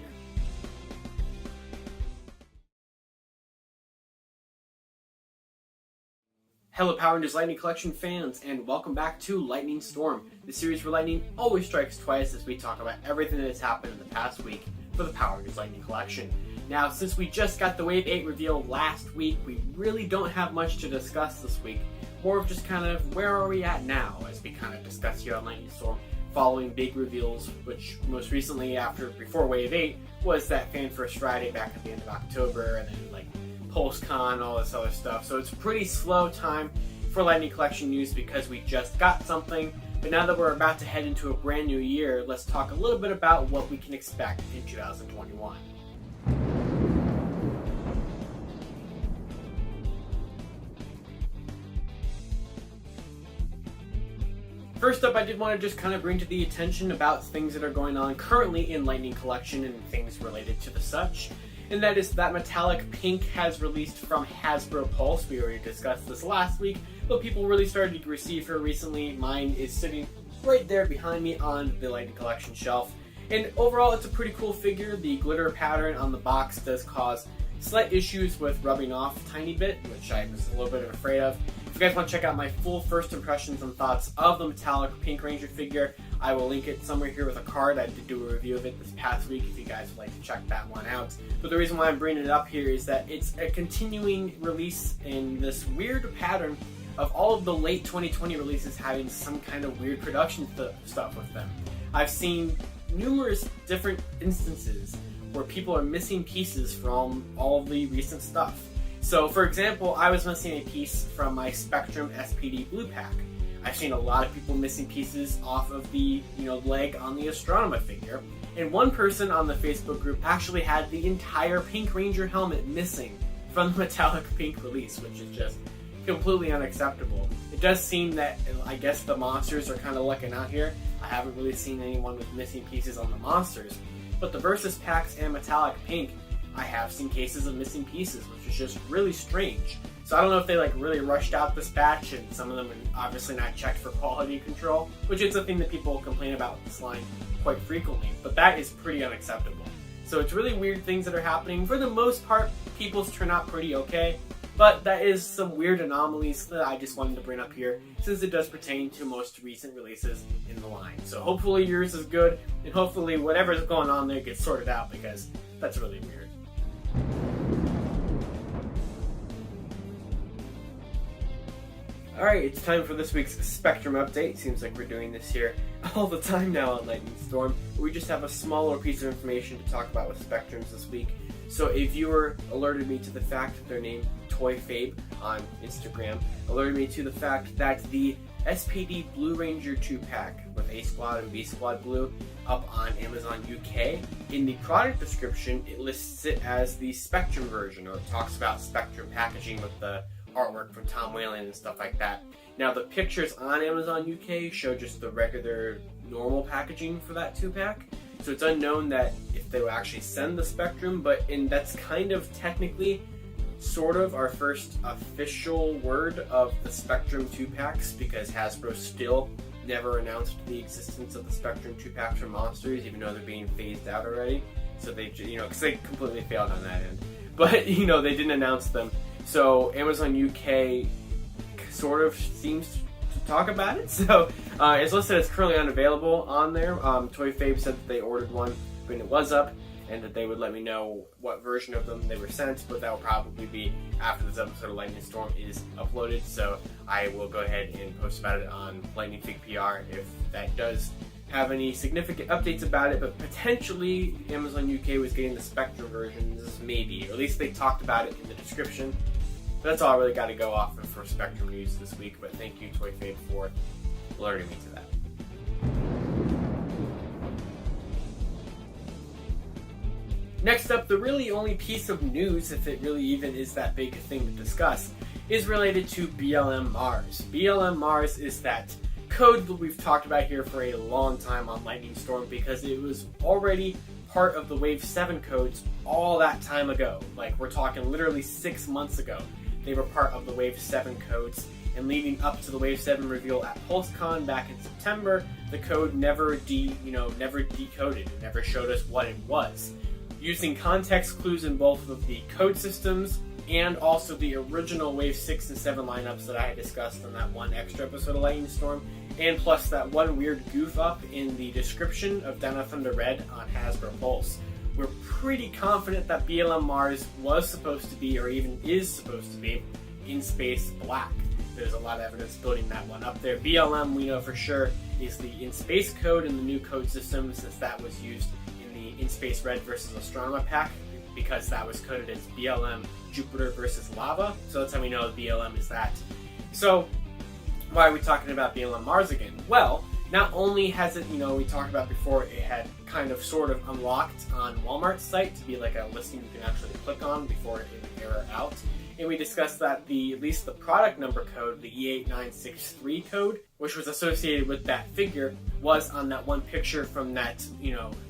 Hello Power Rangers Lightning Collection fans, and welcome back to Lightning Storm, the series where lightning always strikes twice as we talk about everything that has happened in the past week for the Power Rangers Lightning Collection. Now, since we just got the Wave 8 reveal last week, we really don't have much to discuss this week. More of just kind of where are we at now as we kind of discuss here on Lightning Storm following big reveals, which most recently before Wave 8 was that Fan First Friday back at the end of October, and then like PulseCon, all this other stuff. So it's a pretty slow time for Lightning Collection news because we just got something. But now that we're about to head into a brand new year, let's talk a little bit about what we can expect in 2021. First up, I did want to just kind of bring to the attention about things that are going on currently in Lightning Collection and things related to the such. And that is that Metallic Pink has released from Hasbro Pulse. We already discussed this last week, but people really started to receive her recently. Mine is sitting right there behind me on the Lightning Collection shelf. And overall, it's a pretty cool figure. The glitter pattern on the box does cause slight issues with rubbing off a tiny bit, which I was a little bit afraid of. If you guys want to check out my full first impressions and thoughts of the Metallic Pink Ranger figure, I will link it somewhere here with a card. I did do a review of it this past week if you guys would like to check that one out. But the reason why I'm bringing it up here is that it's a continuing release in this weird pattern of all of the late 2020 releases having some kind of weird production stuff with them. I've seen numerous different instances where people are missing pieces from all of the recent stuff. So, for example, I was missing a piece from my Spectrum SPD Blue Pack. I've seen a lot of people missing pieces off of the, leg on the Astronema figure. And one person on the Facebook group actually had the entire Pink Ranger helmet missing from the Metallic Pink release, which is just completely unacceptable. It does seem that, I guess, the monsters are kind of lucking out here. I haven't really seen anyone with missing pieces on the monsters. But the Versus packs and Metallic Pink, I have seen cases of missing pieces, which is just really strange. So I don't know if they really rushed out this batch, and some of them are obviously not checked for quality control, which is a thing that people complain about with this line quite frequently, but that is pretty unacceptable. So it's really weird things that are happening. For the most part, people's turn out pretty okay, but that is some weird anomalies that I just wanted to bring up here, since it does pertain to most recent releases in the line. So hopefully yours is good, and hopefully whatever's going on there gets sorted out, because that's really weird. Alright, it's time for this week's Spectrum update. Seems like we're doing this here all the time now on Lightning Storm. We just have a smaller piece of information to talk about with Spectrums this week. So a viewer alerted me to the fact that their name, ToyFabe, on Instagram, alerted me to the fact that the SPD Blue Ranger 2-pack with A Squad and B Squad Blue up on Amazon UK, in the product description it lists it as the Spectrum version, or it talks about Spectrum packaging with the artwork from Tom Whalen and stuff like that. Now the pictures on Amazon UK show just the regular normal packaging for that 2-pack, so it's unknown that if they will actually send the Spectrum, and that's kind of technically sort of our first official word of the Spectrum 2-packs, because Hasbro still never announced the existence of the Spectrum 2-packs for Monsters, even though they're being phased out already. So they, because they completely failed on that end. But, they didn't announce them. So Amazon UK sort of seems to talk about it. So it's listed as currently unavailable on there. ToyFabe said that they ordered one when it was up. and that they would let me know what version of them they were sent, but that will probably be after this episode of Lightning Storm is uploaded, so I will go ahead and post about it on Lightning Fig PR if that does have any significant updates about it. But potentially Amazon UK was getting the Spectrum versions, maybe, or at least they talked about it in the description. But that's all I really got to go off of for Spectrum news this week, but thank you Toy Fade for alerting me to that. Next up, the really only piece of news, if it really even is that big a thing to discuss, is related to BLM Mars. BLM Mars is that code that we've talked about here for a long time on Lightning Storm because it was already part of the Wave 7 codes all that time ago. Like, we're talking literally 6 months ago. They were part of the Wave 7 codes, and leading up to the Wave 7 reveal at PulseCon back in September, the code never decoded. It never showed us what it was. Using context clues in both of the code systems and also the original Wave 6 and 7 lineups that I had discussed on that one extra episode of Lightning Storm, and plus that one weird goof up in the description of Down of Thunder Red on Hasbro Pulse, we're pretty confident that BLM Mars was supposed to be, or even is supposed to be, in space black. There's a lot of evidence building that one up there. BLM, we know for sure, is the in-space code in the new code system, since that was used in the In-Space Red versus Astronomer pack, because that was coded as BLM Jupiter versus Lava. So that's how we know BLM is that. So why are we talking about BLM Mars again? Well, not only has it, we talked about before, it had kind of sort of unlocked on Walmart's site to be like a listing you can actually click on before it would error out. And we discussed that at least the product number code, the E8963 code, which was associated with that figure, was on that one picture from that,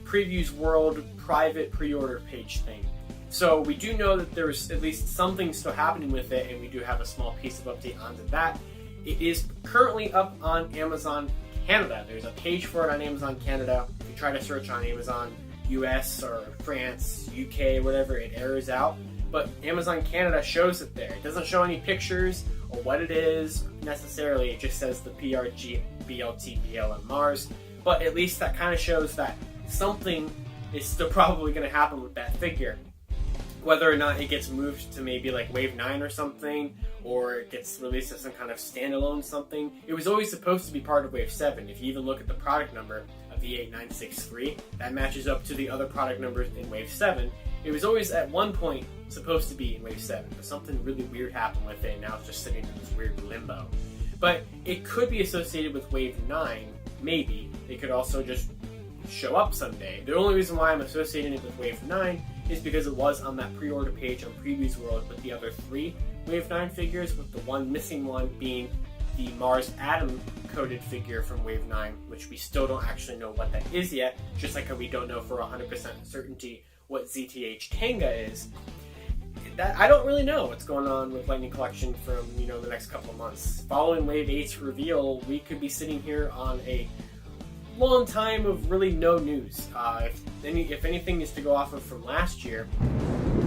Previews World private pre-order page thing. So we do know that there's at least something still happening with it, and we do have a small piece of update onto that. It is currently up on Amazon Canada. There's a page for it on Amazon Canada. If you try to search on Amazon US or France, UK, whatever, it errors out. But Amazon Canada shows it there. It doesn't show any pictures or what it is necessarily. It just says the PRG BLT BLM Mars. But at least that kind of shows that something is still probably going to happen with that figure. Whether or not it gets moved to maybe like Wave 9 or something, or it gets released as some kind of standalone something. It was always supposed to be part of Wave 7. If you even look at the product number of E8963, that matches up to the other product numbers in Wave 7. It was always at one point supposed to be in Wave 7, but something really weird happened with it, and now it's just sitting in this weird limbo. But it could be associated with Wave 9, maybe. It could also just show up someday. The only reason why I'm associating it with Wave 9 is because it was on that pre-order page on Previews World with the other 3 Wave 9 figures, with the one missing one being the Mars Atom coded figure from Wave 9, which we still don't actually know what that is yet, just like how we don't know for 100% certainty what ZTH Kanga is. I don't really know what's going on with Lightning Collection from, the next couple of months. Following Wave 8's reveal, we could be sitting here on a long time of really no news. If anything is to go off of from last year,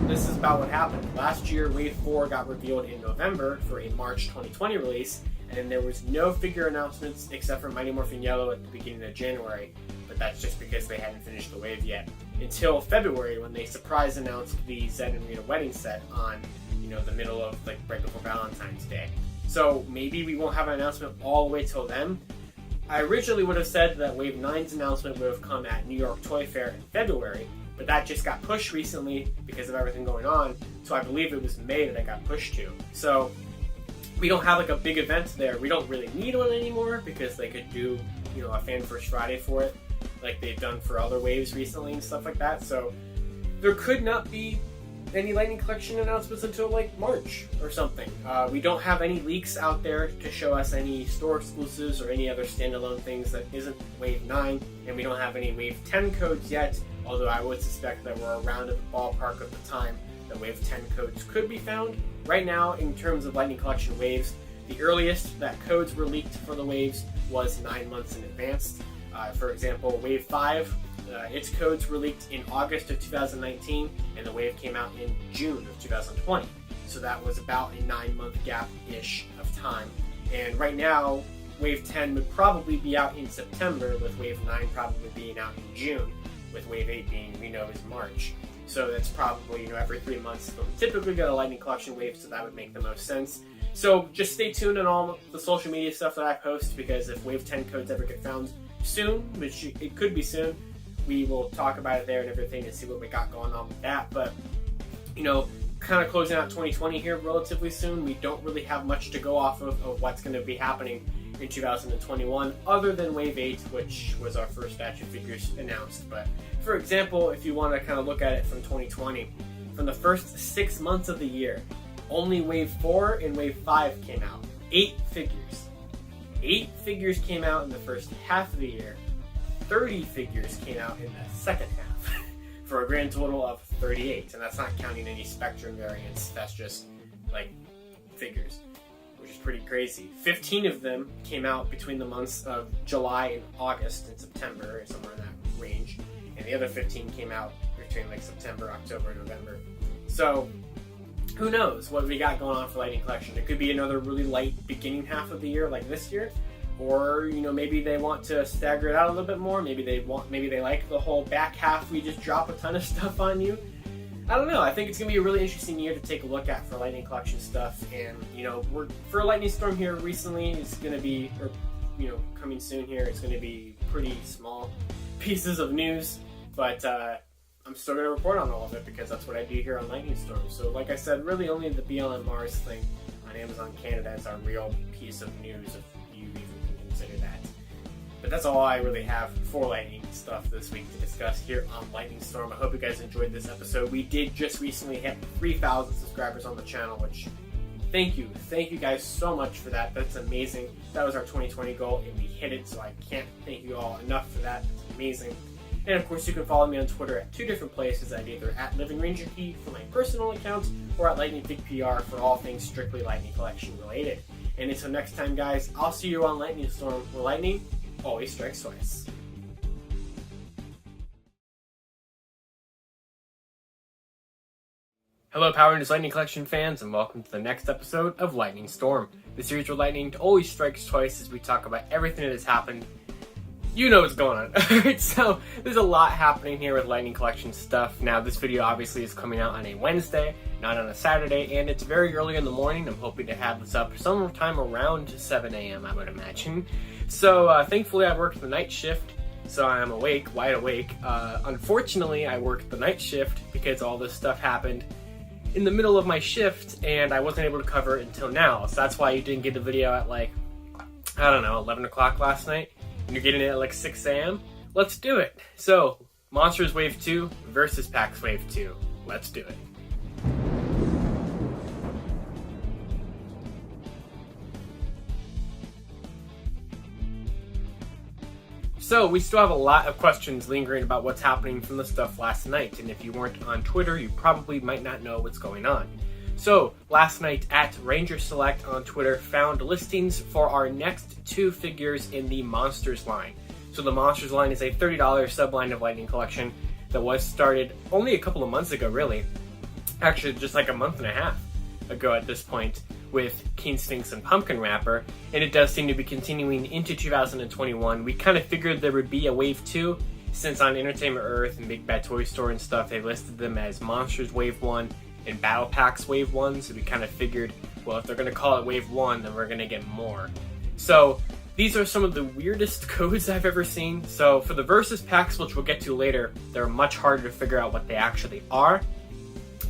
this is about what happened. Last year, Wave 4 got revealed in November for a March 2020 release, and there was no figure announcements except for Mighty Morphin Yellow at the beginning of January, but that's just because they hadn't finished the wave yet. Until February, when they surprise announced the Zed and Rita wedding set on, the middle of, right before Valentine's Day. So maybe we won't have an announcement all the way till then. I originally would have said that Wave 9's announcement would have come at New York Toy Fair in February, but that just got pushed recently because of everything going on, so I believe it was May that it got pushed to. So we don't have a big event there. We don't really need one anymore because they could do, a Fan First Friday for it, like they've done for other waves recently and stuff like that. So there could not be any Lightning Collection announcements until March or something. We don't have any leaks out there to show us any store exclusives or any other standalone things that isn't Wave 9, and we don't have any Wave 10 codes yet, although I would suspect that we're around at the ballpark of the time that Wave 10 codes could be found. Right now, in terms of Lightning Collection waves, the earliest that codes were leaked for the waves was 9 months in advance. For example, Wave 5, its codes were leaked in August of 2019, and the wave came out in June of 2020. So that was about a 9-month gap-ish of time. And right now, Wave 10 would probably be out in September, with Wave 9 probably being out in June. with Wave 8 being, we know, is March. So that's probably, every 3 months. But we typically get a Lightning Collection wave, so that would make the most sense. So just stay tuned on all the social media stuff that I post, because if Wave 10 codes ever get found soon, which it could be soon, we will talk about it there and everything and see what we got going on with that. But, kind of closing out 2020 here relatively soon, we don't really have much to go off of what's going to be happening in 2021, other than Wave 8, which was our first batch of figures announced. But for example, if you want to kind of look at it from 2020, from the first 6 months of the year, only Wave 4 and Wave 5 came out. 8 figures. 8 figures came out in the first half of the year. 30 figures came out in the second half, for a grand total of 38. And that's not counting any Spectrum variants. That's just, figures, which is pretty crazy. 15 of them came out between the months of July and August and September, somewhere in that range. And the other 15 came out between September, October, November. So who knows what we got going on for Lightning Collection. It could be another really light beginning half of the year like this year. Or, maybe they want to stagger it out a little bit more. Maybe they like the whole back half, we just drop a ton of stuff on you. I don't know. I think it's going to be a really interesting year to take a look at for Lightning Collection stuff. And, for Lightning Storm here recently, it's going to be, coming soon here, it's going to be pretty small pieces of news. But I'm still going to report on all of it, because that's what I do here on Lightning Storm. So, like I said, really only the BLM Mars thing on Amazon Canada is our real piece of news, if you even can consider that. But that's all I really have for Lightning stuff this week to discuss here on Lightning Storm. I hope you guys enjoyed this episode. We did just recently hit 3,000 subscribers on the channel, which thank you guys so much for that. That's amazing. That was our 2020 goal, and we hit it, so I can't thank you all enough for that. It's amazing. And of course, you can follow me on Twitter at 2 different places, at either at Living Ranger Key for my personal account, or at Lightning Fig PR for all things strictly Lightning Collection related. And until next time, guys, I'll see you on Lightning Storm, where lightning always strikes twice. Hello, Power Rangers Lightning Collection fans, and welcome to the next episode of Lightning Storm, the series where lightning always strikes twice as we talk about everything that has happened. You know what's going on. Alright, so there's a lot happening here with Lightning Collection stuff. Now, this video obviously is coming out on a Wednesday, not on a Saturday, and it's very early in the morning. I'm hoping to have this up sometime around 7 a.m., I would imagine. So, thankfully, I worked the night shift, so I'm awake, wide awake. Unfortunately, I worked the night shift because all this stuff happened in the middle of my shift, and I wasn't able to cover it until now. So that's why you didn't get the video at 11 o'clock last night. And you're getting it at 6 a.m. Let's do it. So, Monsters Wave 2 versus PAX Wave 2. Let's do it. So, we still have a lot of questions lingering about what's happening from the stuff last night. And if you weren't on Twitter, you probably might not know what's going on. So, last night at Ranger Select on Twitter found listings for our next 2 figures in the Monsters line. So the Monsters line is a $30 subline of Lightning Collection that was started only a couple of months ago, really. Actually, just a month and a half ago at this point, with King Sphinx and Pumpkin Wrapper, and it does seem to be continuing into 2021. We kind of figured there would be a Wave 2, since on Entertainment Earth and Big Bad Toy Store and stuff, they listed them as Monsters Wave 1 and Battle Packs Wave 1, so we kind of figured, well, if they're going to call it Wave 1, then we're going to get more. So, these are some of the weirdest codes I've ever seen. So, for the Versus Packs, which we'll get to later, they're much harder to figure out what they actually are.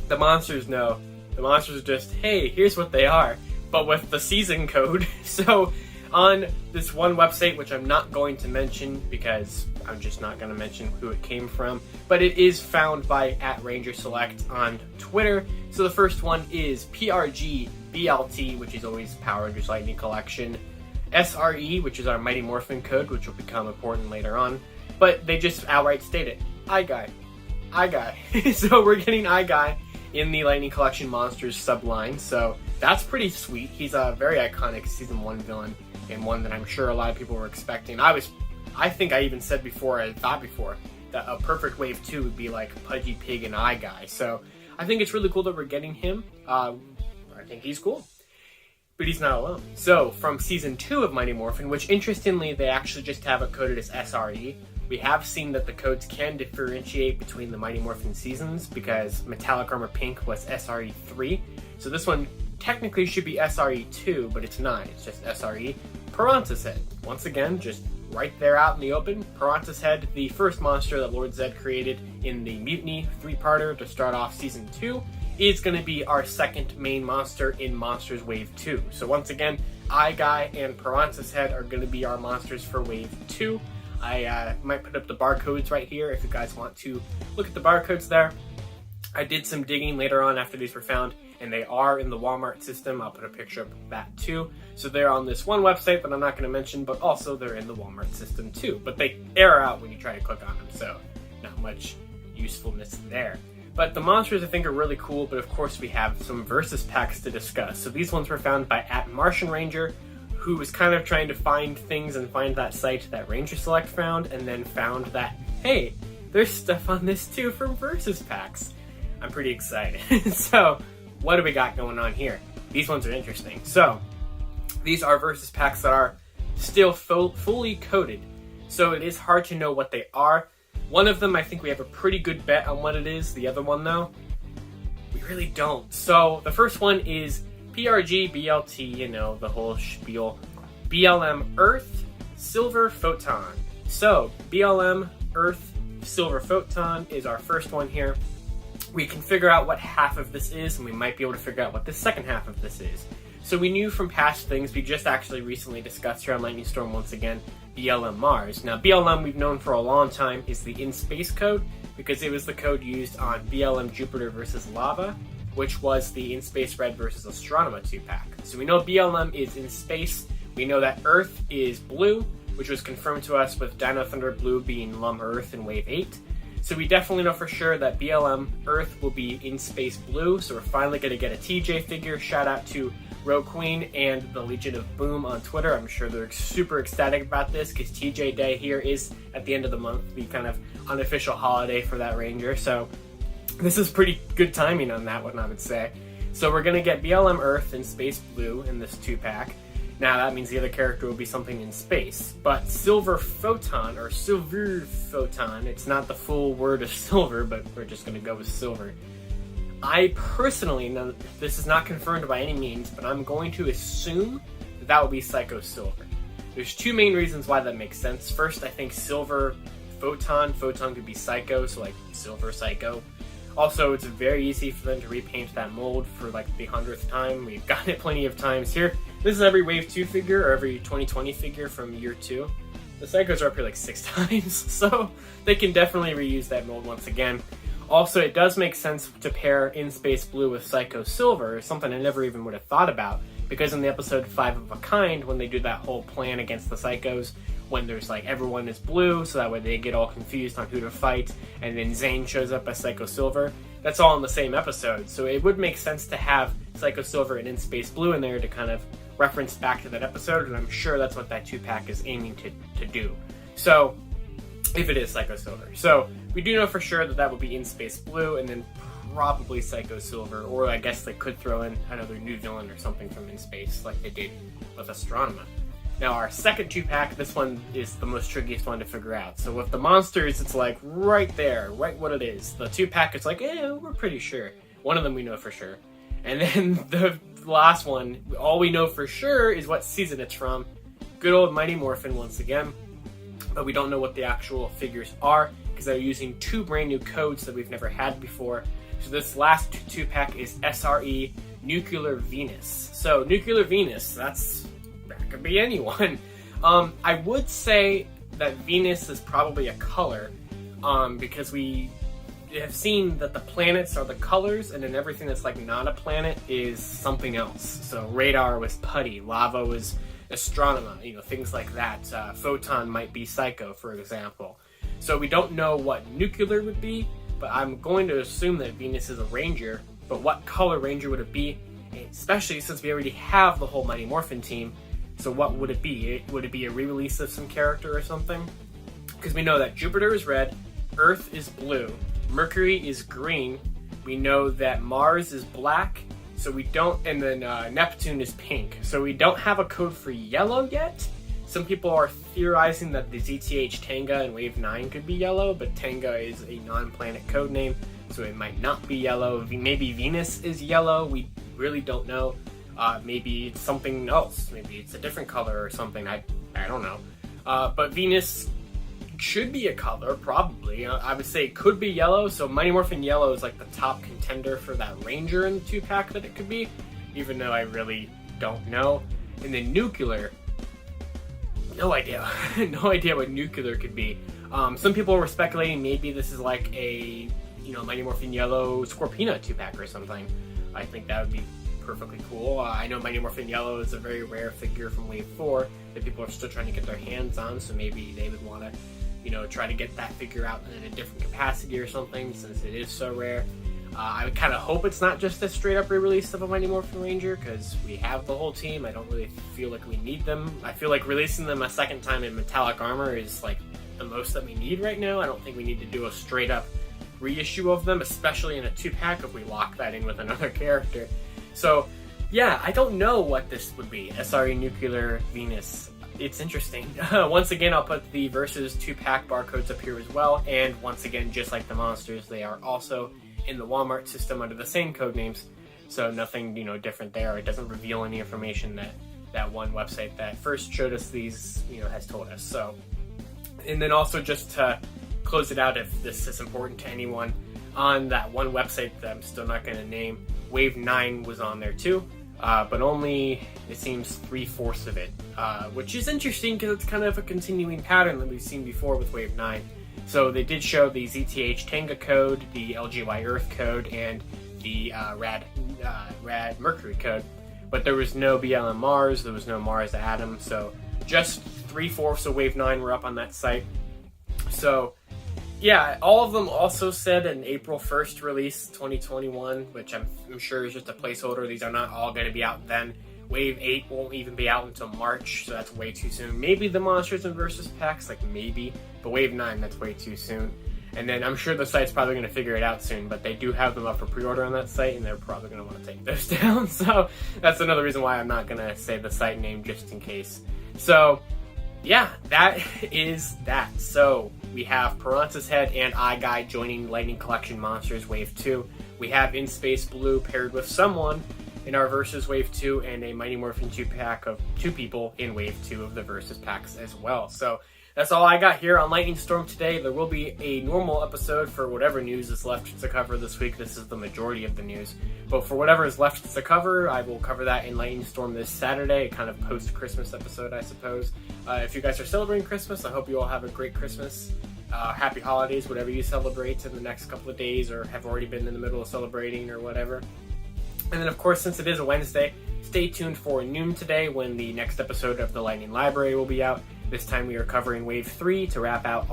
The Monsters know. The Monsters are just, hey, here's what they are, but with the season code. So, on this one website, which I'm not going to mention because I'm just not going to mention who it came from, but it is found by @RangerSelect on Twitter. So the first one is PRG-BLT, which is always Power Rangers Lightning Collection, SRE, which is our Mighty Morphin code, which will become important later on, but they just outright state it. iGuy. So we're getting iGuy in the Lightning Collection Monsters subline, so that's pretty sweet. He's a very iconic Season 1 villain, and one that I'm sure a lot of people were expecting. I think I even said before, I thought before, that a perfect Wave 2 would be like Pudgy Pig and iGuy. So I think it's really cool that we're getting him. I think he's cool. But he's not alone. So from Season 2 of Mighty Morphin, which interestingly they actually just have it coded as SRE, We have seen that the codes can differentiate between the Mighty Morphin seasons because Metallic Armor Pink was SRE 3. So this one technically should be SRE 2, but it's not. It's just SRE. Piranha's Head. Once again, just right there out in the open. Piranha's Head, the first monster that Lord Zed created in the Mutiny 3-parter to start off Season 2, is going to be our second main monster in Monsters Wave 2. So once again, Eye Guy and Piranha's Head are going to be our monsters for Wave 2. I might put up the barcodes right here if you guys want to look at the barcodes there. I did some digging later on after these were found, and they are in the Walmart system. I'll put a picture of that too. So they're on this one website that I'm not going to mention, but also they're in the Walmart system too. But they error out when you try to click on them, so not much usefulness there. But the monsters I think are really cool, but of course we have some versus packs to discuss. So these ones were found by @MartianRanger, who was kind of trying to find things and find that site that Ranger Select found, and then found that, hey, there's stuff on this too from versus packs. I'm pretty excited. So, what do we got going on here? These ones are interesting. So, these are versus packs that are still fully coded. So it is hard to know what they are. One of them, I think we have a pretty good bet on what it is. The other one, though, we really don't. So, the first one is PRG, BLT, you know, the whole spiel. BLM Earth, Silver Photon. So, BLM Earth, Silver Photon is our first one here. We can figure out what half of this is, and we might be able to figure out what the second half of this is. So we knew from past things, we just actually recently discussed here on Lightning Storm once again, BLM Mars. Now, BLM we've known for a long time is the in-space code, because it was the code used on BLM Jupiter versus Lava, which was the In-Space Red versus Astronema 2-pack. So we know BLM is in space. We know that Earth is blue, which was confirmed to us with Dino Thunder Blue being Lum Earth in Wave 8. So we definitely know for sure that BLM Earth will be in space blue. So we're finally going to get a TJ figure. Shout out to Rogue Queen and the Legion of Boom on Twitter. I'm sure they're super ecstatic about this because TJ Day here is at the end of the month, the kind of unofficial holiday for that Ranger. So this is pretty good timing on that one, I would say. So we're going to get BLM Earth in space blue in this 2-pack. Now that means the other character will be something in space. But Silver Photon, or Silver Photon, it's not the full word of silver, but we're just going to go with silver. I personally, now this is not confirmed by any means, but I'm going to assume that would be Psycho Silver. There's two main reasons why that makes sense. First, I think Silver Photon could be Psycho, so like Silver Psycho. Also, it's very easy for them to repaint that mold for like the 100th time. We've gotten it plenty of times here. This is every Wave 2 figure or every 2020 figure from year 2. The Psychos are up here like 6 times, so they can definitely reuse that mold once again. Also, it does make sense to pair In Space Blue with Psycho Silver, something I never even would have thought about, because in the episode 5 of a Kind, when they do that whole plan against the Psychos, when there's like everyone is blue, so that way they get all confused on who to fight, and then Zane shows up as Psycho Silver. That's all in the same episode, so it would make sense to have Psycho Silver and In Space Blue in there to kind of reference back to that episode, and I'm sure that's what that 2-pack is aiming to do. So, if it is Psycho Silver. So, we do know for sure that that will be In Space Blue, and then probably Psycho Silver, or I guess they could throw in another new villain or something from In Space, like they did with Astronema. Now, our second 2-pack, this one is the most trickiest one to figure out. So with the monsters, it's like right there, right what it is. The 2-pack, it's like, we're pretty sure. One of them we know for sure. And then the last one, all we know for sure is what season it's from. Good old Mighty Morphin once again. But we don't know what the actual figures are because they're using 2 brand new codes that we've never had before. So this last 2-pack is SRE Nuclear Venus. So Nuclear Venus, that could be anyone. I would say that Venus is probably a color because we have seen that the planets are the colors, and then everything that's like not a planet is something else. So radar was putty, lava was Astronema, things like that. Photon might be Psycho, for example. So we don't know what nuclear would be, but I'm going to assume that Venus is a Ranger. But what color Ranger would it be? Especially since we already have the whole Mighty Morphin team. So what would it be? Would it be a re-release of some character or something? Because we know that Jupiter is red, Earth is blue, Mercury is green, we know that Mars is black, so we don't, and then Neptune is pink. So we don't have a code for yellow yet, Some people are theorizing that the ZTH Tanga in Wave 9 could be yellow, but Tanga is a non-planet code name, so it might not be yellow. Maybe Venus is yellow, we really don't know. Maybe it's something else, maybe it's a different color or something, I don't know. But Venus should be a color, probably. I would say it could be yellow, so Mighty Morphin Yellow is like the top contender for that Ranger in the 2-pack that it could be, even though I really don't know. And then Nuclear, no idea. No idea what Nuclear could be. Some people were speculating maybe this is like a, Mighty Morphin Yellow Scorpina 2-pack or something. I think that would be perfectly cool. I know Mighty Morphin Yellow is a very rare figure from Wave 4 that people are still trying to get their hands on, so maybe they would want to, try to get that figure out in a different capacity or something, since it is so rare. I would kind of hope it's not just a straight up re-release of a Mighty Morphin Ranger, because we have the whole team. I don't really feel like we need them. I feel like releasing them a second time in metallic armor is like the most that we need right now. I don't think we need to do a straight up reissue of them, especially in a 2-pack if we lock that in with another character. So yeah, I don't know what this would be. SRE Nuclear Venus. It's interesting. Once again, I'll put the Versus 2-pack barcodes up here as well, and once again, just like the monsters, they are also in the Walmart system under the same code names, so nothing different there. It doesn't reveal any information that one website that first showed us these has told us. So, and then also just to close it out, if this is important to anyone, on that one website that I'm still not going to name, Wave 9 was on there too, but only, it seems, 3/4 of it, which is interesting because it's kind of a continuing pattern that we've seen before with Wave 9. So they did show the ZTH Tanga code, the LGY Earth code, and the Rad Mercury code, but there was no BLM Mars, there was no Mars Atom, so just 3/4 of Wave 9 were up on that site. So yeah, all of them also said an April 1st release 2021, which I'm sure is just a placeholder. These are not all going to be out then. Wave 8 won't even be out until March, so that's way too soon. Maybe the Monsters and Versus packs, like maybe, but Wave 9, that's way too soon. And then I'm sure the site's probably going to figure it out soon, but they do have them up for pre-order on that site, and they're probably going to want to take those down. So that's another reason why I'm not going to say the site name just in case. So yeah, that is that. So we have Piranha's Head and Eye Guy joining Lightning Collection Monsters Wave 2. We have In Space Blue paired with someone in our Versus Wave 2, and a Mighty Morphin 2-pack of 2 people in Wave 2 of the Versus packs as well. So that's all I got here on Lightning Storm today. There will be a normal episode for whatever news is left to cover this week. This is the majority of the news. But for whatever is left to cover, I will cover that in Lightning Storm this Saturday, a kind of post-Christmas episode, I suppose. If you guys are celebrating Christmas, I hope you all have a great Christmas. Happy holidays, whatever you celebrate in the next couple of days, or have already been in the middle of celebrating or whatever. And then, of course, since it is a Wednesday, stay tuned for noon today when the next episode of the Lightning Library will be out. This time we are covering Wave 3 to wrap up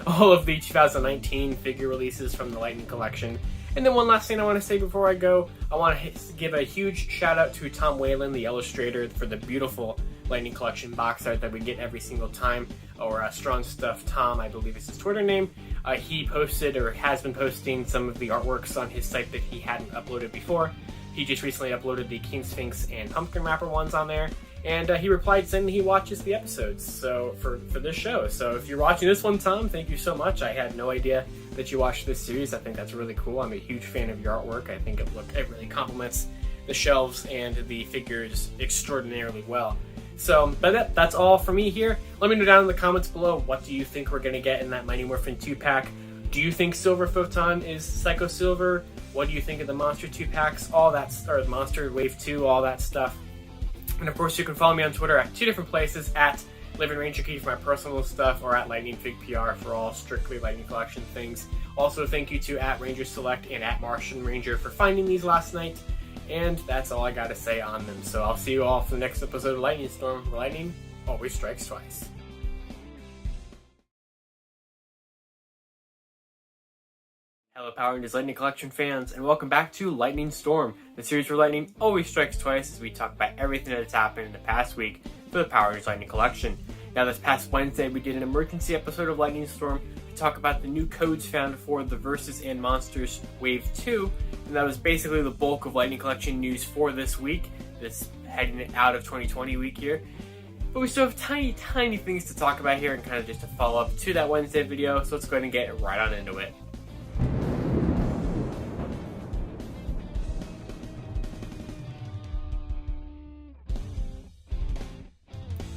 all of the 2019 figure releases from the Lightning Collection. And then one last thing I want to say before I go, I want to give a huge shout out to Tom Whalen, the illustrator, for the beautiful Lightning Collection box art that we get every single time, or Strong Stuff Tom, I believe is his Twitter name. He posted, or has been posting, some of the artworks on his site that he hadn't uploaded before. He just recently uploaded the King Sphinx and Pumpkin Wrapper ones on there, and he replied saying he watches the episodes so for this show. So if you're watching this one, Tom, thank you so much. I had no idea that you watched this series. I think that's really cool. I'm a huge fan of your artwork. I think it really complements the shelves and the figures extraordinarily well. So, but that's all for me here. Let me know down in the comments below, what do you think we're going to get in that Mighty Morphin 2-pack? Do you think Silver Photon is Psycho Silver? What do you think of the Monster 2-packs? All that, or Monster Wave 2, all that stuff. And of course, you can follow me on Twitter at 2 different places, at Living Ranger Key for my personal stuff, or at Lightning Fig PR for all strictly Lightning Collection things. Also, thank you to at Ranger Select and at Martian Ranger for finding these last night. And that's all I gotta say on them. So I'll see you all for the next episode of Lightning Storm, where lightning always strikes twice. Hello Power Rangers Lightning Collection fans, and welcome back to Lightning Storm, the series where lightning always strikes twice, as we talk about everything that has happened in the past week for the Power Rangers Lightning Collection. Now this past Wednesday we did an emergency episode of Lightning Storm to talk about the new codes found for the Versus and Monsters Wave 2, and that was basically the bulk of Lightning Collection news for this week, this heading out of 2020 week here. But we still have tiny things to talk about here, and kind of just to follow up to that Wednesday video, so let's go ahead and get right on into it.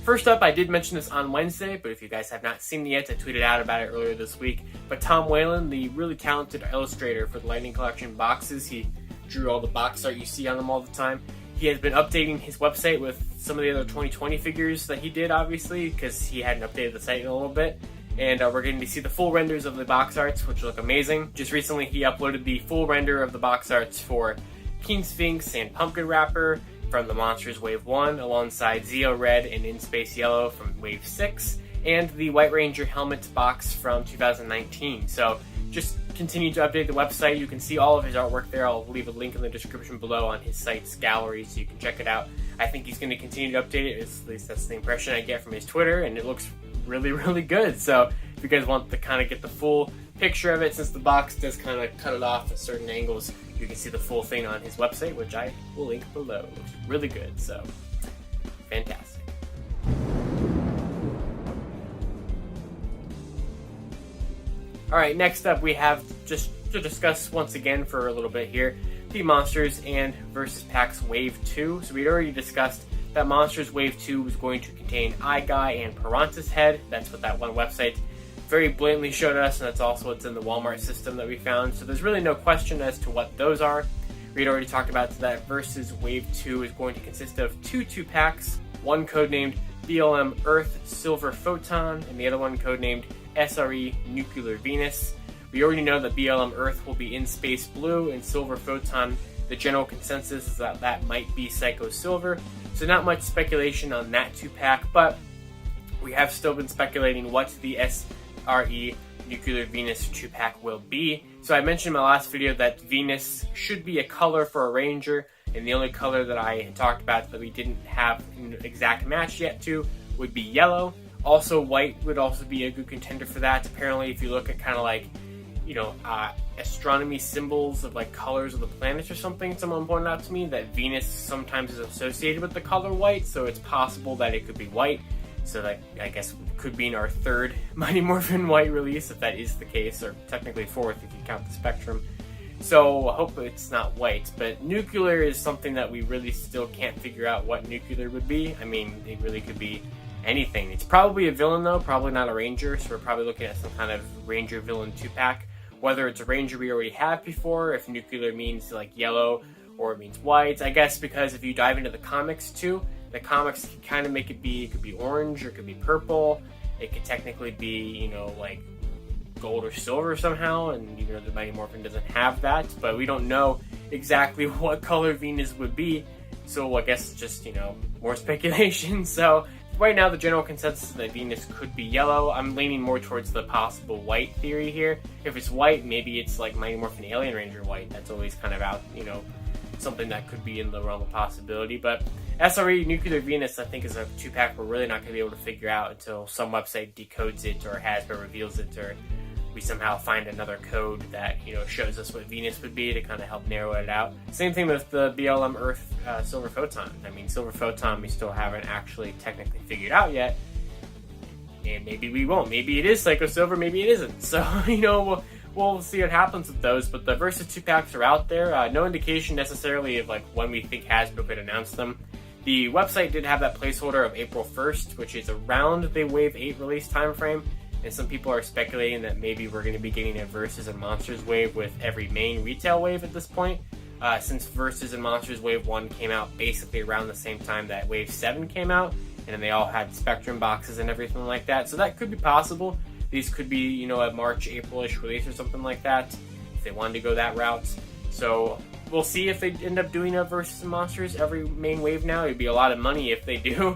First up, I did mention this on Wednesday, but if you guys have not seen it yet, I tweeted out about it earlier this week. But Tom Whalen, the really talented illustrator for the Lightning Collection boxes, he drew all the box art you see on them all the time. He has been updating his website with some of the other 2020 figures that he did, obviously, because he hadn't updated the site in a little bit. And we're getting to see the full renders of the box arts, which look amazing. Just recently, he uploaded the full render of the box arts for King Sphinx and Pumpkin Wrapper from the Monsters Wave 1, alongside Zeo Red and In Space Yellow from Wave 6, and the White Ranger helmet box from 2019. So just continue to update the website. You can see all of his artwork there. I'll leave a link in the description below on his site's gallery so you can check it out. I think he's going to continue to update it. At least that's the impression I get from his Twitter, and it looks really good. So if you guys want to kind of get the full picture of it, since the box does kind of cut it off at certain angles, you can see the full thing on his website, which I will link below. It looks really good, so fantastic. Alright, next up we have, just to discuss once again for a little bit here, the Monsters and Versus Packs Wave 2. So we'd already discussed that Monsters Wave 2 was going to contain Eye Guy and Piranha's Head. That's what that one website very blatantly showed us, and that's also what's in the Walmart system that we found. So there's really no question as to what those are. We had already talked about that Versus Wave 2 is going to consist of two 2-packs, one codenamed BLM Earth Silver Photon, and the other one codenamed SRE Nuclear Venus. We already know that BLM Earth will be in Space Blue, and Silver Photon, the general consensus is that that might be Psycho Silver. So not much speculation on that 2-pack, but we have still been speculating what the SRE Nuclear Venus 2-pack will be. So I mentioned in my last video that Venus should be a color for a Ranger, and the only color that I had talked about that we didn't have an exact match yet to would be yellow. Also, white would also be a good contender for that. Apparently, if you look at kind of like, you know, astronomy symbols of like colors of the planets or something, someone pointed out to me that Venus sometimes is associated with the color white, so it's possible that it could be white. So that, I guess, could be in our third Mighty Morphin White release, if that is the case, or technically fourth if you count the Spectrum. So I hope it's not white, but nuclear is something that we really still can't figure out what nuclear would be. I mean, it really could be anything. It's probably a villain though, probably not a Ranger, so we're probably looking at some kind of Ranger villain 2-pack. Whether it's a Ranger we already have before, if nuclear means like yellow, or it means white. I guess because if you dive into the comics too, the comics can kind of make it could be orange, or it could be purple. It could technically be, you know, like gold or silver somehow, and even though the Mighty Morphin doesn't have that, but we don't know exactly what color Venus would be, so I guess it's just, you know, more speculation. So right now the general consensus is that Venus could be yellow. I'm leaning more towards the possible white theory here. If it's white, maybe it's like Mighty Morphin Alien Ranger white. That's always kind of out, you know, something that could be in the realm of possibility. But SRE Nuclear Venus, I think, is a 2-pack we're really not going to be able to figure out until some website decodes it, or Hasbro reveals it, or we somehow find another code that, you know, shows us what Venus would be to kind of help narrow it out. Same thing with the BLM Earth Silver Photon. I mean, Silver Photon we still haven't actually technically figured out yet, and maybe we won't. Maybe it is Psycho Silver, maybe it isn't. So, you know, we'll see what happens with those. But the Versus 2-packs are out there. No indication necessarily of like when we think Hasbro could announce them. The website did have that placeholder of April 1st, which is around the Wave 8 release time frame. And some people are speculating that maybe we're going to be getting a Versus and Monsters wave with every main retail wave at this point, since Versus and Monsters Wave 1 came out basically around the same time that Wave 7 came out, and then they all had Spectrum boxes and everything like that. So that could be possible. These could be, you know, a March, April-ish release or something like that, if they wanted to go that route. So we'll see if they end up doing a Versus and Monsters every main wave now. It'd be a lot of money if they do.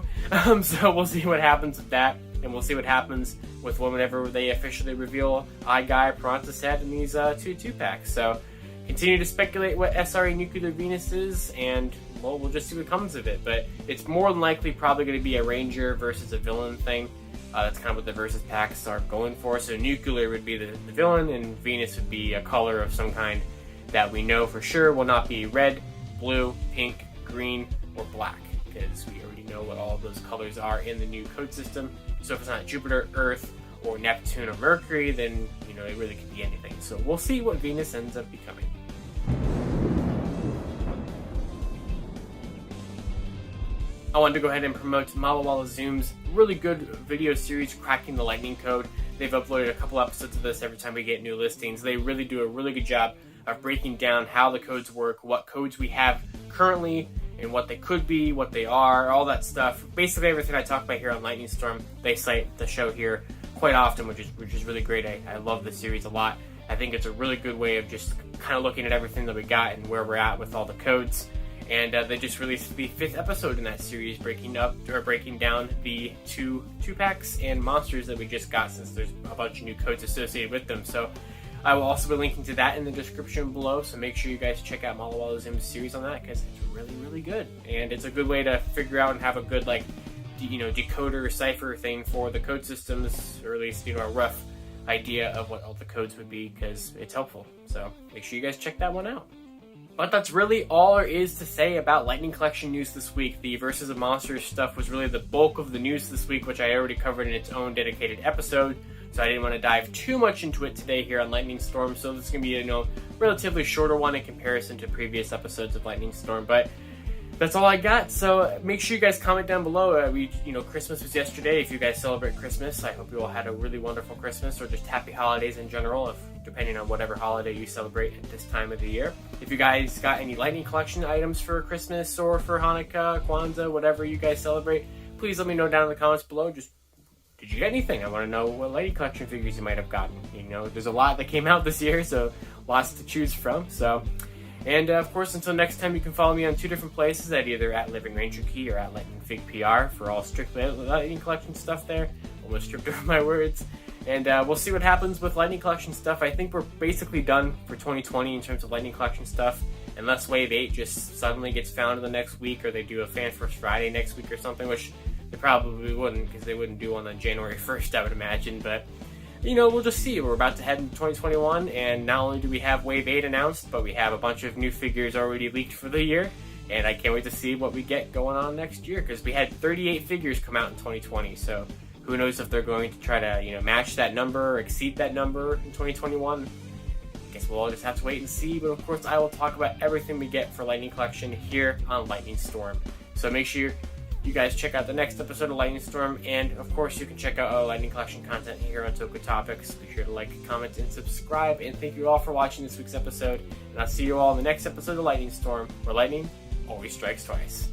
So we'll see what happens with that. And we'll see what happens with whenever they officially reveal Eye Guy, Piranha's Head, and these two 2-packs. So continue to speculate what SRE Nuclear Venus is, and well, we'll just see what comes of it. But it's more than likely probably going to be a Ranger versus a villain thing. That's kind of what the Versus packs are going for. So Nuclear would be the villain, and Venus would be a color of some kind that we know for sure will not be red, blue, pink, green, or black, because we already know what all of those colors are in the new code system. So if it's not Jupiter, Earth, or Neptune or Mercury, then it really could be anything. So we'll see what Venus ends up becoming. I wanted to go ahead and promote Malawala Zoom's really good video series, Cracking the Lightning Code. They've uploaded a couple episodes of this every time we get new listings. They really do a really good job of breaking down how the codes work, what codes we have currently, and what they could be, what they are, all that stuff. Basically everything I talk about here on Lightning Storm, they cite the show here quite often, which is really great. I love the series a lot. I think it's a really good way of just kind of looking at everything that we got and where we're at with all the codes. And they just released the 5th episode in that series, breaking down the two packs and monsters that we just got, since there's a bunch of new codes associated with them. So I will also be linking to that in the description below, so make sure you guys check out Malawala Zoom's series on that, because it's really, really good. And it's a good way to figure out and have a good, decoder or cipher thing for the code systems, or at least, a rough idea of what all the codes would be, because it's helpful. So make sure you guys check that one out. But that's really all there is to say about Lightning Collection news this week. The Versus of Monsters stuff was really the bulk of the news this week, which I already covered in its own dedicated episode. So I didn't want to dive too much into it today here on Lightning Storm. So this is going to be a relatively shorter one in comparison to previous episodes of Lightning Storm. But that's all I got. So make sure you guys comment down below. Christmas was yesterday. If you guys celebrate Christmas, I hope you all had a really wonderful Christmas, or just happy holidays in general, depending on whatever holiday you celebrate at this time of the year. If you guys got any Lightning Collection items for Christmas or for Hanukkah, Kwanzaa, whatever you guys celebrate, please let me know down in the comments below. Just, did you get anything? I want to know what Lightning Collection figures you might have gotten. There's a lot that came out this year, so lots to choose from. And of course, until next time, you can follow me on 2 different places, at either at Living Ranger Key or at Lightning Fig PR for all strictly Lightning Collection stuff there. Almost tripped over my words. And we'll see what happens with Lightning Collection stuff. I think we're basically done for 2020 in terms of Lightning Collection stuff, unless Wave 8 just suddenly gets found in the next week, or they do a Fan First Friday next week or something, which they probably wouldn't, because they wouldn't do one on January 1st, I would imagine. But, we'll just see. We're about to head into 2021, and not only do we have Wave 8 announced, but we have a bunch of new figures already leaked for the year. And I can't wait to see what we get going on next year, because we had 38 figures come out in 2020, so who knows if they're going to try to, match that number or exceed that number in 2021. I guess we'll all just have to wait and see. But of course, I will talk about everything we get for Lightning Collection here on Lightning Storm. So make sure you guys check out the next episode of Lightning Storm. And of course, you can check out our Lightning Collection content here on Toku Topics. Be sure to like, comment, and subscribe. And thank you all for watching this week's episode. And I'll see you all in the next episode of Lightning Storm, where lightning always strikes twice.